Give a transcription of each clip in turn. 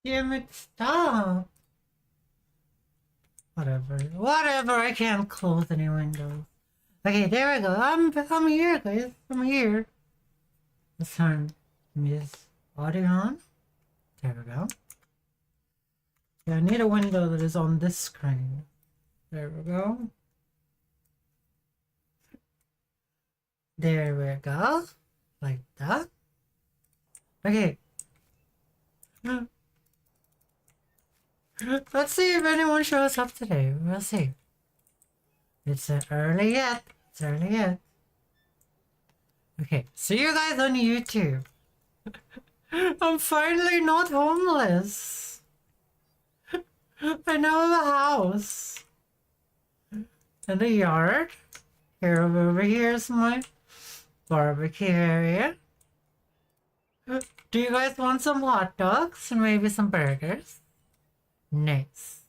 Damn it, stop. Whatever, I can't close any windows. Okay, there we go. I'm here, guys. I'm here. Let's turn this audio on. There we go. Yeah, I need a window that is on this screen. There we go. There we go. Like that. Okay. Let's see if anyone shows up today. We'll see. It's early yet. It's early yet. Okay, see you guys on YouTube. I'm finally not homeless. I now have a house. And a yard. Here over here is my barbecue area. Do you guys want some hot dogs and maybe some burgers? Nice.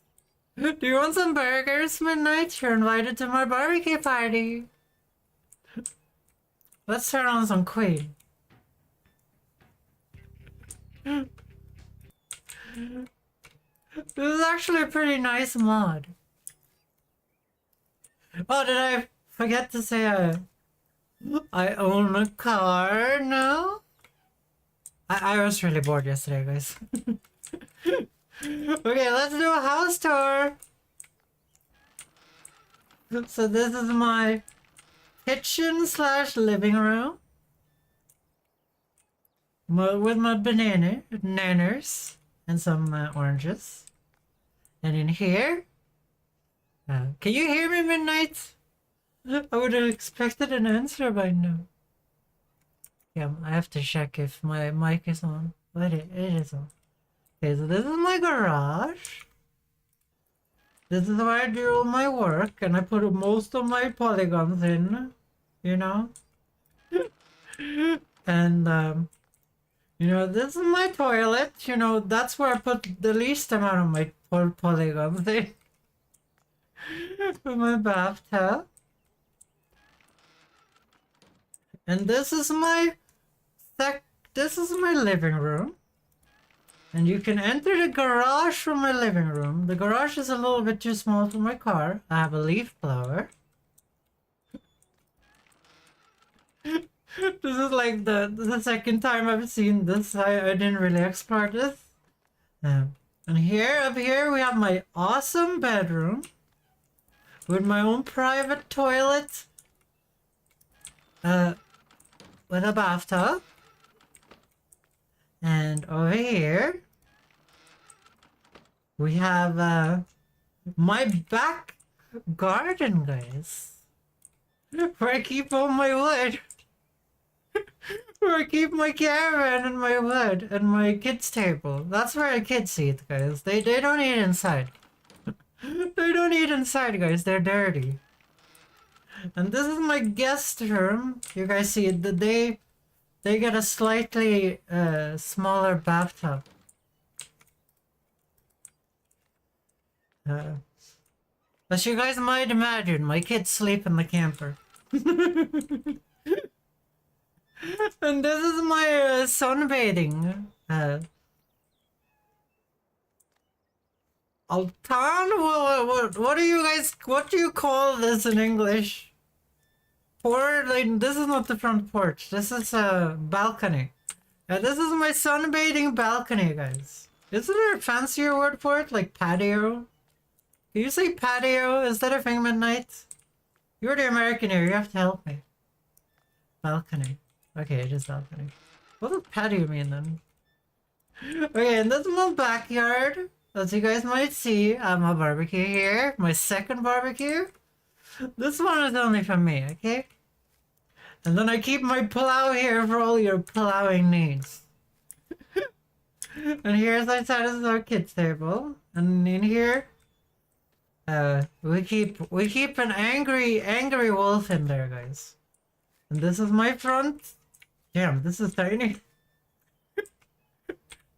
Do you want some burgers, Midnight? You're invited to my barbecue party. Let's turn on some Queen. This is actually a pretty nice mod. Oh, did I forget to say I own a car now? I was really bored yesterday, guys. Okay, let's do a house tour. So this is my kitchen slash living room. With my bananas and some oranges. And in here, can you hear me, Midnight? I would have expected an answer by now. Yeah, I have to check if my mic is on. But it is on. Okay, so this is my garage. This is where I do all my work, and I put most of my polygons in, you know? And, you know, this is my toilet. You know, that's where I put the least amount of my polygons in. My bathtub. And this is my living room. And you can enter the garage from my living room. The garage is a little bit too small for my car. I have a leaf blower. This is like the second time I've seen this. I didn't really explore this. And here, up here, we have my awesome bedroom. With my own private toilet. With a bathtub. And over here, we have my back garden, guys. Where I keep all my wood. Where I keep my caravan and my wood and my kids' table. That's where the kids eat, guys. They don't eat inside. They don't eat inside, guys. They're dirty. And this is my guest room. You guys see it. They get a slightly smaller bathtub. As you guys might imagine, my kids sleep in the camper. And this is my sunbathing. Altan? What do you guys, what do you call this in English? Like, this is not the front porch. This is a balcony. This is my sunbathing balcony, guys. Isn't there a fancier word for it? Like patio? Can you say patio? Is that a thing, Midnight? You're the American here. You have to help me. Balcony. Okay, it is balcony. What does patio mean then? Okay, and this is my backyard. As you guys might see, I have my barbecue here. My second barbecue. This one is only for me, okay? And then I keep my plow here for all your plowing needs. And here's outside is our kids' table. And in here, we keep an angry wolf in there, guys. And this is my front. Damn, this is tiny.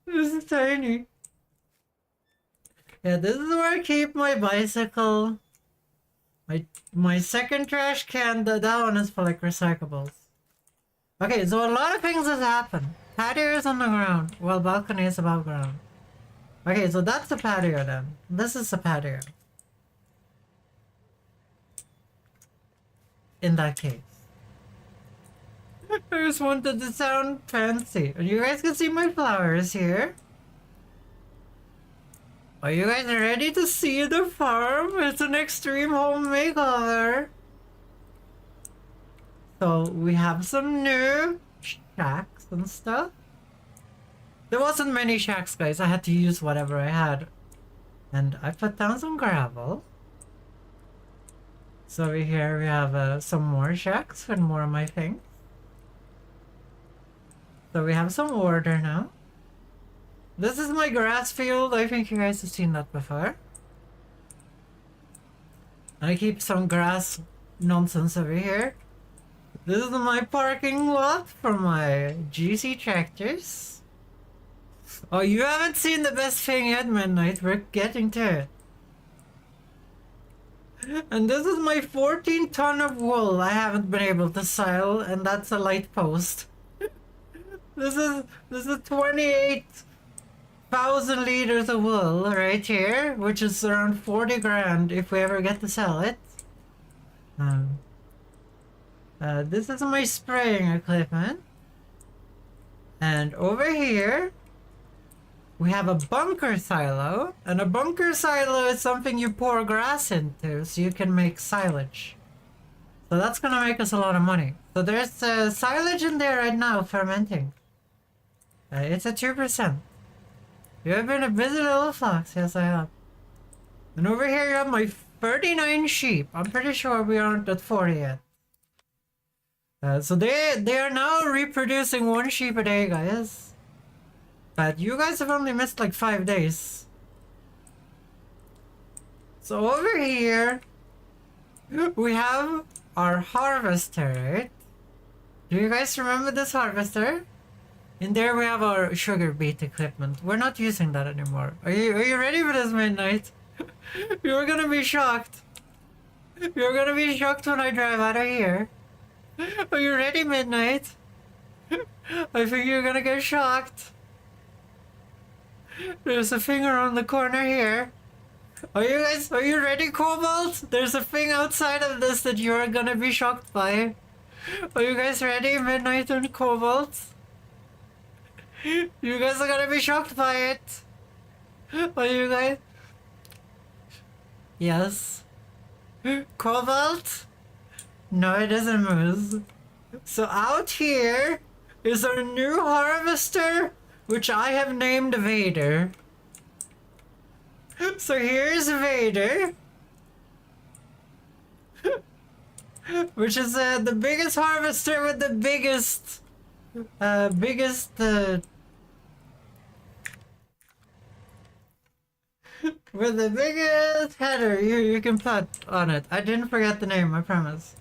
This is tiny. Yeah, this is where I keep my bicycle. My second trash can, that one is for like recyclables. Okay, so a lot of things has happened. Patio is on the ground, while balcony is above ground. Okay, so that's the patio then. This is the patio. In that case. I just wanted to sound fancy. And you guys can see my flowers here. Are you guys ready to see the farm? It's an extreme home makeover. So we have some new shacks and stuff. There wasn't many shacks, guys. I had to use whatever I had. And I put down some gravel. So over here we have some more shacks with more of my things. So we have some order now. This is my grass field. I think you guys have seen that before. I keep some grass nonsense over here. This is my parking lot for my GC tractors. Oh, you haven't seen the best thing yet, Midnight. We're getting to it. And this is my 14 ton of wool I haven't been able to sell, and that's a light post. This is 28,000 liters of wool right here, which is around 40 grand if we ever get to sell it. This is my spraying equipment. And over here, we have a bunker silo. And a bunker silo is something you pour grass into so you can make silage. So that's gonna make us a lot of money. So there's silage in there right now fermenting. It's at 2%. You have been a busy little fox. Yes, I have. And over here you have my 39 sheep. I'm pretty sure we aren't at 40 yet. So they are now reproducing 1 sheep a day, guys. But you guys have only missed like 5 days. So over here, we have our harvester, right? Do you guys remember this harvester? In there we have our sugar beet equipment. We're not using that anymore. Are you ready for this, Midnight? You're gonna be shocked. You're gonna be shocked when I drive out of here. Are you ready, Midnight? I think you're gonna get shocked. There's a thing around the corner here. Are you ready, Cobalt? There's a thing outside of this that you're gonna be shocked by. Are you guys ready, Midnight and Cobalt? You guys are gonna be shocked by it. Are you guys? Yes. Cobalt? No, it doesn't move. So out here is our new harvester, which I have named Vader. So here's Vader, which is the biggest harvester with the biggest with the biggest header you can put on it. I didn't forget the name, I promise.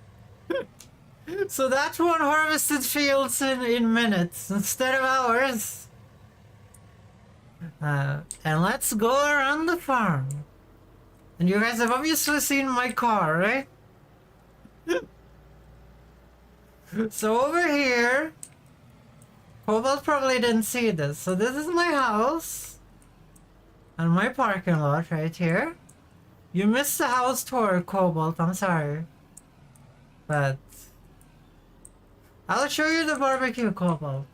So that's one harvested fields in minutes instead of hours. And let's go around the farm. And you guys have obviously seen my car, right? So over here, Cobalt probably didn't see this. So this is my house and my parking lot right here. You missed the house tour, Cobalt, I'm sorry. But I'll show you the barbecue, Cobalt.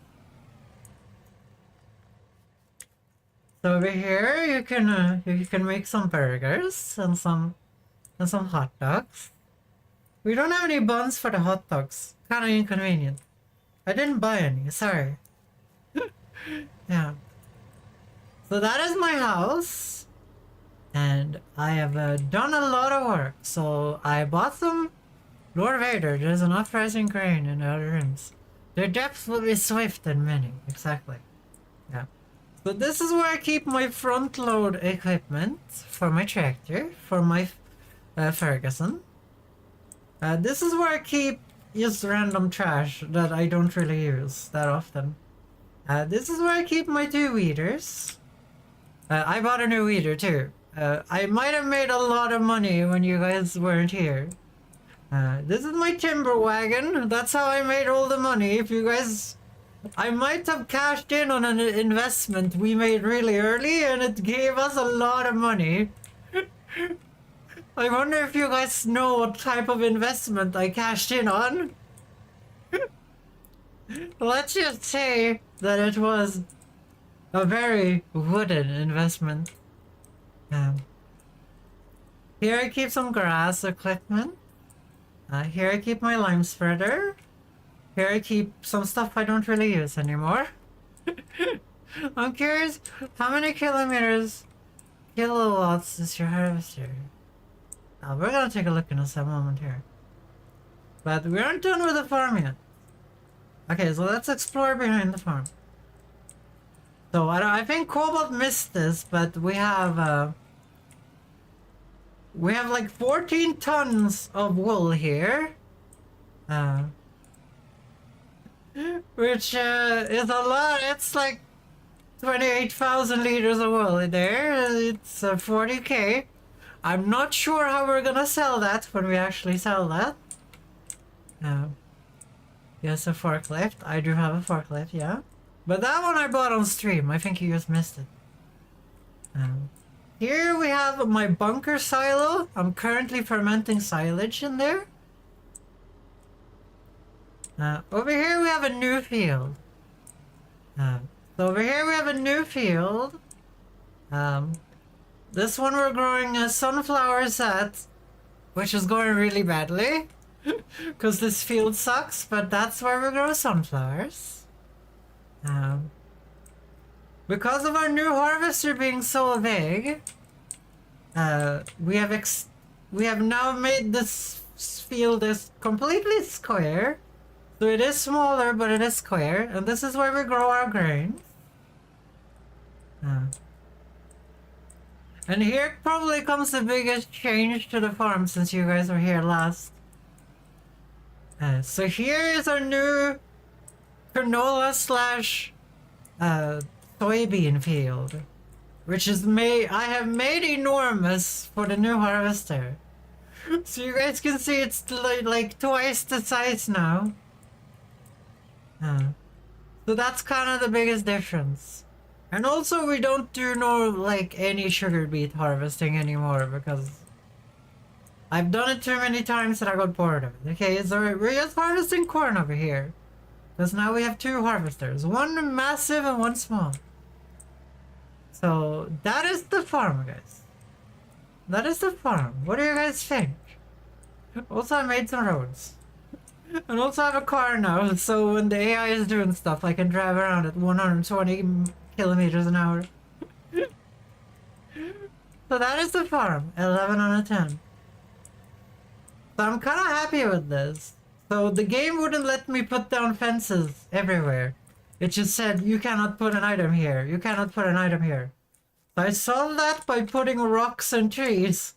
So over here you can make some burgers and some hot dogs. We don't have any buns for the hot dogs. Kind of inconvenient. I didn't buy any, sorry. Yeah. So that is my house. And I have done a lot of work. So I bought some Lord Vader. There's an uprising grain in the other rooms. Their depth will be swift and many. Exactly. Yeah. So this is where I keep my front load equipment for my tractor, for my Ferguson. This is where I keep just random trash that I don't really use that often. This is where I keep my 2 weeders. I bought a new weeder too. I might have made a lot of money when you guys weren't here. This is my timber wagon. That's how I made all the money. If you guys I might have cashed in on an investment we made really early and it gave us a lot of money. I wonder if you guys know what type of investment I cashed in on. Let's just say that it was a very wooden investment. Here I keep some grass equipment. Here I keep my lime spreader. Here I keep some stuff I don't really use anymore. I'm curious, how many kilowatts is your harvester? We're gonna take a look in a moment here. But we aren't done with the farm yet. Okay, so let's explore behind the farm. So I think Cobalt missed this, but we have like 14 tons of wool here. Which is a lot. It's like 28,000 liters of wool there. It's 40k. I'm not sure how we're gonna sell that when we actually sell that. Yes, a forklift. I do have a forklift, yeah. But that one I bought on stream. I think you just missed it. Here we have my bunker silo. I'm currently fermenting silage in there. Over here we have a new field. This one we're growing sunflowers at, which is going really badly. Because this field sucks, but that's where we grow sunflowers. Because of our new harvester being so big, we have now made this field as completely square. So it is smaller, but it is square, and this is where we grow our grains. And here probably comes the biggest change to the farm since you guys were here last. So here is our new canola slash soybean field, which is I have made enormous for the new harvester. So you guys can see it's like twice the size now. So that's kind of the biggest difference. And also we don't do any sugar beet harvesting anymore because I've done it too many times that I got bored of it. Okay, so we're just harvesting corn over here. Because now we have two harvesters. One massive and one small. So that is the farm, guys. That is the farm. What do you guys think? Also, I made some roads. And also I have a car now, so when the AI is doing stuff, I can drive around at 120 kilometers an hour. So that is the farm. 11 out of 10. So I'm kind of happy with this. So the game wouldn't let me put down fences everywhere. It just said, you cannot put an item here. You cannot put an item here. So I solved that by putting rocks and trees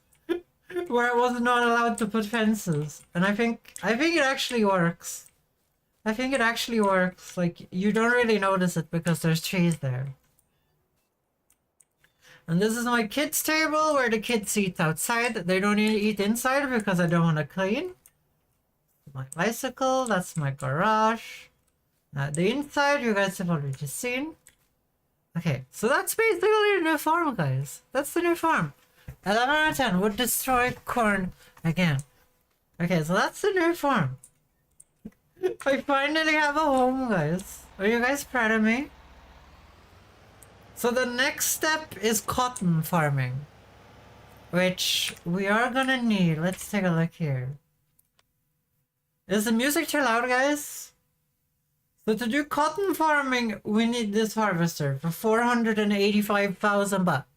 where I was not allowed to put fences. And I think it actually works. I think it actually works. Like, you don't really notice it because there's trees there. And this is my kids' table where the kids eat outside. They don't eat inside because I don't want to clean. My bicycle, that's my garage. The inside, you guys have already seen. Okay, so that's basically the new farm, guys. That's the new farm. 11 out of 10 would destroy corn again. Okay, so that's the new farm. I finally have a home, guys. Are you guys proud of me? So the next step is cotton farming, which we are gonna need. Let's take a look here. Is the music too loud, guys? So to do cotton farming, we need this harvester for 485,000 bucks.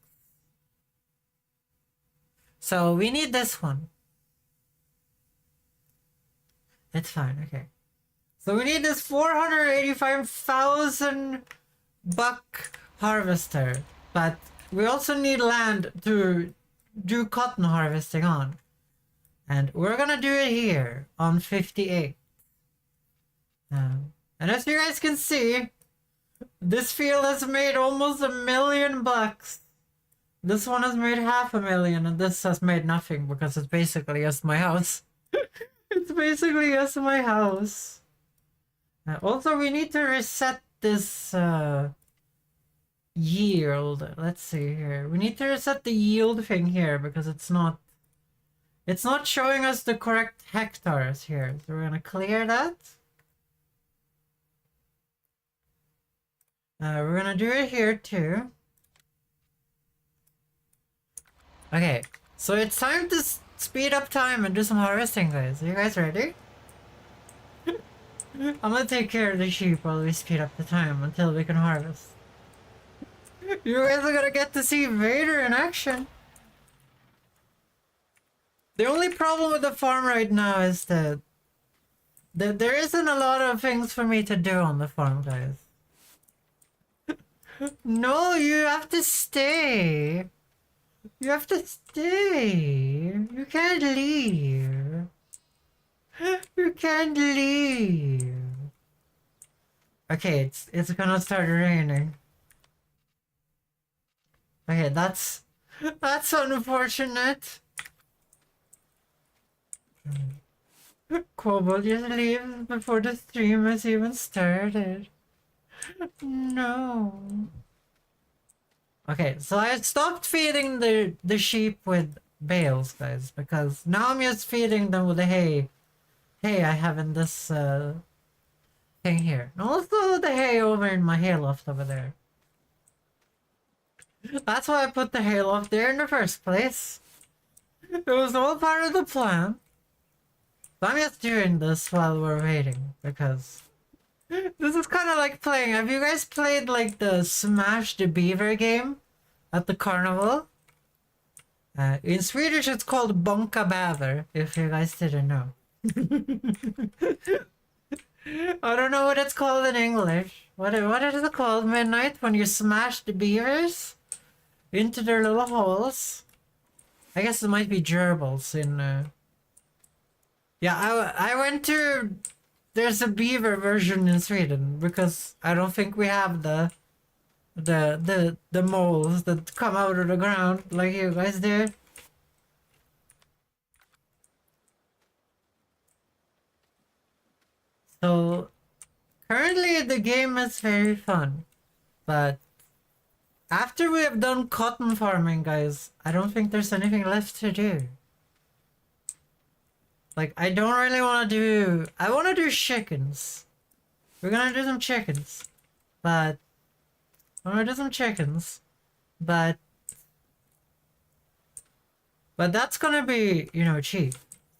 So we need this one. It's fine, okay. So we need this 485,000 buck harvester, but we also need land to do cotton harvesting on. And we're gonna do it here on 58. And as you guys can see, this field has made almost $1 million bucks. This one has made $500,000 and this has made nothing because it's basically just my house. It's basically just my house. Also, we need to reset this yield. Let's see here. We need to reset the yield thing here because it's not showing us the correct hectares here. So we're gonna clear that. We're gonna do it here too. Okay, so it's time to speed up time and do some harvesting, guys. Are you guys ready? I'm gonna take care of the sheep while we speed up the time until we can harvest. You guys are gonna get to see Vader in action. The only problem with the farm right now is that there isn't a lot of things for me to do on the farm, guys. No, you have to stay. You have to stay. You can't leave. You can't leave. Okay, it's gonna start raining. Okay, that's unfortunate. Quoble just leaves before the stream has even started. No. Okay, so I stopped feeding the sheep with bales, guys, because now I'm just feeding them with the hay. Hay I have in this thing here. And also the hay over in my hayloft over there. That's why I put the hayloft there in the first place. It was all part of the plan. So I'm just doing this while we're waiting, because this is kind of like playing. Have you guys played like the Smash the Beaver game at the carnival? In Swedish it's called Bonka Bäver, if you guys didn't know. I don't know what it's called in English. What is it called, Midnight, when you smash the beavers into their little holes? I guess it might be gerbils in Yeah, I went to... There's a beaver version in Sweden because I don't think we have the moles that come out of the ground like you guys did. So currently the game is very fun, but after we have done cotton farming, guys, I don't think there's anything left to do. Like, I don't really want to do... I want to do chickens. We're gonna do some chickens. But... I'm gonna do some chickens. But that's gonna be, you know, cheap.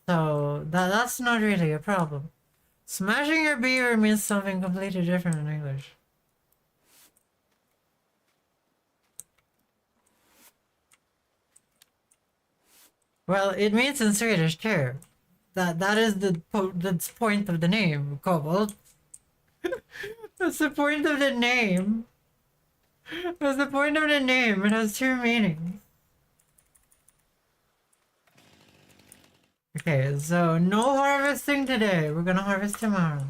So, that's not really a problem. Smashing your beaver means something completely different in English. Well, it means in Swedish too. That is the point of the name, kobold. That's the point of the name. That's the point of the name. It has two meanings. Okay, so no harvesting today. We're gonna harvest tomorrow.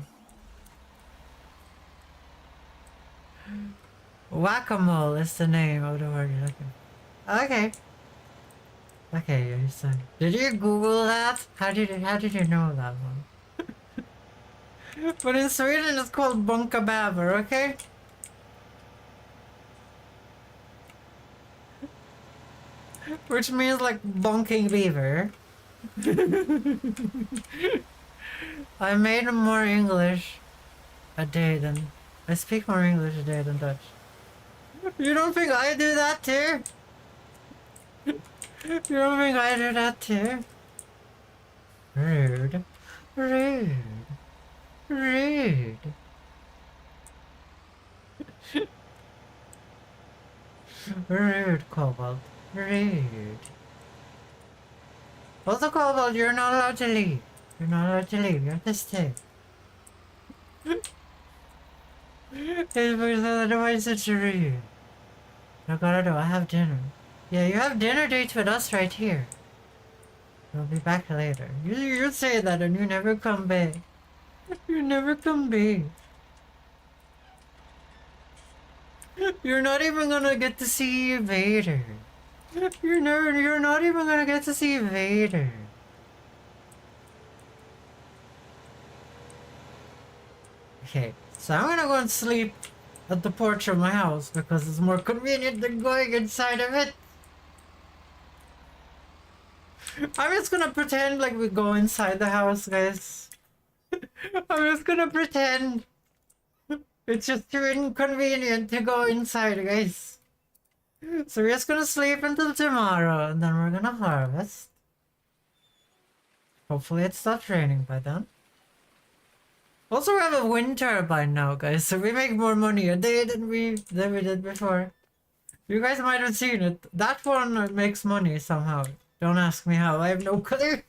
Whack-a-mole is the name of the word you're looking for. Okay. Okay, you're saying. Did you Google that? How did you know that one? But in Sweden it's called Bonka Bäver, okay? Which means like bonking beaver. I made more English a day than... I speak more English a day than Dutch. You don't think I do that too? You don't think I do that too? Rude. Rude. Rude. Rude, Kobold. Rude. Also, Kobold, you're not allowed to leave. You're not allowed to leave. You have to stay. It's because otherwise it's rude. I gotta do. I have dinner. Yeah, you have dinner dates with us right here. We'll be back later. You say that and you never come back. You never come back. You're not even gonna get to see Vader. You're not even gonna get to see Vader. Okay, so I'm gonna go and sleep at the porch of my house because it's more convenient than going inside of it. I'm just gonna pretend like we go inside the house, guys. I'm just gonna pretend it's just too inconvenient to go inside, guys. So we're just gonna sleep until tomorrow and then we're gonna harvest. Hopefully it stops raining by then. Also, we have a wind turbine now, guys, so we make more money a day than we did before. You guys might have seen it. That one makes money somehow. Don't ask me how. I have no clue.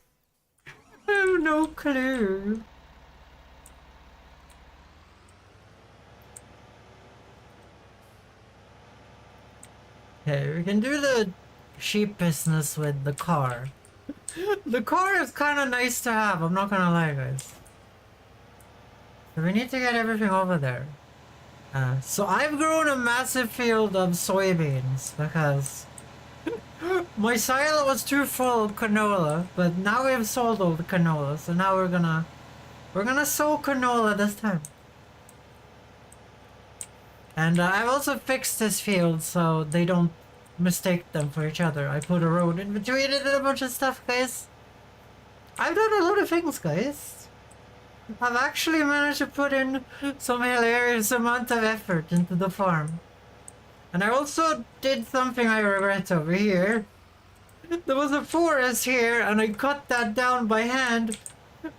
I have no clue. Okay, we can do the sheep business with the car. The car is kind of nice to have, I'm not gonna lie, guys. So we need to get everything over there. So I've grown a massive field of soybeans because my silo was too full of canola, but now we've sold all the canola, so now we're gonna sow canola this time. And I've also fixed this field so they don't mistake them for each other. I put a road in between it and a bunch of stuff, guys. I've done a lot of things, guys. I've actually managed to put in some hilarious amount of effort into the farm. And I also did something I regret over here. There was a forest here and I cut that down by hand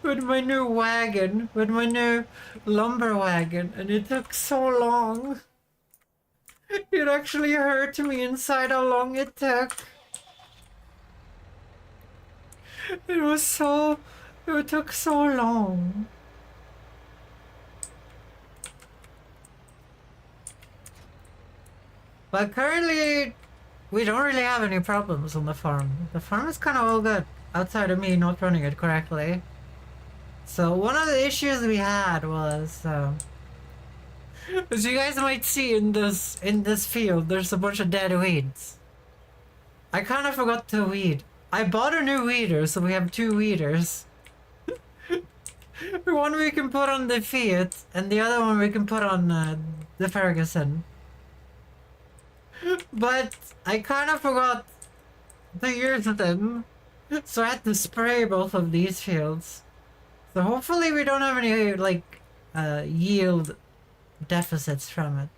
with my new wagon, with my new lumber wagon, and it took so long. It actually hurt me inside how long it took. It took so long. But currently, we don't really have any problems on the farm. The farm is kind of all good, outside of me not running it correctly. So one of the issues we had was, as you guys might see in this field, there's a bunch of dead weeds. I kind of forgot to weed. I bought a new weeder, so we have 2 weeders. One we can put on the Fiat, and the other one we can put on the Ferguson. But I kind of forgot to use them, so I had to spray both of these fields. So hopefully we don't have any, like, yield deficits from it.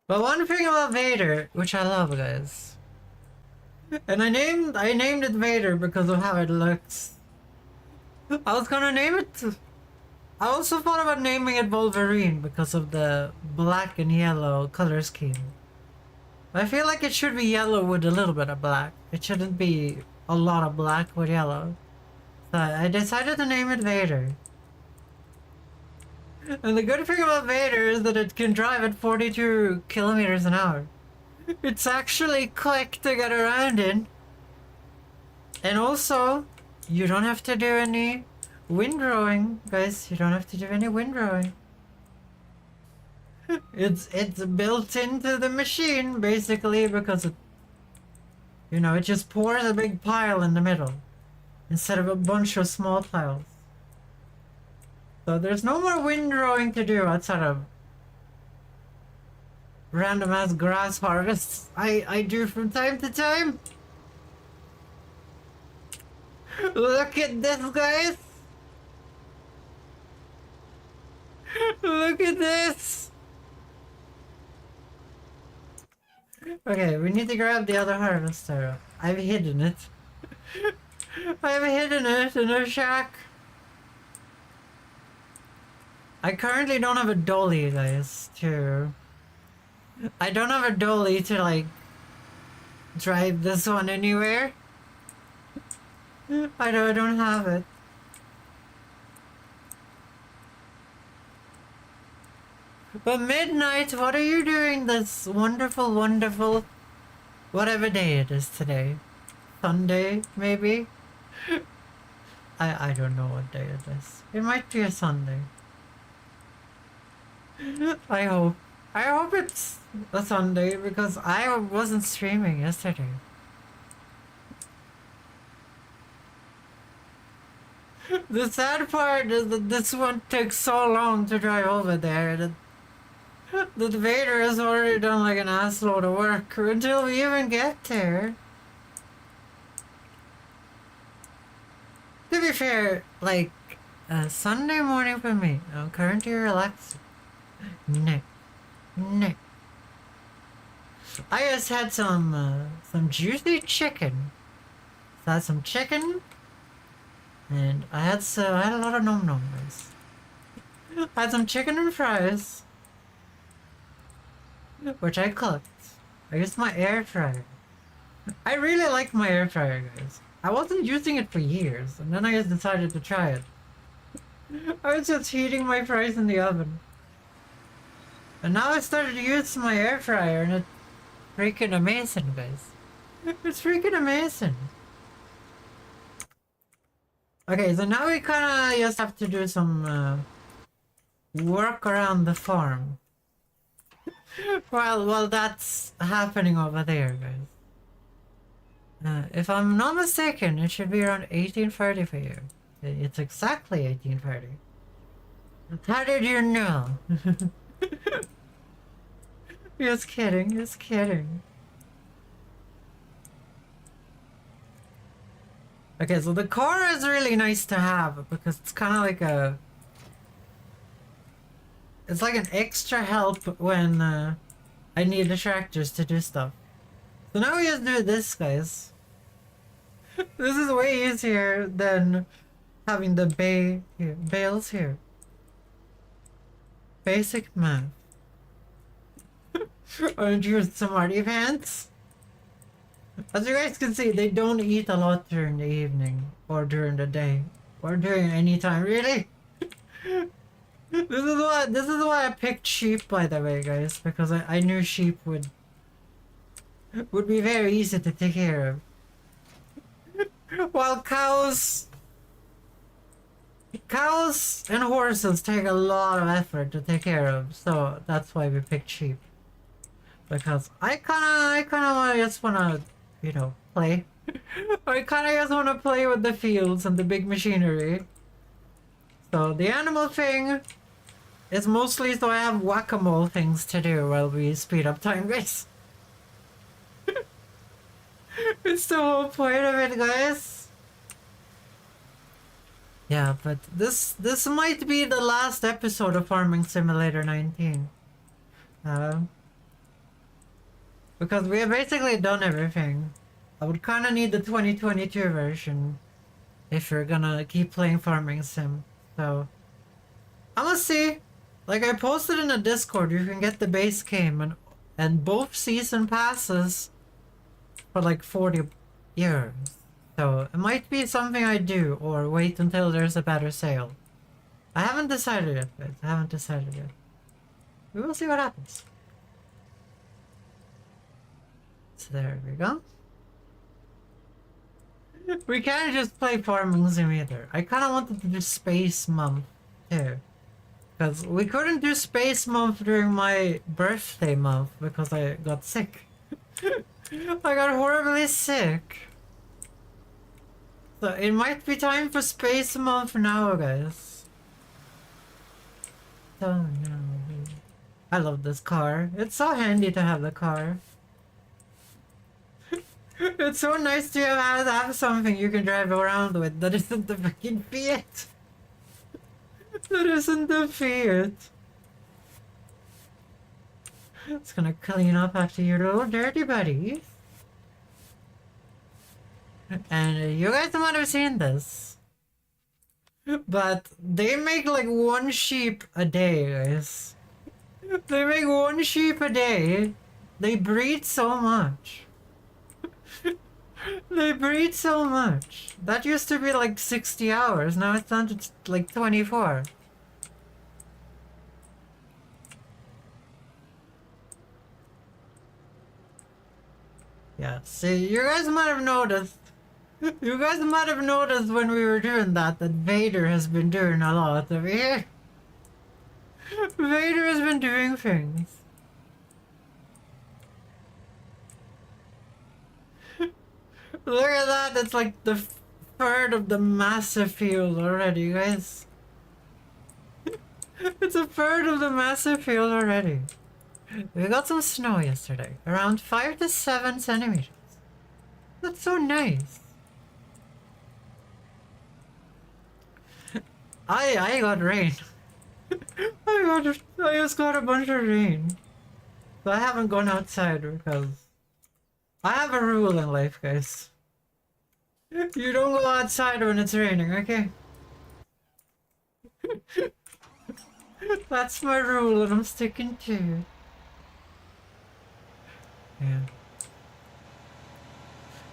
But one thing about Vader, which I love, guys, and I named it Vader because of how it looks. I was gonna name it. I also thought about naming it Wolverine because of the black and yellow color scheme. I feel like it should be yellow with a little bit of black. It shouldn't be a lot of black with yellow. So I decided to name it Vader. And the good thing about Vader is that it can drive at 42 kilometers an hour. It's actually quick to get around in. And also, you don't have to do any windrowing, guys. You don't have to do any windrowing. It's built into the machine, basically, because it, you know, it just pours a big pile in the middle instead of a bunch of small piles. So there's no more windrowing to do outside of random ass grass harvests I do from time to time. Look at this, guys. Look at this. Okay, we need to grab the other harvester. I've hidden it. I've hidden it in a shack. I currently don't have a dolly, guys, I don't have a dolly to, like, drive this one anywhere. I don't have it. But midnight, what are you doing this wonderful, wonderful, whatever day it is today? Sunday, maybe? I don't know what day it is. It might be a Sunday. I hope it's a Sunday because I wasn't streaming yesterday. The sad part is that this one took so long to drive over there that Vader has already done like an assload of work until we even get there. To be fair, like, Sunday morning for me, I'm currently relaxed. No. No. I just had some juicy chicken. So I had some chicken, and I had a lot of nom noms. I had some chicken and fries, which I cooked. I used my air fryer. I really like my air fryer, guys. I wasn't using it for years, and then I just decided to try it. I was just heating my fries in the oven. And now I started to use my air fryer, and it's freaking amazing, guys. It's freaking amazing. Okay, so now we kinda just have to do some work around the farm. While that's happening over there, guys. If I'm not mistaken, it should be around 1830 for you. It's exactly 1830. How did you know? Just kidding, just kidding. Okay, so the car is really nice to have because it's kind of like a... It's like an extra help when I need the tractors to do stuff. So now we just do this, guys. This is way easier than having the bales here. Basic math. Aren't you smarty pants? As you guys can see, they don't eat a lot during the evening or during the day or during any time, really. This is why I picked sheep, by the way, guys, because I knew sheep would be very easy to take care of. While cows and horses take a lot of effort to take care of, so that's why we picked sheep. Because I kinda just wanna, you know, play. I kinda just wanna play with the fields and the big machinery. So the animal thing is mostly so I have whack-a-mole things to do while we speed up time, guys. It's the whole point of it, guys. Yeah, but this might be the last episode of Farming Simulator 19. Because we have basically done everything. I would kind of need the 2022 version if you're gonna keep playing Farming Sim. So, I'm gonna see. Like I posted in the Discord, you can get the base game and both season passes for like 40 years. So, it might be something I do or wait until there's a better sale. I haven't decided yet, guys. I haven't decided yet. We will see what happens. So there we go. We can't just play Farming Simulator. I kind of wanted to do Space Month too. Because we couldn't do Space Month during my birthday month because I got sick. I got horribly sick. So it might be time for Space Month now, guys. Oh no. I love this car. It's so handy to have the car. It's so nice to have something you can drive around with that isn't the freaking Fiat. That isn't the Fiat. It's gonna clean up after your little dirty buddies. And you guys might have seen this. But they make like one sheep a day, guys. They make one sheep a day. They breed so much. They breed so much. That used to be like 60 hours. Now it's down to like 24. Yeah, see, you guys might have noticed. You guys might have noticed when we were doing that Vader has been doing a lot over here. Vader has been doing things. Look at that, it's like the third of the massive field already, guys. It's a third of the massive field already. We got some snow yesterday, around 5 to 7 centimeters. That's so nice. I got rain. I just got a bunch of rain. So I haven't gone outside because I have a rule in life, guys. You don't go outside when it's raining, okay? That's my rule and I'm sticking to it. Yeah.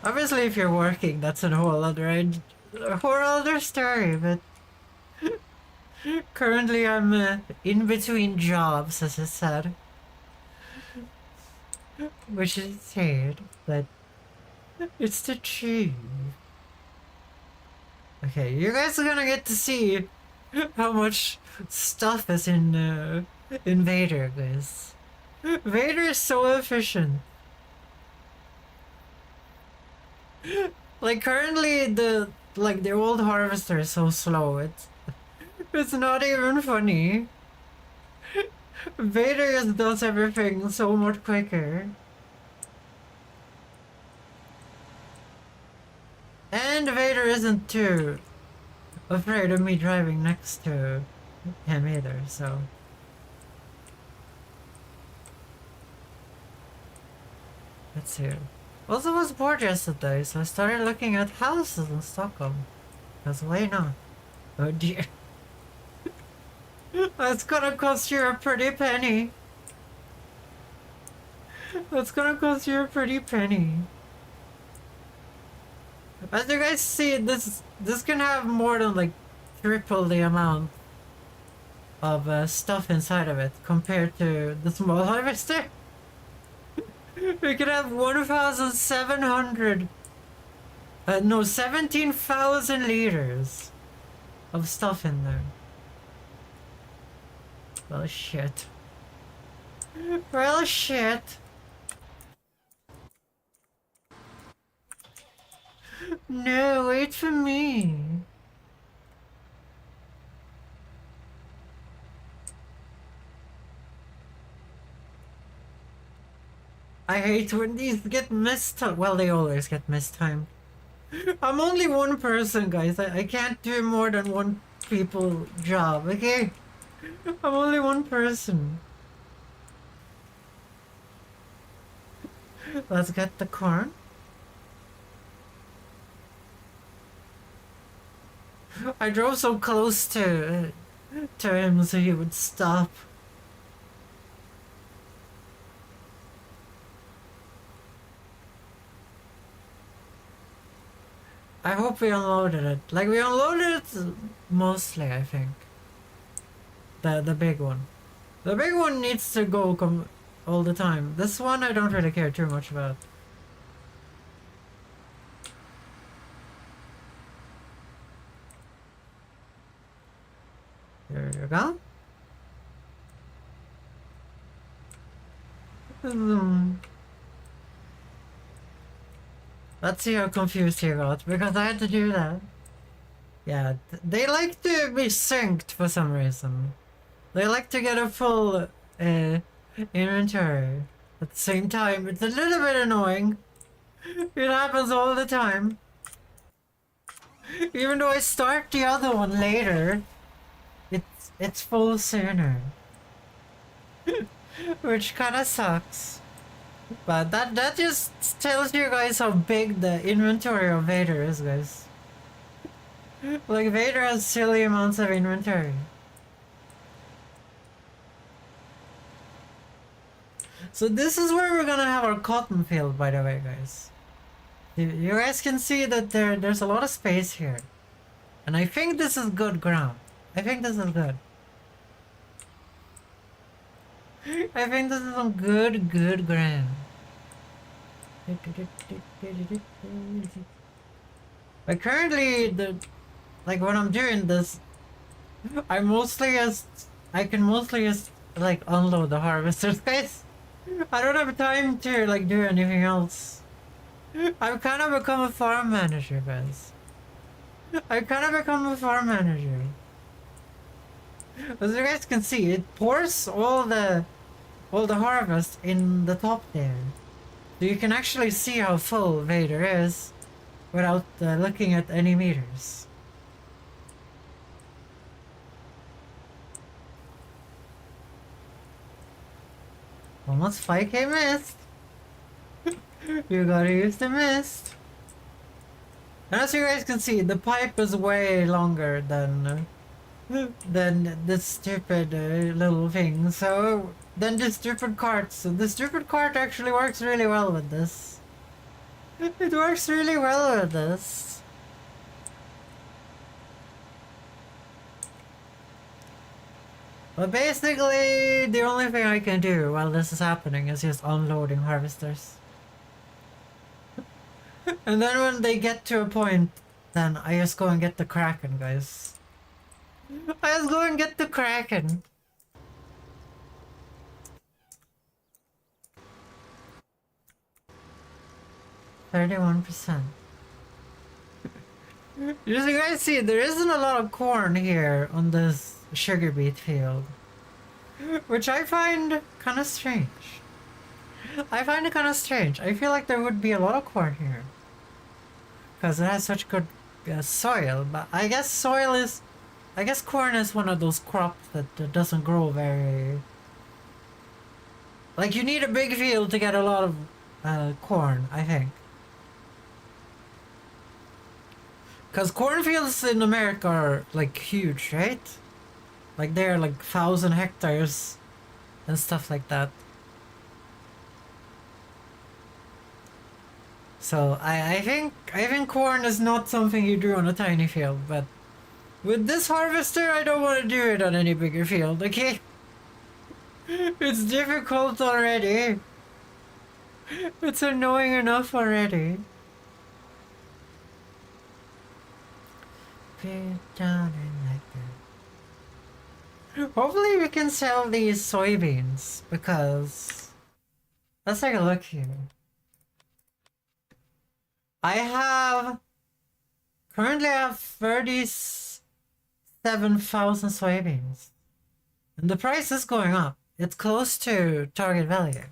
Obviously if you're working, that's a whole other story, but currently I'm in between jobs, as I said. Which is sad, but it's the truth. Okay, you guys are gonna get to see how much stuff is in Vader, guys. Vader is so efficient. Like currently the old harvester is so slow. It's not even funny. Vader just does everything so much quicker. And Vader isn't too afraid of me driving next to him either, so. Let's see. Also was bored yesterday, so I started looking at houses in Stockholm. Because why not? Oh dear. That's gonna cost you a pretty penny. That's gonna cost you a pretty penny. As you guys see, this can have more than like triple the amount of stuff inside of it compared to the small harvester. We could have 1,700 no, 17,000 liters of stuff in there. Well, shit. Well, shit. No, wait for me. I hate when these get mistimed. Well, they always get mistimed. I'm only one person, guys. I can't do more than one people job, okay? I'm only one person. Let's get the corn. I drove so close to him so he would stop. I hope we unloaded it. Like, we unloaded it mostly, I think. The big one. The big one needs to go all the time. This one I don't really care too much about. There you go. Let's see how confused he got, because I had to do that. Yeah, they like to be synced for some reason. They like to get a full inventory at the same time. It's a little bit annoying. It happens all the time. Even though I start the other one later, it's full sooner. Which kinda sucks. But that just tells you guys how big the inventory of Vader is, guys. Like, Vader has silly amounts of inventory. So this is where we're gonna have our cotton field, by the way, guys. You guys can see that there's a lot of space here. And I think this is good ground. I think this is good. I think this is some good ground. But currently, like when I'm doing this, I can mostly just like unload the harvesters, guys. I don't have time to like do anything else. I've kind of become a farm manager, guys. I kind of become a farm manager. As you guys can see, it pours all the harvest in the top there. So you can actually see how full Vader is without looking at any meters. Almost 5k mist. You gotta use the mist. And as you guys can see, the pipe is way longer than this stupid little thing. So then the stupid cart. So the stupid cart actually works really well with this. It works really well with this. But basically, the only thing I can do while this is happening is just unloading harvesters. And then when they get to a point, then I just go and get the Kraken, guys. I just go and get the Kraken. %. You guys see, there isn't a lot of corn here on this sugar beet field, which I find kind of strange. I find it kind of strange. I feel like there would be a lot of corn here because it has such good soil, but I guess corn is one of those crops that doesn't grow very... Like, you need a big field to get a lot of corn, I think. Because cornfields in America are, like, huge, right? Like, they're, like, 1,000 hectares and stuff like that. So, I think corn is not something you do on a tiny field, but with this harvester, I don't want to do it on any bigger field, okay? It's difficult already. It's annoying enough already. Down in like that. Hopefully we can sell these soybeans, because let's take a look here. Currently I have 37,000 soybeans. And the price is going up. It's close to target value.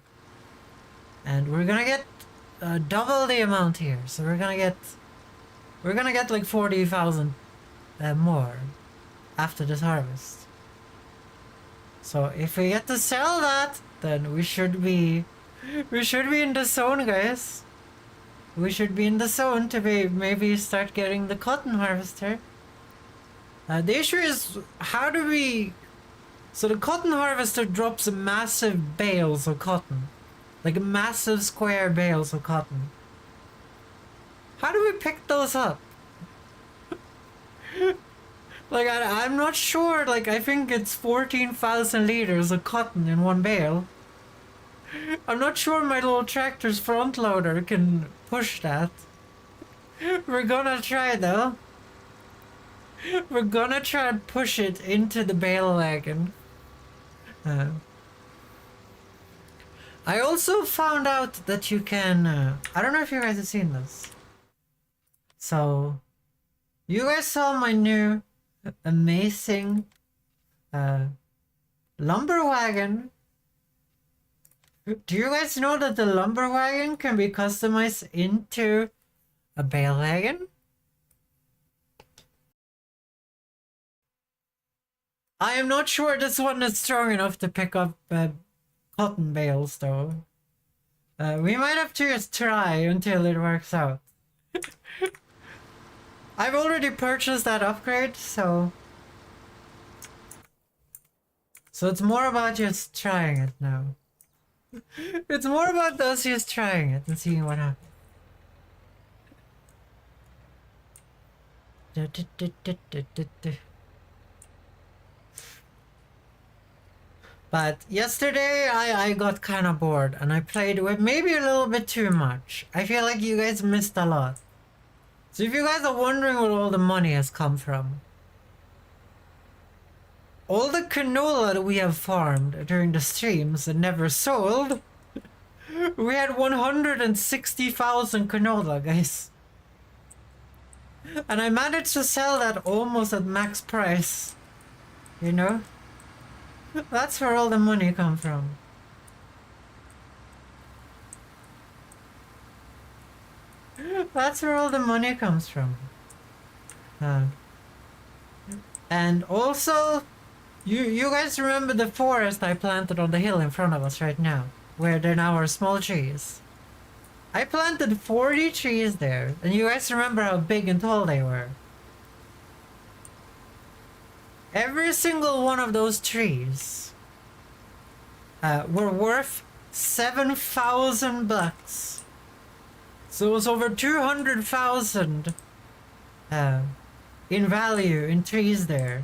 And we're gonna get double the amount here. So we're gonna get like 40,000 more after this harvest. So if we get to sell that, then we should be in the zone, guys. We should be in the zone to maybe start getting the cotton harvester. The issue is, how do we... So the cotton harvester drops massive bales of cotton. Like massive square bales of cotton. How do we pick those up? Like, I'm not sure. Like, I think it's 14,000 liters of cotton in one bale. I'm not sure my little tractor's front loader can push that. We're gonna try though. We're gonna try and push it into the bale wagon. I also found out that you can... I don't know if you guys have seen this. So, you guys saw my new amazing lumber wagon. Do you guys know that the lumber wagon can be customized into a bale wagon? I am not sure this one is strong enough to pick up cotton bales though. We might have to just try until it works out. I've already purchased that upgrade, so it's more about just trying it now. It's more about us just trying it and seeing what happens. But yesterday I got kind of bored and I played with maybe a little bit too much. I feel like you guys missed a lot. So if you guys are wondering where all the money has come from, all the canola that we have farmed during the streams and never sold, we had 160,000 canola, guys. And I managed to sell that almost at max price. You know? That's where all the money come from. That's where all the money comes from. And also, you guys remember the forest I planted on the hill in front of us right now? Where there now are small trees. I planted 40 trees there, and you guys remember how big and tall they were. Every single one of those trees were worth 7,000 bucks. So it was over 200,000 in value in trees there.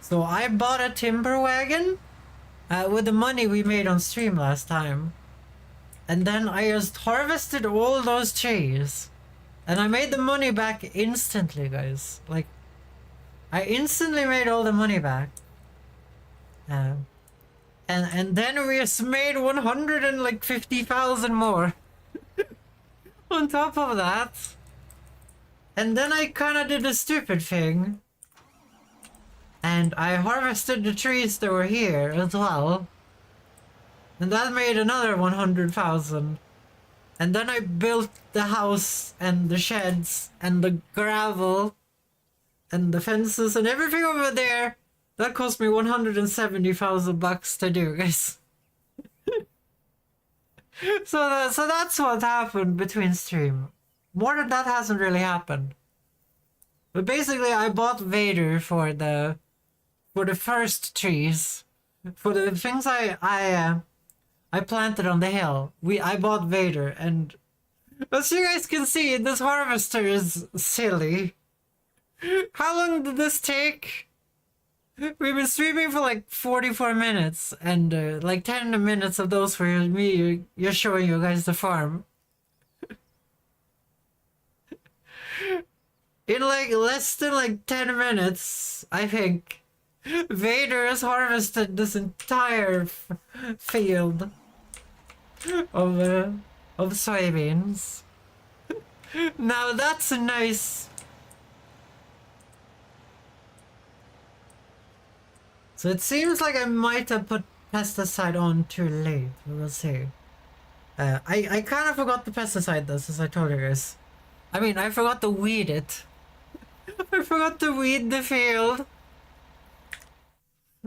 So I bought a timber wagon with the money we made on stream last time. And then I just harvested all those trees. And I made the money back instantly, guys. Like, I instantly made all the money back. And then we just made 150,000 more. On top of that. And then I kinda did a stupid thing. And I harvested the trees that were here as well. And that made another 100,000. And then I built the house and the sheds and the gravel and the fences and everything over there. That cost me 170,000 bucks to do, guys. So that's what happened between stream. More than that hasn't really happened. But basically I bought Vader for the first trees. For the things I planted on the hill. I bought Vader, and as you guys can see, this harvester is silly. How long did this take? We've been streaming for like 44 minutes, and like 10 minutes of those were me you're showing you guys the farm. In like less than like 10 minutes, I think, Vader has harvested this entire field of soybeans. Now that's nice. So it seems like I might have put pesticide on too late. We'll see. I kind of forgot the pesticide though, as I told you guys. I mean, I forgot to weed it. I forgot to weed the field.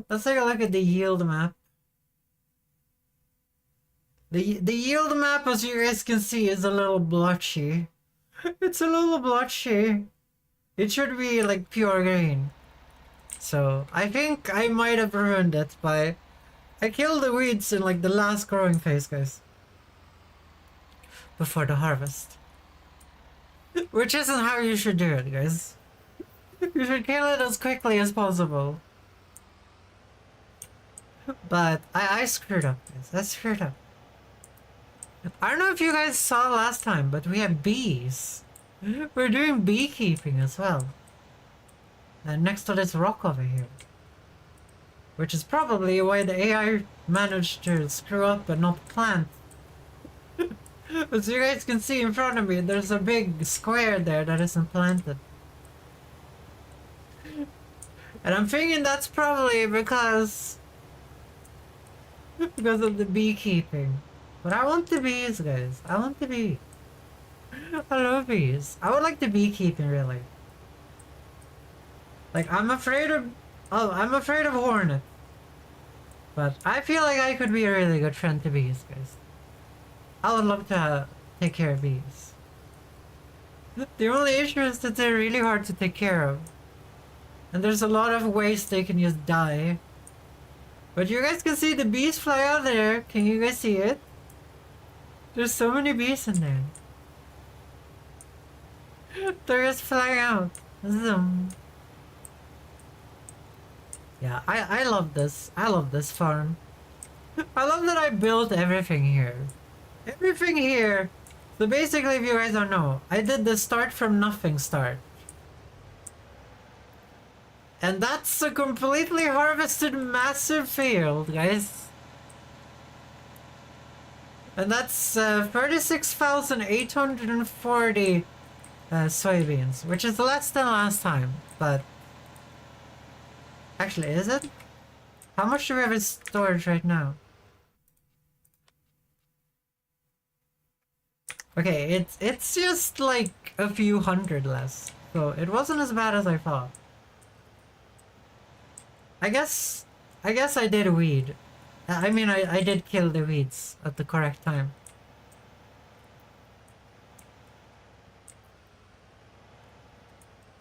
Let's take a look at the yield map. The yield map, as you guys can see, is a little blotchy. It's a little blotchy. It should be like pure green. So I think I might have ruined it by... I killed the weeds in like the last growing phase, guys. Before the harvest. Which isn't how you should do it, guys. You should kill it as quickly as possible. But I screwed up, guys. I screwed up. I don't know if you guys saw last time, but we have bees. We're doing beekeeping as well. And next to this rock over here. Which is probably why the AI managed to screw up and not plant. As you guys can see in front of me, there's a big square there that isn't planted. And I'm thinking that's probably because of the beekeeping. But I want the bees, guys. I want the bees. I love bees. I would like the beekeeping, really. Like, I'm afraid of hornet. But I feel like I could be a really good friend to bees, guys. I would love to take care of bees. The only issue is that they're really hard to take care of. And there's a lot of ways they can just die. But you guys can see the bees fly out there. Can you guys see it? There's so many bees in there. They're just flying out. Zoom. Yeah, I love this. I love this farm. I love that I built everything here. Everything here. So basically, if you guys don't know, I did the start from nothing start. And that's a completely harvested massive field, guys. And that's 36,840 soybeans, which is less than last time, but actually, is it? How much do we have in storage right now? Okay, it's just like a few hundred less, so it wasn't as bad as I thought. I guess I did weed. I mean, I did kill the weeds at the correct time.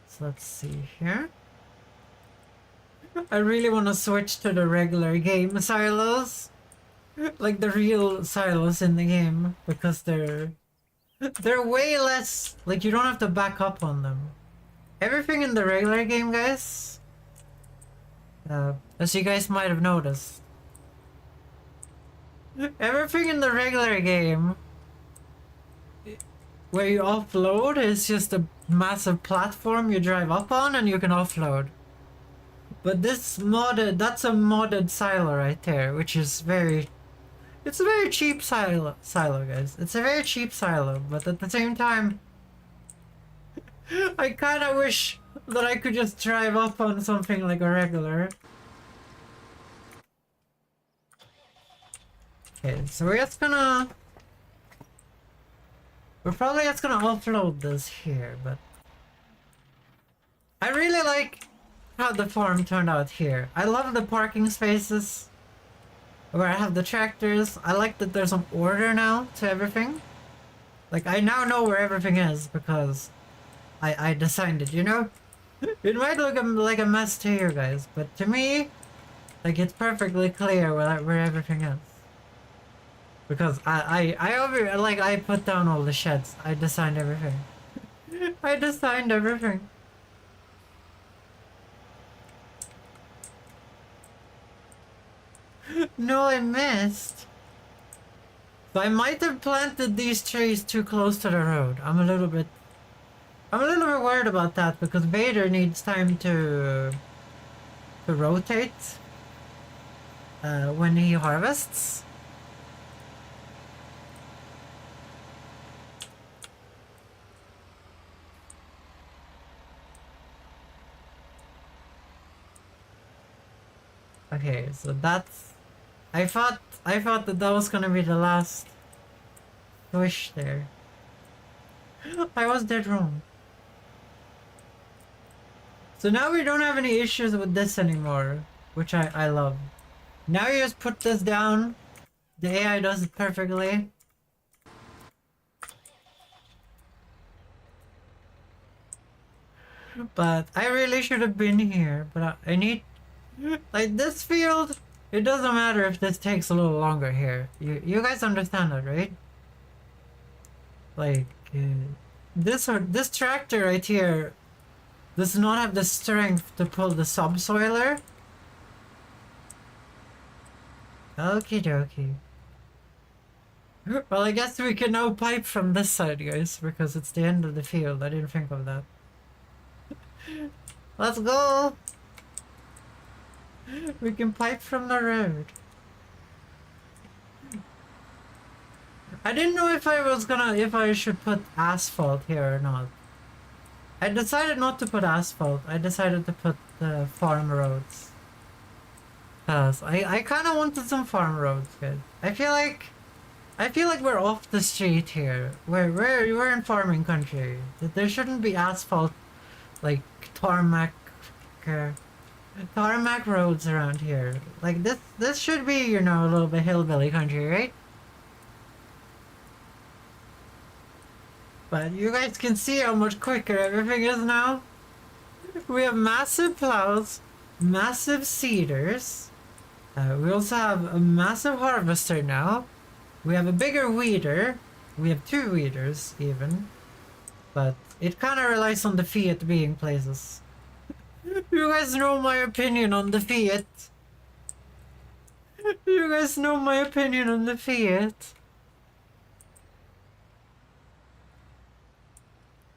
So let's see here. I really want to switch to the regular game silos. Like the real silos in the game, because they're way less, like you don't have to back up on them. Everything in the regular game, guys, as you guys might have noticed, everything in the regular game where you offload is just a massive platform you drive up on and you can offload. But this modded, that's a modded silo right there, which is it's a very cheap silo, guys. It's a very cheap silo, but at the same time, I kinda wish that I could just drive up on something like a regular. Okay, so we're probably just gonna offload this here, but I really like how the farm turned out here. I love the parking spaces where I have the tractors. I like that there's some order now to everything. Like, I now know where everything is because I designed it, you know? It might look like a mess to you guys, but to me, like, it's perfectly clear where everything is. Because I put down all the sheds. I designed everything. I designed everything. No, I missed. So I might have planted these trees too close to the road. I'm a little bit worried about that because Vader needs time to rotate when he harvests. Okay, so that's. I thought that was gonna be the last wish there. I was dead wrong. So now we don't have any issues with this anymore, which I love. Now you just put this down. The AI does it perfectly. But I really should have been here, but I need, like, this field. It doesn't matter if this takes a little longer here. You guys understand that, right? Like, this tractor right here does not have the strength to pull the subsoiler. Okie dokie. Well, I guess we can now pipe from this side, guys, because it's the end of the field. I didn't think of that. Let's go! We can pipe from the road. I didn't know if I should put asphalt here or not. I decided not to put asphalt. I decided to put the farm roads. Cause I kind of wanted some farm roads, guys. I feel like we're off the street here. We're in farming country. There shouldn't be asphalt, like tarmac roads around here. Like this should be, you know, a little bit hillbilly country, right? But you guys can see how much quicker everything is now. We have massive plows, massive seeders. We also have a massive harvester now. We have a bigger weeder. We have 2 weeders even. But it kind of relies on the Fiat being places. You guys know my opinion on the Fiat. You guys know my opinion on the Fiat.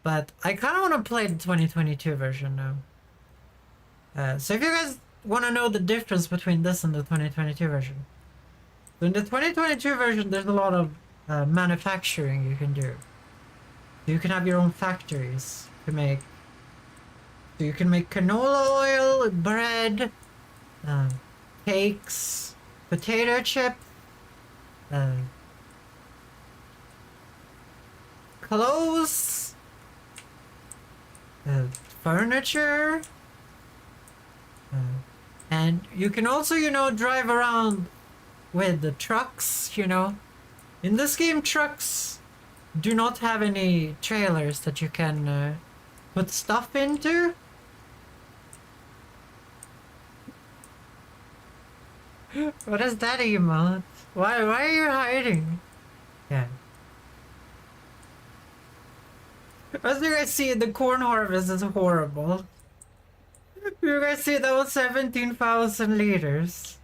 But I kind of want to play the 2022 version now. So if you guys want to know the difference between this and the 2022 version. So in the 2022 version, there's a lot of manufacturing you can do. You can have your own factories to make. So you can make canola oil, bread, uh, cakes, potato chips, uh, clothes, uh, furniture, uh, and you can also, you know, drive around with the trucks, you know. In this game, trucks do not have any trailers that you can put stuff into. What is that emote? Why are you hiding? Yeah. As you guys see, the corn harvest is horrible. You guys see that was 17,000 liters.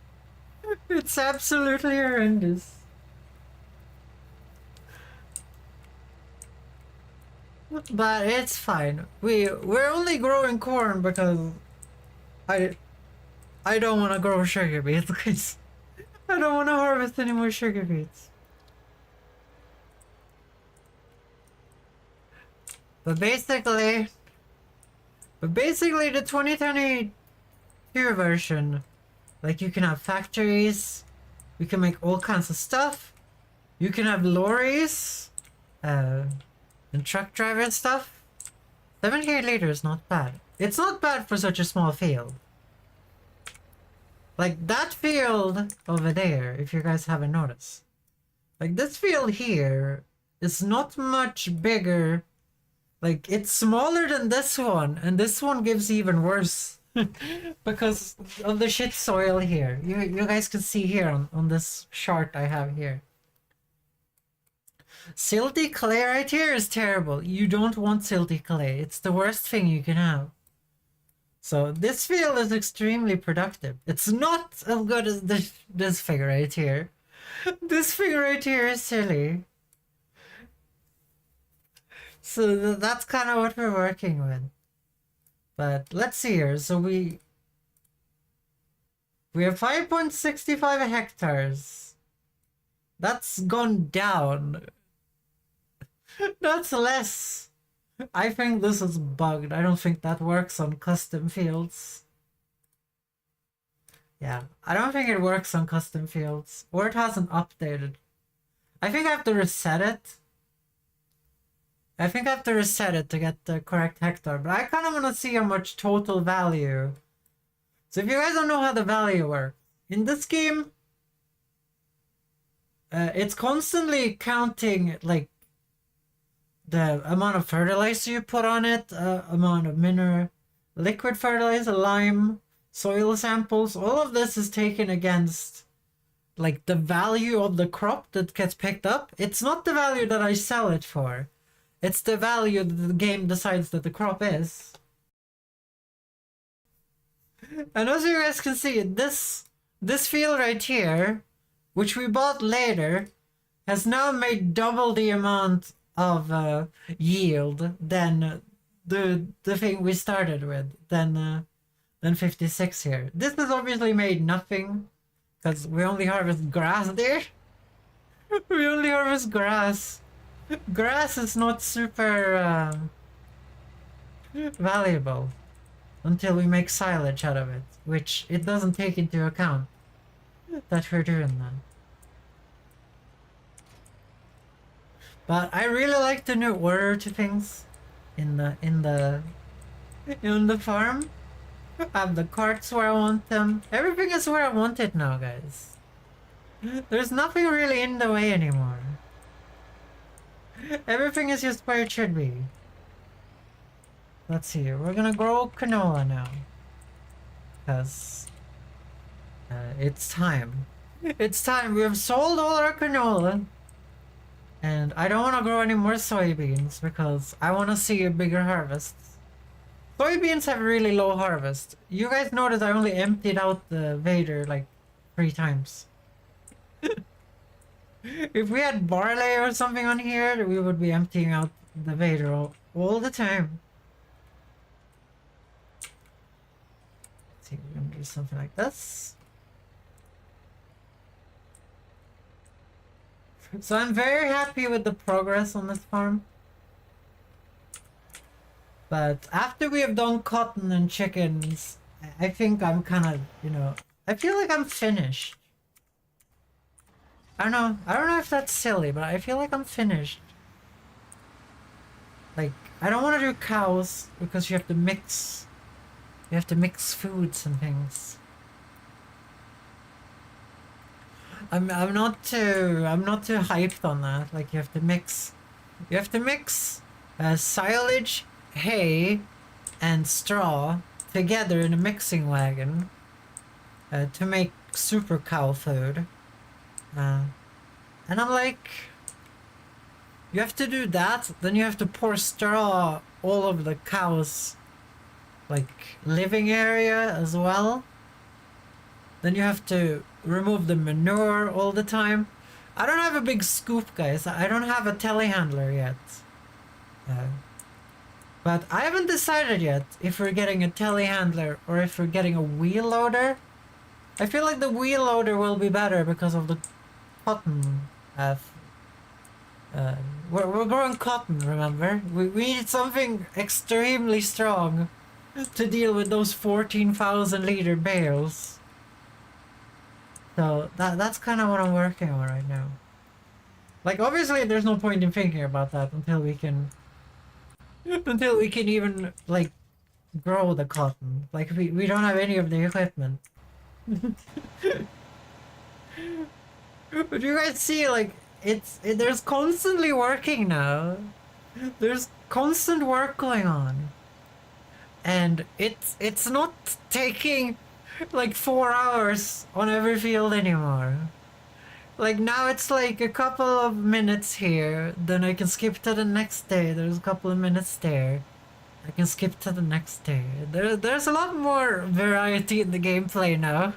It's absolutely horrendous. But it's fine. We're only growing corn because I don't want to grow sugar beets because I don't want to harvest any more sugar beets. But basically the 2022 version, like you can have factories, you can make all kinds of stuff, you can have lorries, and truck driver and stuff. 78 liters is not bad. It's not bad for such a small field. Like that field over there, if you guys haven't noticed. Like this field here is not much bigger. Like it's smaller than this one, and this one gives even worse. Because of the shit soil here. You guys can see here on this chart I have here. Silty clay right here is terrible. You don't want silty clay. It's the worst thing you can have. So this field is extremely productive. It's not as good as this figure right here. This figure right here is silly. So that's kind of what we're working with. But let's see here. So we have 5.65 hectares. That's gone down. That's less. I think this is bugged. I don't think that works on custom fields. Yeah, I don't think it works on custom fields. Or it hasn't updated. I think I have to reset it. I think I have to reset it to get the correct hectare. But I kind of want to see how much total value. So if you guys don't know how the value works, in this game, it's constantly counting like the amount of fertilizer you put on it, amount of mineral, liquid fertilizer, lime, soil samples. All of this is taken against like the value of the crop that gets picked up. It's not the value that I sell it for. It's the value that the game decides that the crop is. And as you guys can see, this field right here, which we bought later, has now made double the amount of yield than the thing we started with, than 56 here. This has obviously made nothing, because we only harvest grass there. We only harvest grass. Grass is not super valuable until we make silage out of it, which it doesn't take into account that we're doing that. But I really like the new order to things in the farm. I have the carts where I want them. Everything is where I want it now, guys. There's nothing really in the way anymore. Everything is just where it should be. Let's see, we're gonna grow canola now. Because it's time. It's time. We have sold all our canola. And I don't want to grow any more soybeans because I want to see a bigger harvest. Soybeans have really low harvest. You guys notice I only emptied out the Vader like 3 times. If we had barley or something on here, we would be emptying out the Vader all the time. Let's see, we're gonna do something like this. So I'm very happy with the progress on this farm. But after we have done cotton and chickens, I think I'm kind of, you know, I feel like I'm finished. I don't know. I don't know if that's silly, but I feel like I'm finished. Like, I don't want to do cows because you have to mix. You have to mix foods and things. I'm not too hyped on that. Like, you have to mix silage, hay, and straw together in a mixing wagon to make super cow food. And I'm like, you have to do that, then you have to pour straw all over the cow's like living area as well. Then you have to remove the manure all the time. I don't have a big scoop, guys. I don't have a telehandler yet. But I haven't decided yet if we're getting a telehandler or if we're getting a wheel loader. I feel like the wheel loader will be better because of the cotton. We're growing cotton, remember? We need something extremely strong to deal with those 14,000 liter bales. So that's kind of what I'm working on right now. Like, obviously there's no point in thinking about that until we can even like grow the cotton. Like, we don't have any of the equipment. But you guys see, like, there's constantly working now. There's constant work going on. And it's not taking like 4 hours on every field anymore. Like, now it's like a couple of minutes here, then I can skip to the next day. There's a couple of minutes there. I can skip to the next day. There's a lot more variety in the gameplay now.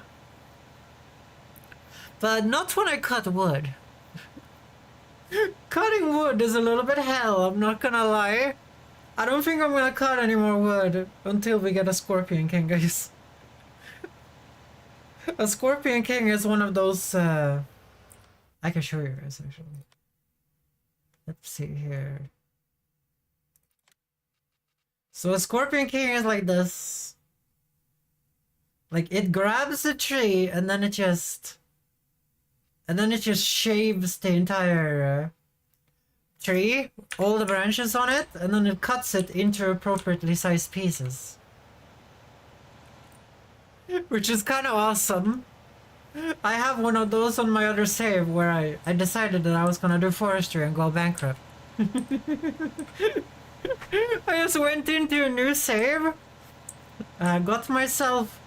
But not when I cut wood. Cutting wood is a little bit hell, I'm not gonna lie. I don't think I'm gonna cut any more wood until we get a Scorpion King, guys. A Scorpion King is one of those, I can show you guys, actually. Let's see here. So a Scorpion King is like this. Like, it grabs a tree and then it just shaves the entire tree, all the branches on it, and then it cuts it into appropriately sized pieces. Which is kind of awesome. I have one of those on my other save where I decided that I was gonna do forestry and go bankrupt. I just went into a new save, got myself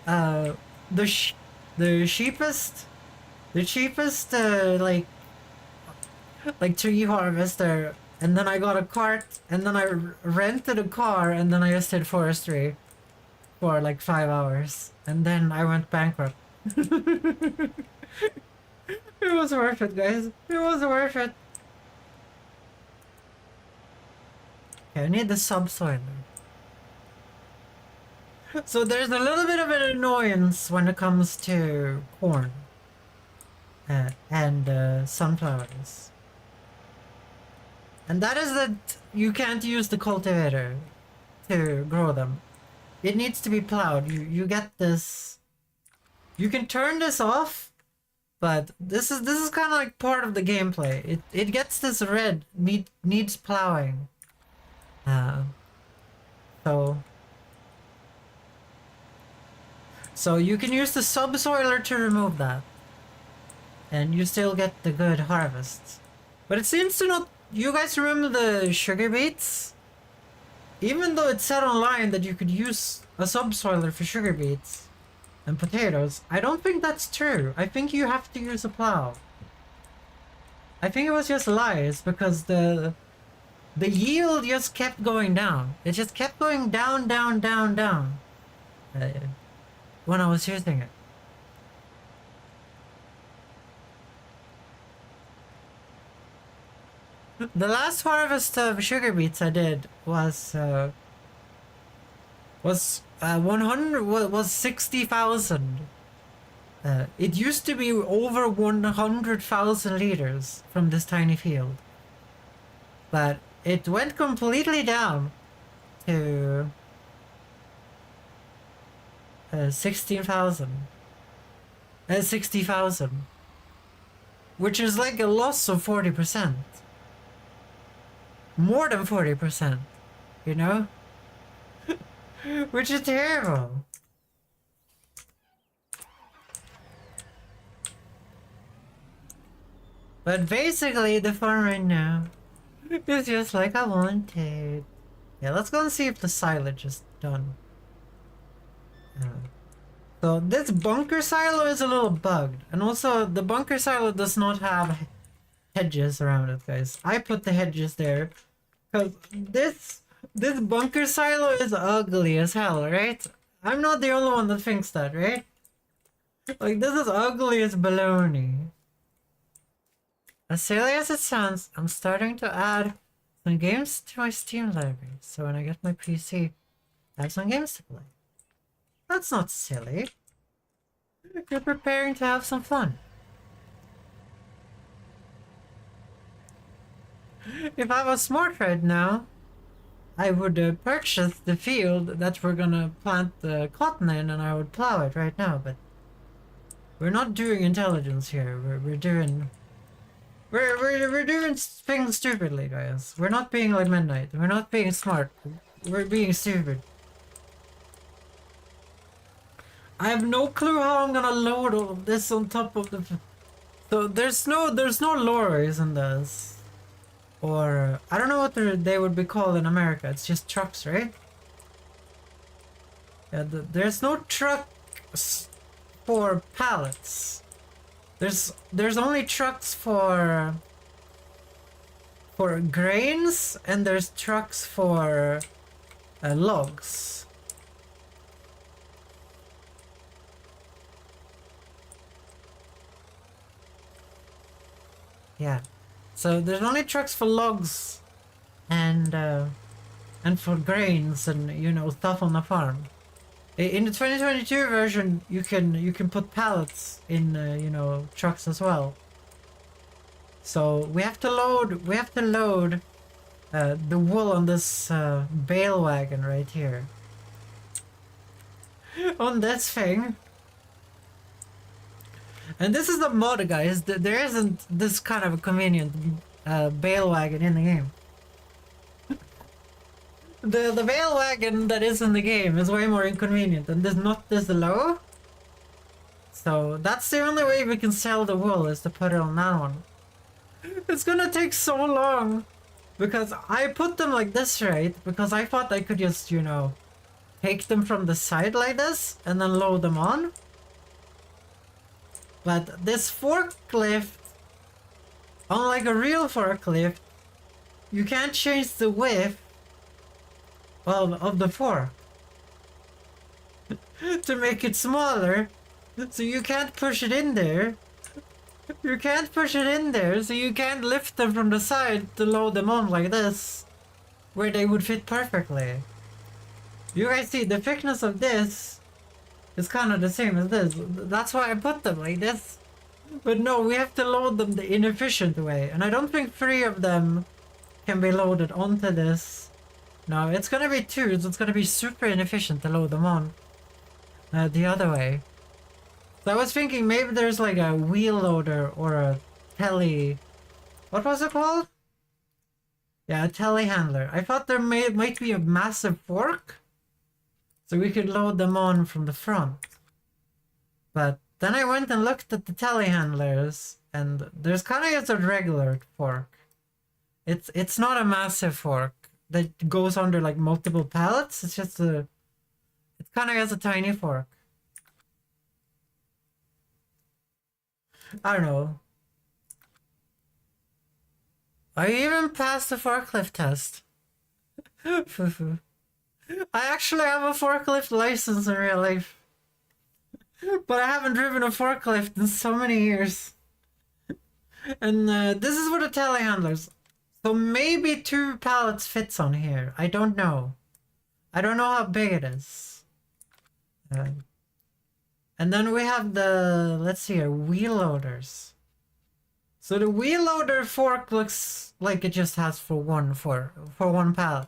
the cheapest like tree harvester, and then I got a cart, and then I rented a car, and then I just did forestry for like 5 hours, and then I went bankrupt. It was worth it, guys. It was worth it. Okay, I need the subsoiler. So there's a little bit of an annoyance when it comes to corn and sunflowers. And that is that you can't use the cultivator to grow them. It needs to be plowed. You get this. You can turn this off, but this is kind of like part of the gameplay. It gets this red needs plowing. So you can use the subsoiler to remove that, and you still get the good harvests. But it seems to not. You guys remember the sugar beets? Even though it said online that you could use a subsoiler for sugar beets and potatoes, I don't think that's true. I think you have to use a plow. I think it was just lies, because the yield just kept going down. It just kept going down, down, down, down when I was using it. The last harvest of sugar beets I did was 60,000. It used to be over 100,000 liters from this tiny field, but it went completely down to 16,000. 60,000. Which is like a loss of 40%. More than 40%. You know? Which is terrible. But basically, the fun right now is just like I wanted. Yeah, let's go and see if the silage is done. So this bunker silo is a little bugged. And also, the bunker silo does not have hedges around it, guys. I put the hedges there. Because this bunker silo is ugly as hell, right? I'm not the only one that thinks that, right? Like, this is ugly as baloney. As silly as it sounds, I'm starting to add some games to my Steam library, so when I get my PC, I have some games to play. That's not silly. You're preparing to have some fun. If I was smart right now, I would purchase the field that we're gonna plant the cotton in, and I would plow it right now, but we're not doing intelligence here. We're doing things stupidly, guys. We're not being like Midnight. We're not being smart. We're being stupid. I have no clue how I'm gonna load all of this on top of the... So there's no lorries in this. Or I don't know what they would be called in America. It's just trucks, right? Yeah, there's no trucks for pallets. There's only trucks for grains, and there's trucks for logs. Yeah, so there's only trucks for logs and for grains and, you know, stuff on the farm. In the 2022 version, you can put pallets in you know, trucks as well. So we have to load the wool on this bale wagon right here. On this thing. And this is the mod, guys. There isn't this kind of a convenient bale wagon in the game. The bale wagon that is in the game is way more inconvenient and is not this low. So that's the only way we can sell the wool, is to put it on that one. It's gonna take so long. Because I put them like this, right? Because I thought I could just, you know, take them from the side like this and then load them on. But this forklift, unlike a real forklift, you can't change the width of the fork to make it smaller, so you can't push it in there. You can't push it in there, so you can't lift them from the side to load them on like this, where they would fit perfectly. You guys see, the thickness of this is kind of the same as this. That's why I put them like this. But no, we have to load them the inefficient way, and I don't think 3 of them can be loaded onto this. No, it's gonna be 2, so it's gonna be super inefficient to load them on the other way. So I was thinking maybe there's like a wheel loader or a tele... What was it called? Yeah, a telehandler. I thought there might be a massive fork, so we could load them on from the front. But then I went and looked at the telehandlers, and there's kind of just a regular fork. It's not a massive fork that goes under like multiple pallets. It's just a... It kind of has a tiny fork. I don't know. I even passed the forklift test. I actually have a forklift license in real life. But I haven't driven a forklift in so many years. And this is for the telehandlers. So maybe 2 pallets fits on here. I don't know. I don't know how big it is. And then we have the, let's see here, wheel loaders. So the wheel loader fork looks like it just has for one pallet.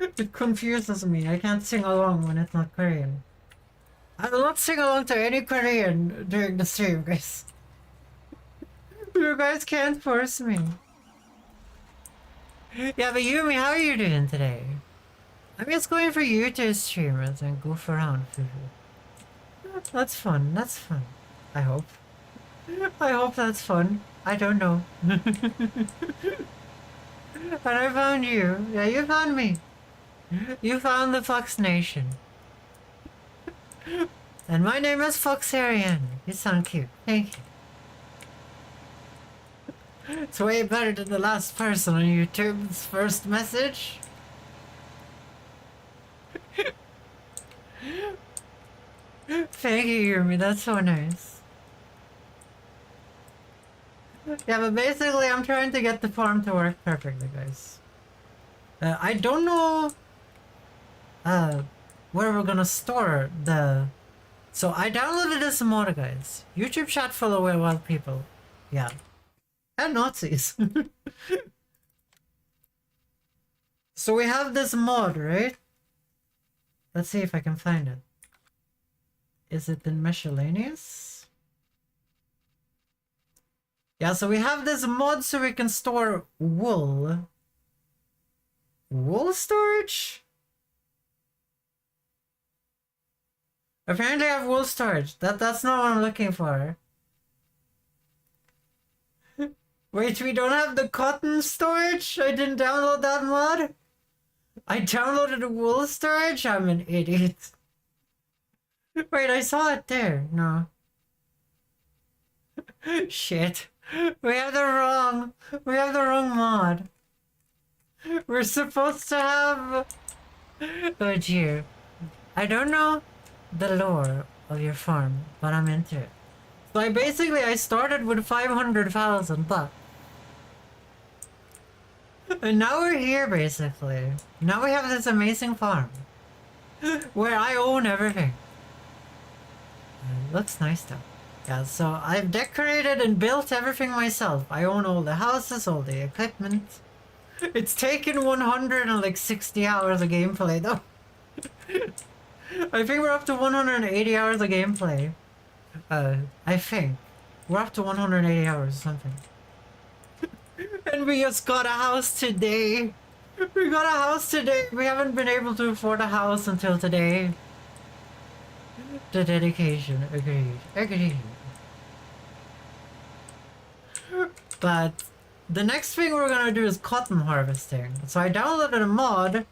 It confuses me. I can't sing along when it's not Korean. I will not sing along to any Korean during the stream, guys. You guys can't force me. Yeah, but Yumi, how are you doing today? I'm just going for you to streamers and goof around. That's fun. That's fun. I hope. I hope that's fun. I don't know. And I found you. Yeah, you found me. You found the Fox Nation. And my name is Fox Ariane. You sound cute. Thank you. It's way better than the last person on YouTube's first message. Thank you, Yumi. That's so nice. Yeah, but basically I'm trying to get the farm to work perfectly, guys. I don't know where we're gonna store the... So I downloaded this mod, guys. YouTube chat full of wild people. Yeah. And Nazis. So we have this mod, right? Let's see if I can find it. Is it in miscellaneous? Yeah, so we have this mod so we can store wool. Wool storage? Apparently I have wool storage. That's not what I'm looking for. Wait, we don't have the cotton storage? I didn't download that mod? I downloaded the wool storage? I'm an idiot. Wait, I saw it there. No. Shit. We have the wrong mod. We're supposed to have... Oh dear. I don't know the lore of your farm, but I'm into it. So I started with 500,000 bucks. And now we're here, basically. Now we have this amazing farm. Where I own everything. It looks nice though. Yeah, so I've decorated and built everything myself. I own all the houses, all the equipment. It's taken 160 hours of gameplay though. I think we're up to 180 hours of gameplay. I think. We're up to 180 hours or something. And we just got a house today. We got a house today. We haven't been able to afford a house until today. The dedication. Agreed. Agreed. But the next thing we're gonna do is cotton harvesting. So I downloaded a mod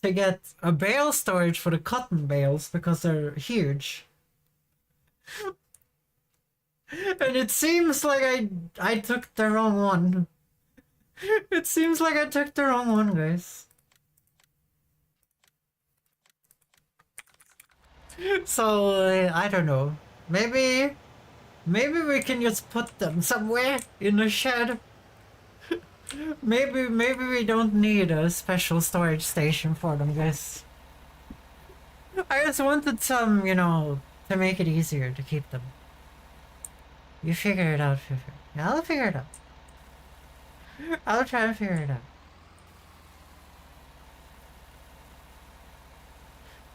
to get a bale storage for the cotton bales because they're huge. And it seems like I took the wrong one. It seems like I took the wrong one, guys. So, I don't know. Maybe we can just put them somewhere in a shed. Maybe we don't need a special storage station for them, guys. I just wanted some, you know, to make it easier to keep them. You figure it out, Fifi. Yeah, I'll figure it out. I'll try and figure it out.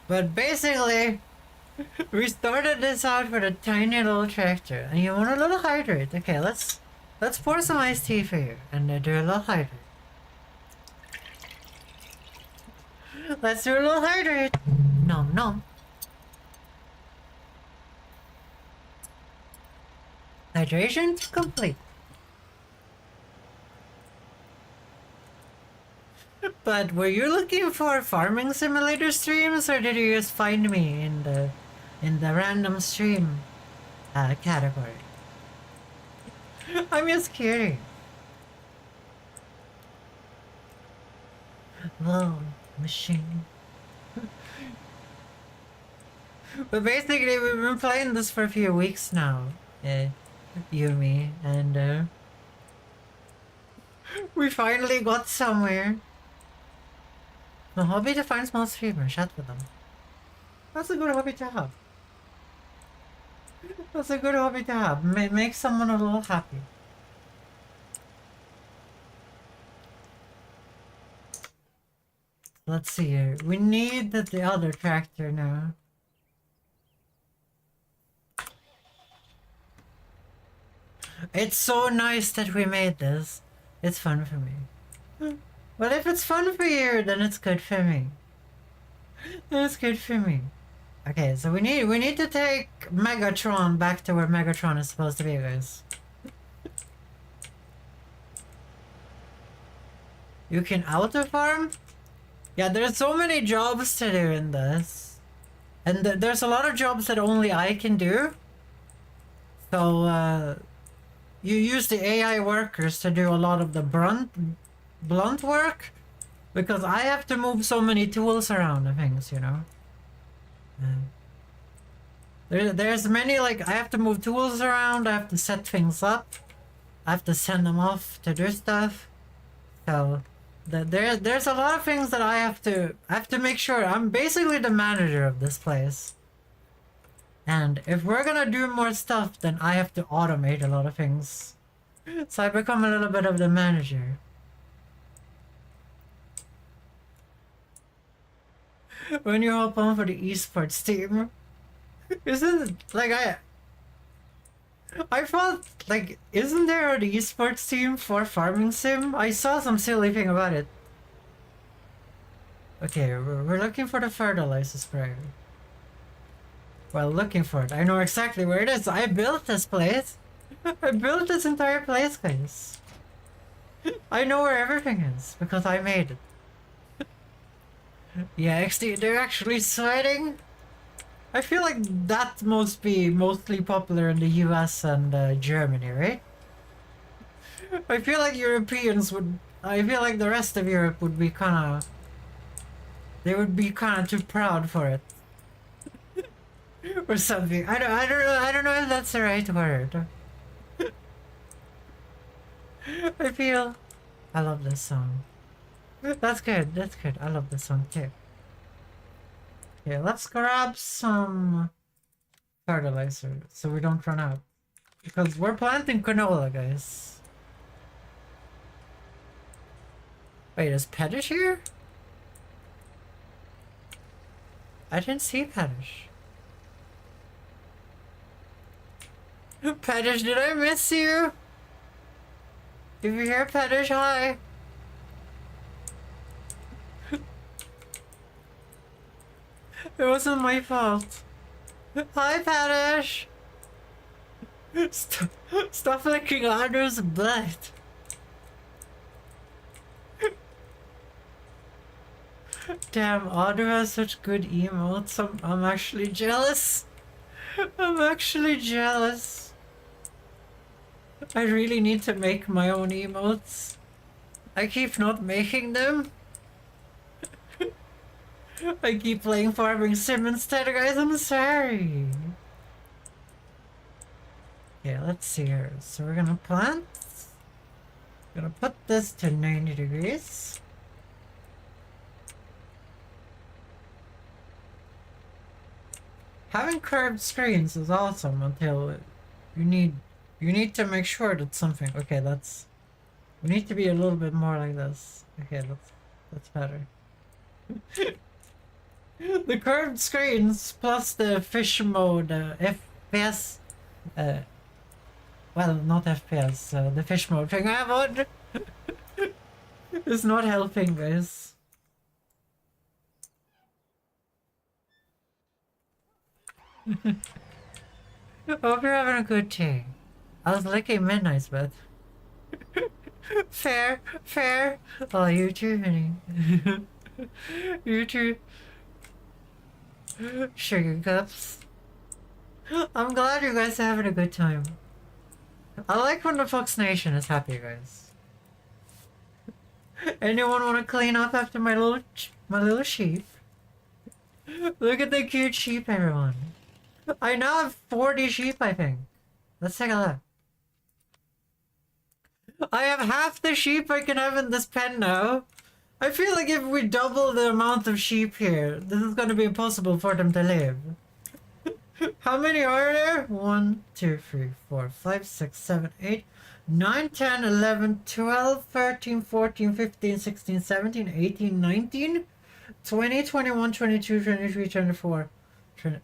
But basically, we started this out with a tiny little tractor, and you want a little hydrate. Okay, let's pour some iced tea for you, and do a little hydrate. Let's do a little hydrate. Nom nom. Hydration complete. But were you looking for farming simulator streams, or did you just find me in the random stream category? I'm just curious. Whoa, machine. But basically, we've been playing this for a few weeks now, Yumi, and we finally got somewhere. The hobby to find small streamers, chat with them. That's a good hobby to have. That's a good hobby to have. Make someone a little happy. let's see here. We need the other tractor now. It's so nice that we made this. It's fun for me. Well, if it's fun for you, then it's good for me. Then it's good for me. Okay, so we need to take Megatron back to where Megatron is supposed to be, guys. You can auto farm? Yeah, there's so many jobs to do in this. And there's a lot of jobs that only I can do. So, you use the AI workers to do a lot of the blunt work. Because I have to move so many tools around and things, you know. There's many, like, I have to move tools around, I have to set things up. I have to send them off to do stuff. So, there's a lot of things that I have to make sure. I'm basically the manager of this place. And if we're gonna do more stuff, then I have to automate a lot of things. So I become a little bit of the manager. When you hop on for the esports team, isn't it, like, I thought, like, isn't there an esports team for farming sim? I saw some silly thing about it. Okay, we're looking for the fertilizer sprayer. Well, looking for it. I know exactly where it is. I built this place. I built this entire place, guys. I know where everything is because I made it. Yeah, XD, they're actually sweating. I feel like that must be mostly popular in the US and Germany, right? I feel like Europeans would... I feel like the rest of Europe would be kinda... They would be kinda too proud for it. Or something. I don't know if that's the right word. I feel... I love this song. That's good, that's good. I love this song too. Okay, let's grab some fertilizer so we don't run out. Because we're planting canola, guys. Wait, is Pettish here? I didn't see Pettish. Pettish, did I miss you? If you're here, Pettish, hi. It wasn't my fault. Hi, Pettish. Stop licking Andrew's blood. Damn, Audra has such good emotes. I'm actually jealous. I'm actually jealous. I really need to make my own emotes. I keep not making them. I keep playing Farming Sim instead, guys. I'm sorry. Okay, let's see here. So we're gonna plant. Gonna put this to 90 degrees. Having curved screens is awesome until you need to make sure that something... Okay, we need to be a little bit more like this. Okay, that's better. The curved screens plus the fish mode FPS, well, not FPS, the fish mode thing I have on is not helping, guys. Hope you're having a good day. I was licking Midnight's bed. Fair. Oh, you too, honey. You too. Sugar cups. I'm glad you guys are having a good time. I like when the Fox Nation is happy, guys. Anyone want to clean up after my little sheep? Look at the cute sheep, everyone. I now have 40 sheep, I think. Let's take a look. I have half the sheep I can have in this pen now. I feel like if we double the amount of sheep here, this is going to be impossible for them to live. How many are there? 1, 2, 3, 4, 5, 6, 7, 8, 9, 10, 11, 12, 13, 14, 15, 16, 17, 18, 19, 20, 21, 22, 23, 24.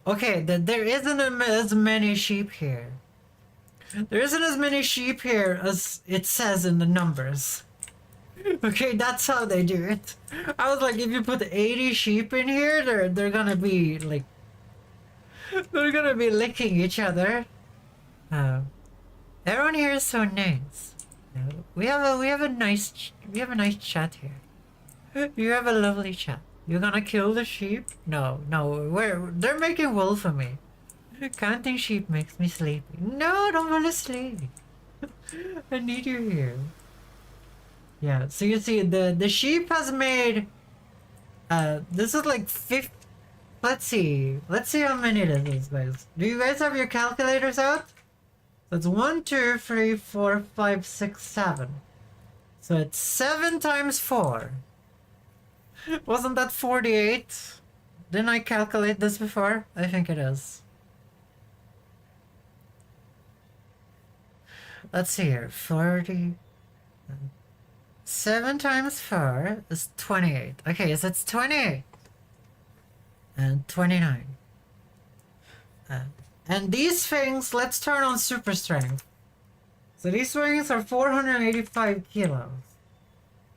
Okay, there isn't as many sheep here. There isn't as many sheep here as it says in the numbers. Okay, that's how they do it. I was like, if you put 80 sheep in here, they're gonna be like, they're gonna be licking each other. Everyone here is so nice. We have a nice chat here. You have a lovely chat. You're gonna kill the sheep? No, they're making wool for me. Counting sheep makes me sleepy. No, I don't fall asleep. I need you here. Yeah, so you see, the sheep has made, this is like 50, let's see how many it is, guys. Do you guys have your calculators out? So it's 1, 2, 3, 4, 5, 6, 7. So it's 7 times 4. Wasn't that 48? Didn't I calculate this before? I think it is. Let's see here, 40... 7 times 4 is 28. Okay, so it's 28. And 29. And these things, let's turn on super strength. So these things are 485 kilos.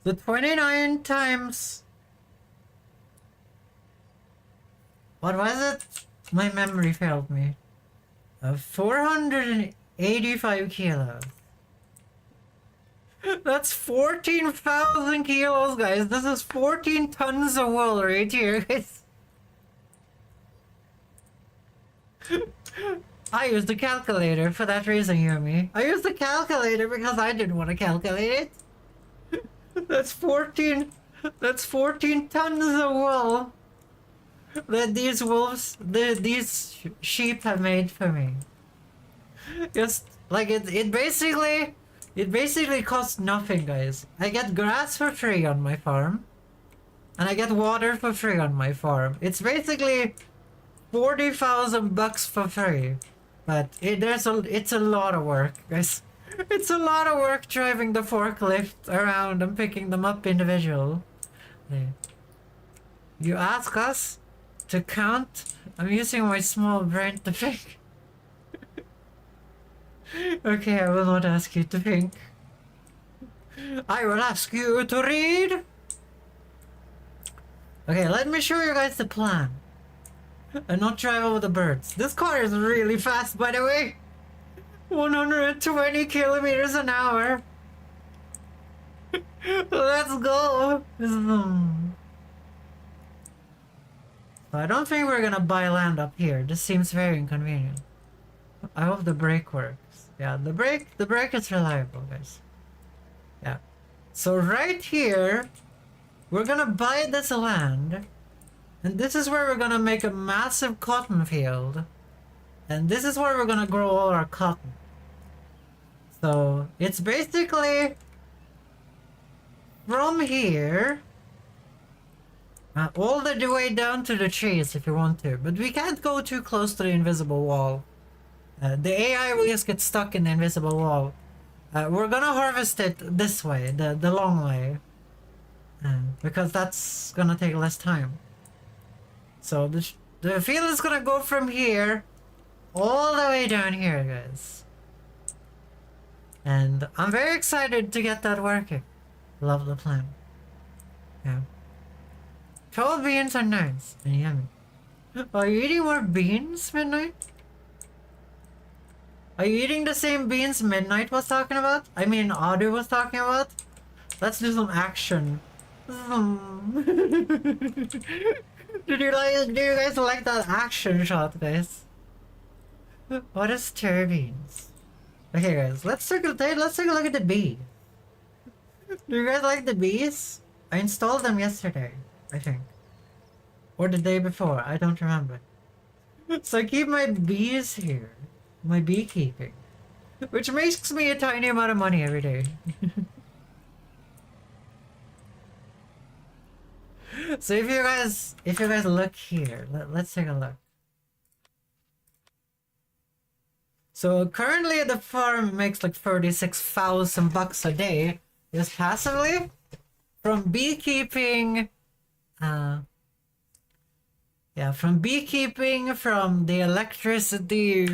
So 29 times... What was it? My memory failed me. 485 kilos. That's 14,000 kilos, guys. This is 14 tons of wool right here, guys. I used the calculator for that reason, Yumi. I used the calculator because I didn't want to calculate it. That's 14 tons of wool that these sheep have made for me. Just like it basically costs nothing, guys. I get grass for free on my farm. And I get water for free on my farm. It's basically 40,000 bucks for free. But it's a lot of work, guys. It's a lot of work driving the forklift around and picking them up individual. You ask us to count? I'm using my small brain to think. Okay, I will not ask you to think. I will ask you to read. Okay, let me show you guys the plan. And not drive over the birds. This car is really fast, by the way. 120 kilometers an hour. Let's go. I don't think we're gonna buy land up here. This seems very inconvenient. I hope the brake works. Yeah, the brake is reliable, guys. Yeah. So right here, we're gonna buy this land. And this is where we're gonna make a massive cotton field. And this is where we're gonna grow all our cotton. So it's basically from here all the way down to the trees if you want to. But we can't go too close to the invisible wall. The AI will just get stuck in the invisible wall. We're gonna harvest it this way, the long way. Because that's gonna take less time. So the field is gonna go from here all the way down here, guys. And I'm very excited to get that working. Love the plan. Yeah. 12 beans are nice and yummy. Are you eating more beans, Midnight? Are you eating the same beans Midnight was talking about? I mean, Audrey was talking about? Let's do some action. Do you guys like that action shot, guys? What is turbines? Okay, guys, let's take a look at the bee. Do you guys like the bees? I installed them yesterday, I think. Or the day before, I don't remember. So I keep my bees here. My beekeeping. Which makes me a tiny amount of money every day. So if you guys look here, let's take a look. So currently the farm makes like 36,000 bucks a day just passively from beekeeping Yeah, from beekeeping, from the electricity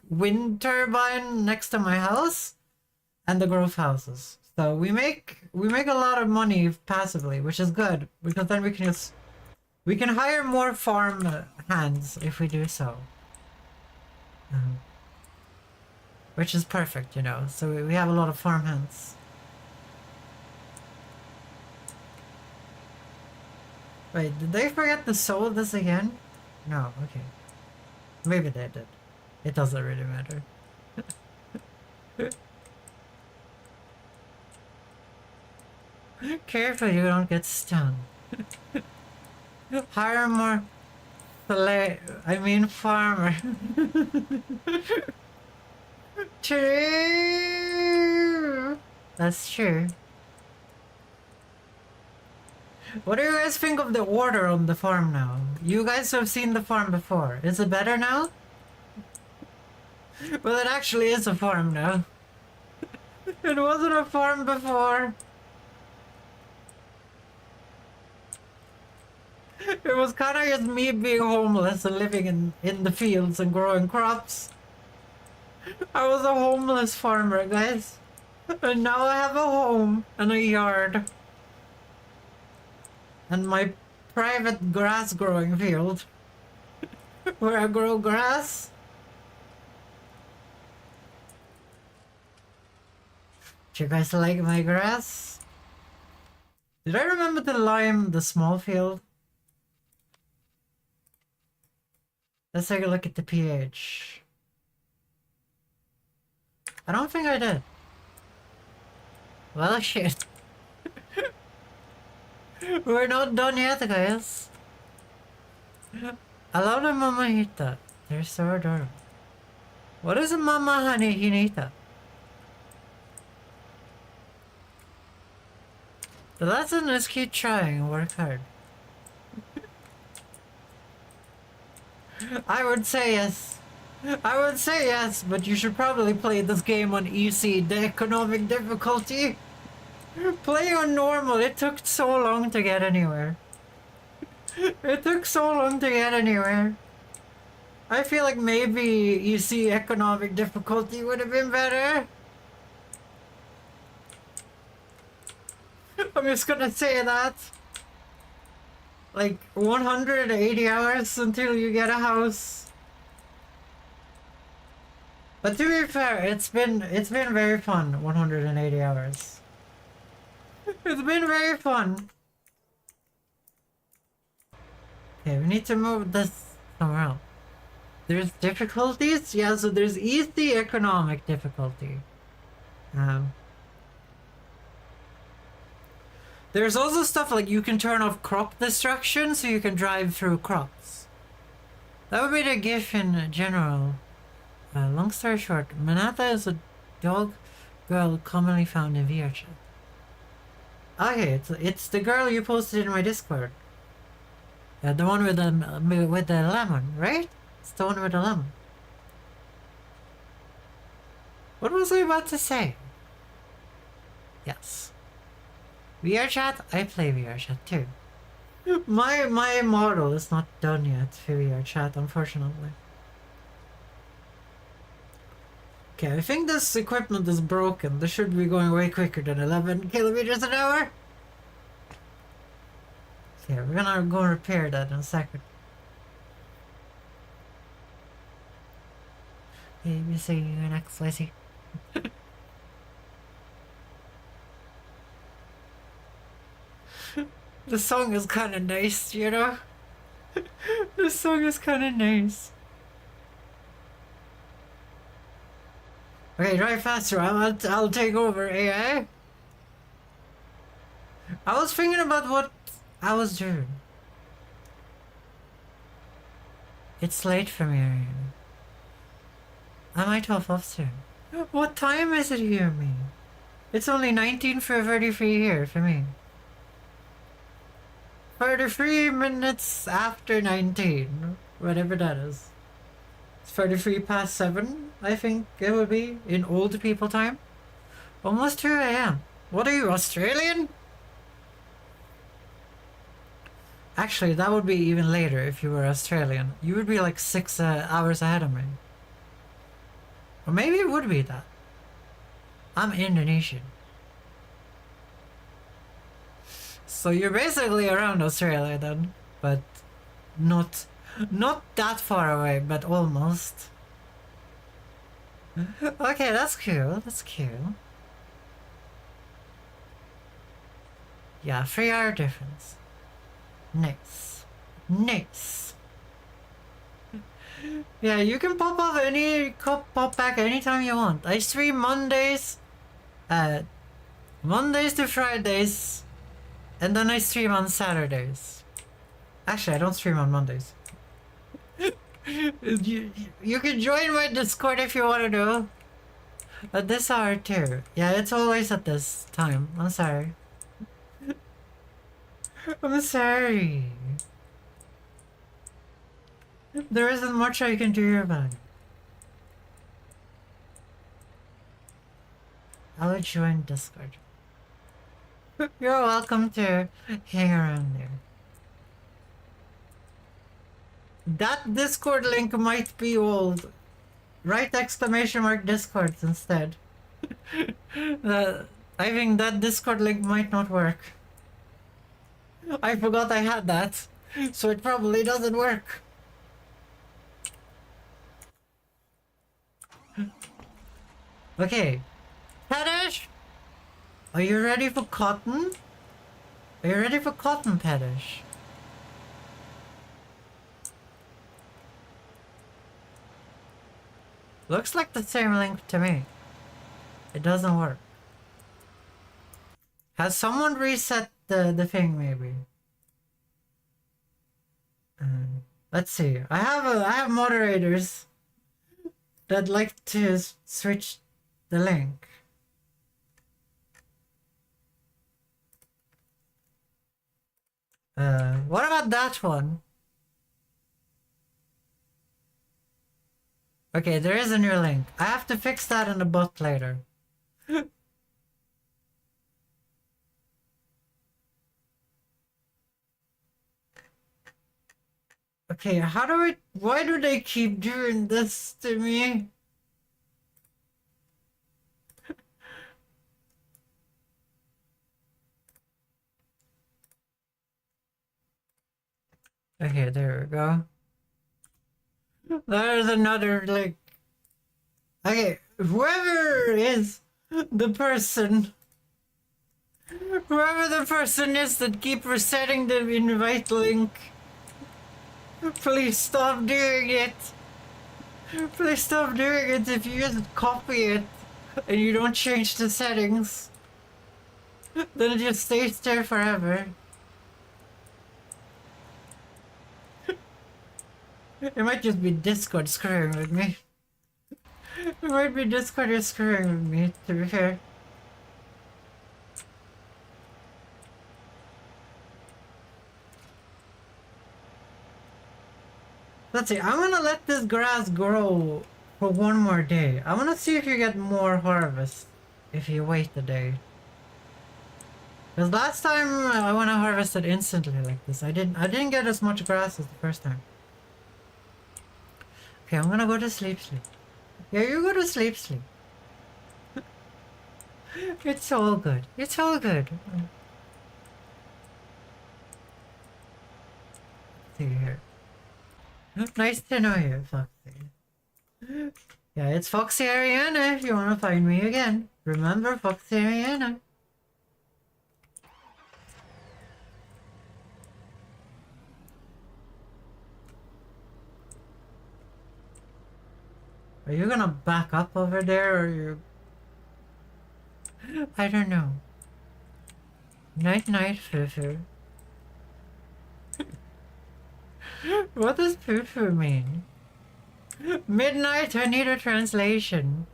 wind turbine next to my house, and the growth houses. So we make a lot of money passively, which is good because then we can hire more farm hands if we do so. Which is perfect, you know. So we have a lot of farm hands. Wait, did they forget to sow this again? No, okay. Maybe they did. It doesn't really matter. Careful you don't get stung. Hire more farmer. True. That's true. What do you guys think of the order on the farm now? You guys have seen the farm before. Is it better now? Well, it actually is a farm now. It wasn't a farm before. It was kind of just me being homeless and living in the fields and growing crops. I was a homeless farmer, guys. And now I have a home and a yard. And my private grass growing field. Where I grow grass. Do you guys like my grass? Did I remember to lime the small field? Let's take a look at the pH. I don't think I did. Well, shit. We're not done yet, guys. I love the mamahita. They're so adorable. What is a mama hinita? The lesson is keep trying and work hard. I would say yes. I would say yes, but you should probably play this game on easy, the economic difficulty. Playing on normal, it took so long to get anywhere. It took so long to get anywhere. I feel like maybe easy economic difficulty would have been better. I'm just gonna say that. Like 180 hours until you get a house. But to be fair, it's been very fun, 180 hours. It's been very fun. Okay, we need to move this somewhere else. There's difficulties? Yeah, so there's easy economic difficulty. There's also stuff like you can turn off crop destruction so you can drive through crops. That would be the GIF in general. Long story short, Manata is a dog girl commonly found in VR chat. Okay, it's the girl you posted in my Discord. The one with the lemon, right? It's the one with the lemon. What was I about to say? Yes. VR chat? I play VR chat too. My model is not done yet for VR chat, unfortunately. Okay, I think this equipment is broken. This should be going way quicker than 11 kilometers an hour. Okay, we're gonna go and repair that in a second. Hey, me see you next, Lacey. The song is kind of nice, you know? The song is kind of nice. Okay, drive faster. I'll take over, AI. I was thinking about what I was doing. It's late for me, Ariana. I might hop off soon. What time is it here, me? It's only 19 for 33 here for me. 33 minutes after 19. Whatever that is. It's 33 past 7, I think it would be, in old people time. Almost 2 a.m. What are you, Australian? Actually, that would be even later if you were Australian. You would be like 6 hours ahead of me. Or maybe it would be that. I'm Indonesian. So you're basically around Australia then, but not that far away, but almost. Okay, that's cool. That's cool. Yeah, 3 hour difference. Nice. Nice. Yeah, you can pop back anytime you want. I stream Mondays to Fridays, and then I stream on Saturdays. Actually, I don't stream on Mondays. You can join my Discord if you want to do. At this hour too. Yeah, it's always at this time. I'm sorry. I'm sorry. There isn't much I can do about it. I'll join Discord. You're welcome to hang around there. That Discord link might be old. Write exclamation mark Discord instead. I think that Discord link might not work. I forgot I had that, so it probably doesn't work. Okay. Paddish! Are you ready for cotton? Are you ready for cotton, Paddish? Looks like the same link to me. It doesn't work. Has someone reset the thing maybe? Let's see. I have moderators that like to switch the link. What about that one? Okay, there is a new link. I have to fix that in the bot later. Okay, why do they keep doing this to me? Okay, there we go. There's another link. Okay, whoever is the person is that keep resetting the invite link, please stop doing it. Please stop doing it. If you just copy it and you don't change the settings, then it just stays there forever. It might just be Discord screwing with me. It might be Discord is screwing with me, to be fair. Let's see, I'm gonna let this grass grow for one more day. I wanna see if you get more harvest if you wait a day. Because last time I wanna harvest it instantly like this. I didn't get as much grass as the first time. Okay, I'm gonna go to sleep. Yeah, you go to sleep. It's all good. It's all good. See here. Nice to know you, Foxy. Yeah, it's Foxy Ariana if you wanna find me again. Remember Foxy Ariana. Are you gonna back up over there or you... I don't know. Night night, Fufu. What does Fufu mean? Midnight, I need a translation.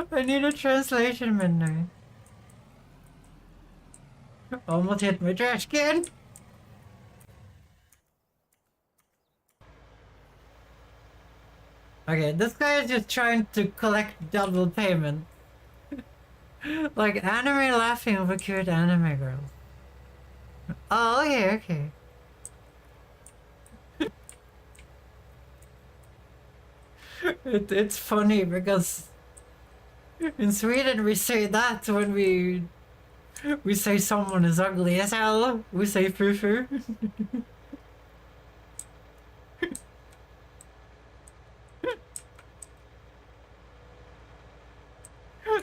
I need a translation, Midnight. Almost hit my trash can. Okay, this guy is just trying to collect double payment. Like anime laughing over cute anime girls. Oh, okay, okay. It's funny because in Sweden we say that when we say someone is ugly as hell, we say foo.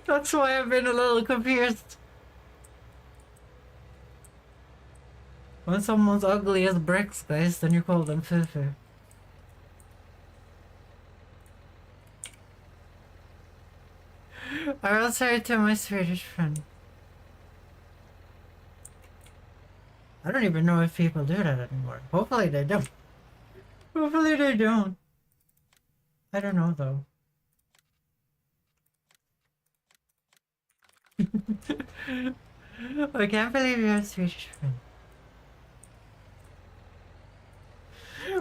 That's why I've been a little confused. When someone's ugly as bricks, guys, then you call them foo. I will say it to my Swedish friend. I don't even know if people do that anymore. Hopefully they don't. Hopefully they don't. I don't know though. I can't believe you have a Swedish friend.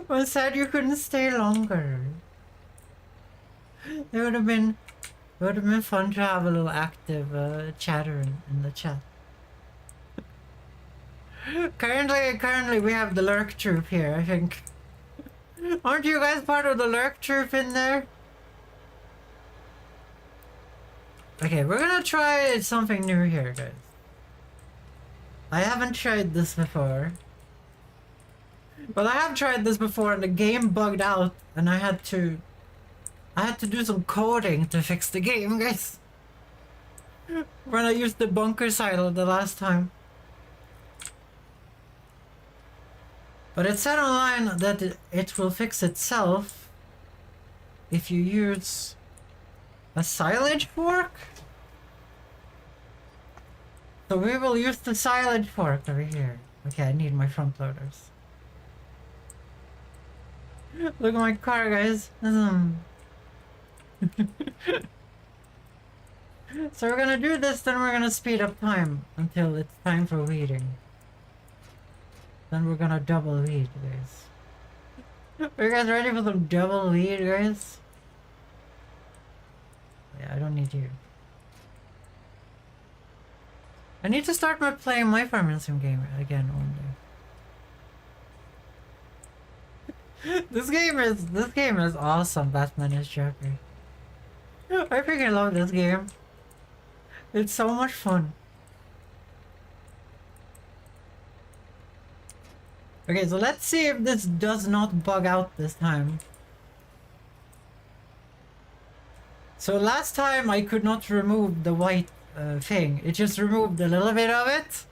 I'm sad you couldn't stay longer. It would have been fun to have a little active chatter in the chat. Currently we have the lurk troop here, I think. Aren't you guys part of the lurk troop in there? Okay, we're gonna try something new here, guys. I haven't tried this before. Well, I have tried this before and the game bugged out and I had to do some coding to fix the game, guys. When I used the bunker silo the last time. But it said online that it will fix itself if you use a silage fork. So we will use the silage fork over here. Okay, I need my front loaders. Look at my car, guys. So we're gonna do this, then we're gonna speed up time until it's time for weeding. Then we're gonna double weed, guys. Are you guys ready for some double weed, guys? Yeah, I don't need you. I need to start playing my farming sim game again one day. This game is awesome, Batman is Joker. I freaking love this game. It's so much fun. Okay, so let's see if this does not bug out this time. So last time I could not remove the white thing. It just removed a little bit of it.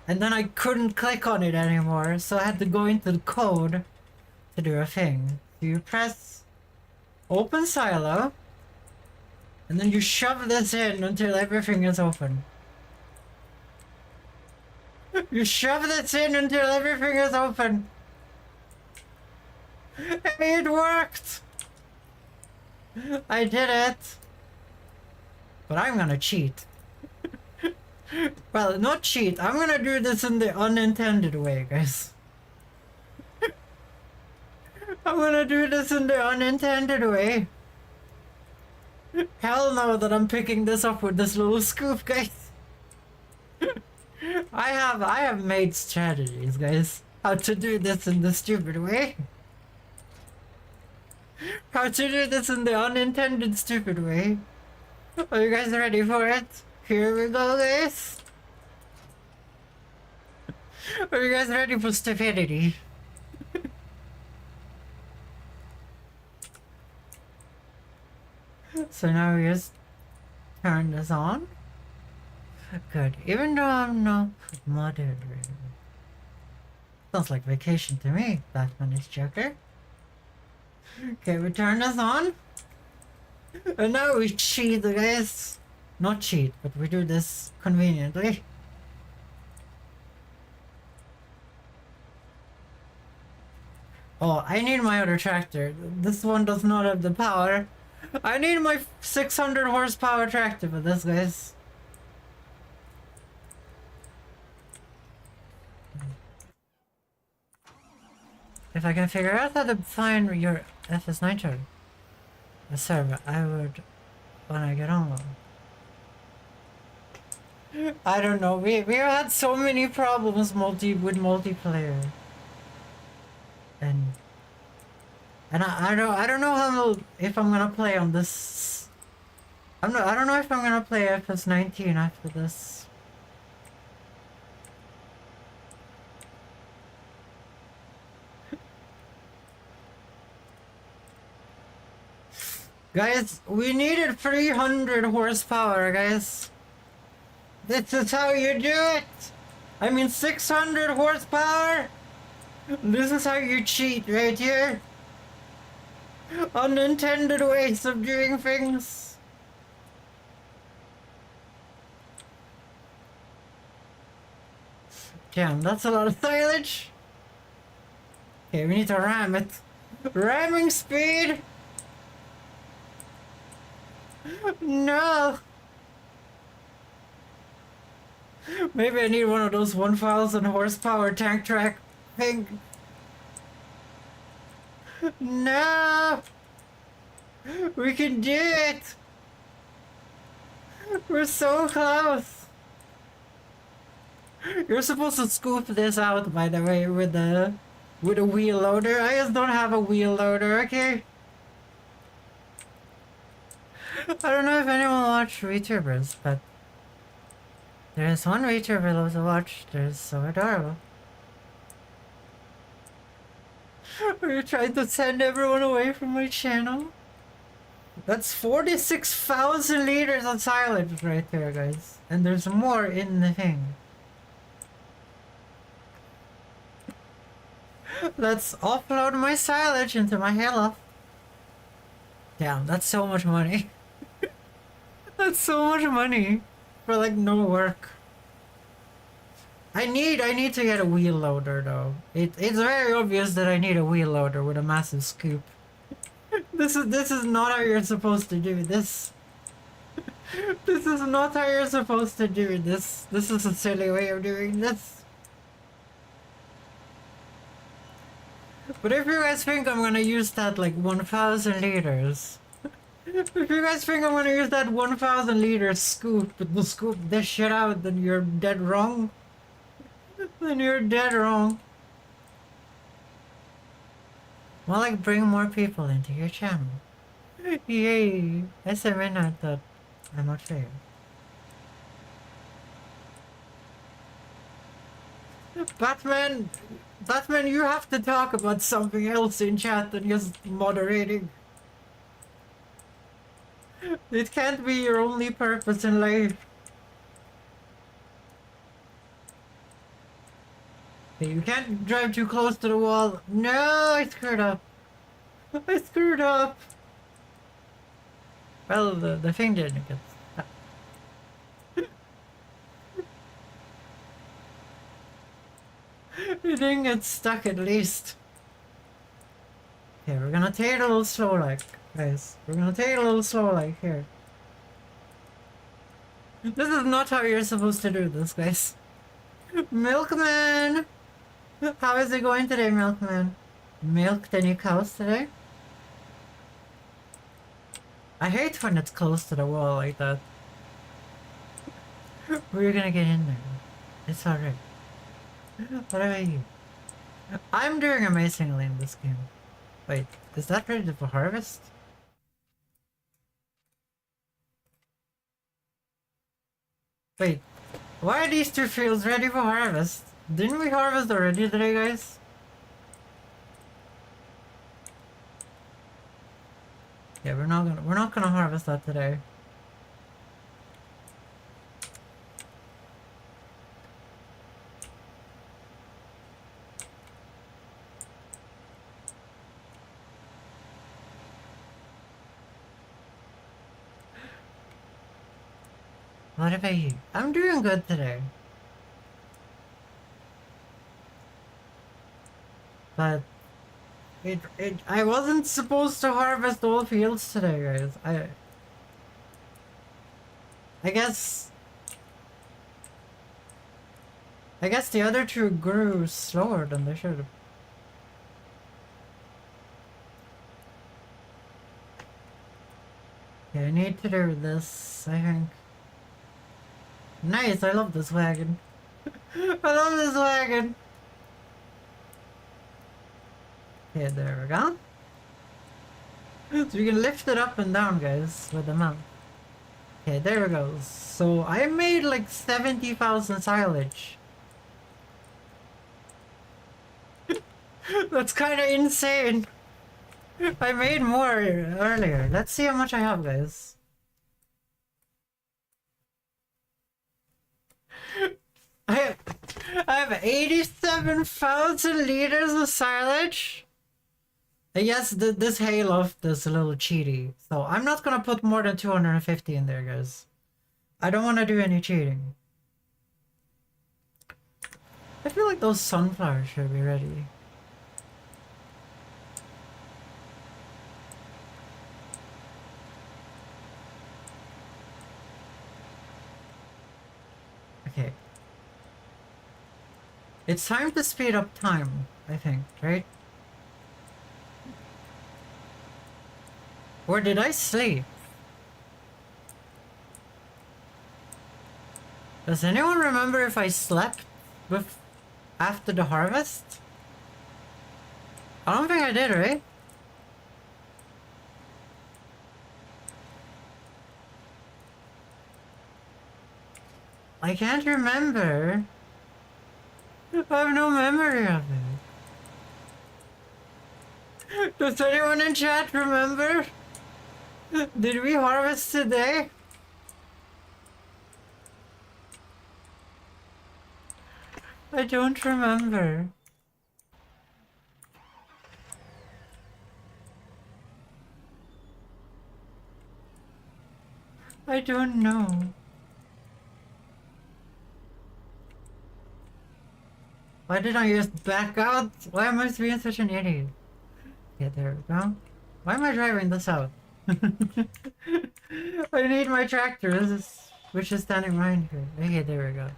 And then I couldn't click on it anymore, so I had to go into the code to do a thing. So you press open silo, and then you shove this in until everything is open. You shove this in until everything is open. It worked! I did it! But I'm gonna cheat. Well, not cheat. I'm gonna do this in the unintended way, guys. I'm gonna do this in the unintended way. Hell no that I'm picking this up with this little scoop, guys. I have made strategies, guys. How to do this in the stupid way. How to do this in the unintended stupid way. Are you guys ready for it? Here we go, guys. Are you guys ready for stupidity? So now we just turn this on. Good. Even though I'm not modded. Sounds like vacation to me. Batman is Joker. Okay, we turn this on. And now we cheat, guys. Not cheat, but we do this conveniently. Oh, I need my other tractor. This one does not have the power. I need my 600 horsepower tractor for this, guys. If I can figure out how to find your FS9 chart, the server, I would when I get on. I don't know. We had so many problems with multiplayer, and I don't know how if I'm gonna play on this. I don't know if I'm gonna play FS19 after this. Guys, we needed 300 horsepower, guys. This is how you do it. I mean 600 horsepower. This is how you cheat right here. Unintended ways of doing things. Damn, that's a lot of silage. Okay, we need to ram it. Ramming speed. No. Maybe I need one of those 1,000 horsepower tank track thing. No. We can do it. We're so close. You're supposed to scoop this out, by the way, with a wheel loader. I just don't have a wheel loader, okay? I don't know if anyone watched Vtubers, but there is one Vtuber I love to watch. They're so adorable. Are you trying to send everyone away from my channel? That's 46,000 liters of silage right there, guys. And there's more in the thing. Let's offload my silage into my helo. Damn, that's so much money. That's so much money for like no work. I need to get a wheel loader though. It's very obvious that I need a wheel loader with a massive scoop. This is not how you're supposed to do this. This is not how you're supposed to do this. This is a silly way of doing this. But if you guys think I'm gonna use that like 1,000 liters, if you guys think I'm gonna use that 1,000 liter scoop to scoop this shit out, then you're dead wrong. Then you're dead wrong. Well, like bring more people into your channel. Yay! SMN thought I'm not fair. Batman, you have to talk about something else in chat than just moderating. It can't be your only purpose in life. You can't drive too close to the wall. No, I screwed up. I screwed up. Well, the thing didn't get stuck. It didn't get stuck at least. Okay, we're gonna take it a little slow like, guys. We're gonna take it a little slow like here. This is not how you're supposed to do this, guys. Milkman! How is it going today, Milkman? Milked any cows today? I hate when it's close to the wall like that. We're gonna get in there. It's alright. What about you? I'm doing amazingly in this game. Wait, is that ready for harvest? Wait, why are these two fields ready for harvest? Didn't we harvest already today, guys? Yeah, we're not gonna harvest that today. What about you? I'm doing good today. But I wasn't supposed to harvest all fields today, guys. I guess the other two grew slower than they should have. Yeah, I need to do this, I think. Nice, I love this wagon. I love this wagon. Okay, there we go. So we can lift it up and down, guys, with the mount. Okay, there we go. So I made like 70,000 silage. That's kind of insane. I made more earlier. Let's see how much I have, guys. I have 87,000 liters of silage. Yes, this hayloft is a little cheaty, so I'm not gonna put more than 250 in there, guys. I don't want to do any cheating. I feel like those sunflowers should be ready. Okay. It's time to speed up time, I think, right? Or did I sleep? Does anyone remember if I slept after the harvest? I don't think I did, right? I can't remember. I have no memory of it. Does anyone in chat remember? Did we harvest today? I don't remember. I don't know. Why did I just back out? Why am I being such an idiot? Okay, there we go. Why am I driving this out? I need my tractor, which is standing right here. Okay, there we go.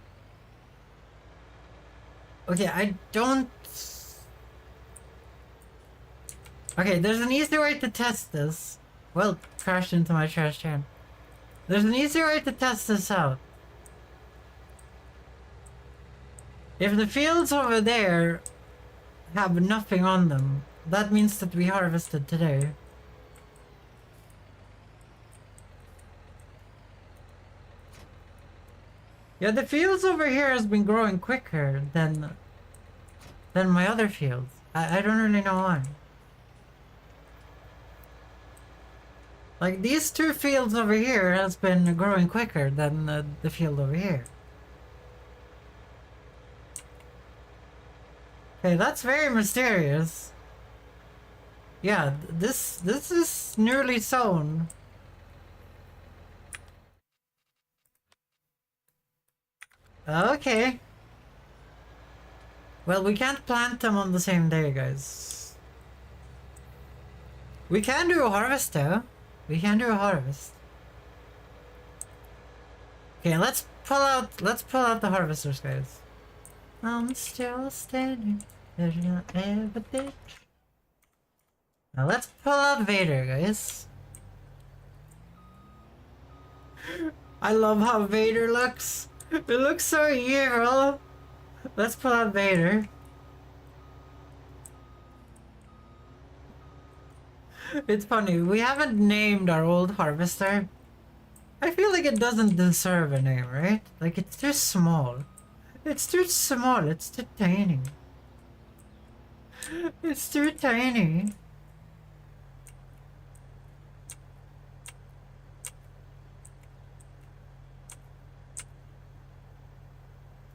Okay, I don't... Okay, there's an easy way to test this. Well, crashed into my trash can. There's an easy way to test this out. If the fields over there have nothing on them, that means that we harvested today. Yeah, the fields over here has been growing quicker than my other fields. I don't really know why. Like, these two fields over here has been growing quicker than the field over here. Okay, that's very mysterious. Yeah, this is nearly sown. Okay. Well, we can't plant them on the same day, guys. We can do a harvest though. We can do a harvest. Okay, let's pull out the harvesters, guys. I'm still standing. There's not ever ditch. Now let's pull out Vader, guys. I love how Vader looks. It looks so evil. Let's pull out Vader. It's funny, we haven't named our old harvester. I feel like it doesn't deserve a name, right? Like, it's too small. It's too small, it's too tiny. It's too tiny.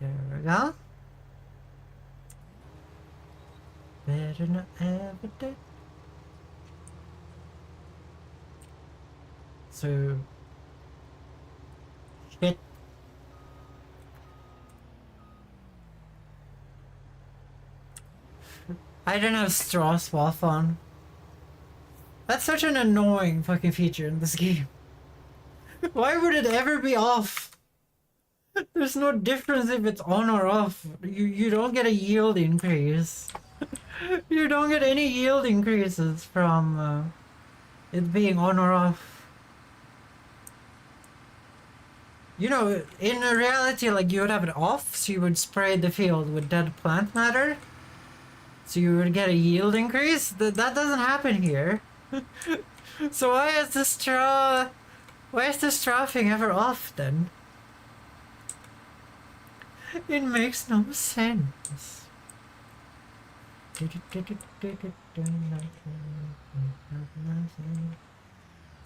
There we go. Better not ever do. So... Shit. I don't have straw swath on. That's such an annoying fucking feature in this game. Why would it ever be off? There's no difference if it's on or off. You don't get a yield increase. You don't get any yield increases from it being on or off. You know, in a reality, like you would have it off, so you would spray the field with dead plant matter, so you would get a yield increase. That doesn't happen here. So why is the straw? Why is the straw thing ever off then? It makes no sense.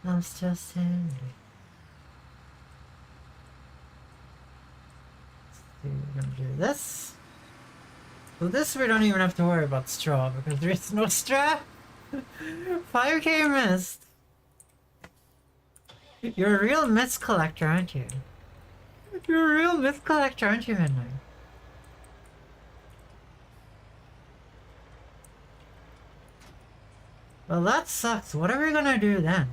I'm still standing. We're gonna do this. So this we don't even have to worry about straw because there is no straw. 5k missed. You're a real myth collector, aren't you? You're a real myth collector, aren't you, Midnight? Well, that sucks. What are we gonna do then?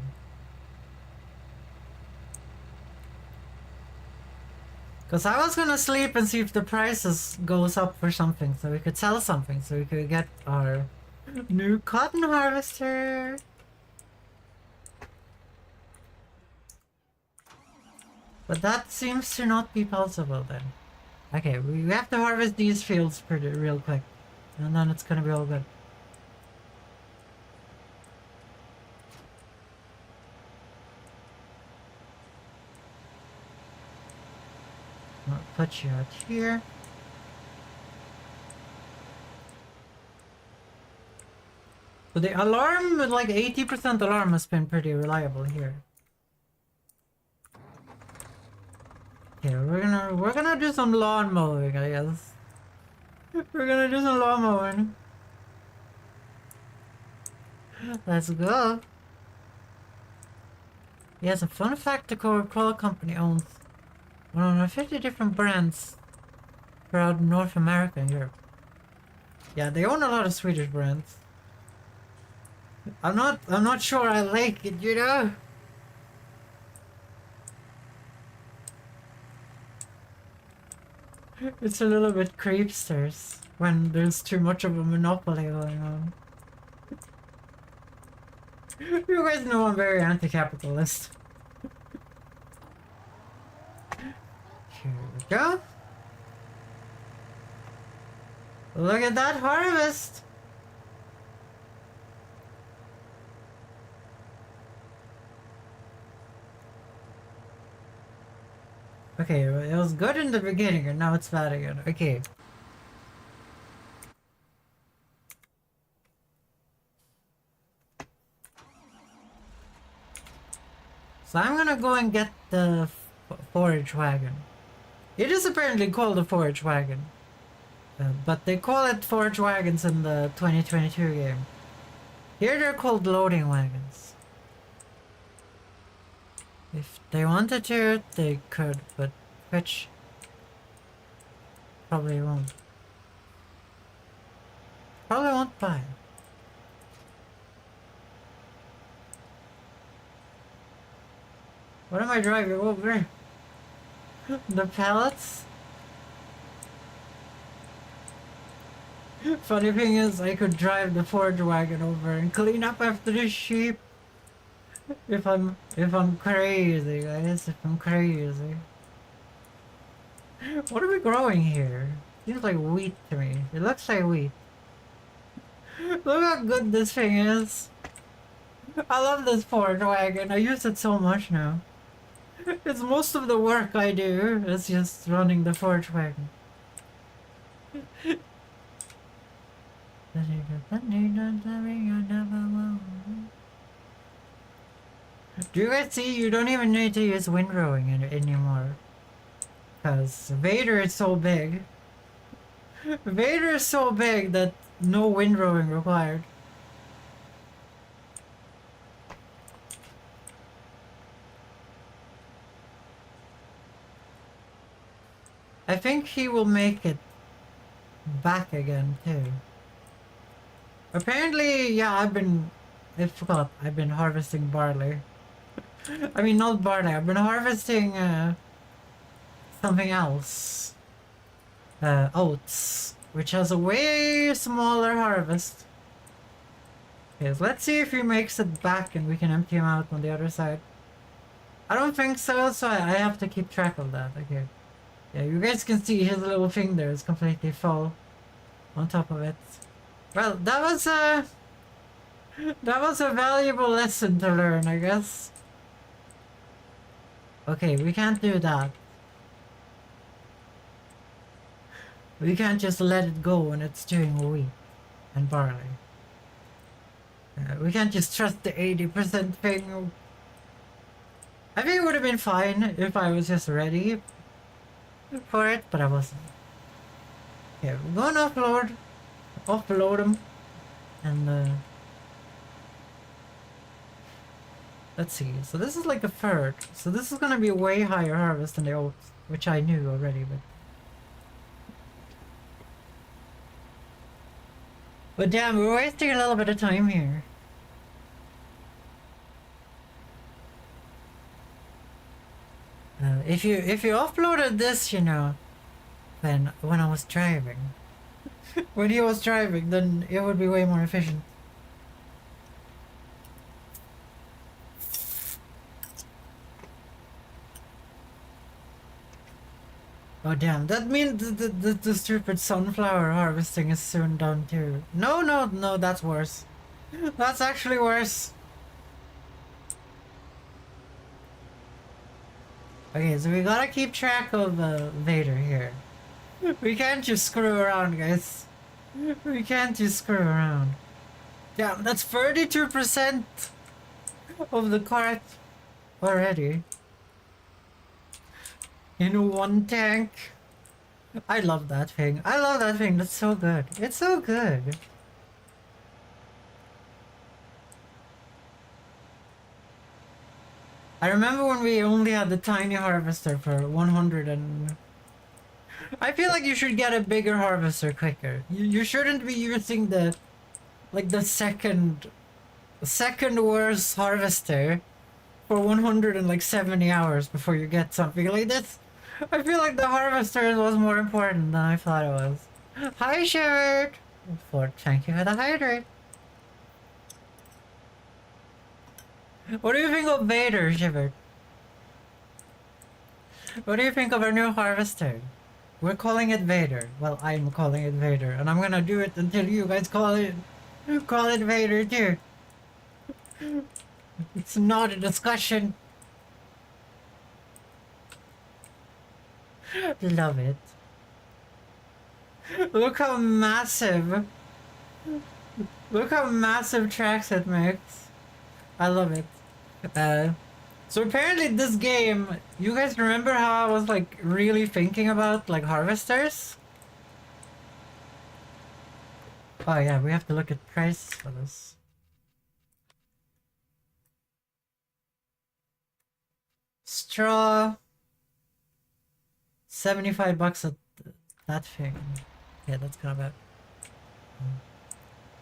Because I was gonna sleep and see if the prices goes up for something, so we could sell something, so we could get our new cotton harvester. But that seems to not be possible then. Okay, we have to harvest these fields real quick, and then it's gonna be all good. I'll put you out here. So the alarm, like 80% alarm has been pretty reliable here. Okay, we're gonna do some lawn mowing, I guess. We're gonna do some lawn mowing. Let's go. Yes, a fun fact, the Coca-Cola company owns 150 different brands throughout North America and Europe. Yeah, they own a lot of Swedish brands. I'm not sure I like it, you know? It's a little bit creepsters when there's too much of a monopoly going on. You guys know I'm very anti-capitalist. Here we go. Look at that harvest! Okay, it was good in the beginning and now it's bad again. Okay. So I'm gonna go and get the forage wagon. It is apparently called a forage wagon. But they call it forage wagons in the 2022 game. Here they're called loading wagons. If they wanted to, they could, but which probably won't. Probably won't buy. What am I driving over? The pallets? Funny thing is, I could drive the forage wagon over and clean up after the sheep. If I'm crazy, guys, if I'm crazy. What are we growing here? Seems like wheat to me. It looks like wheat. Look how good this thing is. I love this forage wagon. I use it so much now. It's most of the work I do is just running the forage wagon. Do you guys see? You don't even need to use windrowing anymore. Because Vader is so big. Vader is so big that no windrowing required. I think he will make it back again too. Apparently, yeah, I forgot, I've been harvesting barley. I mean, not barley, I've been harvesting something else. Oats, which has a way smaller harvest. Okay, so let's see if he makes it back and we can empty him out on the other side. I don't think so, so I have to keep track of that. Okay. Yeah, you guys can see his little finger is completely full on top of it. Well, that was a valuable lesson to learn, I guess. Okay, we can't do that. We can't just let it go when it's doing wheat and barley. We can't just trust the 80% thing. I think it would have been fine if I was just ready for it, but I wasn't. Okay, we're gonna offload them, and let's see. So this is like a third. So this is gonna be a way higher harvest than the oats, which I knew already, but damn, we're wasting a little bit of time here. If you uploaded this, you know, when I was driving, when he was driving, then it would be way more efficient. Oh damn, that means the stupid sunflower harvesting is soon done too. No, no, no, that's worse. That's actually worse. Okay, so we gotta keep track of Vader here. We can't just screw around, guys. We can't just screw around. Damn, that's 32% of the cart already. In one tank. I love that thing. I love that thing. That's so good. It's so good. I remember when we only had the tiny harvester for 100 and... I feel like you should get a bigger harvester quicker. You shouldn't be using the... like the second worst harvester for 170 hours before you get something like this. I feel like the harvester was more important than I thought it was. Hi, Shirt! Thank you for the hydrate. What do you think of Vader, Shiver? What do you think of our new harvester? We're calling it Vader. Well, I'm calling it Vader, and I'm gonna do it until you guys call it Vader too. It's not a discussion. Love it. Look how massive. Look how massive tracks it makes. I love it. So apparently this game, you guys remember how I was like really thinking about like harvesters? Oh yeah, we have to look at price for this. Straw. 75 bucks at that thing. Yeah, that's kind of bad.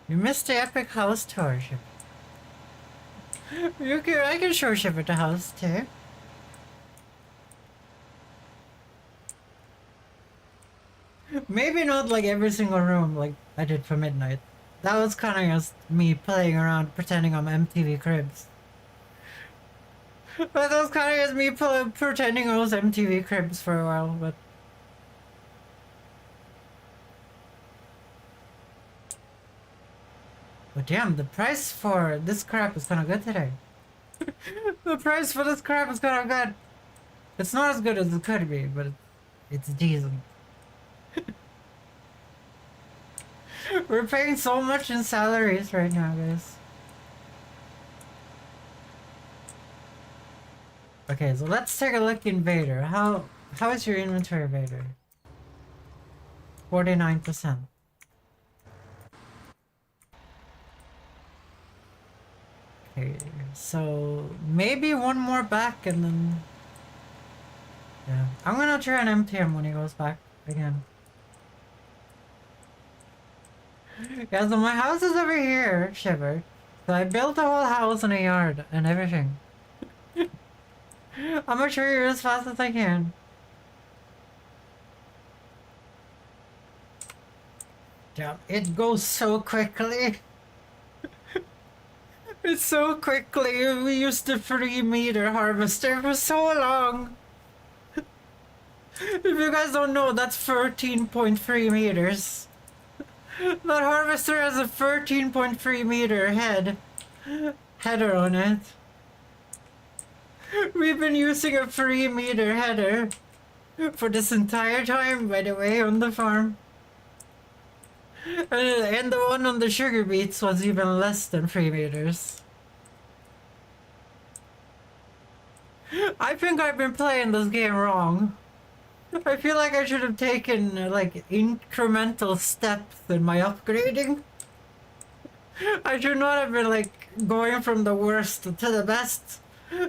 You missed the epic house tour, Ship. I can show Ship at the house too. Maybe not like every single room like I did for midnight. That was kind of just me playing around pretending I'm MTV Cribs. But that was kind of just me pretending I was MTV Cribs for a while, but... But damn, the price for this crap is kind of good today. The price for this crap is kind of good. It's not as good as it could be, but it's decent. We're paying so much in salaries right now, guys. Okay, so let's take a look in Vader. How is your inventory, Vader? 49%. Okay, so maybe one more back and then... Yeah, I'm gonna try and empty him when he goes back again. Yeah, so my house is over here, Shiver. So I built a whole house and a yard and everything. I'm gonna show you as fast as I can. Yeah, it goes so quickly. It's so quickly. We used the 3-meter harvester for so long. If you guys don't know, that's 13.3 meters. That harvester has a 13.3-meter header on it. We've been using a 3-meter header for this entire time, by the way, on the farm. And the one on the sugar beets was even less than 3 meters. I think I've been playing this game wrong. I feel like I should have taken like incremental steps in my upgrading. I should not have been like going from the worst to the best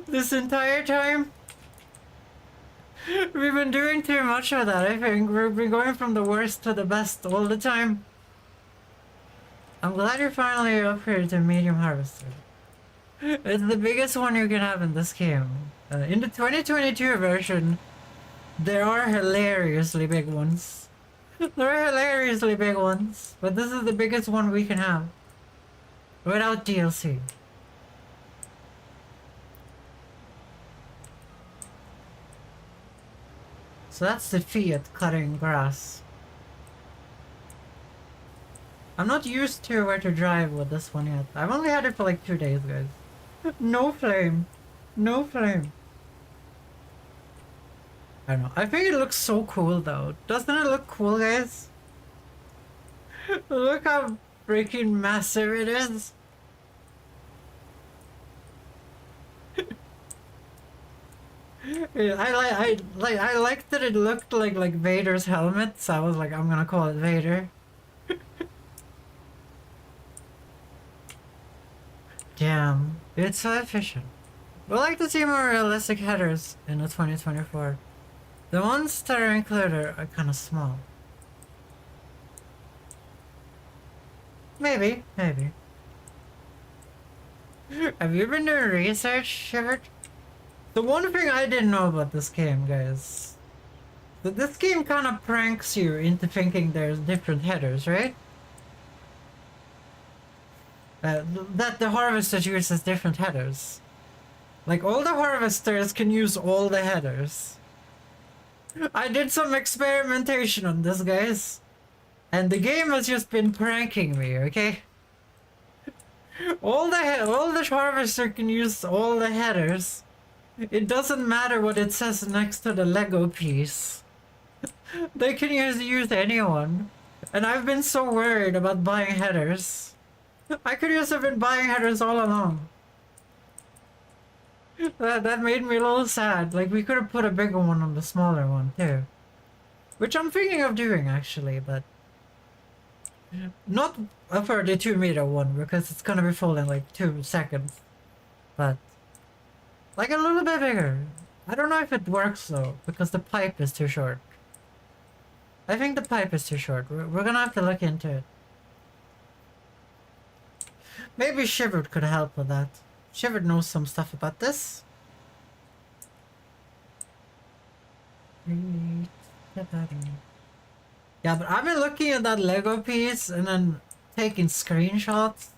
this entire time. We've been doing too much of that, I think. We've been going from the worst to the best all the time. I'm glad you're finally upgraded to medium harvester. It's the biggest one you can have in this game. In the 2022 version, there are hilariously big ones. There are hilariously big ones, but this is the biggest one we can have. Without DLC. So that's the Fiat cutting grass. I'm not used to where to drive with this one yet. I've only had it for like 2 days, guys. No flame. No flame. I don't know. I think it looks so cool though. Doesn't it look cool, guys? Look how freaking massive it is. I liked that it looked like Vader's helmet, so I was like, I'm gonna call it Vader. Damn, it's so efficient. We'd like to see more realistic headers in the 2024. The ones that are included are kind of small. Maybe. Have you been doing research, Shivert? The one thing I didn't know about this game, guys, that this game kind of pranks you into thinking there's different headers, right? That the harvester uses different headers. Like, all the harvesters can use all the headers. I did some experimentation on this, guys. And the game has just been pranking me, okay? All the harvester can use all the headers. It doesn't matter what it says next to the Lego piece. They can use anyone. And I've been so worried about buying headers. I could just have been buying headers all along. That made me a little sad. Like, we could have put a bigger one on the smaller one too. Which I'm thinking of doing actually, but not a 32-meter one because it's gonna be full in like 2 seconds. But like a little bit bigger. I don't know if it works though, because the pipe is too short. I think the pipe is too short. We're gonna have to look into it. Maybe Shivert could help with that. Shivert knows some stuff about this. Yeah, but I've been looking at that Lego piece and then taking screenshots.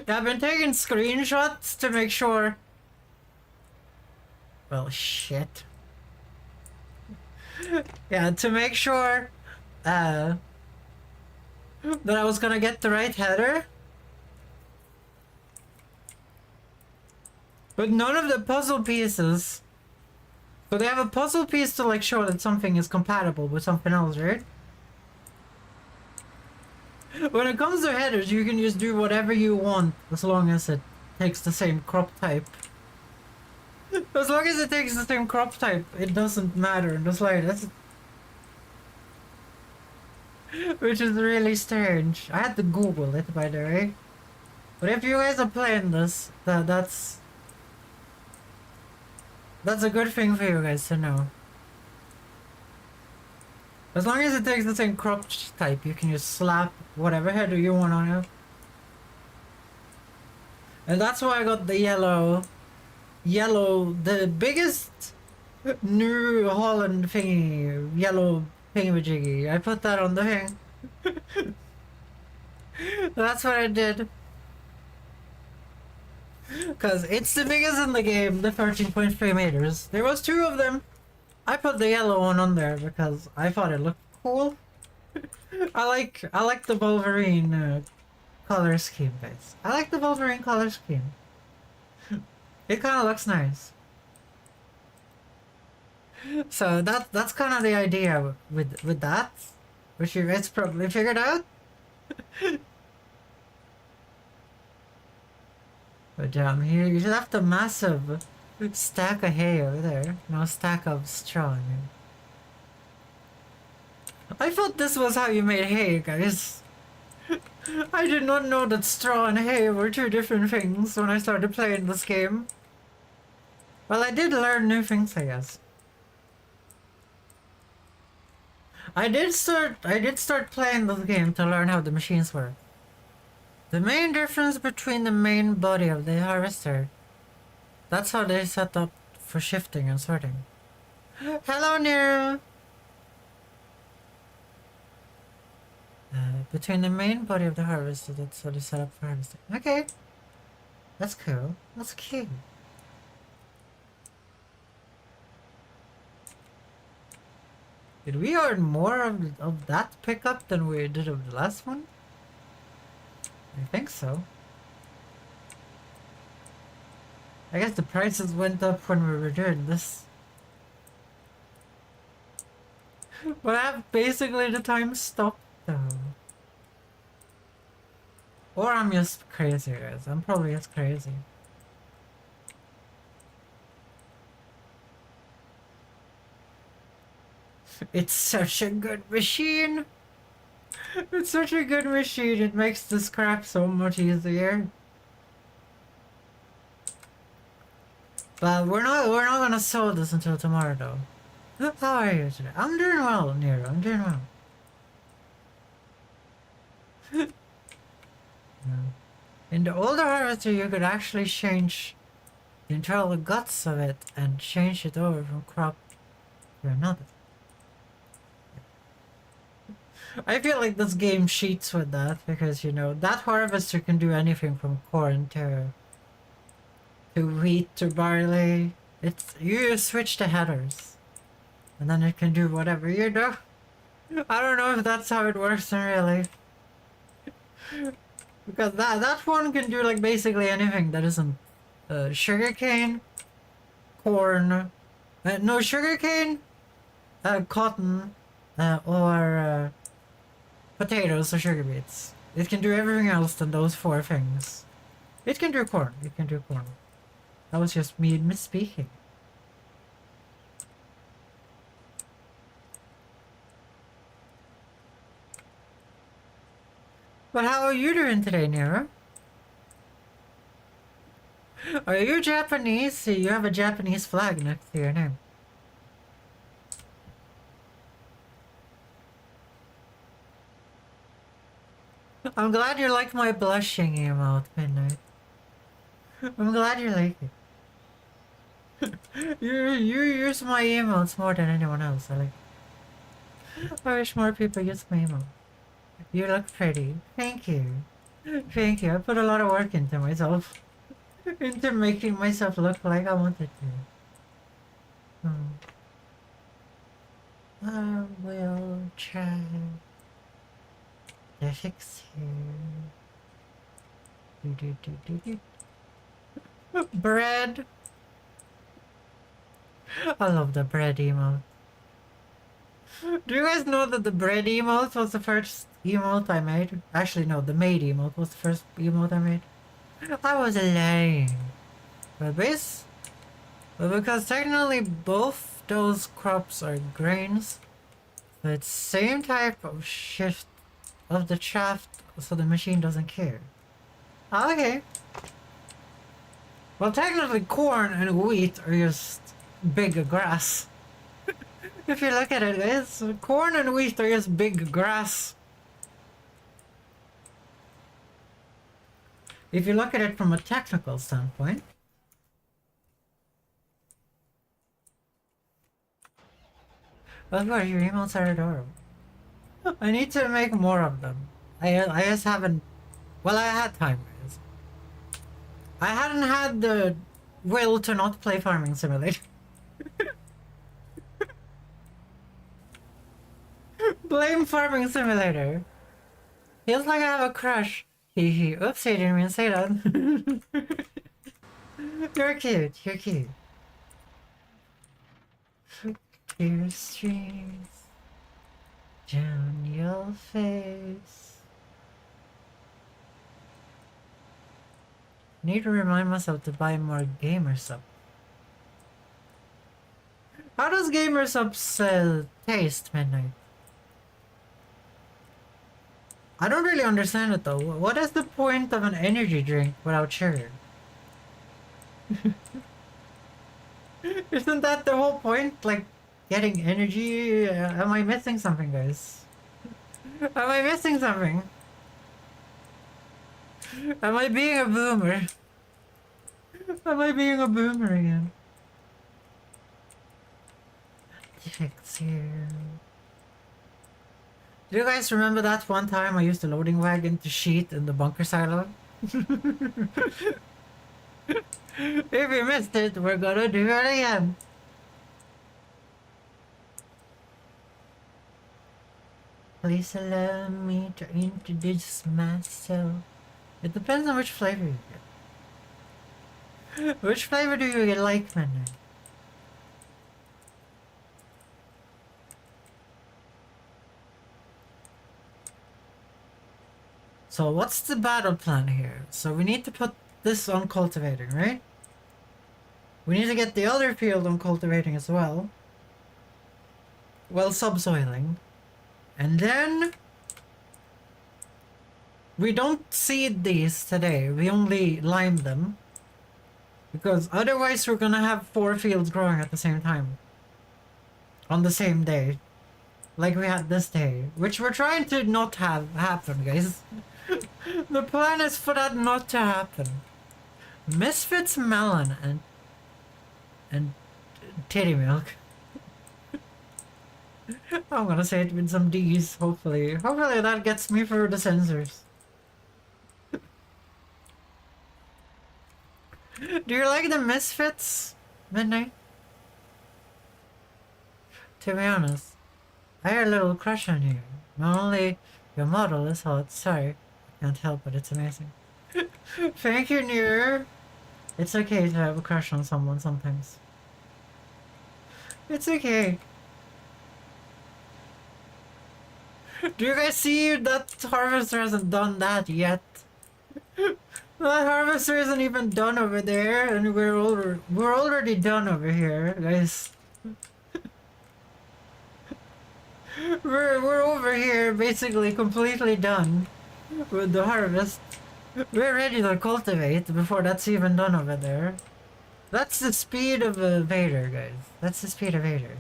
Yeah, I've been taking screenshots to make sure. Well, shit. Yeah, to make sure that I was gonna get the right header. But none of the puzzle pieces. So they have a puzzle piece to like show that something is compatible with something else, right? When it comes to headers, you can just do whatever you want as long as it takes the same crop type. As long as it takes the same crop type, it doesn't matter in the slightest. Which is really strange. I had to Google it, by the way. But if you guys are playing this, that's a good thing for you guys to know. As long as it takes the same crop type, you can just slap whatever header you want on it. And that's why I got the yellow, the biggest New Holland thingy, yellow thingamajiggy. I put that on the thing. That's what I did. Because it's the biggest in the game, the 13.3 meters. There was two of them. I put the yellow one on there because I thought it looked cool. I like the Wolverine color scheme, guys. I like the Wolverine color scheme. It kind of looks nice. So that's kind of the idea with that, which you guys probably figured out. But here you left a massive stack of hay over there. No, stack of straw. I mean. I thought this was how you made hay, guys. I did not know that straw and hay were two different things when I started playing this game. Well, I did learn new things, I guess. I did start playing this game to learn how the machines work. The main difference between the main body of the harvester, that's how they set up for shifting and sorting. Hello, Nero! Between the main body of the harvester, that's how they set up for harvesting. Okay. That's cool. That's cute. Did we earn more of that pickup than we did of the last one? I think so. I guess the prices went up when we were doing this. But basically the time stopped though. Or I'm just crazy, guys. I'm probably just crazy. It's such a good machine! It's such a good machine, it makes the scrap so much easier. But we're not gonna sell this until tomorrow though. How are you today? I'm doing well, Nero, I'm doing well. In the older harvester you could actually change the internal guts of it and change it over from crop to another. I feel like this game cheats with that because, you know, that harvester can do anything from corn to wheat to barley. You switch the headers and then it can do whatever you do. I don't know if that's how it works in really. Because that one can do like basically anything that isn't sugarcane, corn, no sugarcane, cotton, or potatoes or sugar beets. It can do everything else than those four things. It can do corn. It can do corn. That was just me misspeaking. But how are you doing today, Nero? Are you Japanese? See, you have a Japanese flag next to your name. I'm glad you like my blushing emote, Midnight. I'm glad you like it. you use my emotes more than anyone else. I wish more people use my emote. You look pretty. Thank you. Thank you. I put a lot of work into myself. Into making myself look like I wanted to. I will try to fix you. Bread. I love the bread emote. Do you guys know that the bread emote was the first emote I made? Actually, no, the maid emote was the first emote I made. I was lying. But because technically both those crops are grains, but it's same type of shift of the shaft, so the machine doesn't care. Okay. Well, technically corn and wheat are just big grass. If you look at it, it's corn and wheat are just big grass. If you look at it from a technical standpoint. Of course, your emotes are adorable. I need to make more of them. I just haven't. Well, I had time, guys. I hadn't had the will to not play Farming Simulator. Blame Farming Simulator. Feels like I have a crush. Hee hee. Oops, I didn't mean to say that. You're cute. You're cute. Tear streams down your face. Need to remind myself to buy more gamer sub. How does gamer subs taste, Midnight? I don't really understand it though. What is the point of an energy drink without sugar? Isn't that the whole point? Like, getting energy? Am I missing something, guys? Am I missing something? Am I being a boomer? Am I being a boomer again? Defects here. Do you guys remember that one time I used the loading wagon to cheat in the bunker silo? If you missed it, we're gonna do it again. Please allow me to introduce myself. It depends on which flavor you get. Which flavor do you like, man? So what's the battle plan here? So we need to put this on cultivating, right? We need to get the other field on cultivating as well. Well, subsoiling. And then we don't seed these today. We only lime them. Because otherwise we're gonna have 4 fields growing at the same time. On the same day. Like we had this day. Which we're trying to not have happen, guys. The plan is for that not to happen. Misfits melon and titty milk. I'm gonna say it with some D's, hopefully. Hopefully that gets me through the censors. Do you like the Misfits, Midnight? To be honest, I had a little crush on you. Not only your model is hot, sorry, can't help it, it's amazing. Thank you, Near. It's okay to have a crush on someone sometimes. It's okay. Do you guys see that Harvester hasn't done that yet? That Harvester isn't even done over there, and we're already done over here, guys. We're over here basically completely done with the harvest. We're ready to cultivate before that's even done over there. That's the speed of a Vader, guys. That's the speed of Vader.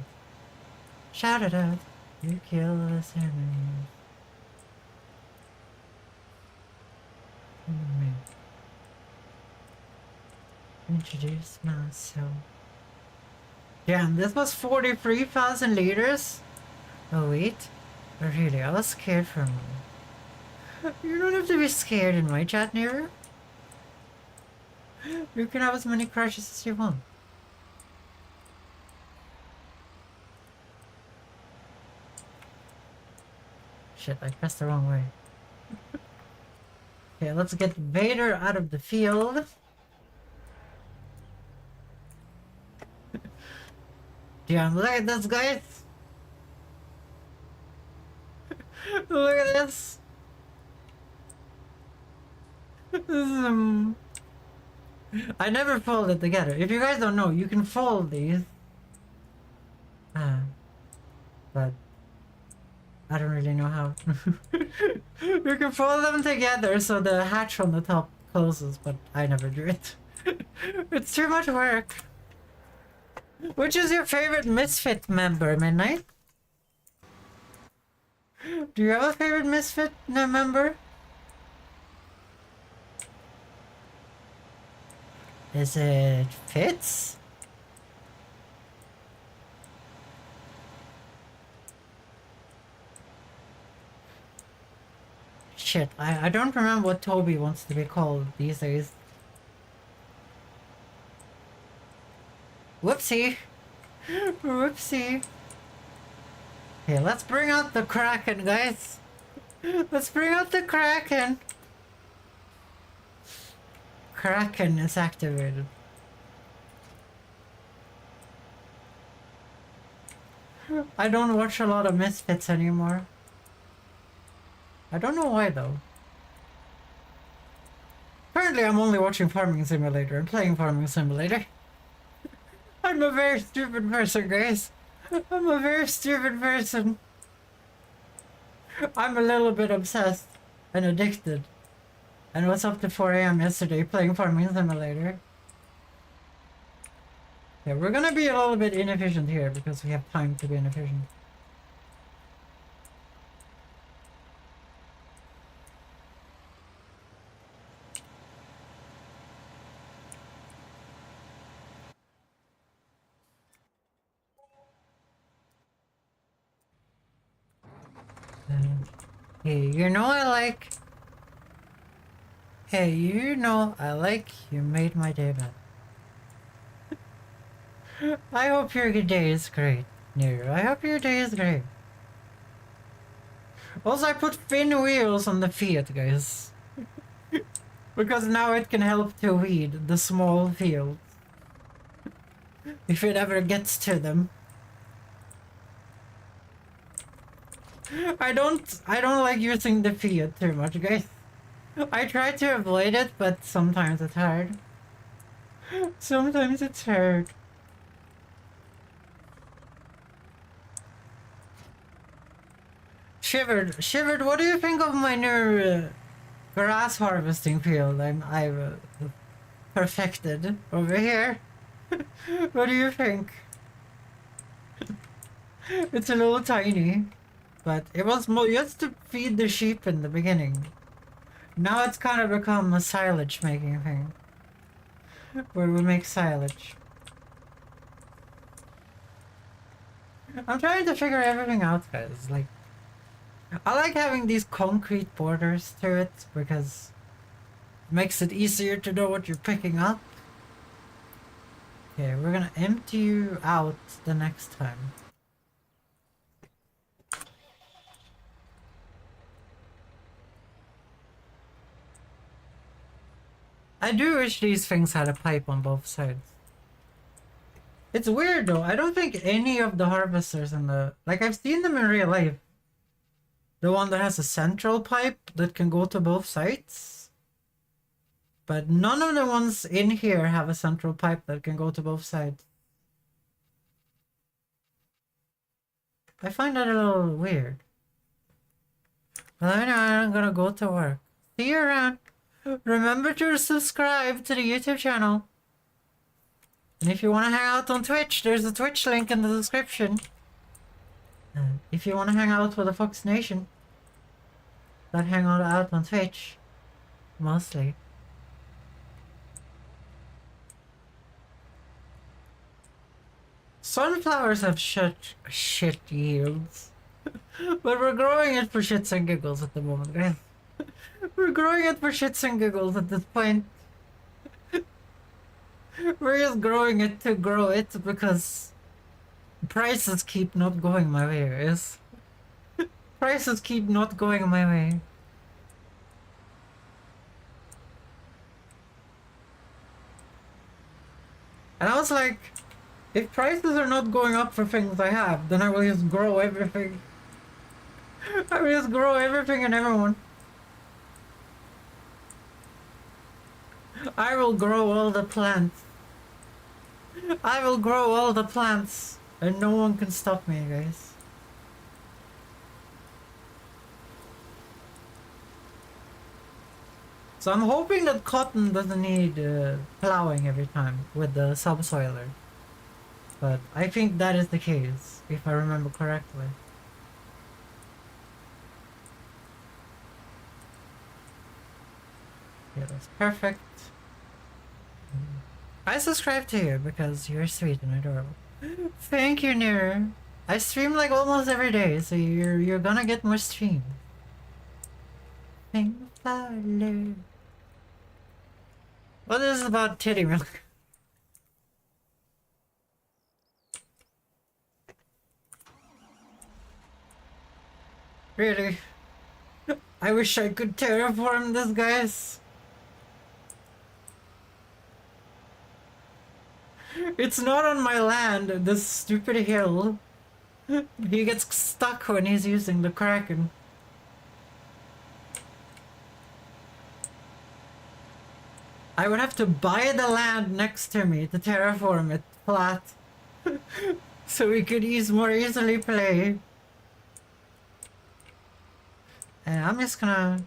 Shout it out. You kill us enemies. Introduce myself. Damn, this was 43,000 liters? Oh wait. Oh, really, I was scared for a moment. You don't have to be scared in my chat, Nero. You can have as many crushes as you want. Shit, I pressed the wrong way. Okay, let's get Vader out of the field. Damn, look at this, guys! Look at this! This is, I never fold it together. If you guys don't know, you can fold these. But I don't really know how. You can fold them together so the hatch on the top closes, but I never do it. It's too much work. Which is your favorite Misfit member, Midnight? Do you have a favorite Misfit member? Is it Fitz? shit. I don't remember what Toby wants to be called these days. Whoopsie. Whoopsie. Okay, let's bring out the Kraken, guys. Let's bring out the Kraken. Kraken is activated. I don't watch a lot of Misfits anymore. I don't know why though. Currently I'm only watching Farming Simulator and playing Farming Simulator. I'm a very stupid person, guys. I'm a very stupid person. I'm a little bit obsessed and addicted. And was up to 4 AM yesterday playing Farming Simulator. Yeah, we're gonna be a little bit inefficient here because we have time to be inefficient. Hey, you know I like... Hey, you know I like you made my day better. I hope your day is great, Nero. I hope your day is great. Also, I put fin wheels on the Fiat, guys. Because now it can help to weed the small fields. If it ever gets to them. I don't like using the Fiat too much, guys. I try to avoid it, but sometimes it's hard. Sometimes it's hard. Shivered, what do you think of my new grass harvesting field I've perfected over here? What do you think? It's a little tiny, but it was just to feed the sheep in the beginning. Now it's kind of become a silage making thing, where we make silage. I'm trying to figure everything out, guys. Like, I like having these concrete borders to it because it makes it easier to know what you're picking up. Okay, we're gonna empty you out the next time. I do wish these things had a pipe on both sides. It's weird though, I don't think any of the harvesters in the... Like, I've seen them in real life. The one that has a central pipe that can go to both sides. But none of the ones in here have a central pipe that can go to both sides. I find that a little weird. But I know I'm gonna go to work. See you around. Remember to subscribe to the YouTube channel. And if you want to hang out on Twitch, there's a Twitch link in the description. If you want to hang out with the Fox Nation that hang out on Twitch, mostly. Sunflowers have shit yields. But we're growing it for shits and giggles at the moment, guys. We're growing it for shits and giggles at this point. We're just growing it to grow it because prices keep not going my way, guys. Prices keep not going my way. And I was like, if prices are not going up for things I have, then I will just grow everything. I will just grow everything and everyone. I will grow all the plants. I will grow all the plants. And no one can stop me, guys. So I'm hoping that cotton doesn't need plowing every time with the subsoiler. But I think that is the case, if I remember correctly. Yeah, that's perfect. I subscribe to you because you're sweet and adorable. Thank you, Nero. I stream like almost every day, so you're gonna get more streams. pink flower. Well, this is about titty milk. Really? I wish I could terraform this, guys. It's not on my land, this stupid hill. He gets stuck when he's using the Kraken. I would have to buy the land next to me to terraform it flat. So we could more easily play. And I'm just gonna...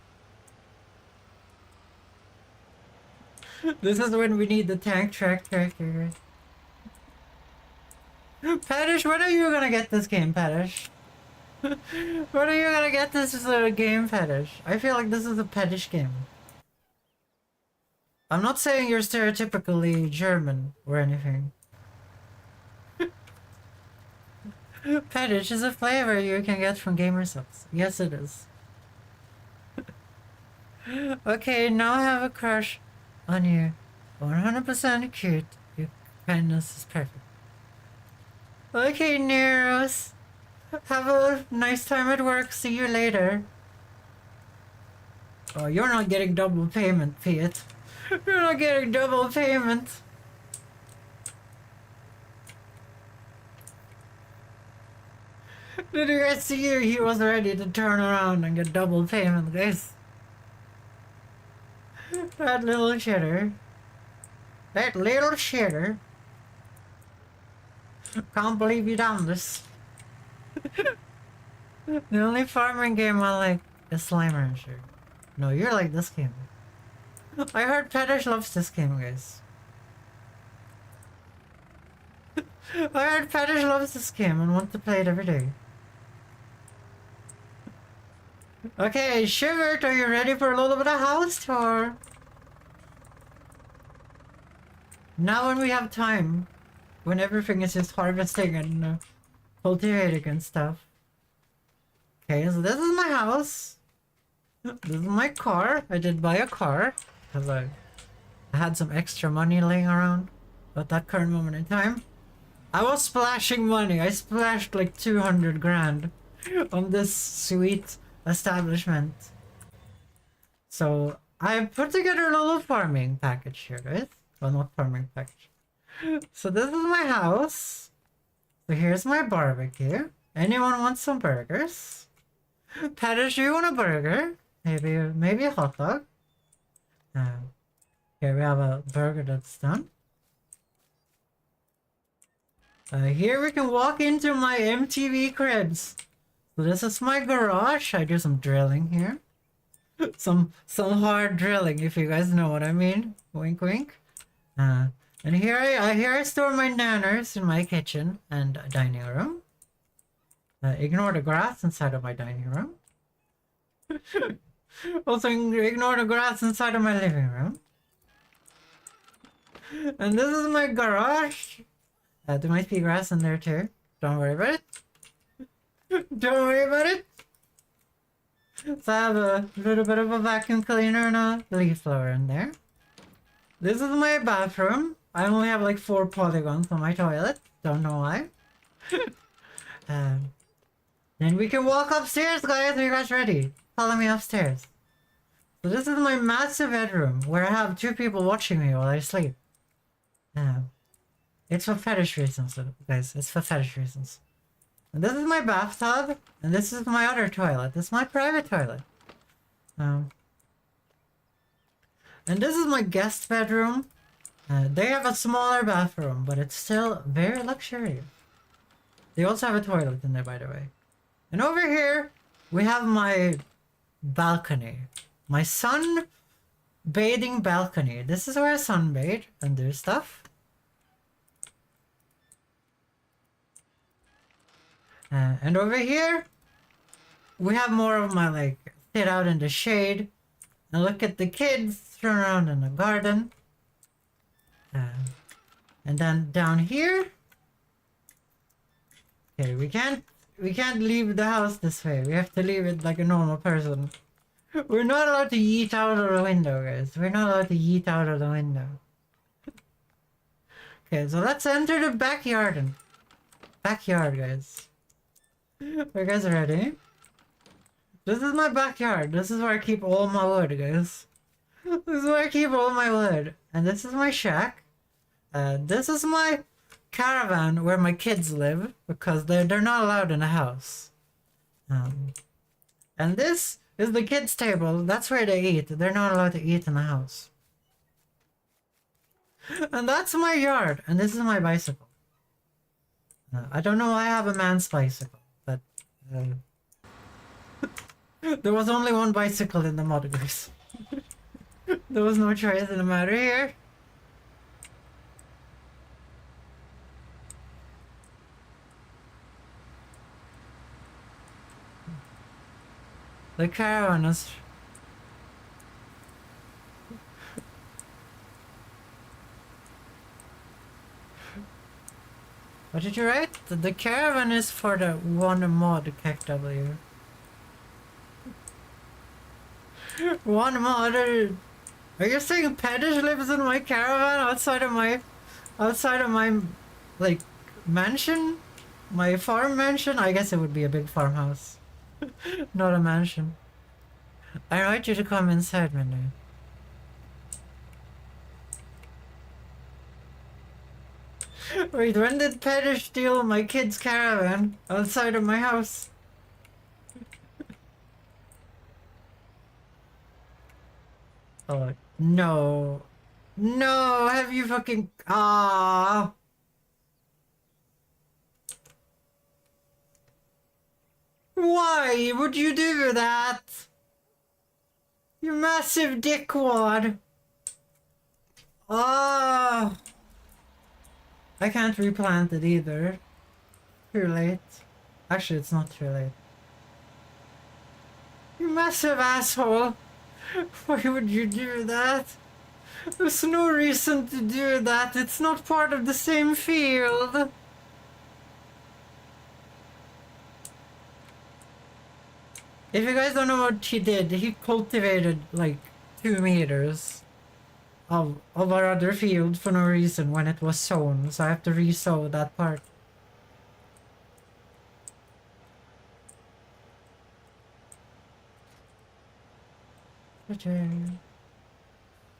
This is when we need the tank tractor here. Paddish, when are you gonna get this game, Paddish? When are you gonna get this game, Paddish? I feel like this is a Paddish game. I'm not saying you're stereotypically German or anything. Paddish is a flavor you can get from gamer subs. Yes, it is. Okay, now I have a crush on you. 100% cute. Your kindness is perfect. Okay, Neros. Have a nice time at work. See you later. Oh, you're not getting double payment, Fiat. You're not getting double payment. Did you guys see he was ready to turn around and get double payment, guys? That little shitter. That little shitter. Can't believe you done this. The only farming game I like is Slime Rancher. No, you're like this game. I heard Paddish loves this game, guys. I heard Paddish loves this game and wants to play it every day. Okay, Shivert, are you ready for a little bit of house tour? Now when we have time, when everything is just harvesting and cultivating and stuff. Okay, so this is my house. This is my car. I did buy a car because I had some extra money laying around at that current moment in time. I was splashing money. I splashed like 200 grand on this sweet establishment. So I put together a little farming package here, guys. Well, not farming package. So this is my house. So here's my barbecue. Anyone want some burgers? Paddish, do you want a burger? Maybe a hot dog. Here we have a burger that's done. Here we can walk into my MTV cribs. So this is my garage. I do some drilling here. some hard drilling, if you guys know what I mean. Wink, wink. And here I store my nanners in my kitchen and dining room. Ignore the grass inside of my dining room. Also ignore the grass inside of my living room. And this is my garage. There might be grass in there too. Don't worry about it. Don't worry about it. So I have a little bit of a vacuum cleaner and a leaf blower in there. This is my bathroom. I only have like 4 polygons on my toilet. Don't know why. Then we can walk upstairs, guys. Are you guys ready? Follow me upstairs. So this is my massive bedroom where I have 2 people watching me while I sleep. It's for fetish reasons, guys. It's for fetish reasons. And this is my bathtub, and this is my other toilet. This is my private toilet. And this is my guest bedroom. They have a smaller bathroom, but it's still very luxurious. They also have a toilet in there, by the way. And over here, we have my balcony. My sun bathing balcony. This is where I sunbathe and do stuff. And over here, we have more of my, like, sit out in the shade and look at the kids run around in the garden. And then down here, okay, we can't leave the house this way. We have to leave it like a normal person. We're not allowed to yeet out of the window, guys. We're not allowed to yeet out of the window. Okay, so let's enter the backyard. Backyard, guys. Are you guys ready? This is my backyard. This is where I keep all my wood, guys. This is where I keep all my wood. And this is my shack. This is my caravan where my kids live because they're not allowed in the house. And this is the kids' table. That's where they eat. They're not allowed to eat in the house. And that's my yard. And this is my bicycle. I don't know why I have a man's bicycle, but there was only one bicycle in the mod, guys. There was no choice in the matter here. The caravan is... What did you write? The caravan is for the one mod, KW. One mod? Are you saying Pedish lives in my caravan outside of my, like, mansion? My farm mansion? I guess it would be a big farmhouse. Not a mansion. I invite you to come inside, man. Wait, when did Pedish steal my kid's caravan outside of my house? Oh, no. No, have you fucking... Ah. Why would you do that? You massive dickwad. Ah. I can't replant it either. Too late. Actually, it's not too late. You massive asshole! Why would you do that? There's no reason to do that. It's not part of the same field. If you guys don't know what he did, he cultivated like 2 meters of our other field for no reason when it was sown, so I have to re-sow that part.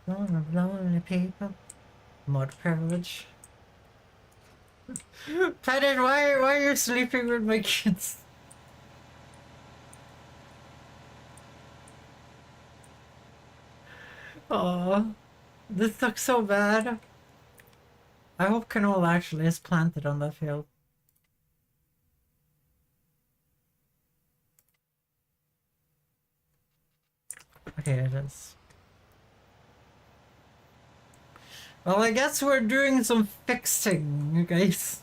Lonely people. Mod privilege. Petted, why are you sleeping with my kids? Oh, this looks so bad. I hope canola actually is planted on that field. Okay, it is. Well, I guess we're doing some fixing, you guys.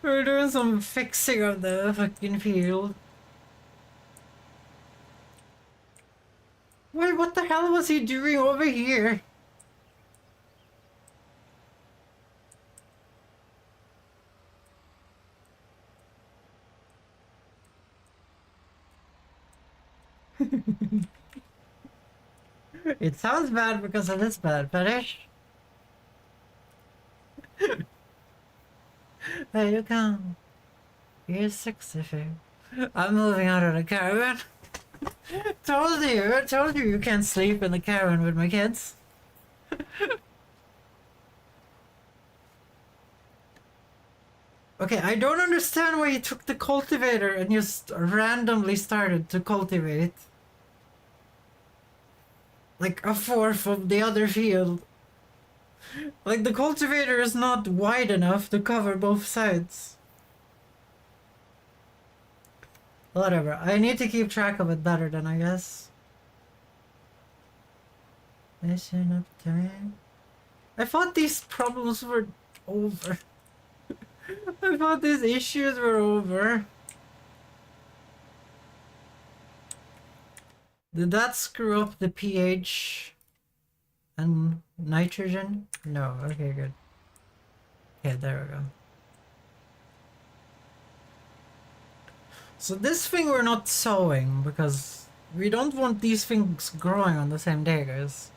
We're doing some fixing of the fucking field. Wait, what the hell was he doing over here? It sounds bad because it is bad, Fetish. There you come. You're 65. I'm moving out of the caravan. I told you you can't sleep in the caravan with my kids. Okay, I don't understand why he took the cultivator and just randomly started to cultivate. Like a fourth of the other field. Like the cultivator is not wide enough to cover both sides. Whatever, I need to keep track of it better than I guess. Listen up to me. I thought these problems were over. I thought these issues were over. Did that screw up the pH and nitrogen? No, okay, good. Okay, there we go. So this thing we're not sowing because We don't want these things growing on the same day, guys.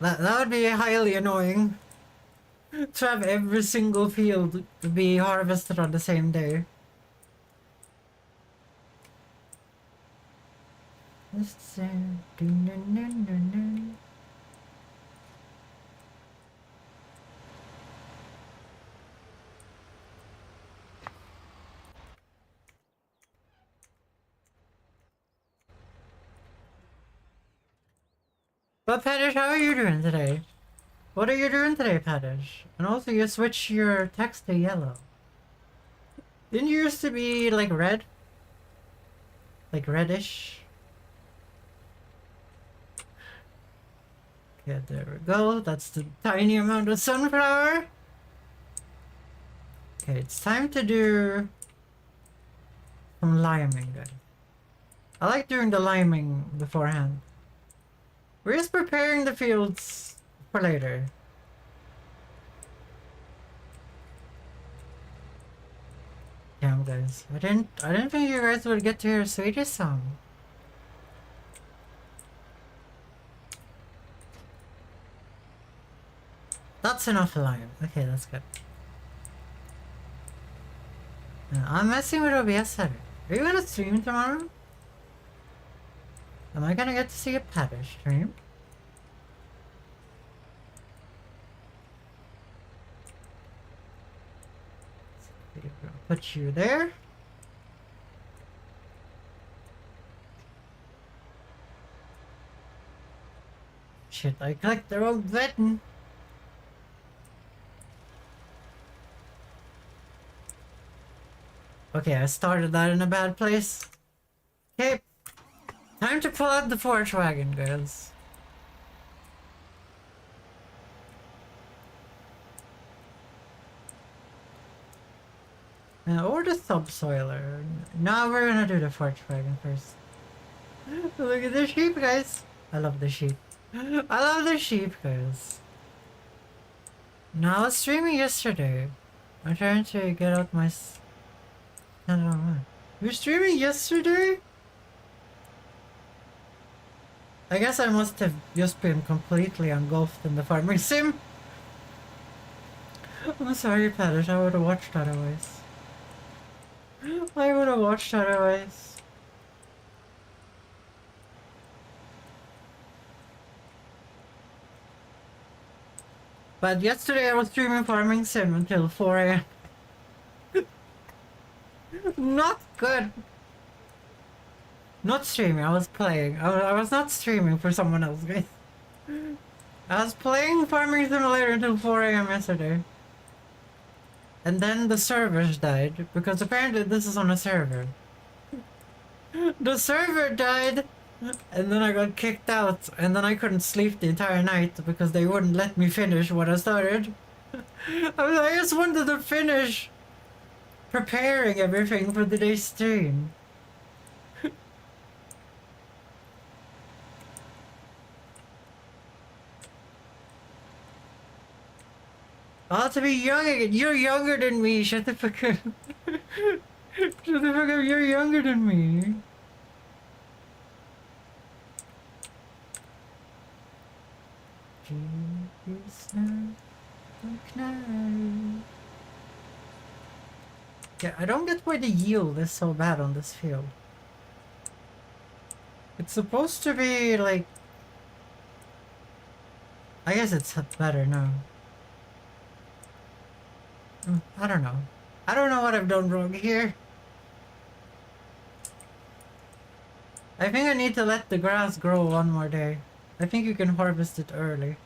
That would be highly annoying. To have every single field be harvested on the same day. But Padish, how are you doing today? What are you doing today, Padish? And also you switch your text to yellow. Didn't you used to be like red? Like reddish? Okay, there we go. That's the tiny amount of sunflower. Okay, it's time to do some liming, guys. I like doing the liming beforehand. We're just preparing the fields for later. Damn, guys. I didn't think you guys would get to hear Sweetie's song. That's enough lime. Okay, that's good. I'm messing with OBS setter. Are you gonna stream tomorrow? Am I gonna get to see a Padish stream? Put you there. Shit, I clicked the wrong button. Okay, I started that in a bad place. Okay, time to pull out the forge wagon, guys. Or the subsoiler. No, we're gonna do the forge wagon first. Look at the sheep, guys. I love the sheep. I love the sheep, guys. No, I was streaming yesterday. I'm trying to get out my... I don't know. You were streaming yesterday? I guess I must have just been completely engulfed in the farming sim. I'm sorry, Padish. I would have watched otherwise. I would have watched otherwise. But yesterday I was streaming farming sim until 4 AM. Not good. Not streaming, I was playing. I was not streaming for someone else, guys. I was playing Farming Simulator until 4 AM yesterday. And then the servers died, because apparently this is on a server. The server died, and then I got kicked out, and then I couldn't sleep the entire night because they wouldn't let me finish what I started. I just wanted to finish preparing everything for today's stream. Oh, to be young again. You're younger than me. Shut the fuck up. Shut the fuck up. You're younger than me. Yeah, I don't get why the yield is so bad on this field. It's supposed to be like... I guess it's better now. I don't know. I don't know what I've done wrong here. I think I need to let the grass grow one more day. I think you can harvest it early.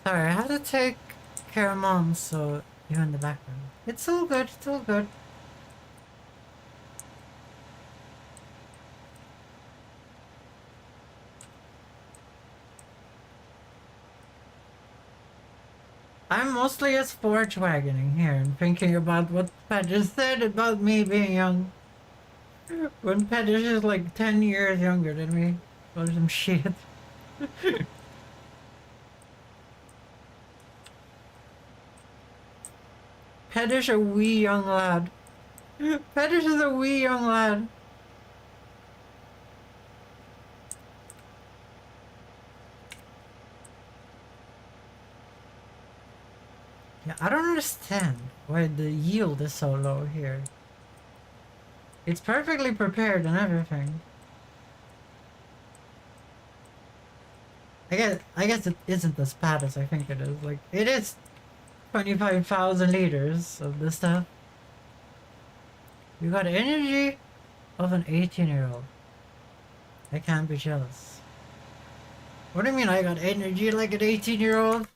Sorry, I had to take care of Mom, so you're in the background. It's all good, it's all good. I'm mostly just forge wagoning here and thinking about what Pedish said about me being young. When Pedish is like 10 years younger than me. Or some shit. Pedish a wee young lad. Pedish is a wee young lad. Yeah, I don't understand why the yield is so low here. It's perfectly prepared and everything. I guess it isn't as bad as I think it is. Like, it is 25,000 liters of this stuff. You got energy of an 18-year-old. I can't be jealous. What do you mean I got energy like an 18-year-old?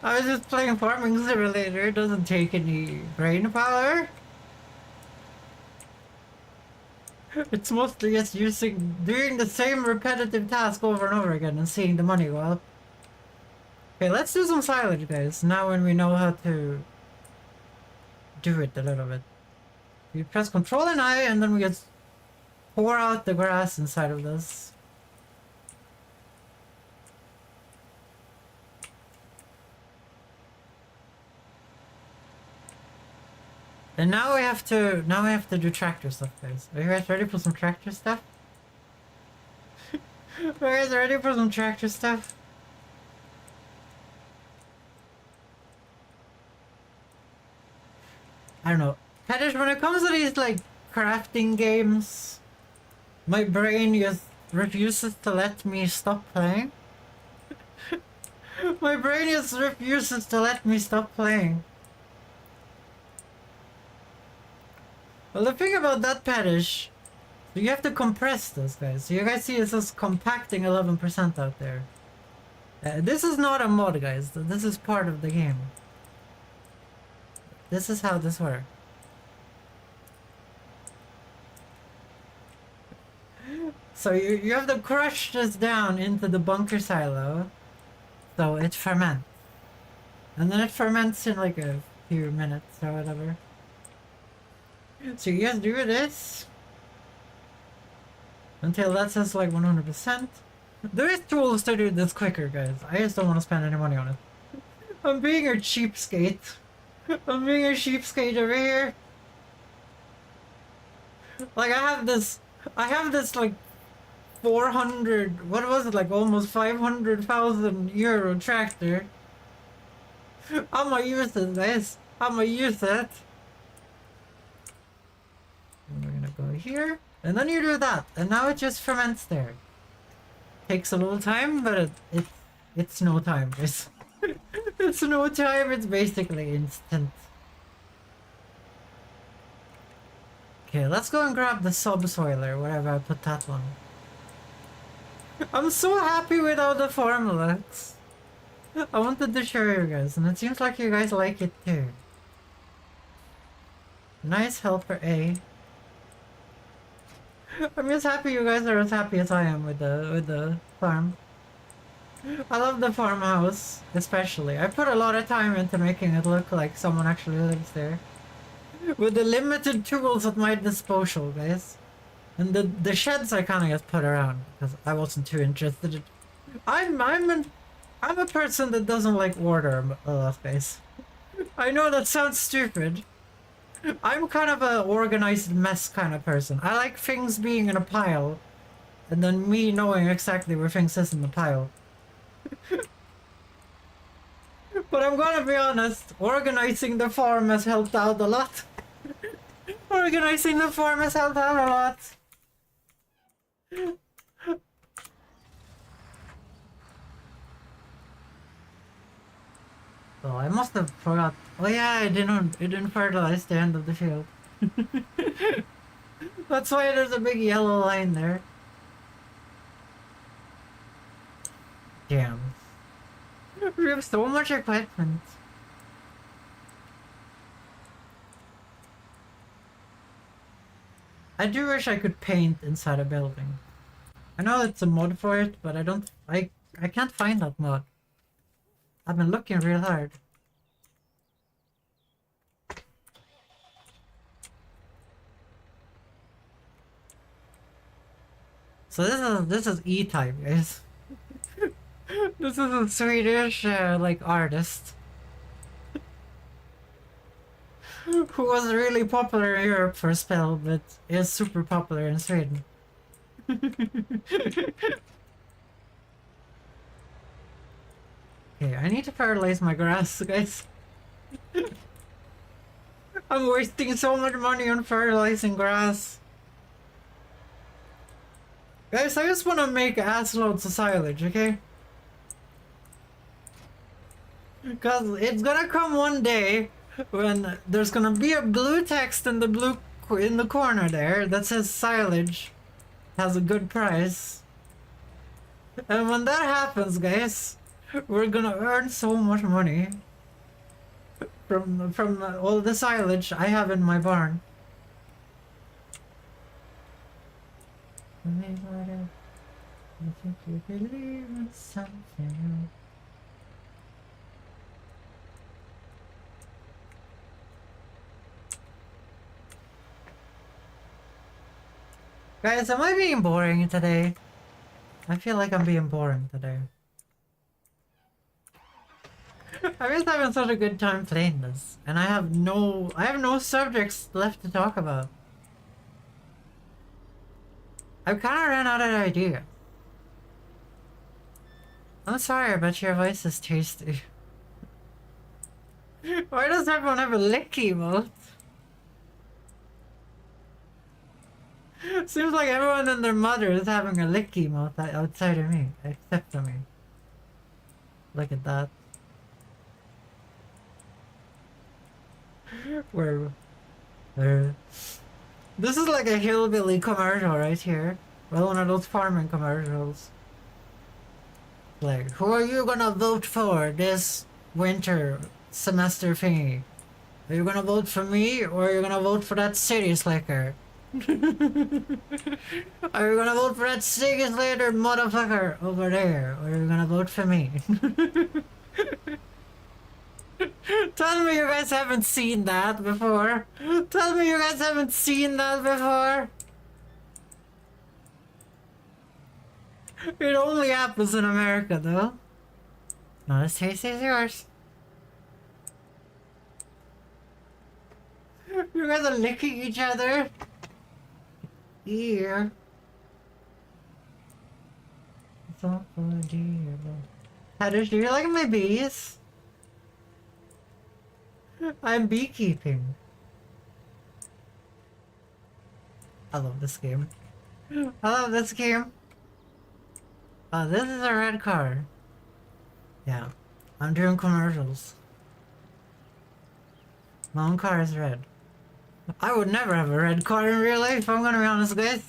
I was just playing Farming Simulator. It doesn't take any brain power. It's mostly just doing the same repetitive task over and over again and seeing the money go up. Okay, let's do some silage, guys. Now when we know how to do it a little bit. You press Control and I, and then we just pour out the grass inside of this. And now we have to do tractor stuff, guys. Are you guys ready for some tractor stuff? Are you guys ready for some tractor stuff? I don't know. Petish, when it comes to these like crafting games, my brain just refuses to let me stop playing. My brain just refuses to let me stop playing. Well, the thing about that Petish, so you have to compress this, guys. So you guys see it says compacting 11% out there. This is not a mod, guys. This is part of the game. This is how this works. So you have to crush this down into the bunker silo, so it ferments. And then it ferments in like a few minutes or whatever. So you guys do this until that says like 100%. There is tools to do this quicker, guys. I just don't want to spend any money on it. I'm being a cheapskate. I'm being a cheapskate over here. Like I have this like 400, what was it, like almost 500,000 euro tractor. I'm gonna use it, guys. I'm gonna use it. And we're gonna go here, and then you do that, and now it just ferments there. Takes a little time, but it's no time. It's no time. It's basically instant. Okay, let's go and grab the subsoiler, wherever I put that one. I'm so happy with how the farm looks. I wanted to show you guys, and it seems like you guys like it too. Nice helper A. I'm just happy you guys are as happy as I am with the farm. I love the farmhouse, especially. I put a lot of time into making it look like someone actually lives there. With the limited tools at my disposal, guys. And the sheds I kind of just put around because I wasn't too interested. I'm a person that doesn't like order a lot, guys. I know that sounds stupid. I'm kind of a organized mess kind of person. I like things being in a pile, and then me knowing exactly where things is in the pile. But I'm gonna be honest, organizing the farm has helped out a lot. Organizing the farm has helped out a lot. Oh, I must have forgot. Oh yeah, it didn't fertilize the end of the field. That's why there's a big yellow line there. Damn. We have so much equipment. I do wish I could paint inside a building. I know it's a mod for it, but I can't find that mod. I've been looking real hard. So this is E-type, guys. This is a Swedish like artist who was really popular in Europe for a spell, but is super popular in Sweden. Okay, I need to fertilize my grass, guys. I'm wasting so much money on fertilizing grass. Guys, I just want to make ass loads of silage, okay? Because it's gonna come one day when there's gonna be a blue text in the corner there that says silage has a good price. And when that happens, guys, we're gonna earn so much money from all the silage I have in my barn. I think you believe in something. Guys, am I being boring today? I feel like I'm being boring today. I'm just having such a good time playing this, and I have no subjects left to talk about. I've kind of ran out of ideas. I'm sorry, but your voice is tasty. Why does everyone have a lick emote? Seems like everyone and their mother is having a lick emote outside of me, except for me. Look at that. Where this is like a hillbilly commercial right here. Well, one of those farming commercials. Like, who are you gonna vote for this winter semester thingy? Are you gonna vote for me, or are you gonna vote for that city slicker? Are you gonna vote for that city slicker motherfucker over there, or are you gonna vote for me? Tell me you guys haven't seen that before. Tell me you guys haven't seen that before. It only happens in America, though. Not as tasty as yours. You guys are licking each other. Ew. It's awful dear. Heather, do you like my bees? I'm beekeeping. I love this game. I love this game. Oh, this is a red car. Yeah, I'm doing commercials. My own car is red. I would never have a red car in real life, I'm gonna be honest, guys.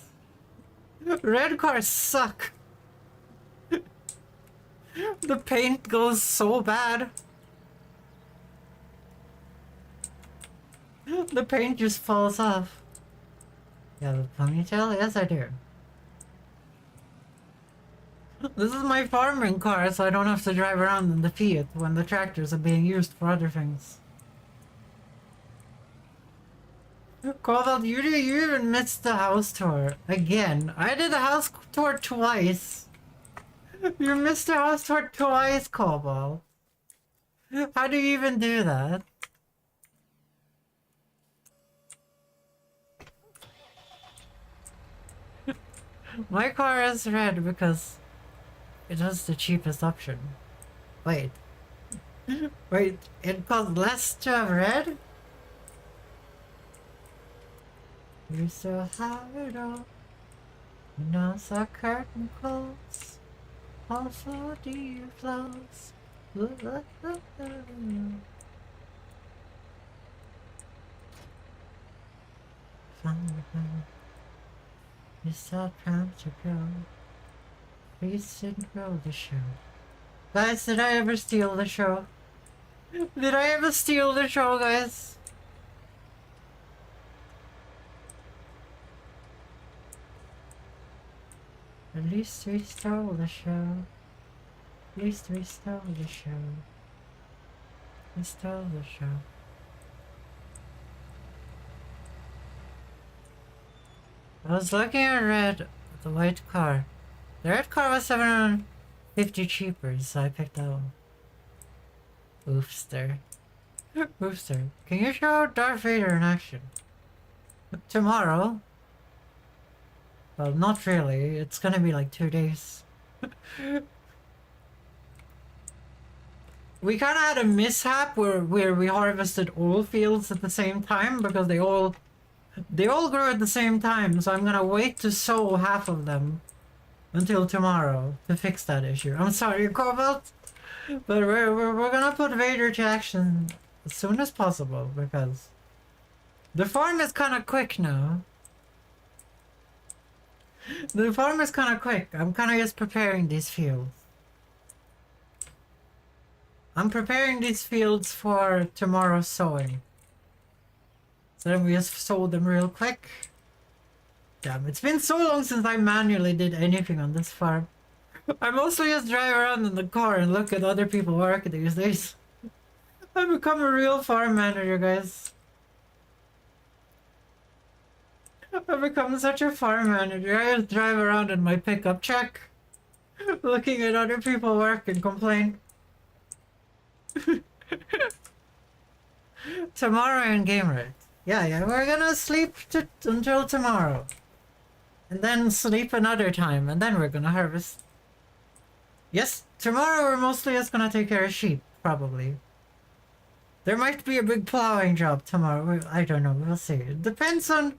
Red cars suck. The paint goes so bad. The paint just falls off. You have a ponytail? Yes, I do. This is my farming car, so I don't have to drive around in the Fiat when the tractors are being used for other things. Cobalt, you even missed the house tour. Again. I did the house tour twice. You missed the house tour twice, Cobalt. How do you even do that? My car is red because it was the cheapest option. Wait. Wait, it costs less to have red? You're so hard on. Now our curtain calls. Also do you flows. You're so proud to grow. Please didn't grow the show. Guys, did I ever steal the show? Did I ever steal the show, guys? At least we stole the show. At least we stole the show. We stole the show. I was looking at red, the white car. The red car was 700 50 cheaper, so I picked that one. Oofster. Oofster. Can you show Darth Vader in action? Tomorrow? Well, not really. It's gonna be like 2 days. We kinda had a mishap where we harvested all fields at the same time because they all grew at the same time, so I'm gonna wait to sow half of them until tomorrow to fix that issue. I'm sorry, Cobalt, but we're gonna put Vader to action as soon as possible because the farm is kinda quick now. The farm is kinda quick. I'm kinda just preparing these fields. I'm preparing these fields for tomorrow's sowing. So then we just sow them real quick. Damn, it's been so long since I manually did anything on this farm. I mostly just drive around in the car and look at other people work these days. I've become a real farm manager, guys. I've become such a farm manager. I just drive around in my pickup truck, looking at other people work and complain. Tomorrow in game right? Yeah, we're gonna sleep until tomorrow. And then sleep another time, and then we're gonna harvest. Yes, tomorrow we're mostly just gonna take care of sheep, probably. There might be a big plowing job tomorrow. I don't know, we'll see. It depends if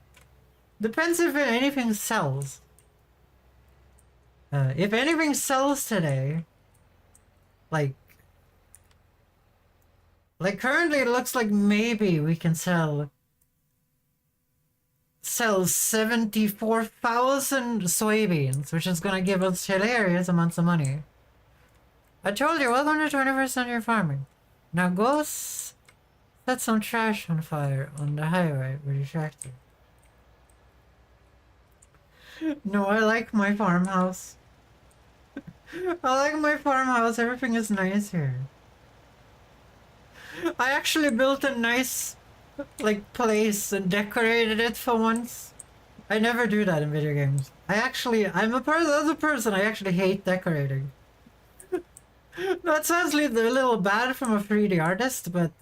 anything sells. If anything sells today, like currently it looks like maybe we can sell 74,000 soybeans, which is gonna give us hilarious amounts of money. I told you, welcome to 21st century farming. Now go set some trash on fire on the highway with your tractor. No, I like my farmhouse. I like my farmhouse, everything is nice here. I actually built a nice, like, place and decorated it for once. I never do that in video games. I'm a person, I actually hate decorating. That sounds a little bad from a 3D artist, but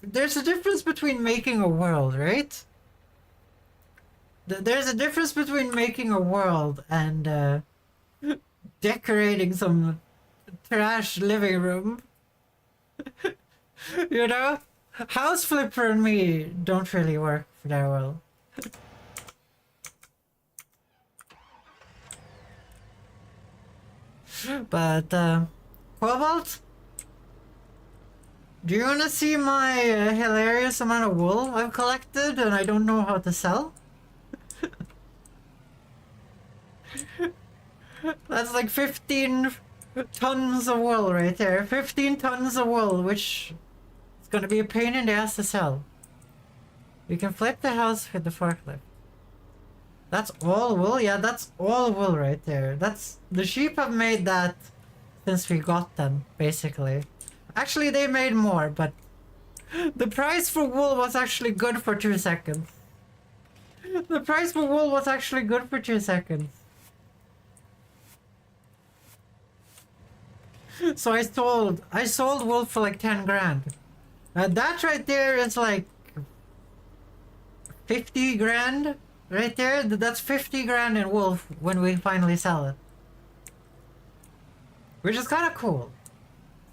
there's a difference between making a world, right? There's a difference between making a world and decorating some trash living room. You know? House Flipper and me don't really work that well. But, Cobalt? Do you wanna see my hilarious amount of wool I've collected and I don't know how to sell? That's like 15 tons of wool right there. 15 tons of wool, which is gonna be a pain in the ass to sell. We can flip the house with the forklift. That's all wool? Yeah, that's all wool right there. The sheep have made that since we got them, basically. Actually, they made more, but the price for wool was actually good for 2 seconds. The price for wool was actually good for 2 seconds. So I sold wool for like 10 grand. That right there is like 50 grand right there. That's 50 grand in wool when we finally sell it. Which is kind of cool.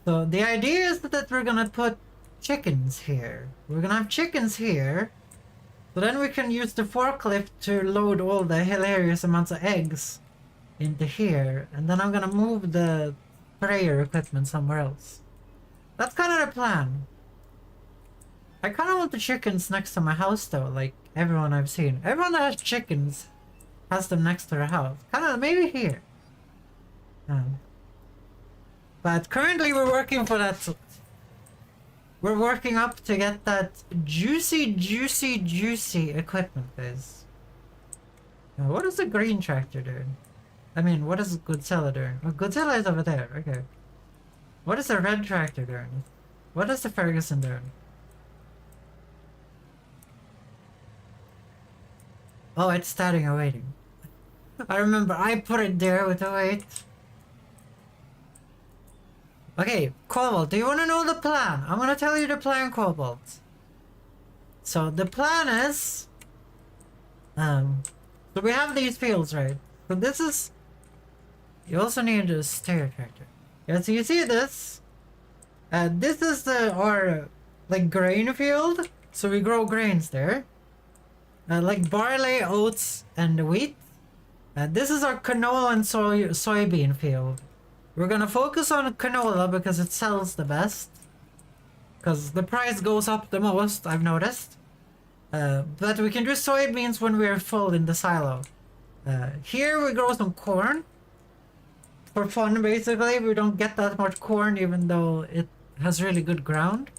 So the idea is that we're gonna put chickens here. We're gonna have chickens here. So then we can use the forklift to load all the hilarious amounts of eggs into here. And then I'm gonna move the sprayer equipment somewhere else. That's kind of the plan. I kind of want the chickens next to my house though, like everyone I've seen. Everyone that has chickens has them next to their house. Kind of maybe here. But currently we're working for that. We're working up to get that juicy equipment, guys. Now, what is the green tractor doing? I mean, what is Godzilla doing? Oh, Godzilla is over there, okay. What is the red tractor doing? What is the Ferguson doing? Oh, it's starting a waiting. I remember I put it there with the weight. Okay, Cobalt, do you want to know the plan? I'm gonna tell you the plan, Cobalt. So the plan is, so we have these fields, right? So this is, you also need a stair tractor. Yeah, so you see this? This is our, like, grain field. So we grow grains there. Like barley, oats, and wheat. This is our canola and soybean field. We're gonna focus on canola because it sells the best. Because the price goes up the most, I've noticed. But we can do soybeans when we're full in the silo. Here we grow some corn. For fun, basically. We don't get that much corn even though it has really good ground.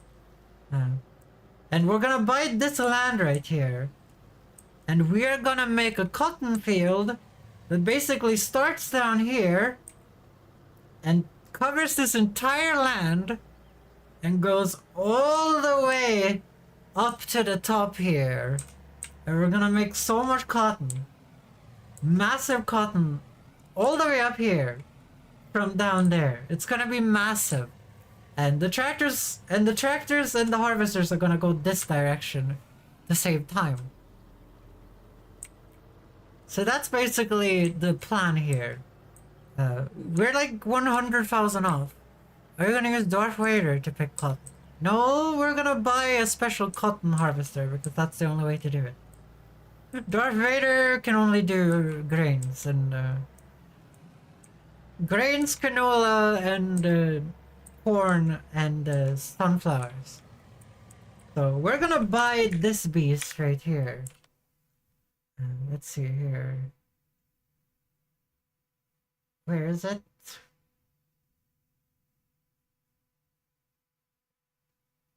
And we're gonna buy this land right here. And we're gonna make a cotton field that basically starts down here and covers this entire land and goes all the way up to the top here. And we're gonna make so much cotton. Massive cotton. All the way up here. From down there. It's gonna be massive. And the tractors and the harvesters are gonna go this direction to save time. So that's basically the plan here. We're like 100,000 off. Are you gonna use Darth Vader to pick cotton? No, we're gonna buy a special cotton harvester because that's the only way to do it. Darth Vader can only do grains and grains, canola, and corn and sunflowers. So we're gonna buy this beast right here. Let's see here. Where is it?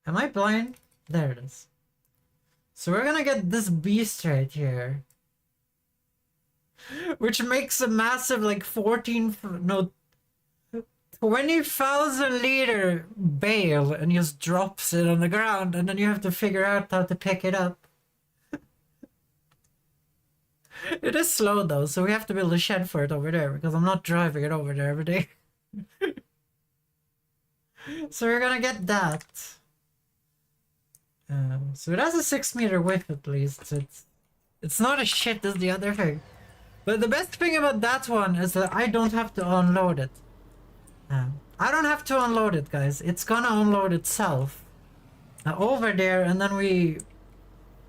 Am I blind? There it is. So we're gonna get this beast right here. Which makes a massive like 20,000 liter bale and just drops it on the ground and then you have to figure out how to pick it up. It is slow though, so we have to build a shed for it over there because I'm not driving it over there every day. So we're gonna get that. So it has a 6-meter width at least. So it's not as shit as the other thing. But the best thing about that one is that I don't have to unload it. I don't have to unload it, guys. It's gonna unload itself over there, and then we're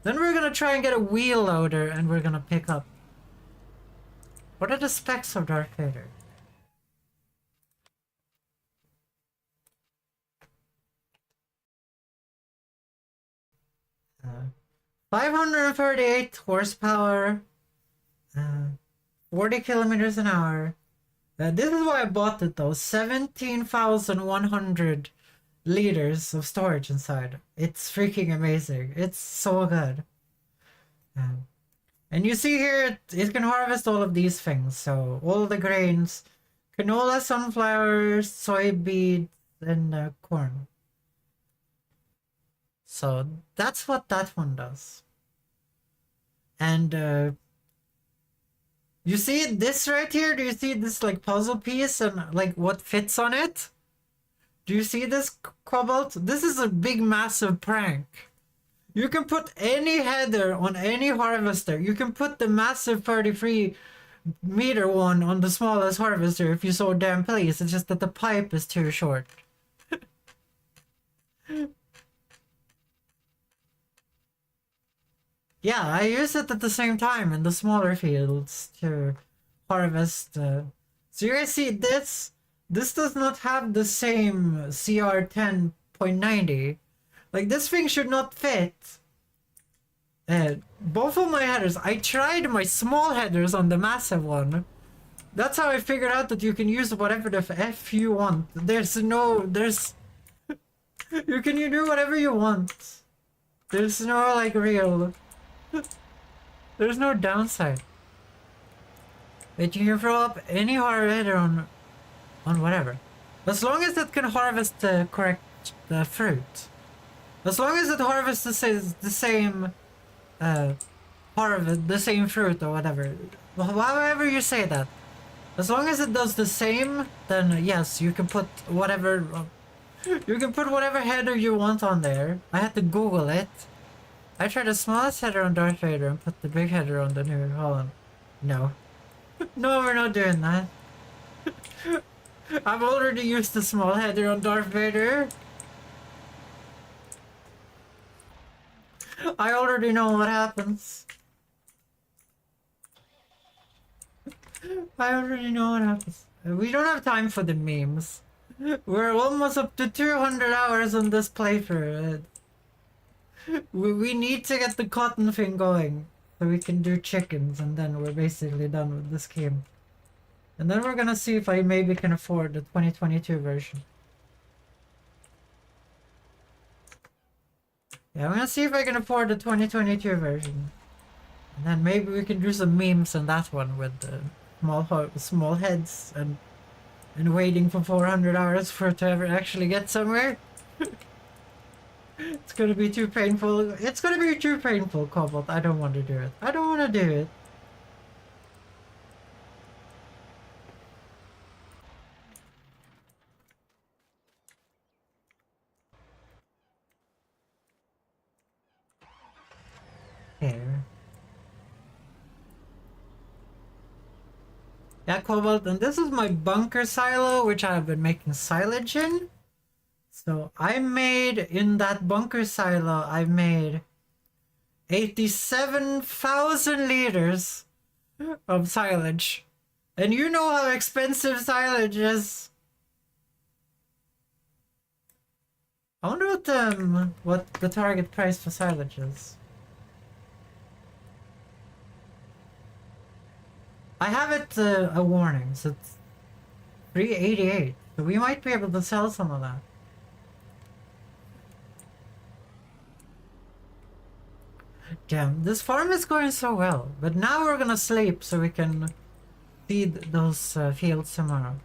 gonna try and get a wheel loader, and we're gonna pick up. What are the specs of Darth Vader? 538 horsepower, 40 kilometers an hour. This is why I bought it though. 17,100 liters of storage inside. It's freaking amazing. It's so good. And you see here, it can harvest all of these things. So all the grains, canola, sunflowers, soybeans, and corn. So that's what that one does. And you see this right here? Do you see this like puzzle piece and like what fits on it? Do you see this, Cobalt? This is a big massive prank. You can put any header on any harvester. You can put the massive 33-meter one on the smallest harvester if you so damn please. It's just that the pipe is too short. Yeah, I use it at the same time in the smaller fields to harvest. So you guys see this? This does not have the same CR 10.90. Like, this thing should not fit. Both of my headers, I tried my small headers on the massive one. That's how I figured out that you can use whatever the F you want. You can do whatever you want. There's no, like, real... There's no downside. But you can throw up any header on whatever. As long as it can harvest the correct fruit. As long as it harvests the same fruit or whatever. However you say that. As long as it does the same, then yes, you can put whatever... You can put whatever header you want on there. I had to Google it. I tried the smallest header on Darth Vader and put the big header on the New Holland. No. No, we're not doing that. I've already used the small header on Darth Vader. I already know what happens. I already know what happens. We don't have time for the memes. We're almost up to 200 hours on this playthrough. We need to get the cotton thing going so we can do chickens, and then we're basically done with this game. And then we're gonna see if I maybe can afford the 2022 version. Yeah, I'm gonna see if I can afford the 2022 version. And then maybe we can do some memes on that one with the small heads and waiting for 400 hours for it to ever actually get somewhere. It's gonna be too painful. It's gonna be too painful, Cobalt. I don't want to do it. I don't want to do it. Here. Yeah, Cobalt, and this is my bunker silo, which I've been making silage in. So I made, in that bunker silo, I made 87,000 liters of silage. And you know how expensive silage is. I wonder what the target price for silage is. I have it a warning, so it's 388. So we might be able to sell some of that. Damn, this farm is going so well. But now we're gonna sleep so we can feed those fields tomorrow.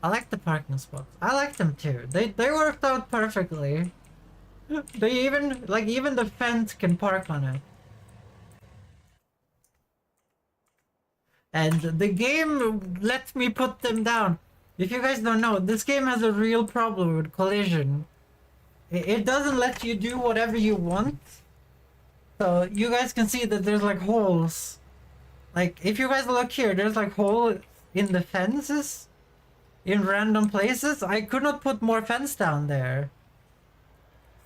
I like the parking spots. I like them too. They worked out perfectly. They even the fence can park on it. And the game lets me put them down. If you guys don't know, this game has a real problem with collision. It doesn't let you do whatever you want. So you guys can see that there's like holes. Like if you guys look here, there's like holes in the fences in random places. I could not put more fence down there.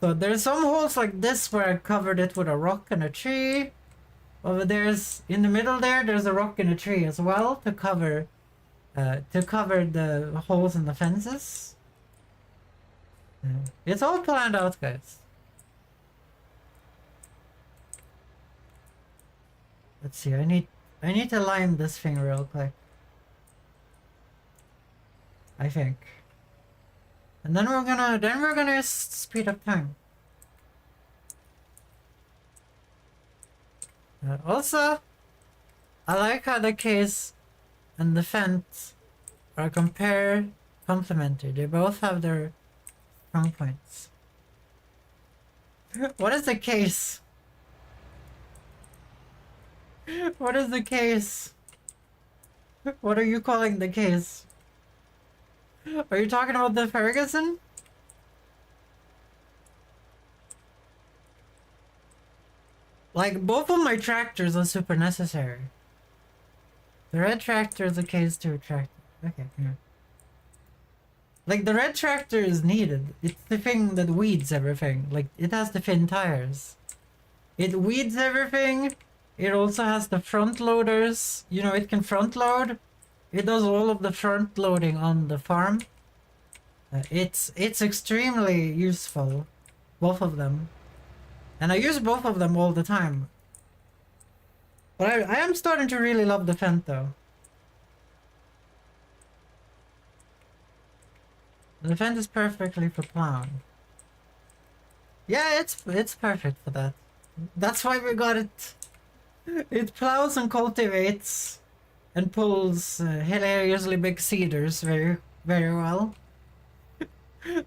So there's some holes like this where I covered it with a rock and a tree. Over there's in the middle there's a rock and a tree as well to cover the holes in the fences. It's all planned out, guys. Let's see, I need to lime this thing real quick. I think. And then we're gonna speed up time. Also, I like how the case and the fence are complementary. They both have their strong points. What is the case? What is the case? What are you calling the case? Are you talking about the Ferguson? Like, both of my tractors are super necessary. The red tractor is a case 2 tractor. Okay, yeah. Like, the red tractor is needed. It's the thing that weeds everything. Like, it has the thin tires. It weeds everything. It also has the front loaders. You know, it can front load. It does all of the front loading on the farm. It's extremely useful. Both of them. And I use both of them all the time. But I am starting to really love the Fent though. The Fent is perfectly for plowing. Yeah, it's perfect for that. That's why we got it. It plows and cultivates and pulls hilariously big cedars very, very well.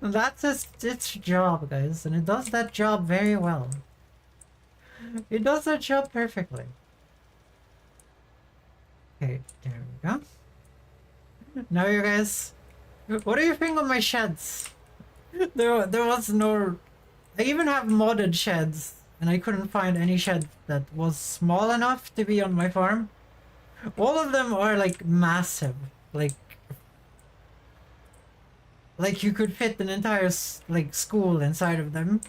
That's its job, guys, and it does that job very well. It does that job perfectly. Okay, there we go. Now you guys, what do you think of my sheds? There was no... I even have modded sheds, and I couldn't find any shed that was small enough to be on my farm. All of them are like massive, like you could fit an entire like school inside of them.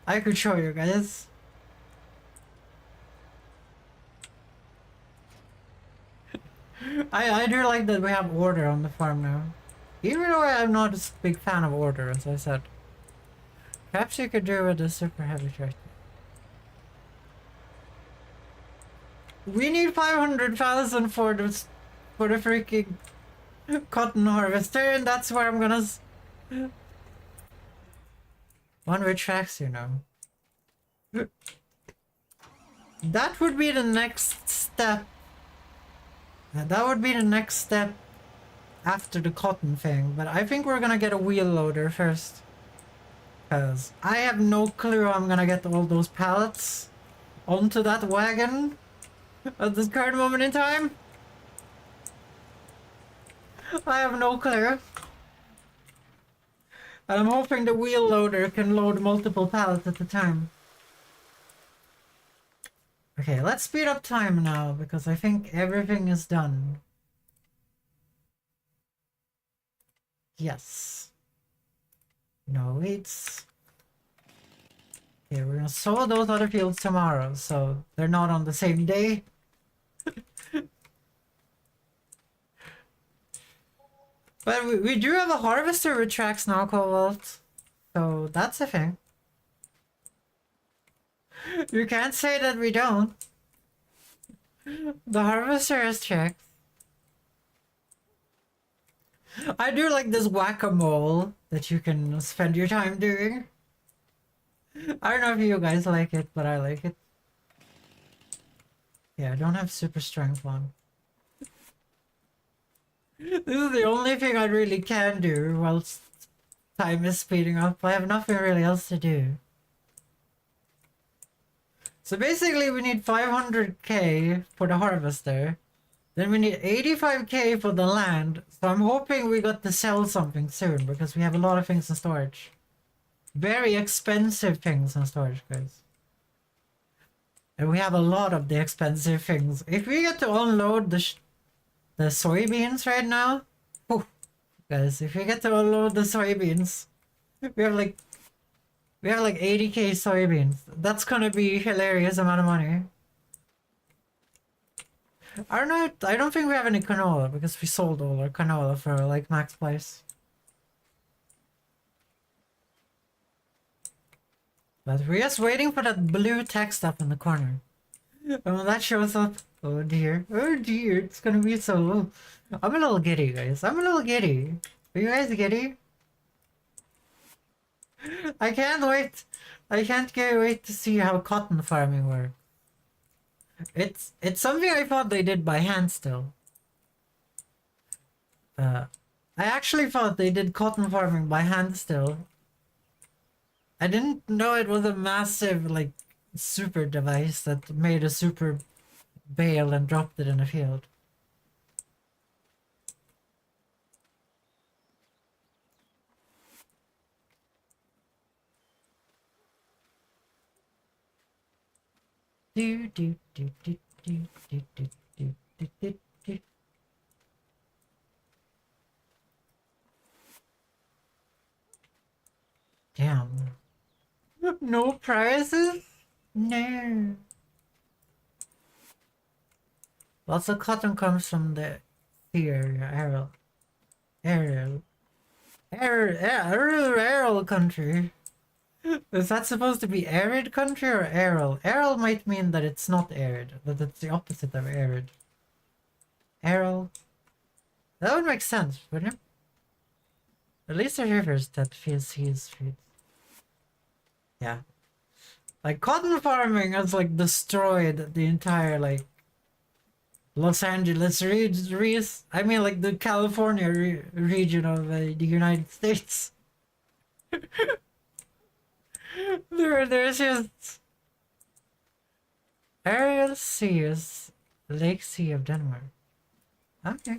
I could show you guys. I do like that we have order on the farm now. Even though I'm not a big fan of order, as I said. Perhaps you could do with a super heavy tractor. We need 500,000 for the freaking cotton harvester, and that's where I'm gonna one-way tracks, you know. That would be the next step. That would be the next step after the cotton thing, but I think we're gonna get a wheel loader first. Because I have no clue how I'm gonna get all those pallets onto that wagon at this current moment in time. I have no clue. And I'm hoping the wheel loader can load multiple pallets at a time. Okay, let's speed up time now, because I think everything is done. Yes. No weeds. Okay, we're gonna sow those other fields tomorrow, so they're not on the same day. But we do have a harvester with tracks now, Cobalt. So that's a thing. You can't say that we don't. The harvester has tracks. I do like this whack-a-mole that you can spend your time doing. I don't know if you guys like it, but I like it. Yeah, I don't have super strength on. This is the only thing I really can do whilst time is speeding up. I have nothing really else to do. So basically we need 500k for the harvester. Then we need 85k for the land. So I'm hoping we got to sell something soon, because we have a lot of things in storage. Very expensive things in storage, guys. And we have a lot of the expensive things. If we get to unload the soybeans right now, whew, guys, if we get to unload the soybeans, we have like 80k soybeans. That's gonna be a hilarious amount of money. I don't know, I don't think we have any canola, because we sold all our canola for like max price. But we're just waiting for that blue text up in the corner. And when that shows up, oh dear, it's gonna be so... I'm a little giddy, guys. I'm a little giddy. Are you guys giddy? I can't wait. I can't wait to see how cotton farming works. It's something I thought they did by hand still. I actually thought they did cotton farming by hand still. I didn't know it was a massive, like, super device that made a super bale and dropped it in a field. Do do do do do do do do do do do. Damn. No prizes? No. Lots of cotton comes from the area, arid country. Is that supposed to be arid country or aral? Aral might mean that it's not arid, that it's the opposite of arid. Aral. That would make sense, wouldn't it? At least the rivers that feeds his feet. Yeah. Like, cotton farming has, like, destroyed the entire, like, Los Angeles I mean, like, the California region of the United States. There's just... Aerial Sea is Lake Sea of Denmark. Okay.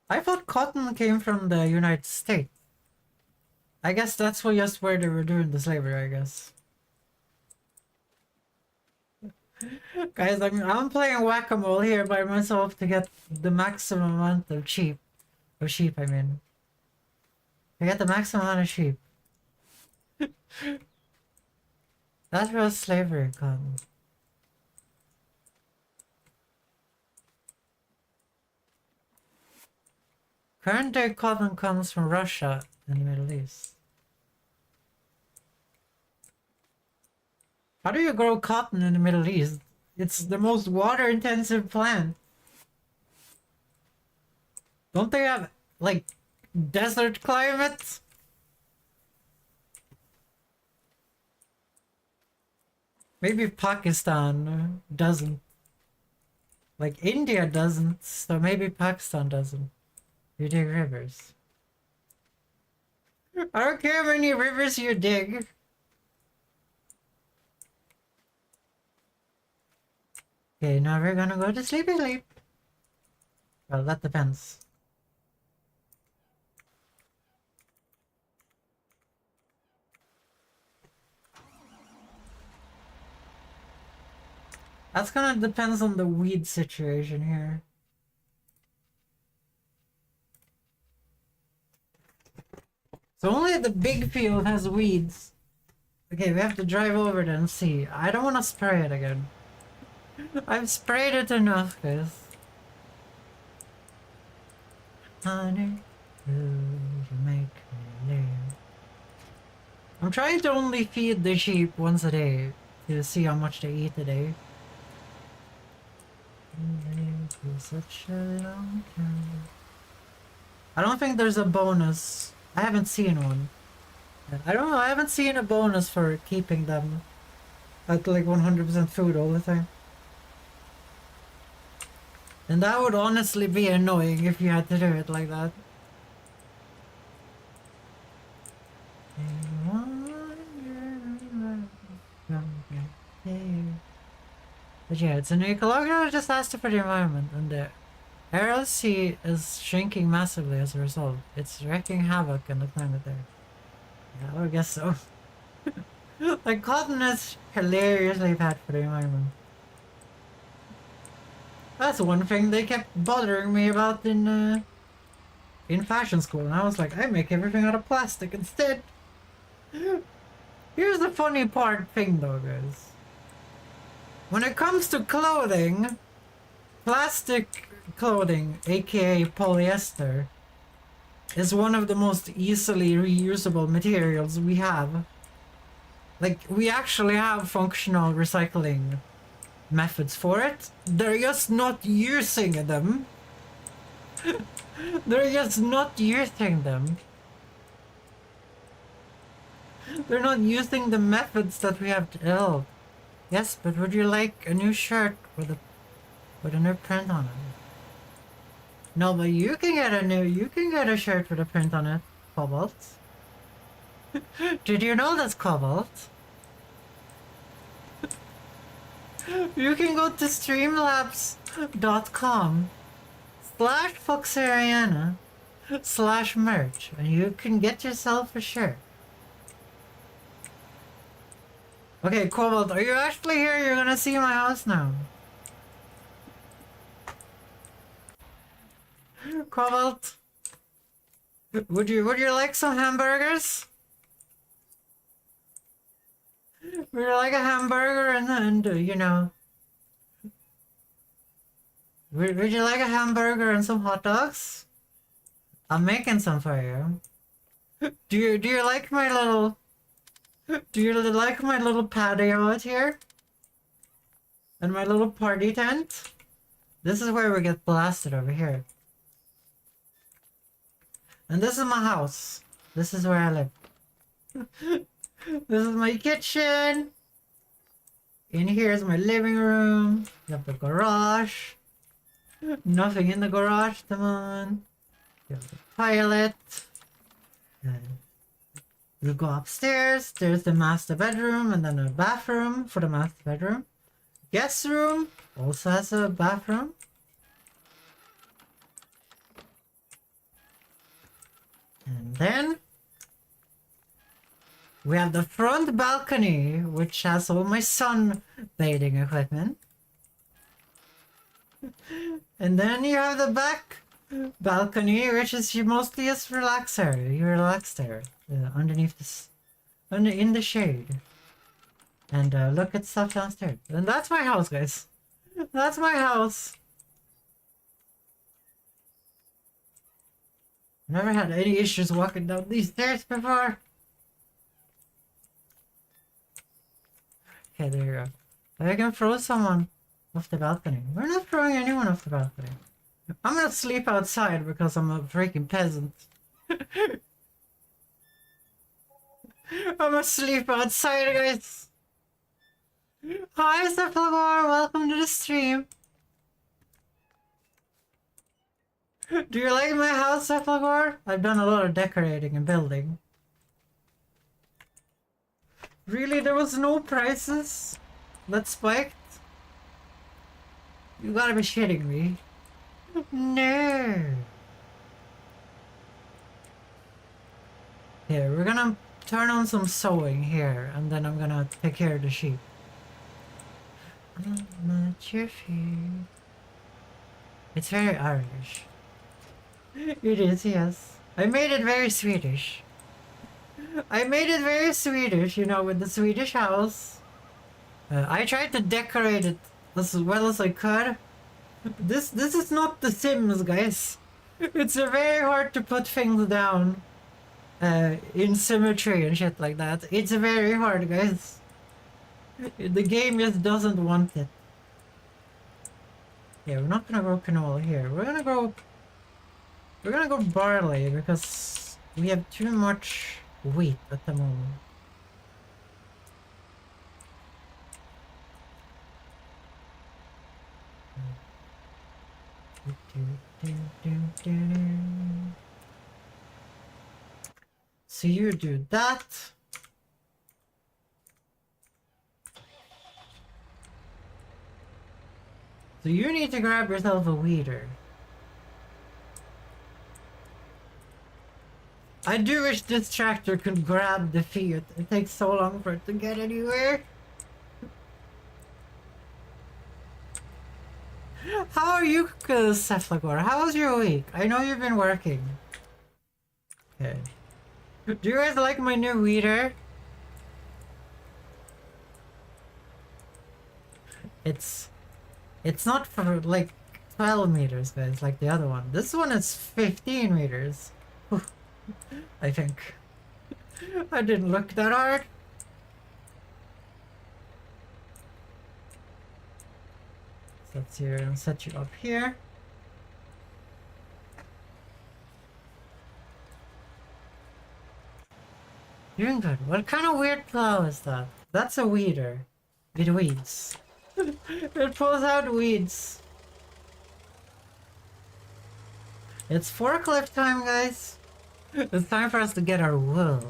I thought cotton came from the United States. I guess that's just where they were doing the slavery, I guess. Guys, I'm playing whack-a-mole here by myself to get the maximum amount of sheep. I mean. To get the maximum amount of sheep. That was slavery, cotton. Current day cotton comes from Russia and the Middle East. How do you grow cotton in the Middle East? It's the most water-intensive plant. Don't they have, like, desert climate? Maybe Pakistan doesn't. Like, India doesn't, so maybe Pakistan doesn't. You dig rivers. I don't care how many rivers you dig. Okay, now we're gonna go to sleepy sleep. Well, that depends. That's gonna depends on the weed situation here. So only the big field has weeds. Okay, we have to drive over there and see. I don't want to spray it again. I've sprayed it enough, guys. Honey, you make me live. I'm trying to only feed the sheep once a day to see how much they eat a day. Such a long time. I don't think there's a bonus. I haven't seen one. I don't know, I haven't seen a bonus for keeping them at like 100% food all the time. And that would honestly be annoying if you had to do it like that. But yeah, it's an ecological disaster for the environment, and the Aral Sea is shrinking massively as a result. It's wreaking havoc on the climate there. Yeah, I guess so. Like, cotton is hilariously bad for the environment. That's one thing they kept bothering me about in fashion school, and I was like, I make everything out of plastic instead. Here's the funny thing though, guys. When it comes to clothing, plastic clothing, aka polyester, is one of the most easily reusable materials we have. Like, we actually have functional recycling methods for it. They're just not using them. They're just not using them. They're not using the methods that we have developed. Yes, but would you like a new shirt with a new print on it? No, but you can get a shirt with a print on it, Cobalt. Did you know that's Cobalt? You can go to streamlabs.com/foxariana/merch and you can get yourself a shirt. Okay, Cobalt, are you actually here? You're gonna see my house now. Cobalt, would you like some hamburgers? Would you like a hamburger and you know? Would you like a hamburger and some hot dogs? I'm making some for you. Do you like my little? Do you like my little patio out here? And my little party tent? This is where we get blasted over here. And this is my house. This is where I live. This is my kitchen. In here is my living room. You have the garage. Nothing in the garage, come on. You have the toilet. And you go upstairs. There's the master bedroom and then a bathroom for the master bedroom. guest room also has a bathroom. And then we have the front balcony, which has all my sunbathing equipment. And then you have the back balcony, which is mostly just relaxer. You relax there, underneath this, in the shade, and look at stuff downstairs. And that's my house, guys. That's my house. Never had any issues walking down these stairs before. Okay, there you go. I can throw someone off the balcony. We're not throwing anyone off the balcony. I'm gonna sleep outside because I'm a freaking peasant. I'm gonna sleep outside, guys. Hi, Cephalosaur. Welcome to the stream. Do you like my house, Cephalosaur? I've done a lot of decorating and building. Really, there was no prices that spiked? You gotta be shitting me. No. Here, we're gonna turn on some sewing here, and then I'm gonna take care of the sheep. I'm not your feet. It's very Irish. It is, yes. I made it very Swedish. I made it very Swedish, you know, with the Swedish house. I tried to decorate it as well as I could. This is not The Sims, guys. It's very hard to put things down in symmetry and shit like that. It's very hard, guys. The game just doesn't want it. Yeah, we're not gonna grow canola here. We're gonna go barley because we have too much wheat at the moment. So you do that. So you need to grab yourself a weeder. I do wish this tractor could grab the Fiat. It takes so long for it to get anywhere. How are you, Cephalosaur? How was your week? I know you've been working. Okay. Do you guys like my new weeder? It's not for like 12 meters, guys, like the other one. This one is 15 meters. I think. I didn't look that hard. Let's here and set you up here. Doing good. What kind of weird plow is that? That's a weeder. With weeds. It pulls out weeds. It's forklift time, guys. It's time for us to get our wool.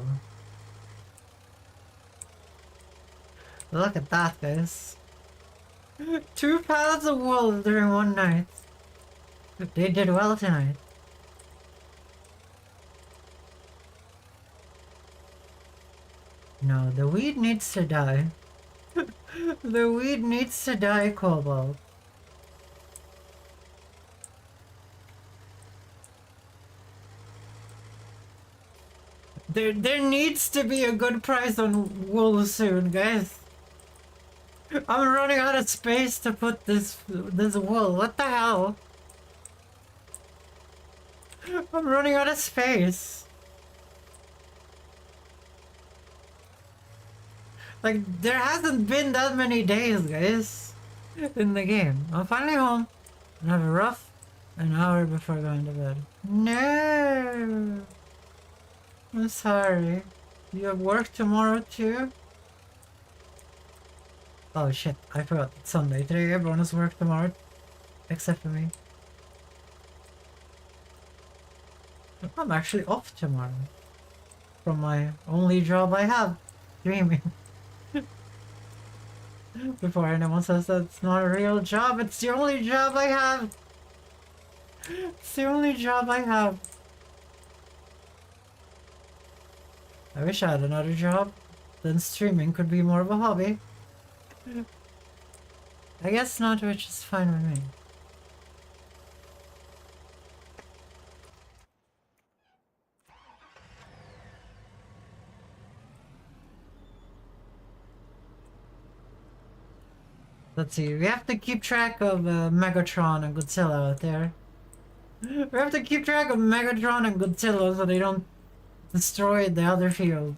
Look at that, guys. 2 pallets of wool during one night. They did well tonight. No, the weed needs to die. The weed needs to die, Cobalt. There needs to be a good price on wool soon, guys. I'm running out of space to put this wool. What the hell? I'm running out of space. Like, there hasn't been that many days, guys, in the game. I'm finally home and have a rough an hour before going to bed. No! I'm sorry. You have work tomorrow too? Oh shit, I forgot it's Sunday. Today everyone has work tomorrow. Except for me. I'm actually off tomorrow. From my only job I have. Dreaming. Before anyone says that's not a real job, it's the only job I have. It's the only job I have. I wish I had another job. Then streaming could be more of a hobby. I guess not, which is fine with me. Let's see, we have to keep track of Megatron and Godzilla out there. We have to keep track of Megatron and Godzilla so they don't destroy the other field.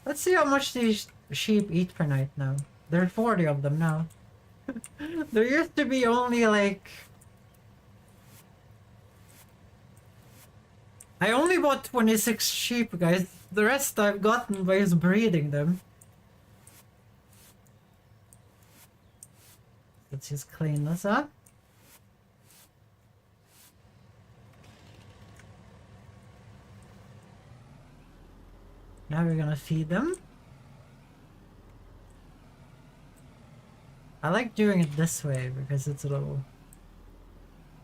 Let's see how much these sheep eat per night now. There are 40 of them now. There used to be only like... I only bought 26 sheep, guys. The rest I've gotten by just breeding them. Let's just clean this up. Now we're gonna feed them. I like doing it this way because it's a little...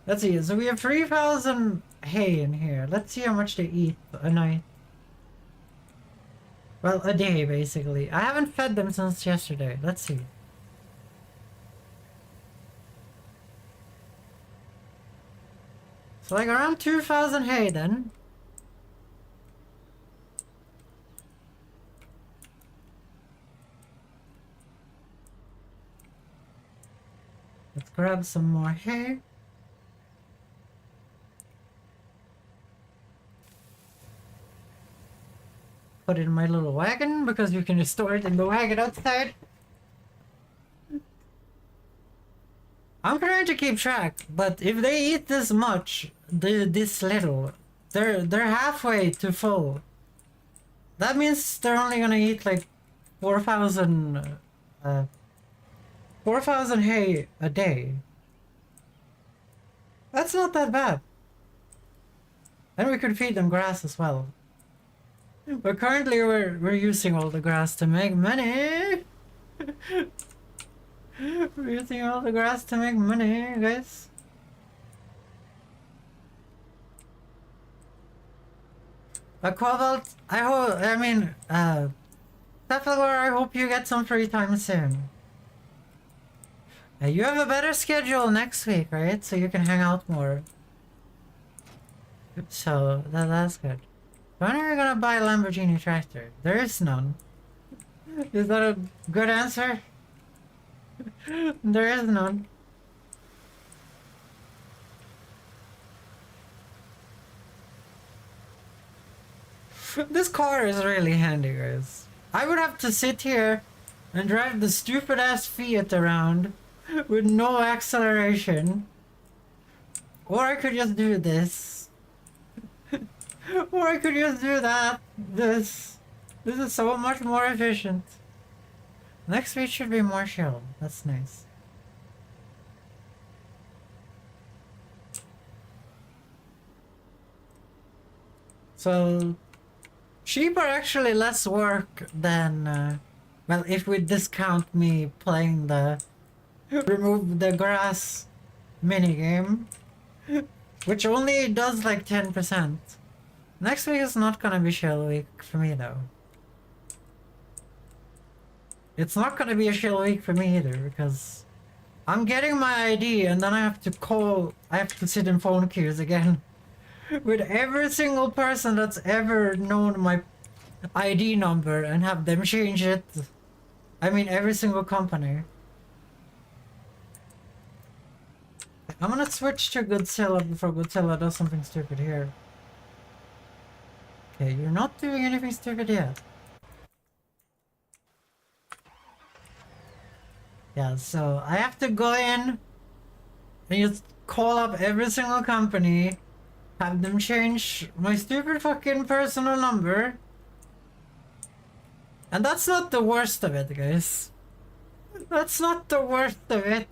Let's see, so we have 3,000 hay in here. Let's see how much they eat a night. Well, a day, basically. I haven't fed them since yesterday. Let's see. So like around 2,000 hay then. Let's grab some more hay. Put it in my little wagon because you can just store it in the wagon outside. I'm trying to keep track, but if they eat this much, this little, they're halfway to full. That means they're only gonna eat like 4,000 hay a day. That's not that bad. And we could feed them grass as well. But currently we're using all the grass to make money. We're using all the grass to make money, guys. A cobalt, Cephalosaur, I hope you get some free time soon. You have a better schedule next week, right? So you can hang out more. So that's good. When are you gonna buy a Lamborghini tractor? There is none. Is that a good answer? There is none. This car is really handy, guys. I would have to sit here and drive the stupid ass Fiat around with no acceleration. Or I could just do this. Or I could just do that. This is so much more efficient. Next week should be more chill. That's nice. So, sheep are actually less work than, well, if we discount me playing the remove the grass minigame, which only does like 10%. Next week is not gonna be chill week for me though. It's not gonna be a chill week for me either because I'm getting my ID and then I have to sit in phone queues again with every single person that's ever known my ID number and have them change it. I mean every single company. I'm gonna switch to Godzilla before Godzilla does something stupid here. Okay, you're not doing anything stupid yet. Yeah, so I have to go in and just call up every single company, have them change my stupid fucking personal number. And that's not the worst of it, guys. That's not the worst of it.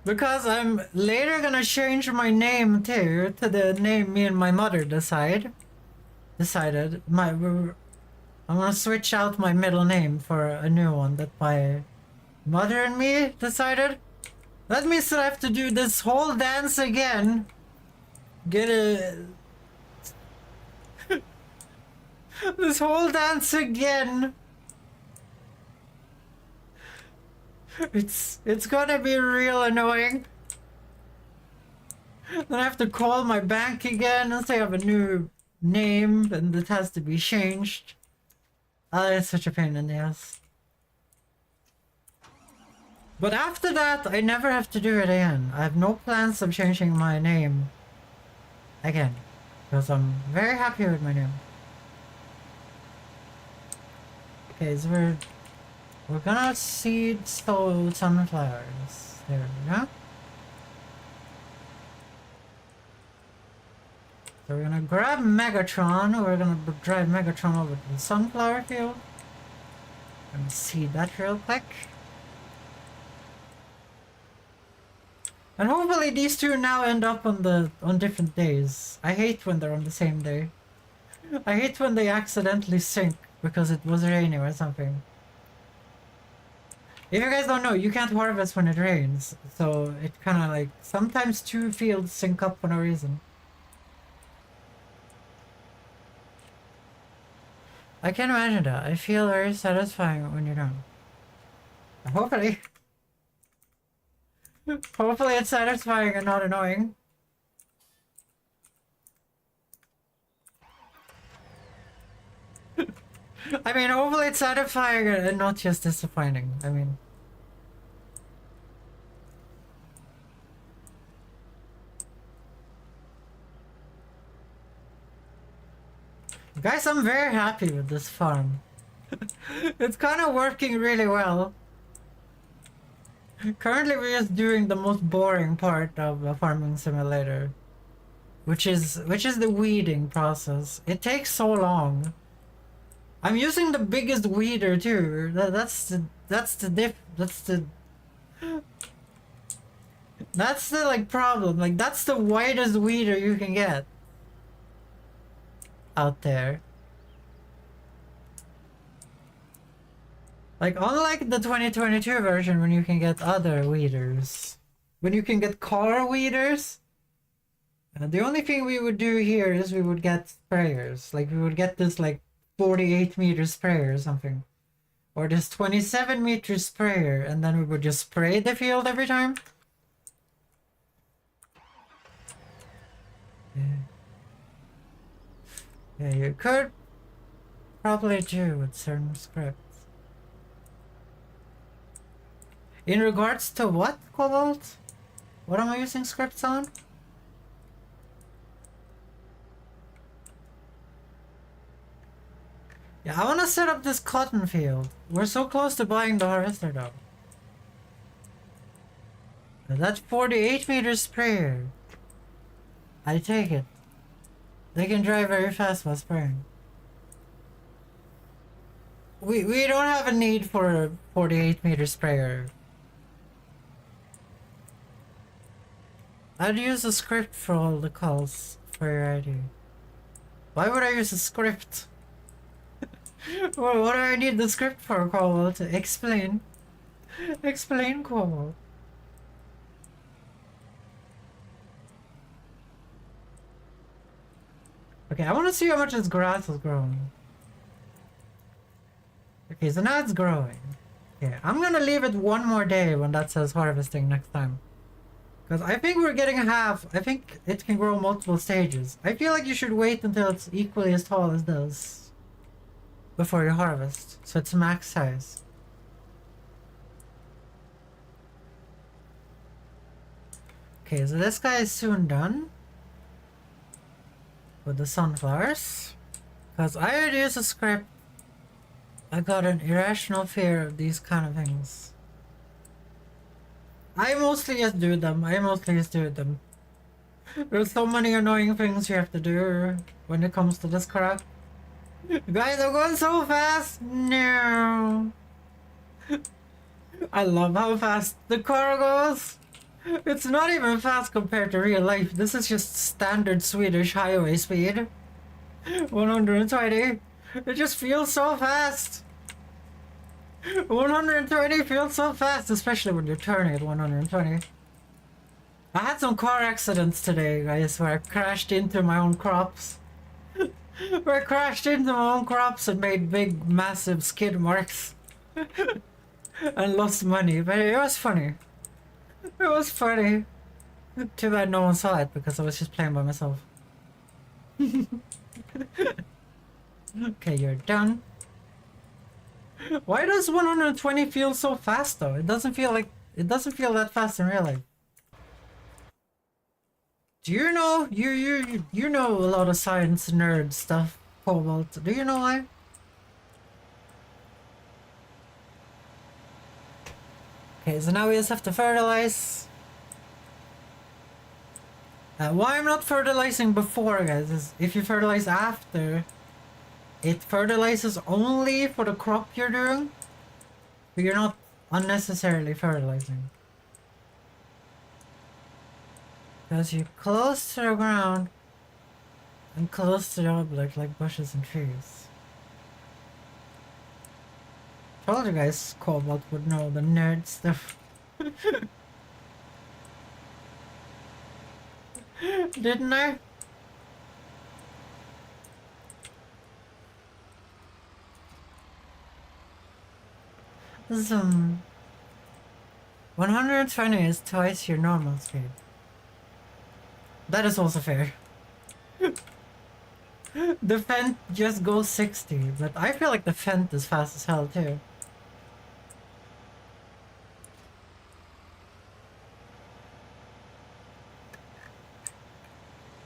Because I'm later gonna change my name too to the name me and my mother decided. I'm gonna switch out my middle name for a new one that my mother and me decided. That means that I have to do this whole dance again. This whole dance again. It's gonna be real annoying. Then I have to call my bank again and say I have a new name and it has to be changed. It's such a pain in the ass. But after that, I never have to do it again. I have no plans of changing my name again. Because I'm very happy with my name. Okay, so we're gonna seed sunflowers. There we go. So we're gonna grab Megatron. We're gonna drive Megatron over to the sunflower field. And seed that real quick. And hopefully these two now end up on different days. I hate when they're on the same day. I hate when they accidentally sync because it was raining or something. If you guys don't know, you can't harvest when it rains. So it kind of like, sometimes two fields sync up for no reason. I can imagine that. I feel very satisfying when you're done. Hopefully. Hopefully it's satisfying and not annoying. I mean, hopefully it's satisfying and not just disappointing. I mean... Guys, I'm very happy with this farm. It's kind of working really well. Currently we're just doing the most boring part of a farming simulator. Which is the weeding process. It takes so long. I'm using the biggest weeder too. That's the like problem. Like that's the widest weeder you can get out there. Like unlike the 2022 version when you can get other weeders. When you can get car weeders. The only thing we would do here is we would get sprayers. Like we would get this like 48-meter sprayer or something. Or this 27-meter sprayer, and then we would just spray the field every time. Yeah, you could probably do with certain scripts. In regards to what, Cobalt? What am I using scripts on? Yeah, I want to set up this cotton field. We're so close to buying the harvester though. That 48-meter sprayer. I take it. They can drive very fast while spraying. We don't have a need for a 48-meter sprayer. I'd use a script for all the calls for your ID. Why would I use a script? Well, what do I need the script for, Cobalt? To explain? Explain, Cobalt. Okay, I want to see how much this grass is growing. Okay, so now it's growing. Okay, I'm gonna leave it one more day when that says harvesting next time. Because I think we're getting half. I think it can grow multiple stages. I feel like you should wait until it's equally as tall as this before you harvest, so it's max size. Okay, so this guy is soon done with the sunflowers. Because I already used a script. I got an irrational fear of these kind of things. I mostly just do them. There's so many annoying things you have to do when it comes to this crap. Guys, I'm going so fast! No! I love how fast the car goes! It's not even fast compared to real life. This is just standard Swedish highway speed. 120. It just feels so fast. 120 feels so fast, especially when you're turning at 120. I had some car accidents today, guys, where I crashed into my own crops. Where I crashed into my own crops and made big, massive skid marks. And lost money, but it was funny. It was funny. Too bad no one saw it because I was just playing by myself. Okay, you're done. Why does 120 feel so fast though? It doesn't feel that fast in real life. Do you know you know a lot of science nerd stuff, Cobalt? Do you know why? Okay, so now we just have to fertilize. Why I'm not fertilizing before, guys, is if you fertilize after, it fertilizes only for the crop you're doing, but you're not unnecessarily fertilizing. Because you're close to the ground and close to the object like bushes and trees. Told you guys Cobalt would know the nerd stuff. Didn't I? Zoom. 120 is twice your normal speed. That is also fair. The Fent just goes 60, but I feel like the Fent is fast as hell too.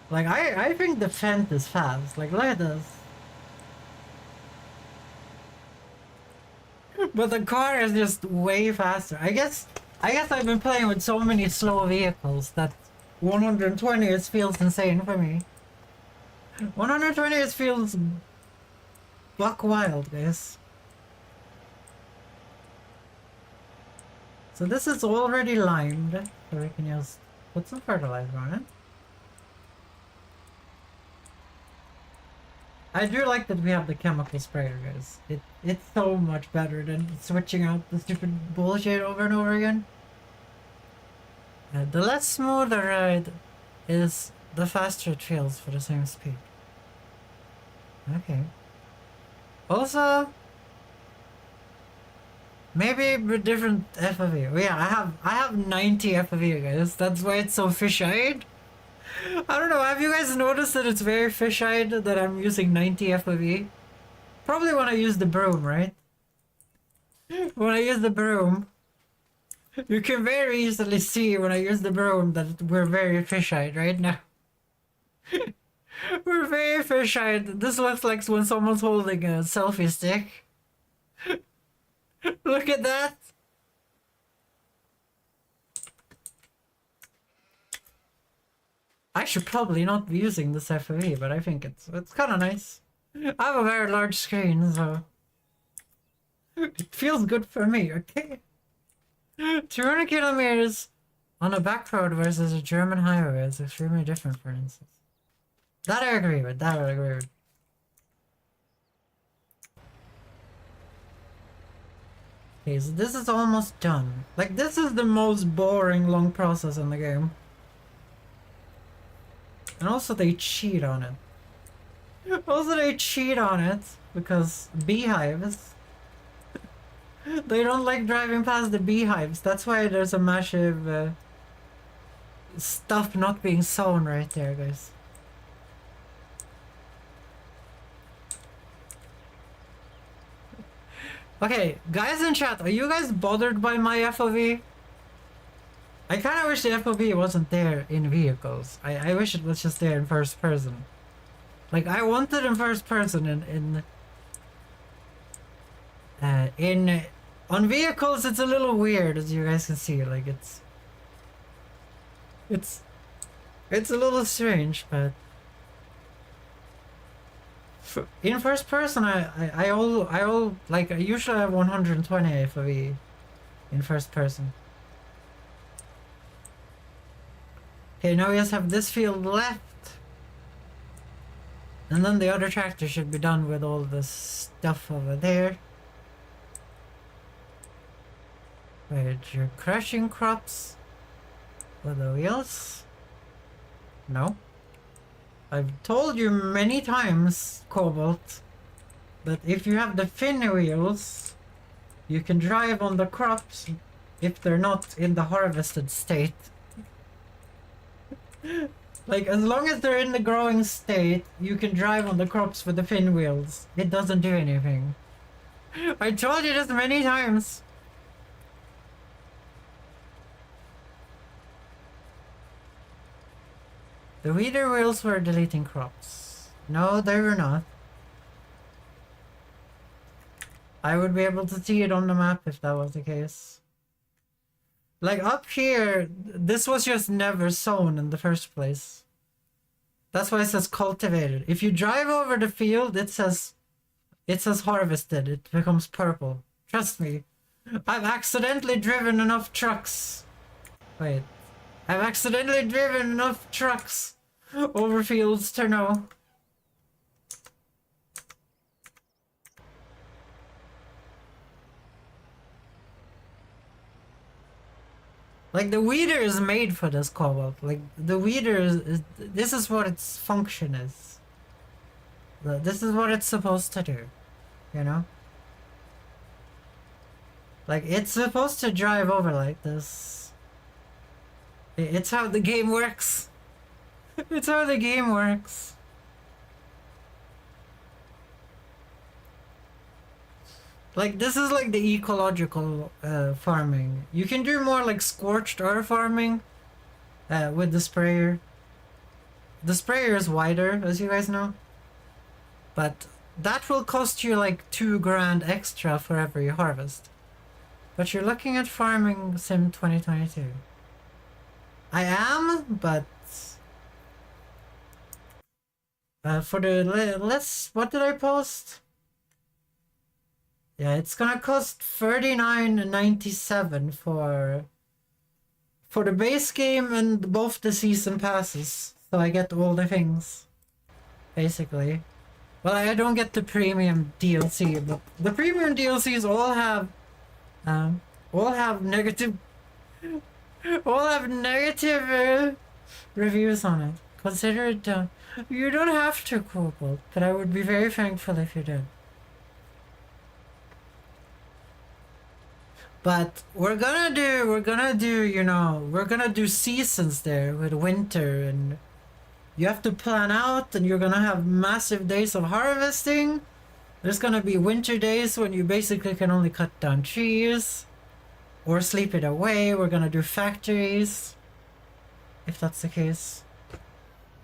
Like, I think the Fent is fast. Like, look at this. But the car is just way faster. I guess I've been playing with so many slow vehicles that 120 just feels insane for me. 120 just feels buck wild, guys. So this is already limed, so we can just put some fertilizer on it. I do like that we have the chemical sprayer, guys. It's so much better than switching out the stupid bullshit over and over again. The less smooth the ride is, the faster it feels for the same speed. Okay. Also, maybe with different FOV. Oh yeah, I have 90 FOV, guys. That's why it's so fish-eyed. I don't know, have you guys noticed that it's very fish-eyed that I'm using 90 FOV? Probably when I use the broom, right? When I use the broom, you can very easily see when I use the broom that we're very fish-eyed right now. We're very fish-eyed. This looks like when someone's holding a selfie stick. Look at that! I should probably not be using this FOV, but I think it's kind of nice. I have a very large screen, so it feels good for me, okay? 200 kilometers on a back road versus a German highway is extremely different, for instance. That I agree with, that I agree with. Okay, so this is almost done. Like, this is the most boring long process in the game. And also they cheat on it. Also they cheat on it because beehives. They don't like driving past the beehives. That's why there's a massive stuff not being sown right there, guys. Okay, guys in chat, are you guys bothered by my FOV? I kind of wish the FOV wasn't there in vehicles. I wish it was just there in first person. Like, I want it in first person on vehicles it's a little weird, as you guys can see. Like, it's a little strange, but in first person I usually have 120 FOV in first person. Okay, now we just have this field left. And then the other tractor should be done with all this stuff over there. Wait, you're crushing crops with the wheels? No. I've told you many times, Cobalt, that if you have the fin wheels, you can drive on the crops if they're not in the harvested state. Like, as long as they're in the growing state, you can drive on the crops with the fin wheels. It doesn't do anything. I told you this many times. The weeder wheels were deleting crops. No, they were not. I would be able to see it on the map if that was the case. Like up here, this was just never sown in the first place. That's why it says cultivated. If you drive over the field, it says harvested. It becomes purple. Trust me. I've accidentally driven enough trucks. Wait. I've accidentally driven enough trucks over fields to know. Like, the weeder is made for this, Cobalt. Like, the weeder is this is what its function is. This is what it's supposed to do, you know? Like, it's supposed to drive over like this. It's how the game works. It's how the game works. Like, this is like the ecological farming. You can do more like scorched earth farming with the sprayer. The sprayer is wider, as you guys know. But that will cost you like 2 grand extra for every harvest. But you're looking at Farming Sim 2022. I am, but for the what did I post? Yeah, it's gonna cost $39.97 for the base game and both the season passes. So I get all the things, basically. Well, I don't get the premium DLC, but the premium DLCs all have negative reviews on it. Consider it done. You don't have to, Cobalt, but I would be very thankful if you did. But we're gonna do seasons there with winter, and you have to plan out, and you're gonna have massive days of harvesting. There's gonna be winter days when you basically can only cut down trees or sleep it away. We're gonna do factories, if that's the case.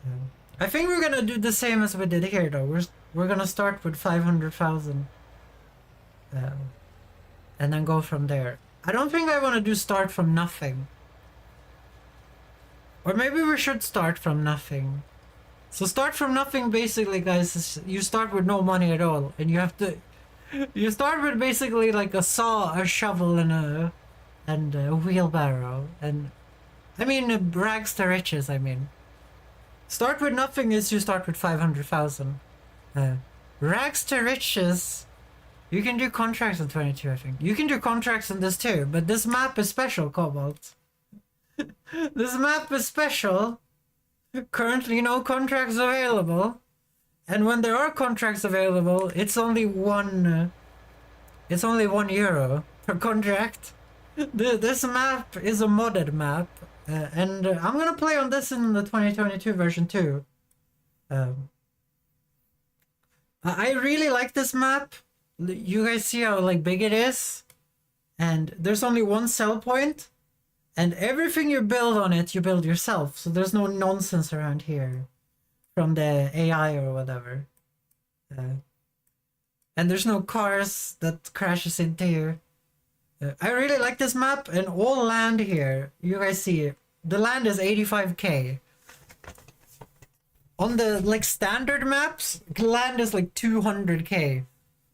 Yeah. I think we're gonna do the same as we did here, though. We're gonna start with 500,000. And then go from there. I don't think I want to do start from nothing. Or maybe we should start from nothing. So start from nothing, basically, guys, is you start with no money at all. And you have to... You start with basically like a saw, a shovel, and a wheelbarrow. And... I mean, rags to riches, I mean. Start with nothing is you start with 500,000. Rags to riches... You can do contracts in 22, I think. You can do contracts in this too, but this map is special, Cobalt. This map is special. Currently no contracts available. And when there are contracts available, it's only €1 per contract. This map is a modded map. And I'm gonna play on this in the 2022 version too. I really like this map. You guys see how like big it is? And there's only one sell point, and everything you build on it, you build yourself. So there's no nonsense around here from the AI or whatever. And there's no cars that crashes into you. I really like this map, and all land here, you guys see, the land is 85k. On the like standard maps, land is like 200k.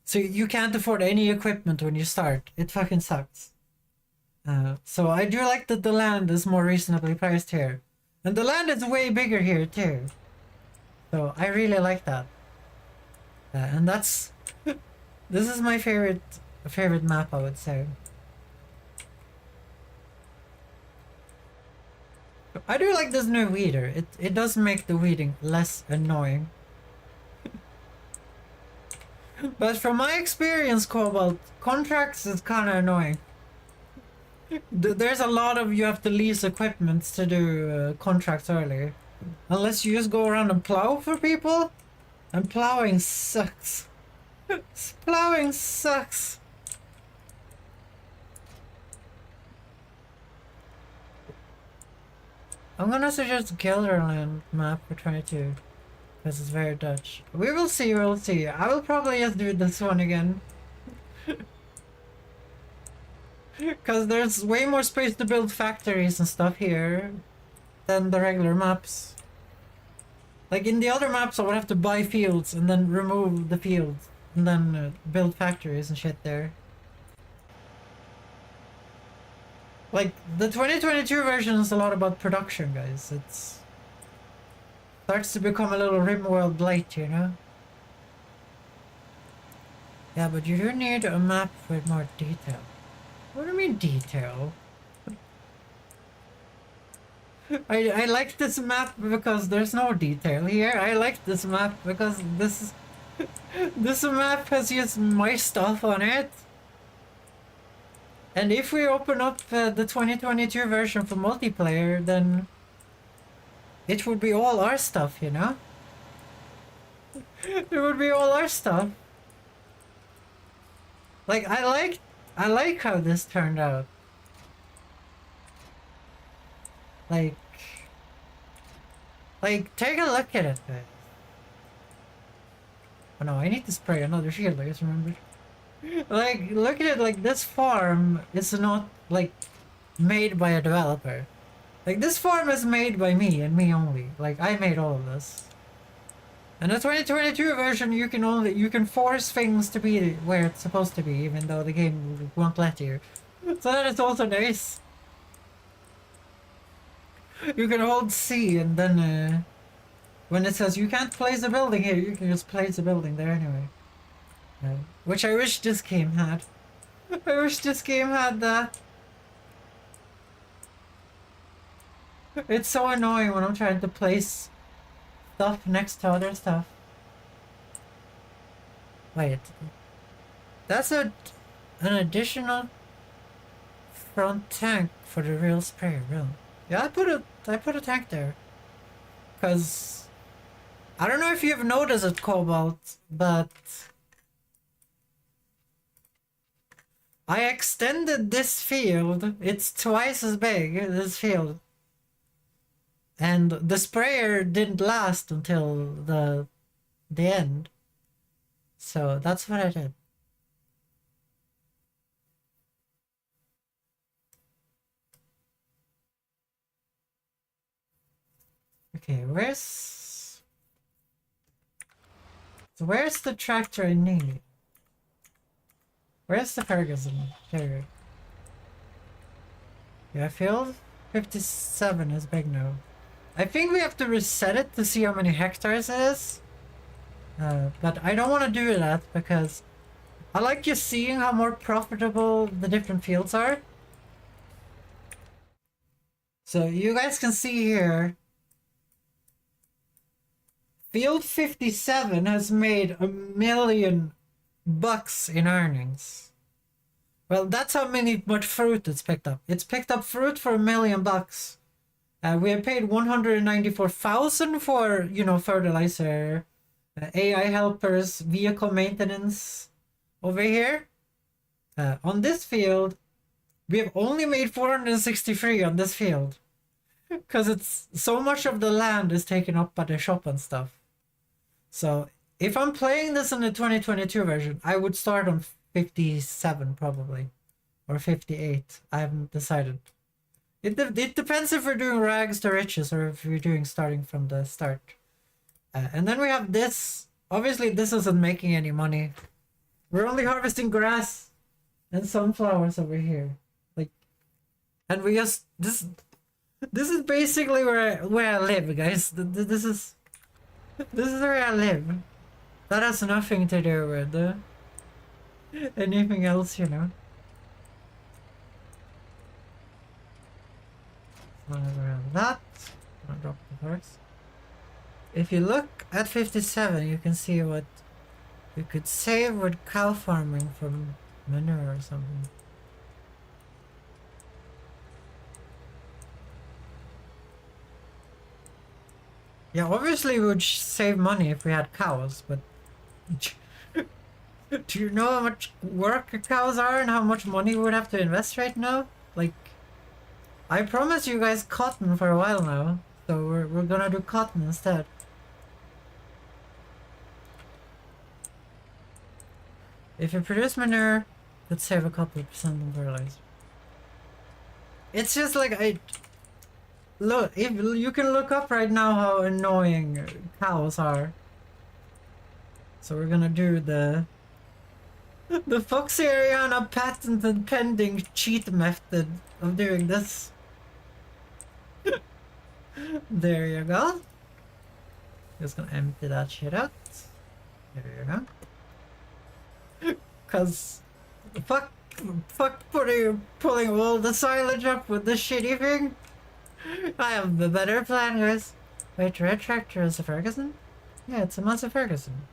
So you can't afford any equipment when you start. It fucking sucks. So I do like that the land is more reasonably priced here. And the land is way bigger here too. So I really like that. And that's... This is my favorite map, I would say. I do like this new weeder. It does make the weeding less annoying. But from my experience, Cobalt, contracts is kind of annoying. There's a lot of you have to lease equipment to do contracts early. Unless you just go around and plow for people. And plowing sucks. Plowing sucks. I'm gonna suggest Gelderland map for 22. Because it's very Dutch. We will see, we'll see. I will probably just do this one again. Because there's way more space to build factories and stuff here than the regular maps. Like in the other maps I would have to buy fields and then remove the fields. And then build factories and shit there. Like, the 2022 version is a lot about production, guys. It's... starts to become a little RimWorld light, you know? Yeah, but you do need a map with more detail. What do you mean detail? I like this map because there's no detail here. I like this map because this map has just my stuff on it. And if we open up the 2022 version for multiplayer, then it would be all our stuff, you know? It would be all our stuff. Like, I like how this turned out. Like, take a look at it, guys. Oh no, I need to spray another shield, I just remembered. Like, look at it, like, this farm is not, like, made by a developer. Like, this farm is made by me, and me only. Like, I made all of this. And the 2022 version, you can force things to be where it's supposed to be, even though the game won't let you. So that is also nice. You can hold C, and then, when it says you can't place a building here, you can just place a building there anyway. Which I wish this game had. I wish this game had that. It's so annoying when I'm trying to place stuff next to other stuff. Wait. That's an additional front tank for the real sprayer, really. Yeah, I put a tank there. Cause I don't know if you've noticed it, Cobalt, but I extended this field. It's twice as big, this field. And the sprayer didn't last until the end. So that's what I did. Okay, where's the tractor I need? Where's the Ferguson? Here. Yeah, field 57 is big now. I think we have to reset it to see how many hectares it is. But I don't want to do that because I like just seeing how more profitable the different fields are. So you guys can see here, field 57 has made $1 million in earnings. Well, that's how much fruit it's picked up. It's picked up fruit for $1 million. We have paid 194,000 for, you know, fertilizer, AI helpers, vehicle maintenance over here. On this field, we have only made 463 on this field. Because it's so much of the land is taken up by the shop and stuff. So if I'm playing this in the 2022 version, I would start on 57 probably. Or 58. I haven't decided. It depends if we're doing rags to riches or if we're doing starting from the start. And then we have this. Obviously, this isn't making any money. We're only harvesting grass and sunflowers over here. Like, and we just This is basically where I live, guys. This is where I live. That has nothing to do with anything else, you know. Around that. I'll drop the first. If you look at 57, you can see what you could save with cow farming from manure or something. Yeah, obviously we would save money if we had cows, but do you know how much work cows are and how much money we would have to invest right now? Like, I promised you guys cotton for a while now, so we're gonna do cotton instead. If you produce manure, could save a couple of percent on fertilizer. It's just like look, if you can look up right now how annoying cows are. So we're gonna do the Foxy Ariana patented pending cheat method of doing this. There you go. Just gonna empty that shit out. There you go. Cause fuck pulling all the silage up with this shitty thing. I have the better plan, guys. Wait, red tractor is a Ferguson? Yeah, it's a massive Ferguson.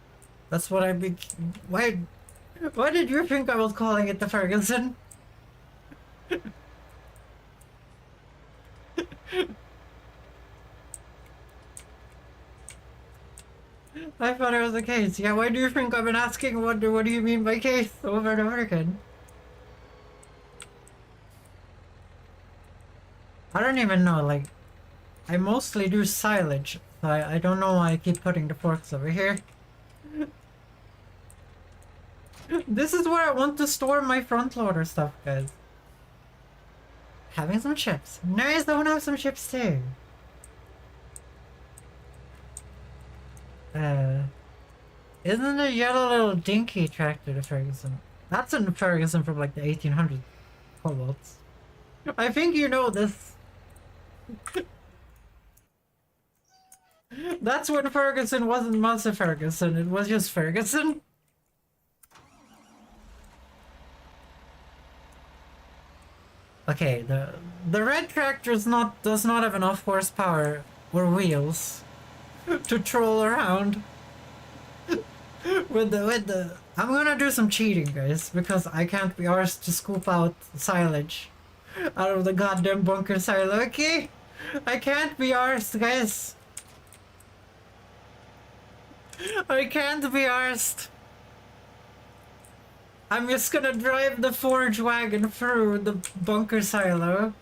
That's what I be. Why did you think I was calling it the Ferguson? I thought it was a case. Yeah, why do you think I've been asking what do you mean by case over and over again? I don't even know, like, I mostly do silage, so I don't know why I keep putting the forks over here. This is where I want to store my front loader stuff, guys. Having some chips. Nice, I want to have some chips too. Isn't the yellow little dinky tractor the Ferguson? That's a Ferguson from like the 1800s. Cobalts. I think you know this. That's when Ferguson wasn't Master Ferguson, it was just Ferguson. Okay, the red tractor does not have enough horsepower or wheels to troll around with the I'm gonna do some cheating, guys, because I can't be arsed to scoop out silage out of the goddamn bunker silo, okay? I can't be arsed, guys. I can't be arsed. I'm just gonna drive the forge wagon through the bunker silo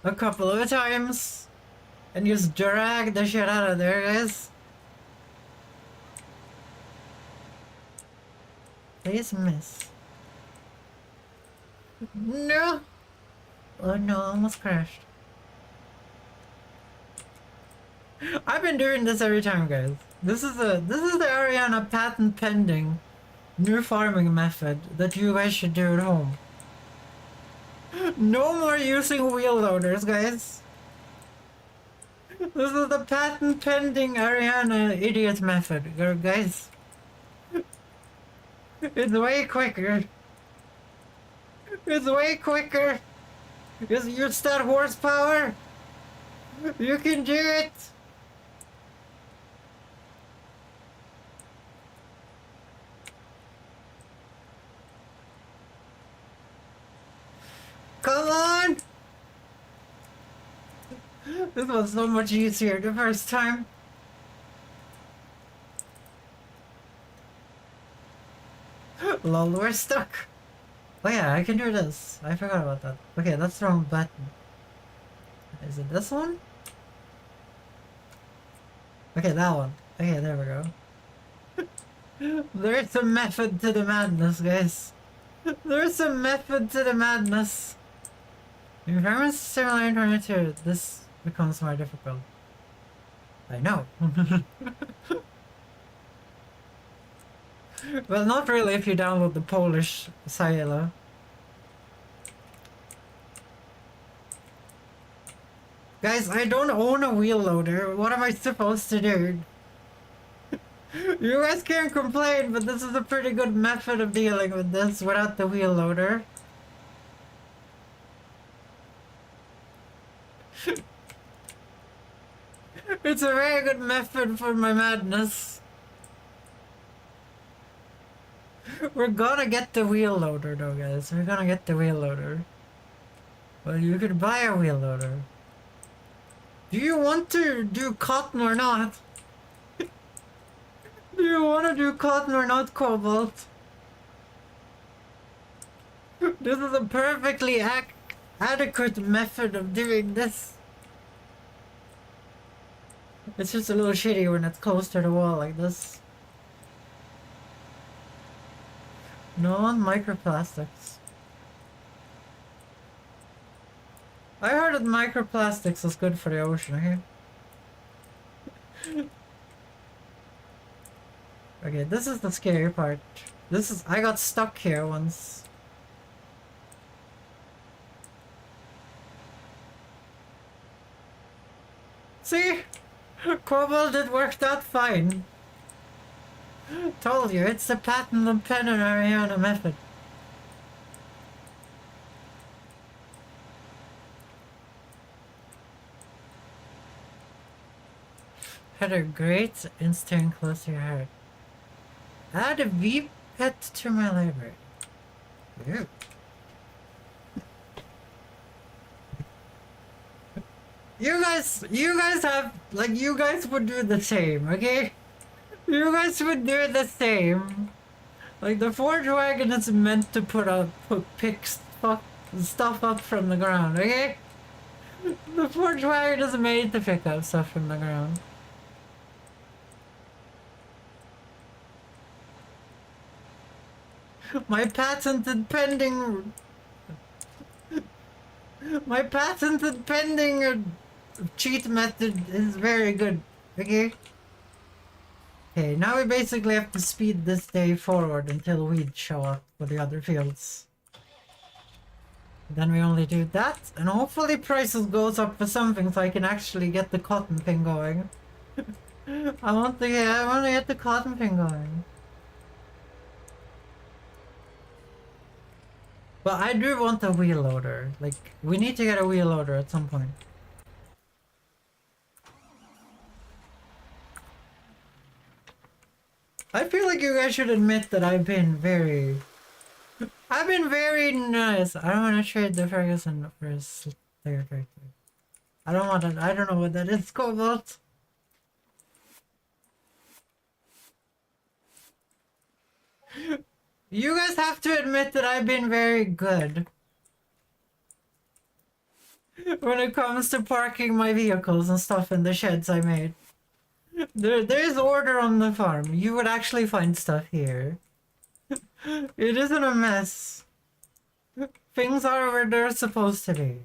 a couple of times and just drag the shit out of there, guys. Please miss. No! Oh no, I almost crashed. I've been doing this every time, guys. This is the Ariana patent pending new farming method that you guys should do at home. No more using wheel loaders, guys. This is the patent pending Ariana idiot method, guys. It's way quicker. It's way quicker. Just use that horsepower. You can do it. Come on! This was so much easier the first time. Lol, we're stuck. Oh yeah, I can do this. I forgot about that. Okay, that's the wrong button. Is it this one? Okay, that one. Okay, there we go. There's a method to the madness, guys. There's a method to the madness. The environment's similar in 22. This becomes more difficult. I know. Well, not really if you download the Polish silo. Guys, I don't own a wheel loader. What am I supposed to do? You guys can't complain, but this is a pretty good method of dealing with this without the wheel loader. It's a very good method for my madness. We're gonna get the wheel loader though, guys. We're gonna get the wheel loader. Well, you could buy a wheel loader. Do you want to do cotton or not? Do you want to do cotton or not, Cobalt? This is a perfectly adequate method of doing this. It's just a little shitty when it's close to the wall like this. No microplastics. I heard that microplastics is good for the ocean, okay? Okay, this is the scary part. I got stuck here once. See? Cobalt, it worked out fine. Told you, it's the patent of pen and Ariana method. Heather, great and staying close to your heart. Add a V pet to my library. Ew. You guys have, like, you guys would do the same, okay? You guys would do the same. Like, the Forge Wagon is meant to pick stuff up from the ground, okay? The Forge Wagon is made to pick up stuff from the ground. My patented pending cheat method is very good, okay? Okay, now we basically have to speed this day forward until we'd show up for the other fields. Then we only do that, and hopefully prices goes up for something so I can actually get the cotton thing going. I want to get the cotton thing going. But I do want a wheel loader. Like, we need to get a wheel loader at some point. I feel like you guys should admit that I've been very nice. I don't want to trade the Ferguson for a Slayer character. I don't know what that is, Cobalt. You guys have to admit that I've been very good when it comes to parking my vehicles and stuff in the sheds I made. There's order on the farm. You would actually find stuff here. It isn't a mess. Things are where they're supposed to be.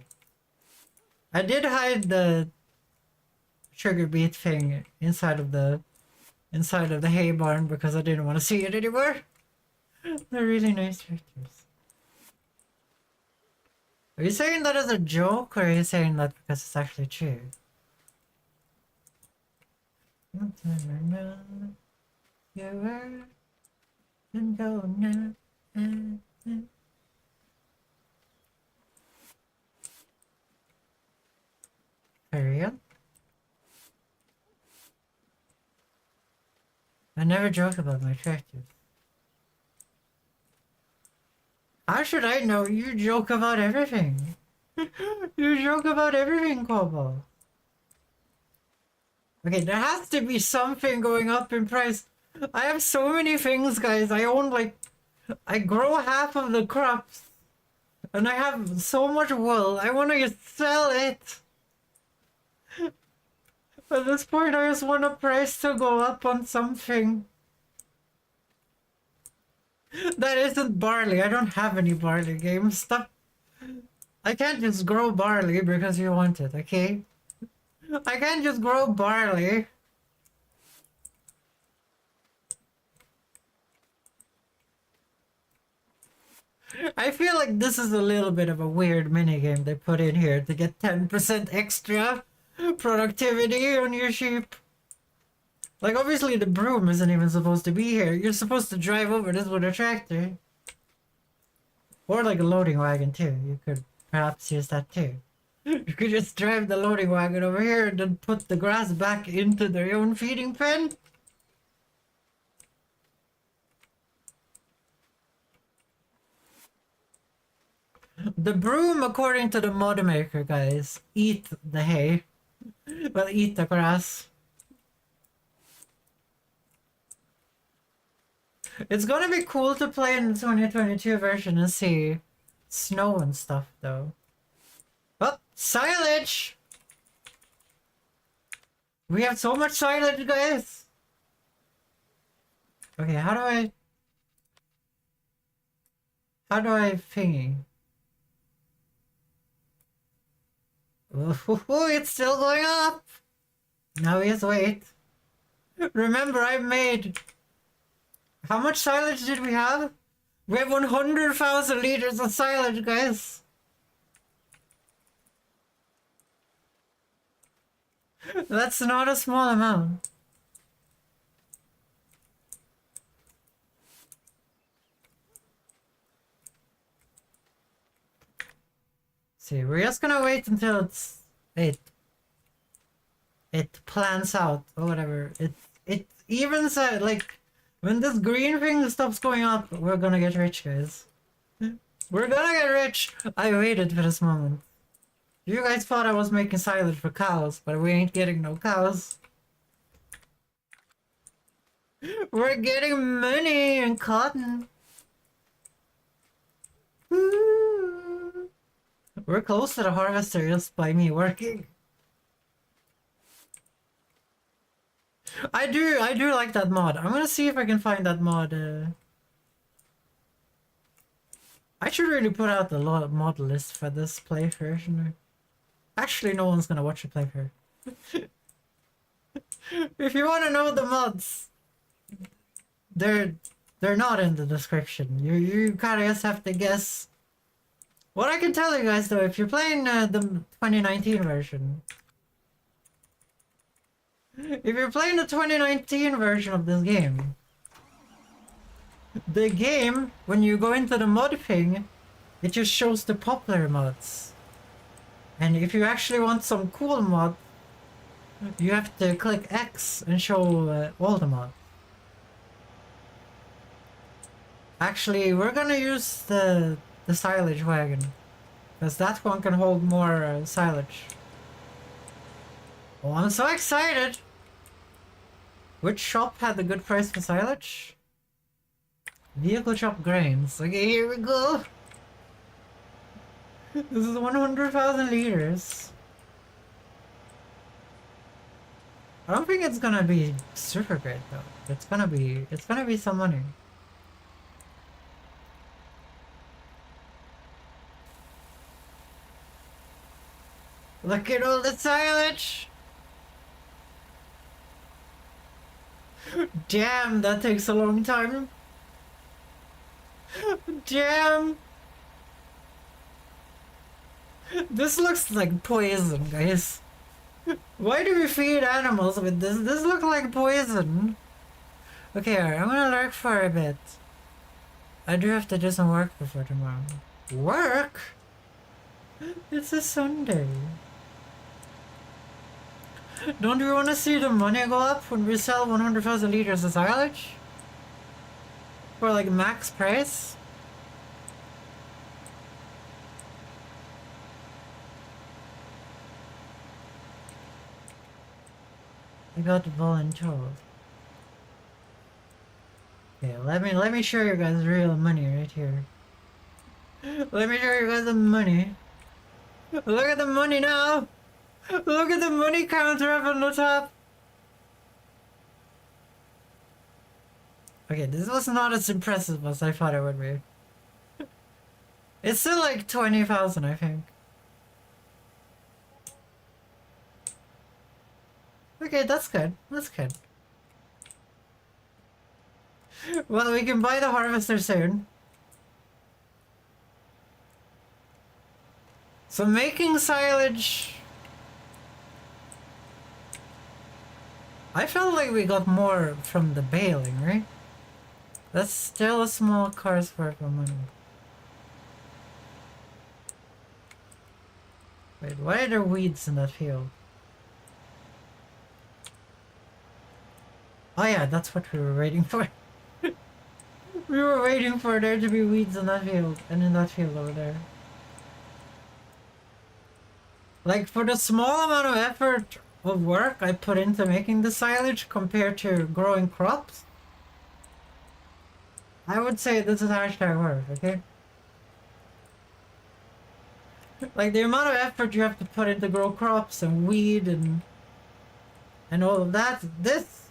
I did hide the sugar beet thing inside of the hay barn because I didn't want to see it anymore. They're really nice characters. Are you saying that as a joke, or are you saying that because it's actually true? Your word and go now. For real? I never joke about my characters. How should I know? You joke about everything. You joke about everything, Kobo. Okay, there has to be something going up in price. I have so many things, guys. I grow half of the crops. And I have so much wool. I want to sell it. At this point, I just want a price to go up on something. That isn't barley. I don't have any barley, game. Stop. I can't just grow barley because you want it, okay? I can't just grow barley. I feel like this is a little bit of a weird minigame they put in here to get 10% extra productivity on your sheep. Like, obviously the broom isn't even supposed to be here. You're supposed to drive over this with a tractor. Or like a loading wagon too. You could perhaps use that too. You could just drive the loading wagon over here and then put the grass back into their own feeding pen. The broom, according to the mod maker, guys, eat the hay. Well, eat the grass. It's gonna be cool to play in the 2022 version and see snow and stuff, though. Oh, silage! We have so much silage, guys! Okay, how do I thingy? Oh, it's still going up! Now we have to wait. Remember, I made... How much silage did we have? We have 100,000 liters of silage, guys! That's not a small amount. See, we're just gonna wait until it plans out or whatever. It evens out, like when this green thing stops going up, we're gonna get rich, guys. We're gonna get rich. I waited for this moment. You guys thought I was making silage for cows, but we ain't getting no cows. We're getting money and cotton. Ooh. We're close to the harvester just by me working. I do like that mod. I'm gonna see if I can find that mod. I should really put out the mod list for this playthrough. Actually, no one's gonna watch a playthrough. If you want to know the mods, they're not in the description. You kind of just have to guess. What I can tell you guys though, if you're playing the 2019 version, if you're playing the 2019 version of this game, the game, when you go into the mod thing, it just shows the popular mods. And if you actually want some cool mod, you have to click X and show all the mods. Actually, we're gonna use the silage wagon, because that one can hold more silage. Oh, I'm so excited! Which shop had the good price for silage? Vehicle shop grains. Okay, here we go! This is 100,000 liters. I don't think it's gonna be super great though. It's gonna be some money. Look at all the silage! Damn, that takes a long time. Damn! This looks like poison, guys. Why do we feed animals with this? This looks like poison. Okay, I'm gonna lurk for a bit. I do have to do some work before tomorrow. Work? It's a Sunday. Don't we want to see the money go up when we sell 100,000 liters of silage? For like max price? I got voluntold. Okay, let me show you guys real money right here. Let me show you guys the money. Look at the money now! Look at the money counter up on the top! Okay, this was not as impressive as I thought it would be. It's still like 20,000, I think. Okay, that's good. That's good. Well, we can buy the harvester soon. So making silage I felt like we got more from the baling, right? That's still a small car's worth of money. Wait, why are there weeds in that field? Oh yeah, that's what we were waiting for. We were waiting for there to be weeds in that field, and in that field over there. Like, for the small amount of effort of work I put into making the silage compared to growing crops, I would say this is hashtag work, okay? Like, the amount of effort you have to put into grow crops and weed and all of that, this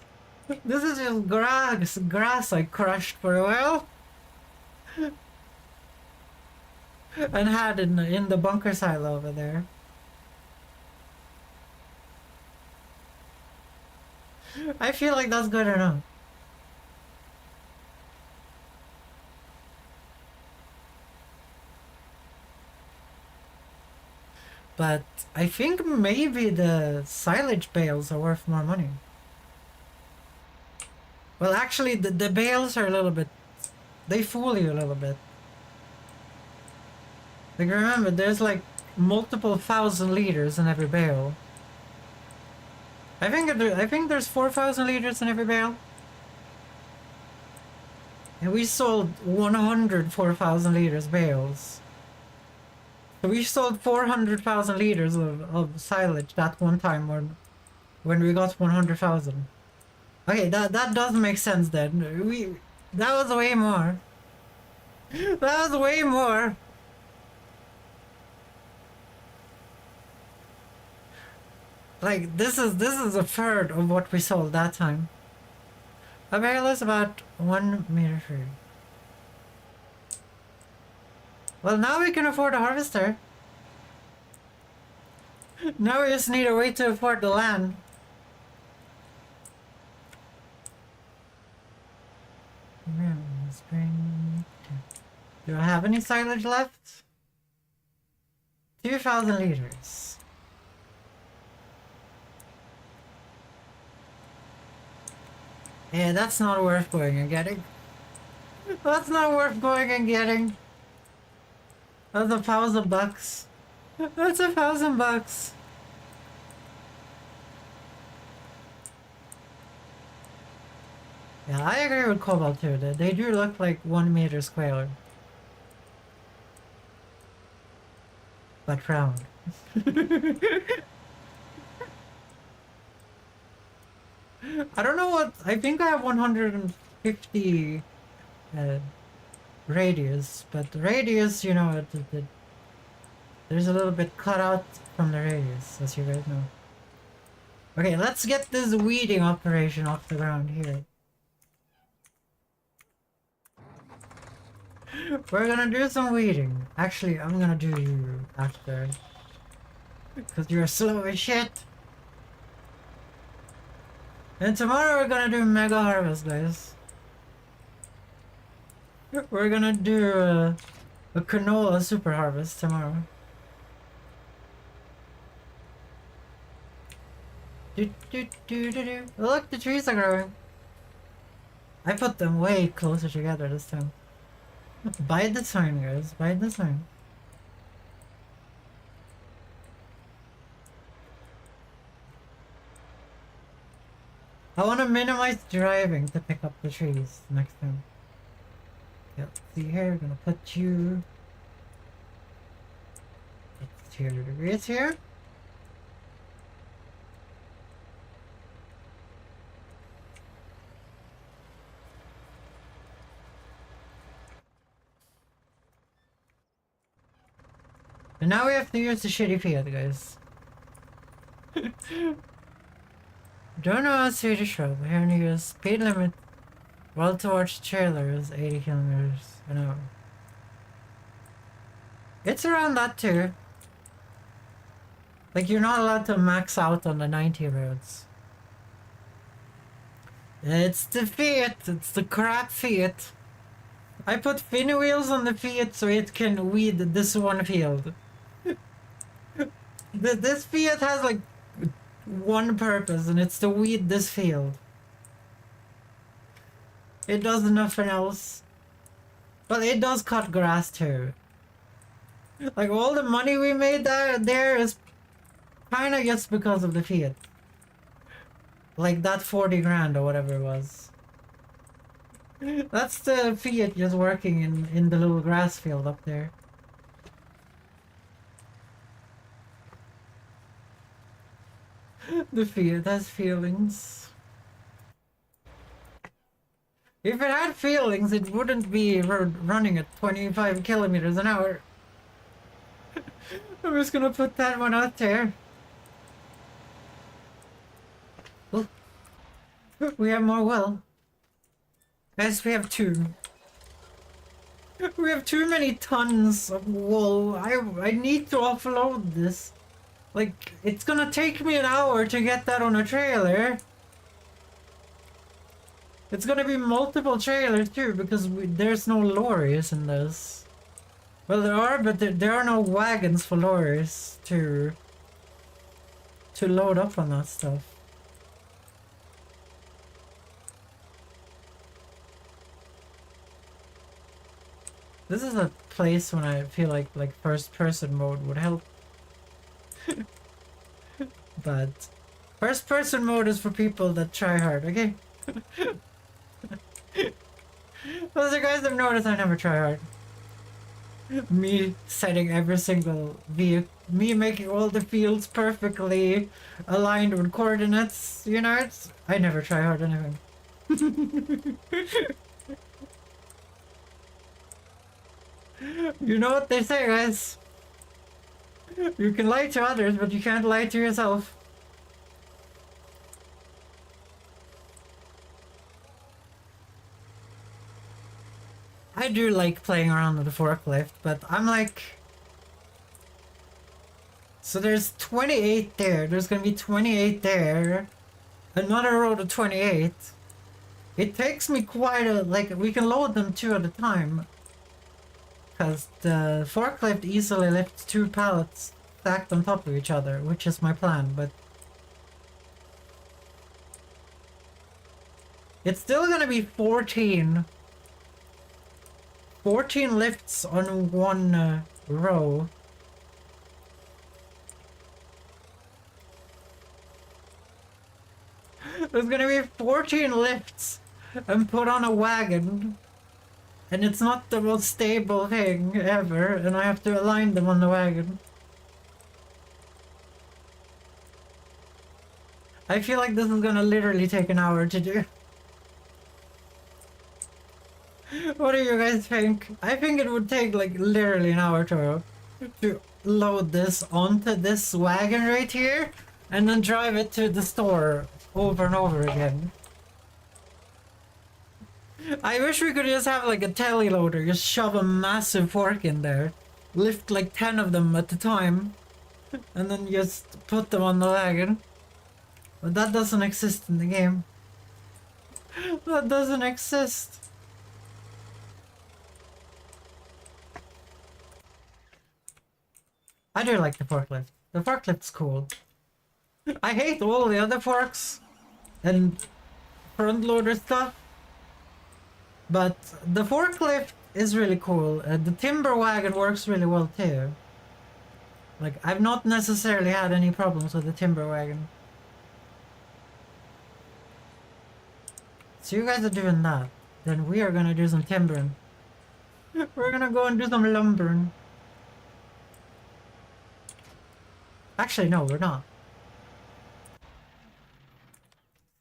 is just grass I crushed for a while and had in the bunker silo over there. I feel like that's good enough. But I think maybe the silage bales are worth more money. Well, actually, the bales are a little bit... They fool you a little bit. Like, remember, there's like multiple thousand liters in every bale. I think there's 4,000 liters in every bale. And we sold 104,000 liters bales. So we sold 400,000 liters of silage that one time when we got 100,000. Okay, that does make sense then. That was way more. That was way more. Like, this is a third of what we sold that time. A bale is about 1 meter free. Well, now we can afford a harvester. Now we just need a way to afford the land. Do I have any silage left? 2,000 liters. Yeah, that's not worth going and getting. That's not worth going and getting. That's $1,000. That's $1,000. Yeah, I agree with Cobalt too. They do look like 1 meter square. But round. I don't know what... I think I have 150 radius, but the radius, you know, there's a little bit cut out from the radius, as you guys know. Okay, let's get this weeding operation off the ground here. We're gonna do some weeding. Actually, I'm gonna do you after. Because you're slow as shit. And tomorrow we're gonna do mega harvest, guys. We're gonna do a canola super harvest tomorrow. Look, the trees are growing. I put them way closer together this time. By design, guys. By design. I want to minimize driving to pick up the trees next time. Yeah, see here, we're gonna put you... 200 degrees here. And now we have to use the shitty field, guys. Don't know how to shrub. Here to use speed limit well towards trailers 80 kilometers an hour. It's around that too. Like, you're not allowed to max out on the 90 roads. It's the Fiat. It's the crap Fiat. I put fin wheels on the Fiat so it can weed this one field. This Fiat has like one purpose, and it's to weed this field. It does nothing else. But it does cut grass too. Like, all the money we made there is kind of just because of the Fiat. Like that 40 grand or whatever it was. That's the Fiat just working in the little grass field up there. The Fiat has feelings. If it had feelings, it wouldn't be running at 25 kilometers an hour. I'm just gonna put that one out there. Oh, we have more wool. Guys, we have two. We have too many tons of wool. I need to offload this. Like, it's gonna take me an hour to get that on a trailer. It's gonna be multiple trailers too, because there's no lorries in this. Well, there are, but there are no wagons for lorries to load up on that stuff. This is a place when I feel like first person mode would help. But first person mode is for people that try hard, okay? As you guys have noticed, I never try hard. Me setting every single vehicle, me making all the fields perfectly aligned with coordinates, you know, I never try hard anything. You know what they say, guys? You can lie to others, but you can't lie to yourself. I do like playing around with the forklift, but I'm like... So there's 28 there, there's gonna be 28 there, another row of 28. It takes me quite a... like, we can load them two at a time. Because the forklift easily lifts 2 pallets stacked on top of each other, which is my plan, but... It's still gonna be 14 lifts on one row. There's gonna be 14 lifts and put on a wagon. And it's not the most stable thing ever, and I have to align them on the wagon. I feel like this is gonna literally take an hour to do. What do you guys think? I think it would take like literally an hour to load this onto this wagon right here and then drive it to the store over and over again. I wish we could just have like a telly loader, just shove a massive fork in there, lift like 10 of them at a time, and then just put them on the wagon. But that doesn't exist in the game. That doesn't exist. I do like the forklift. The forklift's cool. I hate all the other forks and front loader stuff. But the forklift is really cool. The timber wagon works really well too. Like, I've not necessarily had any problems with the timber wagon. So you guys are doing that. Then we are gonna do some timbering. We're gonna go and do some lumbering. Actually, no, we're not.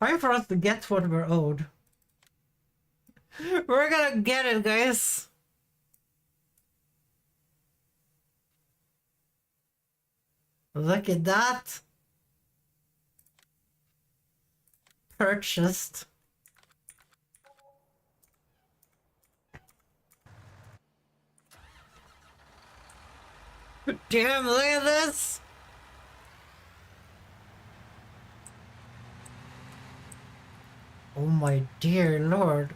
Time for us to get what we're owed. We're gonna get it, guys. Look at that. Purchased. Damn, look at this. Oh my dear lord.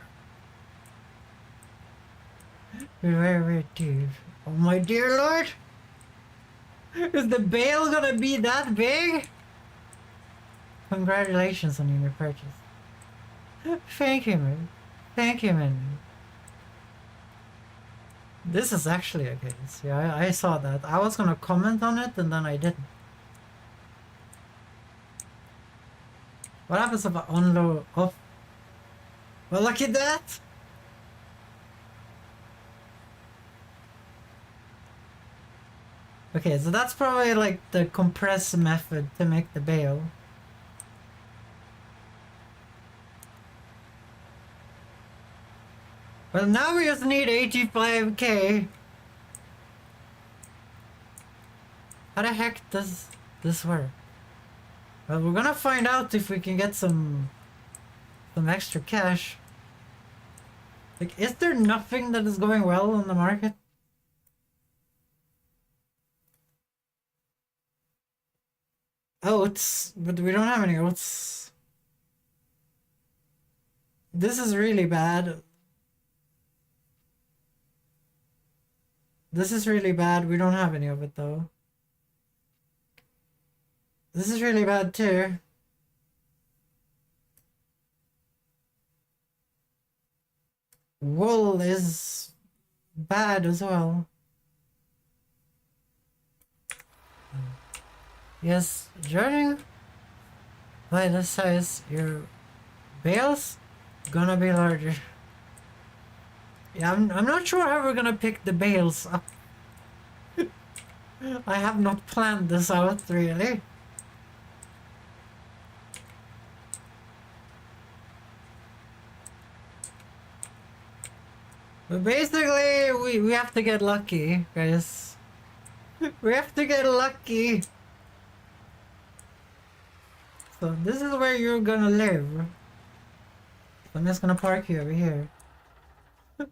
Very deep. Oh my dear lord! Is the bale gonna be that big? Congratulations on your new purchase. Thank you, man. Thank you, man. This is actually a case. Yeah, I saw that. I was gonna comment on it and then I didn't. What happens if I unload off? Well, look at that! Okay, so that's probably like the compress method to make the bale. Well, now we just need 85k. How the heck does this work? Well, we're gonna find out if we can get some extra cash. Like, is there nothing that is going well on the market? Oats, but we don't have any oats. This is really bad. This is really bad. We don't have any of it though. This is really bad too. Wool is bad as well. Yes, judging by the size, your bales gonna be larger. Yeah, I'm not sure how we're gonna pick the bales up. I have not planned this out really. But basically, we have to get lucky, guys. We have to get lucky. So this is where you're gonna live. So I'm just gonna park you over here.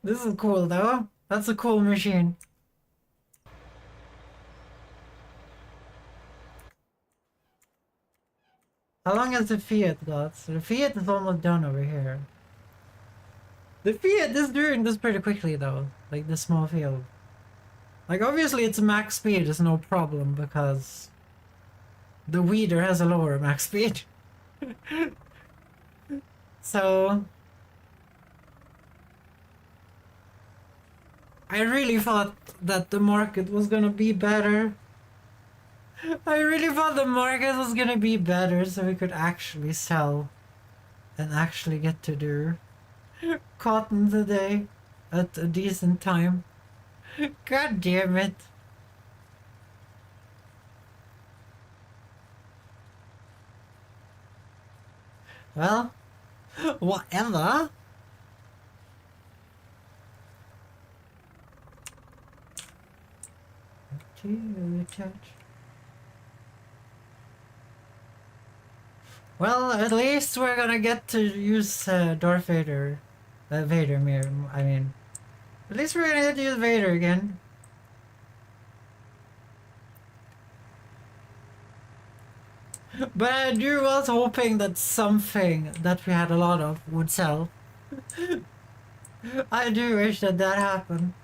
This is cool though. That's a cool machine. How long has the Fiat got? So the Fiat is almost done over here. The Fiat is doing this pretty quickly though. Like the small field. Like obviously its max speed is no problem because the weeder has a lower max speed. So I really thought that the market was gonna be better. I really thought the market was gonna be better so we could actually sell and actually get to do cotton today at a decent time. God damn it. Well, whatever. Well, at least we're gonna get to use Darth Vader. Vader mirror, I mean. At least we're gonna get to use Vader again. But I do was hoping that something that we had a lot of would sell. I do wish that that happened.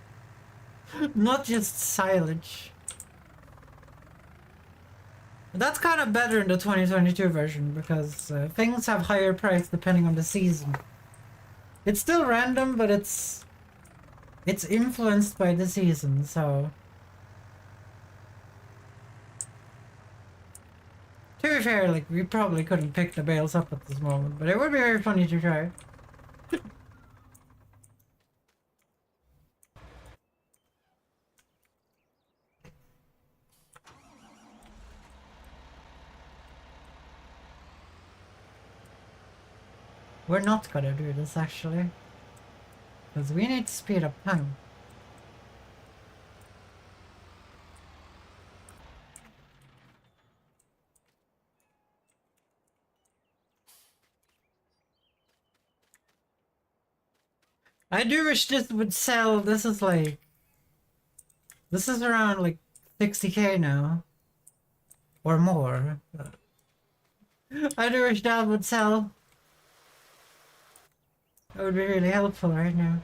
Not just silage. That's kind of better in the 2022 version because things have higher price depending on the season. It's still random, but it's influenced by the season, so. To be fair, like, we probably couldn't pick the bales up at this moment, but it would be very funny to try. We're not gonna do this, actually. Because we need to speed up time. I do wish this would sell. This is like... This is around like 60k now. Or more. I do wish that would sell. That would be really helpful right now.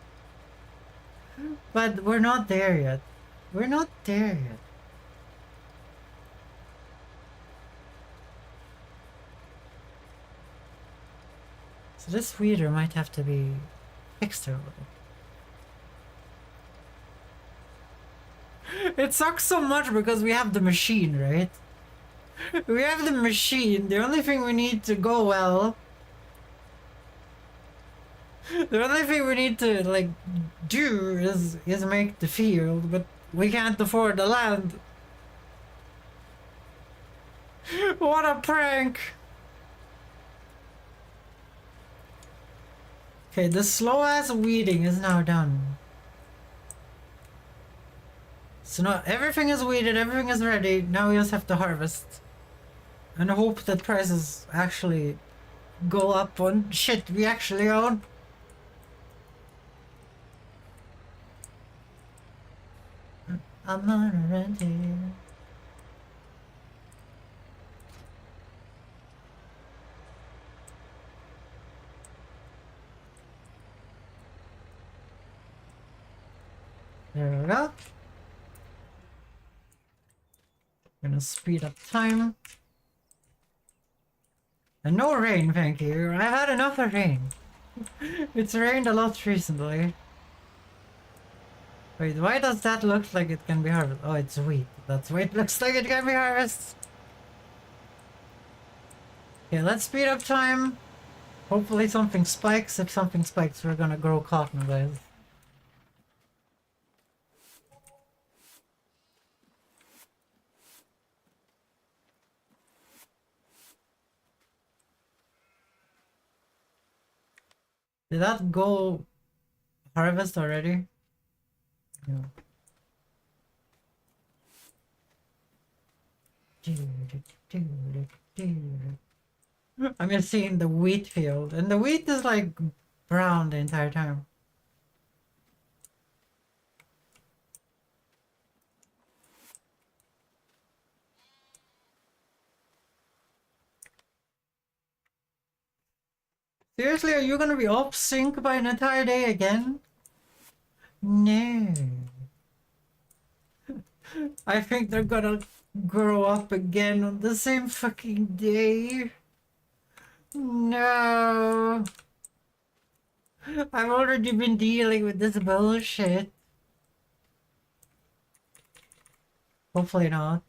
But we're not there yet. We're not there yet. So this weeder might have to be fixed a little. It sucks so much because we have the machine, right? We have the machine. The only thing we need to go well. The only thing we need to like do is make the field, but we can't afford the land. What a prank! Okay, the slow ass weeding is now done. So now everything is weeded, everything is ready. Now we just have to harvest. And hope that prices actually go up on shit we actually own. I'm not renting. There we go. Gonna speed up time. And no rain, thank you. I've had enough of rain. It's rained a lot recently. Wait, why does that look like it can be harvested? Oh, it's wheat. That's why it looks like it can be harvested. Okay, let's speed up time. Hopefully something spikes. If something spikes, we're gonna grow cotton, guys. Did that go harvest already? No. I'm just seeing the wheat field, and the wheat is like brown the entire time. Seriously, are you gonna be off sync by an entire day again? No. I think they're gonna grow up again on the same fucking day. No. I've already been dealing with this bullshit. Hopefully not.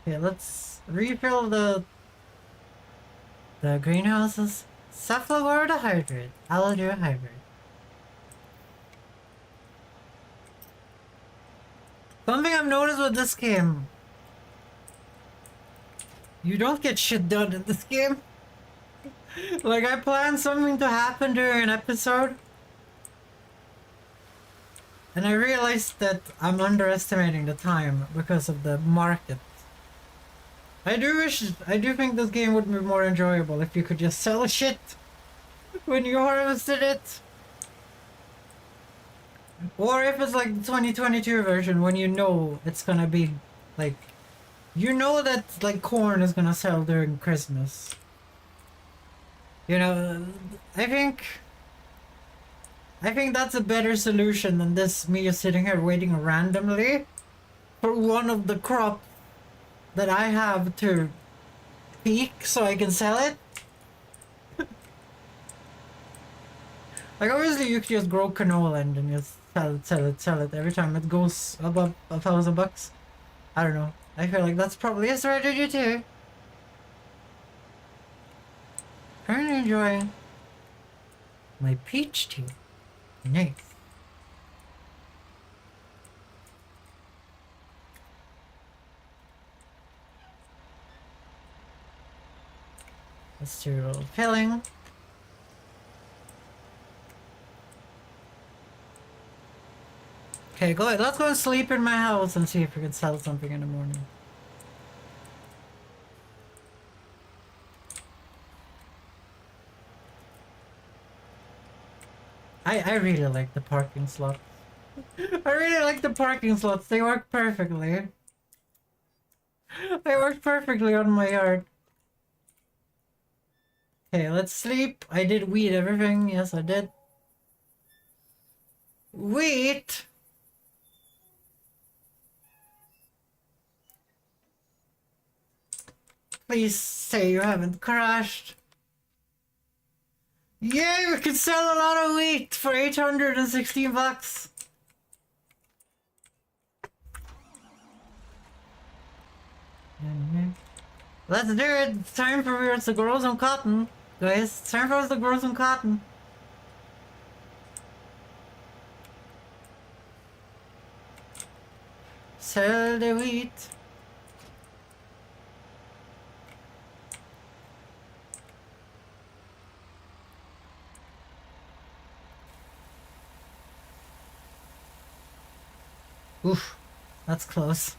Okay, let's refill the greenhouses. Cephalogoid hybrid. I'll do a hybrid. Something I've noticed with this game. You don't get shit done in this game. Like, I planned something to happen during an episode. And I realized that I'm underestimating the time because of the market. I do think this game would be more enjoyable if you could just sell shit when you harvested it. Or if it's like the 2022 version when you know it's gonna be like, you know that like corn is gonna sell during Christmas. You know, I think that's a better solution than this me just sitting here waiting randomly for one of the crops that I have to peak so I can sell it. Like obviously you could just grow canola and then just sell it every time it goes above $1,000. I don't know. I feel like that's probably a strategy too. Currently enjoying my peach tea. Nice. Let's do a little filling. Okay, let's go sleep in my house and see if we can sell something in the morning. I really like the parking slots. I really like the parking slots. They work perfectly. They work perfectly on my yard. Okay, let's sleep. I did weed everything. Yes, I did. Wheat! Please say you haven't crashed. Yay, we could sell a lot of wheat for 816 bucks. Let's do it. It's time for us to grow some cotton. Guys, it's time for us to grow some cotton. Sell the wheat. Oof, that's close.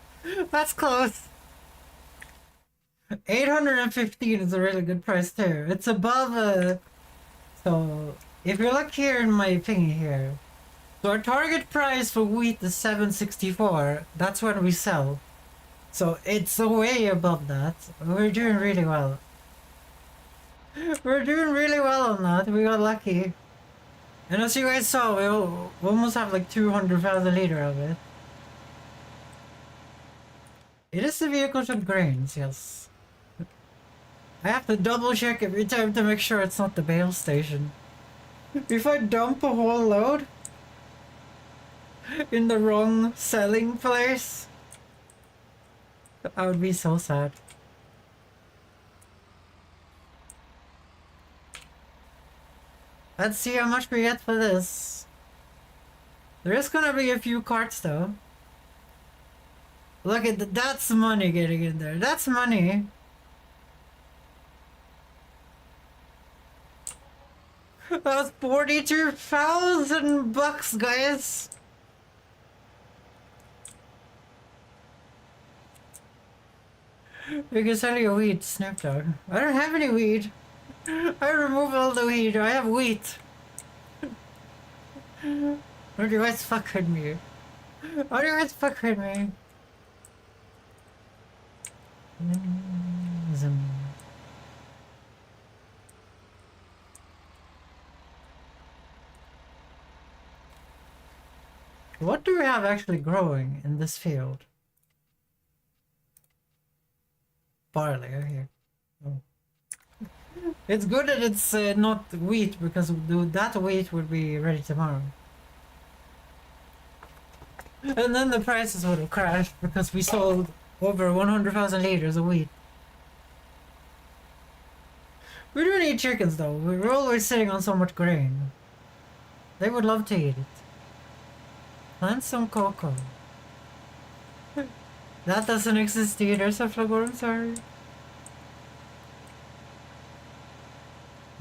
That's close. 815 is a really good price too. It's above so if you look here in my thingy here, so our target price for wheat is 764. That's when we sell. So it's way above that. We're doing really well. We're doing really well on that. We got lucky. And as you guys saw, we almost have like 200,000 liter of it. It is the vehicle with grains, yes. I have to double check every time to make sure it's not the bale station. If I dump a whole load in the wrong selling place, I would be so sad. Let's see how much we get for this. There is gonna be a few carts though. Look at that's money getting in there. That's money. That was 42,000 bucks, guys. We can sell you weed, Snoop Dogg. I don't have any weed. I remove all the weed. I have wheat. Don't you guys fuck with me? Don't you guys fuck with me? What do we have actually growing in this field? Barley, here. Oh. It's good that it's not wheat, because that wheat would be ready tomorrow. And then the prices would have crashed because we sold over 100,000 liters of wheat. We don't eat chickens though. We're always sitting on so much grain. They would love to eat it. Plant some cocoa. That doesn't exist either, so I'm sorry.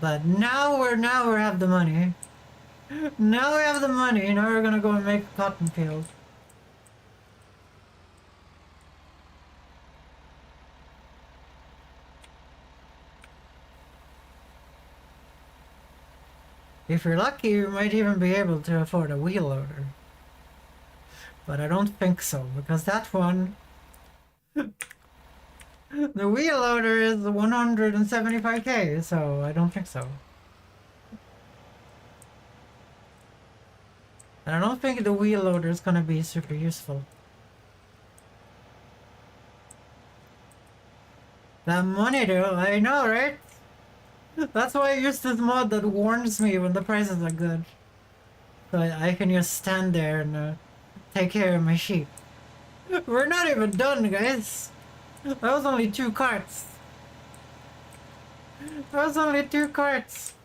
But now we have the money. Now we have the money. Now we're gonna go and make a cotton field. If you're lucky, you might even be able to afford a wheel loader. But I don't think so, because that one... the wheel loader is 175k, so I don't think so. And I don't think the wheel loader is gonna be super useful. That money though, I know, right? That's why I use this mod that warns me when the prices are good. So I can just stand there and take care of my sheep. We're not even done, guys. That was only 2 carts. That was only 2 carts.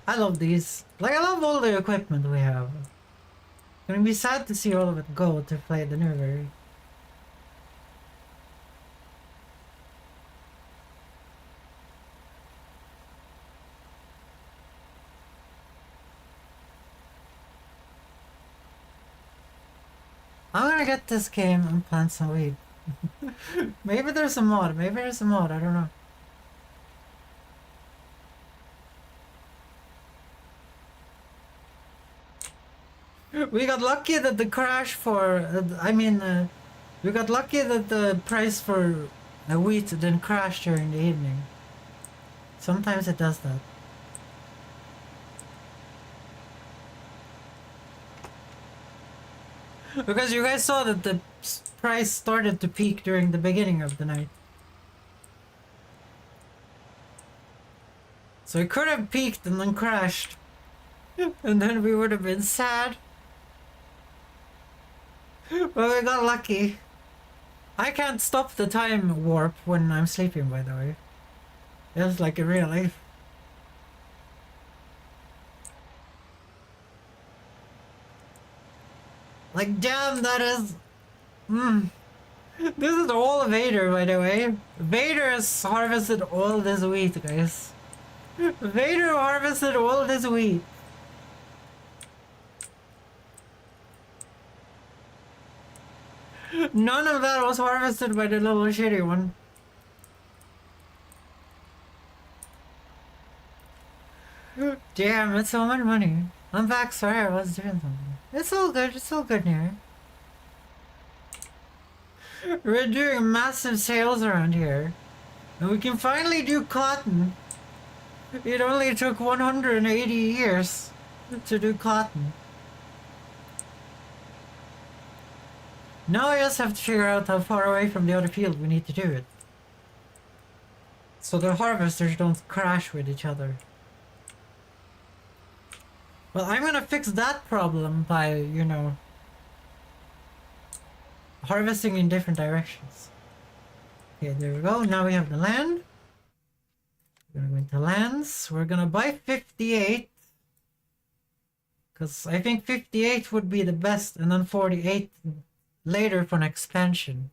I love these. Like, I love all the equipment we have. It's gonna be sad to see all of it go to play the Nursery. I'm gonna get this game and plant some weed. Maybe there's a mod, I don't know. We got lucky that the crash for, we got lucky that the price for wheat didn't crash during the evening. Sometimes it does that. Because you guys saw that the price started to peak during the beginning of the night. So it could have peaked and then crashed. And then we would have been sad. But we got lucky. I can't stop the time warp when I'm sleeping, by the way. It's like in real life. Like, damn, that is... This is all Vader, by the way. Vader has harvested all this wheat, guys. Vader harvested all this wheat. None of that was harvested by the little shitty one. Damn, it's so much money. I'm back, sorry, I was doing something. It's all good here. We're doing massive sales around here. And we can finally do cotton. It only took 180 years to do cotton. Now I just have to figure out how far away from the other field we need to do it. So the harvesters don't crash with each other. Well, I'm gonna fix that problem by, you know, harvesting in different directions. Okay, there we go. Now we have the land. We're gonna go into lands. We're gonna buy 58. Because I think 58 would be the best, and then 48 later for an expansion.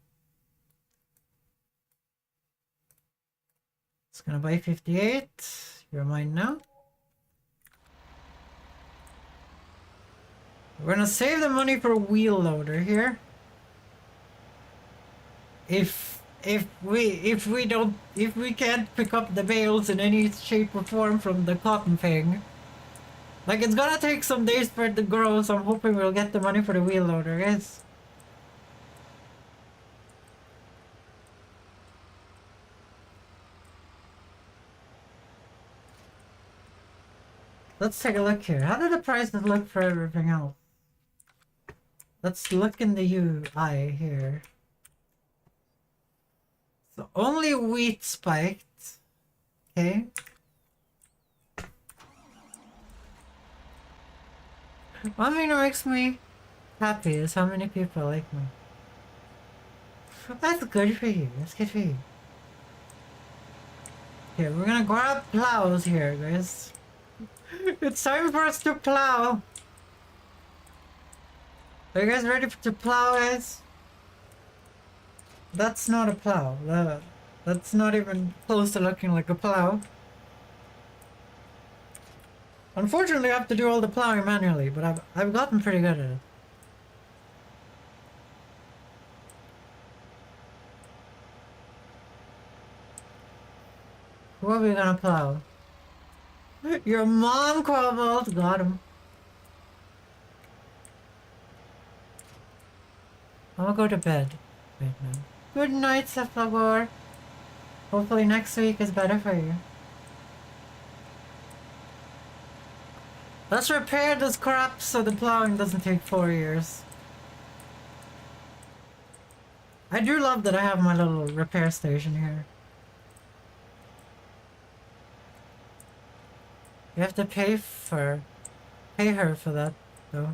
It's gonna buy 58. You're mine now. We're gonna save the money for a wheel loader here. If we can't pick up the bales in any shape or form from the cotton thing. Like, it's gonna take some days for it to grow, so I'm hoping we'll get the money for the wheel loader, guys. Let's take a look here. How do the prices look for everything else? Let's look in the UI here. So only wheat spiked. Okay. One thing that makes me happy is how many people like me. That's good for you. That's good for you. Okay, we're gonna grab plows here, guys. It's time for us to plow. Are you guys ready to plow, guys? That's not a plow. That's not even close to looking like a plow. Unfortunately, I have to do all the plowing manually, but I've gotten pretty good at it. Who are we gonna plow? Your mom, Cobalt! Got him. I'm gonna go to bed right now. Good night, Cephagor. Hopefully next week is better for you. Let's repair this crap so the plowing doesn't take 4 years. I do love that I have my little repair station here. You have to pay her for that, though.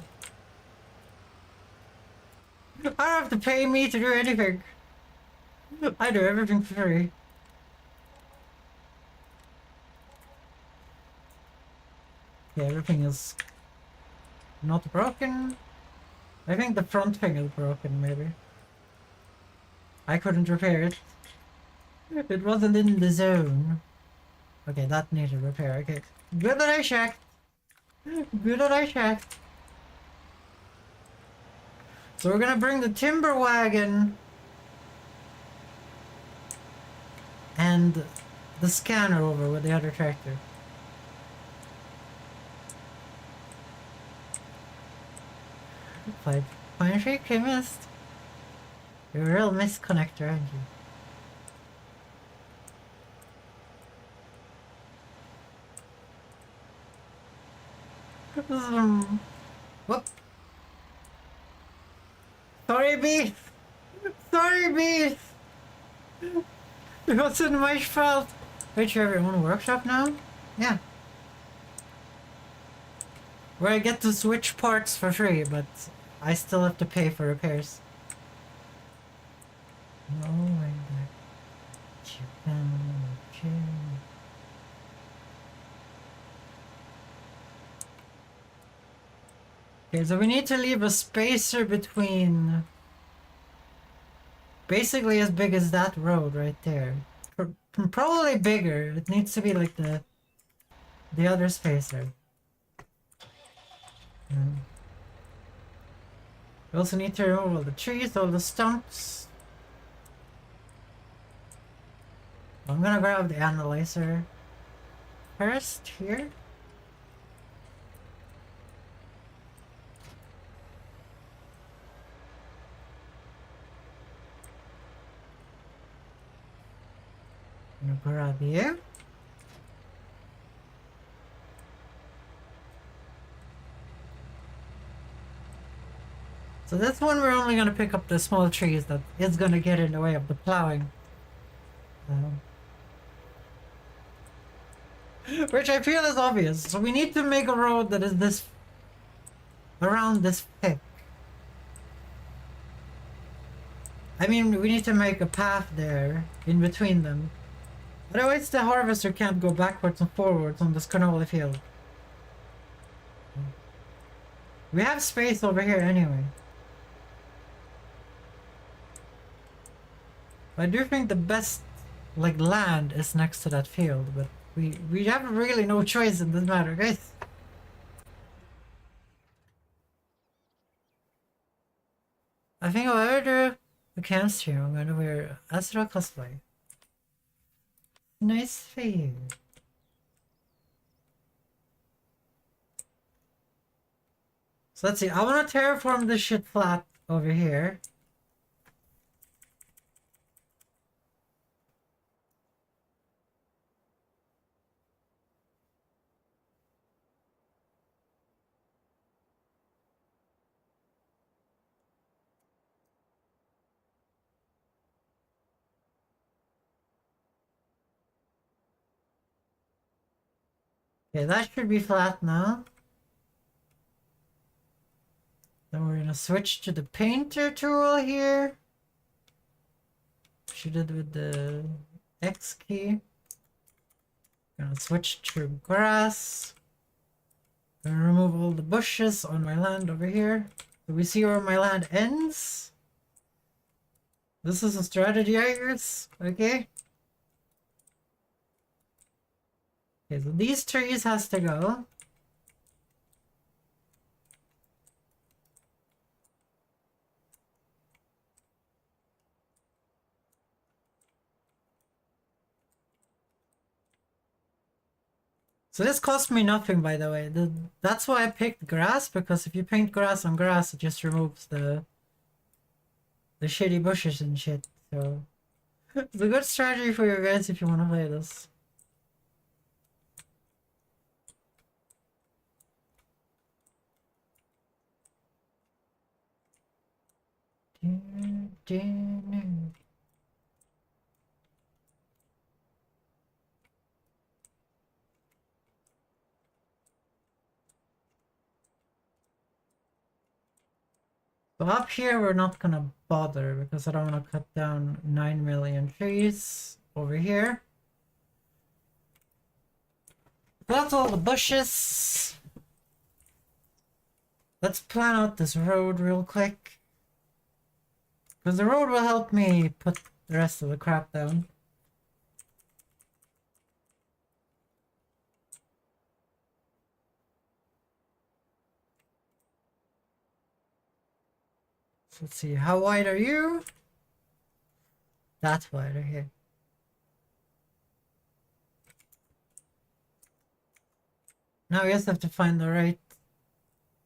I don't have to pay me to do anything. I do everything for free. Yeah, everything is not broken. I think the front thing is broken, maybe. I couldn't repair it. It wasn't in the zone. Okay, that needed repair. Okay, good that I checked. Good that I checked. So we're gonna bring the timber wagon and the scanner over with the other tractor. Pine tree chemist. You're a real misconnector, aren't you? Whoop. Sorry, beef. sorry, Beast. It wasn't my fault. Wait, you have your own workshop now? Yeah. Where I get to switch parts for free, but I still have to pay for repairs. Oh my god. Okay, so we need to leave a spacer between... Basically as big as that road right there. Probably bigger. It needs to be like the other spacer. We also need to remove all the trees, all the stumps. I'm gonna grab the analyzer first here. I'm gonna grab you. So this one we're only gonna pick up the small trees that is gonna get in the way of the plowing. Which I feel is obvious. So we need to make a road that is this... around this thick. I mean, we need to make a path there, in between them. Otherwise the harvester can't go backwards and forwards on this canola field. We have space over here anyway. I do think the best, like, land is next to that field, but we have really no choice in this matter, guys. I think I'll ever do a camp stream, I'm gonna wear Astra cosplay. Nice for you. So let's see, I wanna terraform this shit flat over here. Okay, that should be flat now. Then we're gonna switch to the painter tool here. She did with the X key. Gonna switch to grass. Gonna remove all the bushes on my land over here. Do we see where my land ends? This is a strategy, I guess. Okay. Okay, so these trees has to go. So this cost me nothing, by the way. That's why I picked grass, because if you paint grass on grass, it just removes the shitty bushes and shit. So it's a good strategy for you guys if you want to play this. So up here we're not gonna bother because I don't want to cut down 9 million trees over here. That's all the bushes. Let's plan out this road real quick. Because the road will help me put the rest of the crap down. So let's see, how wide are you? That's wide right here. Now we just have to find the right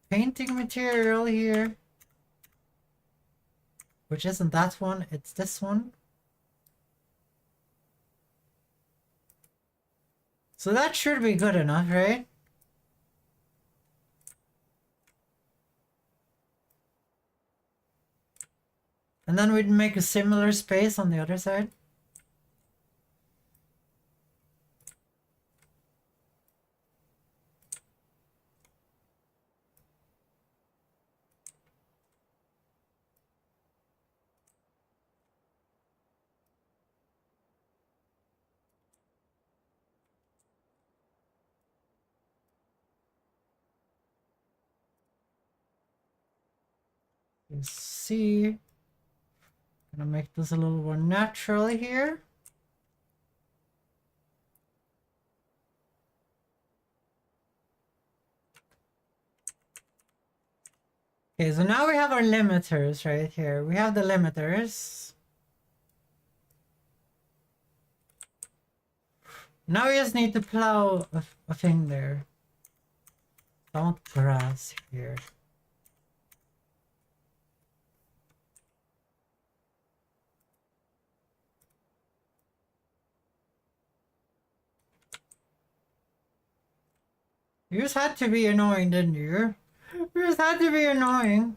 painting material here. Which isn't that one, it's this one. So that should be good enough, right? And then we'd make a similar space on the other side. You see, gonna make this a little more natural here. Okay, so now we have our limiters right here. We have the limiters. Now we just need to plow a thing there. Don't grass here. You just had to be annoying, didn't you? You just had to be annoying.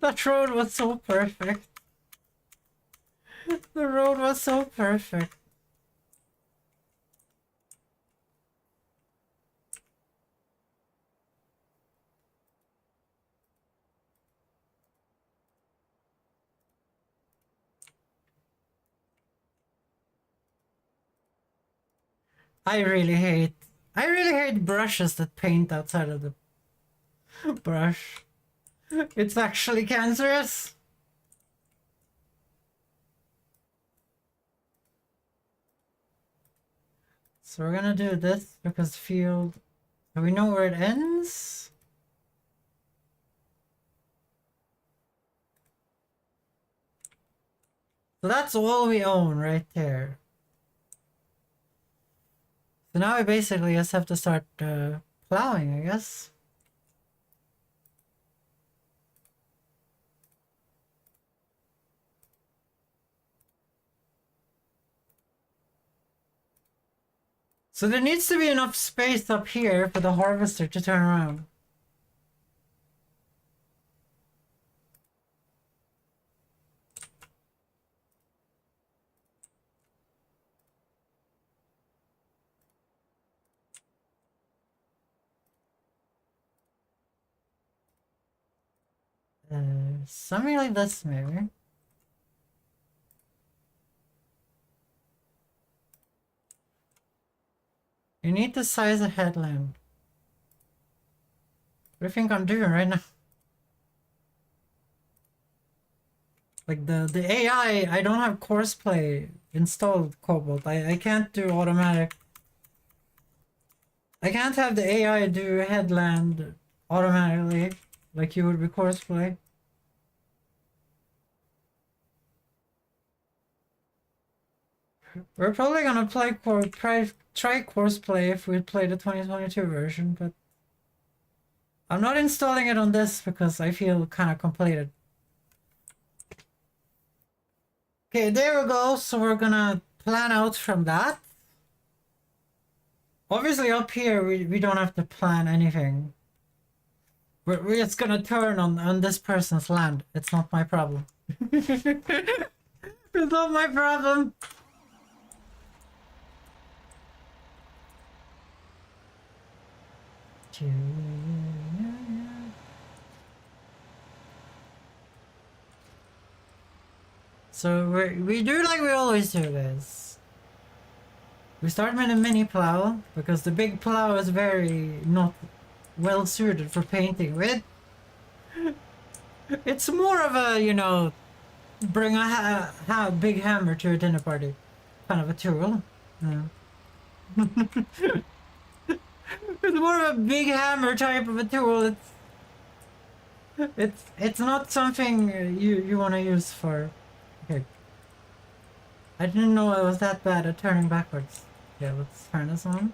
That road was so perfect. The road was so perfect. I really hate brushes that paint outside of the brush. It's actually cancerous. So we're gonna do this because field, do we know where it ends? So that's all we own right there. So now we basically just have to start plowing, I guess. So there needs to be enough space up here for the harvester to turn around. Something like this, maybe. You need to size a headland. What do you think I'm doing right now? Like the AI, I don't have courseplay installed, Cobalt. I can't do automatic. I can't have the AI do headland automatically like you would with courseplay. We're probably gonna try courseplay if we play the 2022 version, but I'm not installing it on this because I feel kind of completed. Okay, there we go. So we're gonna plan out from that. Obviously up here we don't have to plan anything. We're just gonna turn on this person's land. It's not my problem. It's not my problem. So we do like we always do, guys. We start with a mini plow because the big plow is very not well suited for painting with. It's more of a, you know, bring a big hammer to a dinner party kind of a tool. Yeah. It's more of a big hammer type of a tool. It's not something you want to use for. Okay. I didn't know I was that bad at turning backwards. Yeah, let's turn this on.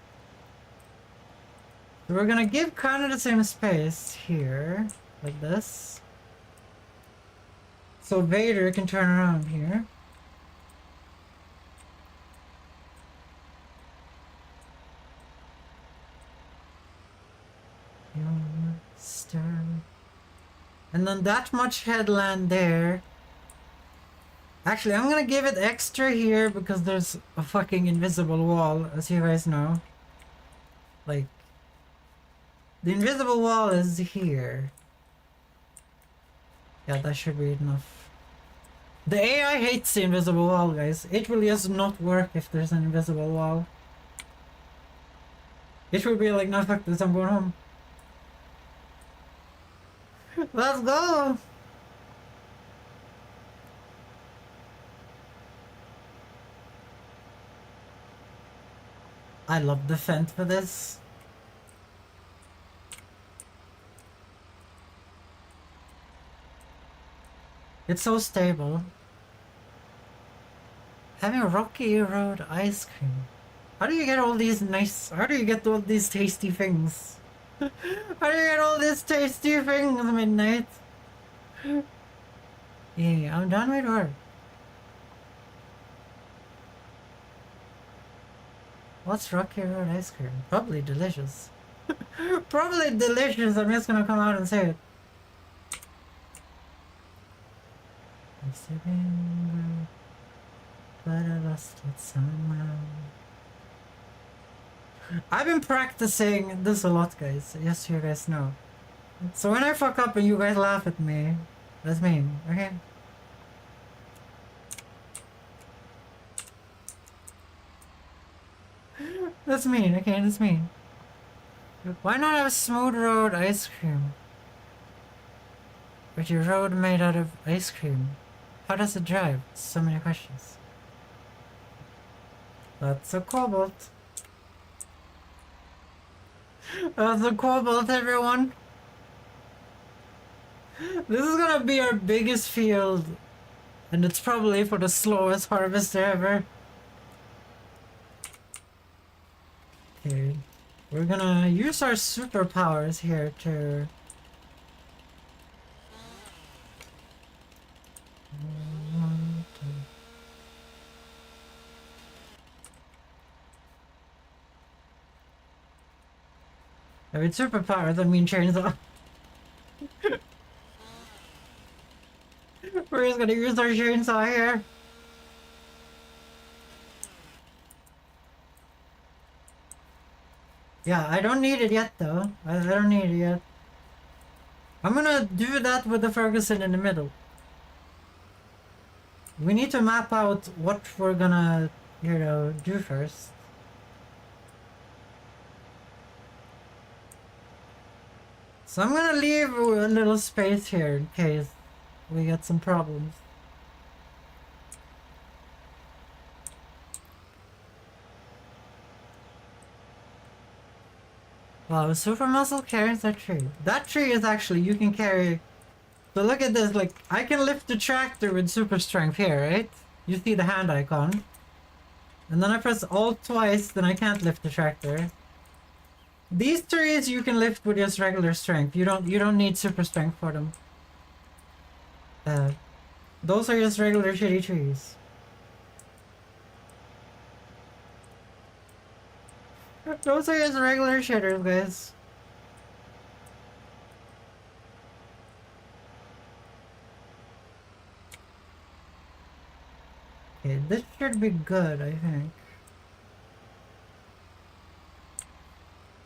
So we're gonna give kind of the same space here, like this. So Vader can turn around here. Your star. And then that much headland there. Actually, I'm gonna give it extra here because there's a fucking invisible wall, as you guys know. Like, the invisible wall is here. Yeah, that should be enough. The AI hates the invisible wall, guys. It will just not work if there's an invisible wall. It will be like, no, fuck this, I'm going home. Let's go! I love the fent for this. It's so stable. Having a rocky road ice cream. How do you get all these how do you get all these tasty things? How do you get all these tasty things, Midnight? Yeah, I'm done with work. What's Rocky Road ice cream? Probably delicious. Probably delicious, I'm just gonna come out and say it. I'm sitting, but I lost it somehow. I've been practicing this a lot, guys. Just so you guys know. So when I fuck up and you guys laugh at me, that's me, okay? That's mean, okay, that's mean. Why not have smooth road ice cream? With your road made out of ice cream. How does it drive? So many questions. That's a cobalt. That's a cobalt, everyone. This is gonna be our biggest field. And it's probably for the slowest harvester ever. Okay. We're gonna use our superpowers here to... I mean, superpowers, I mean chainsaw. We're just gonna use our chainsaw here. Yeah, I don't need it yet though. I don't need it yet. I'm gonna do that with the Ferguson in the middle. We need to map out what we're gonna, you know, do first. So I'm gonna leave a little space here in case we get some problems. Wow, super muscle carries that tree. That tree is actually, you can carry... So look at this, like, I can lift the tractor with super strength here, right? You see the hand icon. And then I press Alt twice, then I can't lift the tractor. These trees you can lift with just regular strength. You don't need super strength for them. Those are just regular shitty trees. Those are just regular shitters, guys. Okay, this should be good, I think.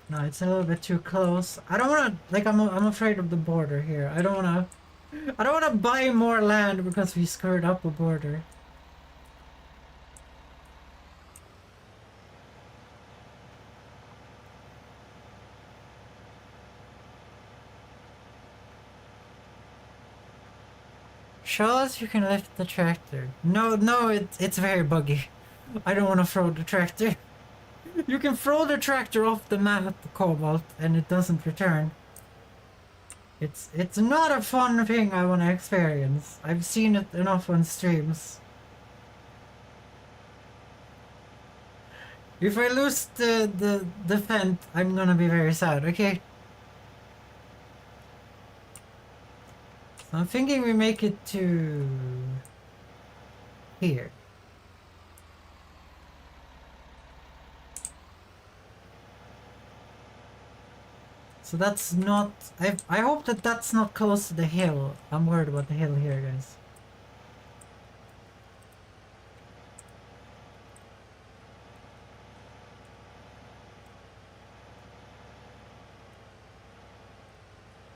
No, it's a little bit too close. I don't wanna, like, I'm afraid of the border here. I don't wanna buy more land because we screwed up a border. Show us you can lift the tractor. No, it's very buggy. I don't wanna throw the tractor. You can throw the tractor off the map, Cobalt, and it doesn't return. It's not a fun thing I want to experience. I've seen it enough on streams. If I lose the vent, I'm gonna be very sad, okay? So I'm thinking we make it to here. So that's not... I hope that that's not close to the hill. I'm worried about the hill here, guys.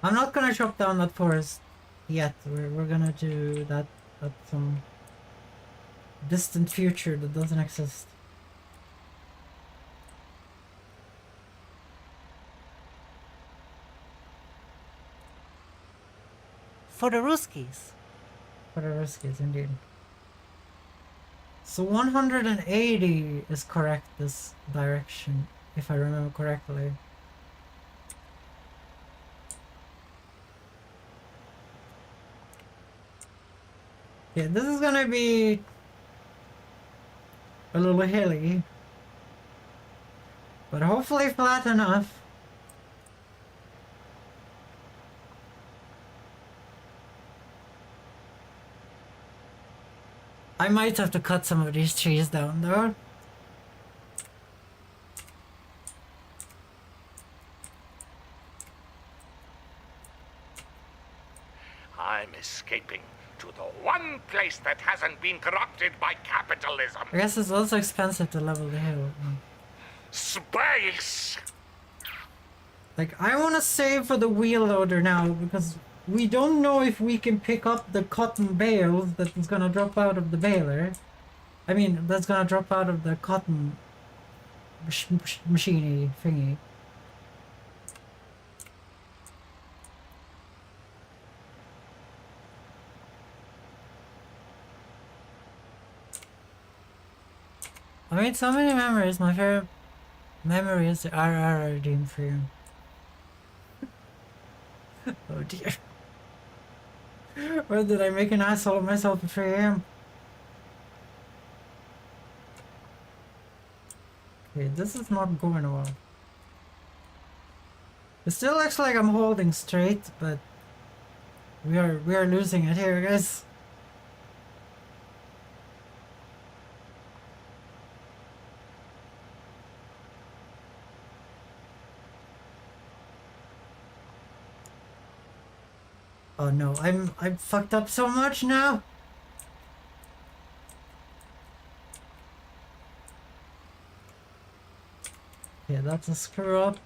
I'm not gonna chop down that forest yet. We're gonna do that at some distant future that doesn't exist. For the Ruskies. For the riskies, indeed. So 180 is correct this direction, if I remember correctly. Yeah, this is gonna be a little hilly, but hopefully flat enough. I might have to cut some of these trees down though. I'm escaping to the one place that hasn't been corrupted by capitalism. I guess it's also expensive to level the hill. Space! Like, I want to save for the wheel loader now because we don't know if we can pick up the cotton bales that is gonna drop out of the baler. I mean, that's gonna drop out of the cotton machine thingy. I made so many memories. My favorite memory is the RR redeem for you. Oh dear. Where did I make an asshole of myself at 3 AM? Okay, this is not going well. It still looks like I'm holding straight, but we are losing it here, guys. Oh no, I'm fucked up so much now. Yeah, that's a screw up.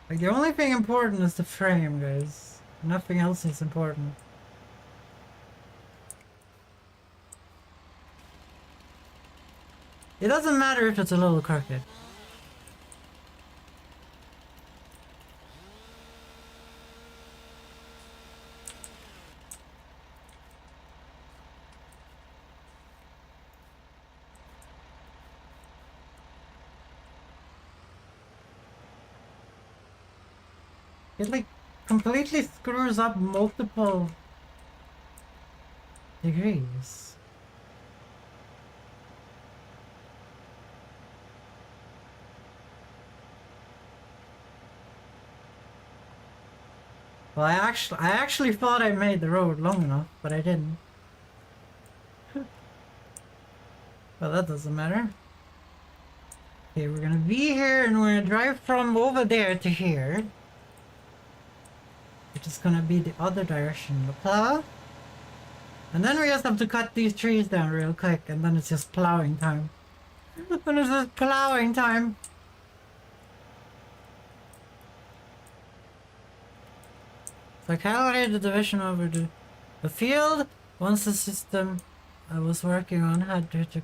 Like, the only thing important is the frame, guys. Nothing else is important. It doesn't matter if it's a little crooked. It like completely screws up multiple degrees. Well, I actually thought I made the road long enough, but I didn't. Well, that doesn't matter. Okay, we're gonna be here and we're gonna drive from over there to here. Which is gonna be the other direction, the plow. And then we just have to cut these trees down real quick, and then it's just plowing time. Then it's just plowing time. So I calculated the division over the field once the system I was working on had to hit the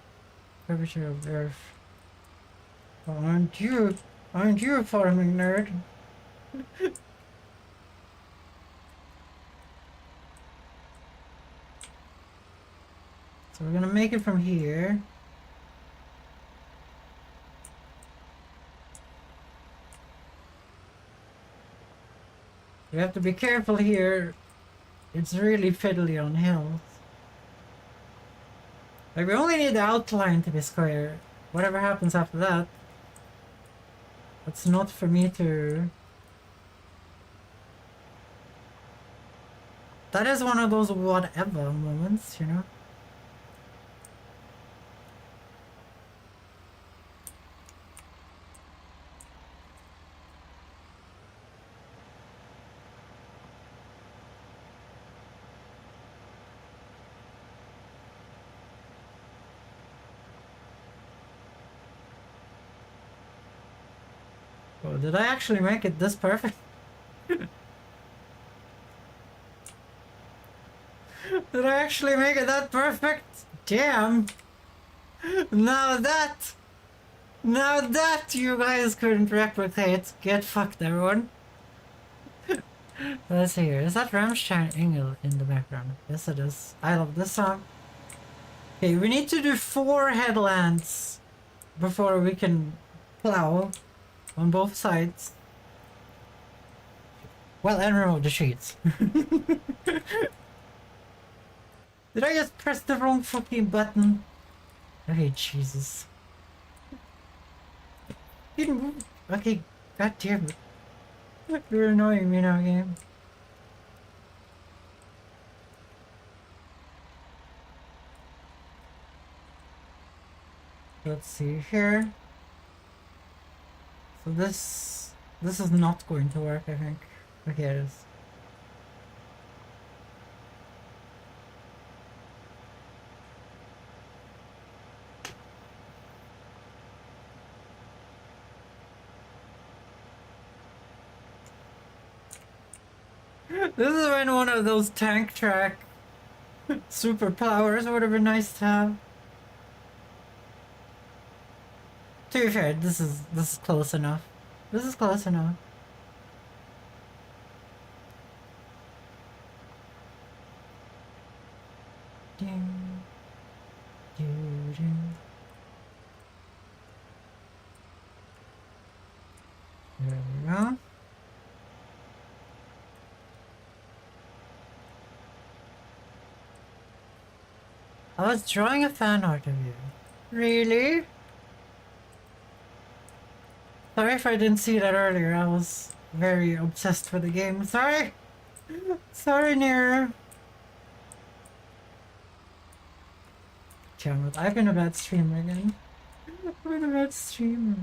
curvature of the earth. Oh, aren't you a farming nerd? So we're gonna make it from here. We have to be careful here. It's really fiddly on hills. Like, we only need the outline to be square. Whatever happens after that, that's not for me to... That is one of those whatever moments, you know? Oh, did I actually make it this perfect? Did I actually make it that perfect? Damn! Now that you guys couldn't replicate, get fucked, everyone. Let's see here. Is that Rammstein Engel in the background? Yes, it is. I love this song. Okay, we need to do 4 headlands before we can plow on both sides. Well, and remove the sheets. Did I just press the wrong fucking button? Okay, Jesus. Didn't move. Okay, god damn it. You're annoying me now, game. Let's see here. So this is not going to work, I think. Okay, it is. This is when one of those tank track superpowers would have been nice to have. To be fair, this is close enough. This is close enough. Ding, ding, ding. There we go. I was drawing a fan art of you. Really? Sorry if I didn't see that earlier. I was very obsessed with the game. Sorry. Sorry, Near. Damn it. I've been a bad streamer again. I've been a bad streamer.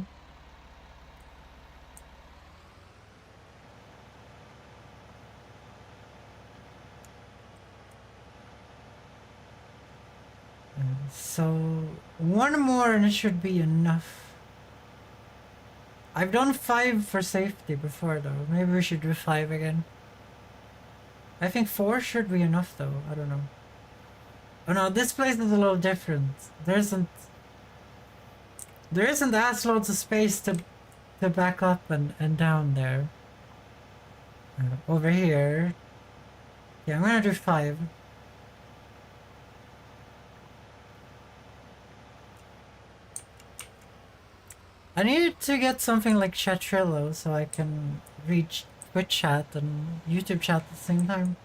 So, one more and it should be enough. I've done 5 for safety before though. Maybe we should do 5 again. I think 4 should be enough though. I don't know. Oh no, this place is a little different. There isn't as loads of space to back up and down there. Over here. Yeah, I'm gonna do 5. I need to get something like Chatrillo so I can reach Twitch chat and YouTube chat at the same time.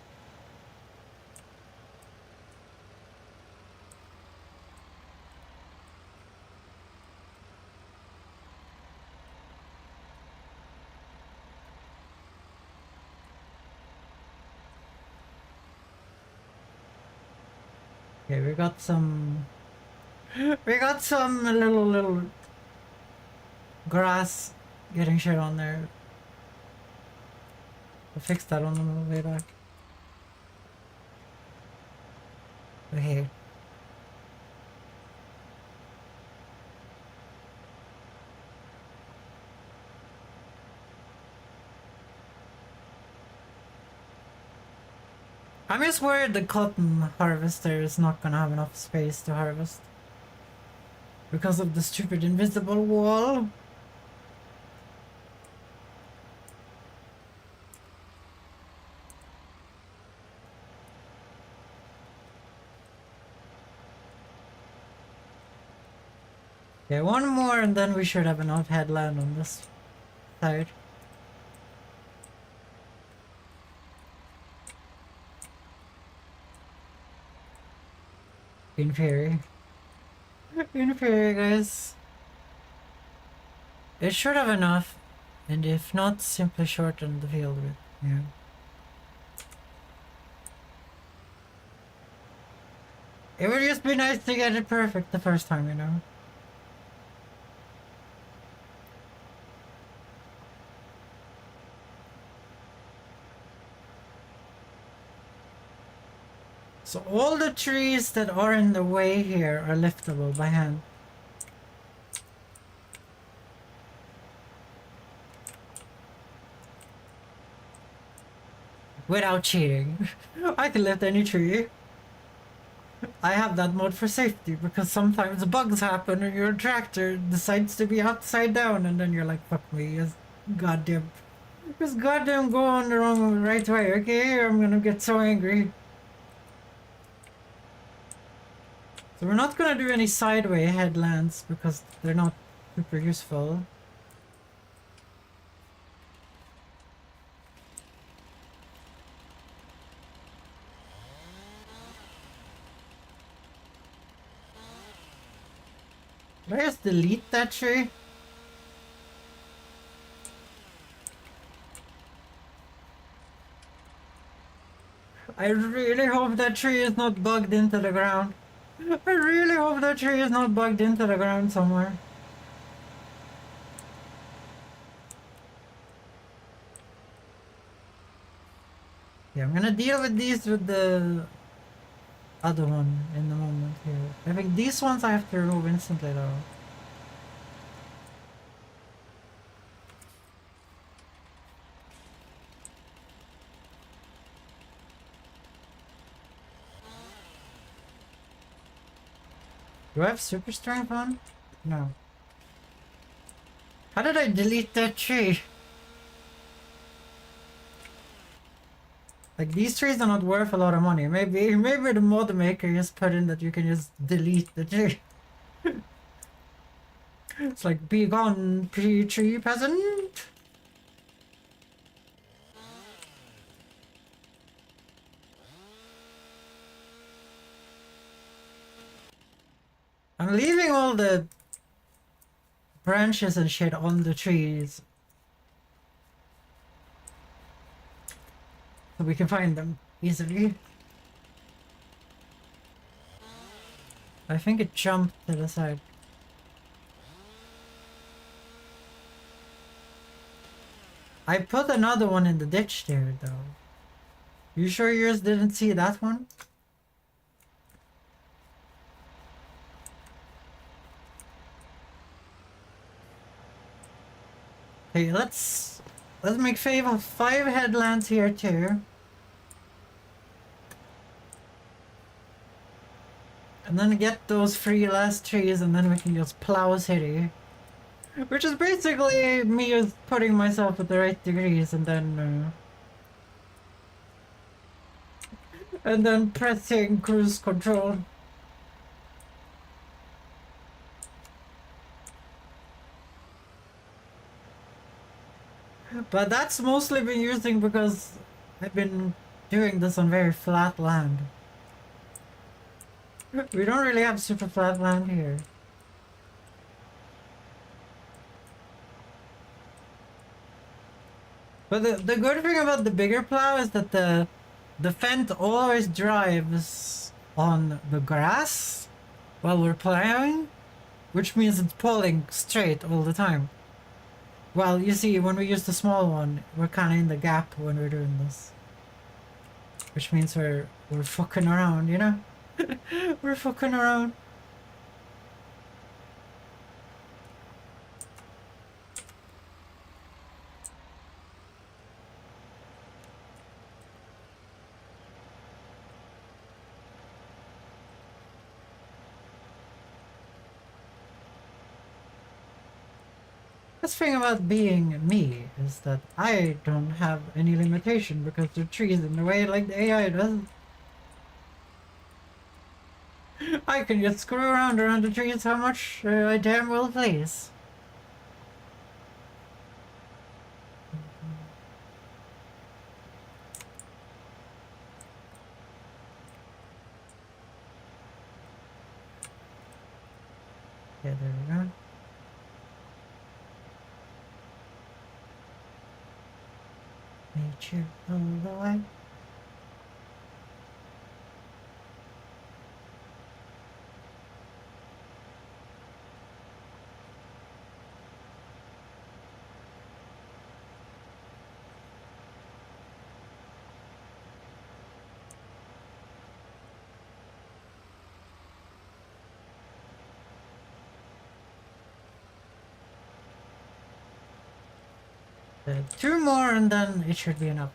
Okay, we got some little grass getting shit on there. I'll fix that on the way back. Okay. I'm just worried the cotton harvester is not gonna have enough space to harvest. Because of the stupid invisible wall. Okay, one more and then we should have enough headland on this side. In theory. In theory, guys. It should have enough, and if not, simply shorten the field a bit. Yeah. It would just be nice to get it perfect the first time, you know? So all the trees that are in the way here are liftable by hand. Without cheating. I can lift any tree. I have that mod for safety because sometimes bugs happen and your tractor decides to be upside down and then you're like, fuck me, just goddamn go on the right way, okay? I'm gonna get so angry. So we're not gonna do any sideway headlands because they're not super useful. Did I just delete that tree? I really hope that tree is not bugged into the ground. I really hope that tree is not bugged into the ground somewhere. Yeah, I'm gonna deal with these with the other one in the moment here. I think these ones I have to remove instantly though. Do I have super strength on? No. How did I delete that tree? Like, these trees are not worth a lot of money. Maybe the mod maker just put in that you can just delete the tree. It's like, be gone, tree peasant. I'm leaving all the branches and shit on the trees so we can find them easily. I think it jumped to the side. I put another one in the ditch there though. You sure yours didn't see that one? Hey, let's make five headlands here too. And then get those three last trees and then we can just plow city. Which is basically me just putting myself at the right degrees and then pressing cruise control. But that's mostly been using because I've been doing this on very flat land. We don't really have super flat land here. But the good thing about the bigger plow is that the Fent always drives on the grass while we're plowing, which means it's pulling straight all the time. Well, you see, when we use the small one, we're kind of in the gap when we're doing this. Which means we're fucking around, you know? We're fucking around. The thing about being me is that I don't have any limitation because the tree's in the way like the AI does. I can just screw around the trees how much I damn well please. Yeah, there we go. Nature all the way. Two more and then it should be enough.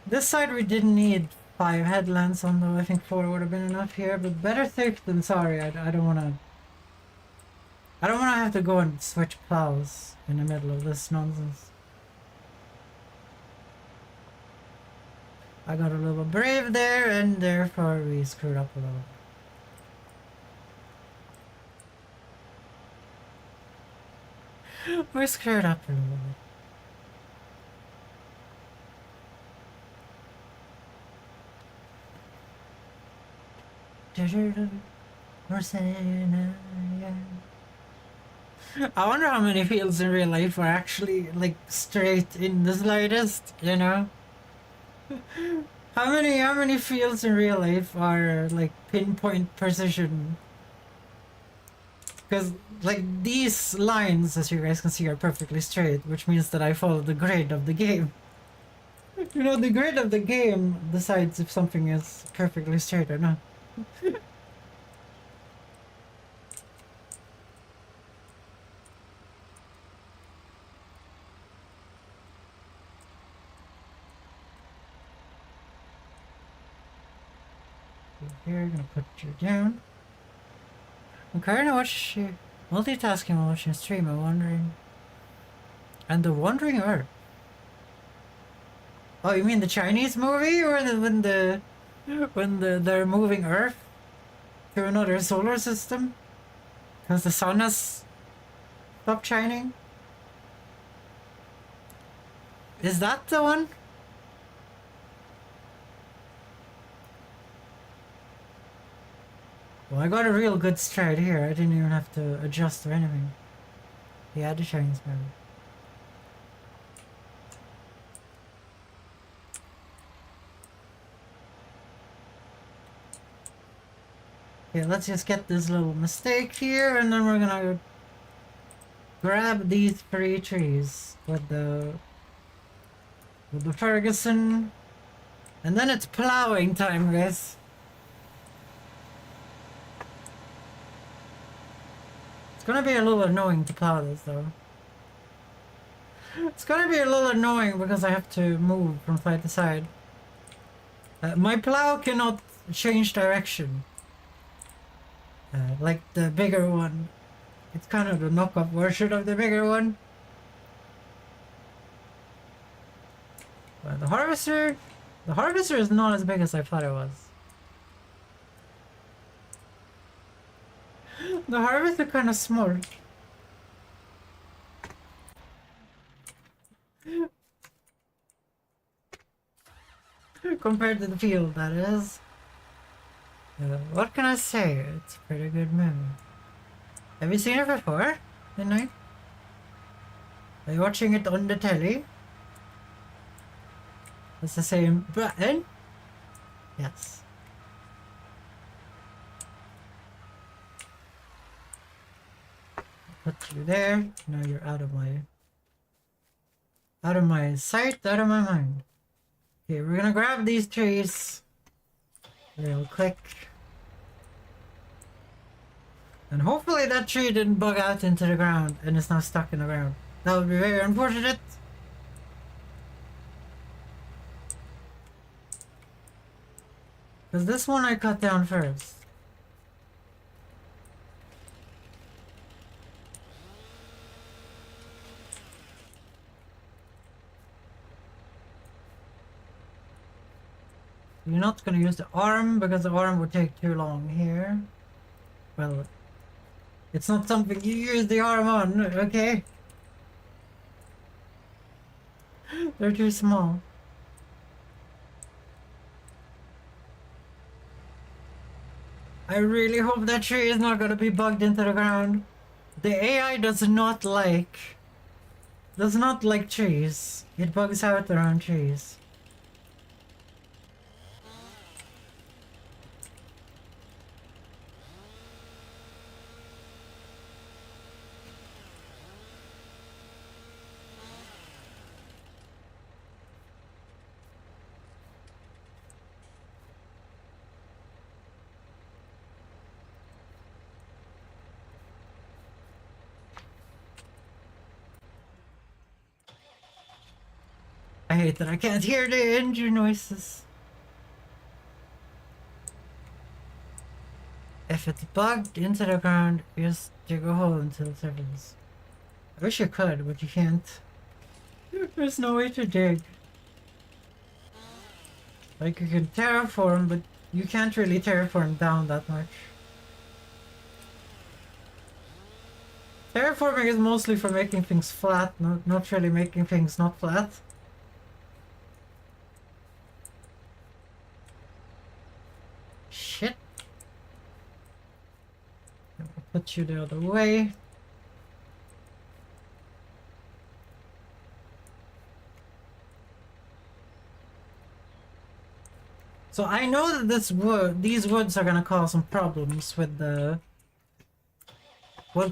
This side we didn't need 5 headlands on though. I think 4 would have been enough here, but better safe than sorry. I don't wanna have to go and switch plows in the middle of this nonsense. I got a little brave there and therefore we screwed up a little. We screwed up a little bit. I wonder how many fields in real life are actually like straight in the slightest, you know? How many fields in real life are like pinpoint precision? Because like these lines, as you guys can see, are perfectly straight, which means that I follow the grid of the game. You know, the grid of the game decides if something is perfectly straight or not. Here, gonna put you down. I'm currently watching multitasking while watching a stream. I'm wondering, and the Wandering Earth. Oh, you mean the Chinese movie, or when they're moving Earth to another solar system because the sun has stopped shining? Is that the one? Well, I got a real good stride here. I didn't even have to adjust or anything. Yeah, the Chinese movie. Okay, let's just get this little mistake here, and then we're gonna grab these 3 trees with the Ferguson, and then it's plowing time, guys. It's gonna be a little annoying to plow this, though. It's gonna be a little annoying because I have to move from side to side. My plow cannot change direction. Like the bigger one. It's kind of the knockoff version of the bigger one. The harvester is not as big as I thought it was. The harvester kind of small. Compared to the field, that is. What can I say? It's a pretty good movie. Have you seen it before? Midnight? Are you watching it on the telly? It's the same button? Yes. Put you there. Now you're out of my sight, out of my mind. Okay, we're gonna grab these trees real quick. And hopefully that tree didn't bug out into the ground and is now stuck in the ground. That would be very unfortunate. Because this one I cut down first. You're not gonna use the arm because the arm would take too long here. Well, it's not something you use the arm on, okay? They're too small. I really hope that tree is not gonna be bugged into the ground. The AI does not like trees. It bugs out around trees. I hate that I can't hear the engine noises. If it's bugged into the ground, you just dig a hole until it happens. I wish you could, but you can't. There's no way to dig. Like, you can terraform, but you can't really terraform down that much. Terraforming is mostly for making things flat, not really making things not flat. Shit. I'll put you the other way. So I know that these woods are gonna cause some problems with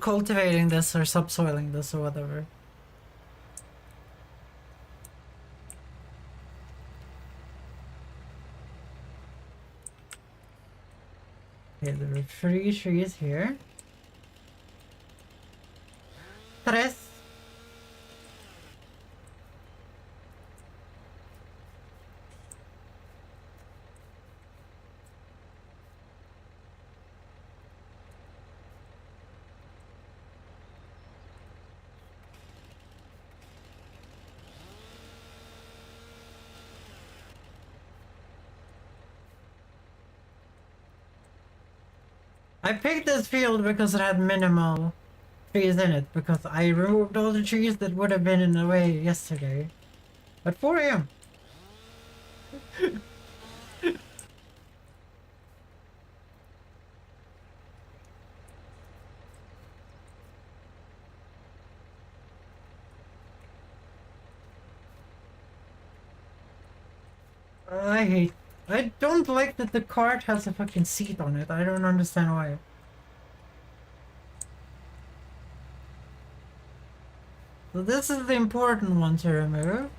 cultivating this or subsoiling this or whatever. Okay, there are 3 trees here. 3. I picked this field because it had minimal trees in it, because I removed all the trees that would have been in the way yesterday. At 4 AM. I don't like that the cart has a fucking seat on it. I don't understand why. So this is the important one to remove.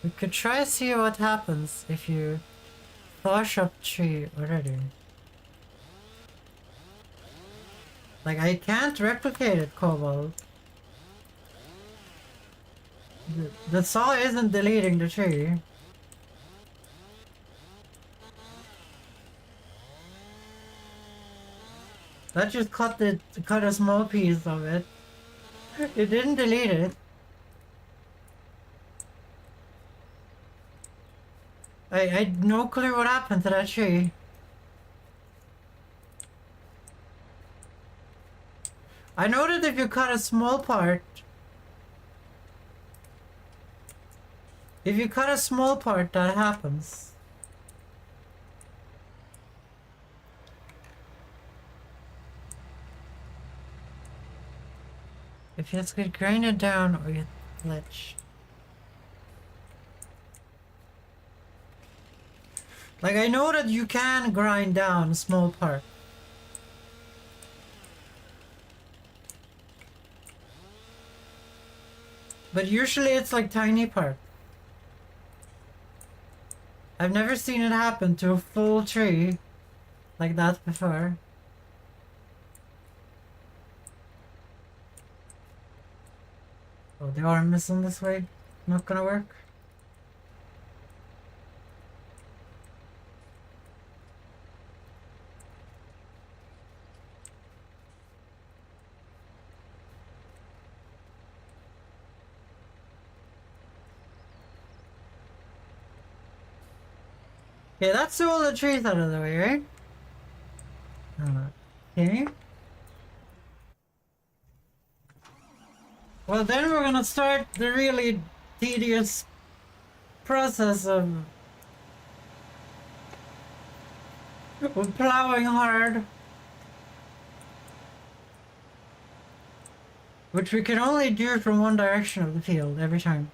We could try to see what happens if you flush up tree already. Like, I can't replicate it, Cobalt. The saw isn't deleting the tree. That just cut a small piece of it. It didn't delete it. I had no clue what happened to that tree. I know that if you cut a small part, that happens. If you just get grind it down or you glitch. Like, I know that you can grind down a small part. But usually it's like tiny part. I've never seen it happen to a full tree like that before. Oh, the arm is in this way. Not gonna work. Yeah, that's all the trees out of the way, right? Okay. Well, then we're gonna start the really tedious process of plowing hard. Which we can only do from one direction of the field every time.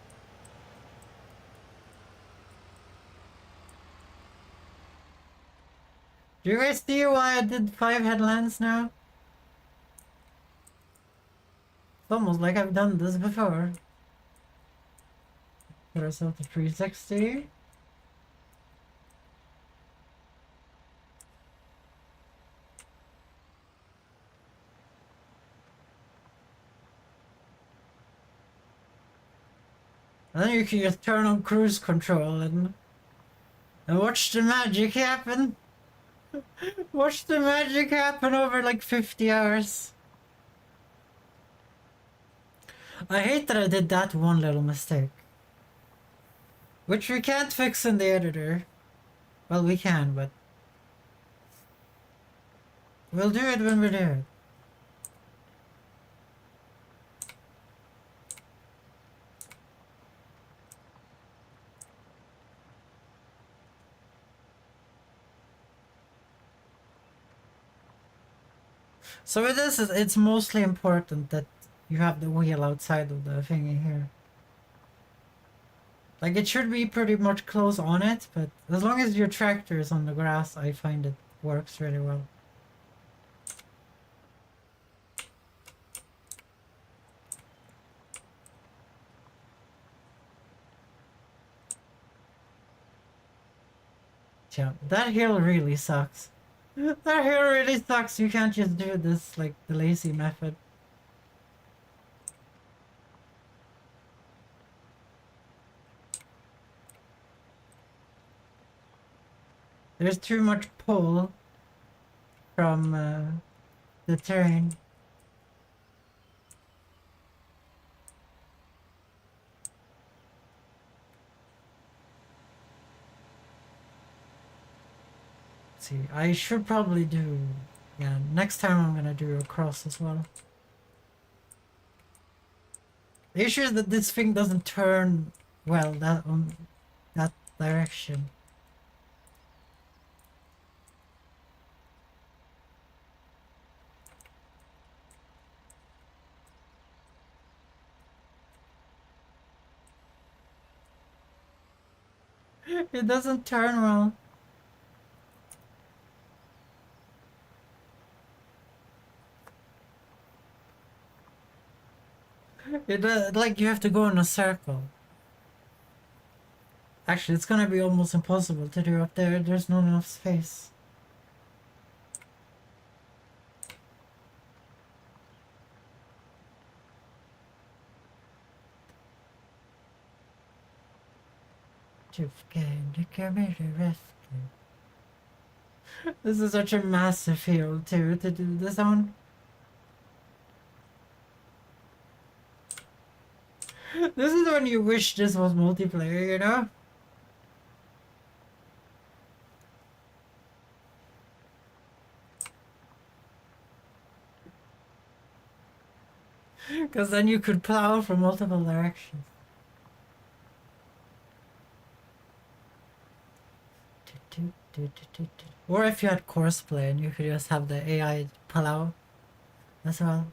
Do you guys see why I did 5 headlands now? It's almost like I've done this before. Put ourselves to 360. And then you can just turn on cruise control and watch the magic happen. Watch the magic happen over like 50 hours. I hate that I did that one little mistake. Which we can't fix in the editor. Well, we can, but we'll do it when we do it. So with this, it's mostly important that you have the wheel outside of the thingy here. Like, it should be pretty much close on it, but as long as your tractor is on the grass, I find it works really well. Yeah, that hill really sucks. That hill really sucks. You can't just do this like the lazy method. There's too much pull from the terrain. See, I should probably do, yeah, next time I'm gonna do a cross as well. The issue is that this thing doesn't turn well that direction. It doesn't turn well. It like you have to go in a circle. Actually, it's gonna be almost impossible to do up there. There's not enough space. This is such a massive field too to do this on. This is when you wish this was multiplayer, you know? Because then you could plow from multiple directions. Or if you had courseplay and you could just have the AI plow as well.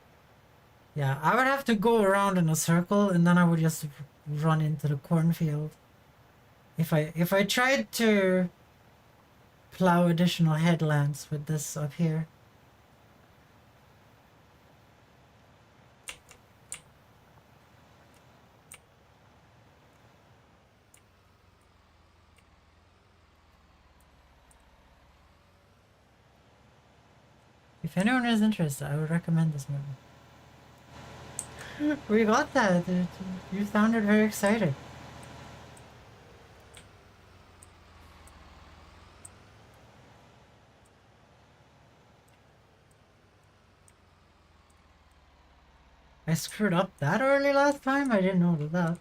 Yeah, I would have to go around in a circle and then I would just run into the cornfield. If I tried to plow additional headlands with this up here. If anyone is interested, I would recommend this movie. We got that. You sounded very excited. I screwed up that early last time? I didn't know that.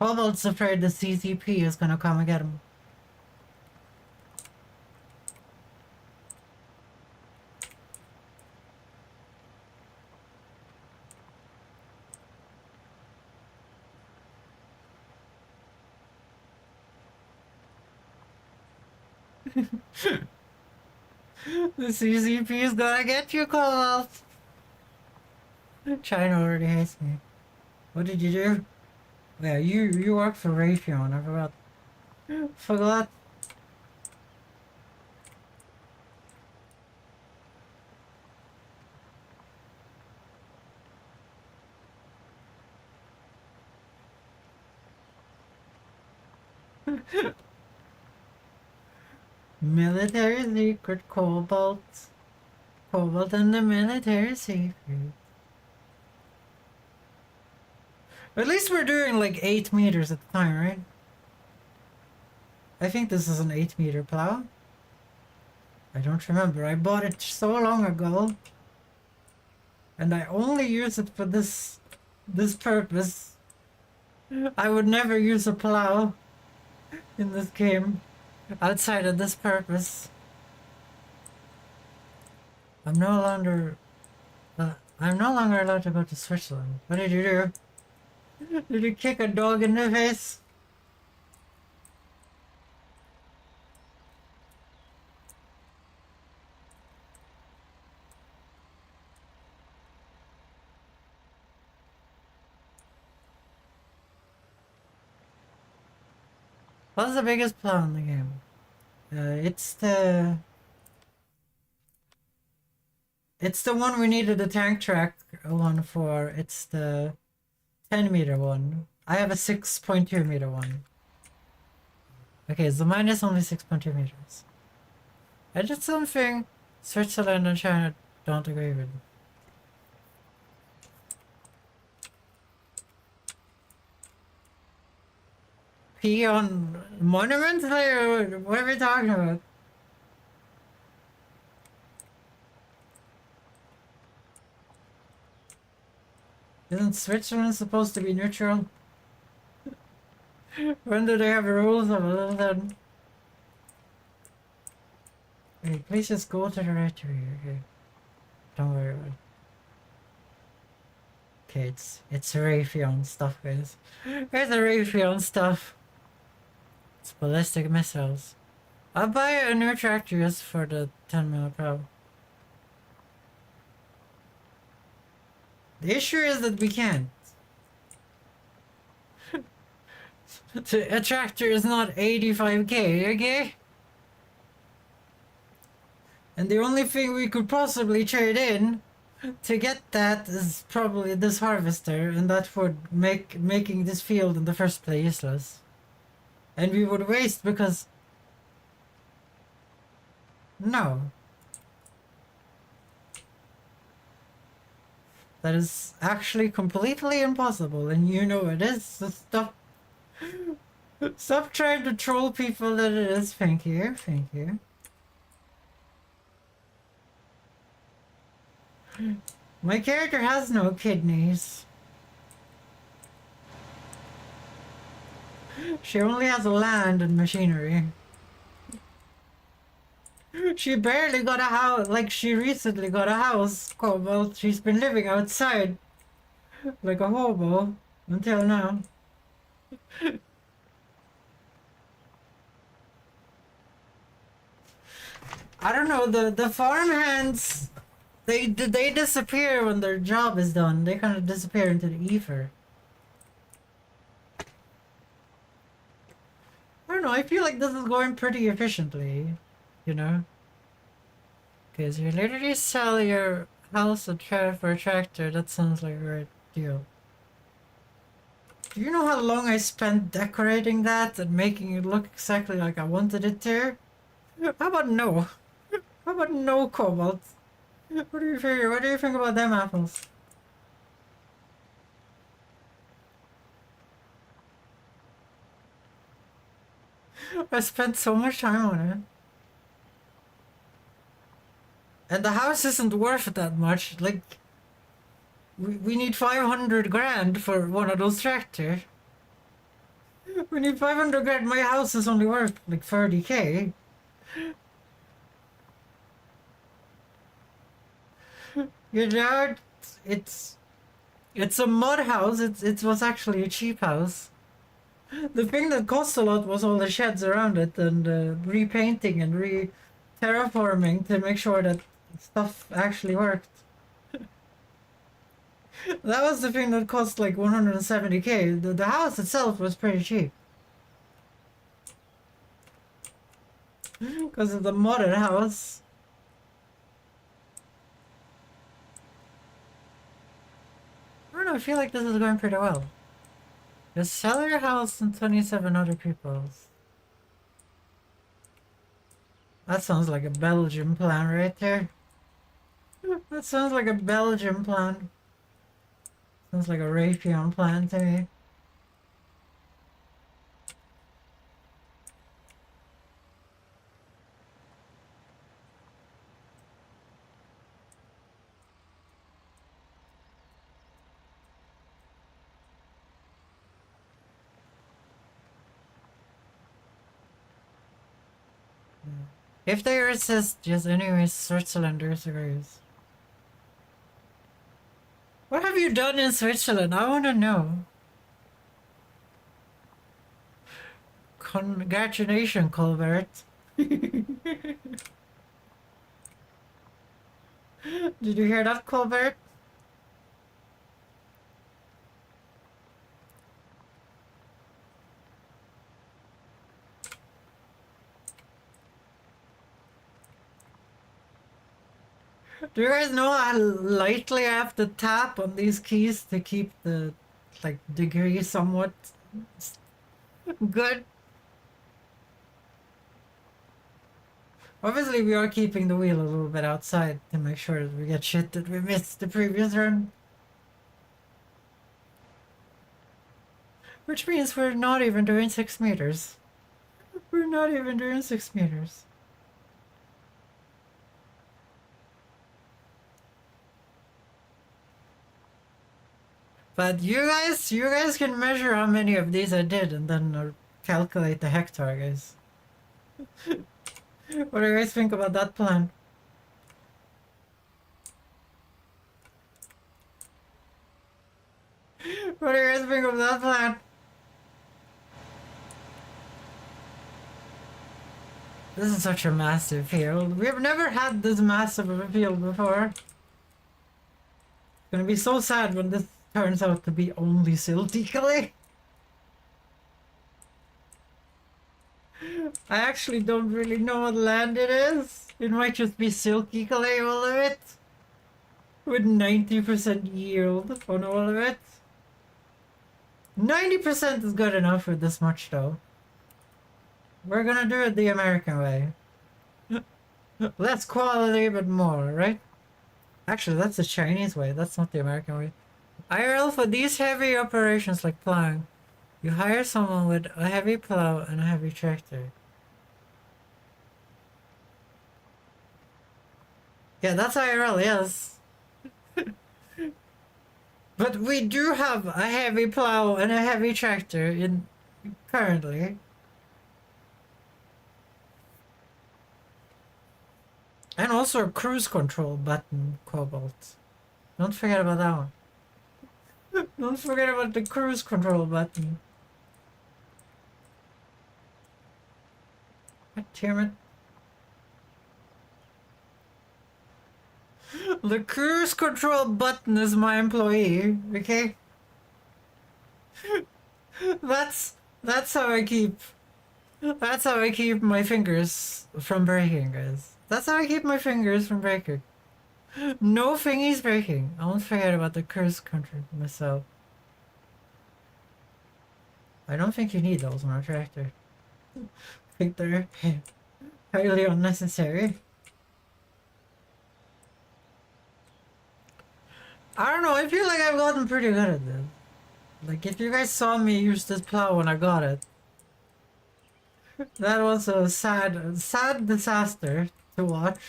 Cobalt's afraid the CCP is gonna come and get him. The CCP is gonna get you, Cobalt. China already hates me. What did you do? Yeah, you work for Raytheon. I forgot. Forgot. Military secret, Cobalt. Cobalt and the military secret. At least we're doing like 8 meters at the time, right? I think this is an 8-meter plow. I don't remember. I bought it so long ago. And I only use it for this purpose. I would never use a plow in this game outside of this purpose. I'm no longer allowed to go to Switzerland. What did you do? Did you kick a dog in the face? What's the biggest plow in the game? It's the one we needed the tank track one for. It's the 10-meter one. I have a 6.2-meter one. Okay, so mine is only 6.2 meters. I did something Switzerland and China don't agree with. Pee on monuments? Like, what are we talking about? Isn't Switzerland supposed to be neutral? When do they have rules of a little then? Okay, please just go to the right tree, okay? Don't worry about it. Okay, it's Raytheon stuff, guys. Here's the Raytheon stuff. It's ballistic missiles. I'll buy a new tractor just for the 10mm probe. The issue is that we can't. A tractor is not 85k, okay? And the only thing we could possibly trade in to get that is probably this harvester, and that would make making this field in the first place useless. And we would waste because... No. That is actually completely impossible, and you know it is, so stop... Stop trying to troll people that it is. Thank you, thank you. My character has no kidneys. She only has land and machinery. She barely got a house, like she recently got a house. Well, she's been living outside like a hobo until now. I don't know, the farmhands, they disappear when their job is done. They kind of disappear into the ether. I don't know, I feel like this is going pretty efficiently, you know? Because you literally sell your house for a tractor. That sounds like a great deal. Do you know how long I spent decorating that and making it look exactly like I wanted it to? How about no? How about no, Cobalt? What do you figure? What do you think about them apples? I spent so much time on it. And the house isn't worth that much. Like, we need 500 grand for one of those tractors. We need 500 grand. My house is only worth like 30K. You know, it's it's a mud house. It was actually a cheap house. The thing that cost a lot was all the sheds around it and repainting and terraforming to make sure that stuff actually worked. That was the thing that cost like 170K. The house itself was pretty cheap. Because of the modded house. I don't know, I feel like this is going pretty well. Just sell your house and 27 other people's. That sounds like a Belgian plan right there. That sounds like a Belgian plan. Sounds like a Raytheon plan to me. If they resist, just anyways, Switzerland disagrees. What have you done in Switzerland? I want to know. Congratulations, Colbert. Did you hear that, Colbert? Do you guys know how lightly I have to tap on these keys to keep the like degree somewhat good? Obviously we are keeping the wheel a little bit outside to make sure that we get shit that we missed the previous run. Which means we're not even doing 6 meters. We're not even doing 6 meters. But you guys can measure how many of these I did and then calculate the hectare, guys. What do you guys think about that plan? What do you guys think of that plan? This is such a massive field. We've never had this massive of a field before. It's gonna be so sad when this turns out to be only silty clay. I actually don't really know what land it is. It might just be silky clay, all of it. With 90% yield on all of it. 90% is good enough for this much though. We're gonna do it the American way. Less quality but more, right? Actually, that's the Chinese way. That's not the American way. IRL, for these heavy operations like plowing, you hire someone with a heavy plow and a heavy tractor. Yeah, that's IRL, yes. But we do have a heavy plow and a heavy tractor in currently. And also a cruise control button, Cobalt. Don't forget about that one. Don't forget about the cruise control button. God damn it. The cruise control button is my employee, okay? That's how I keep my fingers from breaking, guys. That's how I keep my fingers from breaking. No fingies breaking. I won't forget about the cruise control myself. I don't think you need those on a tractor. I think they're highly unnecessary. I don't know, I feel like I've gotten pretty good at this. Like, if you guys saw me use this plow when I got it, that was a sad disaster to watch.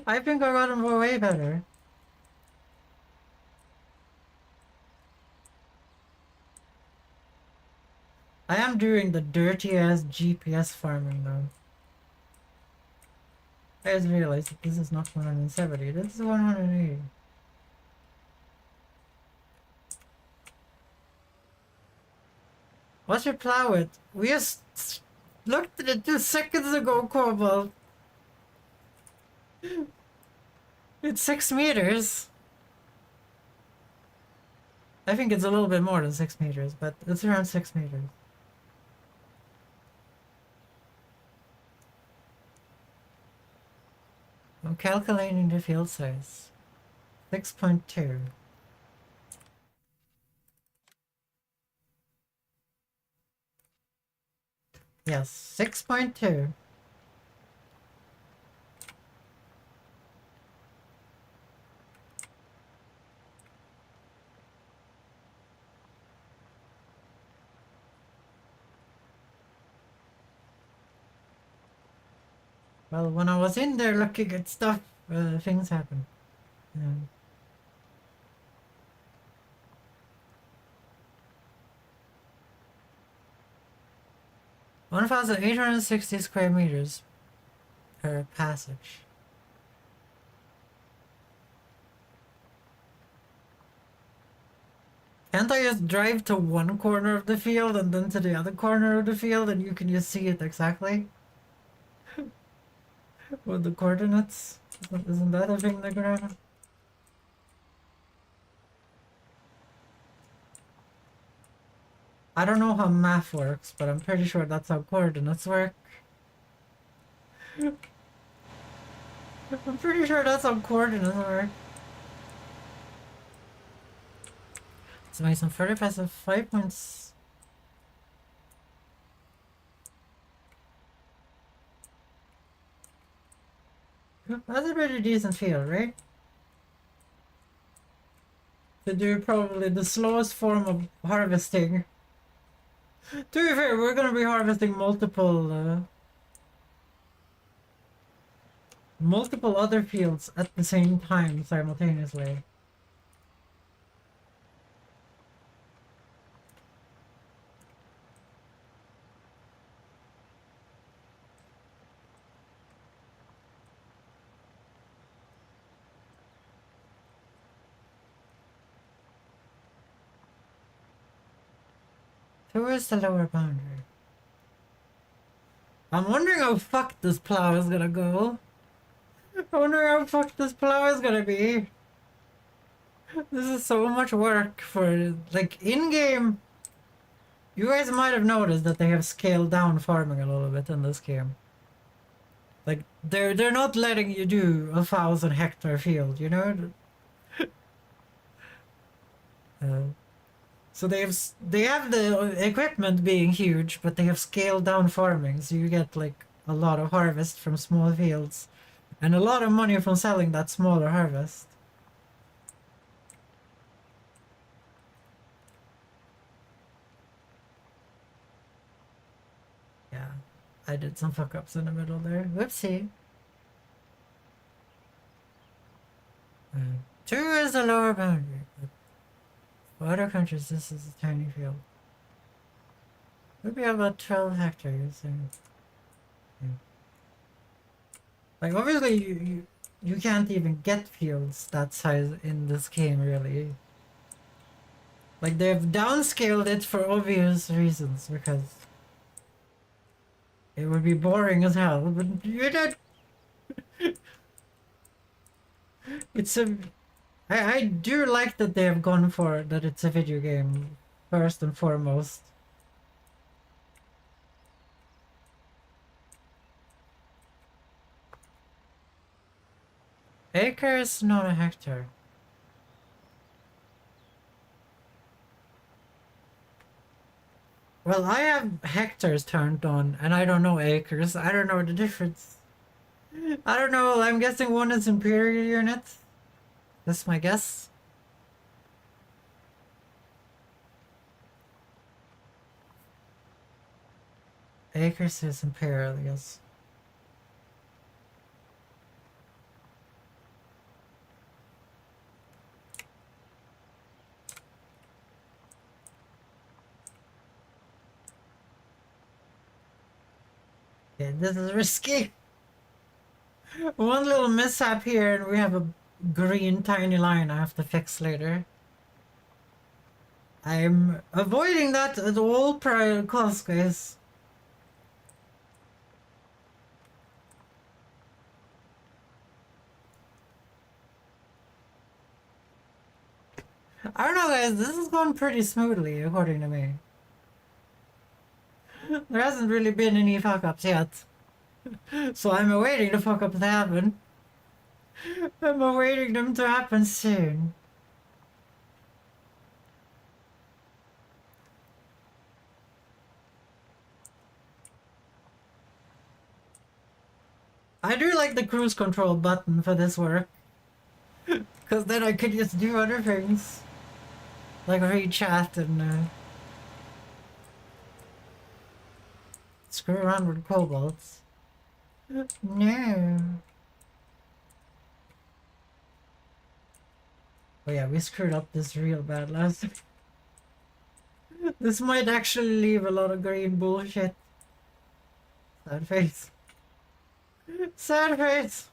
I think I got him way better. I am doing the dirty ass GPS farming though. I just realized that this is not 170, this is 180. What's your plow it? We just looked at it 2 seconds ago, Cobalt. It's 6 meters. I think it's a little bit more than 6 meters, but it's around 6 meters. I'm calculating the field size. 6.2. Yes, 6.2. Well, when I was in there looking at stuff, things happened. Yeah. 1,860 square meters per passage. Can't I just drive to one corner of the field and then to the other corner of the field and you can just see it exactly? With the coordinates? Isn't that a thing that could happen? I don't know how math works, but I'm pretty sure that's how coordinates work. I'm pretty sure that's how coordinates work. So make some further passive 5 points. That's a pretty decent field, right? To do probably the slowest form of harvesting. To be fair, we're gonna be harvesting multiple other fields at the same time simultaneously. Towards the lower boundary. I'm wondering how fucked this plow is gonna go. I wonder how fucked this plow is gonna be. This is so much work for, like, in-game. You guys might have noticed that they have scaled down farming a little bit in this game. Like, they're not letting you do 1,000-hectare field, you know? So they have the equipment being huge, but they have scaled down farming, so you get like a lot of harvest from small fields, and a lot of money from selling that smaller harvest. Yeah, I did some fuck ups in the middle there. Whoopsie. 2 is the lower boundary, but for other countries this is a tiny field. Maybe about 12 hectares. Yeah. Like obviously you can't even get fields that size in this game really. Like they've downscaled it for obvious reasons because it would be boring as hell, but you're not. It's a. I do like that they have gone for that it's a video game first and foremost. Acre is not a hectare. Well, I have hectares turned on, and I don't know acres. I don't know the difference. I don't know. I'm guessing one is imperial units. That's my guess. Acres is imperial, yes. Okay, this is risky. One little mishap here and we have a green tiny line I have to fix later. I'm avoiding that at all costs, guys. I don't know, guys. This is going pretty smoothly, according to me. There hasn't really been any fuck-ups yet. So I'm awaiting the fuck-ups to happen. I'm awaiting them to happen soon. I do like the cruise control button for this work. Because then I could just do other things. Like read chat and screw around with kobolds. No. Oh yeah, we screwed up this real bad last time. This might actually leave a lot of green bullshit. Sad face. Sad face!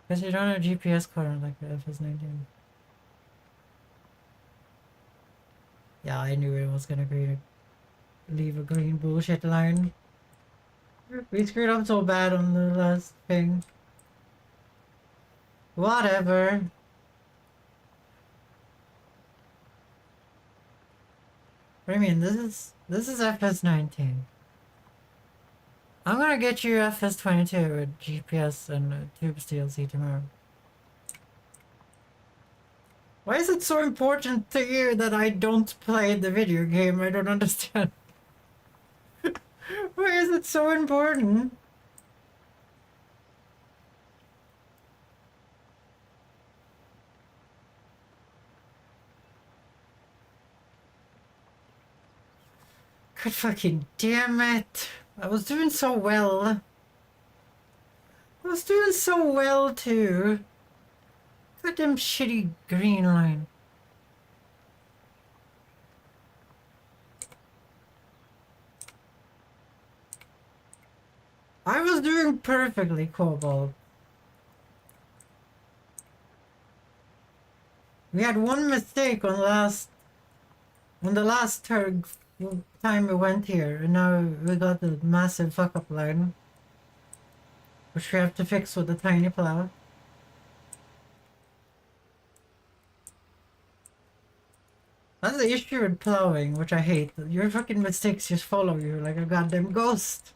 Because you don't have GPS card like the FS19. Yeah, I knew it was gonna leave a green bullshit line. We screwed up so bad on the last thing. Whatever. What do you mean? This is FS19. I'm gonna get you FS22 with GPS and Tubes DLC tomorrow. Why is it so important to you that I don't play the video game? I don't understand. Why is it so important? God fucking damn it. I was doing so well. I was doing so well too. Goddamn shitty green line. I was doing perfectly, Cobalt. We had one mistake on the last time we went here, and now we got the massive fuck up line, which we have to fix with the tiny plow. That's the issue with plowing, which I hate. Your fucking mistakes just follow you like a goddamn ghost.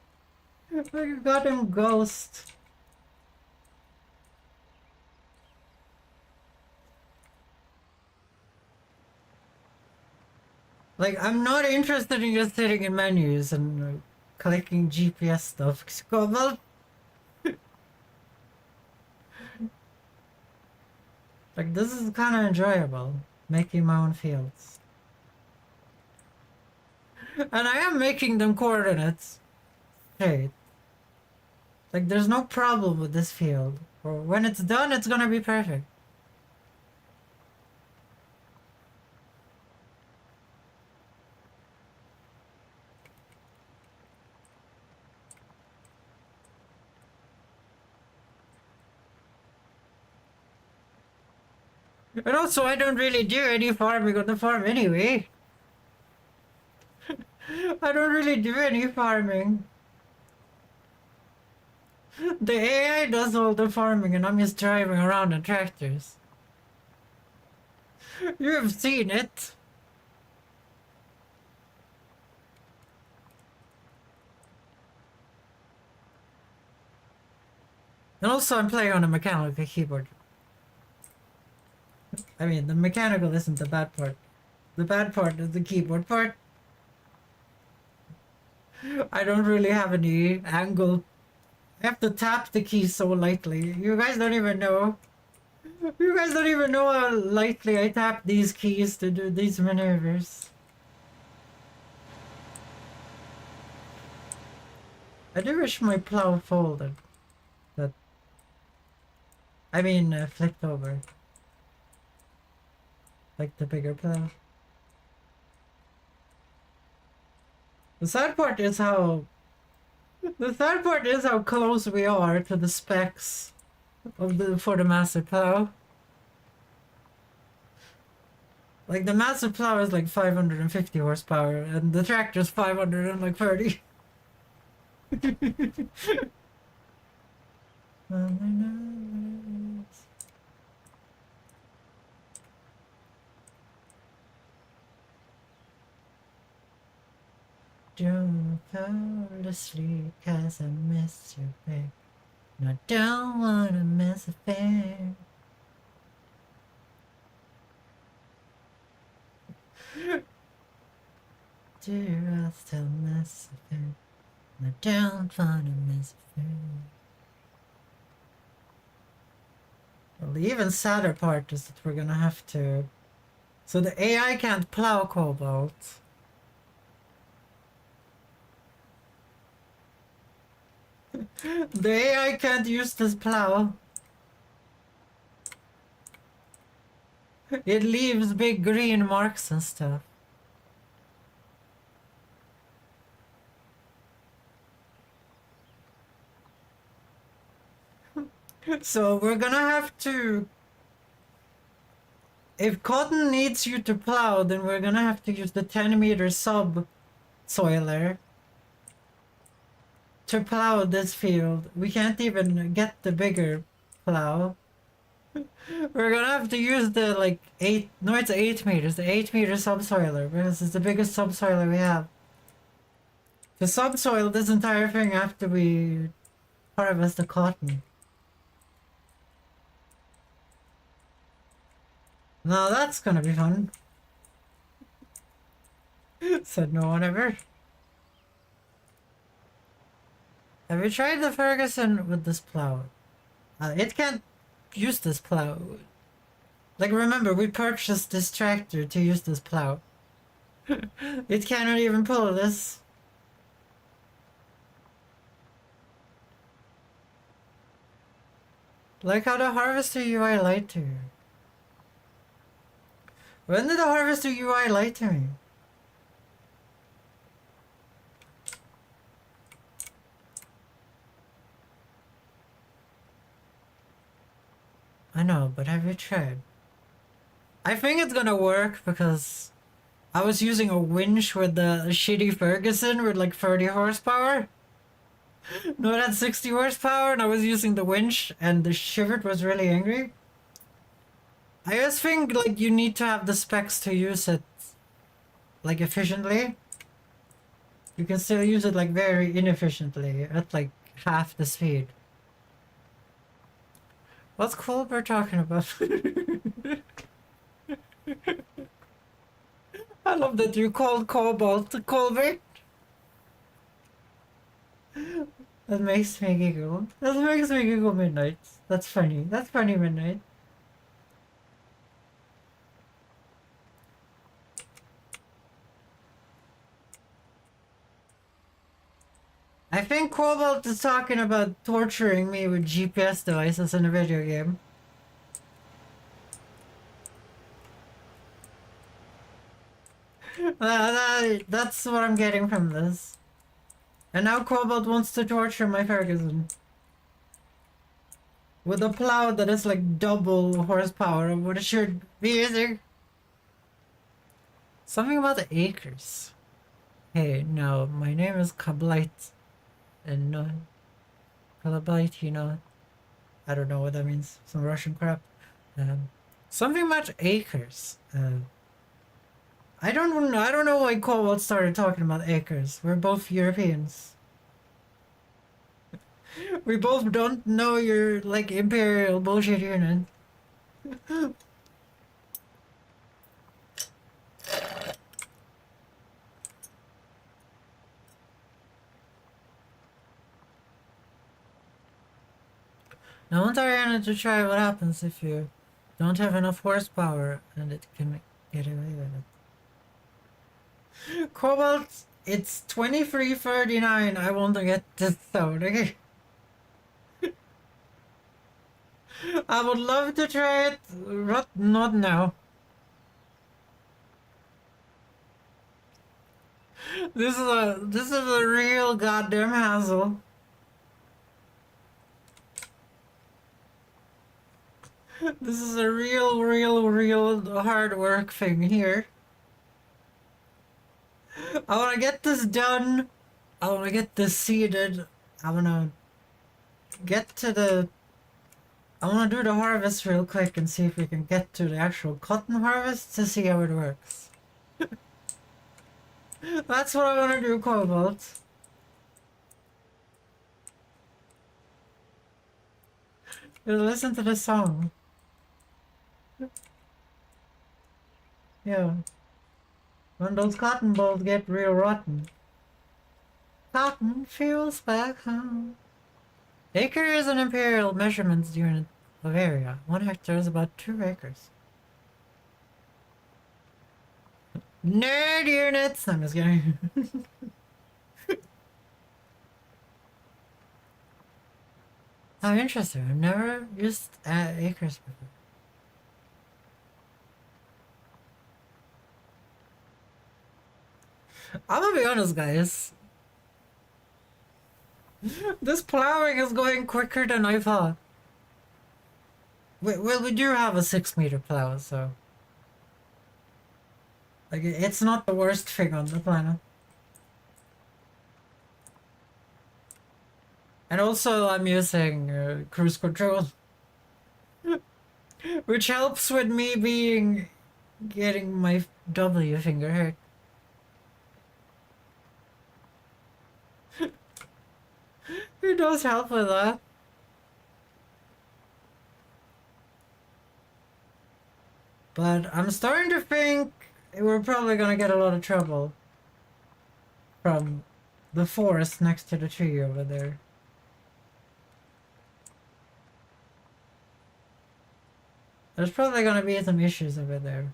Like a goddamn ghost. Like, I'm not interested in just sitting in menus and clicking GPS stuff. Well, like, this is kind of enjoyable, making my own fields. And I am making them coordinates. Hey. Like, there's no problem with this field. Or when it's done, it's gonna be perfect. And also, I don't really do any farming on the farm anyway. I don't really do any farming. The AI does all the farming and I'm just driving around in tractors. You have seen it. And also I'm playing on a mechanical keyboard. I mean, the mechanical isn't the bad part. The bad part is the keyboard part. I don't really have any angle. I have to tap the keys so lightly. You guys don't even know. You guys don't even know how lightly I tap these keys to do these maneuvers. I do wish my plow folded. But I mean, flipped over. Like the bigger plow. The sad part is how close we are to the specs of for the massive plow. Like the massive plow is like 550 horsepower and the tractor's 530. Don't fall asleep 'cause I miss you, babe. And I don't wanna miss a thing. Dear, I still miss a thing. And I don't wanna miss a thing. Well, the even sadder part is that we're gonna have to... So the AI can't plow Cobalt. The AI can't use this plow. It leaves big green marks and stuff. So we're gonna have to... If cotton needs you to plow, then we're gonna have to use the 10-meter subsoiler to plow this field. We can't even get the bigger plow. We're gonna have to use the like 8... No, it's 8 meters. The 8-meter subsoiler, because it's the biggest subsoiler we have. To subsoil this entire thing after we harvest the cotton. Now that's gonna be fun. Said no one ever. Have you tried the Ferguson with this plow? It can't use this plow. Like, remember, we purchased this tractor to use this plow. It cannot even pull this. Like how the Harvester UI lied to you. When did the Harvester UI lie to me? I know, but have you tried? I think it's gonna work because I was using a winch with the shitty Ferguson with like 30 horsepower. No, it had 60 horsepower and I was using the winch and the Chevette was really angry. I just think like you need to have the specs to use it like efficiently. You can still use it like very inefficiently at like half the speed. What's Colbert talking about? I love that you called Cobalt Colbert. That makes me giggle. That makes me giggle midnight. That's funny. That's funny midnight. I think Cobalt is talking about torturing me with GPS devices in a video game. That's what I'm getting from this. And now Cobalt wants to torture my Ferguson. With a plow that is like double horsepower of what it should be using. Something about the acres. Hey, no, my name is Kablite. And no, Kalabite, you know, I don't know what that means. Some Russian crap. Something about acres. I don't know why Cobalt started talking about acres. We're both Europeans. We both don't know your like imperial bullshit unit. Now, I want Ariana to try what happens if you don't have enough horsepower and it can get away with it. Cobalt, it's 23:39. I want to get this out, okay? I would love to try it, but not now. This is a real goddamn hassle. This is a real hard work thing here. I want to get this done. I want to get this seeded. I want to get to the... I want to do the harvest real quick and see if we can get to the actual cotton harvest to see how it works. That's what I want to do, Cobalt. Listen to the song. Yeah. When those cotton balls get real rotten. Cotton feels back home. Acre is an imperial measurements unit of area. 1 hectare is about 2 acres. Nerd units! I'm just kidding. Oh, interesting. I've never used acres before. I'm gonna be honest, guys. This plowing is going quicker than I thought. Well, we do have a 6-meter plow, so... Like, it's not the worst thing on the planet. And also, I'm using cruise control. Which helps with me getting my W finger hurt. It does help with that. But I'm starting to think we're probably gonna get a lot of trouble from the forest next to the tree over there. There's probably gonna be some issues over there.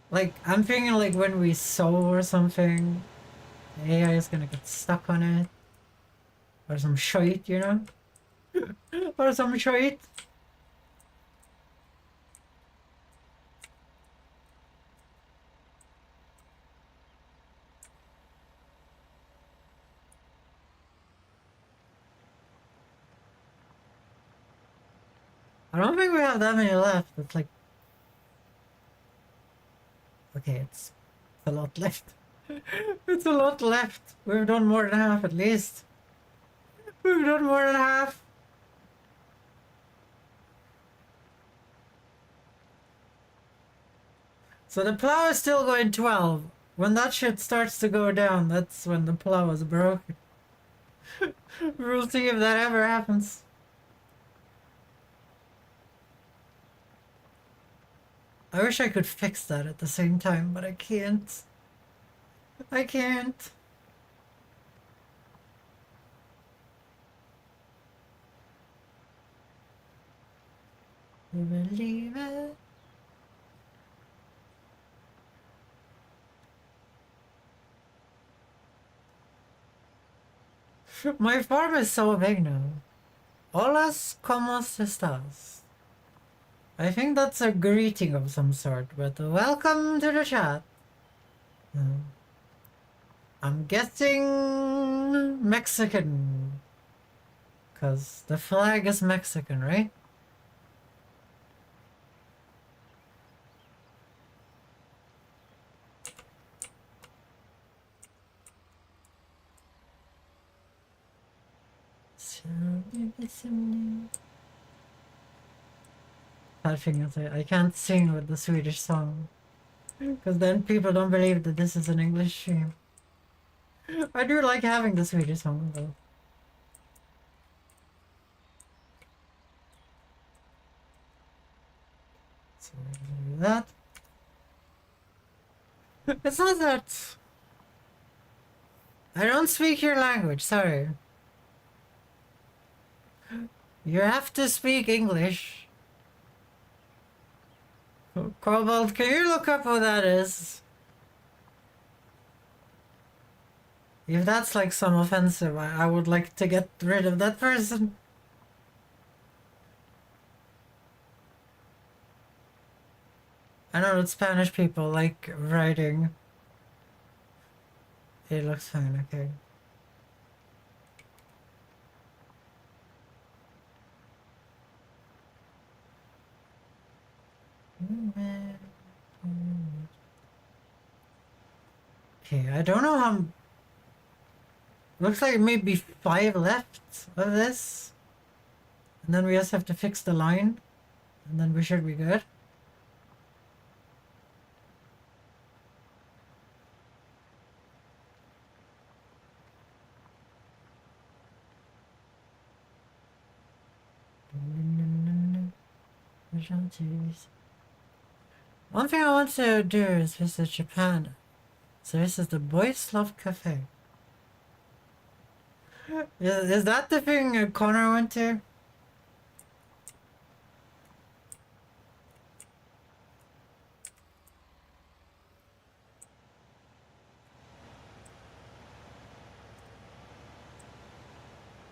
Like, I'm thinking like when we sow or something, the AI is gonna get stuck on it. Or some shite, you know? Or some shite. I don't think we have that many left. It's like... Okay, it's a lot left. It's a lot left. We've done more than half at least. We've done more than half. So the plow is still going 12. When that shit starts to go down, that's when the plow is broken. We'll see if that ever happens. I wish I could fix that at the same time, but I can't. I can't. You believe it? My farm is so big now. Holas, ¿cómo estás? I think that's a greeting of some sort, but welcome to the chat. I'm guessing Mexican. Because the flag is Mexican, right? Bad thing is I can't sing with the Swedish song. Because then people don't believe that this is an English stream. I do like having the Swedish song though. So do that. It's not that... I don't speak your language, sorry. You have to speak English. Cobalt, can you look up what that is? If that's like some offensive, I would like to get rid of that person. I know that Spanish people like writing. It looks fine, okay. Okay, I don't know how... Looks like maybe 5 left of this. And then we just have to fix the line. And then we should be good. One thing I want to do is visit Japan. So this is the Boys Love Cafe. Is that the thing Connor went to?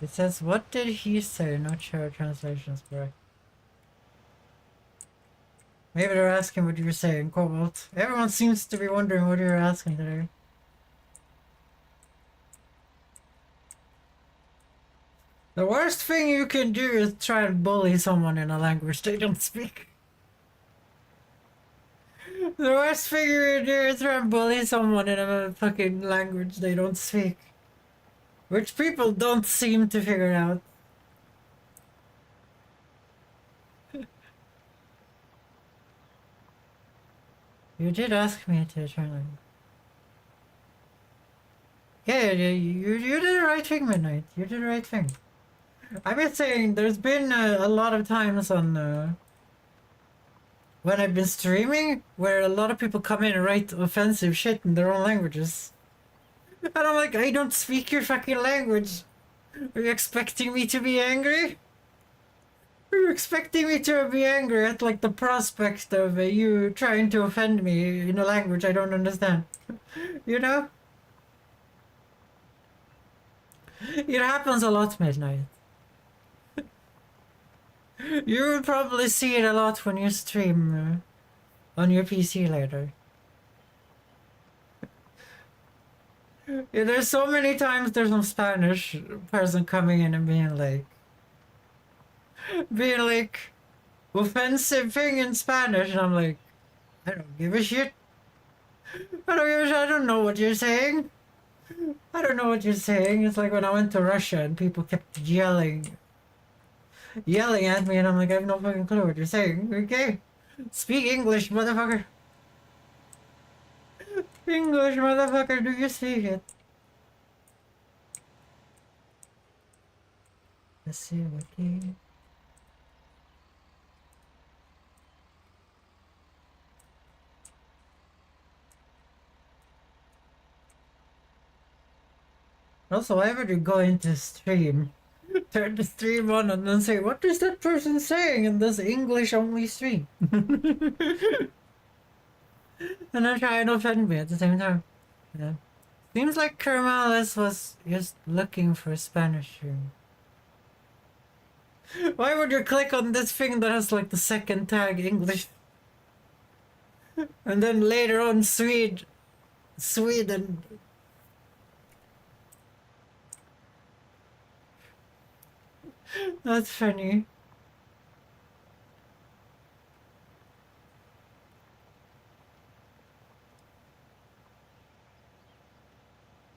It says, what did he say? Not sure translation's correct. Maybe they're asking what you were saying, Cobalt. Everyone seems to be wondering what you were asking today. The worst thing you can do is try and bully someone in a language they don't speak. The worst thing you can do is try and bully someone in a fucking language they don't speak. Which people don't seem to figure out. You did ask me to turn. Yeah, you did the right thing, Midnight. You did the right thing. I've been saying there's been a lot of times on when I've been streaming where a lot of people come in and write offensive shit in their own languages. And I'm like, I don't speak your fucking language. Are you expecting me to be angry? Are you expecting me to be angry at like the prospect of you trying to offend me in a language I don't understand? You know? It happens a lot, Midnight. You will probably see it a lot when you stream on your PC later. Yeah, there's so many times there's some Spanish person coming in and being like offensive thing in Spanish, and I'm like, I don't give a shit. I don't give a shit. I don't know what you're saying. I don't know what you're saying. It's like when I went to Russia and people kept yelling at me, and I'm like, I have no fucking clue what you're saying. Okay, speak English, motherfucker. English, motherfucker. Do you speak it? Let's see what you... Also, why would you go into stream, turn the stream on, and then say, what is that person saying in this English-only stream? And then try and offend me at the same time. Yeah. Seems like Kermalis was just looking for a Spanish stream. Why would you click on this thing that has like the second tag English? And then later on Sweden. That's funny.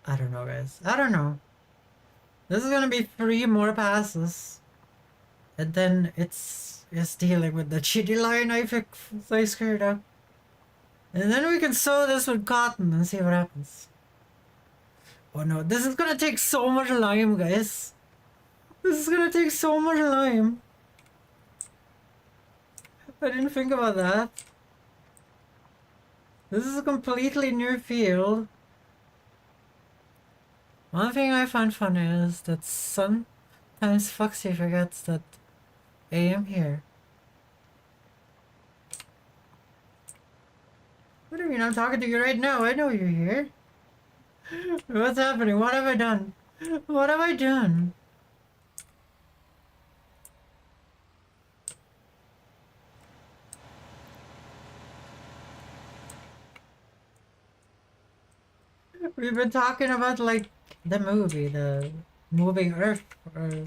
I don't know, guys. I don't know. This is gonna be 3 more passes. And then it's dealing with the chitty line I screwed up. And then we can sew this with cotton and see what happens. Oh no, this is gonna take so much lime, guys. This is gonna take so much lime. I didn't think about that. This is a completely new field. One thing I find funny is that sometimes Foxy forgets that I am here. What do you mean? I'm talking to you right now. I know you're here. What's happening? What have I done? What have I done? We've been talking about like the movie, the moving Earth. Or...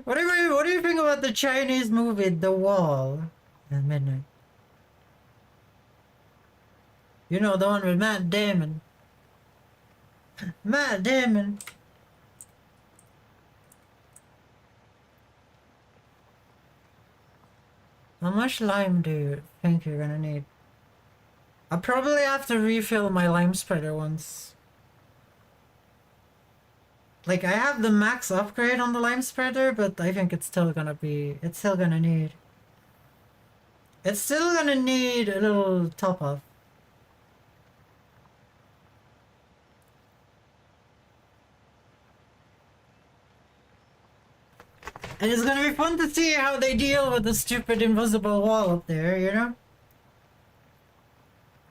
What do you think about the Chinese movie, The Wall, at midnight? You know, the one with Matt Damon. Matt Damon. How much lime do you think you're gonna need? I'll probably have to refill my lime spreader once. Like, I have the max upgrade on the lime spreader, but I think it's still gonna need... It's still gonna need a little top up. And it's gonna be fun to see how they deal with the stupid invisible wall up there, you know?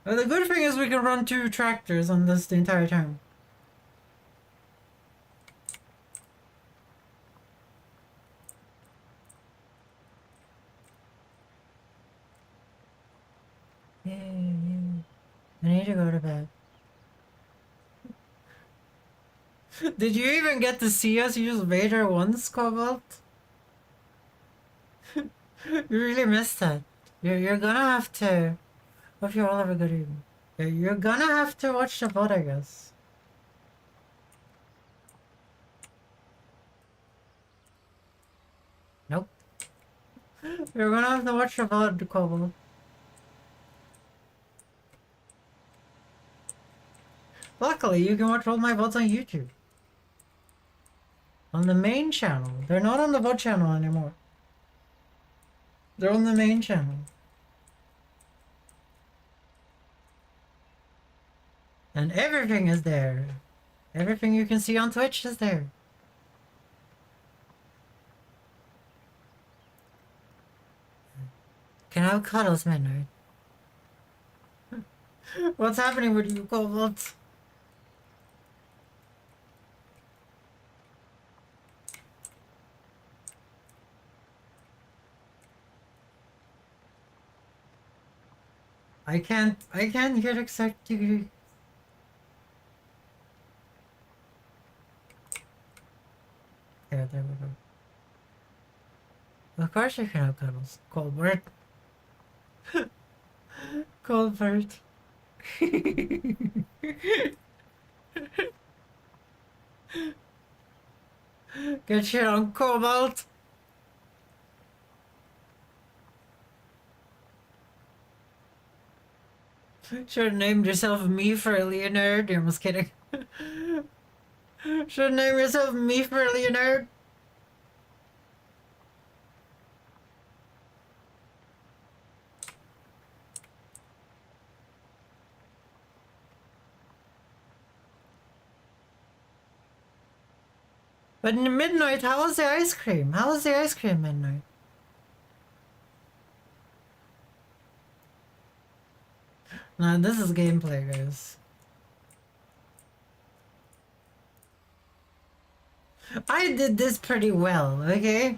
Well, the good thing is we can run 2 tractors on this the entire time. Yeah. I need to go to bed. Did you even get to see us use Vader once, Cobalt? You really missed that. You're gonna have to... Hope you all have a good evening. You're gonna have to watch the VOD, I guess. Nope. You're gonna have to watch the VOD, Cobalt. Luckily, you can watch all my VODs on YouTube. On the main channel. They're not on the VOD channel anymore. They're on the main channel. And everything is there. Everything you can see on Twitch is there. Can I have cuddles, midnight? What's happening with you, Cobalt? I can't hear exactly. There we go. Of course you can have cuddles, Colbert. Colbert. Good shit on Cobalt. Should have named yourself Me for Leonard. I'm just kidding. Should have named yourself Me for Leonard. But in midnight, how was the ice cream? How was the ice cream midnight? Nah, this is gameplay, guys. I did this pretty well, okay?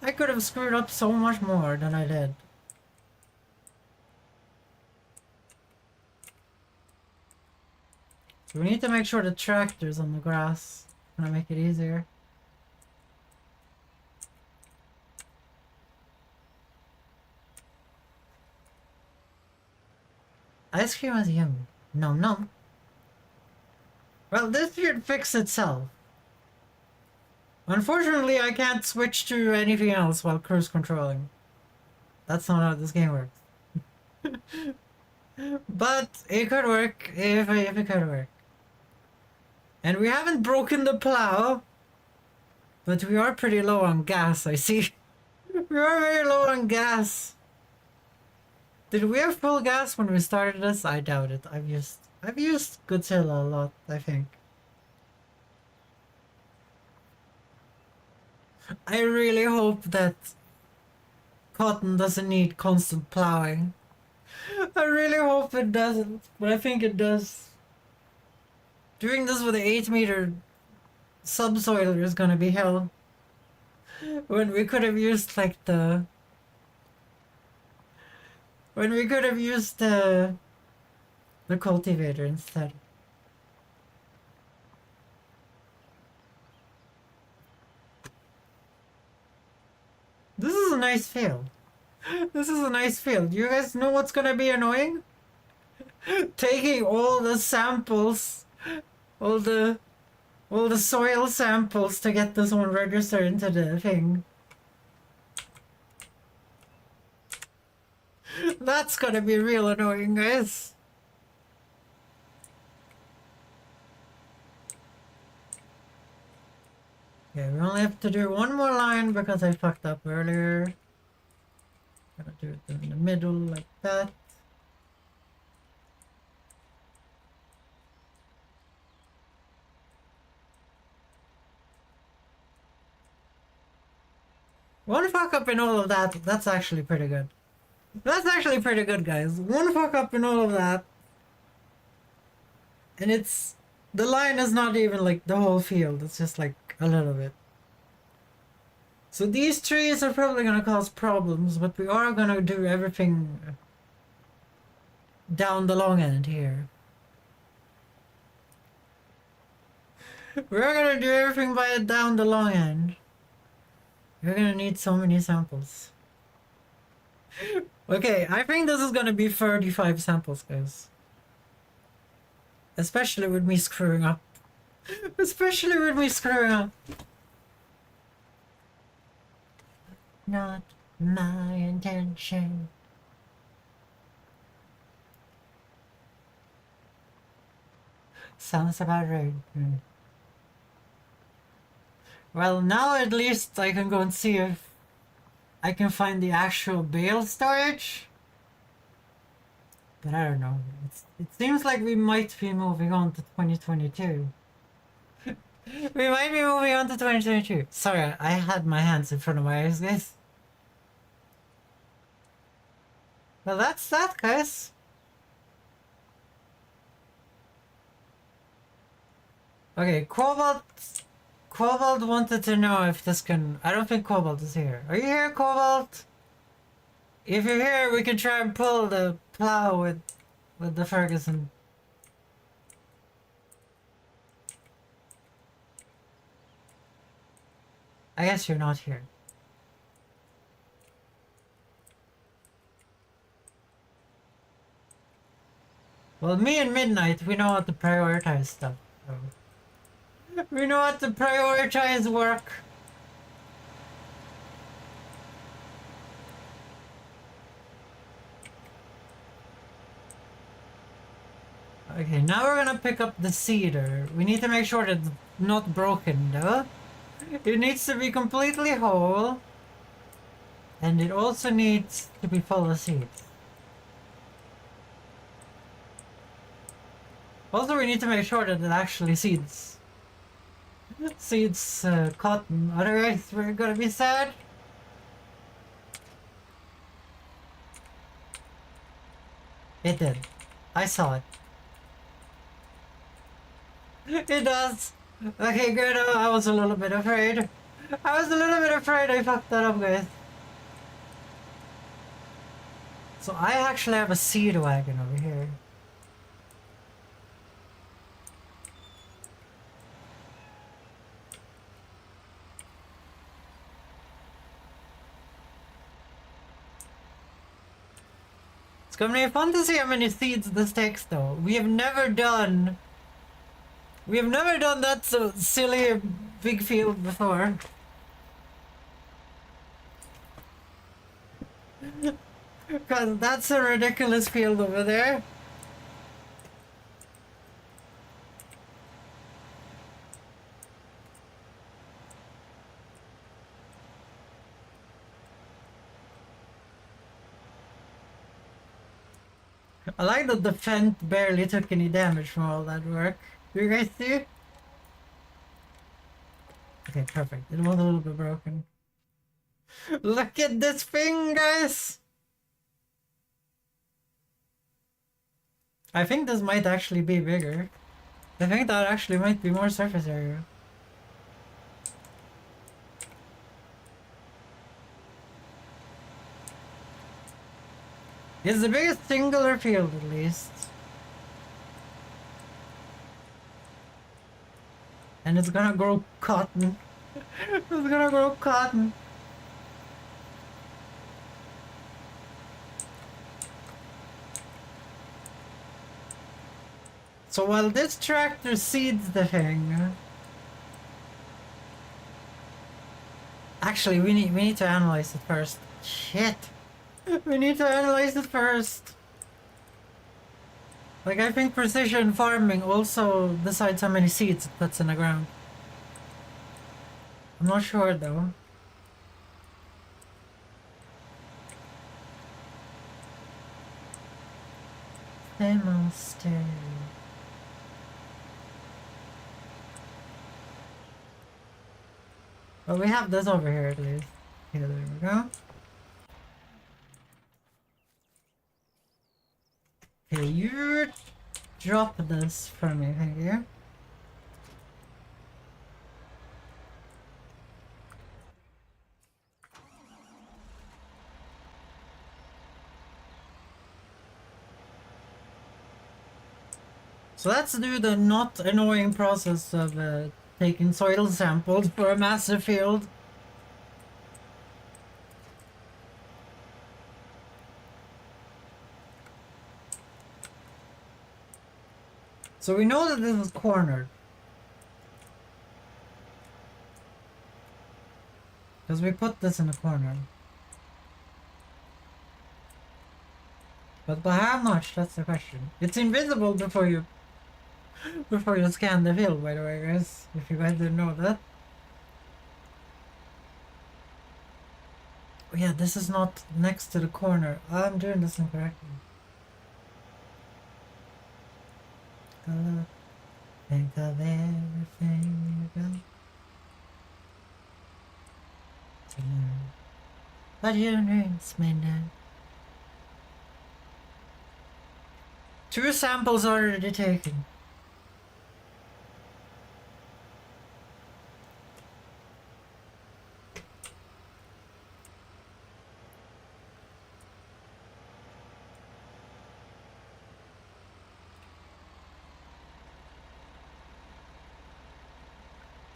I could have screwed up so much more than I did. So we need to make sure the tractor's on the grass. Gonna make it easier. Ice cream is yummy. Nom nom. Well, this should fix itself. Unfortunately, I can't switch to anything else while cruise controlling. That's not how this game works. But it could work if it could work. And we haven't broken the plow. But we are pretty low on gas, I see. We are very low on gas. Did we have full gas when we started this? I doubt it. I've used Godzilla a lot, I think. I really hope that cotton doesn't need constant plowing. I really hope it doesn't, but I think it does. Doing this with an 8-meter subsoiler is gonna be hell. When we could have used like the When we could have used the cultivator instead. This is a nice field. This is a nice field. You guys know what's gonna be annoying? Taking all the samples, all the soil samples to get this one registered into the thing. That's gonna be real annoying, guys. Okay, we only have to do one more line because I fucked up earlier. Gotta do it in the middle like that. One fuck up in all of that, that's actually pretty good. That's actually pretty good, guys. One fuck up in all of that. And it's... The line is not even like the whole field, it's just like a little bit. So these trees are probably gonna cause problems, but we are gonna do everything down the long end here. We're gonna do everything by down the long end. We're gonna need so many samples. Okay, I think this is gonna be 35 samples, guys. Especially with me screwing up. Especially with me screwing up. Not my intention. Sounds about right. Well, now at least I can go and see if I can find the actual bale storage. But I don't know. It seems like we might be moving on to 2022. We might be moving on to 2022. Sorry, I had my hands in front of my eyes, guys. Well, that's that, guys. Okay, Cobalt wanted to know if this can... I don't think Cobalt is here. Are you here, Cobalt? If you're here, we can try and pull the plow with the Ferguson. I guess you're not here. Well, me and Midnight, we know how to prioritize stuff. So. We know how to prioritize work. Okay, now we're gonna pick up the cedar. We need to make sure that it's not broken, though. It needs to be completely whole. And it also needs to be full of seeds. Also, we need to make sure that it actually seeds cotton, otherwise we're gonna be sad. It did. I saw it. It does. Okay, good. I was a little bit afraid. I fucked that up, guys. So I actually have a seed wagon over here. It's gonna be fun to see how many seeds this takes, though. We have never done that so silly big field before. Because that's a ridiculous field over there. I like that the Fent barely took any damage from all that work. Do you guys see? Okay, perfect. It was a little bit broken. Look at this thing, guys! I think this might actually be bigger. I think that actually might be more surface area. It's the biggest singular field, at least. And it's gonna grow cotton. It's gonna grow cotton. So while this tractor seeds the thing... Actually, we need to analyze it first. Shit. We need to analyze it first. Like, I think precision farming also decides how many seeds it puts in the ground. I'm not sure though. Monster. Well, we have this over here at least. Here, there we go. Okay, you drop this for me, thank you. So let's do the not annoying process of taking soil samples for a massive field. So we know that this is cornered. Because we put this in a corner. But by how much? That's the question. It's invisible before you scan the field, by the way, guys. If you guys didn't know that. Oh, yeah, this is not next to the corner. I'm doing this incorrectly. Think of everything you got to learn. But your dreams may not. 2 samples already taken.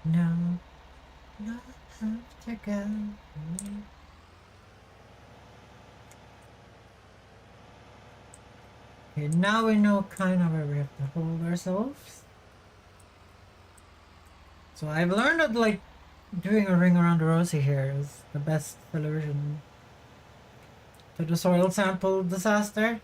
No, not have to go. Okay, now we know kind of where we have to hold ourselves. So I've learned that, like, doing a ring around the rosy here is the best solution to the soil sample disaster.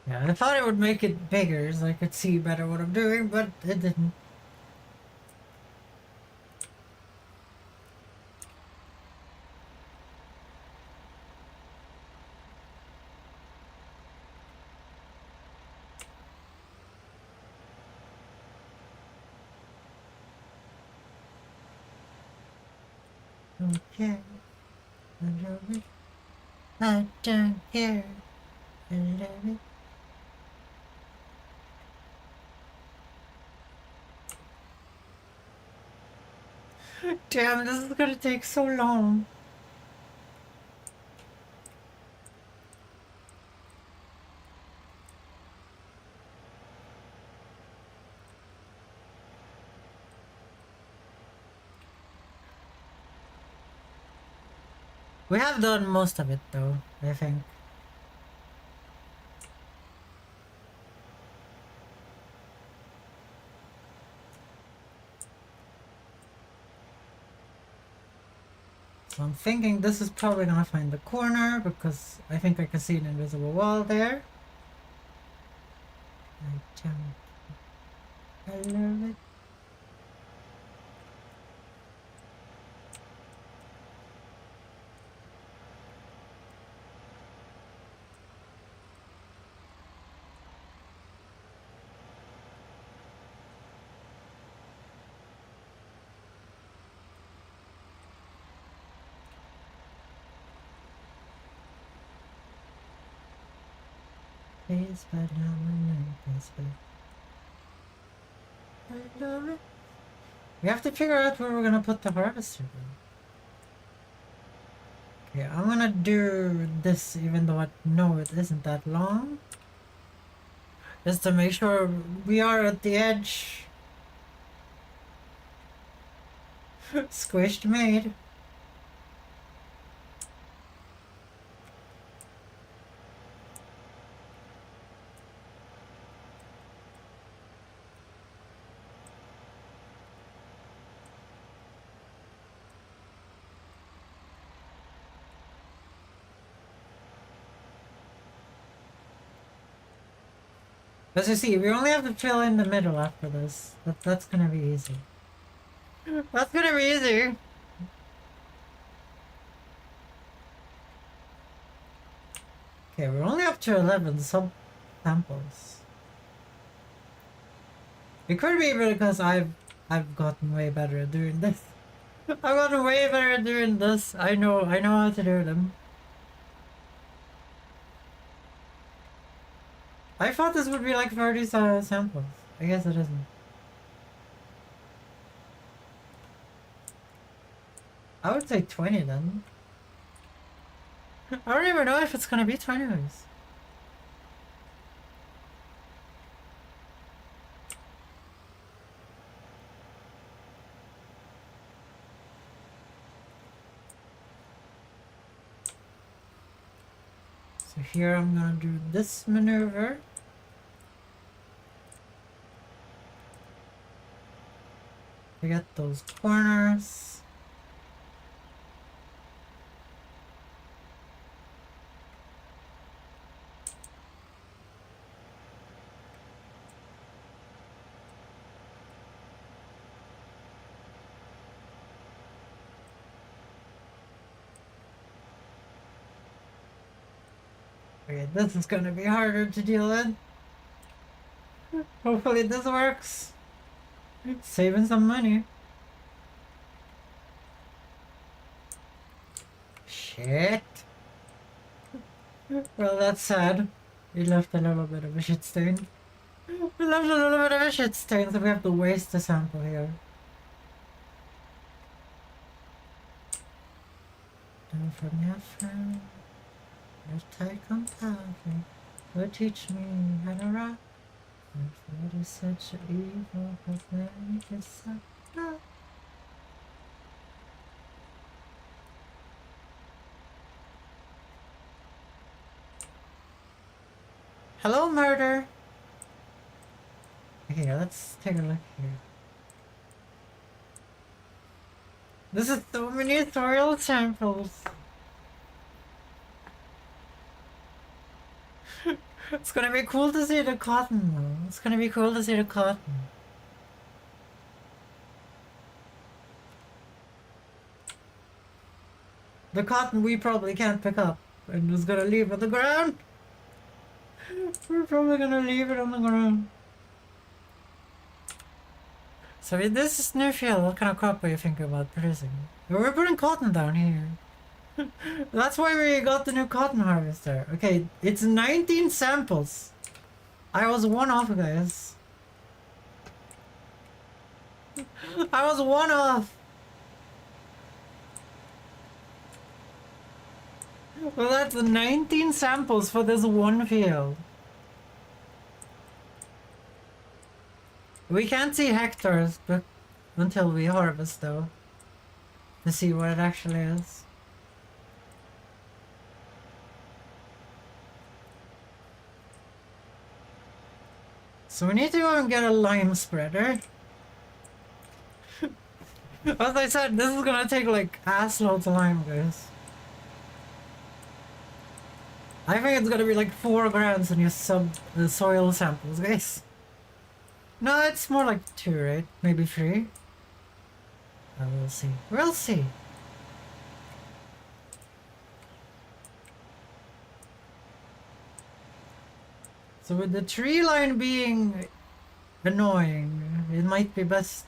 Yeah, I thought it would make it bigger so I could see better what I'm doing, but it didn't. Okay, I love it. I don't care. I love it. Damn, this is gonna take so long. We have done most of it though, I think. So I'm thinking this is probably gonna find the corner because I think I can see an invisible wall there. I love it. Face, but now my face, but I love it. We have to figure out where we're gonna put the harvester. Okay, I'm gonna do this even though I know it isn't that long. Just to make sure we are at the edge. Squished made. As you see, we only have to fill in the middle after this. That's gonna be easy. That's gonna be easy. Okay, we're only up to 11 samples. It could be because I've gotten way better at doing this. I've gotten way better at doing this. I know how to do them. I thought this would be like 30 samples. I guess it isn't. I would say 20 then. I don't even know if it's gonna be 20 ways. So here I'm gonna do this maneuver. To get those corners. Okay, this is gonna be harder to deal with. Hopefully this works. Saving some money. Shit. Well, that's sad. We left a little bit of a shit stain. We left a little bit of a shit stain, so we have to waste a sample here. Don't forget, friend. Your tight companion will teach me how to rock. If it is such an evil, but then it's so love. Hello, murder! Okay, let's take a look here. This is so many soil samples. It's gonna be cool to see the cotton though. It's gonna be cool to see the cotton. The cotton we probably can't pick up and is gonna leave on the ground. We're probably gonna leave it on the ground. So if this is new field, what kind of crop are you thinking about producing? We're putting cotton down here. That's why we got the new cotton harvester. Okay, it's 19 samples. I was one off, guys. I was one off. Well, that's 19 samples for this one field. We can't see hectares but until we harvest, though, to see what it actually is. So we need to go and get a lime spreader. As I said, this is gonna take like ass loads of lime, guys. I think it's gonna be like 4 grams in your soil samples, guys. No, it's more like 2, right? Maybe 3. We'll see. We'll see. So with the tree line being annoying, it might be best...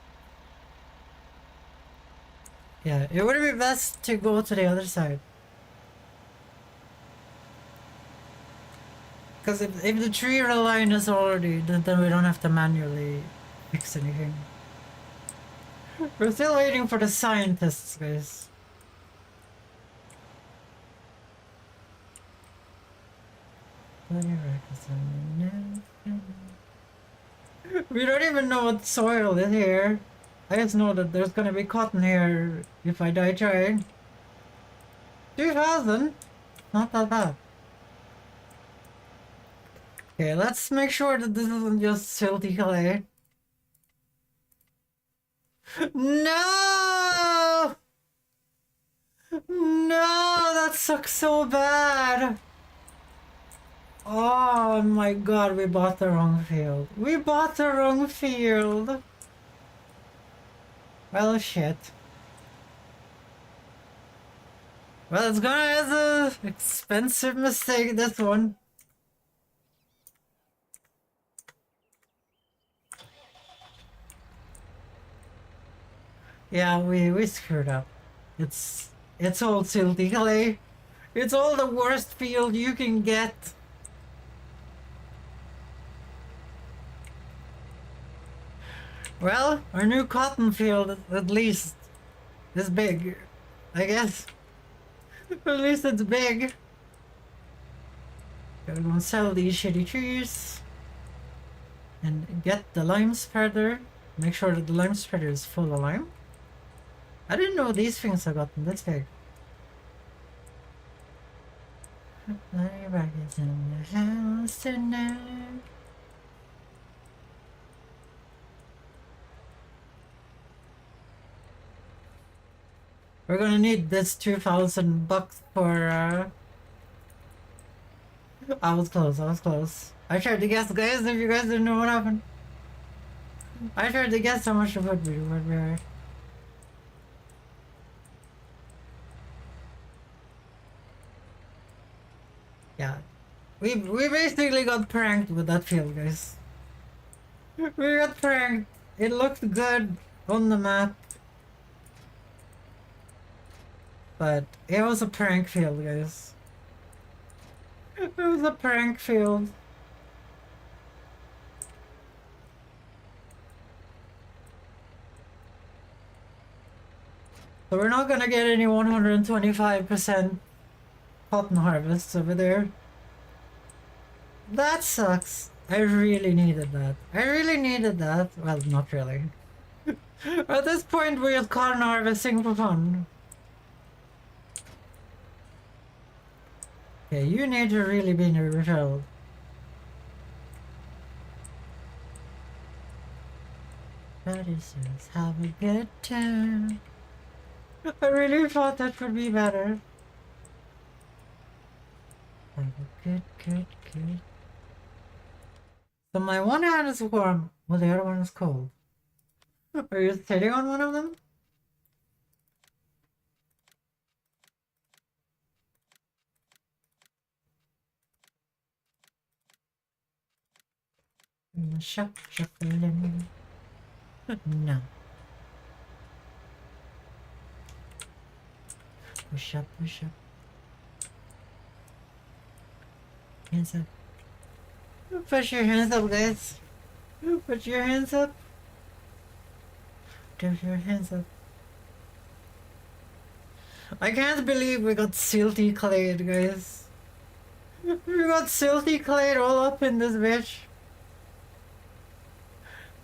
Yeah, it would be best to go to the other side. Because if the tree line is already, then we don't have to manually fix anything. We're still waiting for the scientists, guys. We don't even know what soil is here. I just know that there's gonna be cotton here if I die trying. 2,000? Not that bad. Okay, let's make sure that this isn't just silty clay. No! No, that sucks so bad. Oh my god, we bought the wrong field. We bought the wrong field. Well, shit. Well, it's gonna as a expensive mistake, this one. Yeah, we screwed up. It's all silty clay. It's all the worst field you can get. Well, our new cotton field at least is big, I guess. At least it's big. Gotta go and sell these shitty trees. And get the lime spreader. Make sure that the lime spreader is full of lime. I didn't know these things have gotten this big. Everybody's in the house tonight. We're gonna need this 2,000 bucks for I was close. I tried to guess, guys, if you guys didn't know what happened. I tried to guess how much it would be worth. Yeah. We basically got pranked with that field, guys. We got pranked. It looked good on the map. But it was a prank field, guys. It was a prank field. So we're not gonna get any 125% cotton harvests over there. That sucks. I really needed that. Well, not really. At this point, we're just cotton harvesting for fun. Okay, you need to really be refilled. Daddy says, have a good time. I really thought that would be better. Have a good. So my one hand is warm, while the other one is cold. Are you sitting on one of them? Shuffling. No. Push up. Hands up. Push your hands up, guys. Put your hands up. Put your hands up. I can't believe we got silty clayed, guys. We got silty clayed all up in this bitch.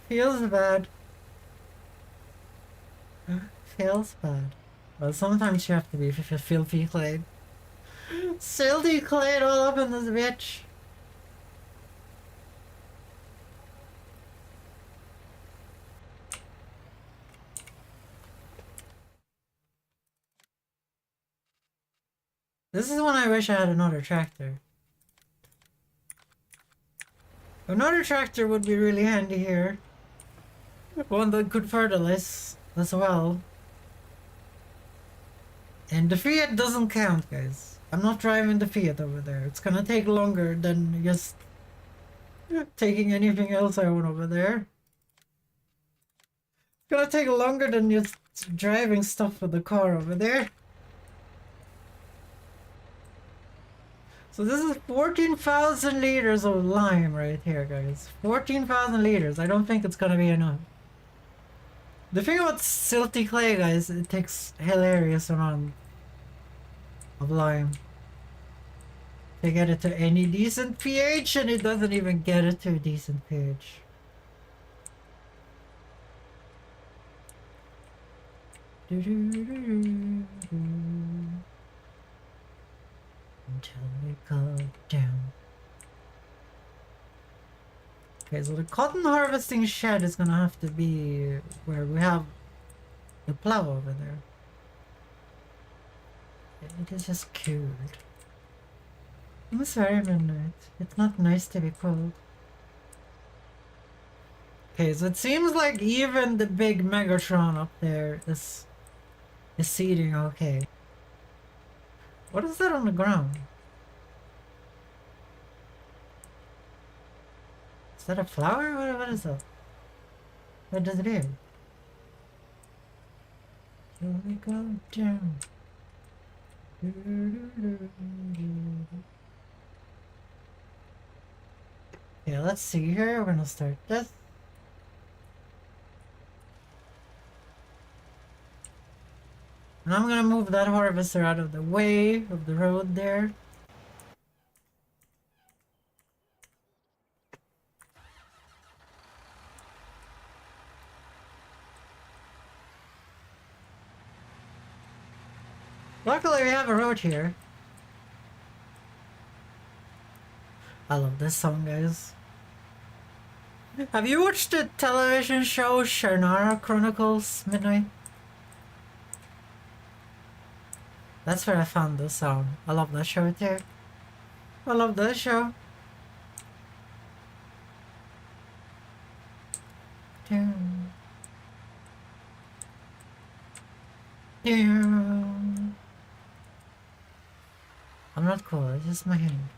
Feels bad. Feels bad. Well, sometimes you have to be filthy clayed. Silty clayed all up in this bitch. This is when I wish I had another tractor. Another tractor would be really handy here. One that could fertilize as well. And the Fiat doesn't count, guys. I'm not driving the Fiat over there. It's gonna take longer than just taking anything else I want over there. It's gonna take longer than just driving stuff with the car over there. So this is 14,000 liters of lime right here, guys. 14,000 liters. I don't think it's gonna be enough. The thing about silty clay, guys, it takes hilarious amount of lime to get it to any decent pH, and it doesn't even get it to a decent pH. Until we go down. Okay, so the cotton harvesting shed is gonna have to be where we have the plow over there. It is just cold. I'm sorry, midnight. It's not nice to be cold. Okay, so it seems like even the big Megatron up there is seeding okay. What is that on the ground? Is that a flower? What is that? What does it do? Here we go down. Yeah, let's see here. We're gonna start this. And I'm gonna move that harvester out of the way of the road there. Luckily we have a road here. I love this song, guys. Have you watched the television show Shannara Chronicles Midnight? That's where I found this song. I love that show too. I love that show. Down. Down. I'm not cool, it's just my hand.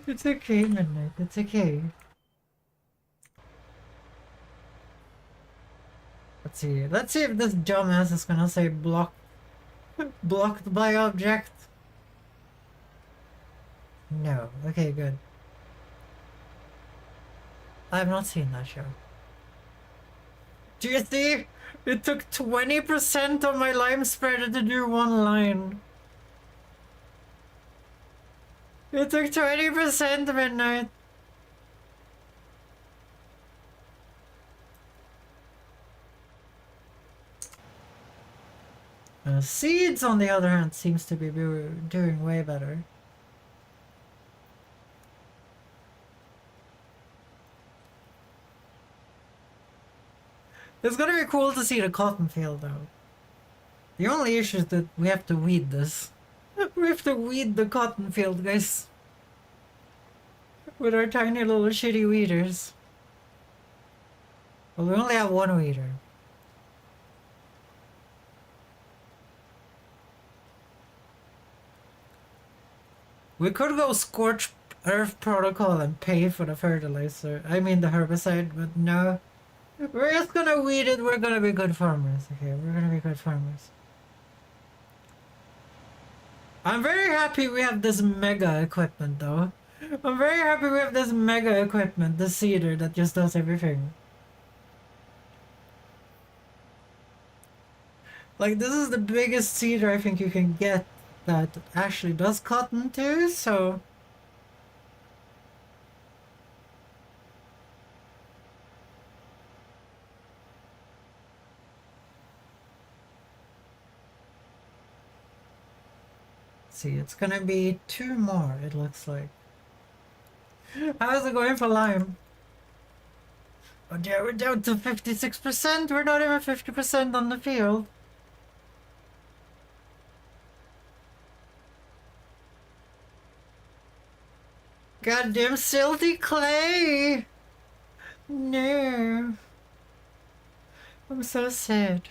It's okay, Midnight, it's okay. Let's see if this dumbass is gonna say blocked by object. No, okay, good. I have not seen that show. Do you see? It took 20% of my lime spreader to do one line. It took 20%, Midnight. Seeds, on the other hand, seems to be doing way better. It's gonna be cool to see the cotton field, though. The only issue is that we have to weed this. We have to weed the cotton field, guys. With our tiny little shitty weeders. Well, we only have one weeder. We could go Scorch Earth Protocol and pay for the fertilizer. I mean the herbicide, but no. We're just gonna weed it, we're gonna be good farmers. Okay, we're gonna be good farmers. I'm very happy we have this mega equipment though. I'm very happy we have this mega equipment, the seeder that just does everything. Like, this is the biggest seeder I think you can get that actually does cotton too, so... See, it's gonna be 2 more, it looks like. How's it going for lime? Oh yeah, we're down to 56%, we're not even 50% on the field. Goddamn silty clay! No. I'm so sad.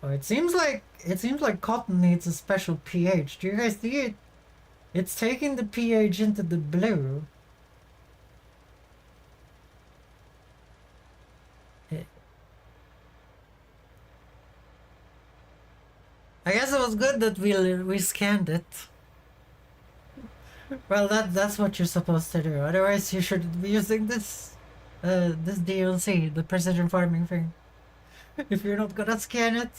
Oh, it seems like cotton needs a special pH. Do you guys see it? It's taking the pH into the blue. I guess it was good that we scanned it. Well, that's what you're supposed to do. Otherwise, you should be using this DLC, the precision farming thing. If you're not gonna scan it.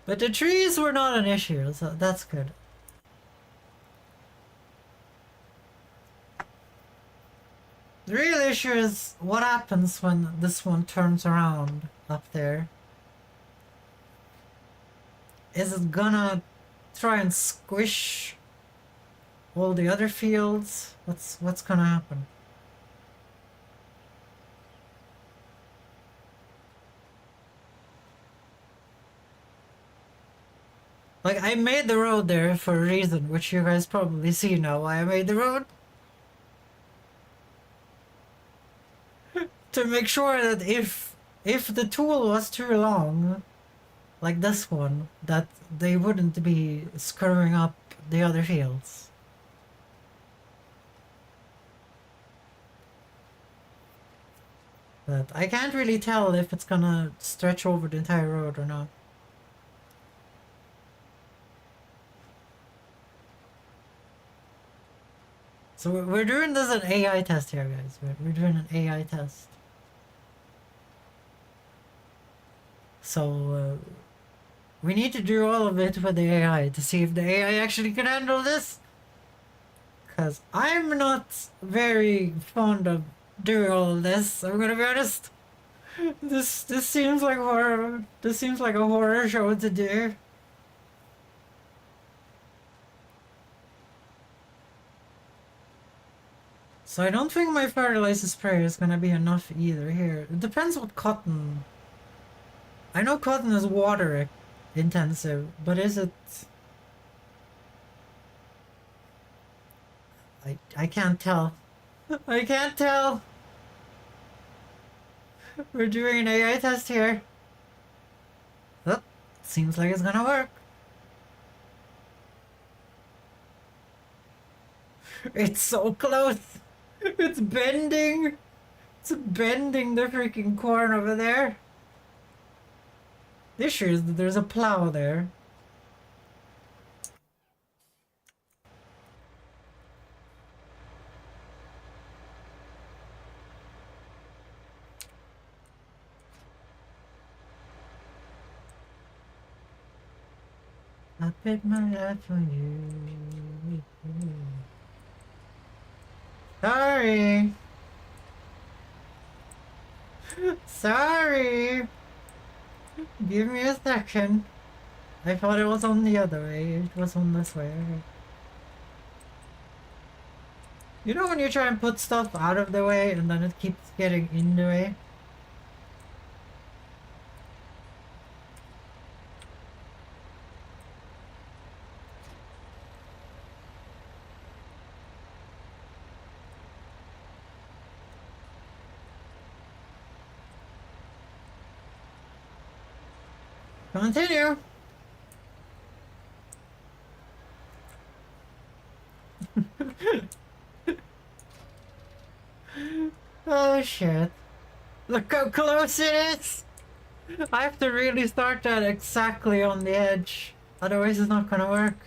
But the trees were not an issue, so that's good. The real issue is what happens when this one turns around up there. Is it gonna try and squish all the other fields? What's gonna happen? Like, I made the road there for a reason, which you guys probably see now why I made the road. To make sure that if the tool was too long, like this one, that they wouldn't be screwing up the other fields. But I can't really tell if it's gonna stretch over the entire road or not. So we're doing this an AI test here, guys. We're doing an AI test. So we need to do all of it with the AI to see if the AI actually can handle this. Because I'm not very fond of doing all of this, I'm gonna be honest. This seems like horror. This seems like a horror show to do. So I don't think my fertilizer spray is gonna be enough either here. It depends what cotton. I know cotton is water intensive, but is it... I can't tell. I can't tell. We're doing an AI test here. Oh, seems like it's gonna work. It's so close. It's bending. It's bending the freaking corn over there. The issue is that there's a plow there. I bet my life on you. Sorry. Sorry. Give me a second. I thought it was on the other way. It was on this way. Okay. You know when you try and put stuff out of the way and then it keeps getting in the way? Continue. Oh shit. Look how close it is! I have to really start that exactly on the edge. Otherwise it's not gonna work.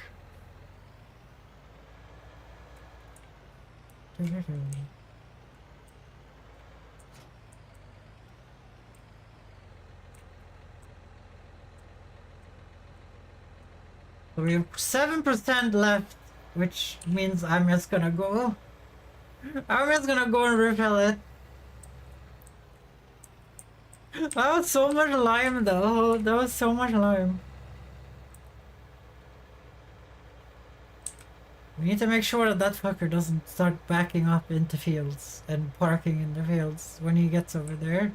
So we have 7% left, which means I'm just gonna go. I'm just gonna go and refill it. That was so much lime though. That was so much lime. We need to make sure that that fucker doesn't start backing up into fields and parking in the fields when he gets over there.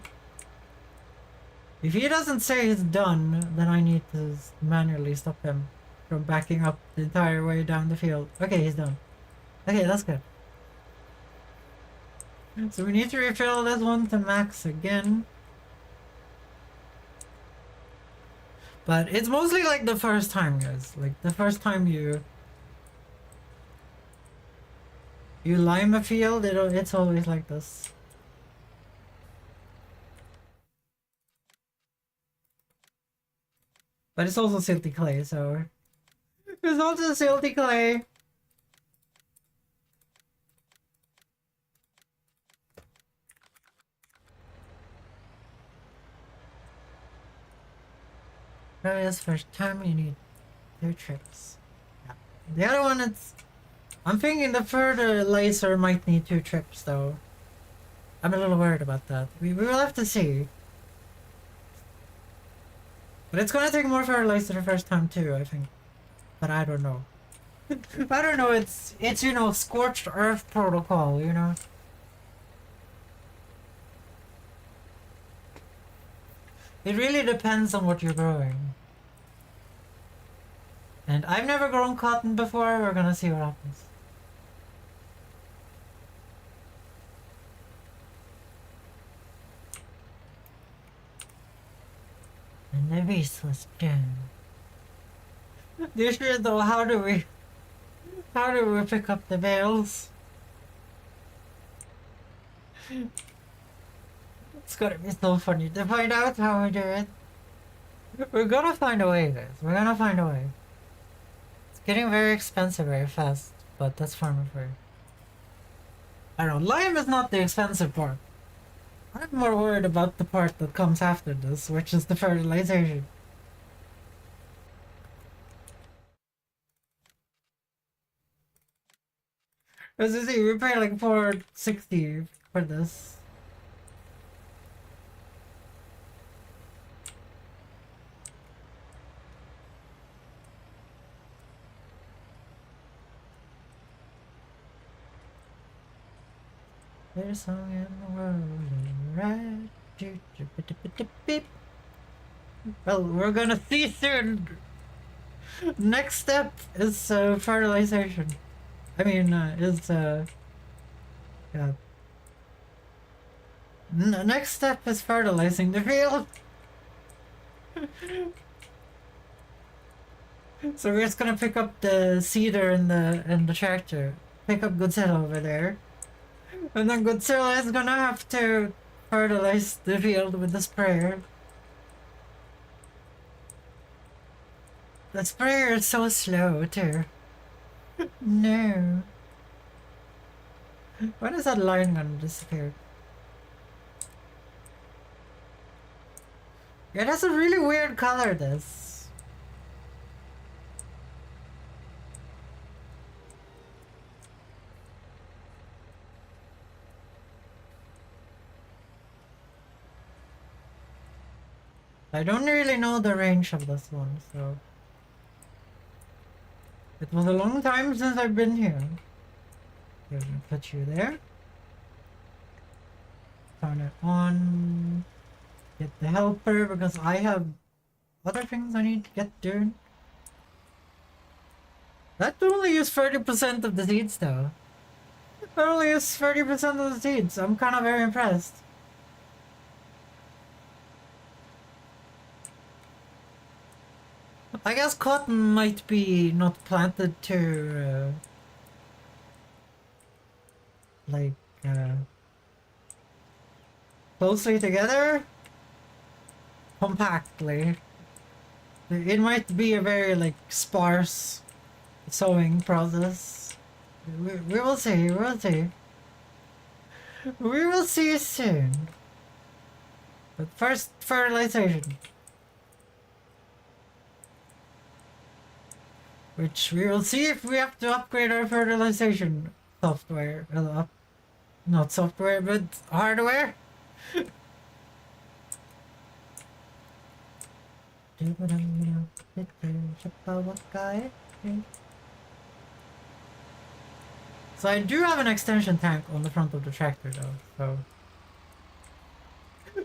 If he doesn't say he's done, then I need to manually stop him from backing up the entire way down the field. Okay, he's done. Okay, that's good. So we need to refill this one to max again. But it's mostly like the first time, guys. Like the first time you lime a field, it's always like this. But it's also silty clay, so... It's also silty clay! This first time you need 2 trips. Yeah. The other one, I'm thinking the fertilizer might need 2 trips, though. I'm a little worried about that. We will have to see. But it's gonna take more fertilizer the first time too, I think. But I don't know. I don't know, it's you know, scorched earth protocol, you know? It really depends on what you're growing. And I've never grown cotton before, we're gonna see what happens. And the beast was down. This year though, how do we pick up the bales? It's gonna be so funny to find out how we do it. We're gonna find a way, guys. We're gonna find a way. It's getting very expensive very fast, but that's fine for you. I don't know, lime is not the expensive part. I'm more worried about the part that comes after this, which is the fertilization. As you see, we pay like $4.60 for this. There's a song in the world, right? Well, we're gonna see soon. Next step is fertilization. I mean, yeah. Next step is fertilizing the field. So we're just gonna pick up the seeder and the tractor. Pick up Godzilla over there. And then Godzilla is gonna have to fertilize the field with the sprayer. The sprayer is so slow too. No. When is that line gonna disappear? Yeah, that's a really weird color, this. I don't really know the range of this one, so... It was a long time since I've been here. Here, I'm gonna put you there. Turn it on. Get the helper, because I have other things I need to get done. That only used 30% of the seeds though. That only used 30% of the seeds. I'm kind of very impressed. I guess cotton might be not planted to like closely together, compactly. It might be a very like sparse sowing process. We will see. We will see. We will see soon. But first, fertilization. Which we will see if we have to upgrade our fertilization software. Not software, but hardware. So I do have an extension tank on the front of the tractor though, so...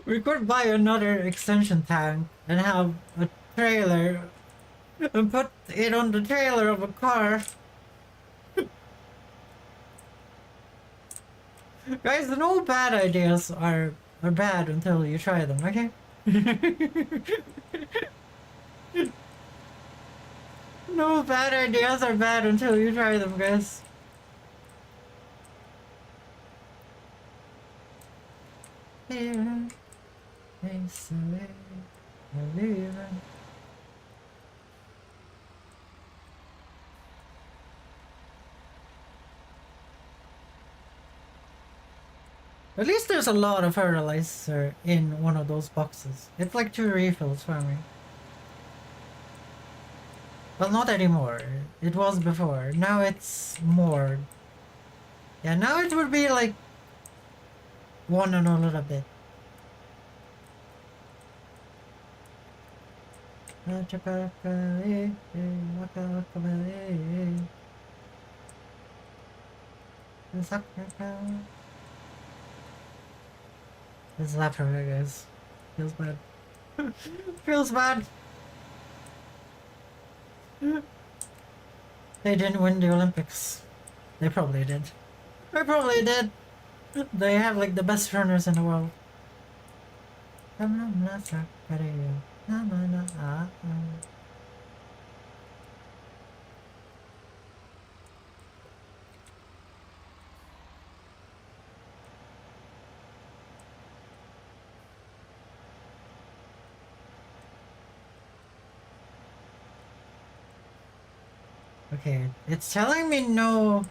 We could buy another extension tank and have a trailer and put it on the trailer of a car. Guys, no bad ideas are bad until you try them, okay? No bad ideas are bad until you try them, guys. Here, they say, I live. At least there's a lot of fertilizer in one of those boxes. It's like 2 refills for me. Well, not anymore. It was before. Now it's more. Yeah, now it would be like 1 and a little bit. This is after me, guys. Feels bad. Feels bad. They didn't win the Olympics. They probably did. They probably did. They have like the best runners in the world. Okay, it's telling me no.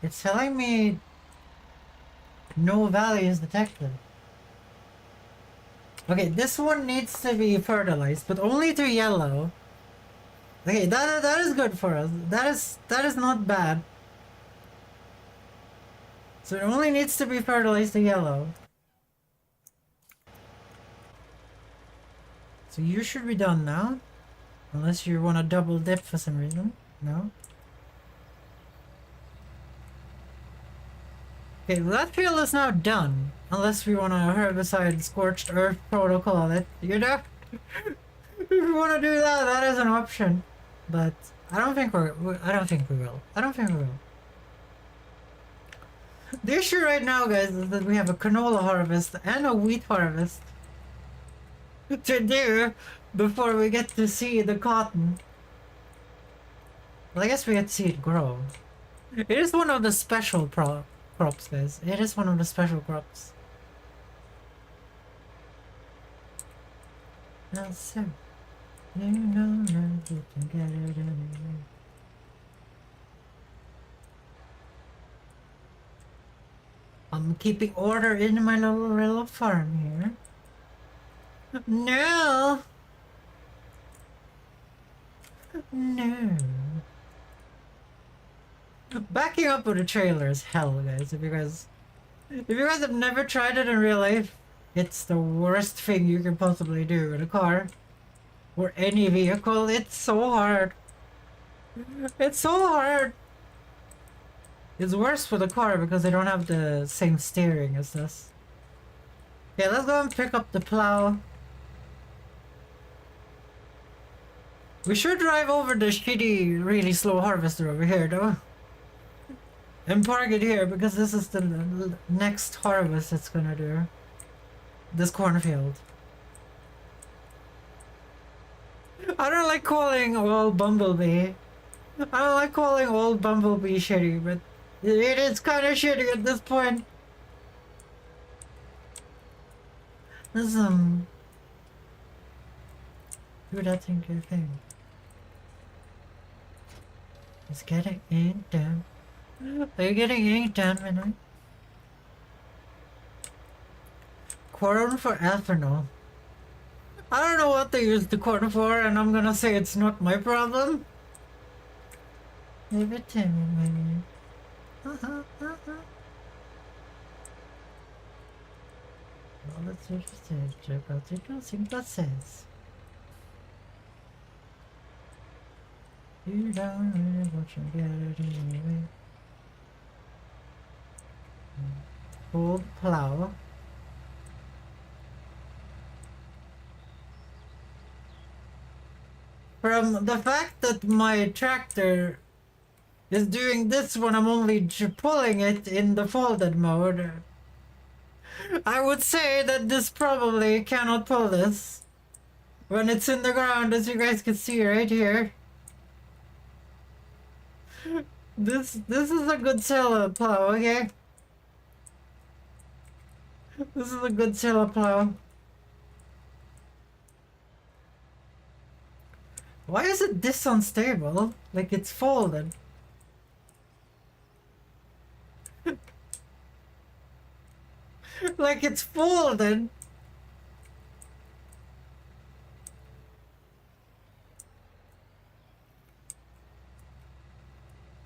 It's telling me no value is detected. Okay, this one needs to be fertilized, but only to yellow. Okay, that is good for us. That is not bad. So it only needs to be fertilized to yellow. So you should be done now. Unless you want to double dip for some reason. No? Okay, that field is now done. Unless we want to herbicide scorched earth protocol it. You know? If you want to do that, that is an option. But I don't think we will. I don't think we will. The issue right now, guys, is that we have a canola harvest and a wheat harvest to do before we get to see the cotton. Well, I guess we get to see it grow. It is one of the special crops, guys. It is one of the special crops. Now, so, you know that you can get it anyway. I'm keeping order in my little farm here. No! No. Backing up with a trailer is hell, guys. If you guys have never tried it in real life, it's the worst thing you can possibly do with a car or any vehicle. It's so hard. It's so hard. It's worse for the car because they don't have the same steering as this. Okay, let's go and pick up the plow. We should drive over the shitty, really slow harvester over here, though. And park it here because this is the next harvest it's gonna do. This cornfield. I don't like calling old Bumblebee. I don't like calling old Bumblebee shitty, but it is kind of shitty at this point. Let's do that thing, do thing. It's getting ink done. Are you getting ink done, Minnie? Corn for ethanol. I don't know what they use the corn for, and I'm gonna say it's not my problem. Leave it to me, Minnie. Well, let's just check out the crossing buses. You don't really want to get it anyway. Old plow. From the fact that my tractor is doing this when I'm only pulling it in the folded mode, I would say that this probably cannot pull this when it's in the ground, as you guys can see right here. This is a good seller plow, okay? This is a good seller plow. Why is it this unstable? Like it's folded. Like it's full then.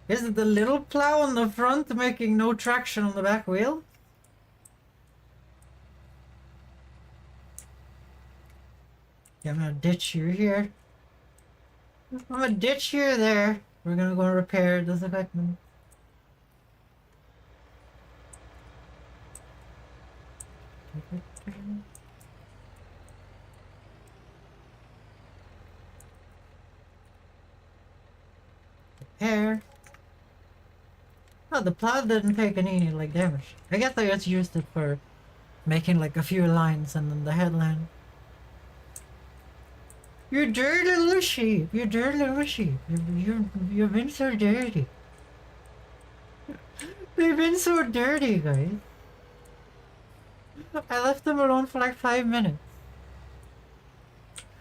Is it the little plow on the front making no traction on the back wheel? Yeah, I'm gonna ditch you here. I'm gonna ditch you there. We're gonna go and repair this equipment. Repair. Oh, the plow didn't take any like damage. I guess I just used it for making like a few lines and then the headline. You dirty little sheep. You dirty little sheep. You've been so dirty. They've been so dirty, guys. I left them alone for like 5 minutes.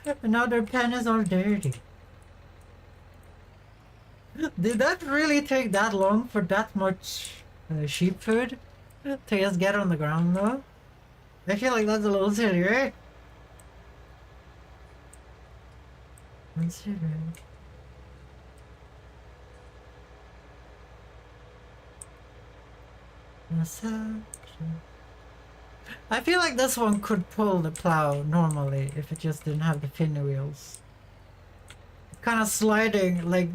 And now their pen is all dirty. Did that really take that long for that much sheep food? To just get on the ground though? I feel like that's a little silly, right? Consider. I feel like this one could pull the plow normally if it just didn't have the fin wheels. Kind of sliding like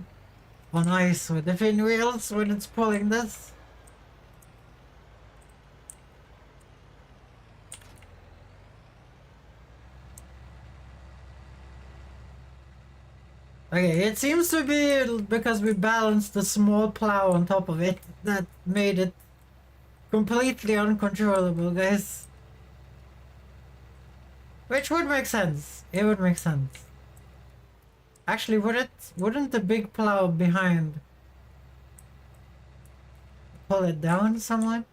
on ice with the fin wheels when it's pulling this. Okay, it seems to be because we balanced the small plow on top of it that made it completely uncontrollable, guys. Which would make sense. It would make sense. Actually, wouldn't the big plow behind pull it down somewhat?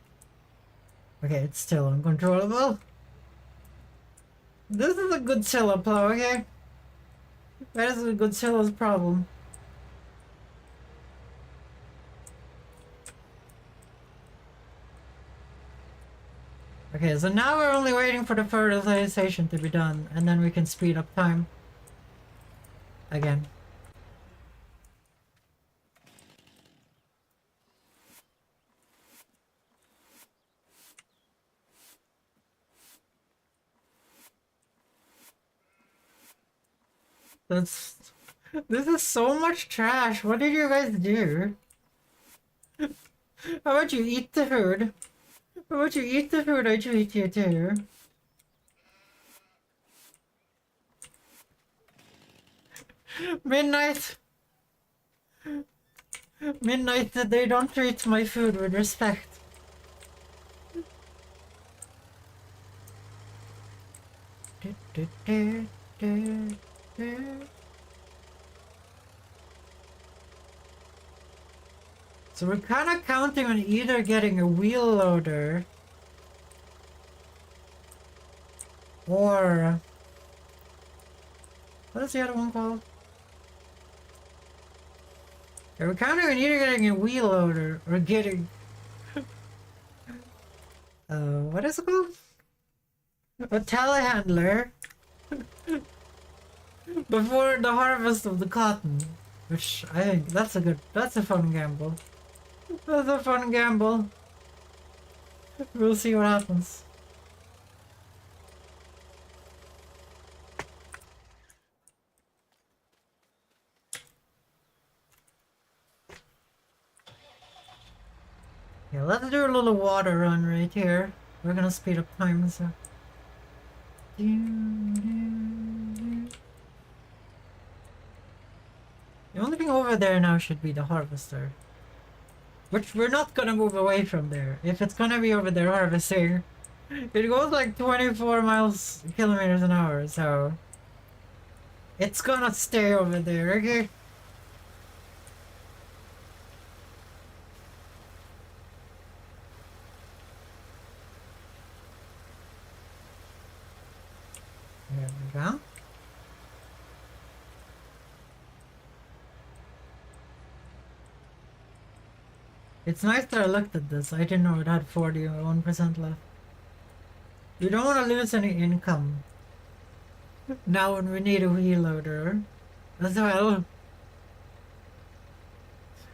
Okay, it's still uncontrollable. This is a Godzilla plow, okay? That is a Godzilla's problem. Okay, so now we're only waiting for the fertilization to be done, and then we can speed up time. Again. This is so much trash. What did you guys do? How about you eat the food? How about you eat the food I treat you to? Midnight! Midnight, they don't treat my food with respect. So we're kind of counting on either getting a wheel loader or what is the other one called? Yeah, we're counting on either getting a wheel loader or getting what is it called? A telehandler before the harvest of the cotton, which I think that's a fun gamble. That's a fun gamble. We'll see what happens. Yeah, let's do a little water run right here. We're gonna speed up time, so. The only thing over there now should be the harvester. Which we're not gonna move away from there. If it's gonna be over there harvesting, it goes like 24 kilometers an hour, so it's gonna stay over there, okay? There we go. It's nice that I looked at this. I didn't know it had 41% left. We don't want to lose any income. Now when we need a wheel loader as well.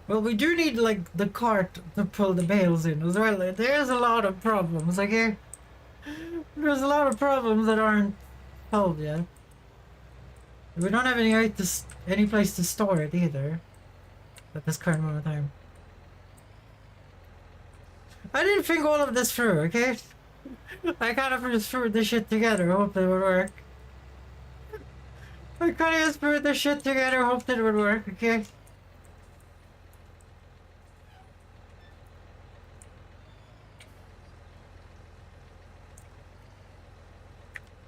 Well, we do need like the cart to pull the bales in as well. There's a lot of problems, okay? There's a lot of problems that aren't solved yet. We don't have any place to store it either at this current moment of time. I didn't think all of this through, okay? I kind of just threw this shit together, hoped it would work. I kind of just threw this shit together, hoped it would work, okay?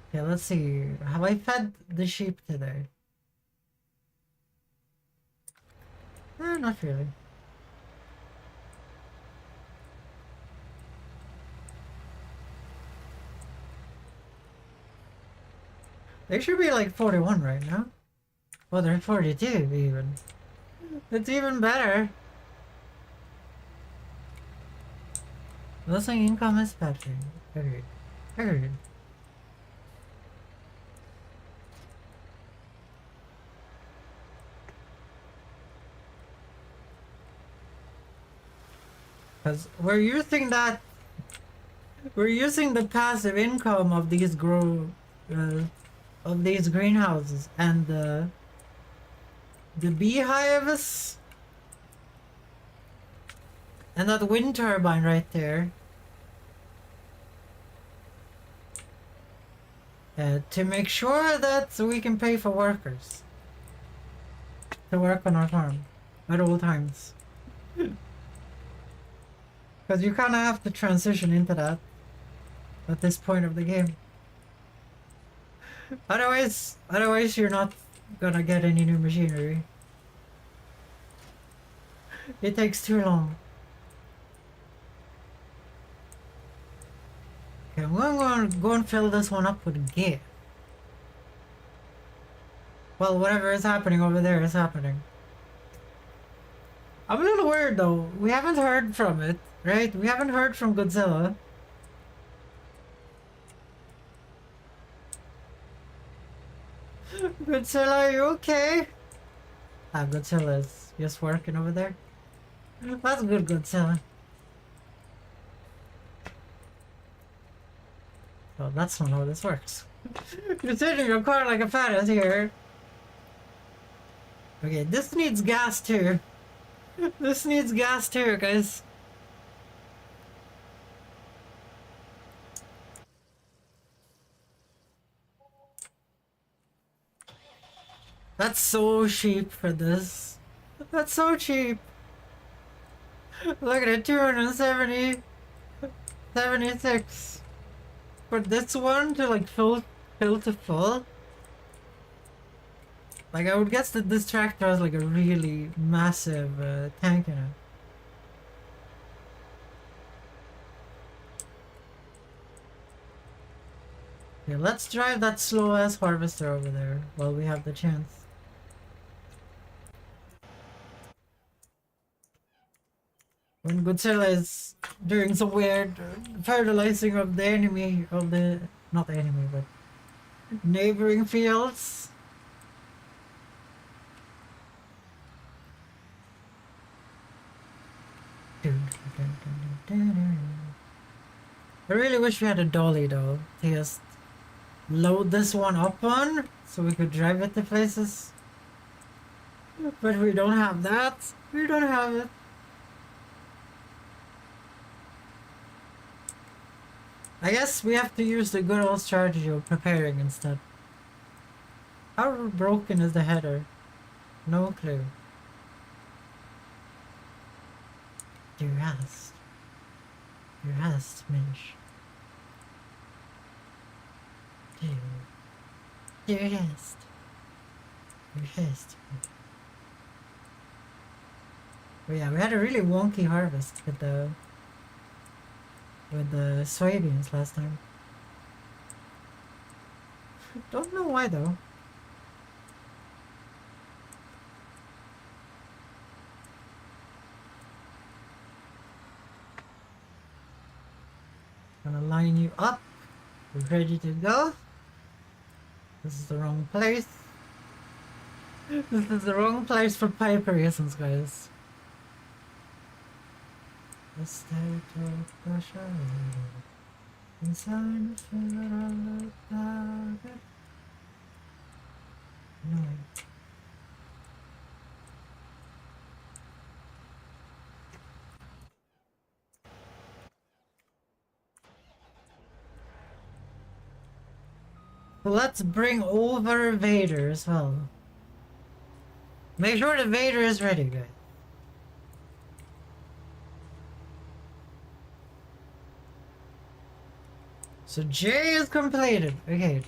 Okay, let's see. Have I fed the sheep today? Not really. They should be like 41 right now. Well, they're 42 even. It's even better. Losing income is bad for you. Agreed. Agreed. Because we're using the passive income of these of these greenhouses and the beehives and that wind turbine right there to make sure that we can pay for workers to work on our farm at all times. Because you kind of have to transition into that at this point of the game. Otherwise you're not gonna get any new machinery. It takes too long. Okay, I'm gonna go and fill this one up with gear. Well, whatever is happening over there is happening. I'm a little worried though. We haven't heard from it, right? We haven't heard from Godzilla. Godzilla, are you okay? Ah, Godzilla is just working over there. That's good, Godzilla. Oh, that's not how this works. You're sitting your car like a fat here. Okay, this needs gas too. This needs gas too, guys. That's so cheap for this. That's so cheap. Look at it, 270, 76. For this one to like fill to full. Like I would guess that this tractor has like a really massive tank in it. Okay, let's drive that slow ass harvester over there while we have the chance. When Godzilla is doing some weird fertilizing of the enemy, not the enemy, but neighboring fields. I really wish we had a dolly though, to just load this one up on, so we could drive it to places. But we don't have that. We don't have it. I guess we have to use the good old strategy of preparing instead. How broken is the header? No clue. Du hast. Du hast mich. Du hast. Du hast. But yeah, we had a really wonky harvest with the soybeans last time. Don't know why though. Gonna line you up We're ready to go. This is the wrong place. This is the wrong place for pipe reasons, guys. The state of pressure inside the federal target. No. Let's bring over Vader as well. Make sure the Vader is ready, guys. So J is completed. Okay.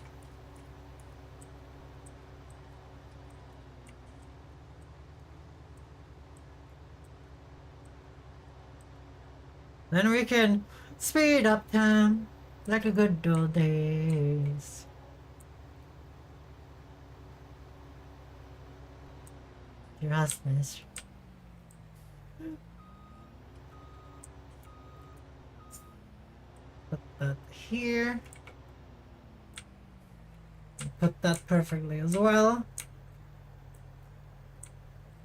Then we can speed up time like a good old days. Your husband. Put that here. Put that perfectly as well.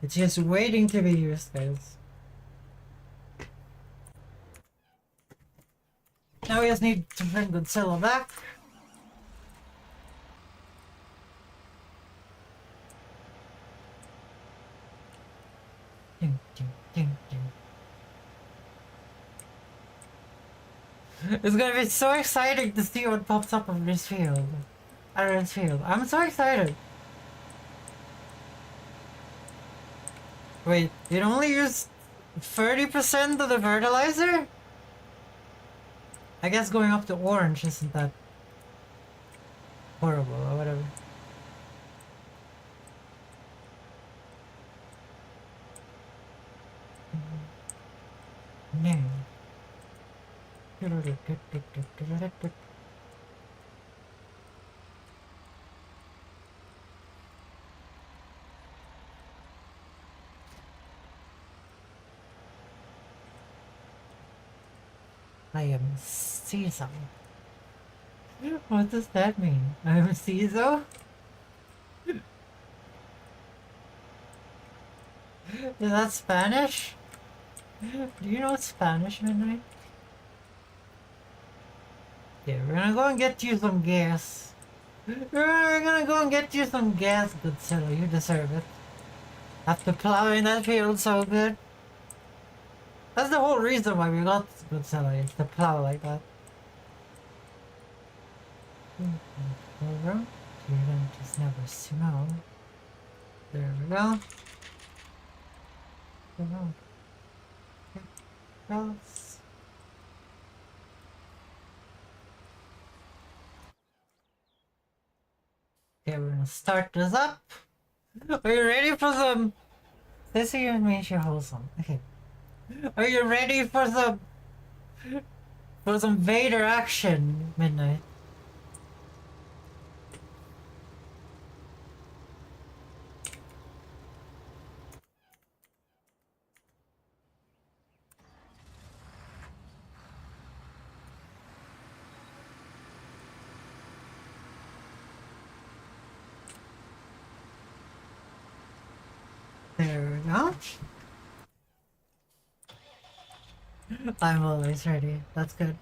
It's just waiting to be used, guys. Now we just need to bring Godzilla back. Ding, ding, ding, ding. It's gonna be so exciting to see what pops up of this field. Out of this field. I'm so excited. Wait, it only used 30% of the fertilizer? I guess going up to orange isn't that horrible or whatever. No. I am Caesar. What does that mean? I am Caesar? Is that Spanish? Do you know Spanish, Midnight? Yeah, we're gonna go and get you some gas. We're gonna go and get you some gas, Godzilla. You deserve it. After plowing that field so good. That's the whole reason why we got Godzilla, is to plow like that. Over. You don't just never smell. There we go. Else. Okay, we're gonna start this up. Are you ready for some? This here makes you wholesome. Okay. Are you ready for some Vader action, Midnight? There we go. I'm always ready. That's good.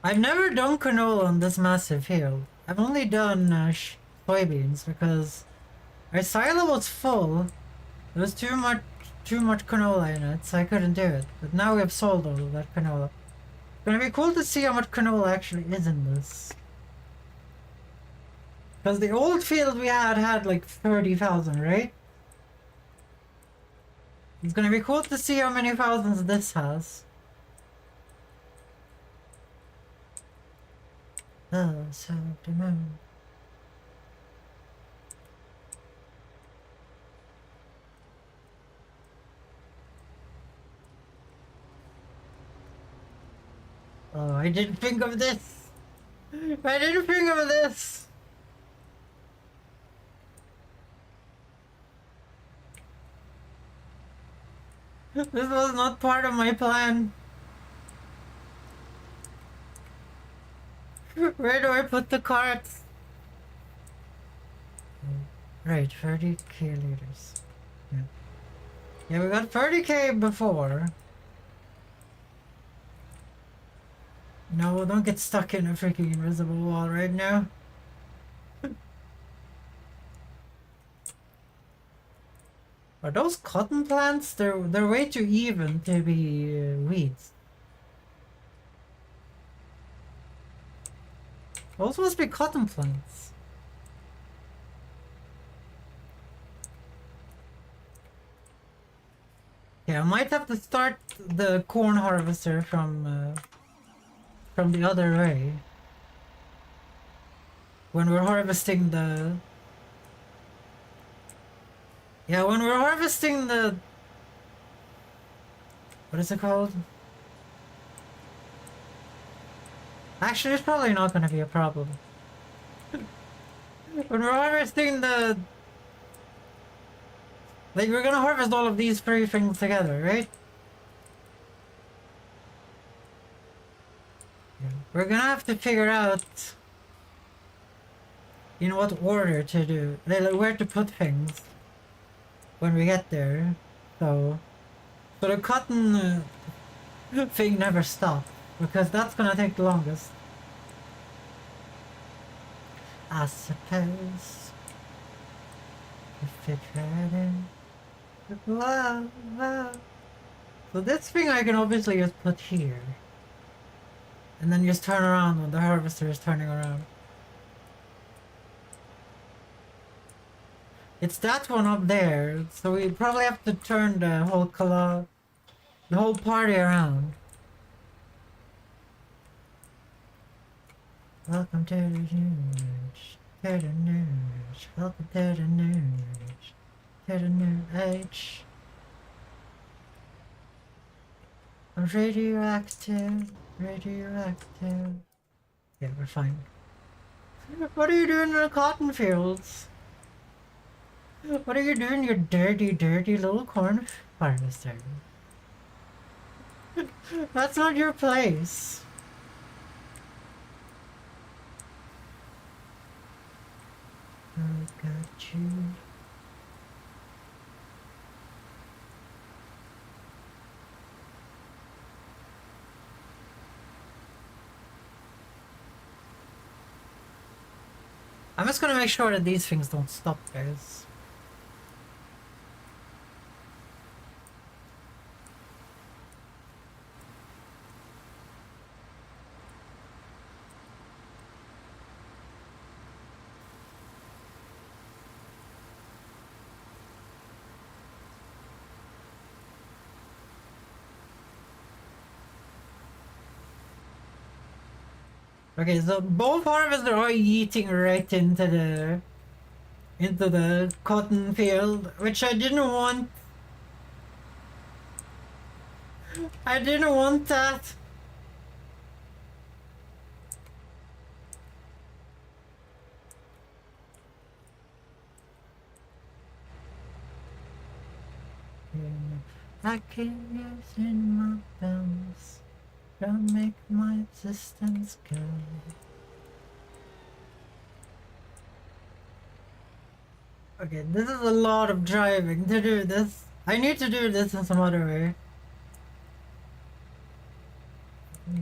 I've never done canola on this massive field. I've only done soybeans because our silo was full. There was too much canola in it, so I couldn't do it. But now we have sold all of that canola. It's gonna be cool to see how much canola actually is in this. Because the old field we had like 30,000, right? It's gonna be cool to see how many thousands this has. Oh, so the moon. Oh, I didn't think of this. I didn't think of this. This was not part of my plan. Where do I put the carts? Right, 30k liters. Yeah. Yeah, we got 30k before. No, don't get stuck in a freaking invisible wall right now. Are those cotton plants? They're way too even to be weeds. Those must be cotton plants. Yeah, I might have to start the corn harvester from the other way. When we're harvesting the... Yeah, when we're harvesting the... What is it called? Actually, it's probably not gonna be a problem. When we're harvesting the... Like, we're gonna harvest all of these three things together, right? Yeah. We're gonna have to figure out in what order to do, like where to put things when we get there. So the cotton thing never stopped because that's gonna take the longest. I suppose if it hadn't. Wow, wow. So this thing I can obviously just put here. And then just turn around when the harvester is turning around. It's that one up there, so we probably have to turn the whole party around. Welcome to the news, to the news, welcome to the news, to the new age. I'm radioactive, radioactive. Yeah, we're fine. What are you doing in the cotton fields? What are you doing, you dirty, dirty little corn harvester? That's not your place. I got you. I'm just gonna make sure that these things don't stop, guys. Okay, so both harvesters are eating right into the cotton field, which I didn't want. I didn't want that. I can use in my bells. Don't make my existence go. Okay, this is a lot of driving to do this. I need to do this in some other way.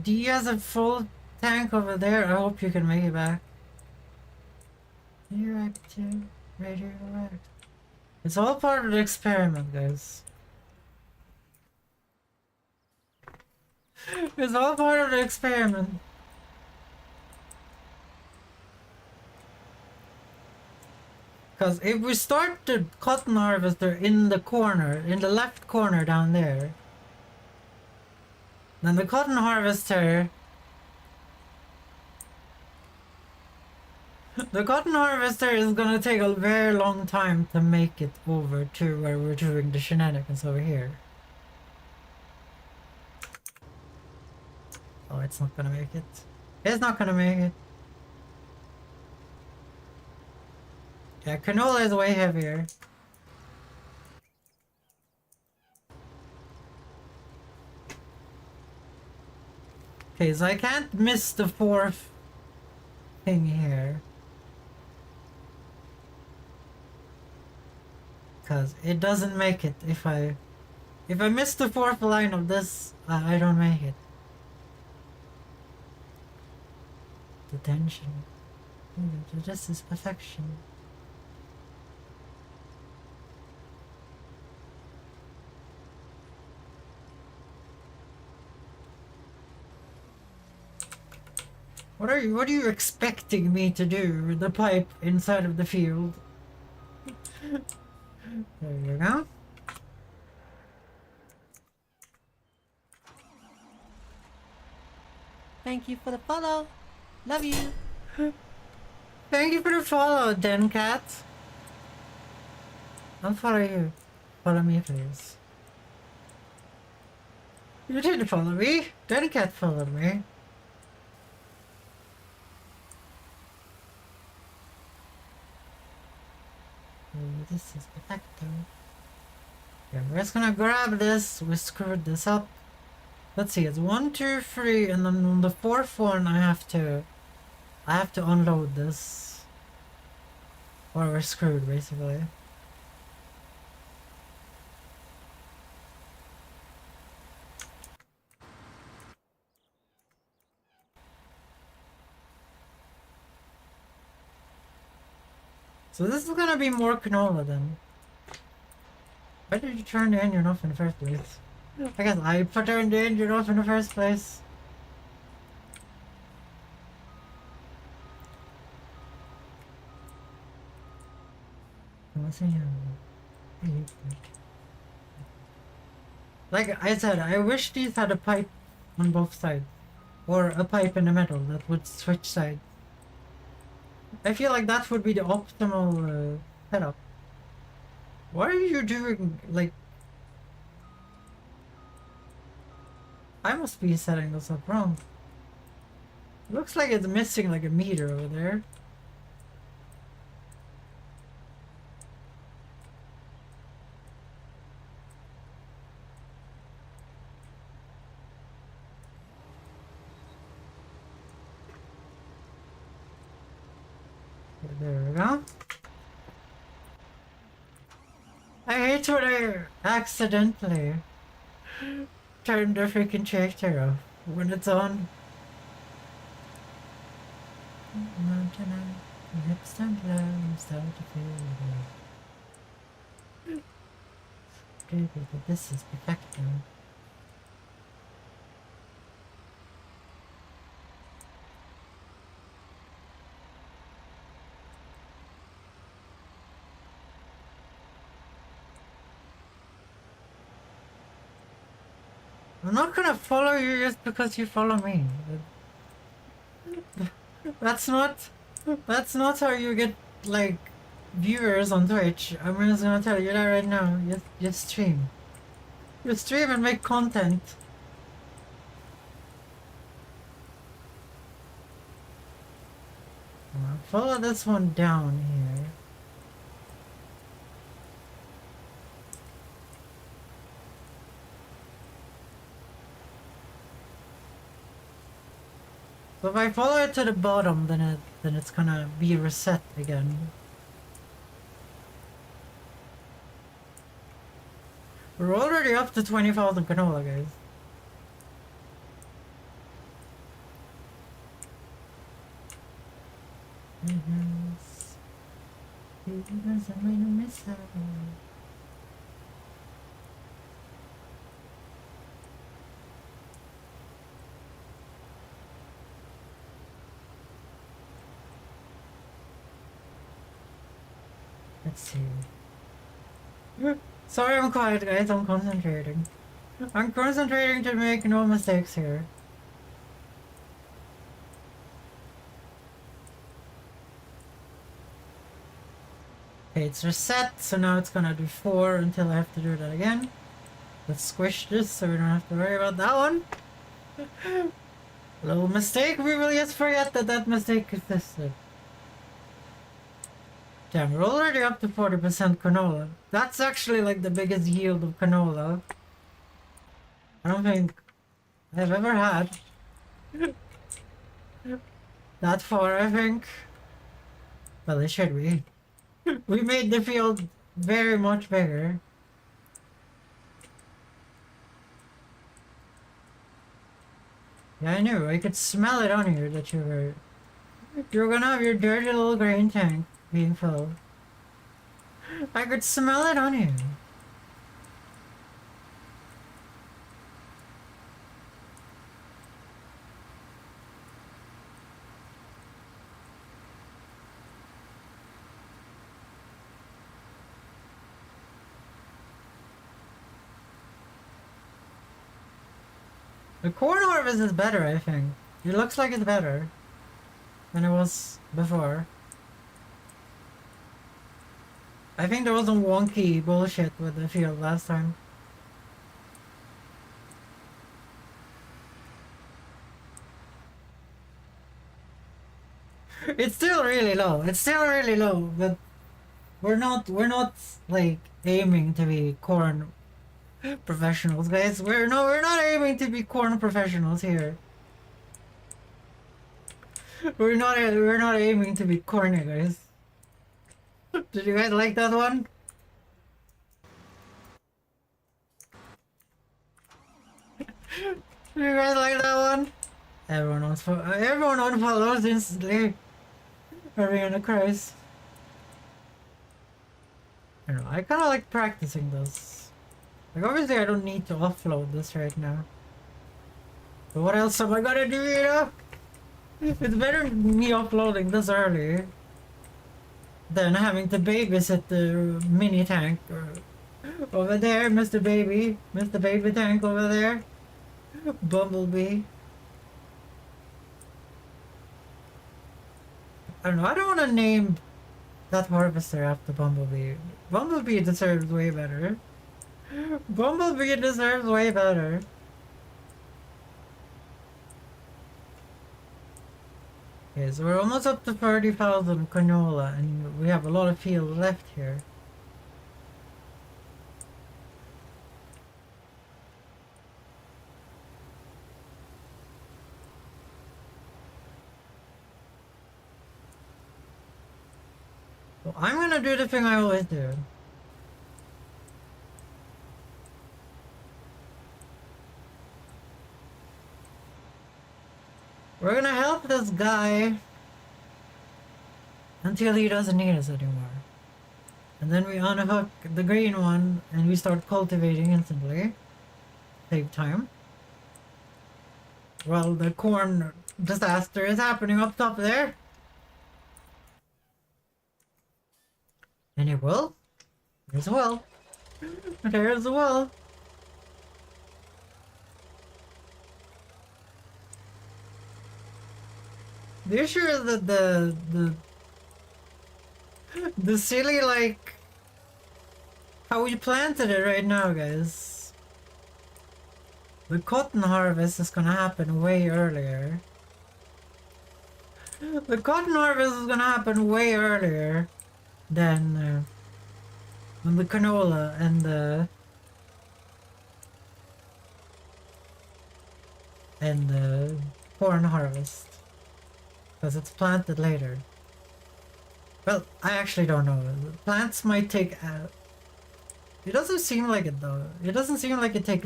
D has a full tank over there. I hope you can make it back. Radioactive, radioactive. It's all part of the experiment, guys. It's all part of the experiment. Because if we start the cotton harvester in the corner, in the left corner down there, then the cotton harvester... The cotton harvester is gonna take a very long time to make it over to where we're doing the shenanigans over here. Oh, it's not gonna make it. It's not gonna make it. Yeah, canola is way heavier. Okay, so I can't miss the fourth thing here. Because it doesn't make it if I miss the fourth line of this, I don't make it. The tension. This is perfection. What are you expecting me to do with the pipe inside of the field? There you go. Thank you for the follow. Love you. Thank you for the follow, Den Cat. I'll follow you. Follow me, please. You didn't follow me. Den Cat followed me. This is perfecto. Yeah, we're just gonna grab this. We screwed this up. Let's see. It's 1, 2, 3, and then on the fourth one, I have to unload this, or we're screwed, basically. So this is gonna be more canola then. Why did you turn the engine off in the first place? I guess I turned the engine off in the first place. Like I said, I wish these had a pipe on both sides. Or a pipe in the middle that would switch sides. I feel like that would be the optimal setup. What are you doing? Like, I must be setting this up wrong. Looks like it's missing like a meter over there. There we go. I hate when I accidentally turn the freaking tractor off when it's on. Hips and low, start to feel good. This is perfecto. I'm not gonna follow you just because you follow me. That's not how you get like viewers on Twitch. I'm just gonna tell you that right now. Just stream. You stream and make content. Follow this one down here. So if I follow it to the bottom, then it's gonna be reset again. We're already up to 20,000 canola, guys. Let's see. Sorry I'm quiet, guys. I'm concentrating. I'm concentrating to make no mistakes here. Okay, it's reset, so now it's gonna do 4 until I have to do that again. Let's squish this so we don't have to worry about that one. Little mistake, we will just forget that mistake existed. Damn, we're already up to 40% canola. That's actually like the biggest yield of canola I don't think I've ever had. That far, I think. Well, it should be. We made the field very much bigger. Yeah, I knew. I could smell it on you that you were gonna have your dirty little grain tank being filled. I could smell it on you. The corn harvest is better, I think. It looks like it's better than it was before. I think there was some wonky bullshit with the field last time. It's still really low. It's still really low, but we're not like aiming to be corn professionals, guys. We're not aiming to be corn professionals here. We're not aiming to be corny, guys. Did you guys like that one? Did you guys like that one? Everyone unfollows instantly. Are we gonna craze? I don't know. I kind of like practicing this. Like obviously I don't need to offload this right now. But what else am I gonna do, you know? It's better me uploading this early than having to babysit the mini tank over there, Mr. Baby Tank over there. Bumblebee. I don't know, I don't want to name that harvester after Bumblebee. Bumblebee deserves way better. Bumblebee deserves way better. Okay, so we're almost up to 30,000 canola and we have a lot of field left here. So I'm gonna do the thing I always do. We're gonna help this guy until he doesn't need us anymore. And then we unhook the green one and we start cultivating instantly. Save time. Well, the corn disaster is happening up top there. And it will. There's a well. There's a well. The issue is that the silly, like, how we planted it right now, guys. The cotton harvest is gonna happen way earlier. The cotton harvest is gonna happen way earlier than the canola and the corn harvest. Because it's planted later. Well, I actually don't know. Plants might take... it doesn't seem like it though. It doesn't seem like it takes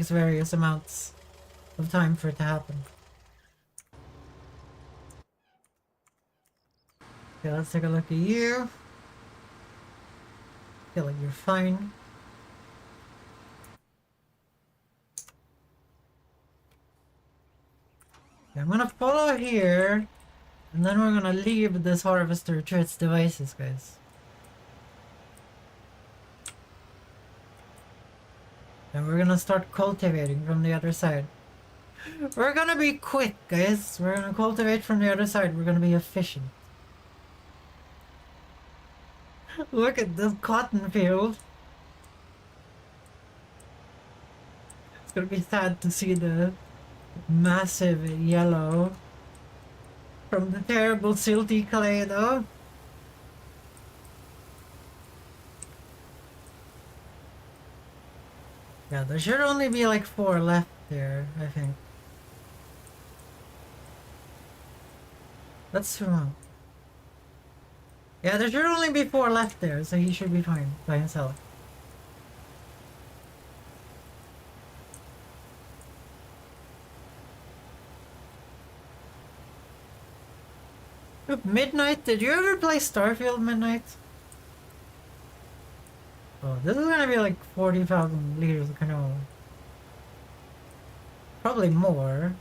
various amounts of time for it to happen. Okay, let's take a look at you. Feel like you're fine. Okay, I'm gonna follow here. And then we're gonna leave this harvester to its devices, guys. And we're gonna start cultivating from the other side. We're gonna be quick, guys. We're gonna cultivate from the other side. We're gonna be efficient. Look at this cotton field. It's gonna be sad to see the massive yellow from the terrible silty clay though. Yeah, there should only be like 4 left there, I think. Let's swim out. Yeah, there should only be 4 left there, so he should be fine by himself. Look, Midnight, did you ever play Starfield Midnight? Oh, this is gonna be like 40,000 liters of canola. Probably more.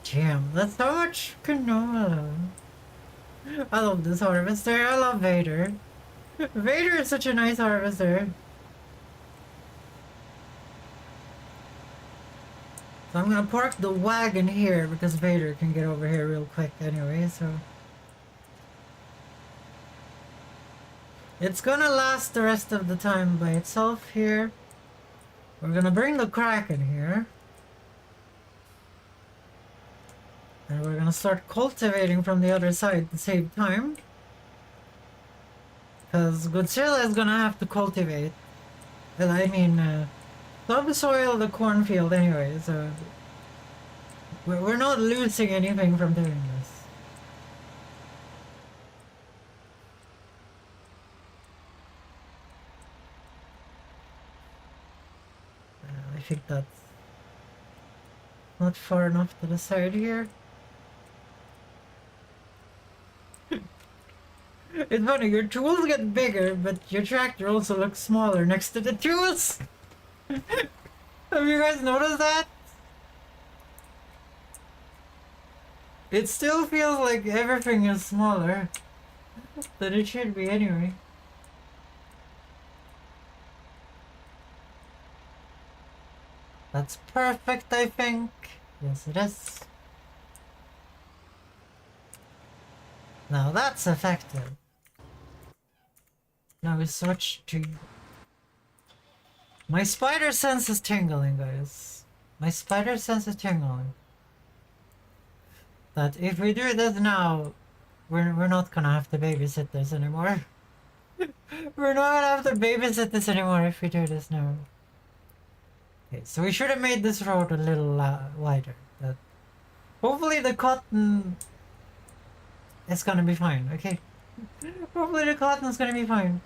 Damn, that's so much canola. I love this harvester. I love Vader. Vader is such a nice harvester. So I'm gonna park the wagon here because Vader can get over here real quick anyway, so. It's gonna last the rest of the time by itself here. We're gonna bring the Kraken here. And we're gonna start cultivating from the other side to save time. Because Godzilla is gonna have to cultivate. And I mean, subsoil the cornfield anyway, so... We're not losing anything from doing this. I think that's not far enough to the side here. It's funny, your tools get bigger, but your tractor also looks smaller next to the tools! Have you guys noticed that? It still feels like everything is smaller than it should be anyway. That's perfect, I think. Yes, it is. Now that's effective. Now we switch to... My spider sense is tingling, guys. My spider sense is tingling. That if we do this now, we're not gonna have to babysit this anymore. We're not gonna have to babysit this anymore if we do this now. Okay, so we should have made this road a little wider. But hopefully the cotton is gonna be fine, okay? Hopefully the cotton is gonna be fine.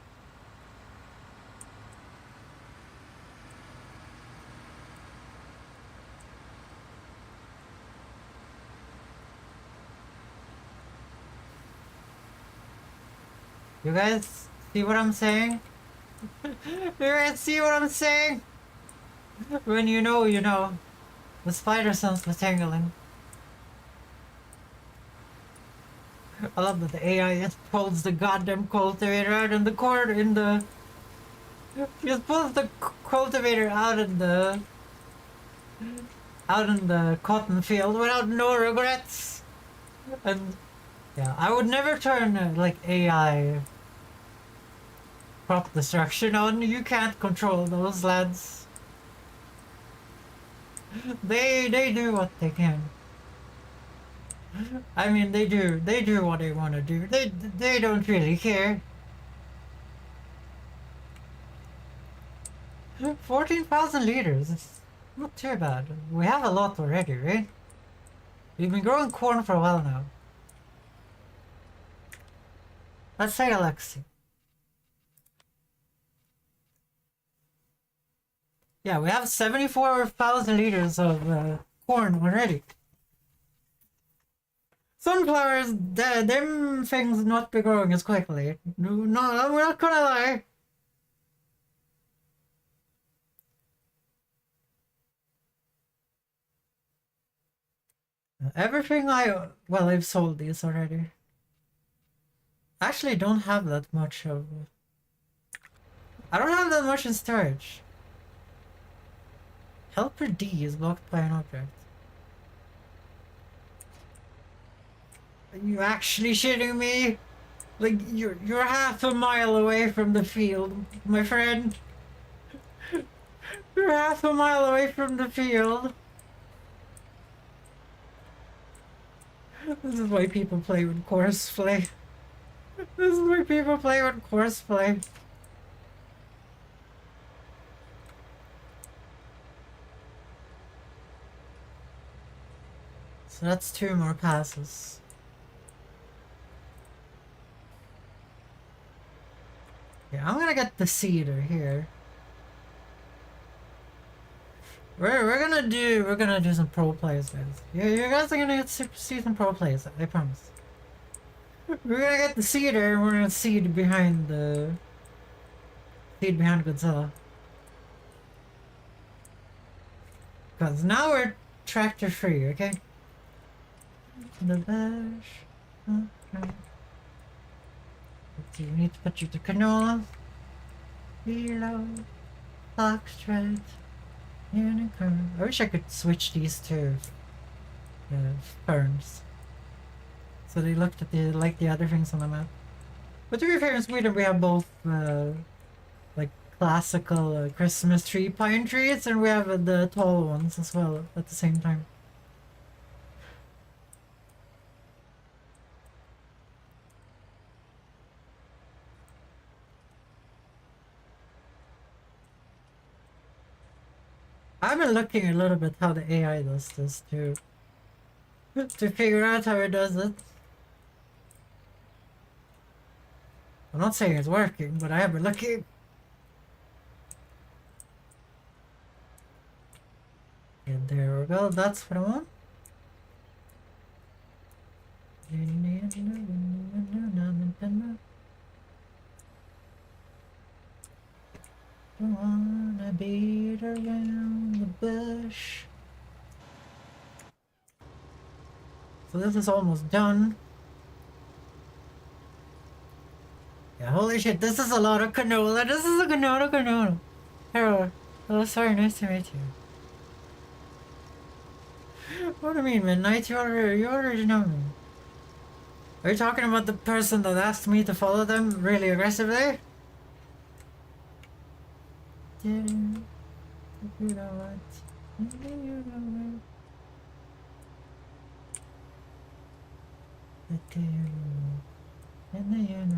You guys see what I'm saying? You guys see what I'm saying? When you know, you know. The spider sense was tingling. I love that the AI just pulls the goddamn cultivator out in the corner in the... Just pulls the cultivator out in the cotton field without no regrets. And yeah, I would never turn like AI crop destruction on. You can't control those lads. They do what they can. I mean, they do what they want to do. They don't really care. 14,000 liters. It's not too bad. We have a lot already, right? We've been growing corn for a while now. Let's say Alexi. Yeah, we have 74,000 liters of corn already. Sunflowers, them things not be growing as quickly. No, we're not gonna lie. Everything I've sold these already. Actually, don't have that much of... I don't have that much in storage. Helper D is blocked by an object. Are you actually shitting me? Like, you're half a mile away from the field, my friend. You're half a mile away from the field. This is why people play with courseplay. This is why people play with courseplay. So that's 2 more passes. Yeah, I'm gonna get the cedar here. We're gonna do some pro plays, guys. You guys are gonna get see some pro plays, I promise. We're gonna get the cedar and we're gonna seed behind Godzilla. Cause now we're tractor free, okay? The bush. Okay. Let's see, we need to put you to canola. Below. Foxtrot. Unicorn. I wish I could switch these to ferns. So they looked at like the other things on the map. But to be fair, in Sweden we have both like classical Christmas tree pine trees, and we have the tall ones as well at the same time. I've been looking a little bit how the AI does this too, to figure out how it does it. I'm not saying it's working, but I have been looking. And there we go, that's what I want. Don't wanna beat around the bush. So this is almost done. Yeah, holy shit, this is a lot of canola. This is a canola. Hello. Hello, sorry, nice to meet you. What do you mean, Midnight? You already know me. Are you talking about the person that asked me to follow them really aggressively? You know what? You know what? And then you know.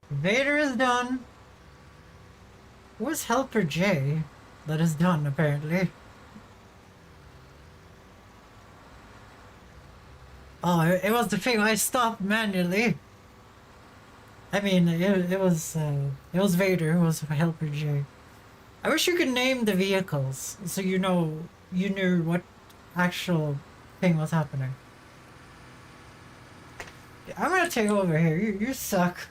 Vader is done. Where's Helper J? That is done, apparently. Oh, it was the thing I stopped manually. I mean, it was Vader who was Helper J. I wish you could name the vehicles so you knew what actual thing was happening. I'm gonna take over here. You suck.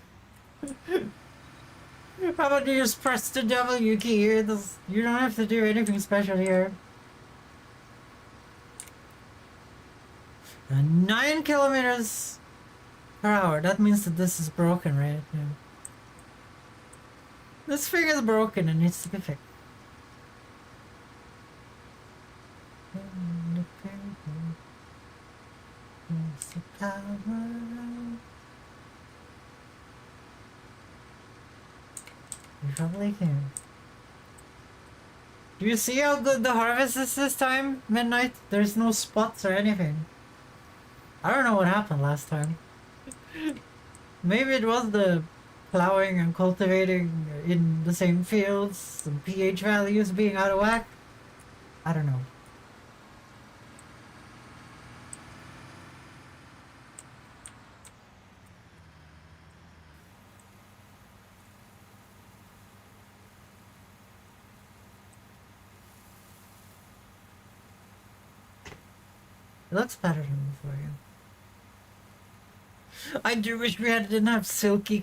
How about you just press the W key? You don't have to do anything special here. 9 kilometers per hour. That means that this is broken, right? Yeah. This thing is broken and needs to be fixed. You probably can. Do you see how good the harvest is this time, Midnight? There's no spots or anything. I don't know what happened last time. Maybe it was the plowing and cultivating in the same fields, some pH values being out of whack. I don't know. It looks better than before, yeah. I do wish we didn't have silty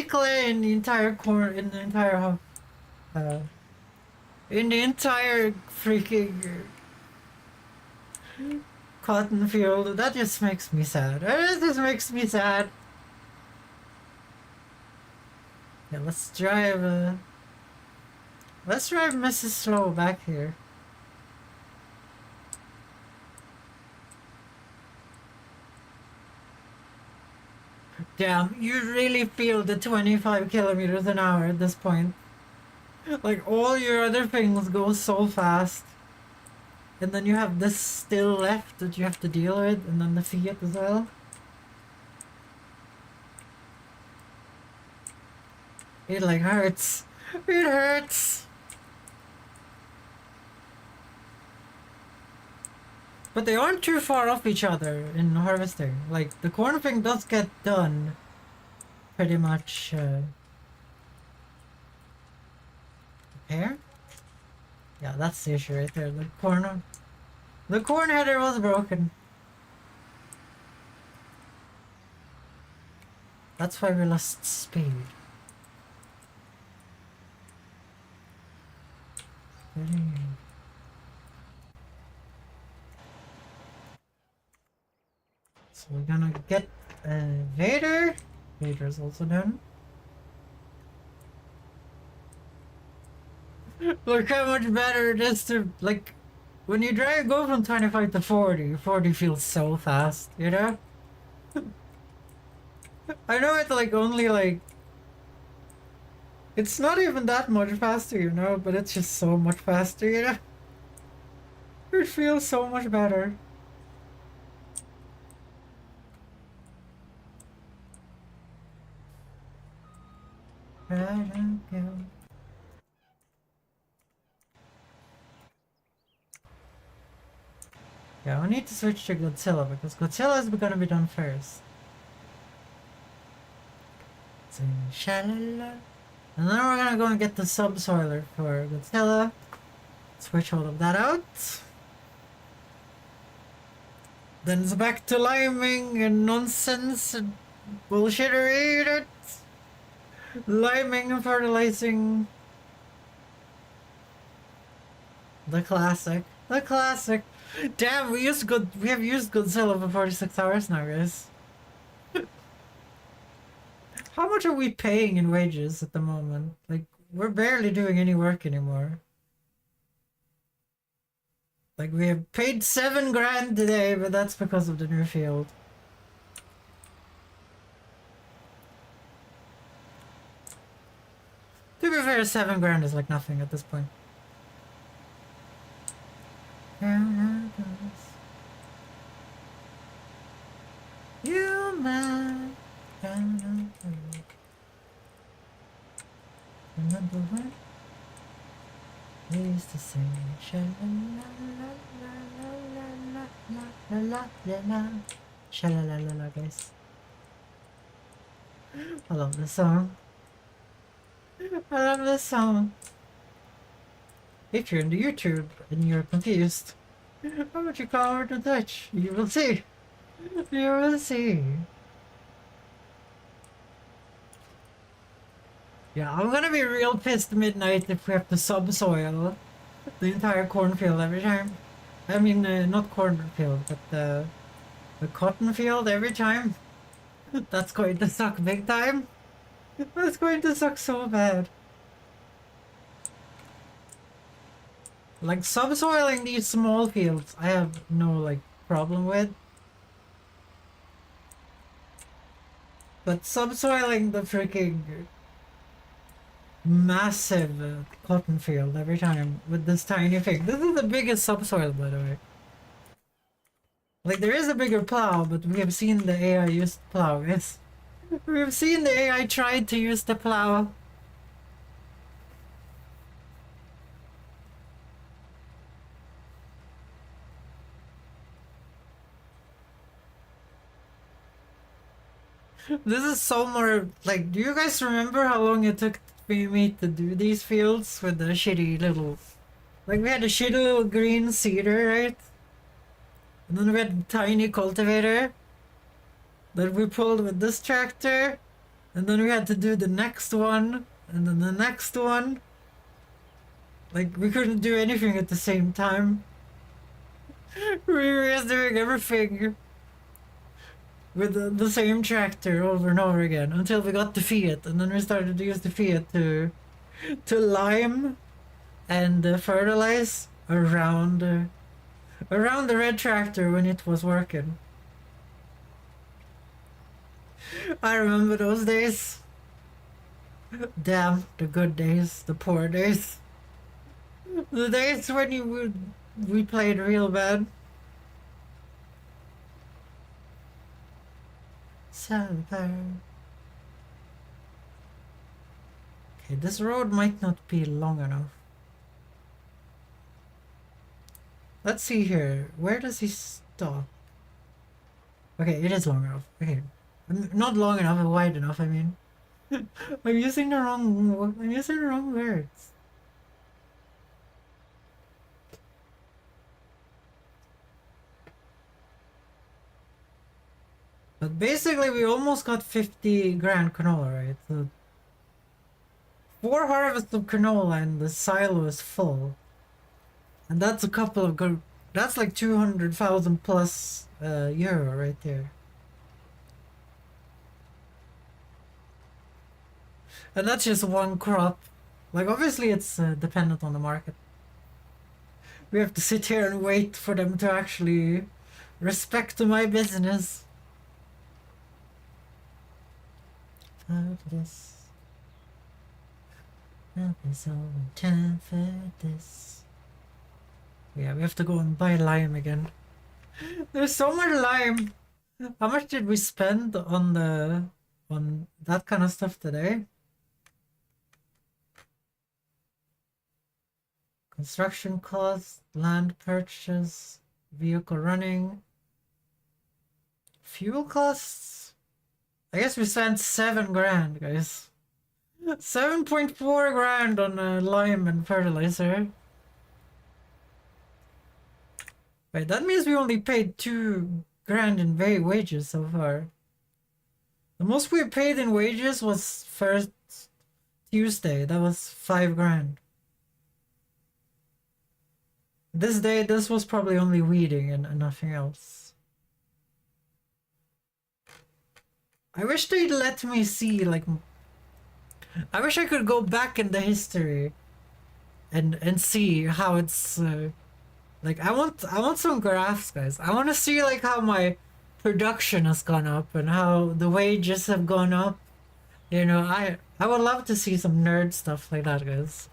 clay in the entire freaking cotton field. That just makes me sad. It just makes me sad. Yeah, let's drive Mrs. Slow back here. Damn, you really feel the 25 kilometers an hour at this point. Like all your other things go so fast. And then you have this still left that you have to deal with, and then the Fiat as well. It like hurts. It hurts. But they aren't too far off each other in harvesting. Like the corn thing does get done pretty much. Here? Yeah, that's the issue right there. The corn header was broken. That's why we lost speed. So we're gonna get Vader. Vader's also done. Look how much better it is to, like, when you go from 25 to 40, 40 feels so fast, you know? I know it's like only like, it's not even that much faster, you know, but it's just so much faster, you know? It feels so much better. Yeah, we need to switch to Godzilla because Godzilla is gonna be done first. So, shalala. And then we're gonna go and get the subsoiler for Godzilla. Switch all of that out. Then it's back to liming and nonsense and bullshittery. You know? Liming and fertilizing. The classic. The classic. Damn, we have used Godzilla for 46 hours now, guys. How much are we paying in wages at the moment? Like, we're barely doing any work anymore. Like, we have paid 7 grand today, but that's because of the new field. To be fair, 7 grand is like nothing at this point. Human. Remember when we used to sing sha-la-la-la-la-la-la-la-la-la-la, sha-la-la-la-la, guys. I love this song. I love this song. If you're into YouTube and you're confused, how would you call her to Dutch? You will see. You will see. Yeah, I'm gonna be real pissed midnight if we have to subsoil the entire cornfield every time. I mean, not cornfield, but the cotton field every time. That's going to suck big time. That's going to suck so bad. Like, subsoiling these small fields, I have no, like, problem with. But subsoiling the freaking massive cotton field every time with this tiny thing. This is the biggest subsoil, by the way. Like, there is a bigger plow, but we have seen the AI use the plow, yes. We have seen the AI tried to use the plow. This is so more, like, do you guys remember how long it took me to do these fields with the shitty little, like, we had a shitty little green seeder, right? And then we had a tiny cultivator that we pulled with this tractor, and then we had to do the next one, and then the next one. Like, we couldn't do anything at the same time. We were just doing everything with the same tractor over and over again until we got the Fiat, and then we started to use the Fiat to lime and fertilize around the red tractor when it was working. I remember those days. Damn, the good days, the poor days. The days when we played real bad. Silver. Okay, this road might not be long enough. Let's see here. Where does he stop? Okay, it is long enough. Okay. Not long enough, wide enough, I mean. I'm using the wrong words. But basically we almost got 50 grand canola, right? So 4 harvests of canola and the silo is full. And that's a couple of good, that's like 200,000 plus euro right there. And that's just one crop. Like obviously it's dependent on the market. We have to sit here and wait for them to actually respect my business. This. There's all time for this. Yeah, we have to go and buy lime again. There's so much lime. How much did we spend on that kind of stuff today? Construction costs, land purchase, vehicle running, fuel costs. I guess we spent 7 grand, guys. 7.4 grand on lime and fertilizer. Wait, that means we only paid 2 grand in wages so far. The most we paid in wages was first Tuesday. That was 5 grand. This day, this was probably only weeding and nothing else. I wish they'd let me see, like... I wish I could go back in the history and see how it's... like, I want some graphs, guys. I want to see, like, how my production has gone up and how the wages have gone up. You know, I would love to see some nerd stuff like that, guys.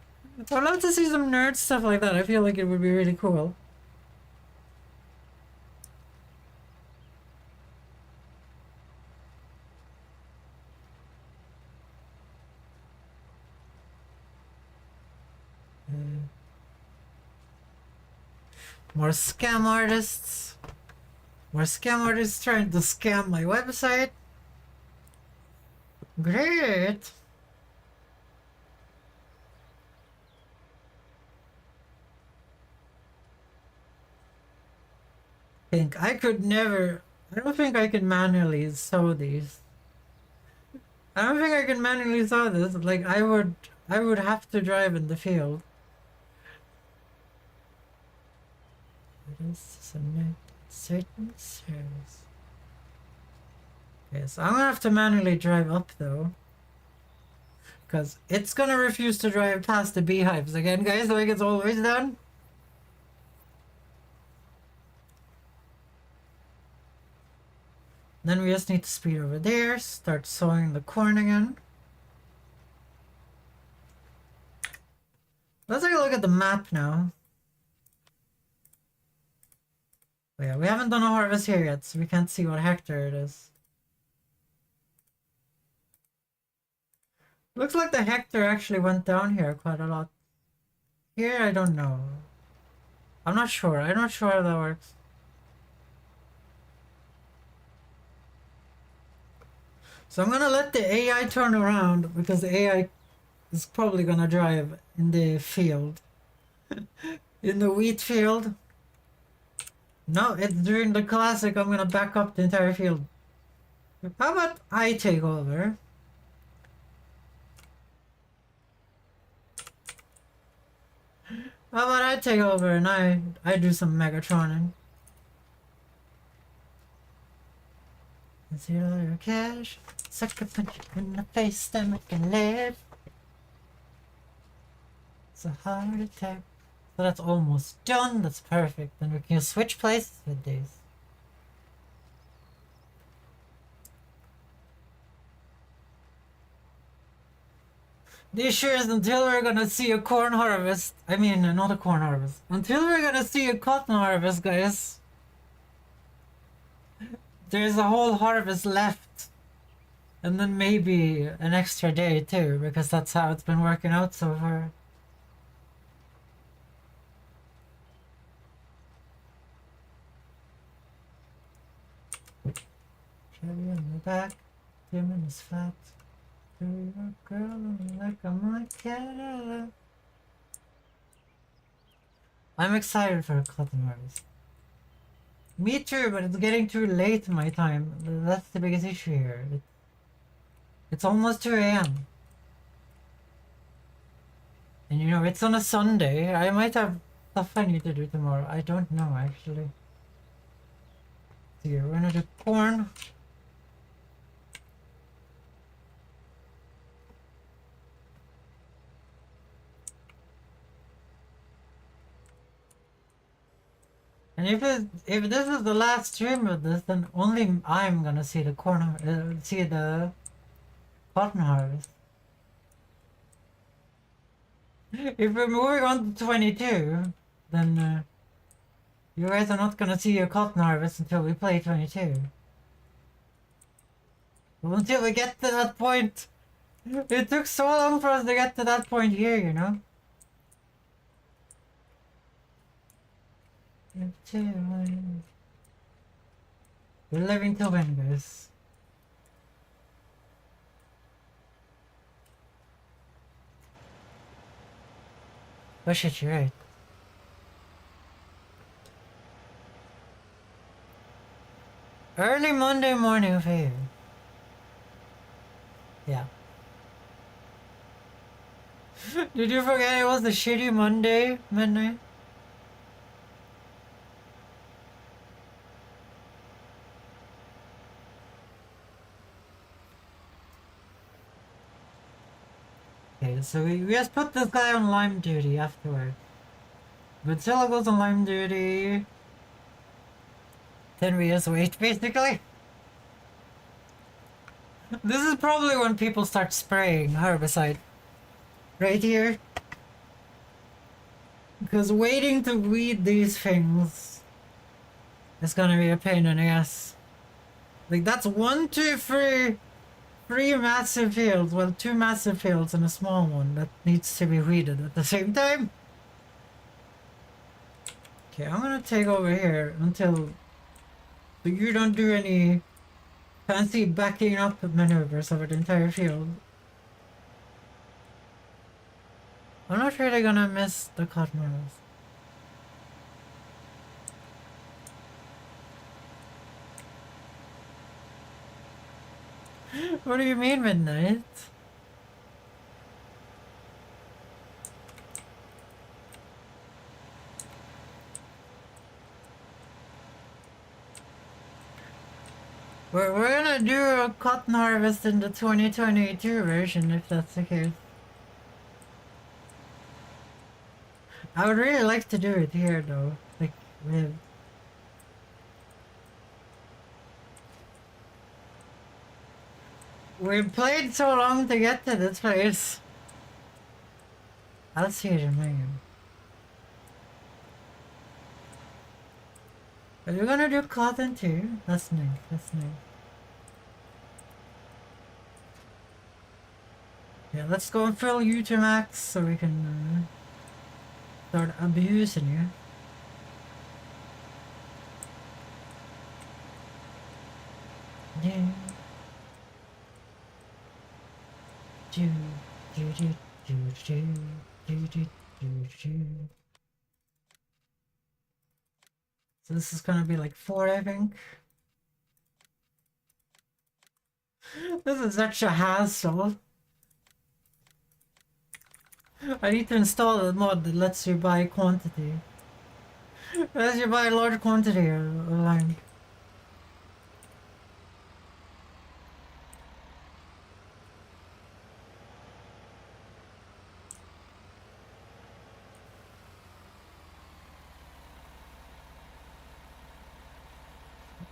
I would love to see some nerd stuff like that. I feel like it would be really cool. More scam artists. More scam artists trying to scam my website. Great. I could never. I don't think I can manually sew these. I don't think I can manually sew this. Like I would have to drive in the field. It is submit certain service. Okay, so I'm gonna have to manually drive up though. Because it's gonna refuse to drive past the beehives again, guys, like it's always done. Then we just need to speed over there, start sowing the corn again. Let's take a look at the map now. Oh yeah, we haven't done a harvest here yet, so we can't see what hectare it is. Looks like the hectare actually went down here quite a lot. Here, I don't know. I'm not sure how that works. So I'm gonna let the AI turn around because the AI is probably gonna drive in the field. In the wheat field. No, it's during the classic. I'm gonna back up the entire field. How about I take over? How about I take over and I do some Megatroning? $0 cash. Sucker punch in the face, stomach and live. It's a heart attack. So that's almost done. That's perfect. Then we can switch places with these. The issue is until we're gonna see a corn harvest. I mean, not a corn harvest. Until we're gonna see a cotton harvest, guys. There's a whole harvest left. And then maybe an extra day too, because that's how it's been working out so far. Cherry in the back, Tim in his flat. Do your girl like I'm like Cadillac. I'm excited for a cotton harvest. Me too, but it's getting too late my time. That's the biggest issue here. It's almost 2 a.m. And you know, it's on a Sunday. I might have stuff I need to do tomorrow. I don't know, actually. So yeah, we're gonna do corn. And if this is the last stream of this, then only I'm gonna see the see the cotton harvest. If we're moving on to 22, then you guys are not gonna see a cotton harvest until we play 22. Well, until we get to that point. It took so long for us to get to that point here, you know? We're living to win, guys. Oh shit, you're right. Early Monday morning for you. Yeah. Did you forget it was the shitty Monday midnight? Okay, so we just put this guy on lime duty afterward. Godzilla goes on lime duty. Then we just wait, basically. This is probably when people start spraying herbicide. Right here. Because waiting to weed these things is gonna be a pain in the ass. Like, that's 1, 2, 3... 3 massive fields, well, 2 massive fields and a small one that needs to be weeded at the same time. Okay, I'm gonna take over here until you don't do any fancy backing up maneuvers over the entire field. I'm not really gonna miss the cotton harvest. What do you mean midnight? We're gonna do a cotton harvest in the 2022 version if that's the case. I would really like to do it here though. Like, we've played so long to get to this place. I'll see it in my game. Are you gonna do cotton too? That's nice, that's nice. Yeah, let's go and fill you to max so we can start abusing you. Yeah. Do, do, do, do, do, do, do, do, do. So this is gonna be like 4, I think. This is such a hassle. I need to install a mod that lets you buy quantity. Lets you buy a large quantity of lime.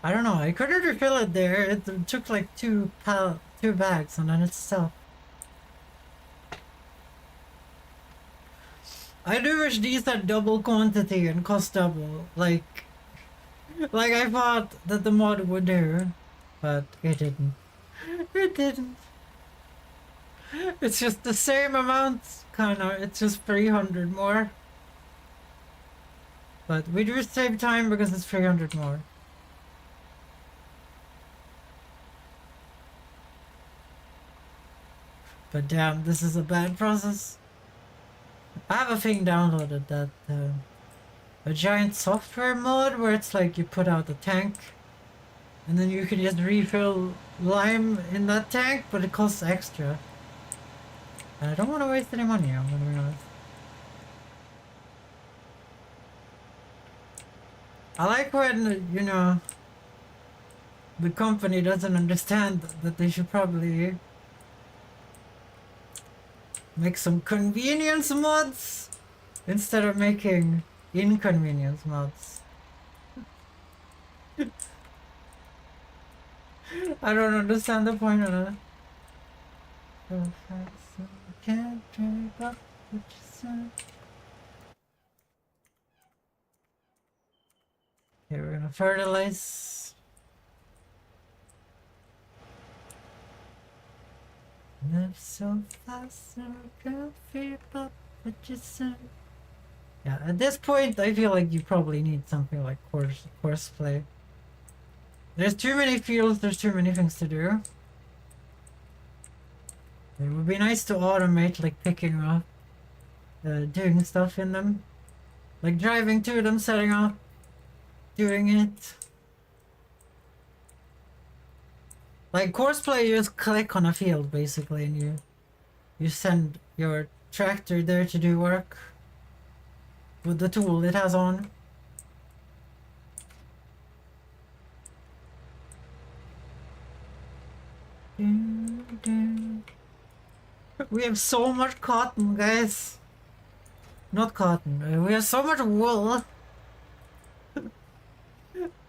I don't know, I couldn't refill it there. It took like 2 bags and then it's still. I do wish these had double quantity and cost double. Like I thought that the mod would do, but it didn't. It didn't. It's just the same amount, kinda. It's just 300 more. But we do save time because it's 300 more. But damn, this is a bad process. I have a thing downloaded that a giant software mod where it's like you put out a tank and then you can just refill lime in that tank, but it costs extra. And I don't want to waste any money, I'm gonna be honest. I like when, you know, the company doesn't understand that they should probably make some convenience mods instead of making inconvenience mods. I don't understand the point of that. Can't drink up what you said. Okay, we're gonna fertilize. Live so fast, so can't feel up what you said. Yeah, at this point, I feel like you probably need something like course play. There's too many fields, there's too many things to do. It would be nice to automate, like picking up, doing stuff in them. Like driving to them, setting up, doing it. Like courseplay, you just click on a field basically, and you send your tractor there to do work with the tool it has on. We have so much cotton, guys. Not cotton. We have so much wool.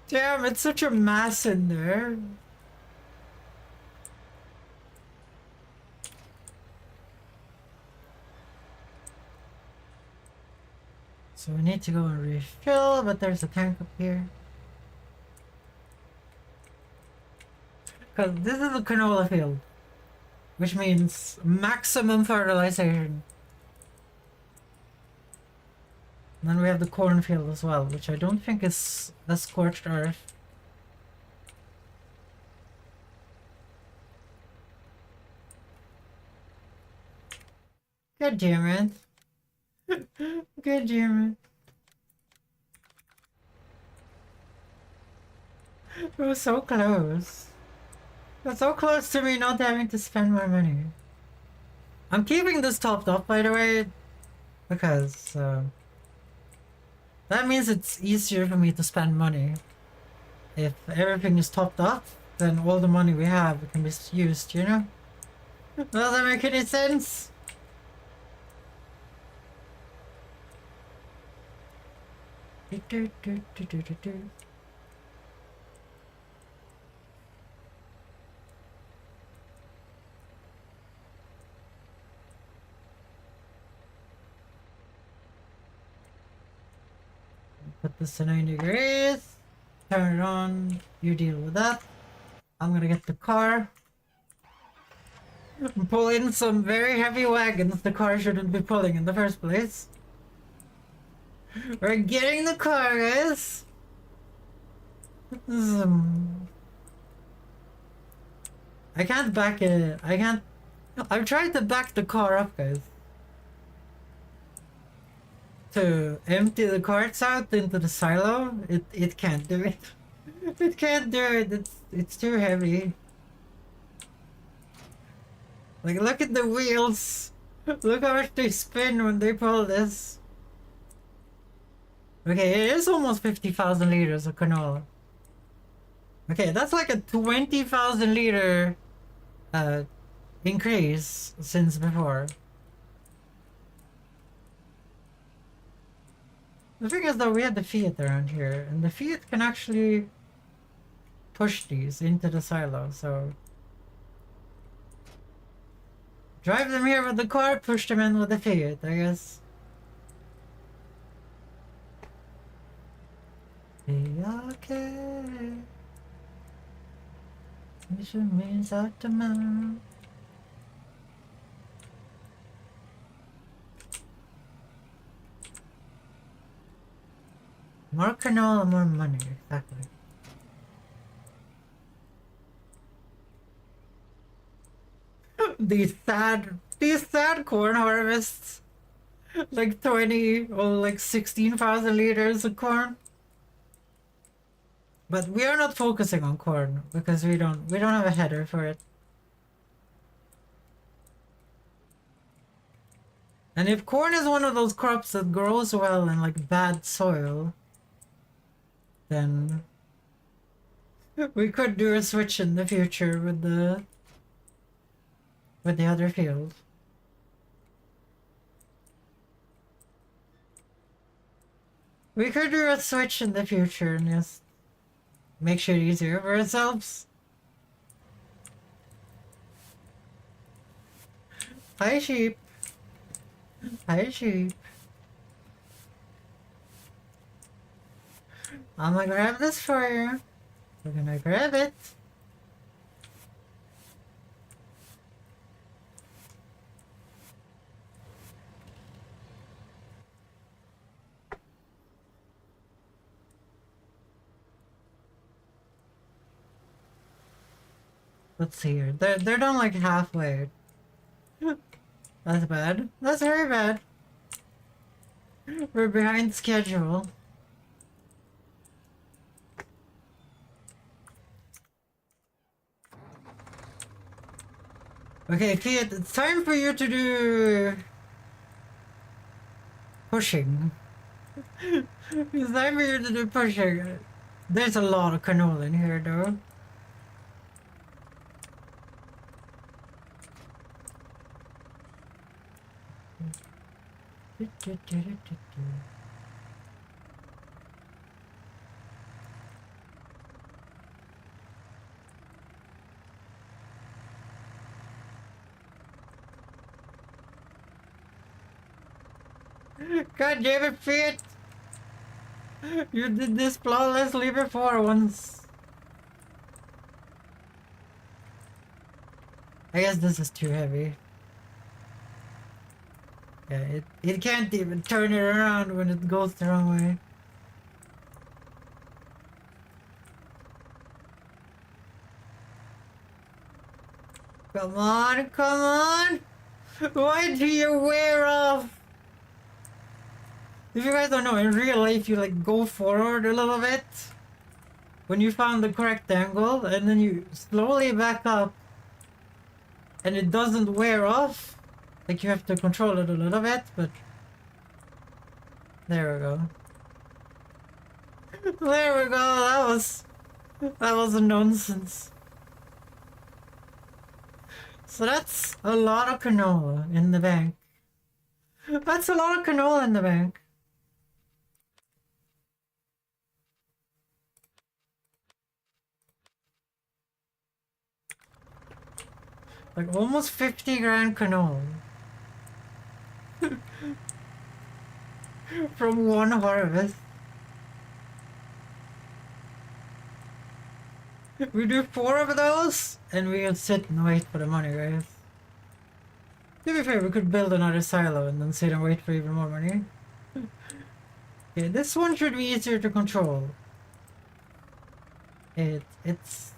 Damn, it's such a mass in there. So we need to go and refill, but there's a tank up here. Because this is a canola field, which means maximum fertilization. And then we have the cornfield as well, which I don't think is a scorched earth. God damn it. God damn it. It was so close. It was so close to me not having to spend my money. I'm keeping this topped up, by the way, because that means it's easier for me to spend money. If everything is topped up, then all the money we have can be used, you know? Does that make any sense? Put this to 90 degrees. Turn it on. You deal with that. I'm gonna get the car. Pull in some very heavy wagons the car shouldn't be pulling in the first place. We're getting the car, guys. I can't back it. I can't. I've tried to back the car up, guys. To empty the carts out into the silo. It can't do it. It can't do it. It's too heavy. Like, look at the wheels. Look how much they spin when they pull this. Okay, it is almost 50,000 liters of canola. Okay, that's like a 20,000 liter increase since before. The thing is though, we had the Fiat around here, and the Fiat can actually push these into the silo, so... Drive them here with the car, push them in with the Fiat, I guess. Be okay. Mission means out the moon. More canola, more money, exactly. These sad corn harvests. Like 20 or like 16,000 liters of corn. But we are not focusing on corn because we don't have a header for it. And if corn is one of those crops that grows well in like bad soil, then we could do a switch in the future with the other field. We could do a switch in the future and just make shit easier for ourselves. Hi sheep. Hi sheep. I'm gonna grab this for you. We're gonna grab it. Let's see here. They're done like halfway. That's bad. That's very bad. We're behind schedule. Okay, Fiat, it's time for you to do pushing. It's time for you to do pushing. There's a lot of canola in here though. God damn it, Fiat! You did this flawlessly before once. I guess this is too heavy. Yeah, it can't even turn it around when it goes the wrong way. Come on, come on! Why do you wear off? If you guys don't know, in real life you like go forward a little bit when you found the correct angle and then you slowly back up and it doesn't wear off. Like you have to control it a little bit, but there we go. There we go, that was a nonsense. So that's a lot of canola in the bank. That's a lot of canola in the bank. Like almost 50 grand canola. From one harvest. We do 4 of those, and we'll sit and wait for the money, guys. To be fair, we could build another silo and then sit and wait for even more money. Okay, this one should be easier to control. It's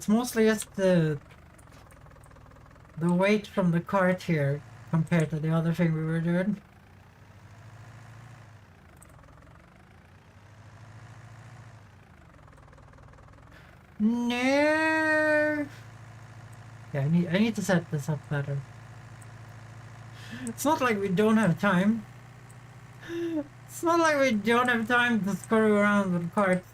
mostly just the weight from the cart here compared to the other thing we were doing. No. Yeah, I need to set this up better. It's not like we don't have time. It's not like we don't have time to screw around with carts.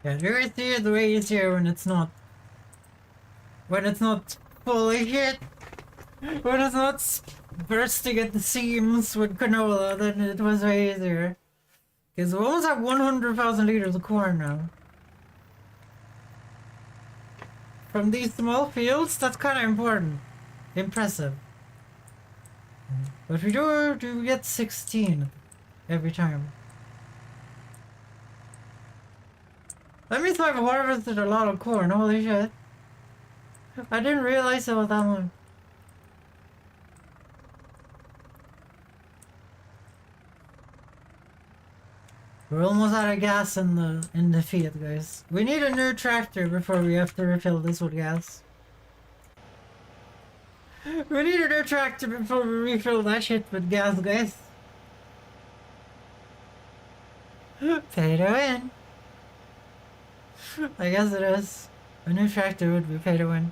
Yeah, you guys see it's way easier when it's not fully hit. When it's not bursting at the seams with canola, then it was way easier. Because we almost have 100,000 liters of corn now. from these small fields, that's kind of important. Impressive. But we do get 16 every time. That means I've harvested a lot of corn, holy shit. I didn't realize it was that one. We're almost out of gas in the field, guys. We need a new tractor before we have to refill this with gas. We need a new tractor before we refill that shit with gas, guys. Pay to win. I guess it is. A new tractor would be pay to win.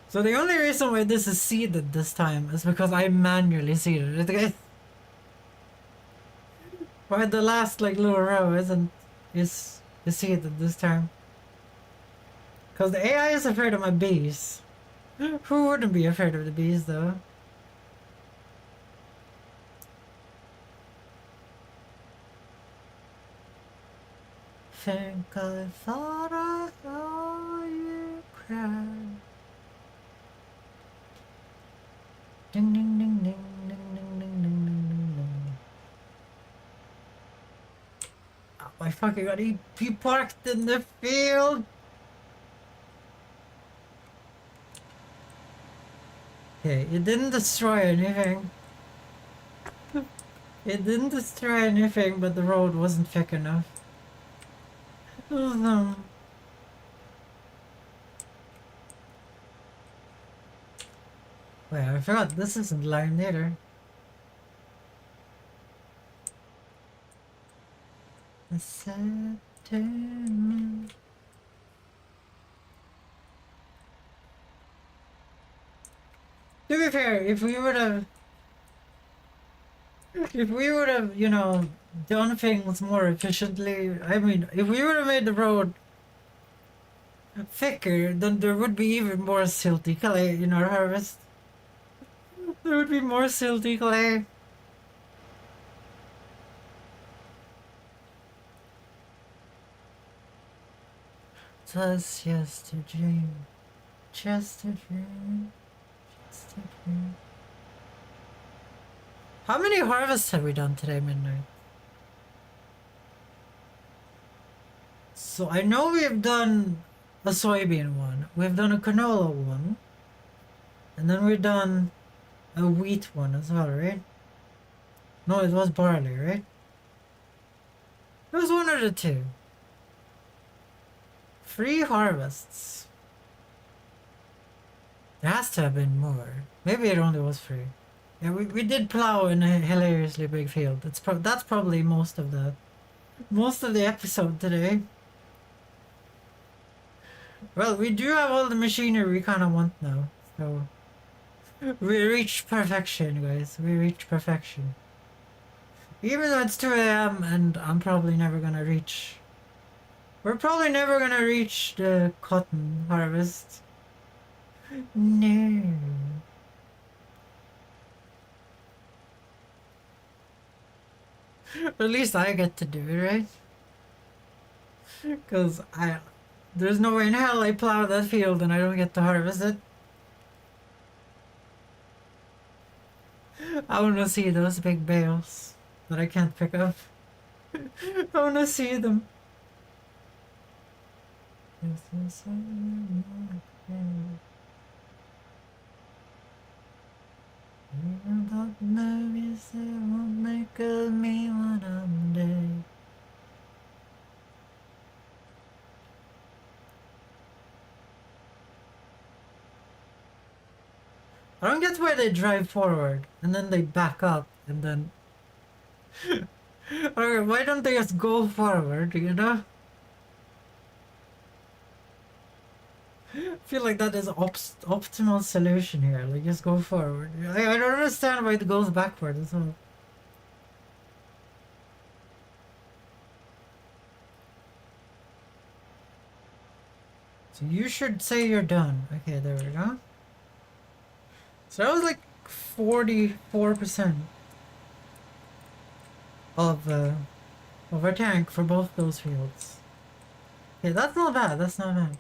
So the only reason why this is seeded this time is because I manually seeded it, guys. Why the last like little row is seeded this time? Because the AI is afraid of my bees. Who wouldn't be afraid of the bees though? Think I thought I saw you cry. Ding ding ding ding ding ding ding ding ding ding ding. Oh, I fucking got EP parked in the field. Okay, it didn't destroy anything. It didn't destroy anything, but the road wasn't thick enough. Wait, I forgot this isn't line either. I said to me. To be fair, if we would have, you know, done things more efficiently, I mean, if we would have made the road thicker, then there would be even more silty clay in our harvest. There would be more silty clay. Just just a dream. Just a dream. Just a dream. How many harvests have we done today, Midnight? So I know we've done a soybean one. We've done a canola one. And then we've done a wheat one as well, right? No, it was barley, right? It was one of the two. 3 harvests. There has to have been more. Maybe it only was 3. Yeah, we did plow in a hilariously big field. That's probably most of the episode today. Well, we do have all the machinery we kind of want now, so we reached perfection, guys. We reached perfection. Even though it's 2 a.m. and I'm probably never gonna reach. We're probably never gonna reach the cotton harvest. No. At least I get to do it, right? Because there's no way in hell I plow that field and I don't get to harvest it. I wanna see those big bales that I can't pick up. I wanna see them. Movies that won't make of me when I'm dead. I don't get why they drive forward and then they back up and then. Okay, why don't they just go forward, you know? I feel like that is optimal solution here. Like, just go forward. I don't understand why it goes backward as well. So you should say you're done. Okay, there we go. So that was like 44%. of our tank for both those fields. Okay, that's not bad. That's not bad.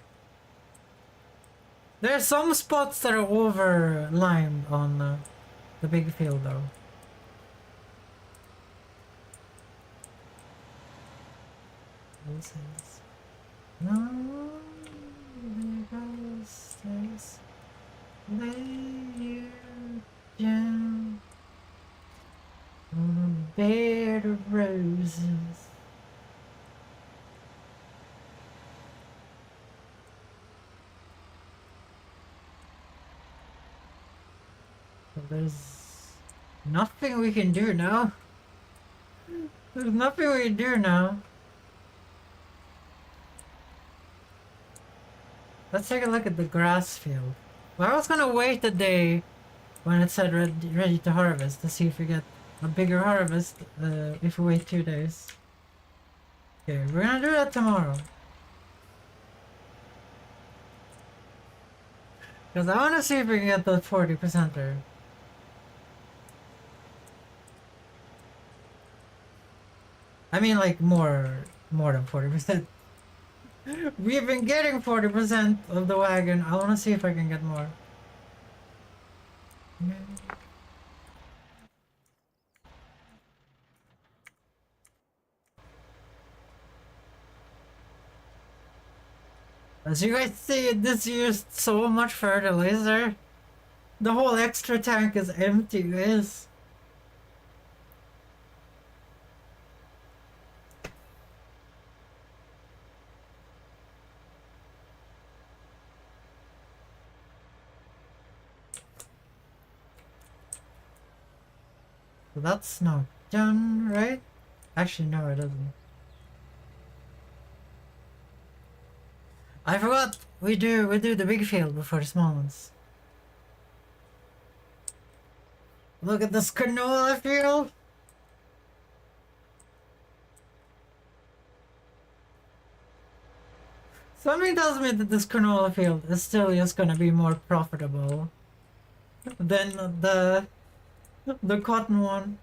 There are some spots that are over limed on the big field, though. This is no stays. Lay you down on a bed of roses. But there's nothing we can do now. There's nothing we can do now. Let's take a look at the grass field. Well, I was gonna wait a day when it said ready to harvest to see if we get a bigger harvest if we wait 2 days. Okay, we're gonna do that tomorrow. Because I want to see if we can get the 40% there. I mean, like, more than 40%. We've been getting 40% of the wagon. I want to see if I can get more. As you guys see, this used so much fertilizer. The whole extra tank is empty, guys. So that's not done, right? Actually, no, it doesn't. I forgot we do the big field before the small ones. Look at this canola field. Something tells me that this canola field is still just gonna be more profitable than the cotton one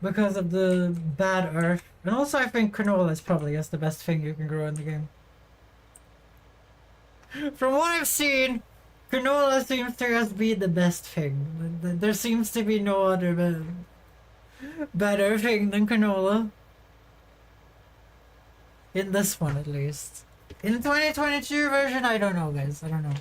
because of the bad earth. And also I think canola is probably just the best thing you can grow in the game. From what I've seen, canola seems to just be the best thing. There seems to be no other better thing than canola. In this one, at least. In the 2022 version, I don't know, guys. I don't know.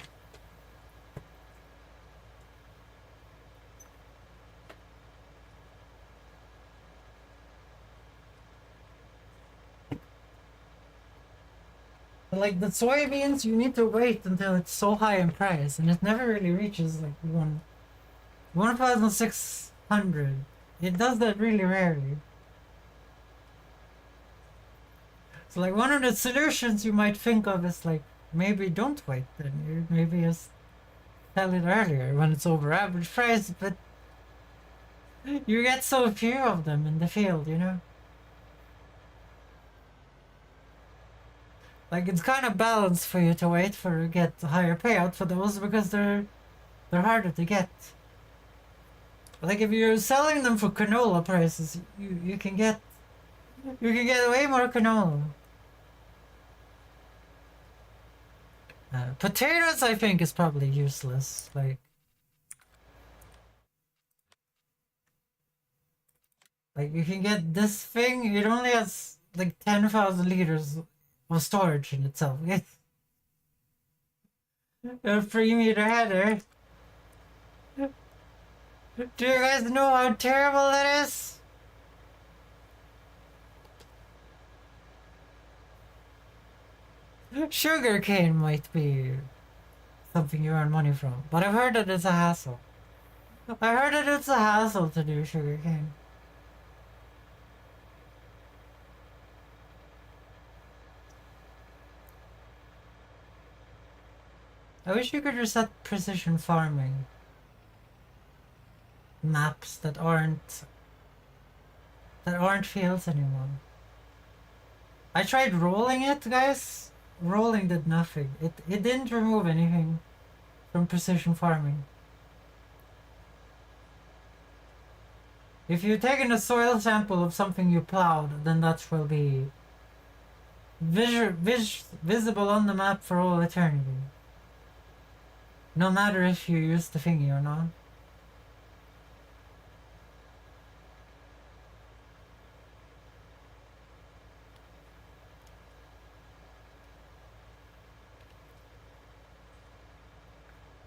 Like the soybeans, you need to wait until it's so high in price, and it never really reaches like 1,600. It does that really rarely. So like one of the solutions you might think of is like maybe don't wait then. You maybe just sell it earlier when it's over average price, but you get so few of them in the field, you know? Like it's kind of balanced for you to wait for get a higher payout for those because they're harder to get. Like if you're selling them for canola prices, you can get way more canola. Potatoes, I think, is probably useless. Like you can get this thing. It only has like 10,000 liters of storage in itself. A 3-meter header. Do you guys know how terrible that is? Sugarcane might be something you earn money from, but I've heard that it's a hassle. I heard that it's a hassle to do sugarcane. I wish you could reset precision farming maps that aren't fields anymore. I tried rolling it, guys. Rolling did nothing. It didn't remove anything from precision farming. If you're taking a soil sample of something you plowed, then that will be visible on the map for all eternity. No matter if you use the thingy or not.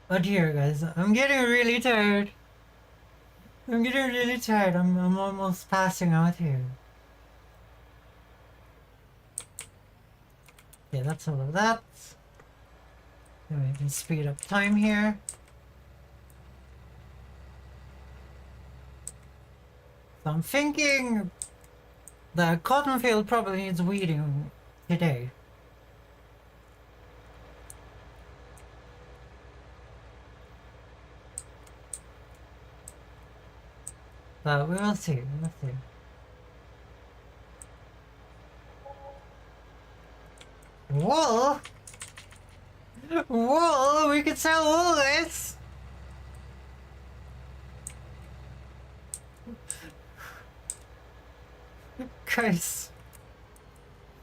But here, guys, I'm getting really tired. I'm getting really tired. I'm almost passing out here. Yeah, that's all of that. Then we can speed up time here. So I'm thinking the cotton field probably needs weeding today. But we will see, we will see. Wool? Wool? We could sell wool, guys! Guys,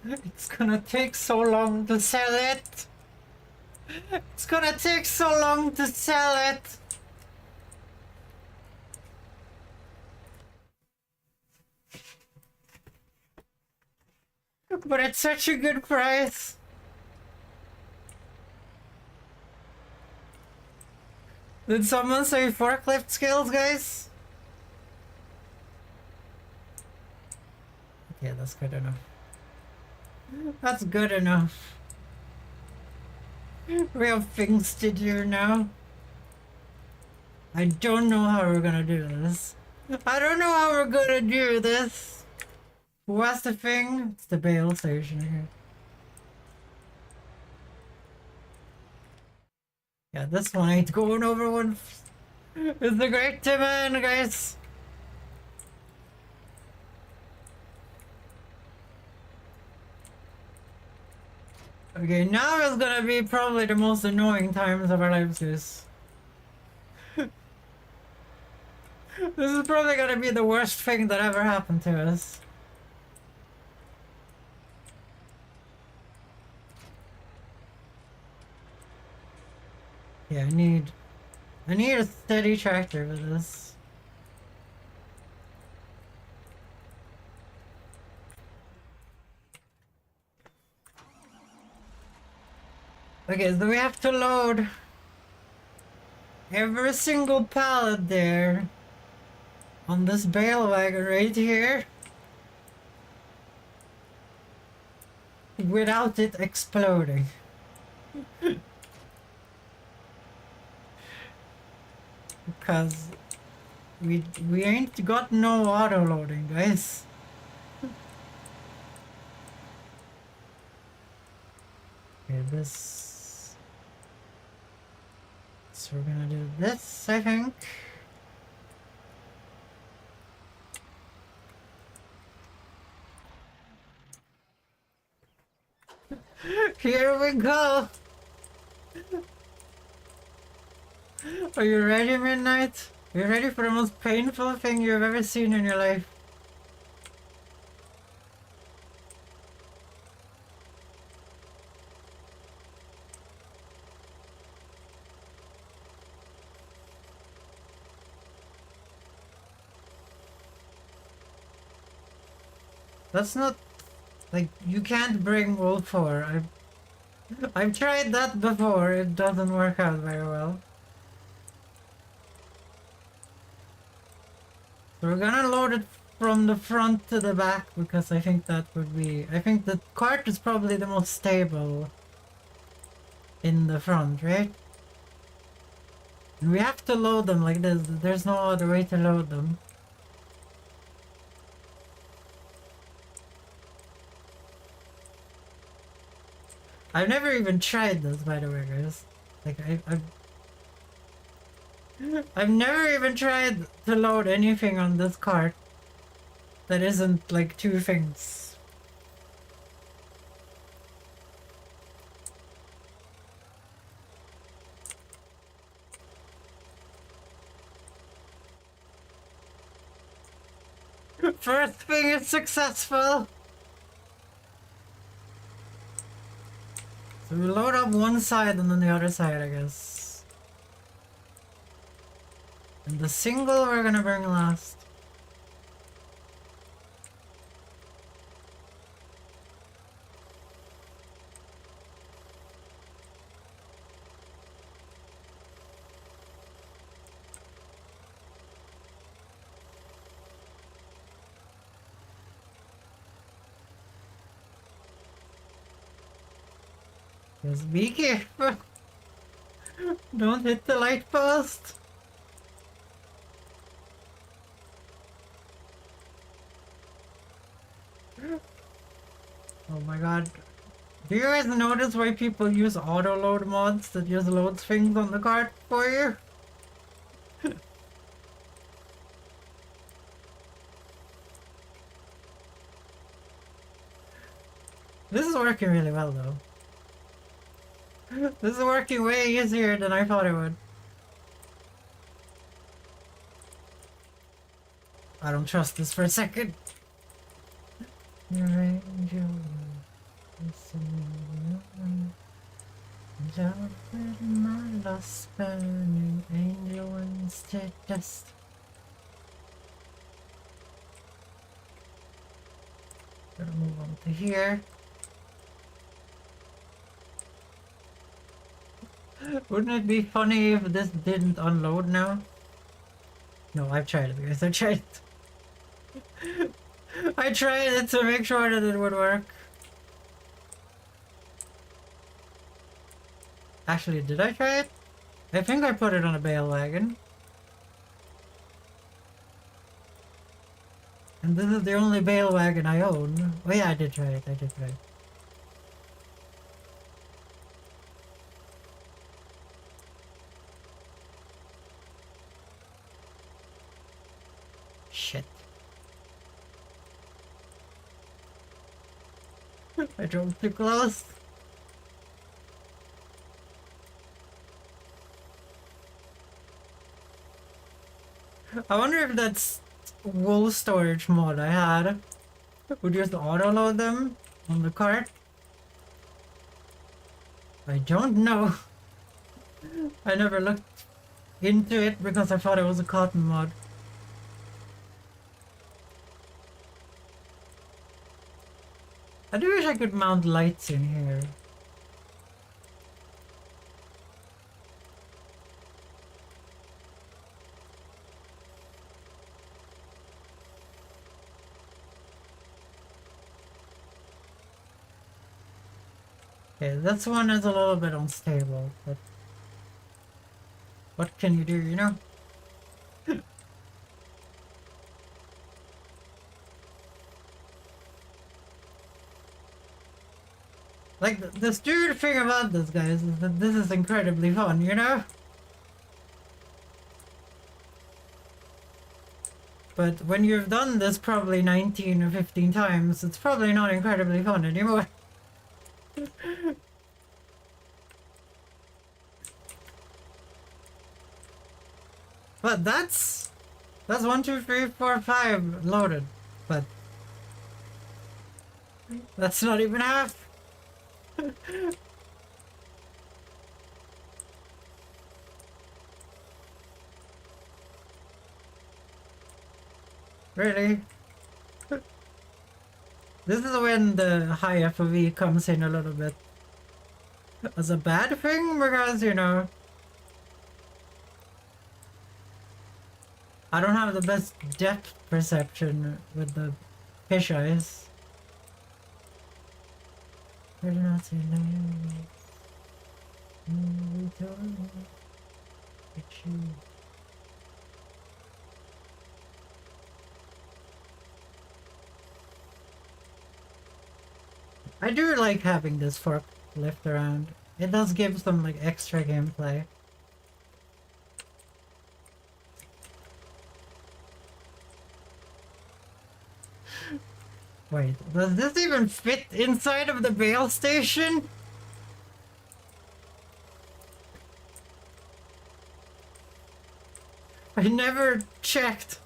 it's gonna take so long to sell it! It's gonna take so long to sell it! But it's such a good price! Did someone say forklift skills, guys? Okay, that's good enough. That's good enough. We have things to do now. I don't know how we're gonna do this. I don't know how we're gonna do this. What's the thing? It's the bale station here. Yeah, this one ain't going over one. It's a great demand, guys. Okay, now is gonna be probably the most annoying times of our lives, guys. This is probably gonna be the worst thing that ever happened to us. Yeah, I need a steady tractor for this. Okay, so we have to load every single pallet there on this bale wagon right here without it exploding. Because we ain't got no auto loading, guys. Okay, this. So we're gonna do this, I think. Here we go! Are you ready, Midnight? Are you ready for the most painful thing you've ever seen in your life? That's not... like, you can't bring wool for. I've tried that before, it doesn't work out very well. So we're gonna load it from the front to the back because I think that would be... I think the cart is probably the most stable in the front, right? And we have to load them like this, there's no other way to load them. I've never even tried this, by the way, guys. Like, I've never even tried to load anything on this cart that isn't like two things. First thing is successful. So we load up one side and then the other side, I guess. And the single we're gonna bring last. Just be careful. Don't hit the light post. Oh my god. Do you guys notice why people use auto load mods that just loads things on the cart for you? This is working really well though. This is working way easier than I thought it would. I don't trust this for a second. Your angel, love with my lost burning angel instead dust. Gonna move on to here. Wouldn't it be funny if this didn't unload now? No, I've tried it, guys. I tried it. I tried it to make sure that it would work. Actually, did I try it? I think I put it on a bale wagon. And this is the only bale wagon I own. Oh yeah, I did try it. I did try it. Shit. I drove too close. I wonder if that's wool storage mod I had would just auto load them on the cart. I don't know. I never looked into it because I thought it was a cotton mod. I do wish I could mount lights in here. Okay, this one is a little bit unstable, but what can you do, you know? Like, the stupid thing about this, guys, is that this is incredibly fun, you know? But when you've done this probably 19 or 15 times, it's probably not incredibly fun anymore. But that's 1, 2, 3, 4, 5 loaded. But that's not even half. Really? This is when the high FOV comes in a little bit. As a bad thing, because, you know, I don't have the best depth perception with the fish eyes. We're not alone. We don't get you. I do like having this forklift around. It does give some like extra gameplay. Wait, does this even fit inside of the bale station? I never checked.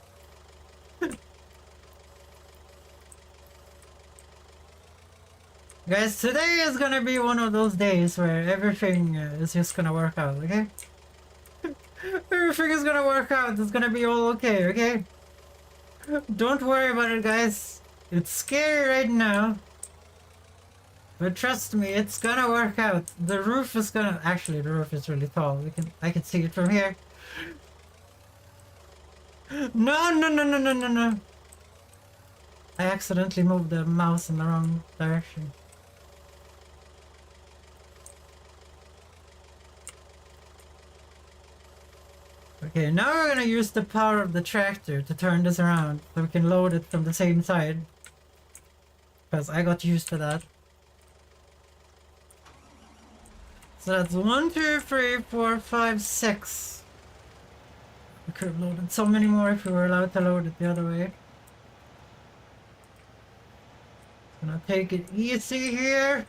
Guys, today is gonna be one of those days where everything is just gonna work out, okay? Everything is gonna work out. It's gonna be all okay, okay? Don't worry about it, guys. It's scary right now. But trust me, it's gonna work out. The roof is gonna... Actually, the roof is really tall. I can see it from here. No, no, no, no, no, no, no. I accidentally moved the mouse in the wrong direction. Okay, now we're gonna use the power of the tractor to turn this around so we can load it from the same side. Because I got used to that. So that's 1, 2, 3, 4, 5, 6. We could have loaded so many more if we were allowed to load it the other way. Gonna take it easy here.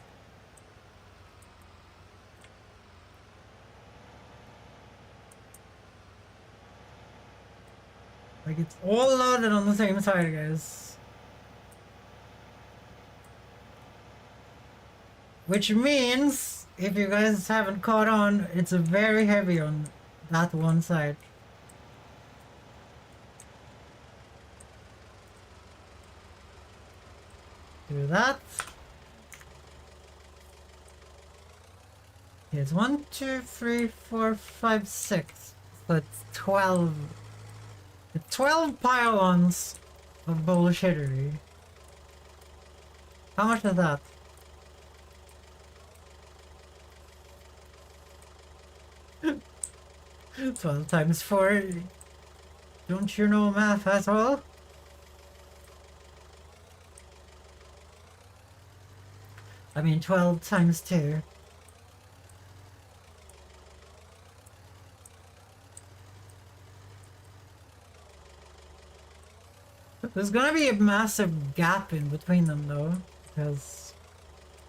Like it's all loaded on the same side, guys. Which means, if you guys haven't caught on, it's very heavy on that one side. Do that. Here's 1, 2, 3, 4, 5, 6. So it's 12. It's 12 pylons of bullshittery. How much is that? Twelve times 4. Don't you know math at all? I mean 12 times 2. There's gonna be a massive gap in between them though, because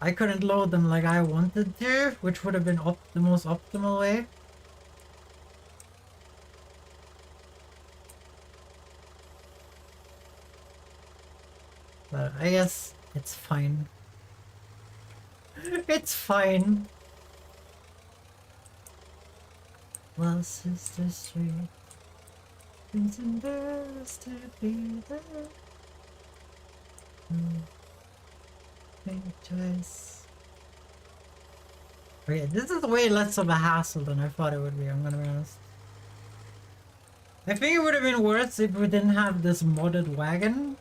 I couldn't load them like I wanted to, which would have been the most optimal way. But I guess it's fine. It's fine. Well, Sister Street, it's best to be there. Think twice. Okay, this is way less of a hassle than I thought it would be, I'm gonna be honest. I think it would have been worse if we didn't have this modded wagon.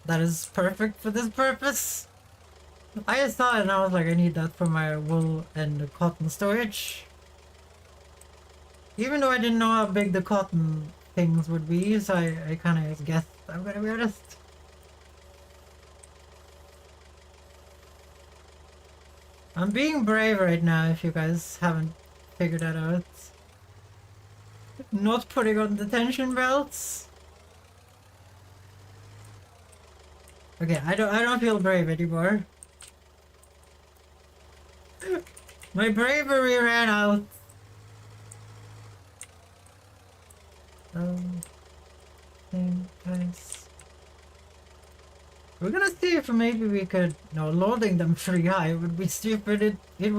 That is perfect for this purpose. I just saw it and I was like, I need that for my wool and cotton storage. Even though I didn't know how big the cotton things would be, so I kind of just guessed, I'm gonna be honest. I'm being brave right now if you guys haven't figured that out. Not putting on the tension belts. Okay, I don't feel brave anymore. My bravery ran out. Guys. We're gonna see if maybe we could... No, loading them free high would be stupid. It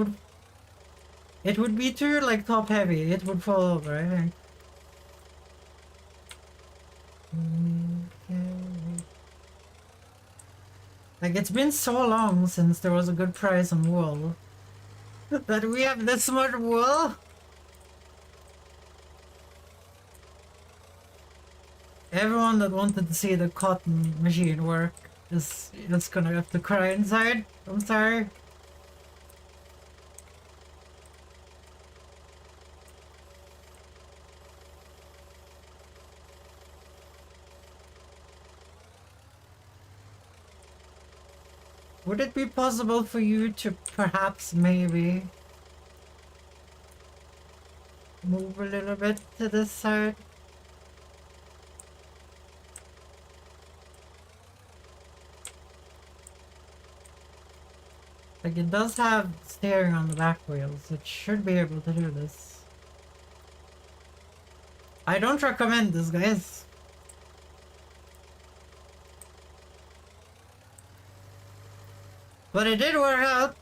would be too, like, top heavy. It would fall over, I think. Okay. Like, it's been so long since there was a good price on wool that we have this much wool. Everyone that wanted to see the cotton machine work is just gonna have to cry inside. I'm sorry. Would it be possible for you to perhaps maybe move a little bit to this side? Like, it does have steering on the back wheels. It should be able to do this. I don't recommend this, guys. But it did work out.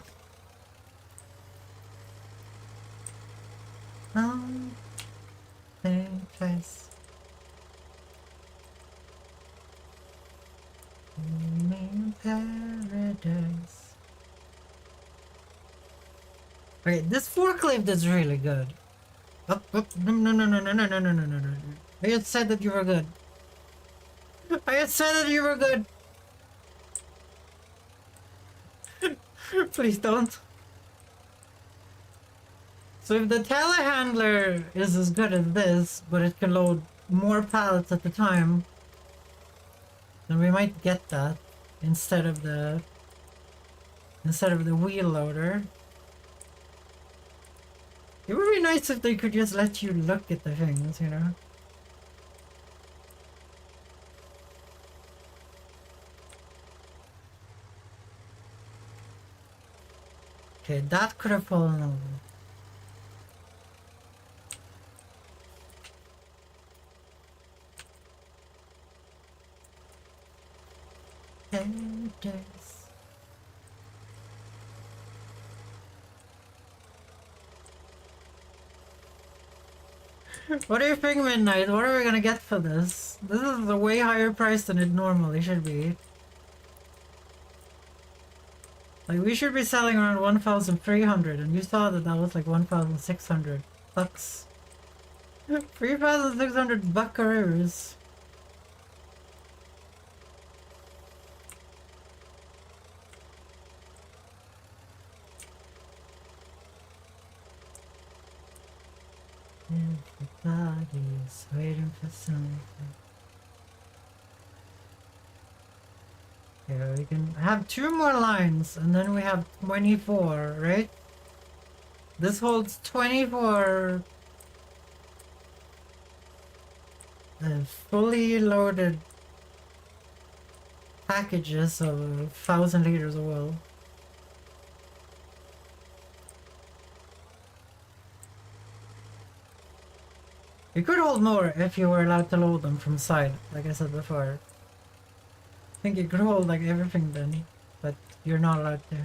Think twice. In paradise. Okay, this forklift is really good. Up, no, no, no, no, no, no, no, no, no, no, no. I had said that you were good. I had said that you were good. Please don't. So if the telehandler is as good as this, but it can load more pallets at the time, then we might get that instead of the wheel loader. It would be nice if they could just let you look at the things, you know? Okay, that could have fallen over. Paradise. What do you think, Midnight? What are we gonna get for this? This is a way higher price than it normally should be. Like, we should be selling around 1,300, and you saw that that was like 1,600 bucks. 3,600 buckaroos. Everybody's waiting for something. Yeah, we can have 2 more lines, and then we have 24, right? This holds 24 fully loaded packages of 1,000 liters of oil. You could hold more if you were allowed to load them from side, like I said before. I think you could hold like everything then, but you're not allowed to.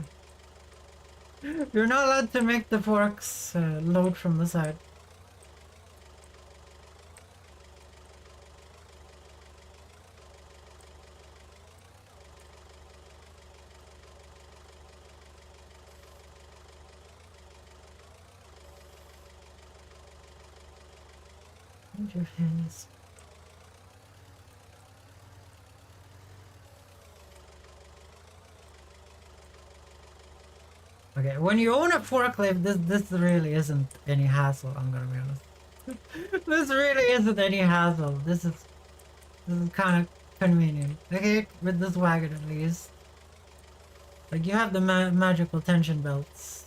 You're not allowed to make the forks load from the side. Hold your hands. Okay, when you own a forklift, this really isn't any hassle, I'm gonna be honest. This really isn't any hassle. This is kind of convenient. Okay, with this wagon at least. Like, you have the magical tension belts.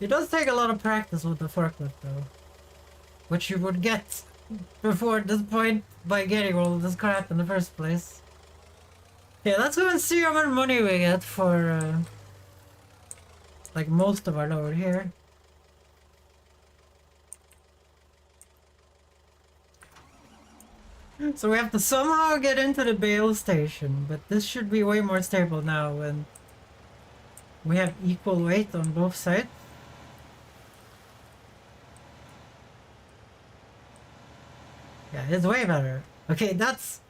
It does take a lot of practice with the forklift though. Which you would get before this point by getting all of this crap in the first place. Okay, let's go and see how much money we get for like most of our load here. So we have to somehow get into the bale station, but this should be way more stable now when we have equal weight on both sides. Yeah, it's way better. Okay, that's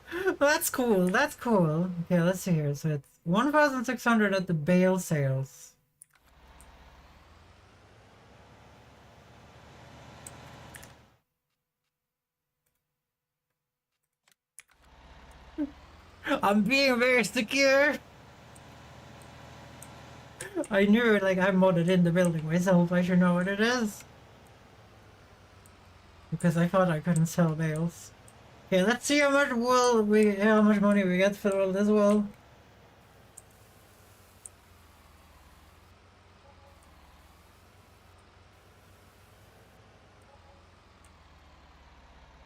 cool. That's cool. Okay, let's see here. So it's 1,600 at the bale sales. I'm being very secure. I knew it, like I modded in the building myself. I should know what it is. Because I thought I couldn't sell bales. Okay, let's see how much how much money we get for all this wool.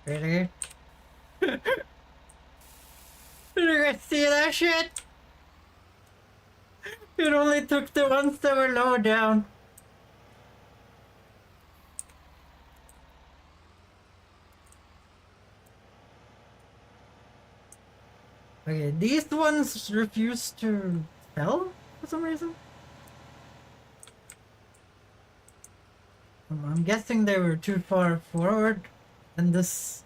Really? Did you guys see that shit? It only took the ones that were low down. Okay, these ones refuse to sell? for some reason. I'm guessing they were too far forward, and this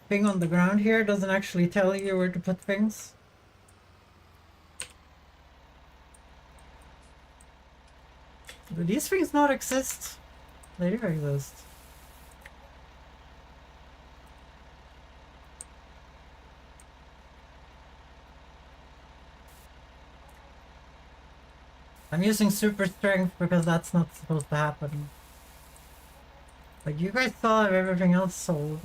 thing on the ground here doesn't actually tell you where to put things. Do these things not exist? They do exist. I'm using super strength because that's not supposed to happen. But you guys thought of everything else sold.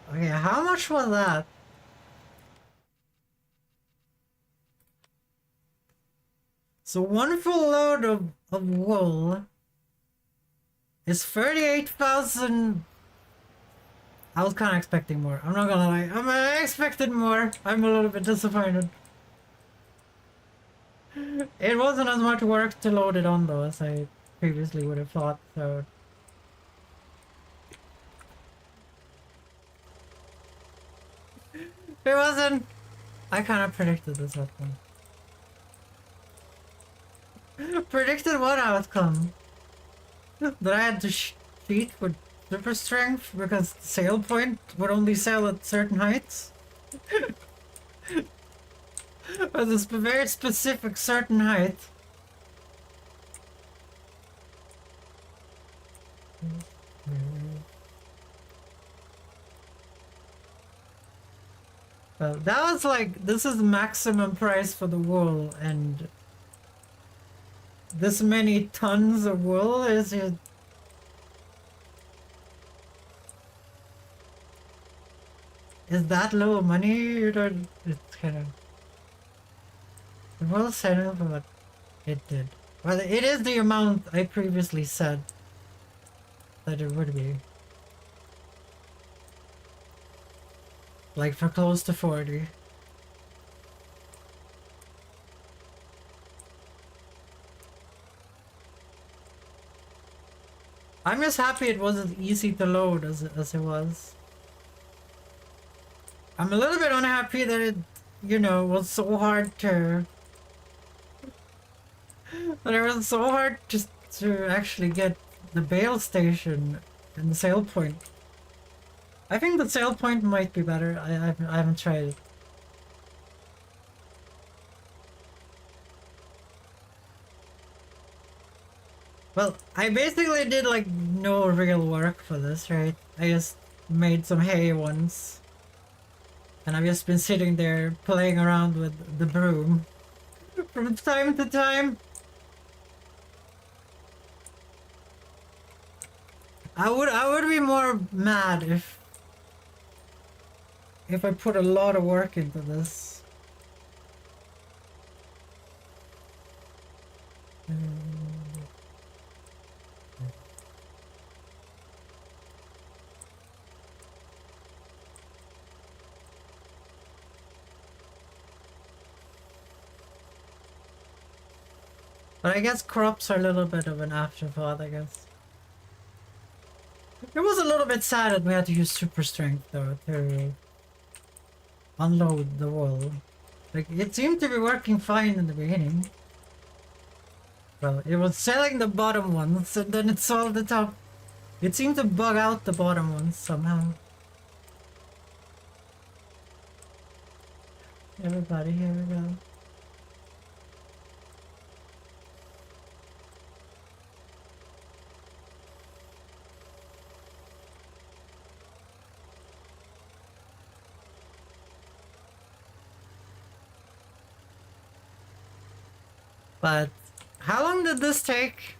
Okay, how much was that? So one full load of wool is 38,000. I was kind of expecting more. I'm not gonna lie. I expected more. I'm a little bit disappointed. It wasn't as much work to load it on though as I previously would have thought, so... It wasn't... I kind of predicted this outcome. Predicted what outcome? That I had to cheat with super strength because the sale point would only sell at certain heights? With a very specific certain height. Well, that was like, this is maximum price for the wool, and this many tons of wool is it? Is that low money? You don't, it's kind of... The wool settled for what it did. Well, it is the amount I previously said that it would be. Like for close to 40. I'm just happy it wasn't easy to load as it was. I'm a little bit unhappy that it, you know, was so hard to... That it was so hard to actually get the bale station and the sale point. I think the sale point might be better. I haven't tried it. Well, I basically did like no real work for this, right? I just made some hay once. And I've just been sitting there playing around with the broom from time to time. I would be more mad if I put a lot of work into this. But I guess crops are a little bit of an afterthought, I guess. It was a little bit sad that we had to use super strength though to unload the wool. Like, it seemed to be working fine in the beginning. Well, it was selling the bottom ones and then it sold the top. It seemed to bug out the bottom ones somehow. Everybody, here we go. But how long did this take?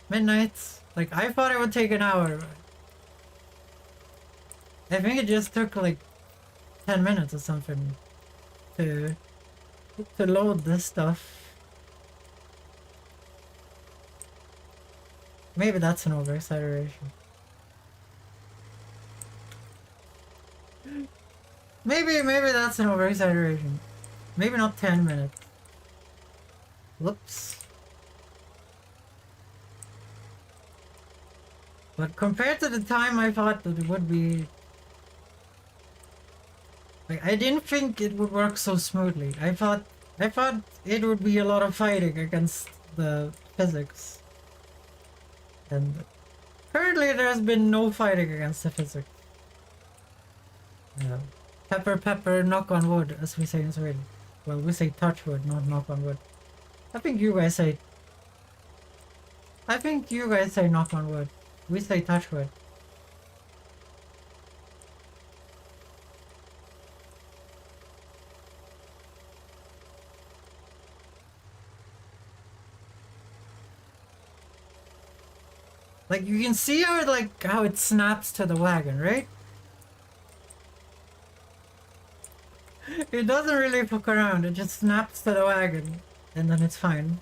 Midnight? Like, I thought it would take an hour. I think it just took like 10 minutes or something to load this stuff. Maybe that's an over-exaggeration. Maybe that's an over-exaggeration. Maybe not 10 minutes. Whoops. But compared to the time I thought that it would be, Like, I didn't think it would work so smoothly. I thought it would be a lot of fighting against the physics. And currently there's been no fighting against the physics. Yeah. Pepper pepper, knock on wood, as we say in Sweden. Well, we say touch wood, not knock on wood. I think you guys say knock on wood. We say touch wood. Like, you can see how it snaps to the wagon, right? It doesn't really fuck around, it just snaps to the wagon, and then it's fine.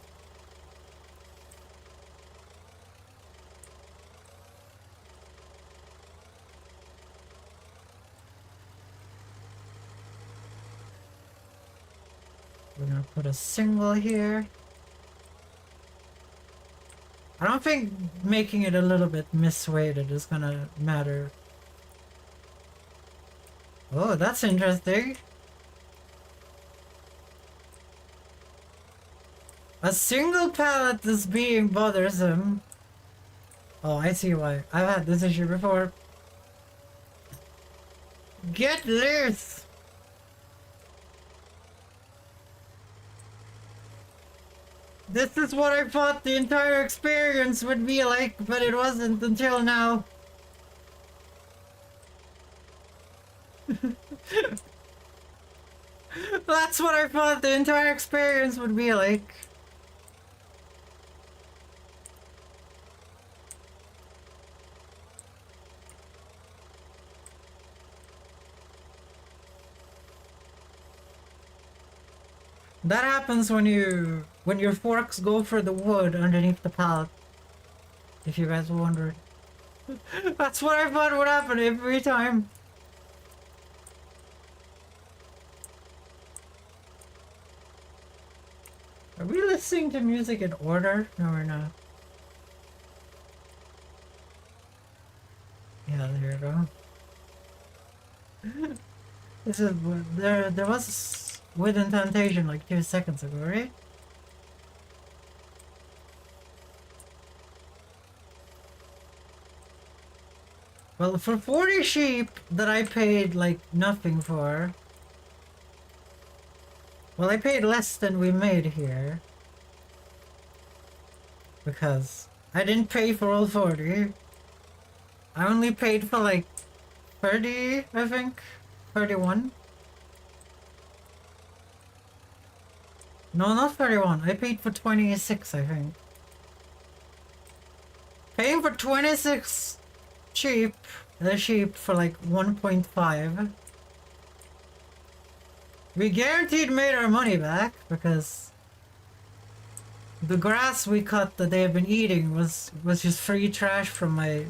We're gonna put a single here. I don't think making it a little bit misweighted is gonna matter. Oh, that's interesting. A single pallet is being bothersome. Oh, I see why. I've had this issue before. Get loose! This is what I thought the entire experience would be like, but it wasn't until now. That's what I thought the entire experience would be like. That happens when your forks go for the wood underneath the pallet. If you guys wondered. That's what I thought would happen every time. Are we listening to music in order? No, we're not. Yeah, there you go. This is there was Wooden Temptation like 2 seconds ago, right? Well, for 40 sheep that I paid like nothing for. Well, I paid less than we made here. Because I didn't pay for all 40. I only paid for like 30, I think. 31. No, not 31. I paid for 26, I think. Paying for 26 sheep for like 1.5. We guaranteed made our money back because the grass we cut that they have been eating was just free trash from my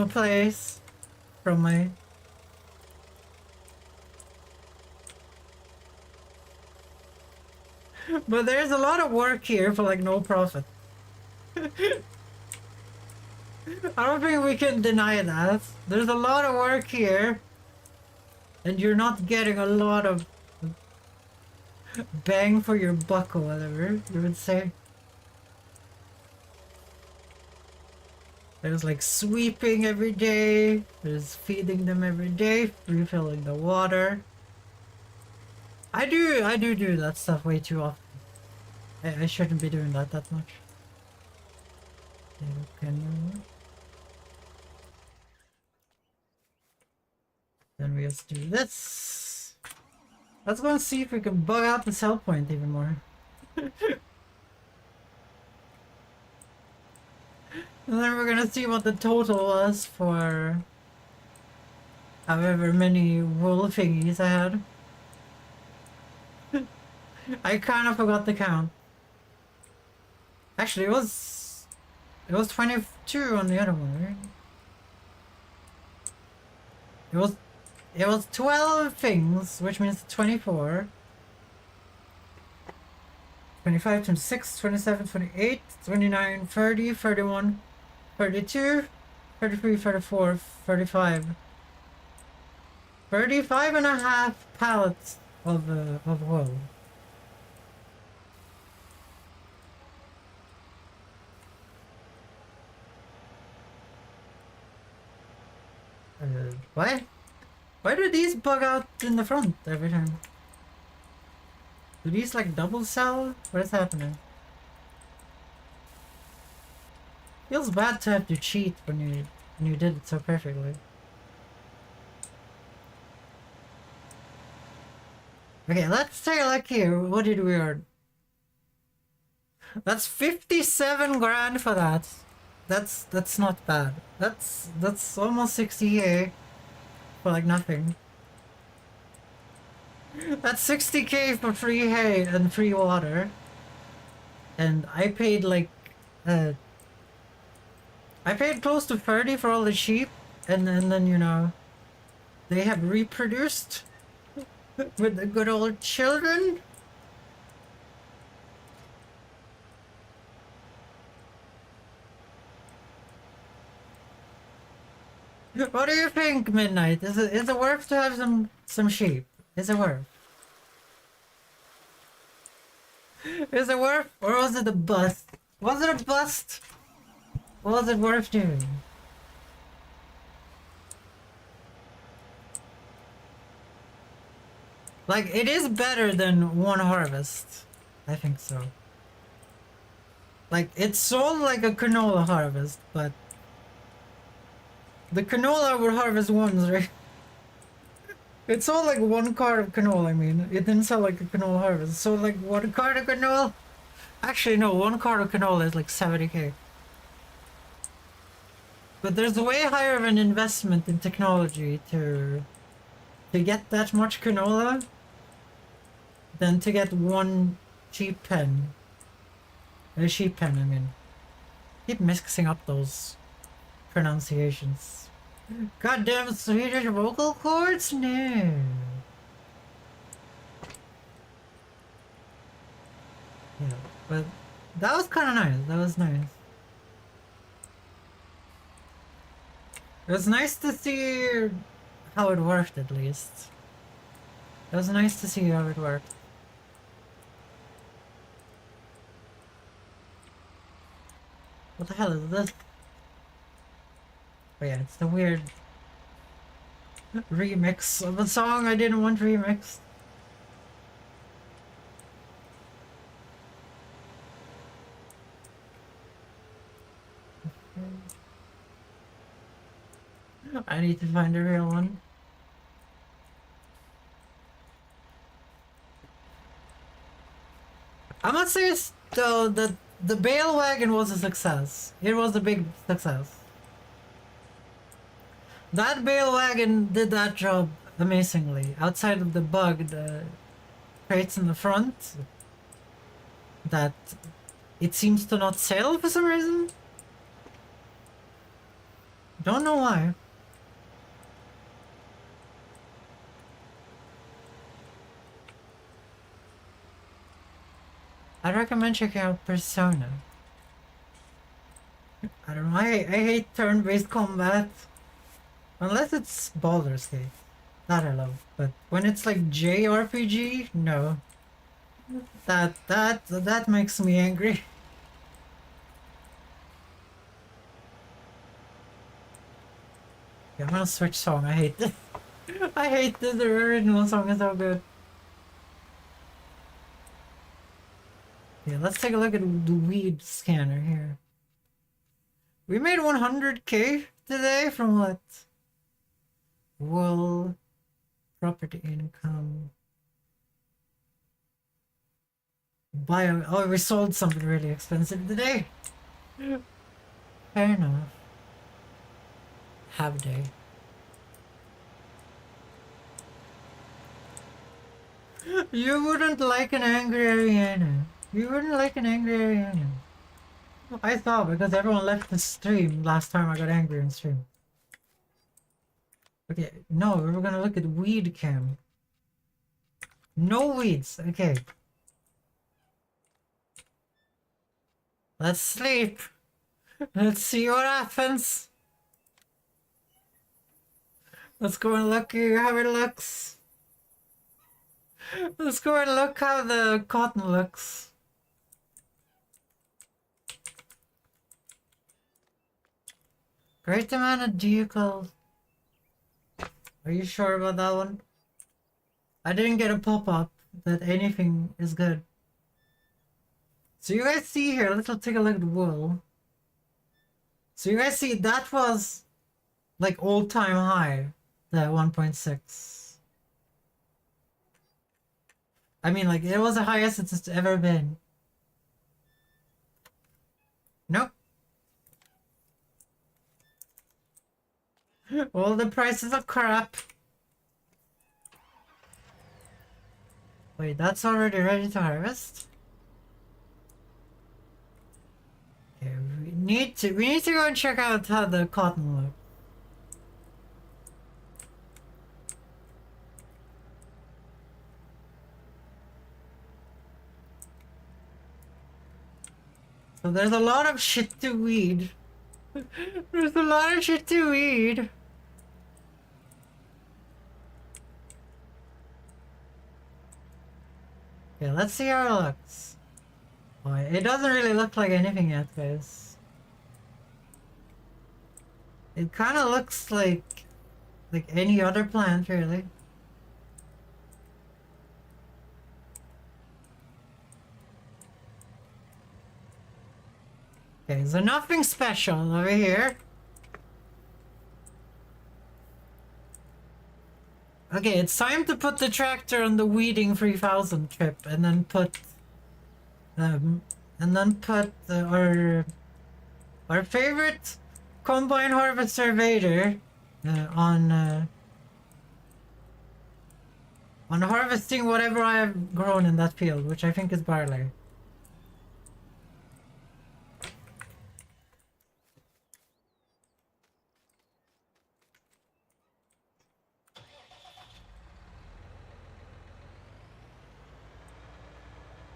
place, from my. But there's a lot of work here for like no profit. I don't think we can deny that. There's a lot of work here. And you're not getting a lot of bang for your buck or whatever you would say. There's like sweeping every day. There's feeding them every day, refilling the water. I do that stuff way too often. I shouldn't be doing that much. Then we just do this. Let's go and see if we can bug out the sell point even more. And then we're gonna see what the total was for however many wool thingies I had. I kind of forgot the count. Actually, it was 22 on the other one, right? It was 12 things, which means 24. 25, 26, 27, 28, 29, 30, 31, 32, 33, 34, 35. 35.5 pallets of wool. Why? Why do these bug out in the front every time? Do these like double sell? What is happening? Feels bad to have to cheat when you did it so perfectly. Okay, let's take a look here. What did we earn? That's 57 grand for that. That's not bad. That's almost 60k for like nothing. That's 60k for free hay and free water. And I paid like I paid close to 30 for all the sheep, and then you know they have reproduced with the good old children. What do you think, Midnight? Is it worth to have some sheep? Is it worth? Is it worth, or was it a bust? Was it a bust? Or was it worth doing? Like, it is better than one harvest. I think so. Like, it's sold like a canola harvest, but the canola would harvest once, right? It sold like one cart of canola, I mean. It didn't sell like a canola harvest. It sold like one cart of canola? Actually, no, one cart of canola is like 70k. But there's way higher of an investment in technology to get that much canola than to get one sheep pen. A sheep pen, I mean. Keep mixing up those pronunciations. Goddamn Swedish vocal cords? No. Yeah, but that was kind of nice. That was nice. It was nice to see how it worked, at least. It was nice to see how it worked. What the hell is this? Oh yeah, it's the weird remix of a song I didn't want remixed. I need to find a real one. I must say though that the bale wagon was a success. It was a big success. That bale wagon did that job amazingly. Outside of the bug, the crates in the front, that it seems to not sail for some reason. Don't know why. I'd recommend checking out Persona. I don't know, I hate turn-based combat. Unless it's Baldur's Gate. That I love. But when it's like JRPG, no. That makes me angry. Yeah, I'm gonna switch song, I hate this. I hate this, the original song is so good. Yeah, let's take a look at the weed scanner here. We made 100k today from what? Wool, property income, bio. Oh, we sold something really expensive today. Fair enough. Have day. You wouldn't like an angry Ariana. You wouldn't like an angry Ariana. I thought because everyone left the stream last time I got angry on stream. Okay, no, we were gonna look at weed cam. No weeds, okay. Let's sleep. Let's see what happens. Let's go and look how it looks. Let's go and look how the cotton looks. Great amount of vehicles. Are you sure about that one? I didn't get a pop-up that anything is good. So you guys see here, let's take a look at the wool. So you guys see that was like all-time high, the 1.6. I mean, like, it was the highest it's ever been. Nope. All the prices are crap. Wait, that's already ready to harvest? Okay, we need to go and check out how the cotton looks. So there's a lot of shit to weed. There's a lot of shit to weed. Okay, let's see how it looks. Oh, it doesn't really look like anything yet, guys. It kind of looks like any other plant, really. Okay, so nothing special over here. Okay, it's time to put the tractor on the weeding 3000 trip, and then put our favorite combine harvester Vader on harvesting whatever I have grown in that field, which I think is barley.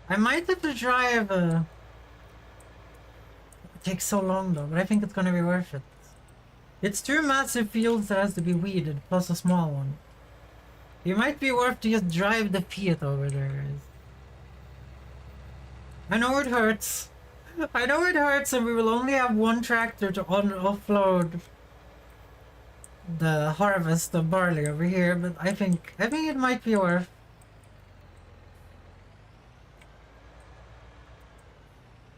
I might have to drive. It takes so long though, but I think it's gonna be worth it. It's 2 massive fields that has to be weeded, plus a small one. It might be worth to just drive the Fiat over there, guys. I know it hurts. I know it hurts, and we will only have one tractor to offload the harvest of barley over here, but I think it might be worth.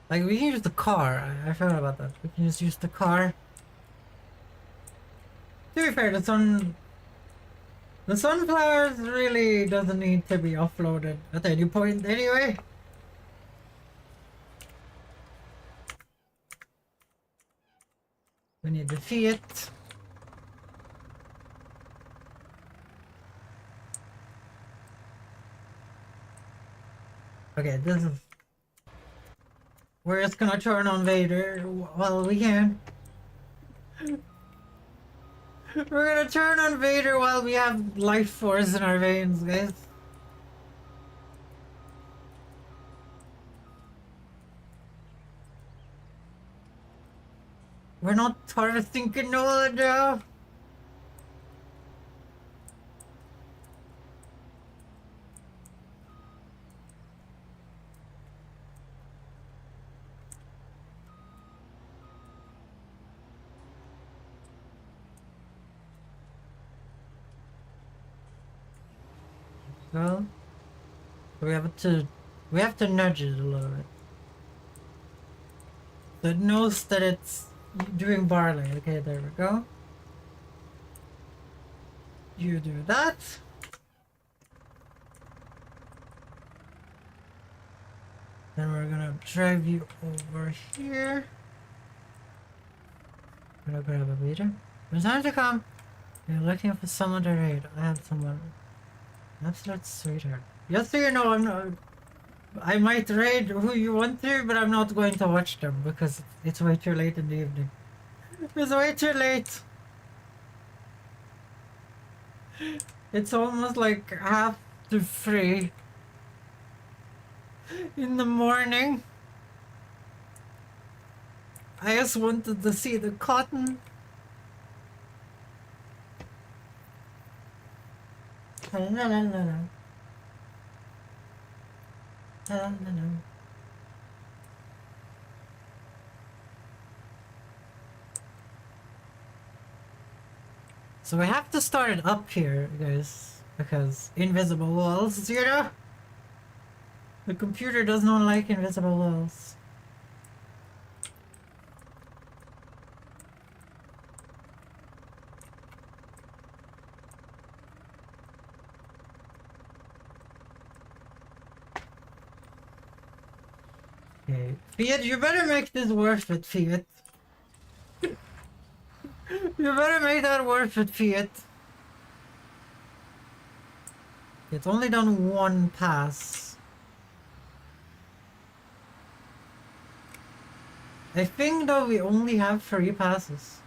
Like, we can use the car. I forgot about that. We can just use the car. To be fair, the sunflowers really doesn't need to be offloaded at any point anyway. We need the Fiat. Okay, this is... We're just gonna turn on Vader while we can. We're gonna turn on Vader while we have life force in our veins, guys. We're not harvesting canola now. Well, we have to nudge it a little bit. So it knows that it's doing barley. Okay, there we go. You do that. Then we're gonna drive you over here. Gonna grab a beater. It's time to come. You're looking for someone to raid. I have someone. Absolute sweetheart. Just so you know, I might raid who you want to, but I'm not going to watch them because it's way too late in the evening. It's way too late. It's almost like 2:30 in the morning. I just wanted to see the cotton. La la la la la. La la la la. So we have to start it up here, guys, because invisible walls, you know? The computer does not like invisible walls. Okay, Fiat, you better make this worth it, Fiat. You better make that worth it, Fiat. It's only done one pass. I think though we only have 3 passes.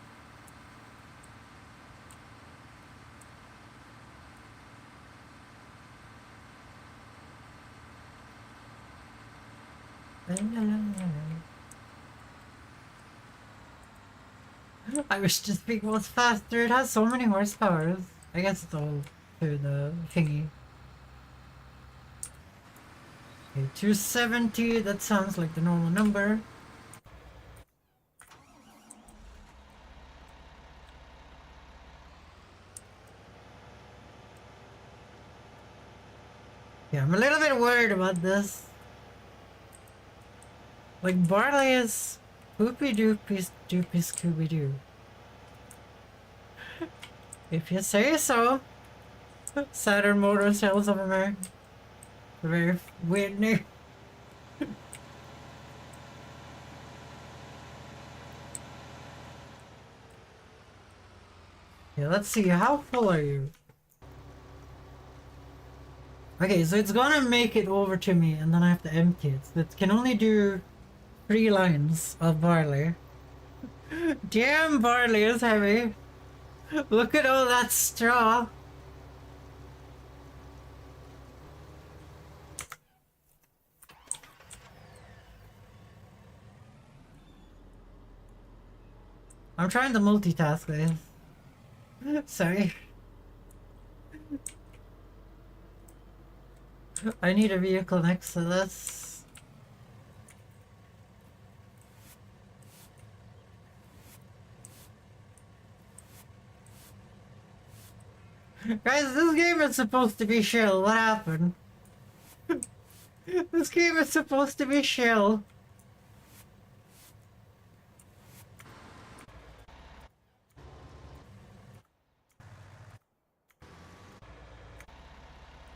I wish this thing was faster. It has so many horsepower. I guess it's all to the thingy. Okay, 270, that sounds like the normal number. Yeah, I'm a little bit worried about this. Like, Barley is poopy doopy doopy Scooby Doo. If you say so. Saturn Motor Sales of America. A very weird name. Yeah, let's see, how full are you? Okay, so it's gonna make it over to me and then I have to empty it. So it can only do 3 lines of barley. Damn, barley is heavy. Look at all that straw. I'm trying to multitask this. Sorry. I need a vehicle next to this. Guys, this game is supposed to be chill. What happened? This game is supposed to be chill.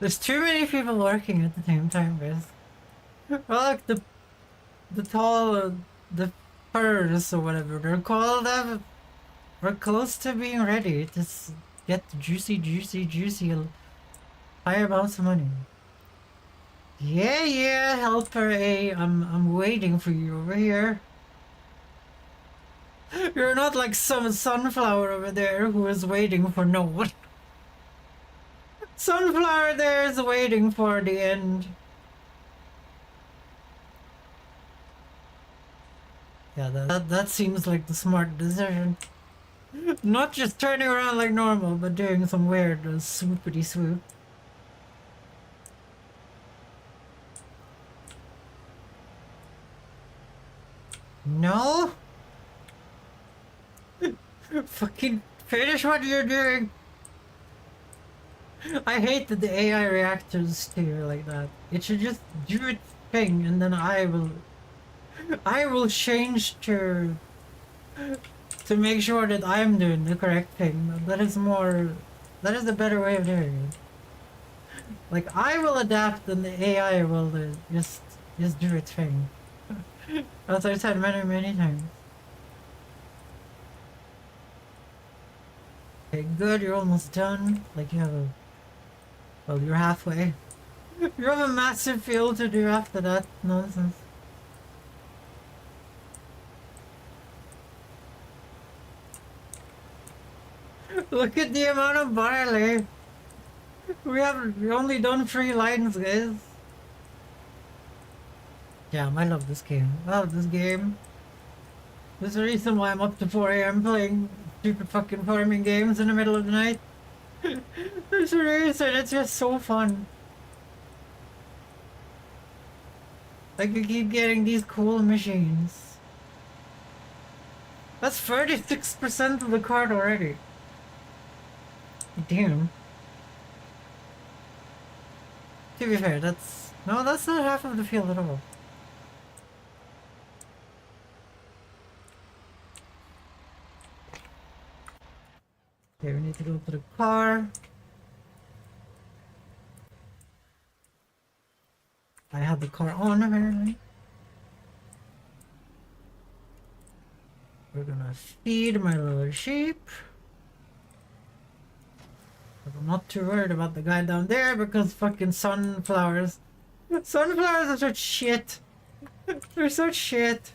There's too many people working at the same time, guys. Well, like the tall, the furs or whatever they're called, we're close to being ready to get the juicy higher amounts of money. Yeah, helper A, I'm waiting for you over here. You're not like some sunflower over there who is waiting for no one. Sunflower there is waiting for the end. Yeah, that seems like the smart decision. Not just turning around like normal, but doing some weird swoopity swoop. No? Fucking finish what you're doing. I hate that the AI reactors to you like that. It should just do its thing and then I will change to make sure that I'm doing the correct thing. That is the better way of doing it. Like, I will adapt and the AI will just do its thing. As I've said many times. Okay, good, you're almost done. Like, you have a... Well, you're halfway. You have a massive field to do after that nonsense. Look at the amount of barley. We only done 3 lines, guys. Damn, I love this game. I love this game. There's a reason why I'm up to 4 AM playing stupid fucking farming games in the middle of the night. It's reason, it's just so fun. Like you keep getting these cool machines. That's 36% of the card already. Damn. To be fair, that's not half of the field at all. Okay, we need to go to the car. I have the car on apparently. We're gonna feed my little sheep. I'm not too worried about the guy down there because fucking sunflowers. Sunflowers are such shit. They're such shit.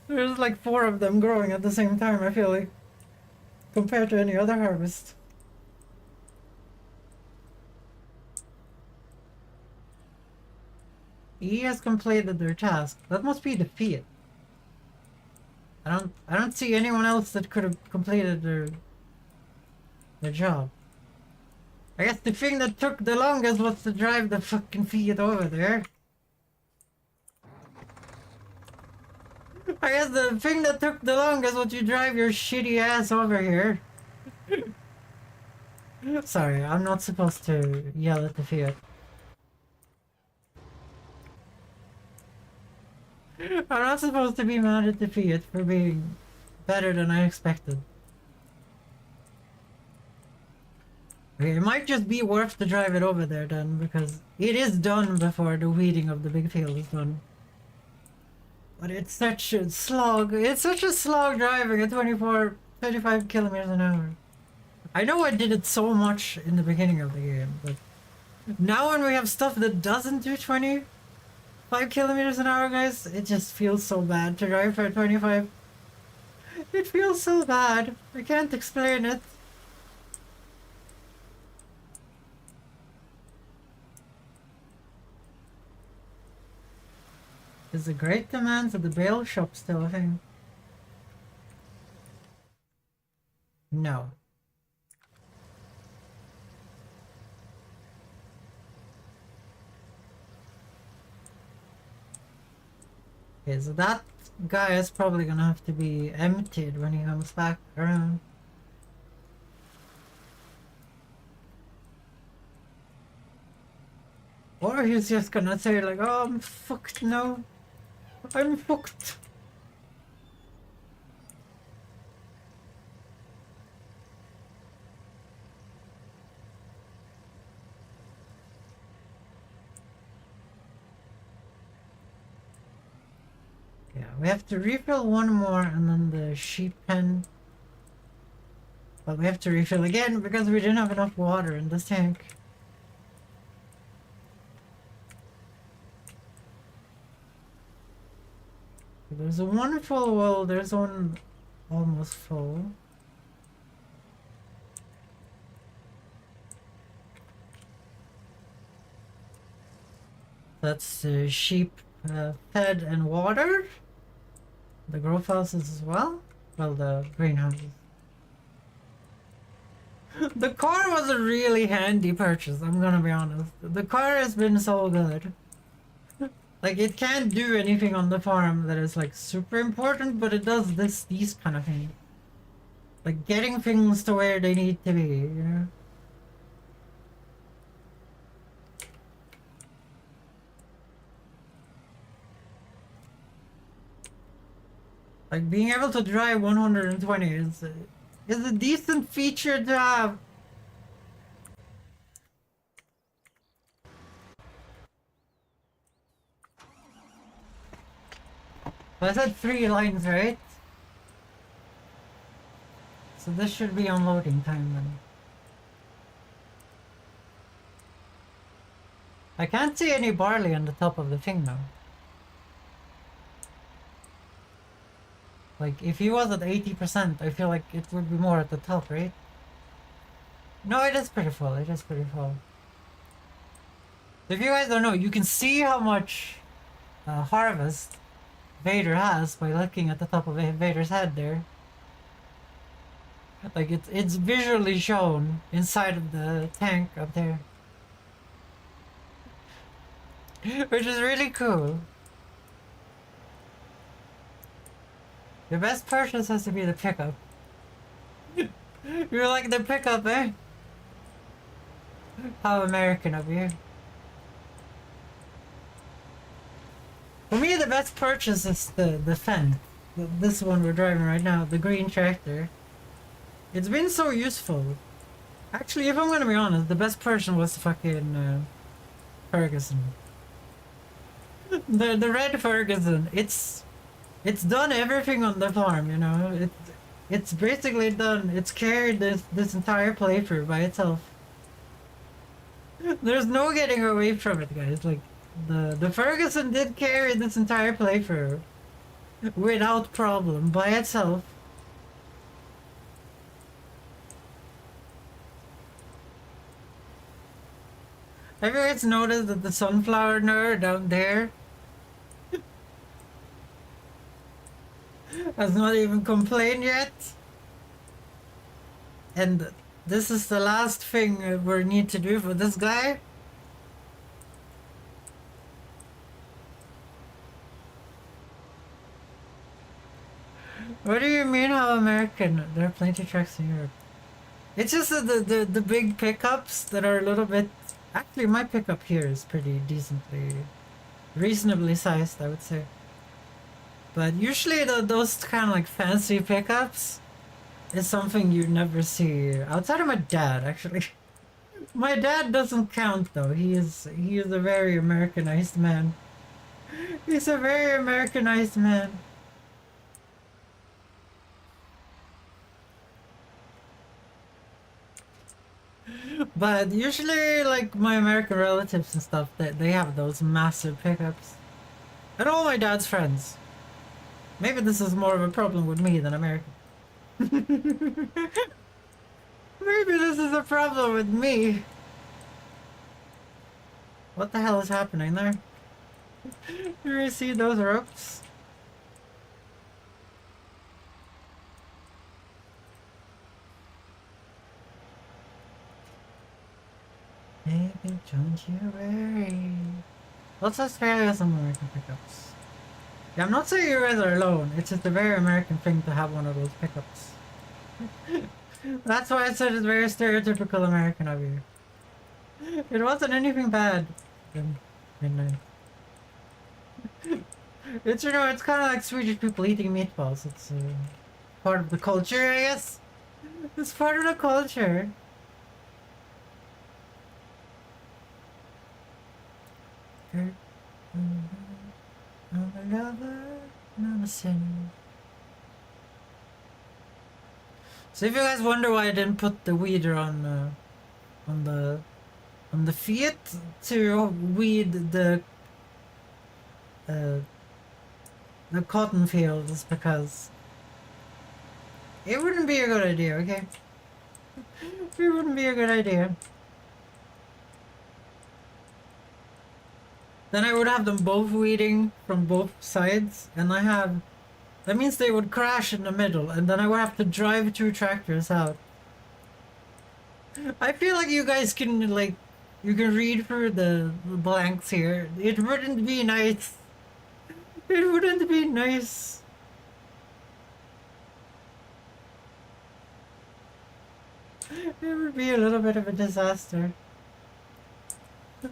There's like 4 of them growing at the same time, I feel like. Compared to any other harvest. E has completed their task. That must be defeat. I don't see anyone else that could have completed their job. I guess the thing that took the longest was to drive the fucking Fiat over there. I guess the thing that took the longest was to drive your shitty ass over here. Sorry, I'm not supposed to yell at the Fiat. I'm not supposed to be mad at the Fiat for being better than I expected. Okay, it might just be worth to drive it over there then, because it is done before the weeding of the big field is done. But it's such a slog. It's such a slog driving at 25 kilometers an hour. I know I did it so much in the beginning of the game, but now when we have stuff that doesn't do 25 kilometers an hour, guys, it just feels so bad to drive for 25. It feels so bad. I can't explain it. There's a great demand at the bale shop still, I think. No. Okay, so that guy is probably gonna have to be emptied when he comes back around. Or he's just gonna say like, oh, I'm fucked now. I'm fucked. Yeah, we have to refill one more and then the sheep pen. But we have to refill again because we didn't have enough water in this tank. There's a one full, well, there's one almost full. That's sheep fed and watered. The grow houses as well. Well, the greenhouses. The car was a really handy purchase, I'm gonna be honest. The car has been so good. Like, it can't do anything on the farm that is, like, super important, but it does these kind of things. Like, getting things to where they need to be, you know? Like, being able to drive 120 is a decent feature to have. I said 3 lines, right? So this should be unloading time then. I can't see any barley on the top of the thing though. Like, if he was at 80%, I feel like it would be more at the top, right? No, it is pretty full. It is pretty full. If you guys don't know, you can see how much harvest Vader has by looking at the top of Vader's head there. Like it's visually shown inside of the tank up there. Which is really cool. The best purchase has to be the pickup. You're like the pickup, eh? How American of you. For me, the best purchase is the Fen. This one we're driving right now, the green tractor. It's been so useful. Actually, if I'm gonna be honest, the best purchase was fucking Ferguson. The red Ferguson. It's done everything on the farm, you know. It's basically done. It's carried this entire playthrough by itself. There's no getting away from it, guys. Like the Ferguson did carry this entire playthrough without problem by itself. Have you guys noticed that the sunflower nerd down there has not even complained yet? And this is the last thing we need to do for this guy. What do you mean how American? There are plenty of trucks in Europe. It's just the big pickups that are a little bit... Actually, my pickup here is pretty reasonably sized, I would say. But usually those kind of like fancy pickups is something you never see outside of my dad, actually. My dad doesn't count though. He is a very Americanized man. He's a very Americanized man. But usually, like, my American relatives and stuff, they have those massive pickups. And all my dad's friends. Maybe this is more of a problem with me than American. Maybe this is a problem with me. What the hell is happening there? You see those ropes? Baby, don't you worry. Let's just try some American pickups. Yeah, I'm not saying you guys are alone. It's just a very American thing to have one of those pickups. That's why I said it's very stereotypical American of you. It wasn't anything bad in midnight. It's, you know, it's kind of like Swedish people eating meatballs. It's part of the culture, I guess. It's part of the culture. I'm a lover, not a sinner. So if you guys wonder why I didn't put the weeder on the feet to weed the cotton fields, because it wouldn't be a good idea, okay? It wouldn't be a good idea. Then I would have them both weeding from both sides, and that means they would crash in the middle, and then I would have to drive 2 tractors out. I feel like you guys can, like, you can read through the blanks here. It wouldn't be nice. It wouldn't be nice. It would be a little bit of a disaster.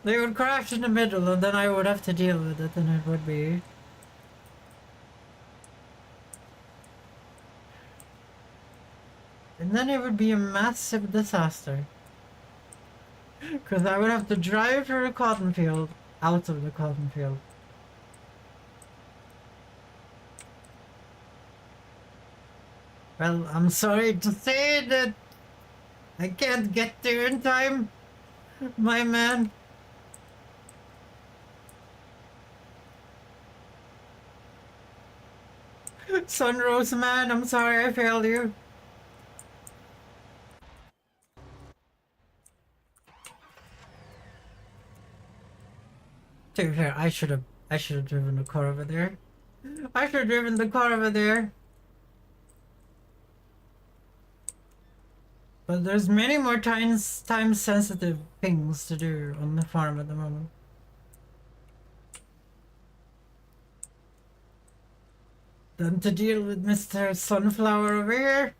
They would crash in the middle, and then I would have to deal with it, and it would be... And then it would be a massive disaster. Because I would have to drive through the cotton field, out of the cotton field. Well, I'm sorry to say that I can't get there in time, my man. Sunrose man, I'm sorry I failed you. To be fair, I should have driven the car over there. I should have driven the car over there. But there's many more time sensitive things to do on the farm at the moment. Than to deal with Mr. Sunflower over here.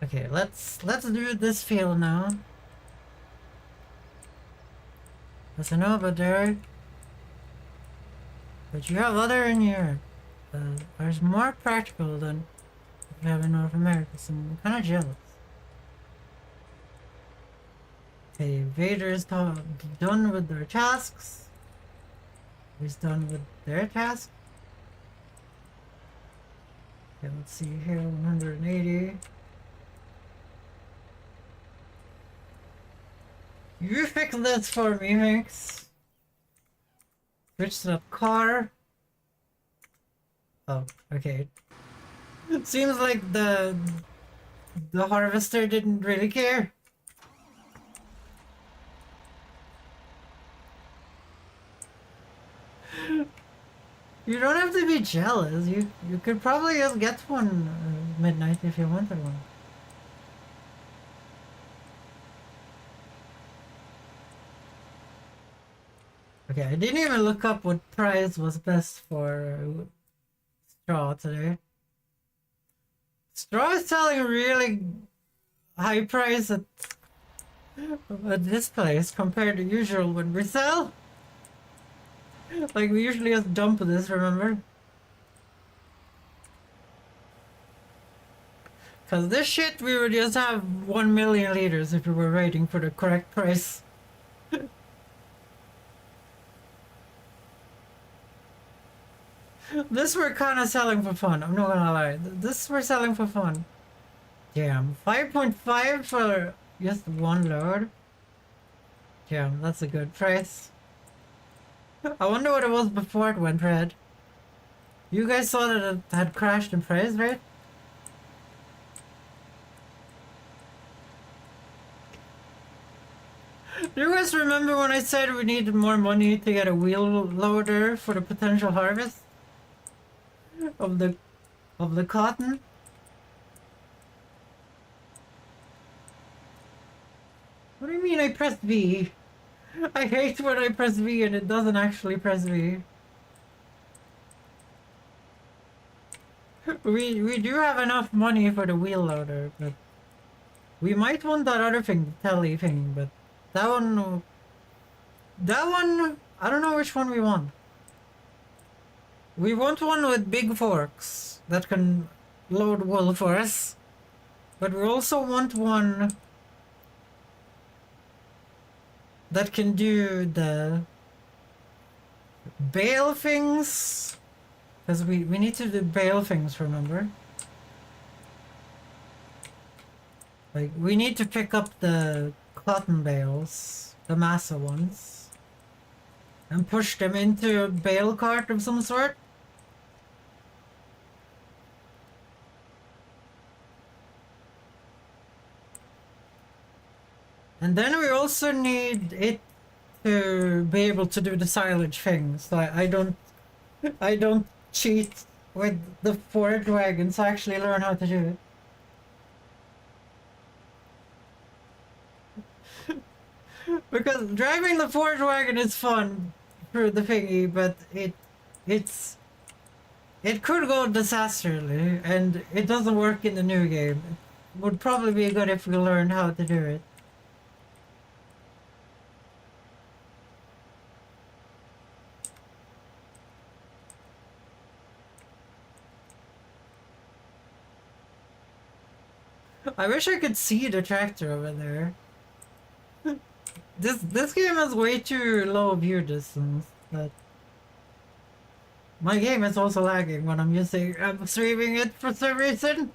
Okay, let's do this field now. There's an over there. But you have other in here. There's more practical than we have in North America, so I'm kind of jealous. Okay, Vader's done with their tasks. He's done with their task. Okay, let's see here, 180. You fix this for me, thanks. Switch to the car. Oh, okay. It seems like the harvester didn't really care. You don't have to be jealous. You could probably just get one midnight if you wanted one. Okay, I didn't even look up what price was best for straw today. Straw is selling really high price at this place compared to usual when we sell. Like we usually just dump this, remember? Cause this shit we would just have 1 million liters if we were waiting for the correct price. This we're kind of selling for fun, I'm not gonna lie. This we're selling for fun. Damn, 5.5 for just one load? Damn, that's a good price. I wonder what it was before it went red. You guys saw that it had crashed in price, right? Do you guys remember when I said we needed more money to get a wheel loader for the potential harvest of the cotton? What do you mean I pressed V? I hate when I press V and it doesn't actually press V. We do have enough money for the wheel loader, but we might want that other thing, the telly thing, but that one, I don't know which one we want. We want one with big forks that can load wool for us, but we also want one that can do the bale things, because we need to do bale things, remember? Like, we need to pick up the cotton bales, the massa ones, and push them into a bale cart of some sort. And then we also need it to be able to do the silage thing, so I don't cheat with the forage wagons, I actually learn how to do it. Because driving the forage wagon is fun through the thingy, but it could go disastrously, and it doesn't work in the new game. It would probably be good if we learned how to do it. I wish I could see the tractor over there. This game has way too low view distance, but my game is also lagging when I'm streaming it for some reason.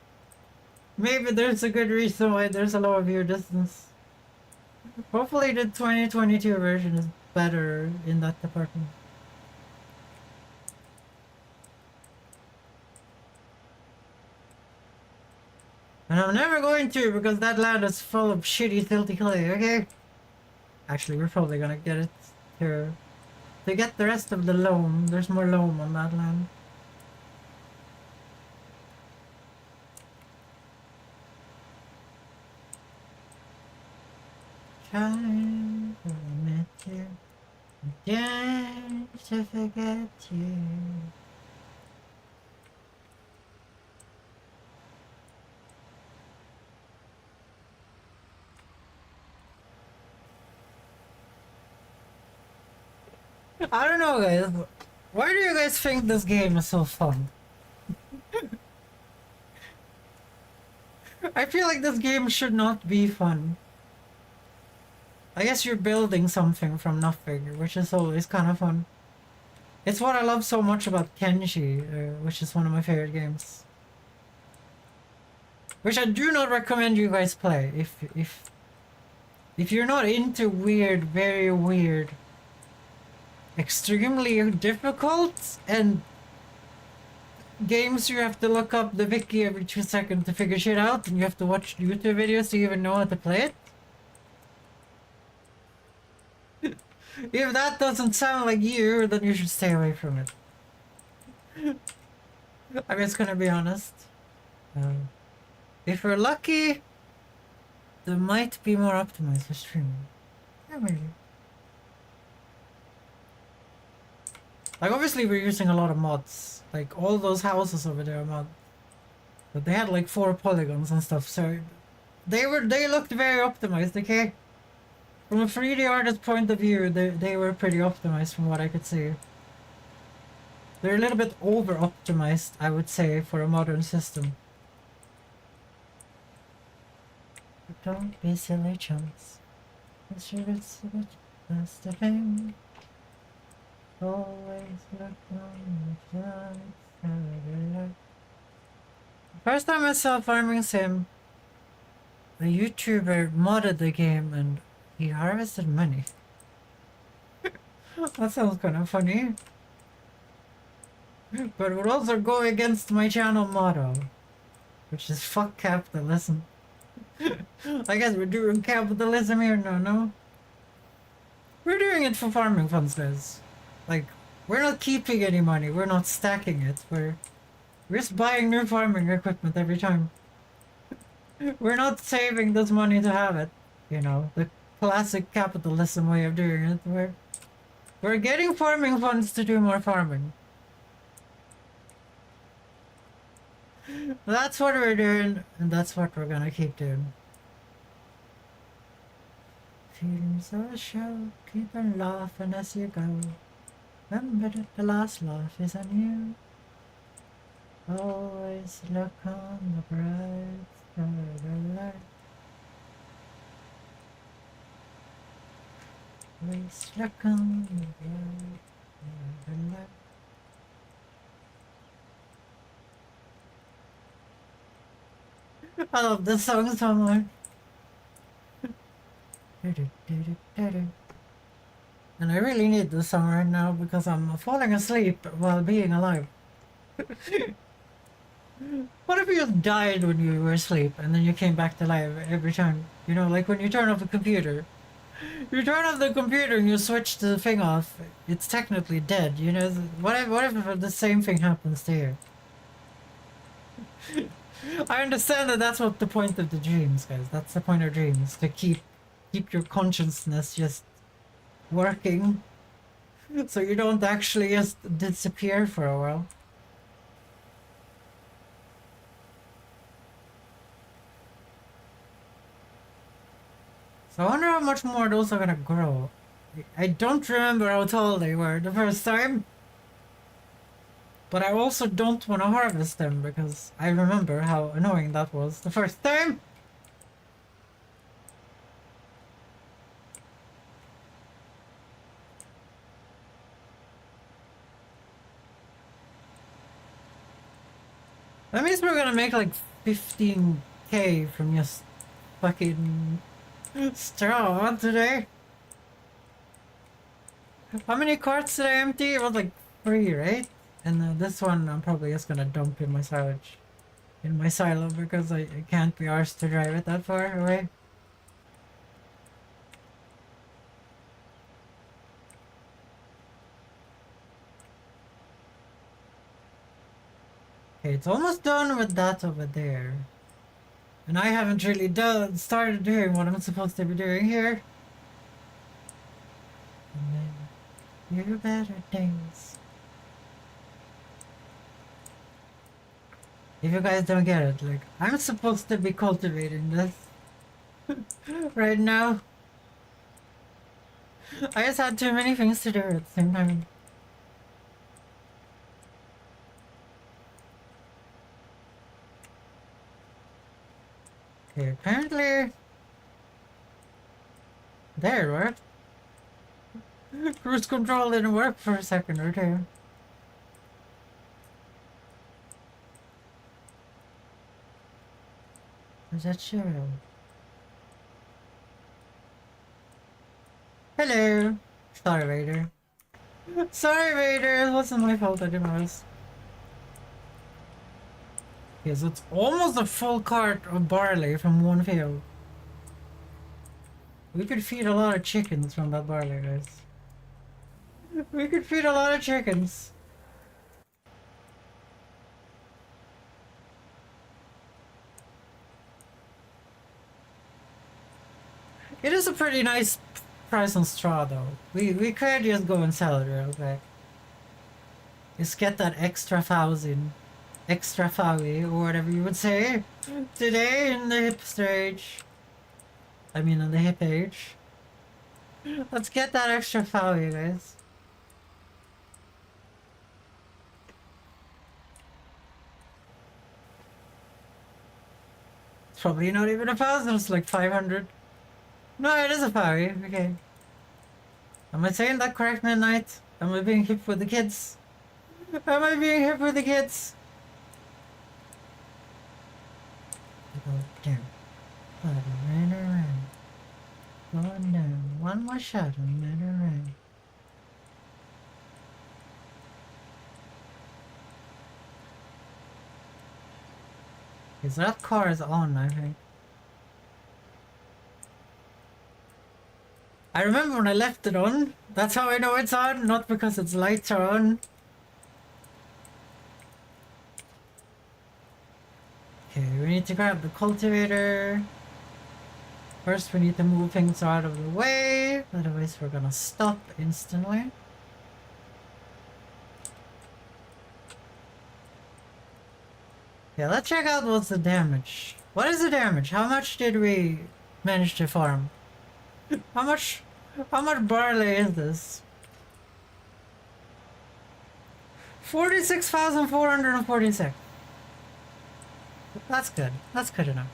Maybe there's a good reason why there's a low view distance. Hopefully the 2022 version is better in that department. And I'm never going to because that land is full of shitty tilty clay, okay? Actually, we're probably gonna get it here. To get the rest of the loam, there's more loam on that land. Trying to admit you, just to forget you. I don't know, guys. Why do you guys think this game is so fun? I feel like this game should not be fun. I guess you're building something from nothing, which is always kind of fun. It's what I love so much about Kenshi, which is one of my favorite games. Which I do not recommend you guys play if you're not into weird, very weird, extremely difficult and games you have to look up the wiki every 2 seconds to figure shit out, and you have to watch YouTube videos to even know how to play it. If that doesn't sound like you, then you should stay away from it. I'm just gonna be honest. If we're lucky, there might be more optimized for streaming. Yeah, maybe. Like, obviously we're using a lot of mods. Like, all those houses over there are mods. But they had like 4 polygons and stuff, so they looked very optimized, okay? From a 3D artist point of view, they were pretty optimized from what I could see. They're a little bit over-optimized, I would say, for a modern system. But don't be silly chumps. That's the thing. Always look on the side. First time I saw Farming Sim, a YouTuber modded the game and he harvested money. That sounds kind of funny. But it would also go against my channel motto, which is fuck capitalism. I guess we're doing capitalism here, no? We're doing it for farming funds, guys. Like, we're not keeping any money, we're not stacking it, we're just buying new farming equipment every time. We're not saving this money to have it, you know, the classic capitalism way of doing it. We're getting farming funds to do more farming. That's what we're doing, and that's what we're gonna keep doing. Feeling so sure, keep on laughing as you go. Remember that the last laugh is on you. Always look on the bright side of life. Always look on the bright side of life. I love this song so much. And I really need this song right now because I'm falling asleep while being alive. What if you just died when you were asleep and then you came back to life every time? You know, like when you turn off the computer. You turn off the computer and you switch the thing off, it's technically dead, you know? What if the same thing happens to you? I understand that that's what the point of the dreams, guys. That's the point of dreams, to keep your consciousness just working, so you don't actually just disappear for a while. So I wonder how much more those are gonna grow. I don't remember how tall they were the first time. But I also don't want to harvest them because I remember how annoying that was the first time. That means we're gonna make like 15 decay from just fucking straw today. How many carts did I empty? It was like 3, right? And this one I'm probably just gonna dump in my silage. In my silo because I can't be arsed to drive it that far away. Okay, it's almost done with that over there. And I haven't really started doing what I'm supposed to be doing here. And then you better things. If you guys don't get it, like, I'm supposed to be cultivating this right now. I just had too many things to do at the same time. Okay, apparently... There, what? Cruise control didn't work for a second or two. Is that Cheryl? Hello! Sorry, Vader. Sorry, Vader! It wasn't my fault, I didn't notice. Okay, so it's almost a full cart of barley from one field. We could feed a lot of chickens from that barley, guys. We could feed a lot of chickens. It is a pretty nice price on straw, though. We could just go and sell it real quick. Just get that extra 1,000. Extra fowie, or whatever you would say. Today in the hipster age. I mean, in the hip age. Let's get that extra fowie, guys. It's probably not even 1,000, it's like 500. No, it is a fowie, okay. Am I saying that correct, Midnight? Am I being hip with the kids? Am I being hip with the kids? Go down, around, around. Going down, one more shot and then around. Is that car is on, I think. I remember when I left it on. That's how I know it's on, not because its lights are on. Okay, we need to grab the cultivator. First, we need to move things out of the way, otherwise we're gonna stop instantly. Yeah, let's check out what's the damage. What is the damage? How much did we manage to farm? How much barley is this? 46,446. That's good. That's good enough.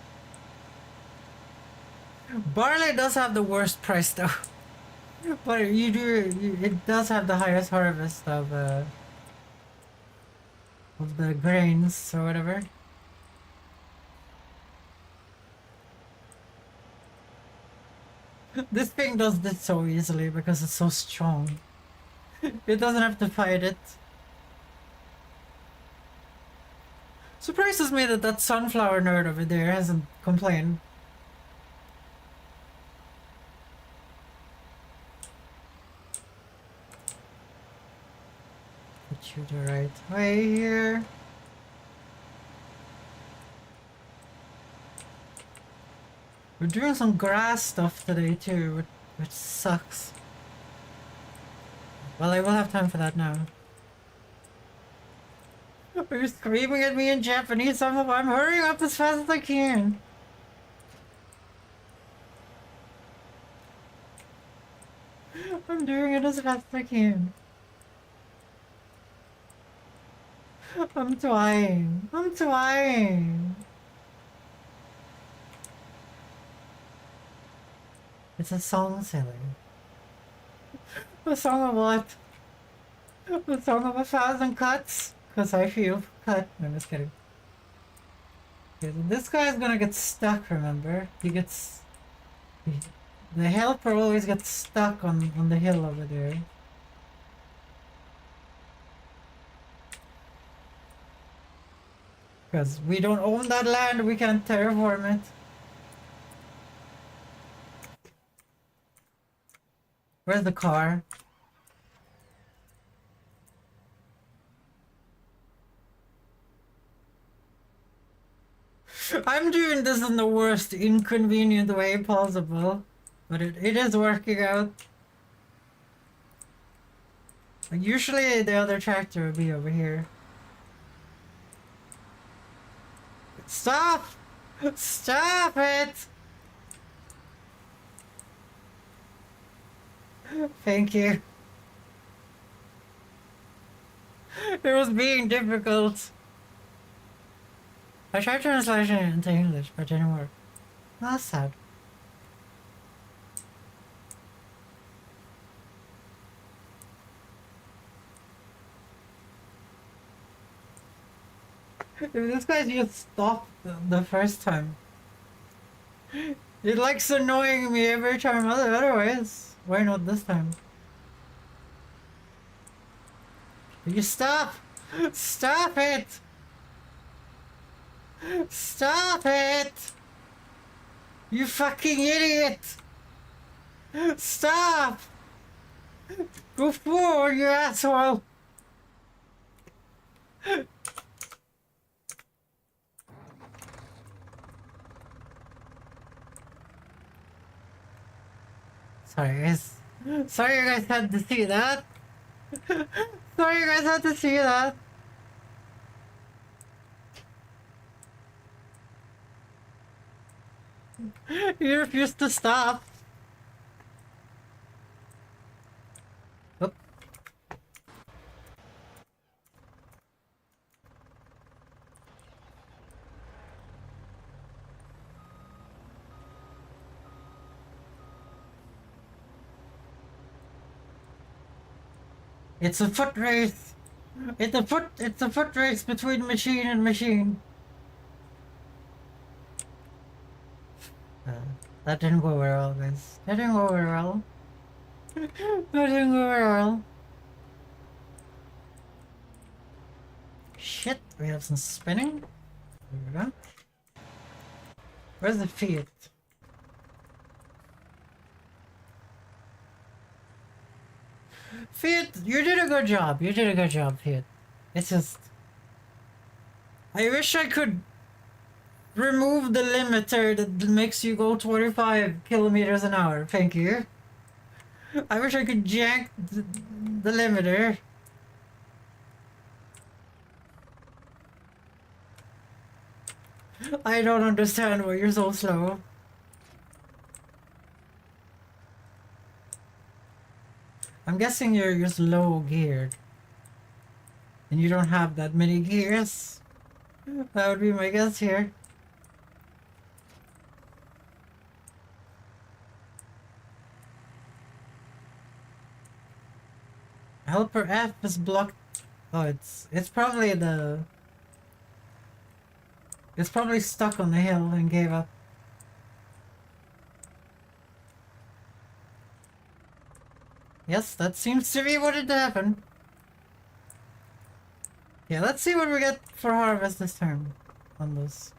Barley does have the worst price though. But it does have the highest harvest of the grains or whatever. This thing does this so easily because it's so strong. It doesn't have to fight it. Surprises me that that sunflower nerd over there hasn't complained. Put you the right way here. We're doing some grass stuff today too, which sucks. Well, I will have time for that now. You're screaming at me in Japanese, I'm hurrying up as fast as I can. I'm doing it as fast as I can. I'm trying. I'm trying. It's a song, Silly. A song of what? A song of 1,000 cuts? Because I feel cut. No, I'm just kidding. Okay, so this guy's gonna get stuck, remember? He gets... The helper always gets stuck on the hill over there. Because we don't own that land, we can't terraform it. Where's the car? I'm doing this in the worst inconvenient way possible. But it is working out. Like usually the other tractor would be over here. Stop! Stop it! Thank you. It was being difficult. I tried translating it into English, but it didn't work. That's sad. If this guy just stopped the first time. It likes annoying me every time otherwise. Why not this time? You stop! Stop it! Stop it! You fucking idiot! Stop! Go forward, you asshole! Sorry guys. Sorry you guys had to see that. Sorry you guys had to see that. You refused to stop. Oop. It's a foot race. It's a foot race between machine and machine. That didn't go very well, guys. That didn't go very well. That didn't go very well. Shit, we have some spinning. There we go. Where's the Fiat? Fiat, you did a good job. You did a good job, Fiat. It's just... I wish I could remove the limiter that makes you go 25 kilometers an hour. Thank you. I wish I could jank the limiter. I don't understand why you're so slow. I'm guessing you're just low geared. And you don't have that many gears. That would be my guess here. Helper F is blocked. Oh, it's probably the... It's probably stuck on the hill and gave up. Yes, that seems to be what had happened. Yeah, let's see what we get for harvest this time on this.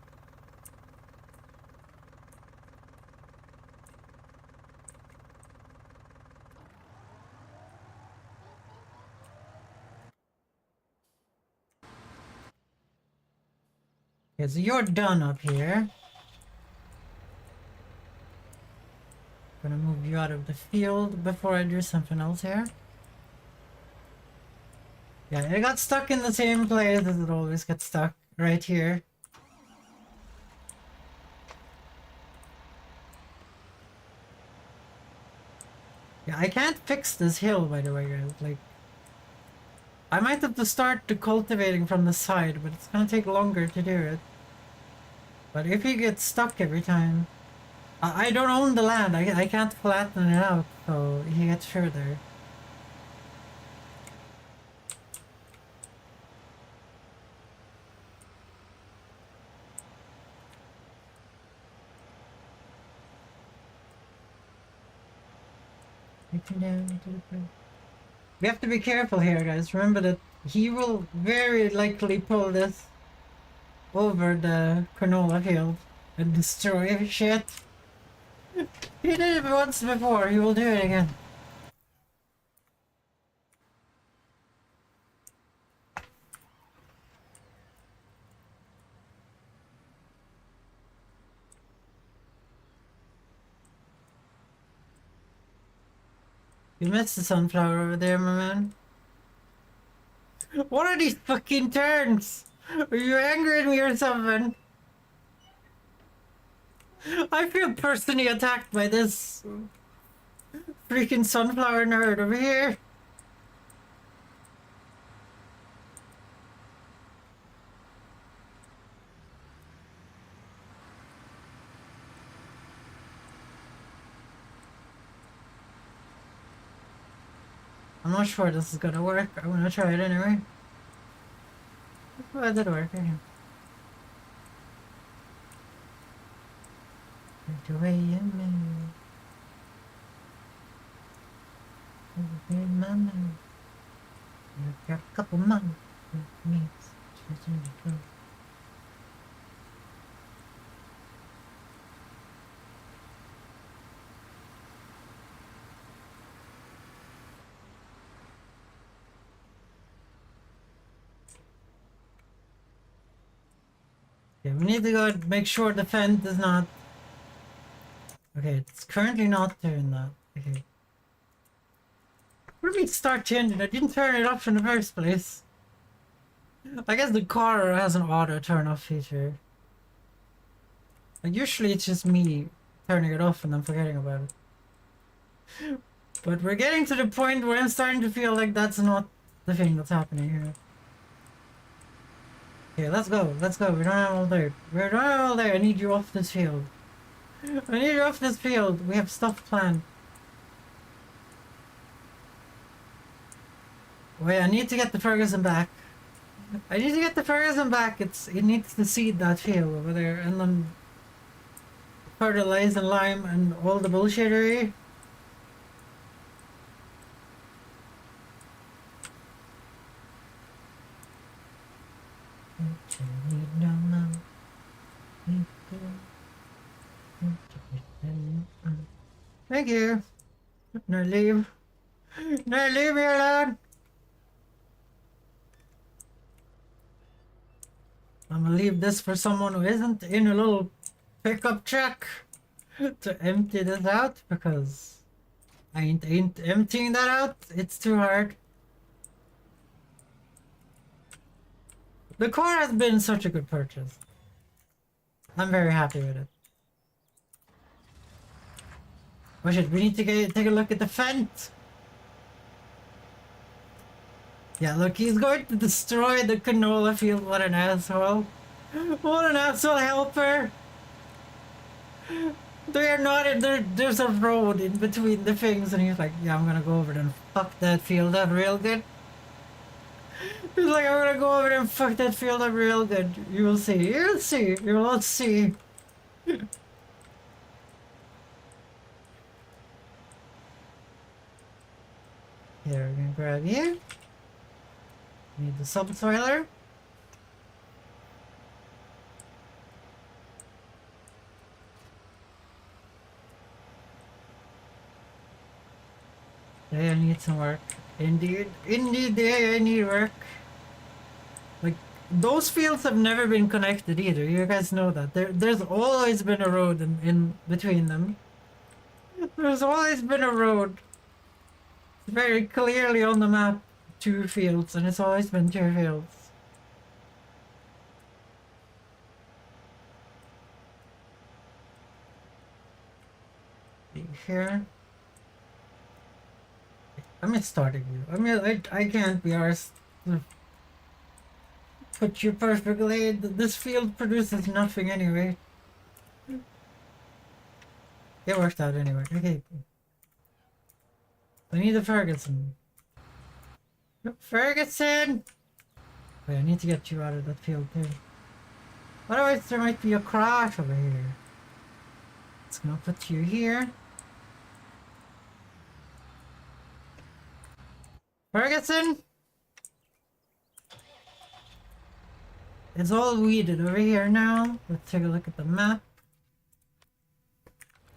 Okay, so you're done up here. Gonna move you out of the field before I do something else here. Yeah, it got stuck in the same place as it always gets stuck, right here. Yeah, I can't fix this hill, by the way, guys. Like, I might have to start the cultivating from the side, but it's gonna take longer to do it. But if he gets stuck every time... I don't own the land, I can't flatten it out, so he gets further. We have to be careful here, guys. Remember that he will very likely pull this over the canola field and destroy shit. He did it once before, he will do it again. You missed the sunflower over there, my man. What are these fucking turns? Are you angry at me or something? I feel personally attacked by this freaking sunflower nerd over here. I'm not sure this is gonna work. I'm gonna try it anyway. Well, it did work, anyway. The way you move. Hey, mama. You've got a couple months with me. Okay, we need to go and make sure the fence is not... Okay, it's currently not doing that. Okay. What do we start changing? I didn't turn it off in the first place. I guess the car has an auto turn off feature. Like usually it's just me turning it off and then forgetting about it. But we're getting to the point where I'm starting to feel like that's not the thing that's happening here. Okay, let's go, let's go. We don't have all day. We don't have all day. I need you off this field. I need you off this field. We have stuff planned. Wait, I need to get the Ferguson back. I need to get the Ferguson back. It needs to seed that field over there and then fertilize and lime and all the bullshittery. Thank you. No, leave. No, leave me alone. I'm gonna leave this for someone who isn't in a little pickup truck to empty this out because I ain't emptying that out. It's too hard. The car has been such a good purchase. I'm very happy with it. Oh shit, we need to take a look at the fence. Yeah, look, he's going to destroy the canola field. What an asshole. What an asshole helper. They are not in there. There's a road in between the things, and he's like, yeah, I'm gonna go over there and fuck that field up real good. He's like, I'm gonna go over there and fuck that field up real good. You will see. You'll see. You will see. Here, we're gonna grab you. Need the subsoiler. Day I need some work. Indeed. Indeed, day I need work. Like, those fields have never been connected either. You guys know that. There's always been a road in between them. There's always been a road. It's very clearly on the map. 2 fields, and it's always been 2 fields. Here. I'm starting you. I mean, I can't be arsed to put you perfectly. This field produces nothing anyway. It worked out anyway. Okay. I need a Ferguson. Ferguson! Wait, I need to get you out of that field too. Otherwise there might be a crash over here. It's gonna put you here. Listen. It's all weeded over here now. Let's take a look at the map.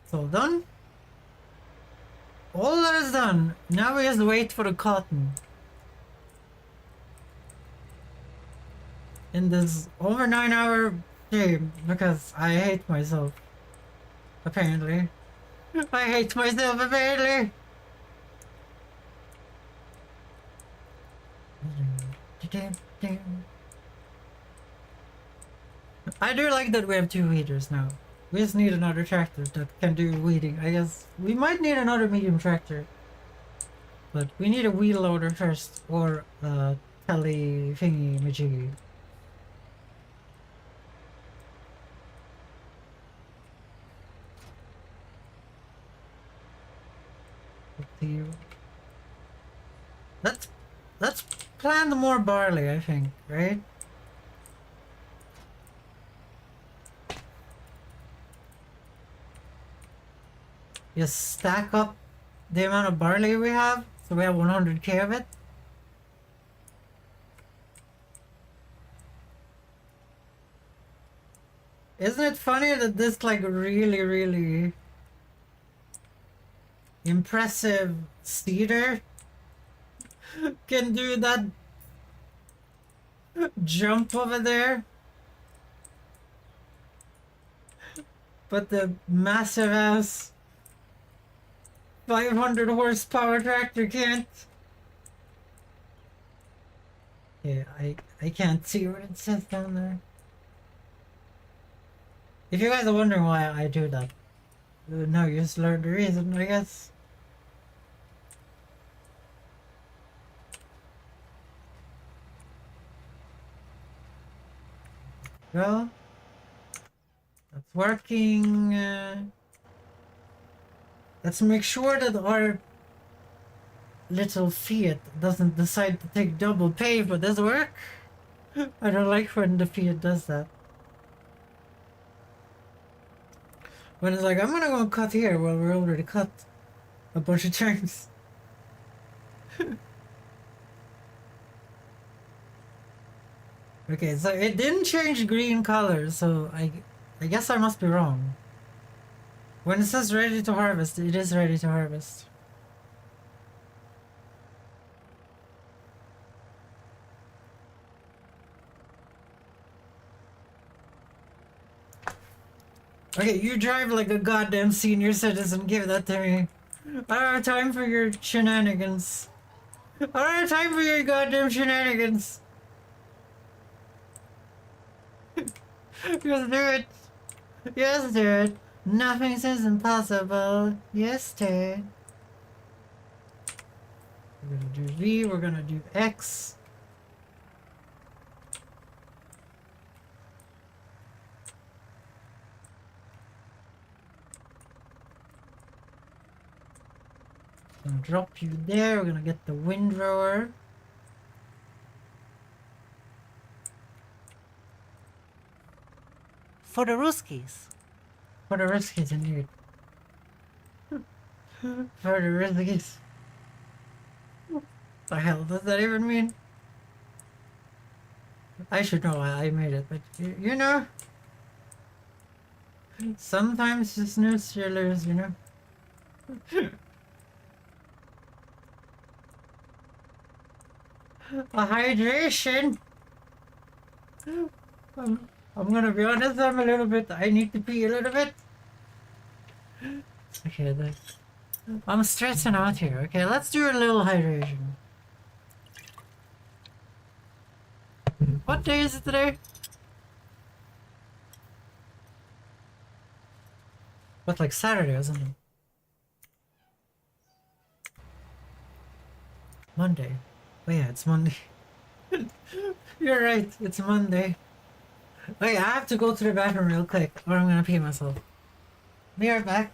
It's all done. All that is done. Now we just wait for the cotton. In this over 9-hour game, because I hate myself. Apparently. I hate myself, apparently. I do like that we have 2 weeders now. We just need another tractor that can do weeding. I guess we might need another medium tractor. But we need a wheel loader first, or a tele thingy majiggy. Let's plant more barley, I think, right? Just stack up the amount of barley we have, so we have 100k of it. Isn't it funny that this like really impressive cedar can do that jump over there, but the massive ass 500 horsepower tractor can't? Yeah, I can't see what it says down there. If you guys are wondering why I do that, now you just learned the reason, I guess. Well, that's working. Let's make sure that our little Fiat doesn't decide to take double pay for this work. I don't like when the Fiat does that. When it's like, I'm gonna go cut here, well, we're already cut a bunch of times. Okay, so it didn't change green color, so I guess I must be wrong. When it says ready to harvest, it is ready to harvest. Okay, you drive like a goddamn senior citizen, give that to me. I don't have time for your shenanigans. I don't have time for your goddamn shenanigans. Just do it. Yes, do it. Nothing seems impossible. Yes, dude. We're gonna do V, we're gonna do X. Gonna drop you there, we're gonna get the windrower. For the Ruskies. For the Ruskies indeed. For the Ruskies. The hell does that even mean? I should know why I made it, but you know. Sometimes just news thrillers, you know. A hydration. I'm gonna be honest, I'm a little bit. I need to pee a little bit. Okay, I'm stressing out here. Okay, let's do a little hydration. What day is it today? What, like Saturday or something? Monday. Oh yeah, it's Monday. You're right, it's Monday. Wait, I have to go to the bathroom real quick, or I'm gonna pee myself. Be right back.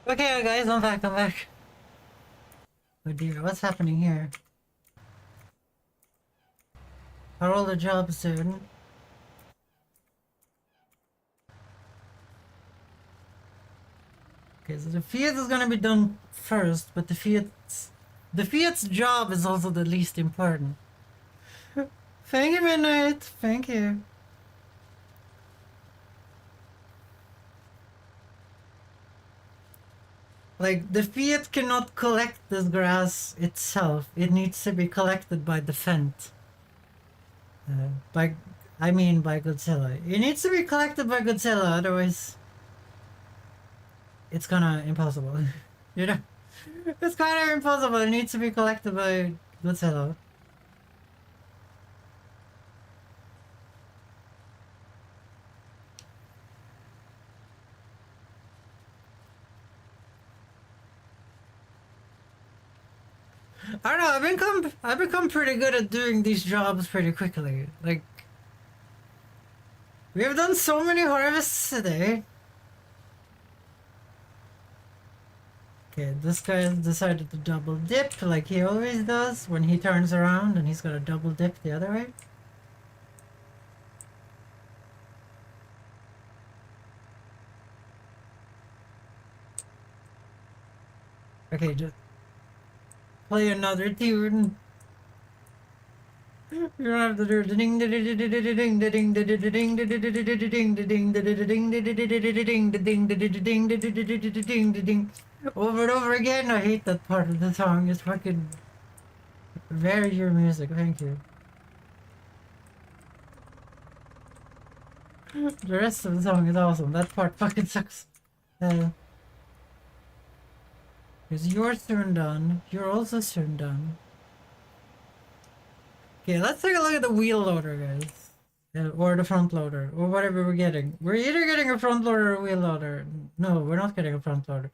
Okay, guys, I'm back, I'm back. Oh dear, what's happening here? Are all the jobs soon? Okay, so the Fiat is gonna be done first, but the Fiat's job is also the least important. Thank you, Midnight. Thank you. Like, the Fiat cannot collect this grass itself. It needs to be collected by the Fent. By, I mean by Godzilla. It needs to be collected by Godzilla, otherwise it's kinda impossible. You know? It's kinda impossible. It needs to be collected by Godzilla. I don't know, I've become pretty good at doing these jobs pretty quickly. Like, we have done so many harvests today. Okay, this guy has decided to double dip like he always does when he turns around, and he's gonna double dip the other way. Okay, just play another tune. You don't have to do ding ding ding ding ding ding ding ding over and over again. I hate that part of the song. It's fucking very your music. Thank you. The rest of the song is awesome. That part fucking sucks. Because you're soon done. You're also soon done. Okay, let's take a look at the wheel loader, guys. Or the front loader, or whatever we're getting. We're either getting a front loader or a wheel loader. No, we're not getting a front loader.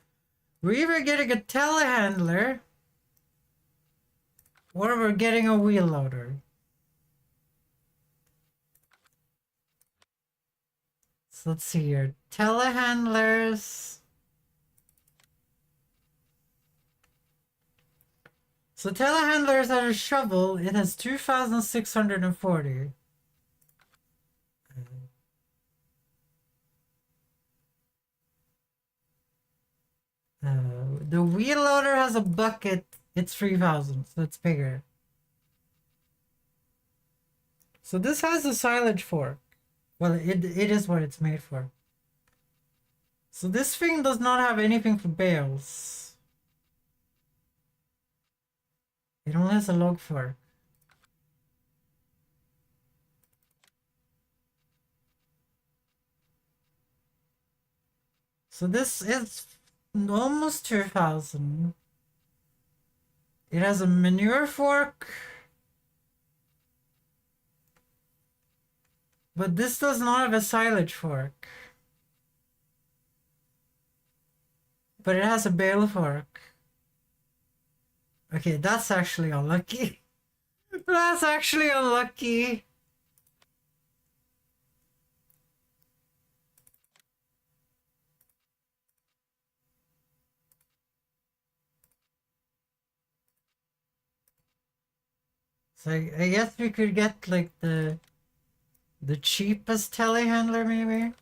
We're either getting a telehandler, or we're getting a wheel loader. So let's see here. Telehandlers. So telehandlers has a shovel. It has 2,640. The wheel loader has a bucket. It's 3,000, so it's bigger. So this has a silage fork. Well, it is what it's made for. So this thing does not have anything for bales. It only has a log fork. So this is almost 2,000. It has a manure fork. But this does not have a silage fork. But it has a bale fork. Okay, that's actually unlucky. That's actually unlucky. So I guess we could get like the cheapest telehandler maybe.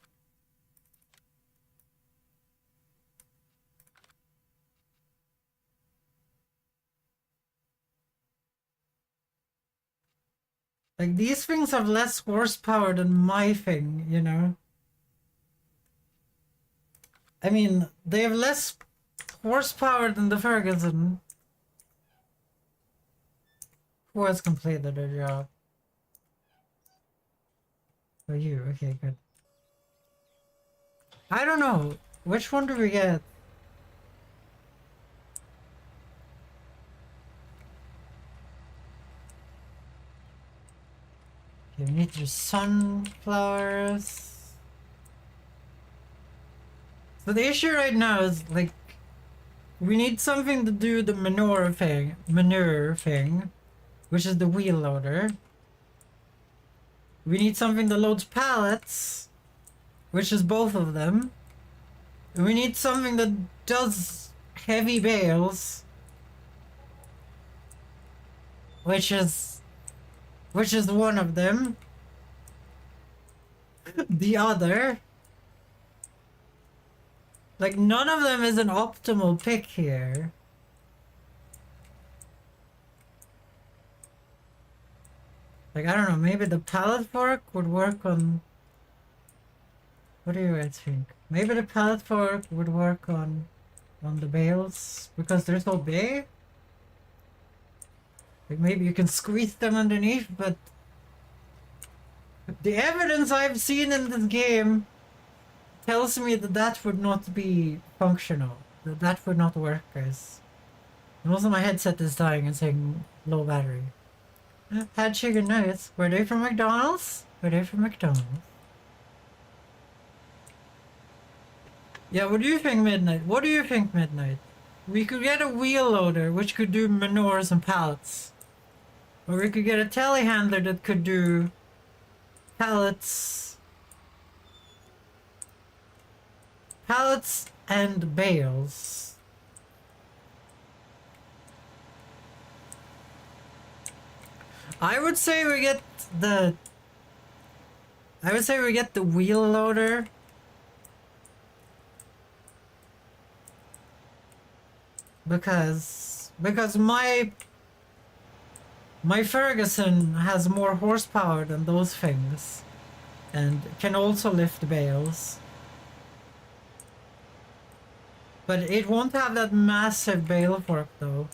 Like, these things have less horsepower than my thing, you know? I mean, they have less horsepower than the Ferguson. Who has completed their job? Oh, you. Okay, good. I don't know. Which one do we get? Okay, we need your sunflowers. So the issue right now is, like, we need something to do the manure thing, which is the wheel loader. We need something that loads pallets, which is both of them. We need something that does heavy bales, which is one of them. The other, like, none of them is an optimal pick here. Like, I don't know, maybe the pallet fork would work on... What do you guys think? Maybe the pallet fork would work on the bales, because they're so big? Like, maybe you can squeeze them underneath, but... The evidence I've seen in this game tells me that that would not be functional. That would not work, guys. And also my headset is dying and saying low battery. Had chicken nuggets. Were they from McDonald's? Were they from McDonald's? Yeah, what do you think, Midnight? What do you think, Midnight? We could get a wheel loader, which could do manures and pallets. Or we could get a telehandler that could do pallets and bales. I would say we get the wheel loader. Because my Ferguson has more horsepower than those things and can also lift bales. But it won't have that massive bale fork though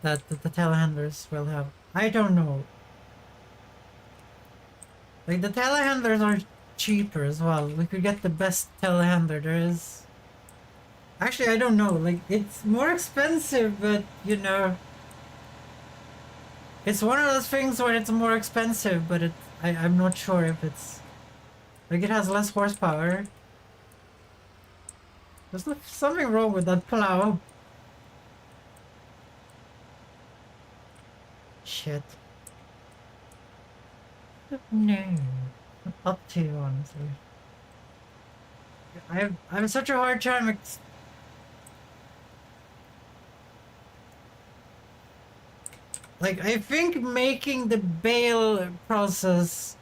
that the telehandlers will have. I don't know. Like, the telehandlers are cheaper as well. We could get the best telehandler there is. Actually, I don't know. Like, it's more expensive, but you know, it's one of those things where it's more expensive, but I'm not sure if it's like it has less horsepower. There's something wrong with that plow. Shit. No. Up to you, honestly. I have such a hard time like, I think making the bale process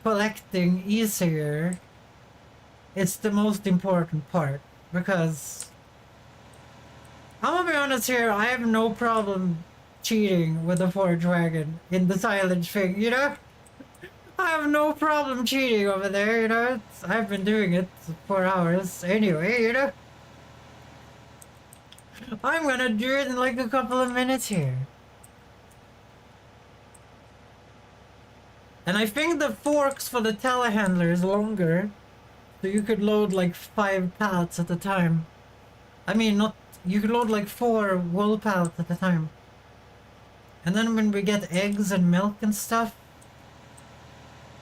collecting easier is the most important part, because I'm gonna be honest here, I have no problem cheating with the forge wagon in the silage thing, you know? I have no problem cheating over there, you know? I've been doing it for hours anyway, you know? I'm gonna do it in like a couple of minutes here. And I think the forks for the telehandler is longer, so you could load like 5 pallets at a time. I mean, not... You could load like 4 wool pallets at a time. And then when we get eggs and milk and stuff...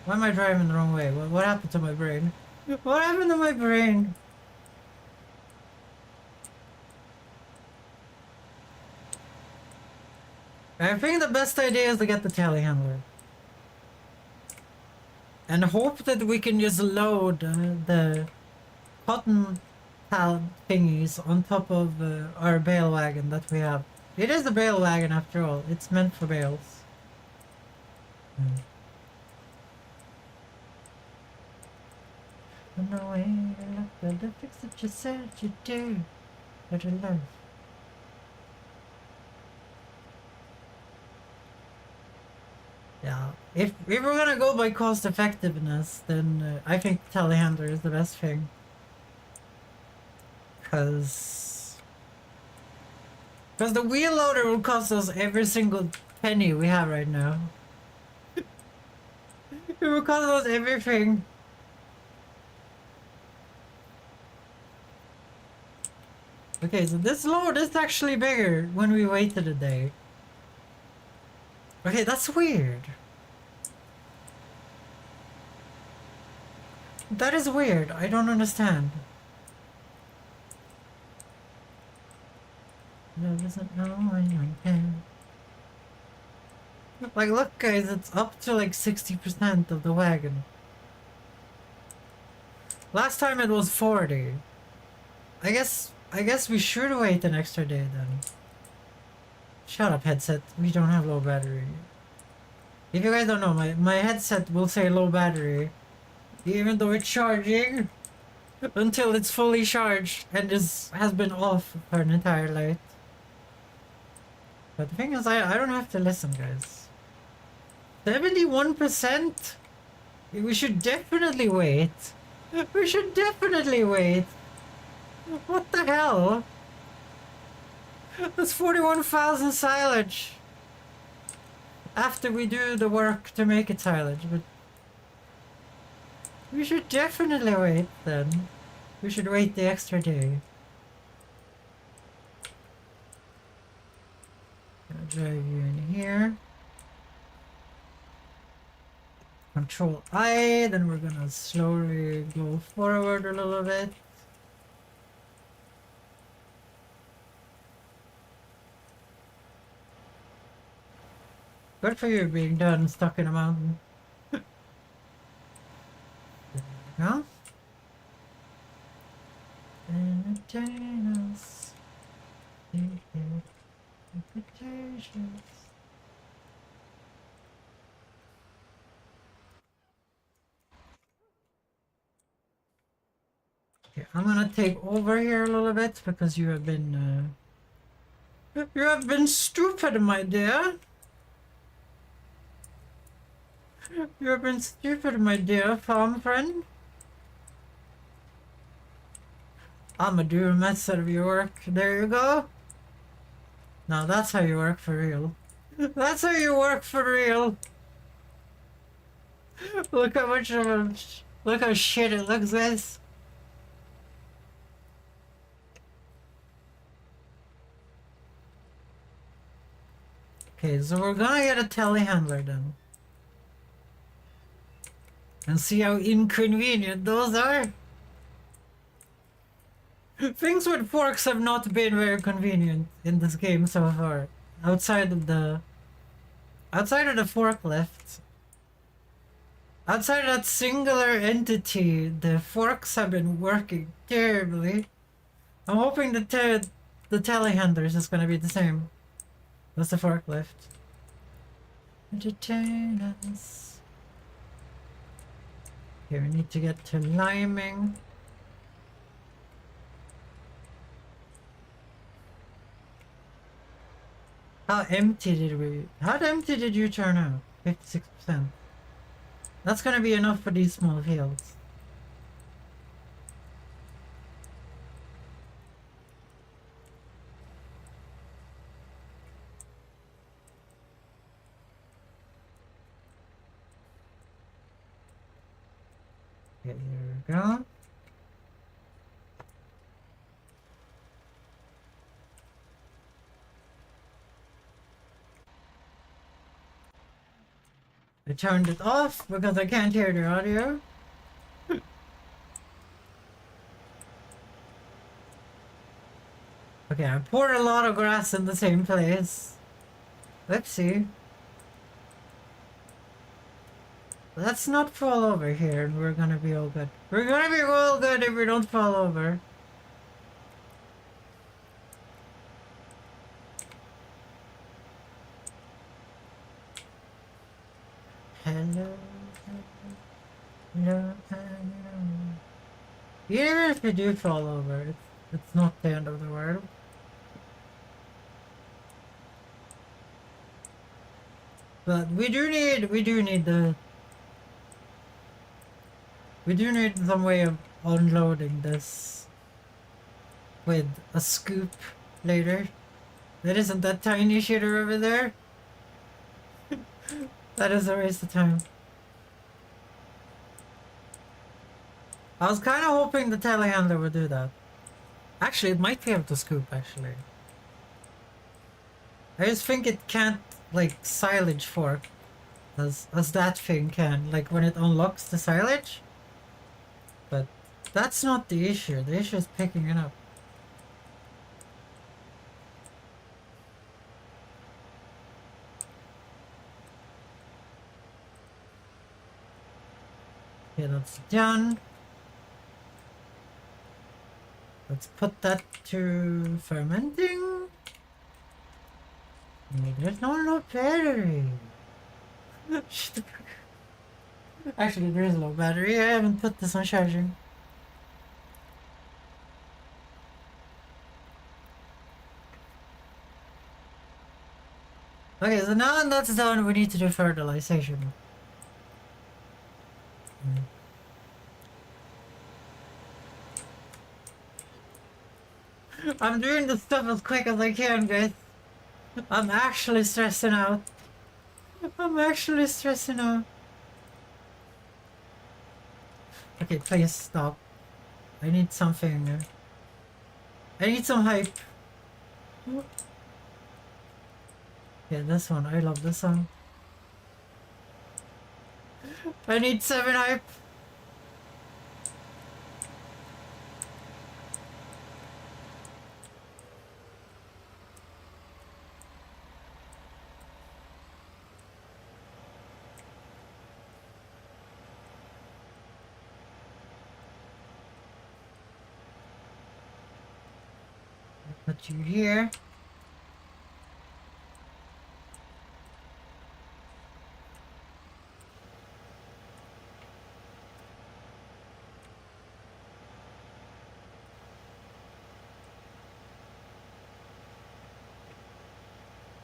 Why am I driving the wrong way? What happened to my brain? What happened to my brain? I think the best idea is to get the telehandler. And hope that we can just load the cotton pallet thingies on top of our bale wagon that we have. It is a bale wagon after all. It's meant for bales. On the way to look the fix that you said you do. But I love. Yeah, if we're gonna go by cost effectiveness, then I think telehandler is the best thing. Cause the wheel loader will cost us every single penny we have right now. It will cost us everything. Okay, so this load is actually bigger when we waited a day. Okay, that's weird. That is weird. I don't understand. Love isn't knowing when. Like, look guys, it's up to like 60% of the wagon. Last time it was 40. I guess we should wait an extra day then. Shut up, headset. We don't have low battery. If you guys don't know, my headset will say low battery, even though it's charging, until it's fully charged and has been off for an entire life. But the thing is, I don't have to listen, guys. 71%? We should definitely wait. We should definitely wait. What the hell? That's 41,000 silage. After we do the work to make it silage, but we should definitely wait then. We should wait the extra day. Gonna drive you in here. Control I, then we're gonna slowly go forward a little bit. Good for you being done stuck in a mountain. There you go. Entertain us. Invitations. Okay, I'm gonna take over here a little bit because you have been stupid, my dear. You have been stupid, my dear farm friend. I'ma do a mess out of your work. There you go. Now that's how you work for real. That's how you work for real. Look how much of a... Look how shit it looks, guys. Okay, so we're gonna get a telehandler then. And see how inconvenient those are. Things with forks have not been very convenient in this game so far. Outside of the forklift. Outside of that singular entity, the forks have been working terribly. I'm hoping the telehandlers is gonna be the same as the forklift. Entertain us. Here we need to get to liming. How empty did you turn out? 56%. That's gonna be enough for these small fields. Okay, there we go. I turned it off because I can't hear the audio. Okay, I poured a lot of grass in the same place. Let's see. Let's not fall over here and we're gonna be all good. We're gonna be all good if we don't fall over. Hello, hello, hello. Even if we do fall over, it's not the end of the world. But we do need some way of unloading this with a scoop later. That isn't that tiny shitter over there. That is a waste of time. I was kind of hoping the telehandler would do that. Actually, it might be able to scoop, actually. I just think it can't, like, silage fork as that thing can, like, when it unlocks the silage. But that's not the issue. The issue is picking it up. Okay, that's done. Let's put that to fermenting. There's no battery. Actually, there is no battery. I haven't put this on charging. Okay, so now that's done, we need to do fertilization. I'm doing the stuff as quick as I can, guys. I'm actually stressing out. I'm actually stressing out. Okay, please stop. I need something. I need some hype. Yeah, this one. I love this song. I need 7 hype. Put you here.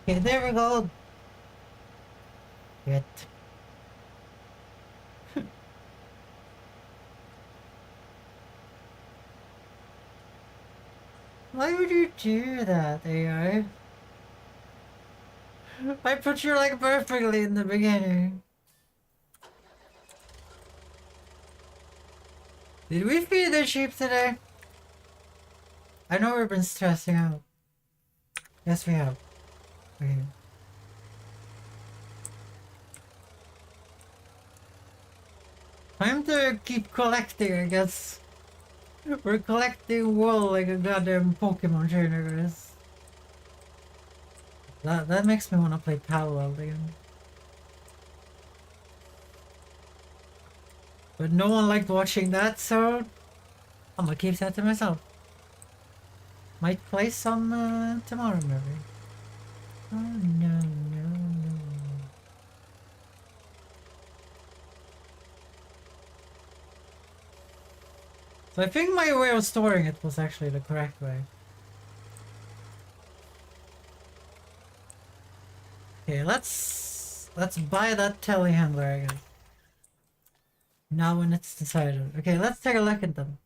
Okay, there we go. Get. Why would you do that, AI? I put you like perfectly in the beginning. Did we feed the sheep today? I know we've been stressing out. Yes, we have. Okay. Time to keep collecting, I guess. We're collecting wool like a goddamn Pokemon trainer, guys. That makes me want to play Palworld again. But no one liked watching that, so I'm gonna keep that to myself. Might play some tomorrow, maybe. Oh no, no, no. So I think my way of storing it was actually the correct way. Okay, let's buy that telehandler, I guess. Now when it's decided. Okay, let's take a look at them.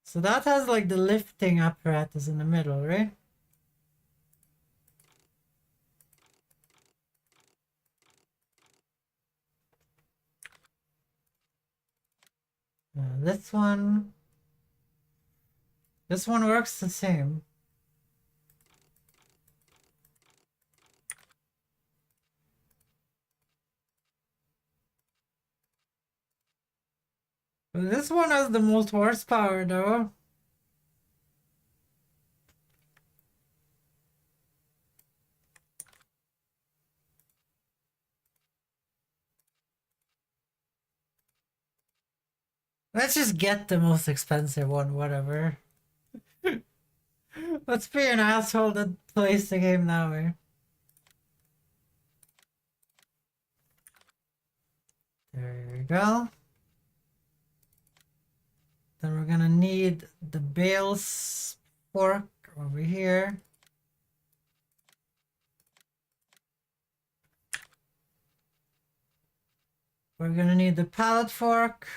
So that has like the lifting apparatus in the middle, right? This one works the same. But this one has the most horsepower though. Let's just get the most expensive one, whatever. Let's be an asshole that plays the game that way. There we go. Then we're gonna need the bales fork over here. We're gonna need the pallet fork.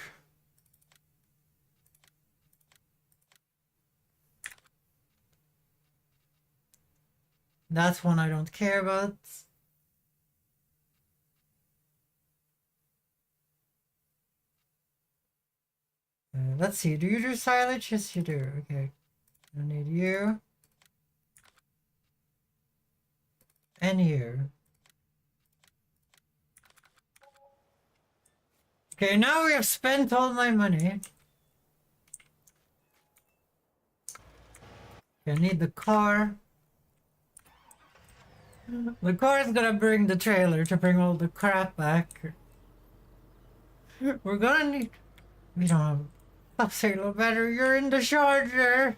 That's one I don't care about. Let's see, do you do silage? Yes, you do. Okay. I need you. And you. Okay, now we have spent all my money. Okay, I need the car. The car's gonna bring the trailer to bring all the crap back. We're gonna need... We don't have a sailor better. You're in the charger.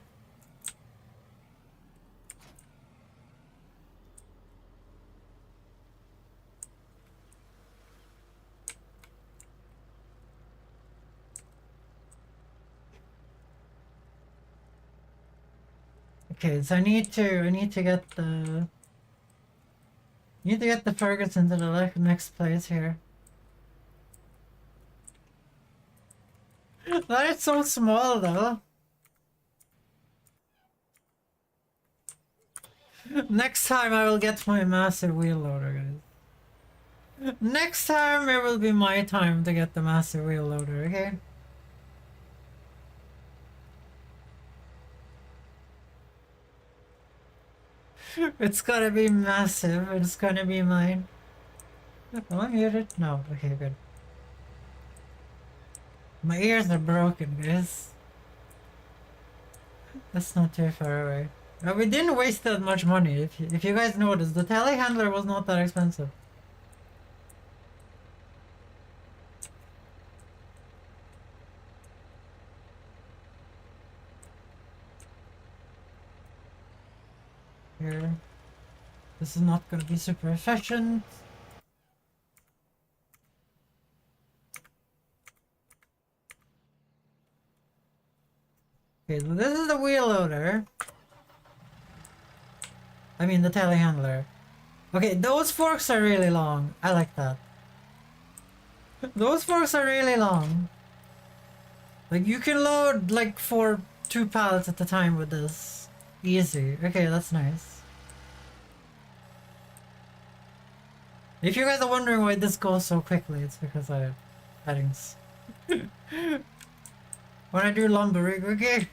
Okay, so I need to get the... Need to get the Ferguson to the next place here. That is so small though. Next time I will get my massive wheel loader, guys. Next time it will be my time to get the massive wheel loader, okay? It's gonna be massive. It's gonna be mine. Am I muted? No. Okay, good. My ears are broken, guys. That's not too far away. We didn't waste that much money. If you guys noticed, the telehandler was not that expensive. Here. This is not gonna be super efficient. Okay, so this is the wheel loader. I mean the telehandler. Okay, those forks are really long. I like that. Those forks are really long. Like you can load like two pallets at a time with this. Easy. Okay, that's nice. If you guys are wondering why this goes so quickly, it's because I have settings. When I do lumbering, okay?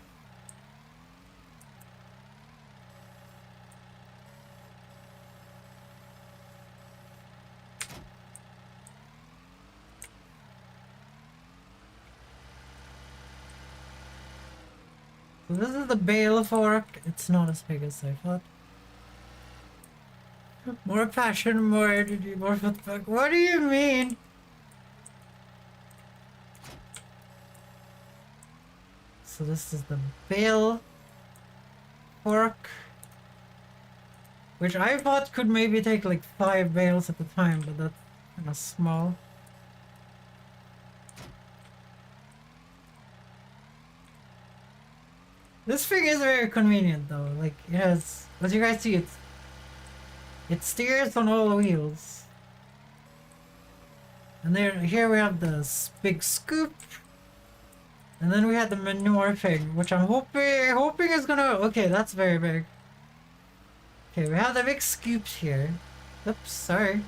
So this is the bale fork. It's not as big as I thought. More passion, more energy, more footwork. What do you mean? So this is the bale fork, which I thought could maybe take like 5 bales at a time, but that's kind of small. This thing is very convenient though. Like it has, as you guys see, it steers on all the wheels. And here we have the big scoop. And then we had the manure thing, which I'm hoping is gonna... Okay, that's very big. Okay, we have the big scoops here. Oops, sorry.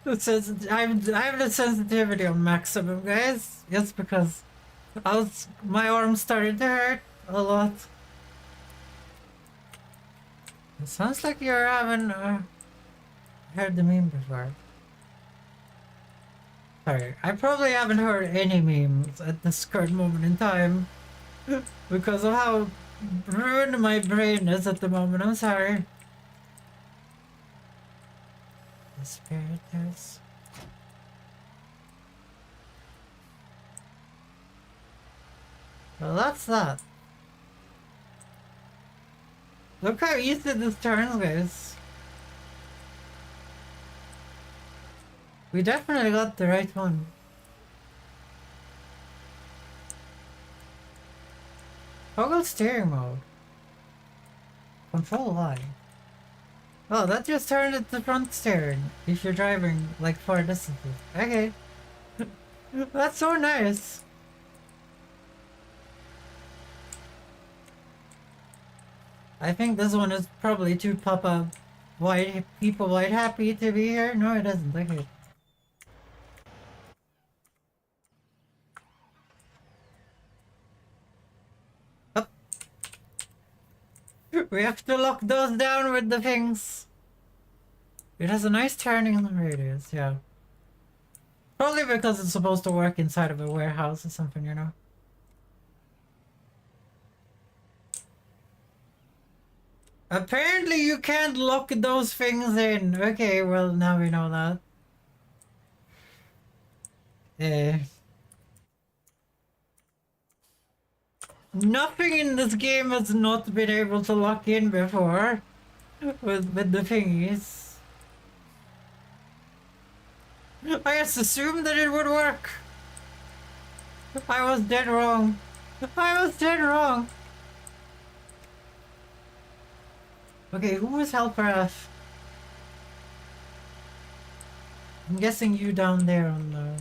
I have the sensitivity on maximum, guys. Yes, because my arm started to hurt a lot. It sounds like you haven't heard the meme before. Sorry, I probably haven't heard any memes at this current moment in time because of how ruined my brain is at the moment. I'm sorry. The spiriters. Well, that's that. Look how easy this turns, guys. We definitely got the right one. Toggle steering mode. Control Y. Oh, that just turned it to front steering if you're driving like far distances. Okay. That's so nice. I think this one is probably too Papa people white happy to be here. No, it isn't. Okay. Up. We have to lock those down with the things. It has a nice turning radius, yeah. Probably because it's supposed to work inside of a warehouse or something, you know? Apparently you can't lock those things in. Okay, well now we know that. Eh. Nothing in this game has not been able to lock in before with the thingies. I just assumed that it would work. I was dead wrong. I was dead wrong. Okay, who was Helper F? I'm guessing you down there on the...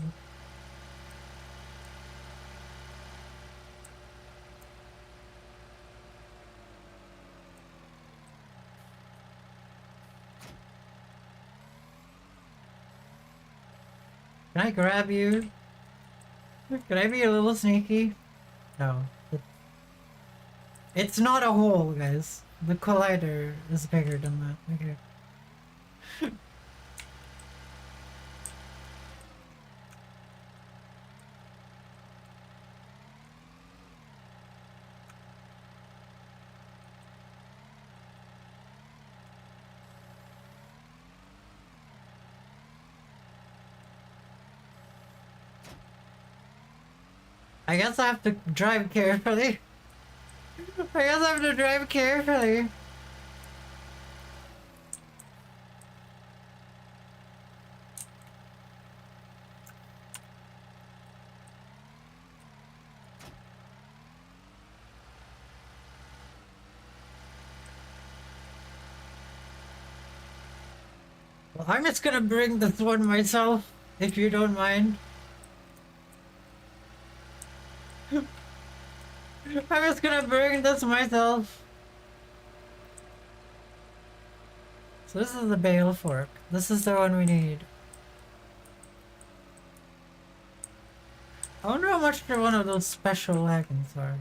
Can I grab you? Can I be a little sneaky? No. It's not a hole, guys. The collider is bigger than that. Okay. I guess I have to drive carefully. I guess I have to drive carefully. Well, I'm just gonna bring this one myself, if you don't mind. I'm just gonna bring this myself. So this is the bale fork. This is the one we need. I wonder how much for one of those special wagons are.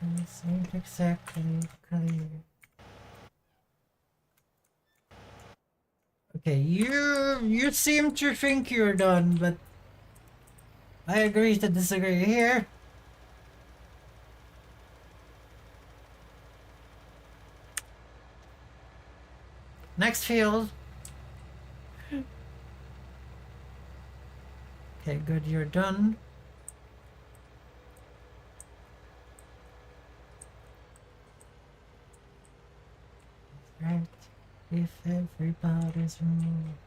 Let me see exactly. Okay, you seem to think you're done, but I agree to disagree here. Next field. Okay, good, you're done. Right, if everybody's removed.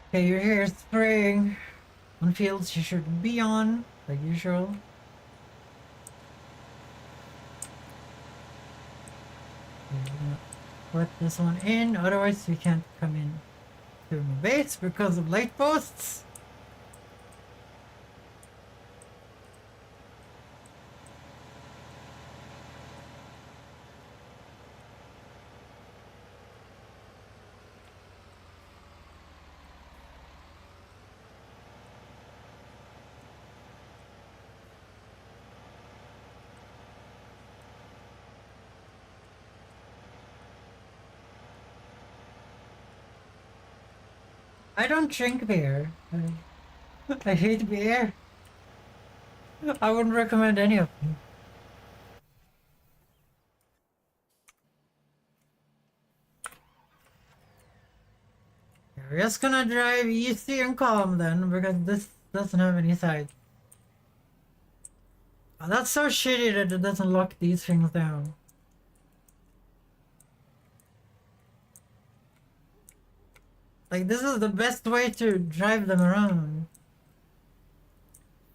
Okay, you're here spraying on fields you shouldn't be on, like usual. Okay, we're gonna put this one in, otherwise we can't come in to my base because of light posts. I don't drink beer. I hate beer. I wouldn't recommend any of them. We're just gonna drive easy and calm then, because this doesn't have any sides. Oh, that's so shitty that it doesn't lock these things down. Like, this is the best way to drive them around.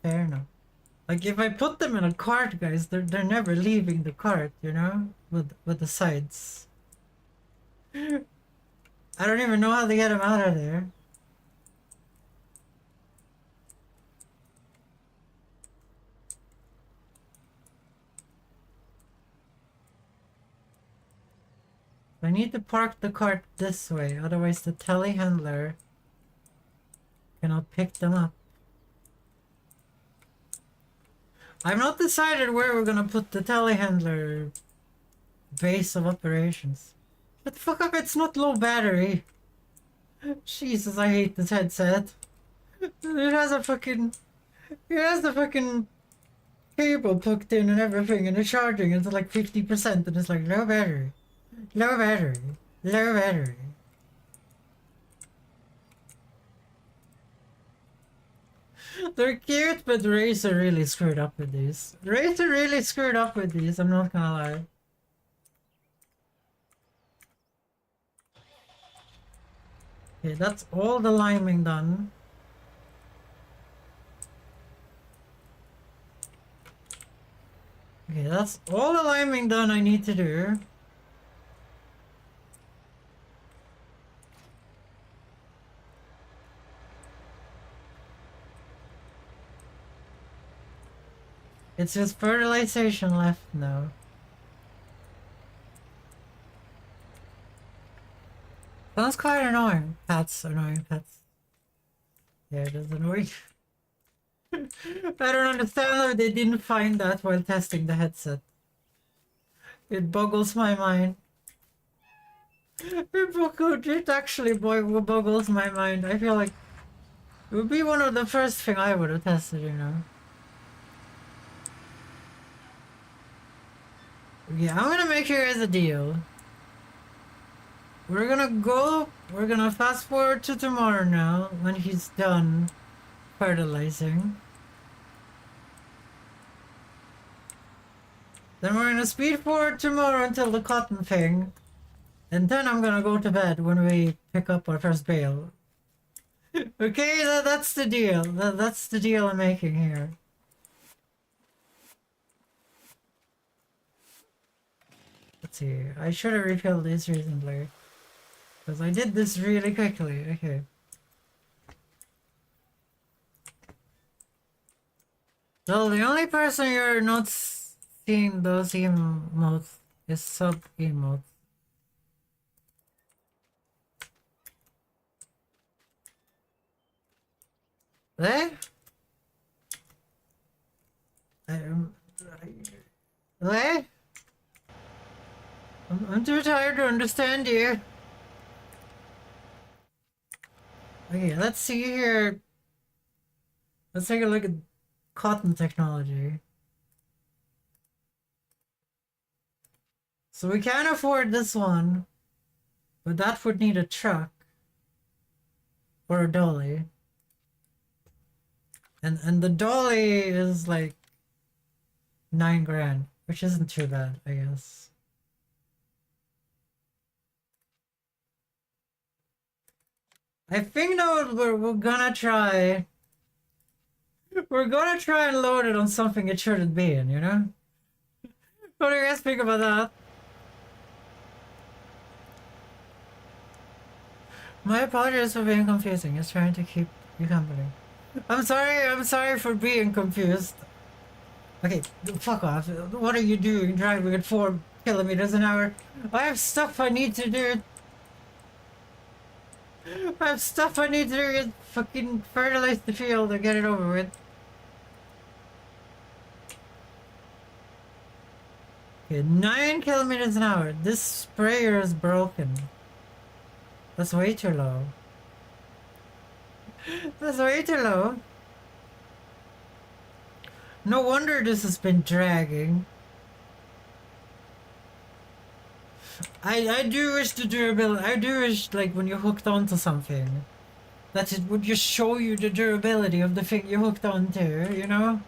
Fair enough. Like, if I put them in a cart, guys, they're never leaving the cart, you know? With the sides. I don't even know how to get them out of there. I need to park the cart this way, otherwise the telehandler cannot pick them up. I've not decided where we're gonna put the telehandler base of operations. But fuck up, it's not low battery. Jesus, I hate this headset. It has a fucking... It has the fucking cable plugged in and everything, and the charging is like 50%, and it's like low battery. Low battery. Low battery. They're cute, but Razer really screwed up with these. Razer really screwed up with these, I'm not gonna lie. Okay, that's all the liming done. Okay, that's all the liming done I need to do. It's just fertilization left now. Sounds quite annoying. Pets, annoying pets. Yeah, it is annoying. I don't understand how they didn't find that while testing the headset. It boggles my mind. It actually boggles my mind. I feel like it would be one of the first thing I would have tested, you know. Yeah, I'm gonna make you guys a deal. We're gonna fast forward to tomorrow now, when he's done fertilizing. Then we're gonna speed forward tomorrow until the cotton thing. And then I'm gonna go to bed when we pick up our first bale. Okay, that's the deal. That's the deal I'm making here. Let's see, I should have refilled this recently. Because I did this really quickly, okay. So the only person you're not seeing those emotes is sub-emotes. There? There? I'm too tired to understand you. Okay, let's see here. Let's take a look at cotton technology. So we can't afford this one, but that would need a truck or a dolly. And the dolly is like 9 grand, which isn't too bad, I guess. I think though we're gonna try. We're gonna try and load it on something it shouldn't be in, you know? What do you guys think about that? My apologies for being confusing. Just trying to keep you company. I'm sorry for being confused. Okay, fuck off. What are you doing driving at 4 kilometers an hour? I have stuff I need to do. I have stuff I need to do. Fucking fertilize the field and get it over with. Okay, 9 kilometers an hour. This sprayer is broken. That's way too low. That's way too low. No wonder this has been dragging. I do wish the durability. I do wish, like, when you're hooked onto something, that it would just show you the durability of the thing you're hooked onto, you know?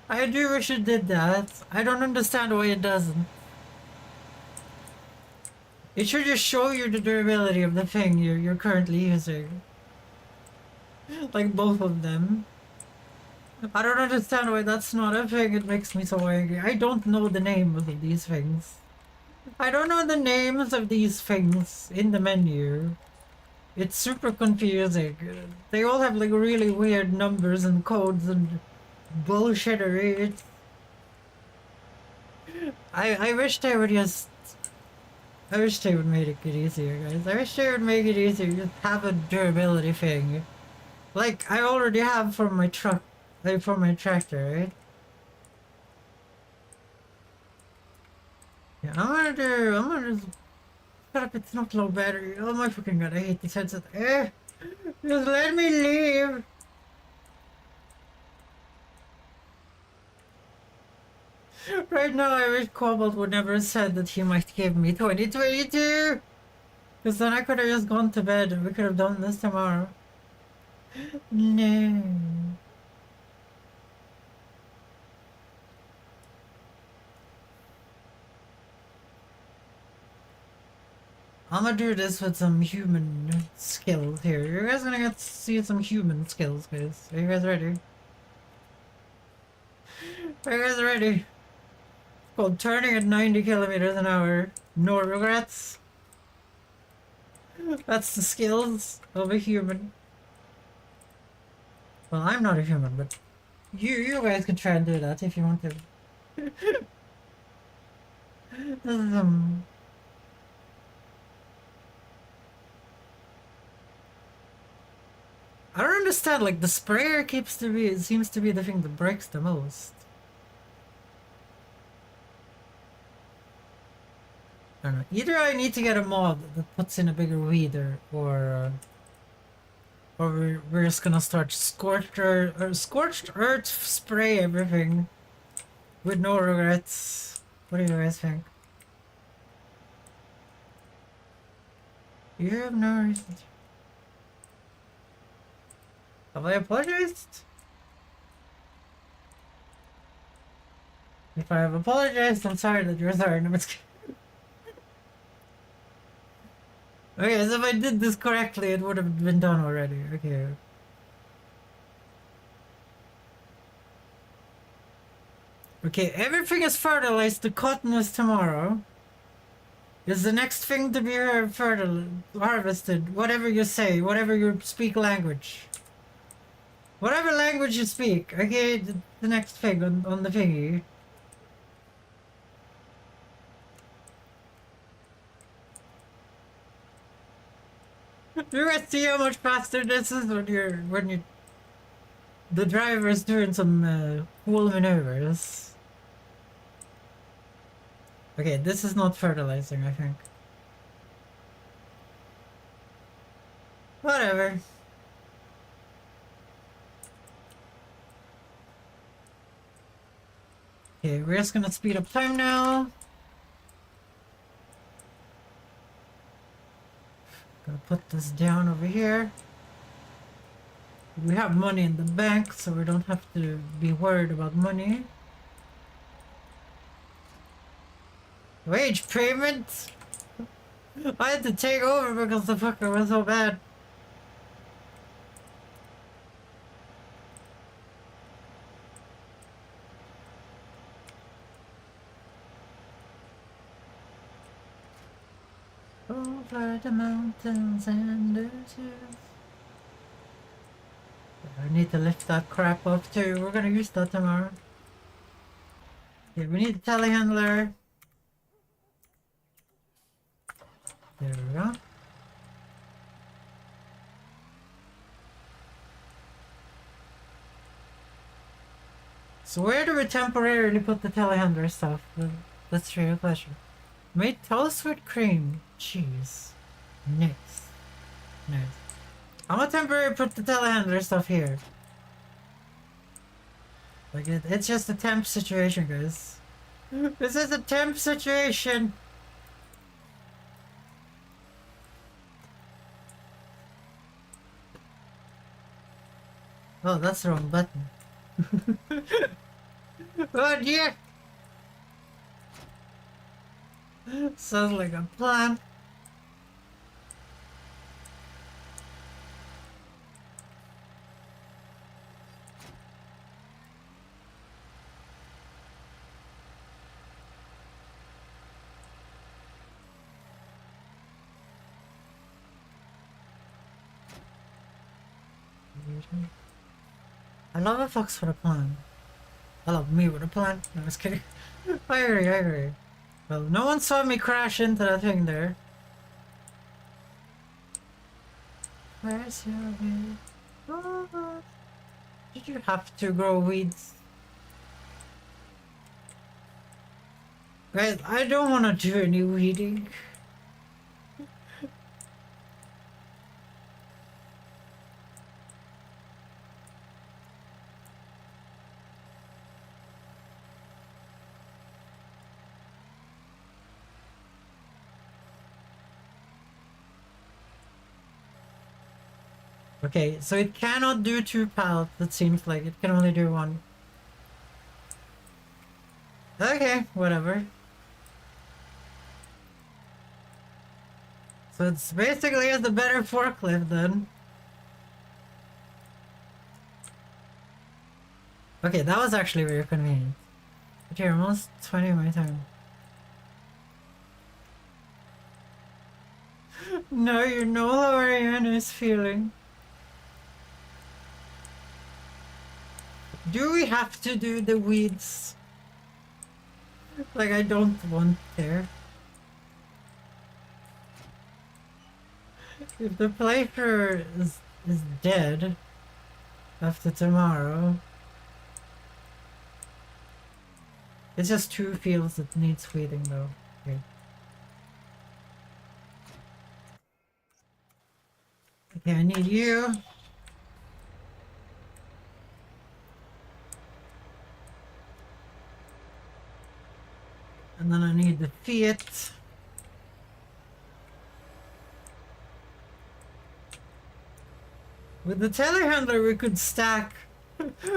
I do wish it did that. I don't understand why it doesn't. It should just show you the durability of the thing you're currently using. Like both of them. I don't understand why that's not a thing. It makes me so angry. I don't know the names of these things. I don't know the names of these things in the menu. It's super confusing. They all have like really weird numbers and codes and bullshittery. It's... I wish they would just... I wish they would make it easier, guys. I wish they would make it easier. Just have a durability thing. Like I already have for my truck, like for my tractor, right? I'm gonna just shut up, it's not low battery. Oh my fucking god, I hate this headset. Just let me leave. Right now I wish Cobalt would never have said that he might give me 2022. Because then I could have just gone to bed and we could have done this tomorrow. No. I'm gonna do this with some human skills here. You guys gonna get to see some human skills, guys. Are you guys ready? Are you guys ready? It's called turning at 90 kilometers an hour. No regrets. That's the skills of a human. Well, I'm not a human, but you guys can try and do that if you want to. This is I don't understand, like, the sprayer seems to be the thing that breaks the most. I don't know. Either I need to get a mod that puts in a bigger weeder, or we're just gonna start scorched earth spray everything with no regrets. What do you guys think? You have no reason to. Have I apologized? If I have apologized, I'm sorry that you're sorry. No, it's okay, so if I did this correctly, it would have been done already. Okay. Okay, everything is fertilized. The cotton is tomorrow. Is the next thing to be harvested. Whatever you say, whatever you speak language. Whatever language you speak, okay? The next thing on the thingy. You guys see how much faster this is when the driver is doing some cool maneuvers. Okay, this is not fertilizing, I think. Whatever. Okay, we're just gonna speed up time now. Gonna put this down over here. We have money in the bank, so we don't have to be worried about money. Wage payment? I had to take over because the fucker was so bad. Over the mountains and the hills. I need to lift that crap up too. We're gonna use that tomorrow. Okay, we need a telehandler. There we go. So where do we temporarily put the telehandler stuff? That's your question. Made toast with cream. Cheese. Nice. Nice. I'm gonna temporarily put the telehandler stuff here. Like it's just a temp situation, guys. This is a temp situation. Oh, that's the wrong button. Oh dear! Sounds like a plan. I love a fox with a plan. I love me with a plan. No, I was kidding. I agree. Well, no one saw me crash into that thing there. Where's your weed? Oh, did you have to grow weeds? Guys, I don't want to do any weeding. Okay, so it cannot do 2 pallets, it seems like. It can only do 1. Okay, whatever. So it's basically the better forklift then. Okay, that was actually very convenient. But here, almost 20 of my time. No, you know how Ariana is feeling. Do we have to do the weeds? Like, I don't want there. If the playthrough is dead after tomorrow, it's just 2 fields that needs weeding though. Okay. Okay, I need you. And then I need the Fiat. With the telehandler we could stack.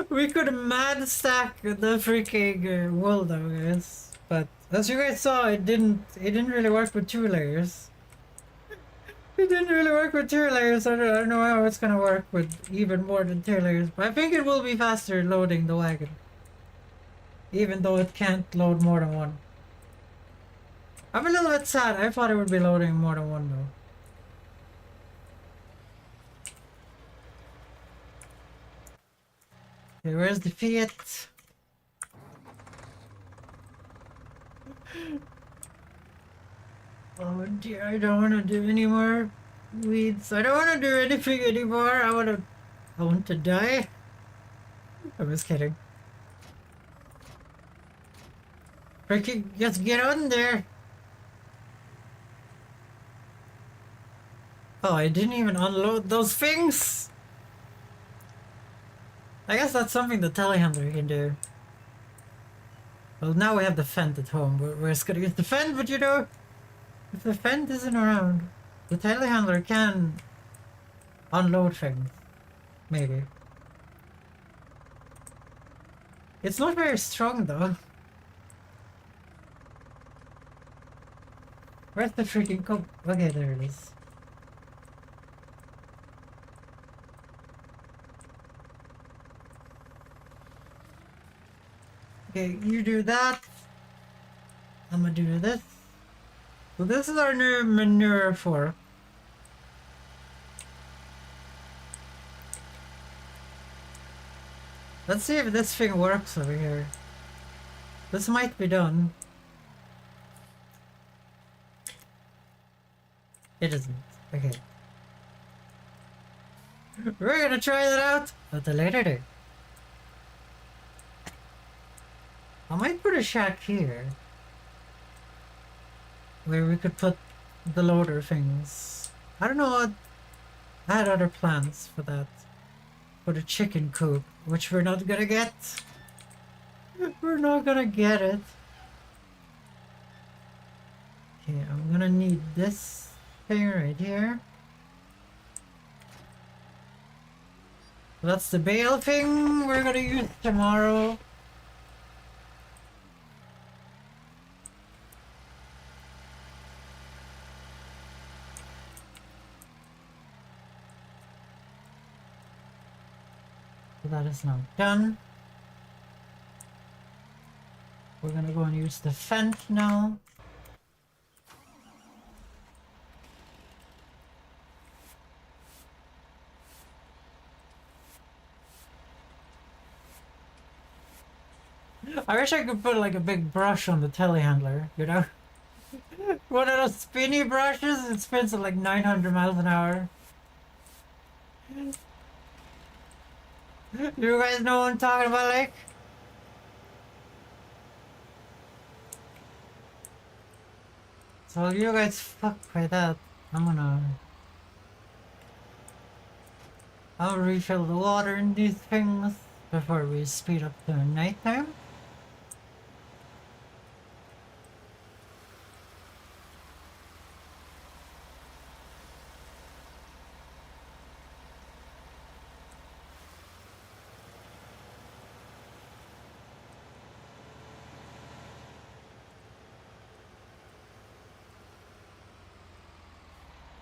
We could mad stack the freaking wool though, guys. But as you guys saw, it didn't really work with 2 layers. It didn't really work with 2 layers. I don't know how it's gonna work with even more than 2 layers. But I think it will be faster loading the wagon. Even though it can't load more than 1. I'm a little bit sad. I thought it would be loading more than 1 though. Okay, where's the Fiat? Oh dear, I don't want to do any more weeds. I don't want to do anything anymore. I want to die. I'm just kidding. Freaking, just get on there. Oh, I didn't even unload those things. I guess that's something the telehandler can do. Well, now we have the Fent at home. We're just gonna use the Fent, but you know, if the Fent isn't around, the telehandler can unload things. Maybe. It's not very strong though. Where's the freaking coat? Okay, there it is. Okay, you do that. I'm gonna do this. So this is our new manure fork. Let's see if this thing works over here. This might be done. It isn't. Okay. We're gonna try that out at a later date. I might put a shack here. Where we could put the loader things. I don't know what... I had other plans for that. For the chicken coop, which we're not gonna get. We're not gonna get it. Okay, I'm gonna need this thing right here. That's the bale thing we're gonna use tomorrow. So that is now done. We're gonna go and use the Fent now. I wish I could put like a big brush on the telehandler, you know? One of those spinny brushes, it spins at like 900 miles an hour. You guys know what I'm talking about, like? So while you guys fuck by that, I'll refill the water in these things before we speed up to nighttime.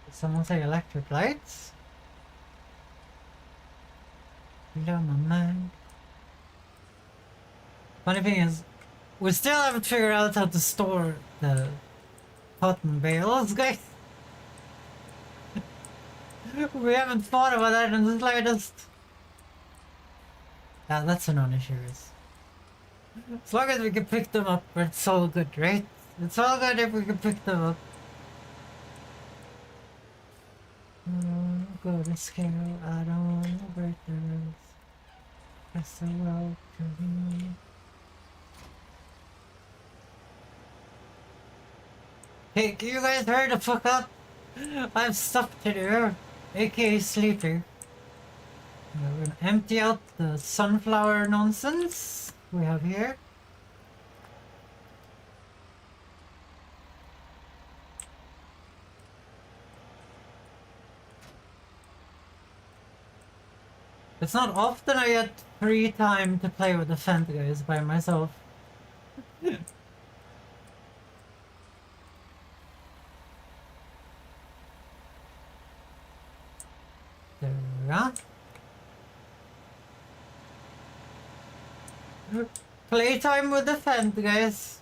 Did someone say electric lights? Blow my mind. Funny thing is, we still haven't figured out how to store the cotton bales, guys. We haven't thought about that in the slightest. That's a non-issue. As long as we can pick them up, it's all good, right? It's all good if we can pick them up. Go to scale, I don't wanna break the rules. That's the world to me. Hey, can you guys hurry the fuck up? I have stuff to do, aka sleeping. We're gonna empty out the sunflower nonsense we have here. It's not often I get free time to play with the Fent guys by myself. There we are. Playtime with the Fent guys.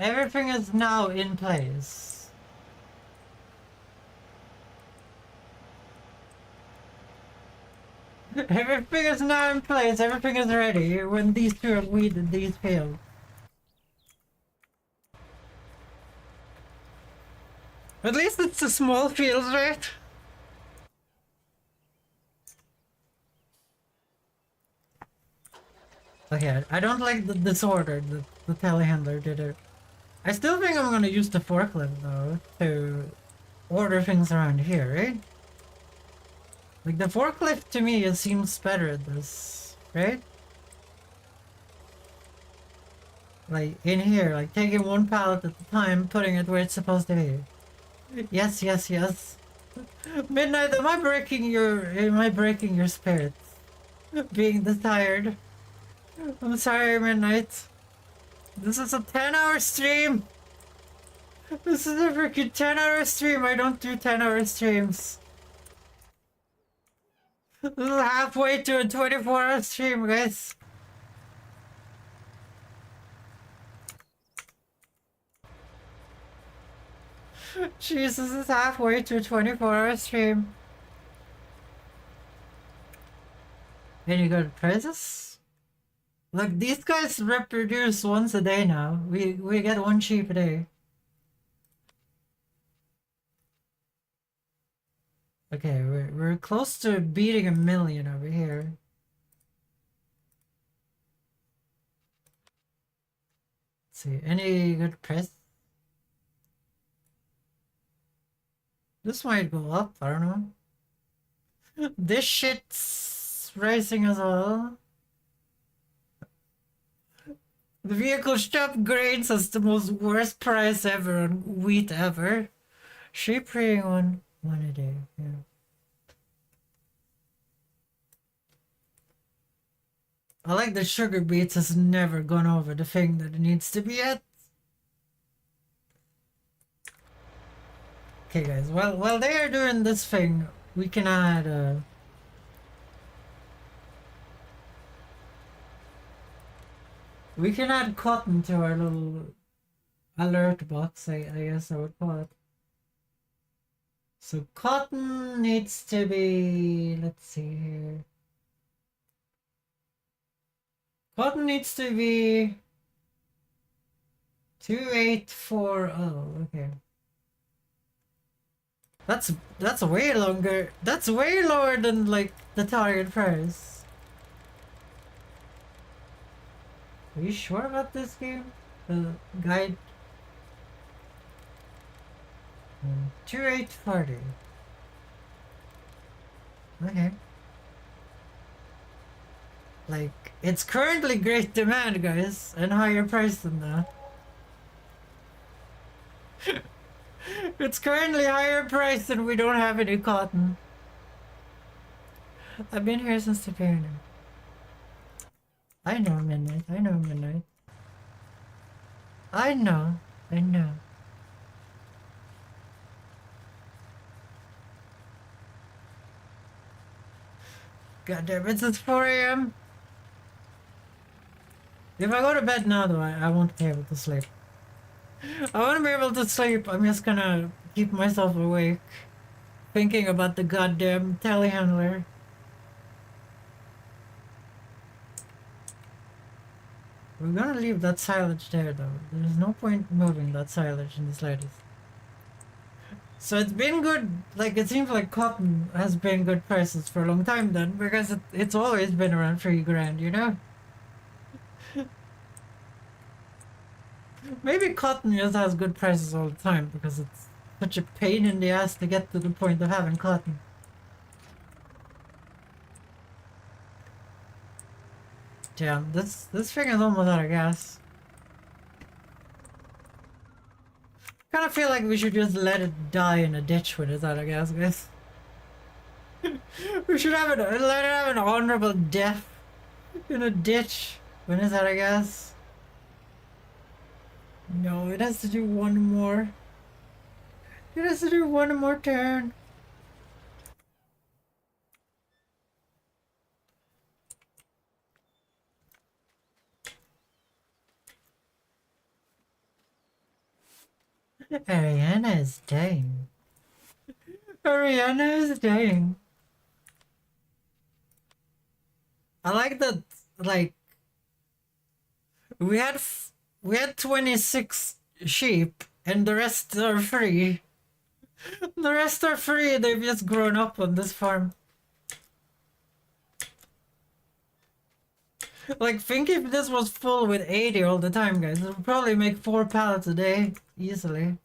Everything is now in place. Everything is now in place, everything is ready when these two are weeded these fields. At least it's a small field, right? Okay, I don't like the disorder the telehandler did it. I still think I'm gonna use the forklift though to order things around here, right? Like the forklift to me it seems better at this, right? Like in here, like taking one pallet at a time, putting it where it's supposed to be. Yes, yes, yes. Midnight, am I breaking your spirits? Being this tired. I'm sorry, Midnight. This is a 10-hour stream. This is a freaking 10-hour stream. I don't do 10-hour streams. This is halfway to a 24-hour stream, guys. Jesus, is halfway to a 24-hour stream. Any good prizes? Look, these guys reproduce once a day now. We get one sheep a day. Okay, we're close to beating 1,000,000 over here. Let's see, any good price? This might go up, I don't know. This shit's rising as well. The vehicle shop grades as the most worst price ever on wheat ever. Sheep preying on one a day, yeah. I like the sugar beets has never gone over the thing that it needs to be at. Okay guys, while they are doing this thing, we can add we can add cotton to our little alert box, I guess I would call it. So cotton needs to be, let's see here. Cotton needs to be 2840, okay. That's way longer. That's way lower than like the target price. Are you sure about this game? The guide. 2840. Okay. Like, it's currently great demand, guys, and higher price than that. It's currently higher price and we don't have any cotton. I've been here since the beginning. I know midnight. I know midnight. I know. I know. God damn it, it's 4 a.m. If I go to bed now, though, I won't be able to sleep. I won't be able to sleep. I'm just gonna keep myself awake, thinking about the goddamn telehandler. We're gonna leave that silage there, though. There's no point moving that silage in the slightest. So it's been good. Like, it seems like cotton has been good prices for a long time then, because it's always been around 3 grand, you know? Maybe cotton just has good prices all the time because it's such a pain in the ass to get to the point of having cotton. Damn, this thing is almost out of gas. Kind of feel like we should just let it die in a ditch when it's out of gas, guys. We should let it have an honorable death in a ditch when it's out of gas. No, it has to do one more. It has to do one more turn. Ariana is dying. Ariana is dying. I like that, like, we had 26 sheep and the rest are free. The rest are free, they've just grown up on this farm. Like, think if this was full with 80 all the time, guys. It would probably make 4 pallets a day, easily.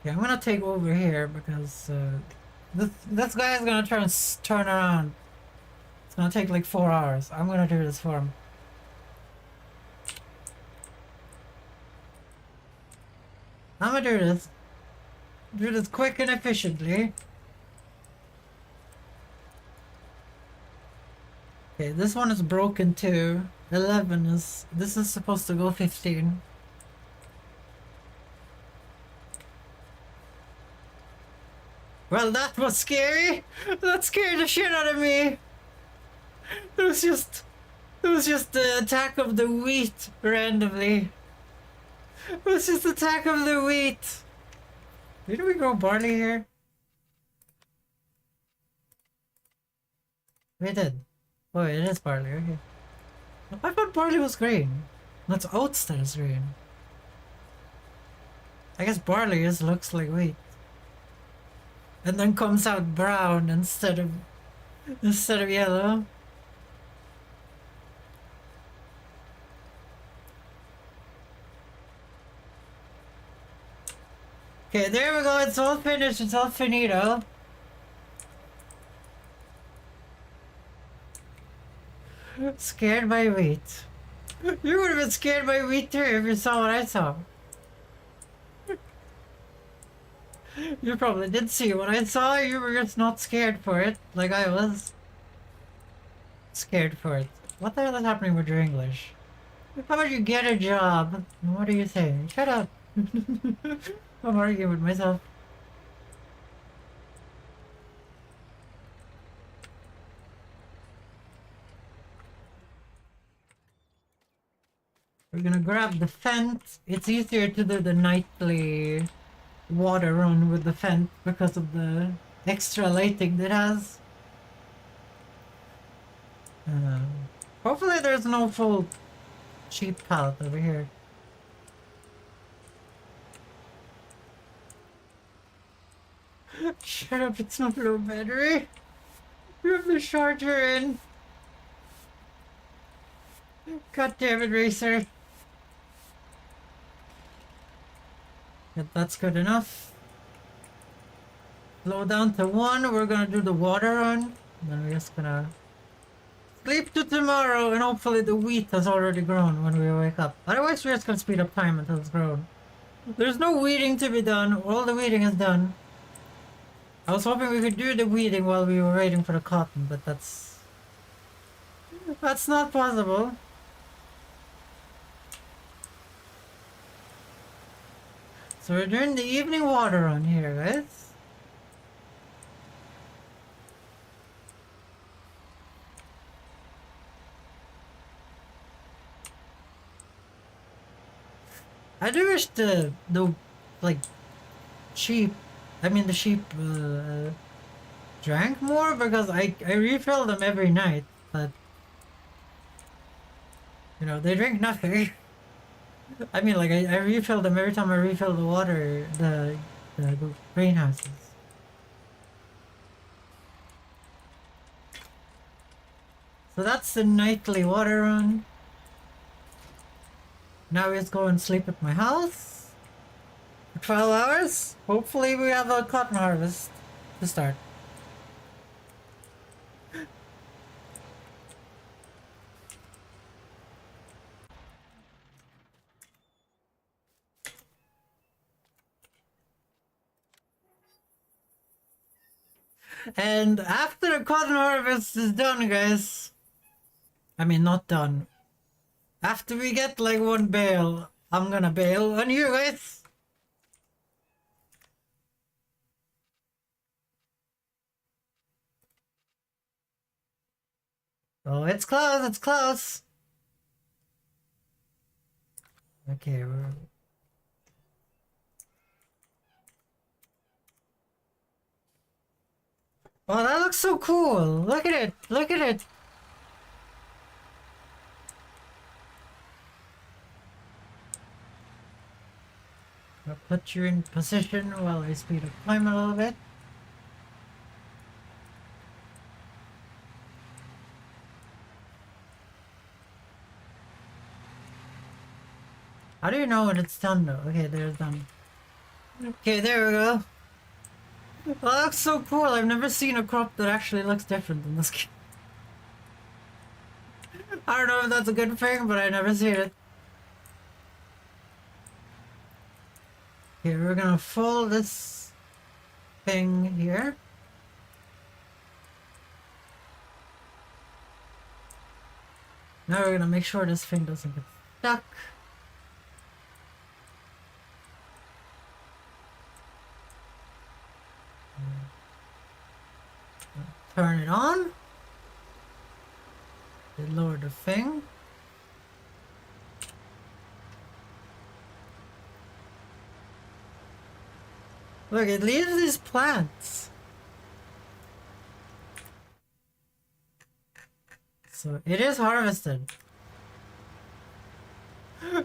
Yeah, I'm gonna take over here because this guy is gonna try and turn around. It's gonna take like 4 hours. I'm gonna do this for him. I'm gonna do this. Do this quick and efficiently. Okay, this one is broken too. 11 is... This is supposed to go 15. Well, that was scary! That scared the shit out of me! It was just the attack of the wheat randomly. It was just the attack of the wheat. Did we grow barley here? We did. Oh, it is barley, okay. I thought barley was green. That's oats that is green. I guess barley just looks like wheat. And then comes out brown instead of yellow. Okay, there we go. It's all finished. It's all finito. Scared by wheat. You would have been scared by wheat too if you saw what I saw. You probably did see what I saw. You were just not scared for it, like I was. Scared for it. What the hell is happening with your English? How about you get a job? What do you say? Shut up. I'm arguing with myself. We're gonna grab the fence. It's easier to do the nightly water run with the fence because of the extra lighting it has. Hopefully there's no full cheap pallet over here. Shut up, it's not low battery. You have the charger in. God damn it, Racer. Yep, that's good enough. Slow down to 1. We're gonna do the water run. Then we're just gonna sleep to tomorrow, and hopefully the wheat has already grown when we wake up. Otherwise, we're just gonna speed up time until it's grown. There's no weeding to be done. All the weeding is done. I was hoping we could do the weeding while we were waiting for the cotton, but that's not possible. So we're doing the evening water run here, guys. I do wish the like sheep, the sheep drank more, because I refill them every night, but you know, they drink nothing. I mean, like, I refill them every time I refill the water, the greenhouses. So that's the nightly water run. Now we just go and sleep at my house for 12 hours. Hopefully we have a cotton harvest to start. And after the cotton harvest is done, guys, I mean, not done. After we get like 1 bale, I'm gonna bail on you guys. Oh, it's close, it's close. Okay, oh, that looks so cool. Look at it, look at it. I'll put you in position while I speed up time a little bit. How do you know when it's done though? Okay, there's done. Okay, there we go. Well, that looks so cool. I've never seen a crop that actually looks different than this game. I don't know if that's a good thing, but I never seen it. Okay, we're gonna fold this thing here. Now we're gonna make sure this thing doesn't get stuck. Turn it on. Then lower the thing. Look, it leaves these plants. So it is harvested.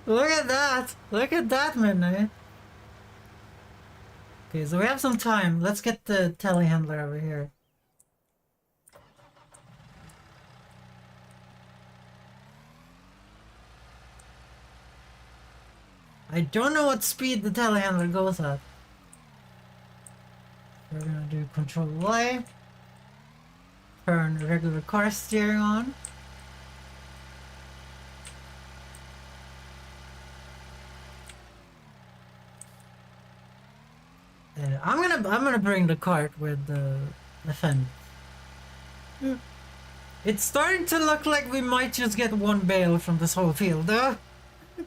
Look at that! Look at that, Midnight! Okay, so we have some time. Let's get the telehandler over here. I don't know what speed the telehandler goes at. We're gonna do Control Y. Turn regular car steering on. I'm gonna bring the cart with the fence. It's starting to look like we might just get 1 bale from this whole field, though.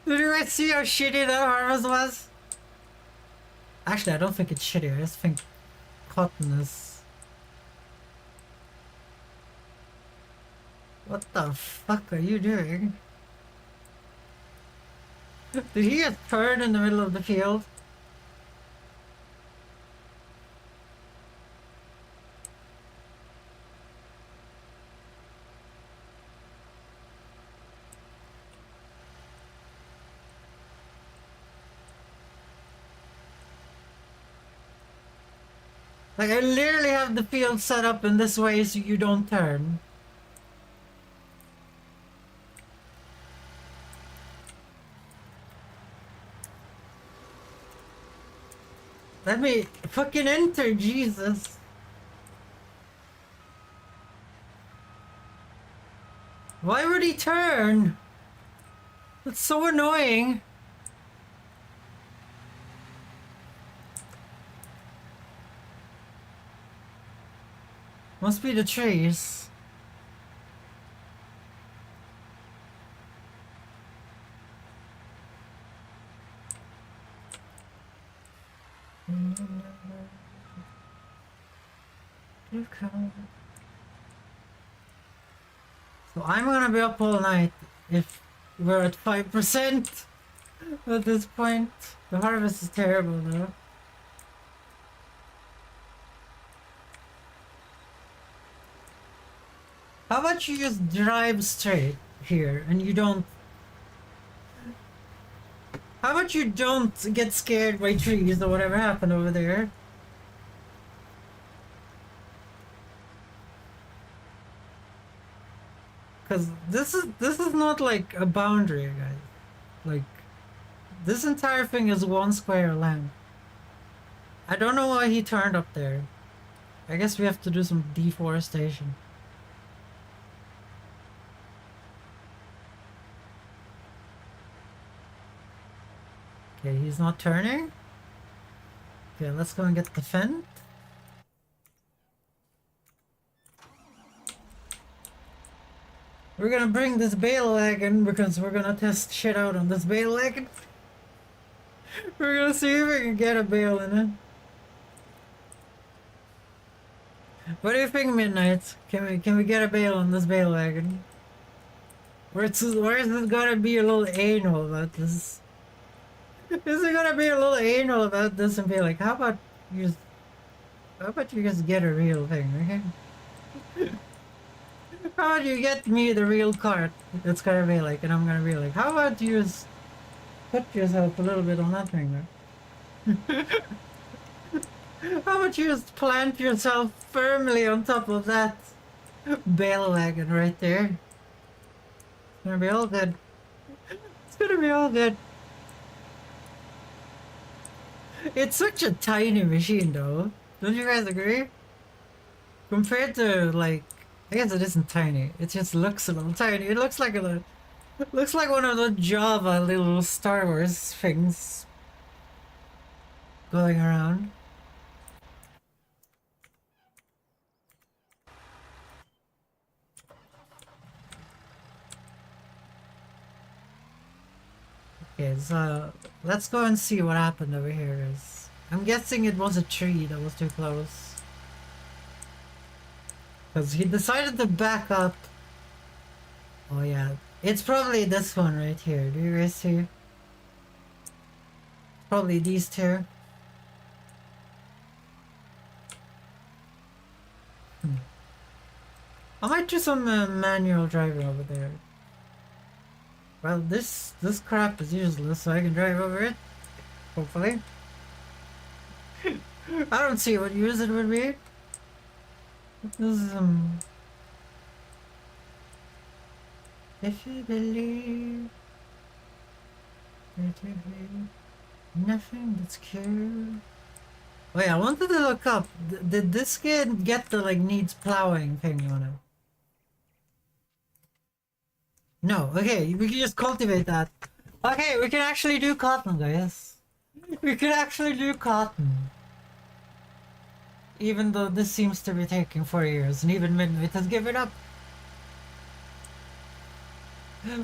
Did you guys see how shitty that harvest was? Actually, I don't think it's shitty. I just think cotton is... What the fuck are you doing? Did he get turd in the middle of the field? Like, I literally have the field set up in this way so you don't turn. Let me fucking enter, Jesus. Why would he turn? That's so annoying. Must be the trees. So I'm gonna be up all night if we're at 5% at this point. The harvest is terrible though. How about you just drive straight here and you don't... How about you don't get scared by trees or whatever happened over there? Cause this is not like a boundary, guys. Like, this entire thing is one square land. I don't know why he turned up there. I guess we have to do some deforestation. Okay, he's not turning. Okay, let's go and get the Fent. We're gonna bring this bale wagon because we're gonna test shit out on this bale wagon. We're gonna see if we can get a bale in it. What do you think, Midnight? Can we get a bale on this bale wagon? Where is this gonna be a little anal about this? Is it gonna be a little anal about this and be like, how about you just get a real thing, okay? How about you get me the real cart? It's gonna be like, and I'm gonna be like, how about you just put yourself a little bit on that thing there? How about you just plant yourself firmly on top of that bale wagon right there? It's gonna be all good. It's gonna be all good. It's such a tiny machine though. Don't you guys agree? Compared to like, I guess it isn't tiny. It just looks a little tiny. It looks like one of the Java little Star Wars things going around. Okay, so let's go and see what happened over here, guys. I'm guessing it was a tree that was too close. Because he decided to back up. Oh yeah, it's probably this one right here. Do you guys see? Probably these two. I might do some manual driving over there. Well, this crap is useless, so I can drive over it. Hopefully. I don't see what use it would be. This is if you believe that you believe nothing that's cute. Wait, I wanted to look up. Did this kid get the like needs plowing thing on it? No, okay, we can just cultivate that. Okay, we can actually do cotton, guys. We can actually do cotton. Even though this seems to be taking 4 years, and even Midnight has given up.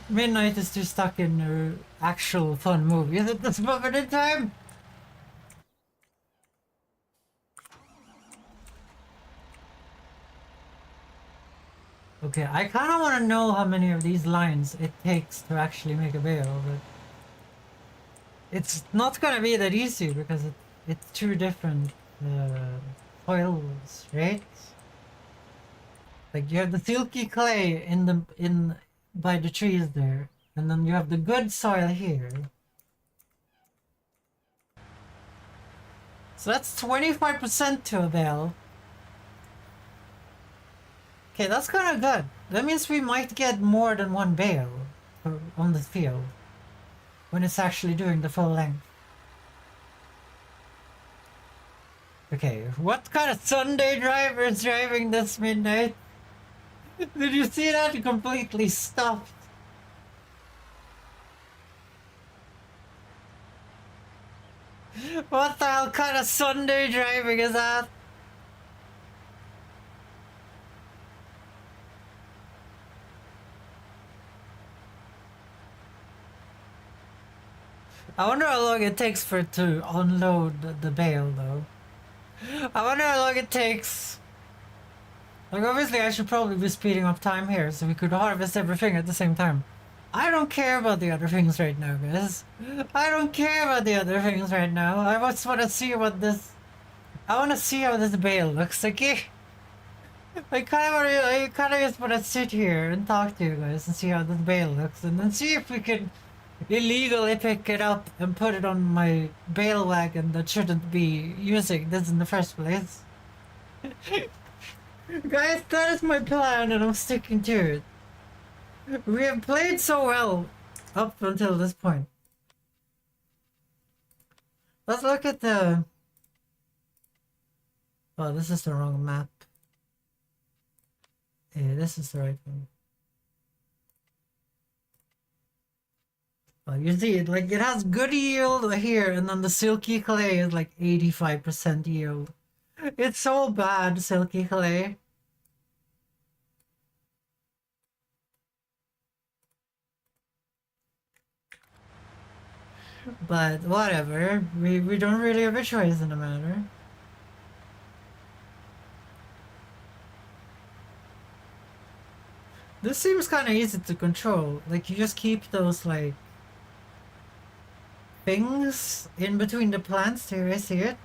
Midnight is too stuck in her actual fun movies at this moment in time. Okay, I kind of want to know how many of these lines it takes to actually make a bale, but it's not gonna be that easy because it's two different oils, right? Like you have the silky clay in by the trees there, and then you have the good soil here. So that's 25% to a bale. Okay, that's kind of good. That means we might get more than one bale on the field when it's actually doing the full length. Okay, what kind of Sunday driver is driving this midnight? Did you see that? Completely stopped. What the hell kind of Sunday driving is that? I wonder how long it takes for it to unload the bale though. I wonder how long it takes. Like obviously I should probably be speeding up time here so we could harvest everything at the same time. I don't care about the other things right now, guys. I don't care about the other things right now. I just want to see what this... I want to see how this bale looks, okay? I kind of just want to sit here and talk to you guys and see how this bale looks and then see if we can illegally pick it up and put it on my bale wagon that shouldn't be using this in the first place. Guys, that is my plan and I'm sticking to it. We have played so well up until this point. Let's look at the... Oh, this is the wrong map. Yeah, this is the right one. Well, you see it, like it has good yield here and then the silky clay is like 85% yield. It's so bad, silky clay. But whatever, we don't really have a choice in the matter. This seems kind of easy to control. Like you just keep those like things in between the plants. Here, I see it.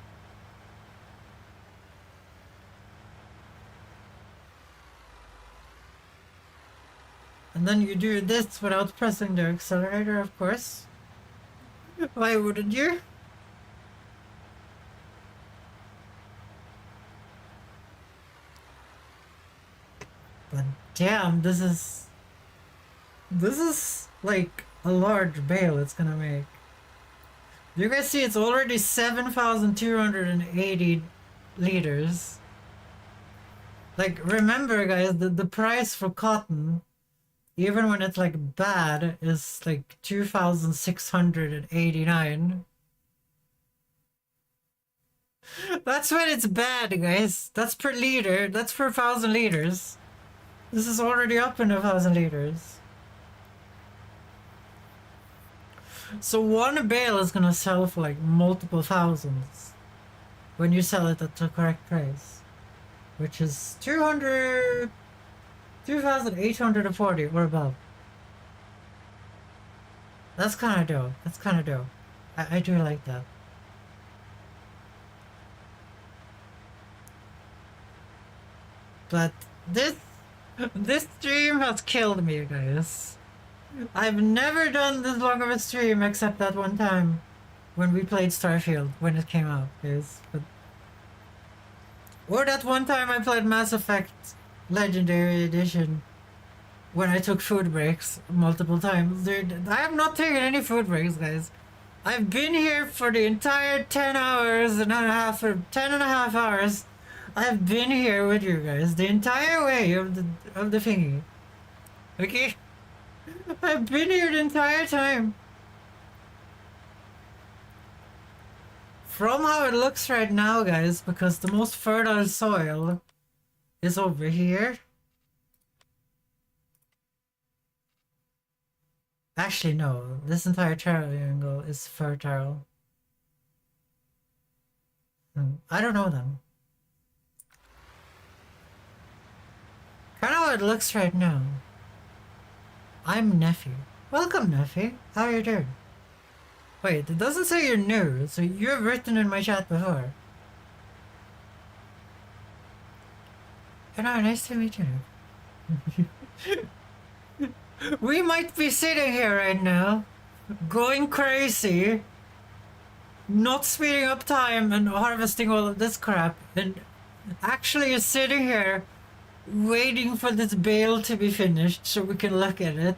And then you do this without pressing the accelerator, of course. Why wouldn't you? But damn, this is like a large bale it's gonna make. You guys see it's already 7,280 liters. Like remember guys, the price for cotton, even when it's like bad, is like 2,689. That's when it's bad, guys. That's per liter. That's per 1,000 liters. This is already up in 1,000 liters. So one bale is gonna sell for like multiple thousands when you sell it at the correct price, which is 2,840 or above. That's kind of dope. That's kind of dope. I do like that. But this stream has killed me, guys. I've never done this long of a stream except that one time when we played Starfield when it came out, guys. Or that one time I played Mass Effect Legendary Edition when I took food breaks multiple times. Dude, I have not taken any food breaks, guys. I've been here for the entire 10 hours and a half, or 10 and a half hours. I've been here with you guys the entire way of the thingy. Okay? I've been here the entire time. From how it looks right now, guys, because the most fertile soil is over here. Actually, no. This entire triangle is fertile. I don't know them. Kind of how it looks right now. I'm Nephew. Welcome, Nephew. How are you doing? Wait, it doesn't say you're new, so you've written in my chat before. Hello, nice to meet you. We might be sitting here right now, going crazy, not speeding up time and harvesting all of this crap and actually sitting here waiting for this bale to be finished so we can look at it.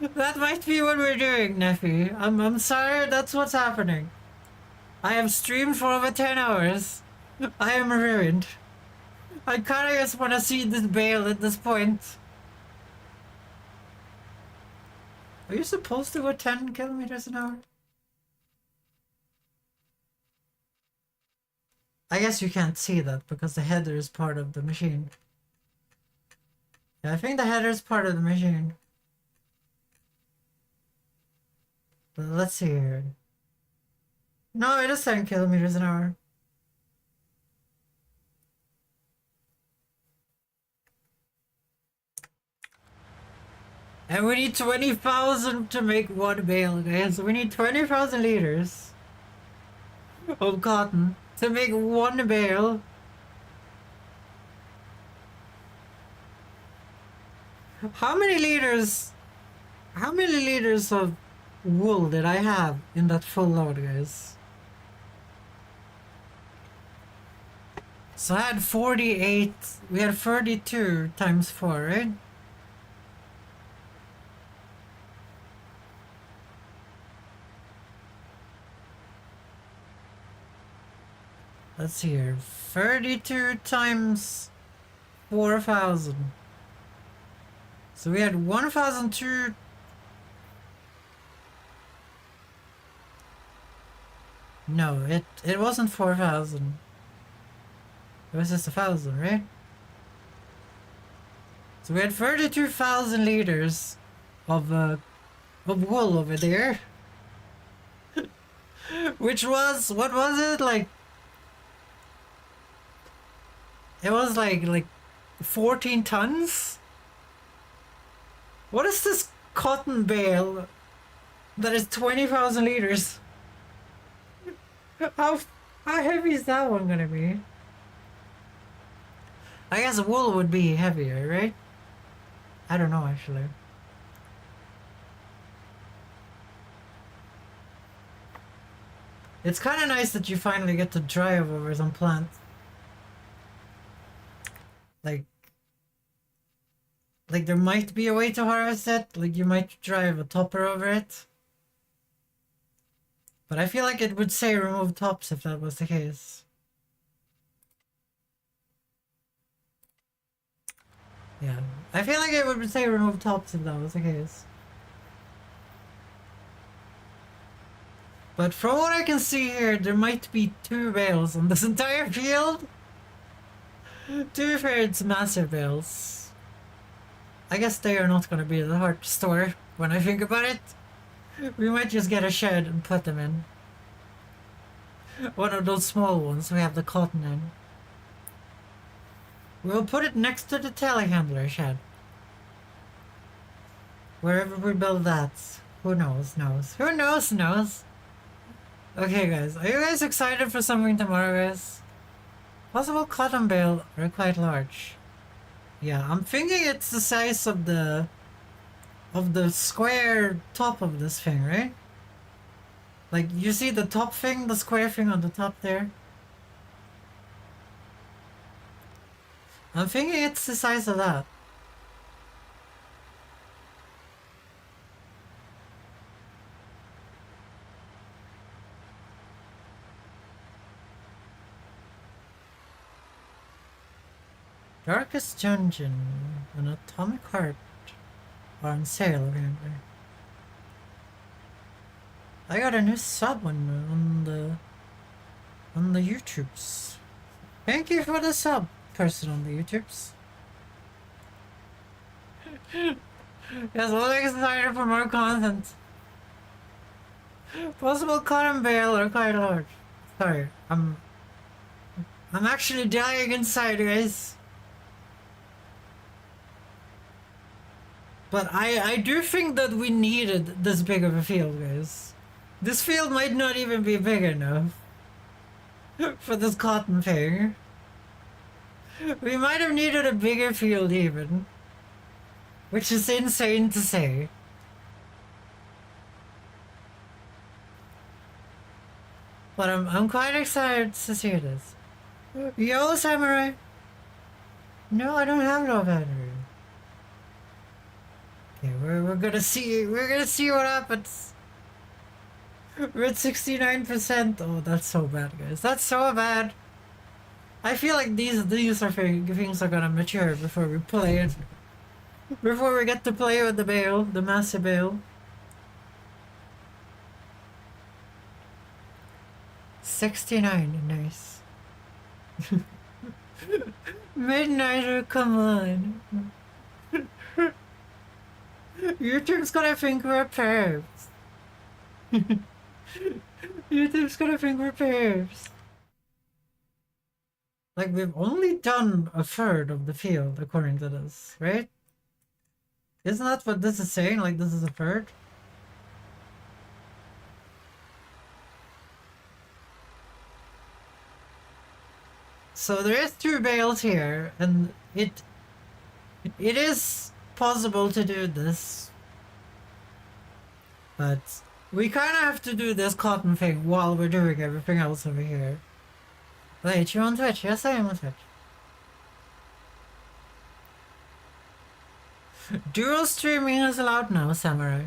That might be what we're doing, Neffy. I'm sorry, that's what's happening. I have streamed for over 10 hours. I am ruined. I kinda just wanna see this bale at this point. Are you supposed to go 10 kilometers an hour? I guess you can't see that because the header is part of the machine. Yeah, I think the header is part of the machine. But let's see here. No, it is 10 kilometers an hour. And we need 20,000 to make one bale, guys. We need 20,000 liters of cotton to make one bale. How many liters of wool did I have in that full load, guys? So I had 48, we had 32 times 4, right? Let's see here, 32 times 4,000. So we had 1,002. No, it wasn't 4,000. It was just 1,000, right? So we had 32,000 liters of wool over there. Which was, what was it, like? It was like 14 tons? What is this cotton bale that is 20,000 liters? How heavy is that one gonna be? I guess wool would be heavier, right? I don't know, actually. It's kind of nice that you finally get to drive over some plants. Like there might be a way to harvest it, like you might drive a topper over it. But I feel like it would say remove tops if that was the case. Yeah, I feel like it would say remove tops if that was the case. But from what I can see here, there might be 2 bales on this entire field. To be fair, it's massive bales. I guess they are not going to be that hard to store when I think about it. We might just get a shed and put them in. One of those small ones we have the cotton in. We'll put it next to the telehandler shed. Wherever we build that. Who knows? Who knows? Okay guys, are you guys excited for something tomorrow, guys? Possible cotton bale are quite large. Yeah, I'm thinking it's the size of the square top of this thing, right? Like, you see the top thing, the square thing on the top there? I'm thinking it's the size of that. Darkest Dungeon and Atomic Heart are on sale apparently. I got a new sub on the YouTubes. Thank you for the sub, person on the YouTubes. Yes, I'm excited for more content. Possible cotton bale or quite large. Sorry, I'm actually dying inside, guys. But I do think that we needed this big of a field, guys. This field might not even be big enough for this cotton thing. We might have needed a bigger field even. Which is insane to say. But I'm quite excited to see this. Yo, Samurai! No, I don't have no battery. Okay, we're gonna see what happens. We're at 69%. Oh, that's so bad, guys. That's so bad. I feel like these are things are gonna mature before we play it. Before we get to play with the bale, the massive bale. 69, nice. Midnighter, come on. YouTube's gonna think we're pervs. YouTube's gonna think we're pervs. Like, we've only done a third of the field, according to this, right? Isn't that what this is saying? Like, this is a third? So there is 2 bales here, and it is possible to do this. But we kind of have to do this cotton thing while we're doing everything else over here. Wait, you're on Twitch? Yes, I am on Twitch. Dual streaming is allowed now, Samurai.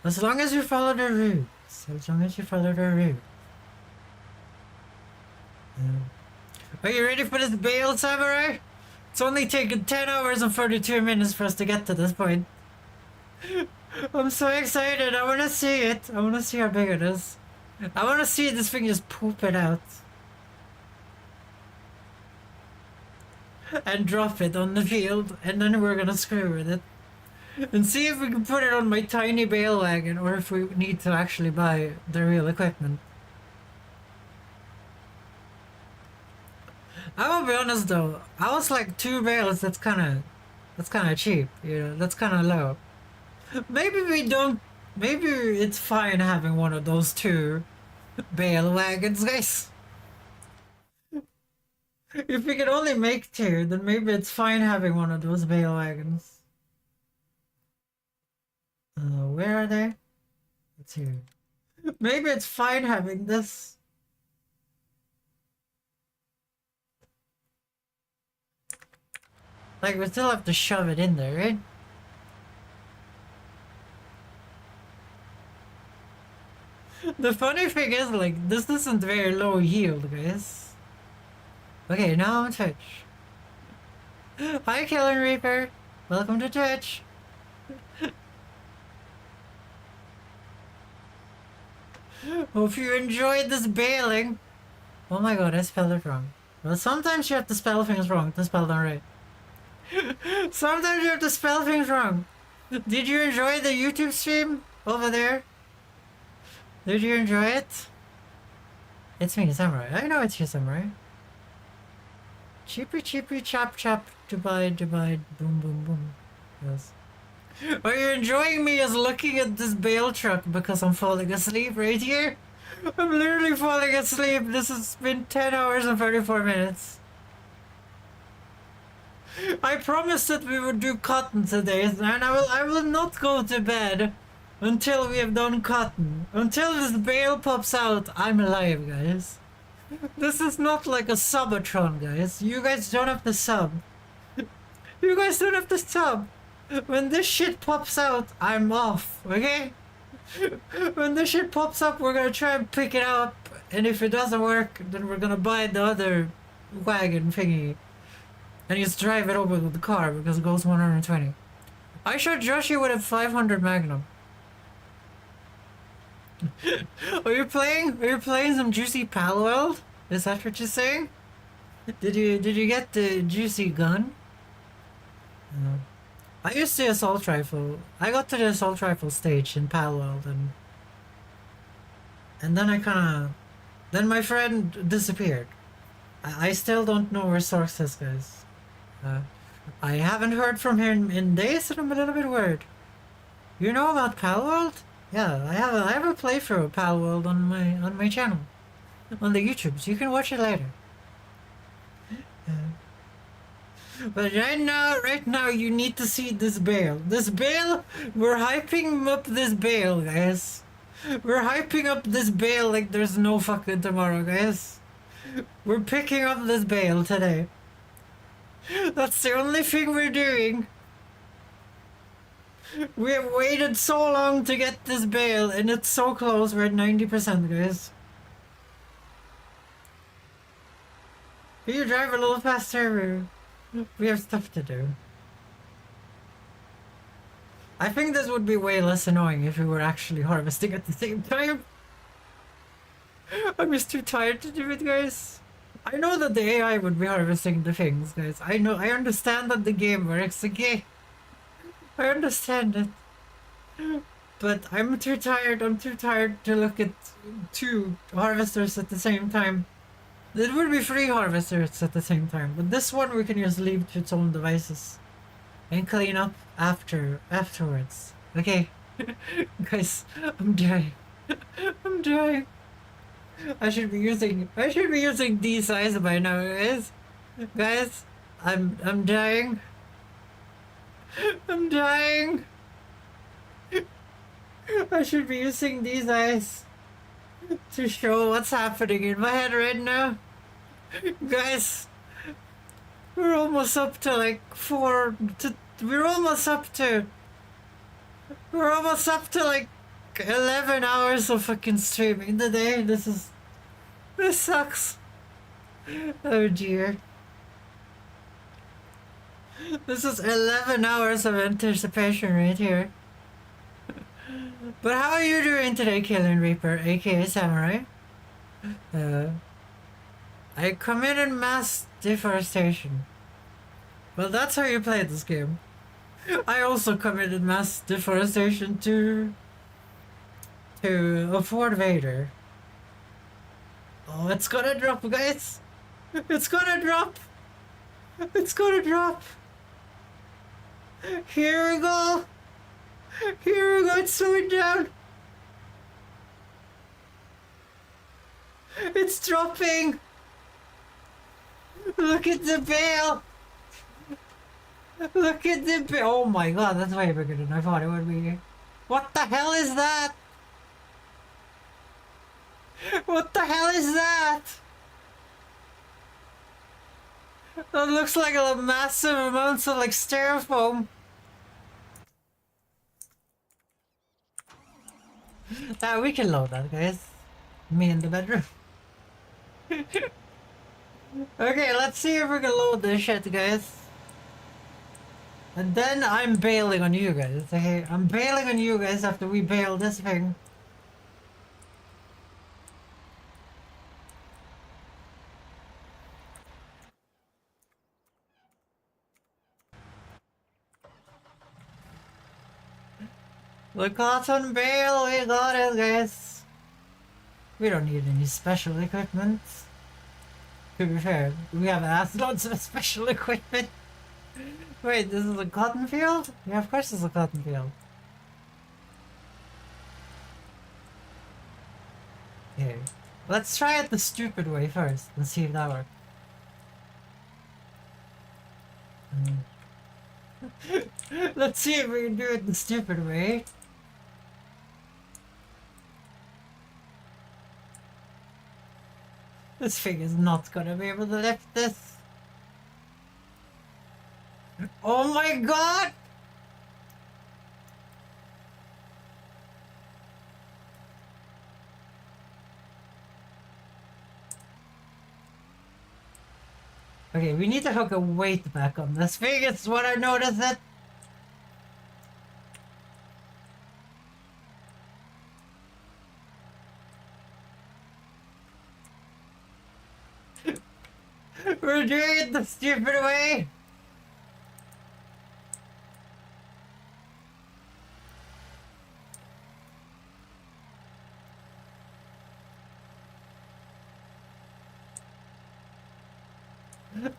As long as you follow the rules. As long as you follow the rules. Are you ready for this bale, Samurai? It's only taken 10 hours and 32 minutes for us to get to this point. I'm so excited. I want to see it. I want to see how big it is. I want to see this thing just poop it out. And drop it on the field, and then we're gonna screw with it. And see if we can put it on my tiny bale wagon, or if we need to actually buy the real equipment. I will be honest though, I was like 2 bales, that's kinda cheap, you know, that's kinda low. Maybe it's fine having one of those 2 bale wagons, guys. If we can only make 2, then maybe it's fine having one of those bale wagons. Where are they? It's here. Maybe it's fine having this. Like, we still have to shove it in there, right? The funny thing is, like, this isn't very low yield, guys. Okay, now I'm on Twitch. Hi, Killer Reaper. Welcome to Twitch. Hope you enjoyed this baling. Oh my god, I spelled it wrong. Well, sometimes you have to spell things wrong to spell them right. Sometimes you have to spell things wrong. Did you enjoy the YouTube stream over there? Did you enjoy it? It's me, Samurai. I know it's you, Samurai. Cheepy cheepy chop chop, divide divide, boom boom boom. Yes. Are you enjoying me as looking at this bale truck because I'm falling asleep right here? I'm literally falling asleep. This has been 10 hours and 34 minutes. I promised that we would do cotton today, and I will not go to bed until we have done cotton. Until this bale pops out, I'm alive, guys. This is not like a subatron, guys. You guys don't have to sub. You guys don't have to sub. When this shit pops out, I'm off, okay? When this shit pops up, we're gonna try and pick it up, and if it doesn't work, then we're gonna buy the other wagon thingy and just drive it over with the car because it goes 120. I shot Joshi with a 500 Magnum. Are you playing some juicy Pal World? Is that what you're saying? Did you get the juicy gun? No. I used the assault rifle. I got to the assault rifle stage in Pal World, and then then my friend disappeared. I still don't know where Source is, guys. I haven't heard from him in days, and I'm a little bit worried. You know about Pal World? Yeah, I have a playthrough of Pal World on my channel, on the YouTube, so you can watch it later. But right now, you need to see this bale. This bale, we're hyping up this bale, guys. We're hyping up this bale like there's no fucking tomorrow, guys. We're picking up this bale today. That's the only thing we're doing. We have waited so long to get this bale, and it's so close. We're at 90%, guys. Can you drive a little faster? We have stuff to do. I think this would be way less annoying if we were actually harvesting at the same time. I'm just too tired to do it, guys. I know that the AI would be harvesting the things, guys. I understand that the game works. Okay, I understand it. But I'm too tired. I'm too tired to look at two harvesters at the same time. There would be three harvesters at the same time, but this one we can just leave to its own devices and clean up afterwards. Okay, guys, I'm dying. I'm dying. I should be using these eyes by now, guys. Guys, I'm dying. I'm dying. I should be using these eyes to show what's happening in my head right now. Guys, we're almost up to like we're almost up to like 11 hours of fucking streaming today. This sucks. Oh dear. This is 11 hours of anticipation right here. But how are you doing today, Killing Reaper, aka Samurai? I committed mass deforestation. Well, that's how you play this game. I also committed mass deforestation to afford Vader. Oh, it's gonna drop, guys! It's gonna drop! It's gonna drop! Here we go! Here we go, it's slowing down! It's dropping! Look at the bale! Look at the bale! Oh my god, that's way bigger than I thought it would be. What the hell is that? What the hell is that? That looks like a massive amounts of like styrofoam. We can load that, guys. Me in the bedroom. Okay, let's see if we can load this shit, guys. And then I'm bailing on you guys, okay? I'm bailing on you guys after we bail this thing. We got on bail, we got it, guys. We don't need any special equipment. To be fair, we have lots of special equipment. Wait, this is a cotton field? Yeah, of course it's a cotton field. Okay, let's try it the stupid way first and see if that works. Let's see if we can do it the stupid way. This thing is not gonna be able to lift this. Oh my god! Okay, we need to hook a weight back on this thing, it's what I noticed that. We're doing it the stupid way!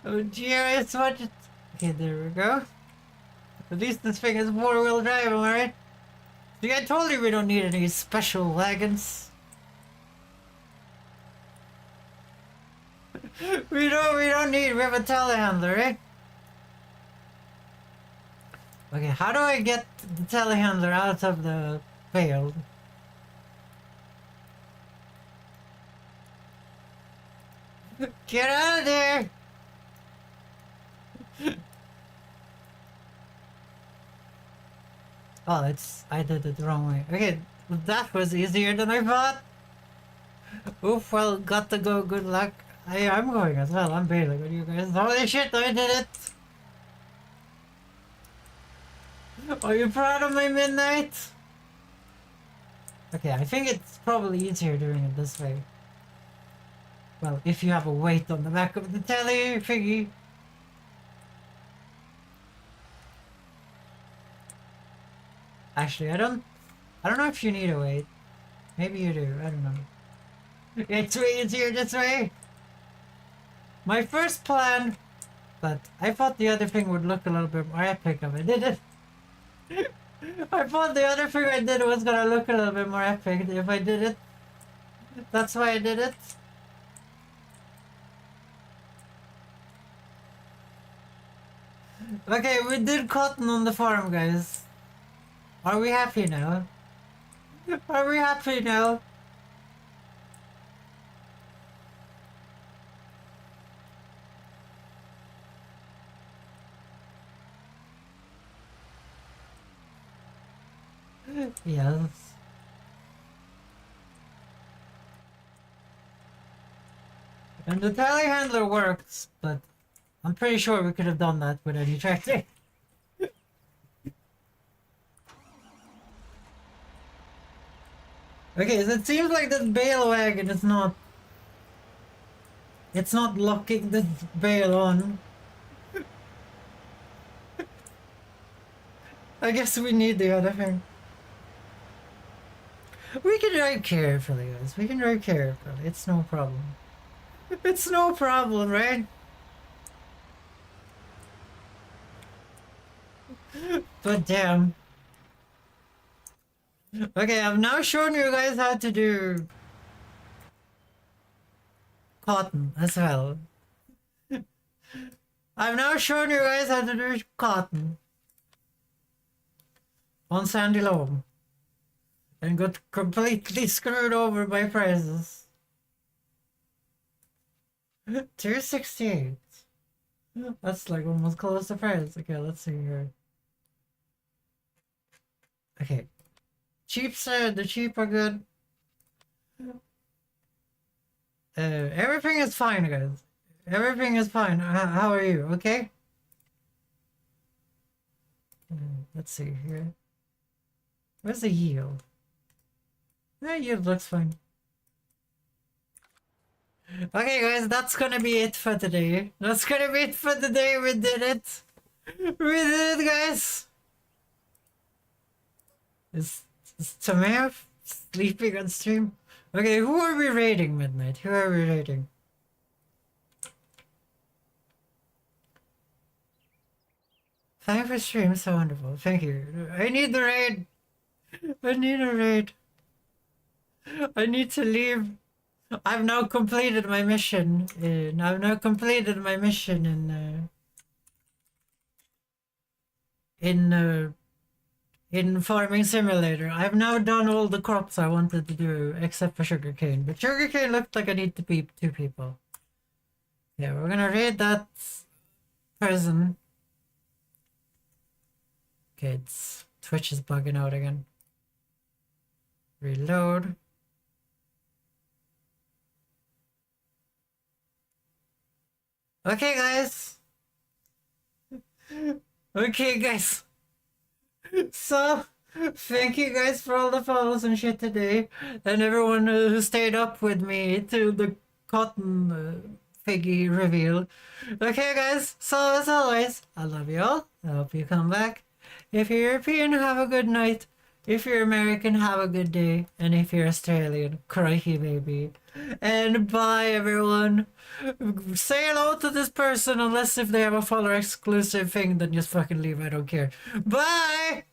Oh dear, it's what it... Okay, there we go. At least this thing is four-wheel drive, alright? See, I told you we don't need any special wagons. we have a telehandler, right? Okay, how do I get the telehandler out of the field? Get out of there! Oh, I did it the wrong way. Okay, that was easier than I thought. Oof, well, got to go, good luck. I'm going as well, I'm bailing with you guys. Holy shit, I did it! Are you proud of my midnight? Okay, I think it's probably easier doing it this way. Well, if you have a weight on the back of the telly thingy. Actually, I don't know if you need a weight. Maybe you do, I don't know. It's way easier this way. My first plan, but I thought the other thing would look a little bit more epic if I did it. I thought the other thing I did was gonna look a little bit more epic if I did it. That's why I did it. Okay, we did cotton on the farm, guys. Are we happy now? Are we happy now? Yes. And the telehandler works, but I'm pretty sure we could have done that with any tractor. Okay, so it seems like this bale wagon is not... It's not locking the bale on. I guess we need the other thing. We can drive carefully, guys. We can drive carefully. It's no problem. It's no problem, right? But damn. Okay, I've now shown you guys how to do cotton as well. I've now shown you guys how to do cotton on Sandy Loam and got completely screwed over by prices. 268. That's like almost close to price. Okay, let's see here. Okay. The cheap are good. Everything is fine, guys. Everything is fine. How are you? Okay? Let's see here. Where's the yield? Yield looks fine. Okay, guys, that's gonna be it for today. That's gonna be it for today. We did it. We did it, guys. Is Tamir sleeping on stream? Okay, who are we rating, Midnight? Who are we rating? Thank you for stream, so wonderful. Thank you. I need the raid. I need a raid. I need to leave. I've now completed my mission. I've now completed my mission in Farming Simulator. I've now done all the crops I wanted to do except for sugarcane. But sugarcane looked like I need to be 2 people. Yeah, we're gonna raid that prison. Kids. Twitch is bugging out again. Reload. Okay, guys. Okay, guys. So, thank you guys for all the follows and shit today, and everyone who stayed up with me to the cotton figgy reveal. Okay, guys. So as always, I love you all. I hope you come back. If you're European, have a good night. If you're American, have a good day. And if you're Australian, crikey baby. And bye everyone. Say hello to this person unless if they have a follower exclusive thing, then just fucking leave. I don't care. Bye!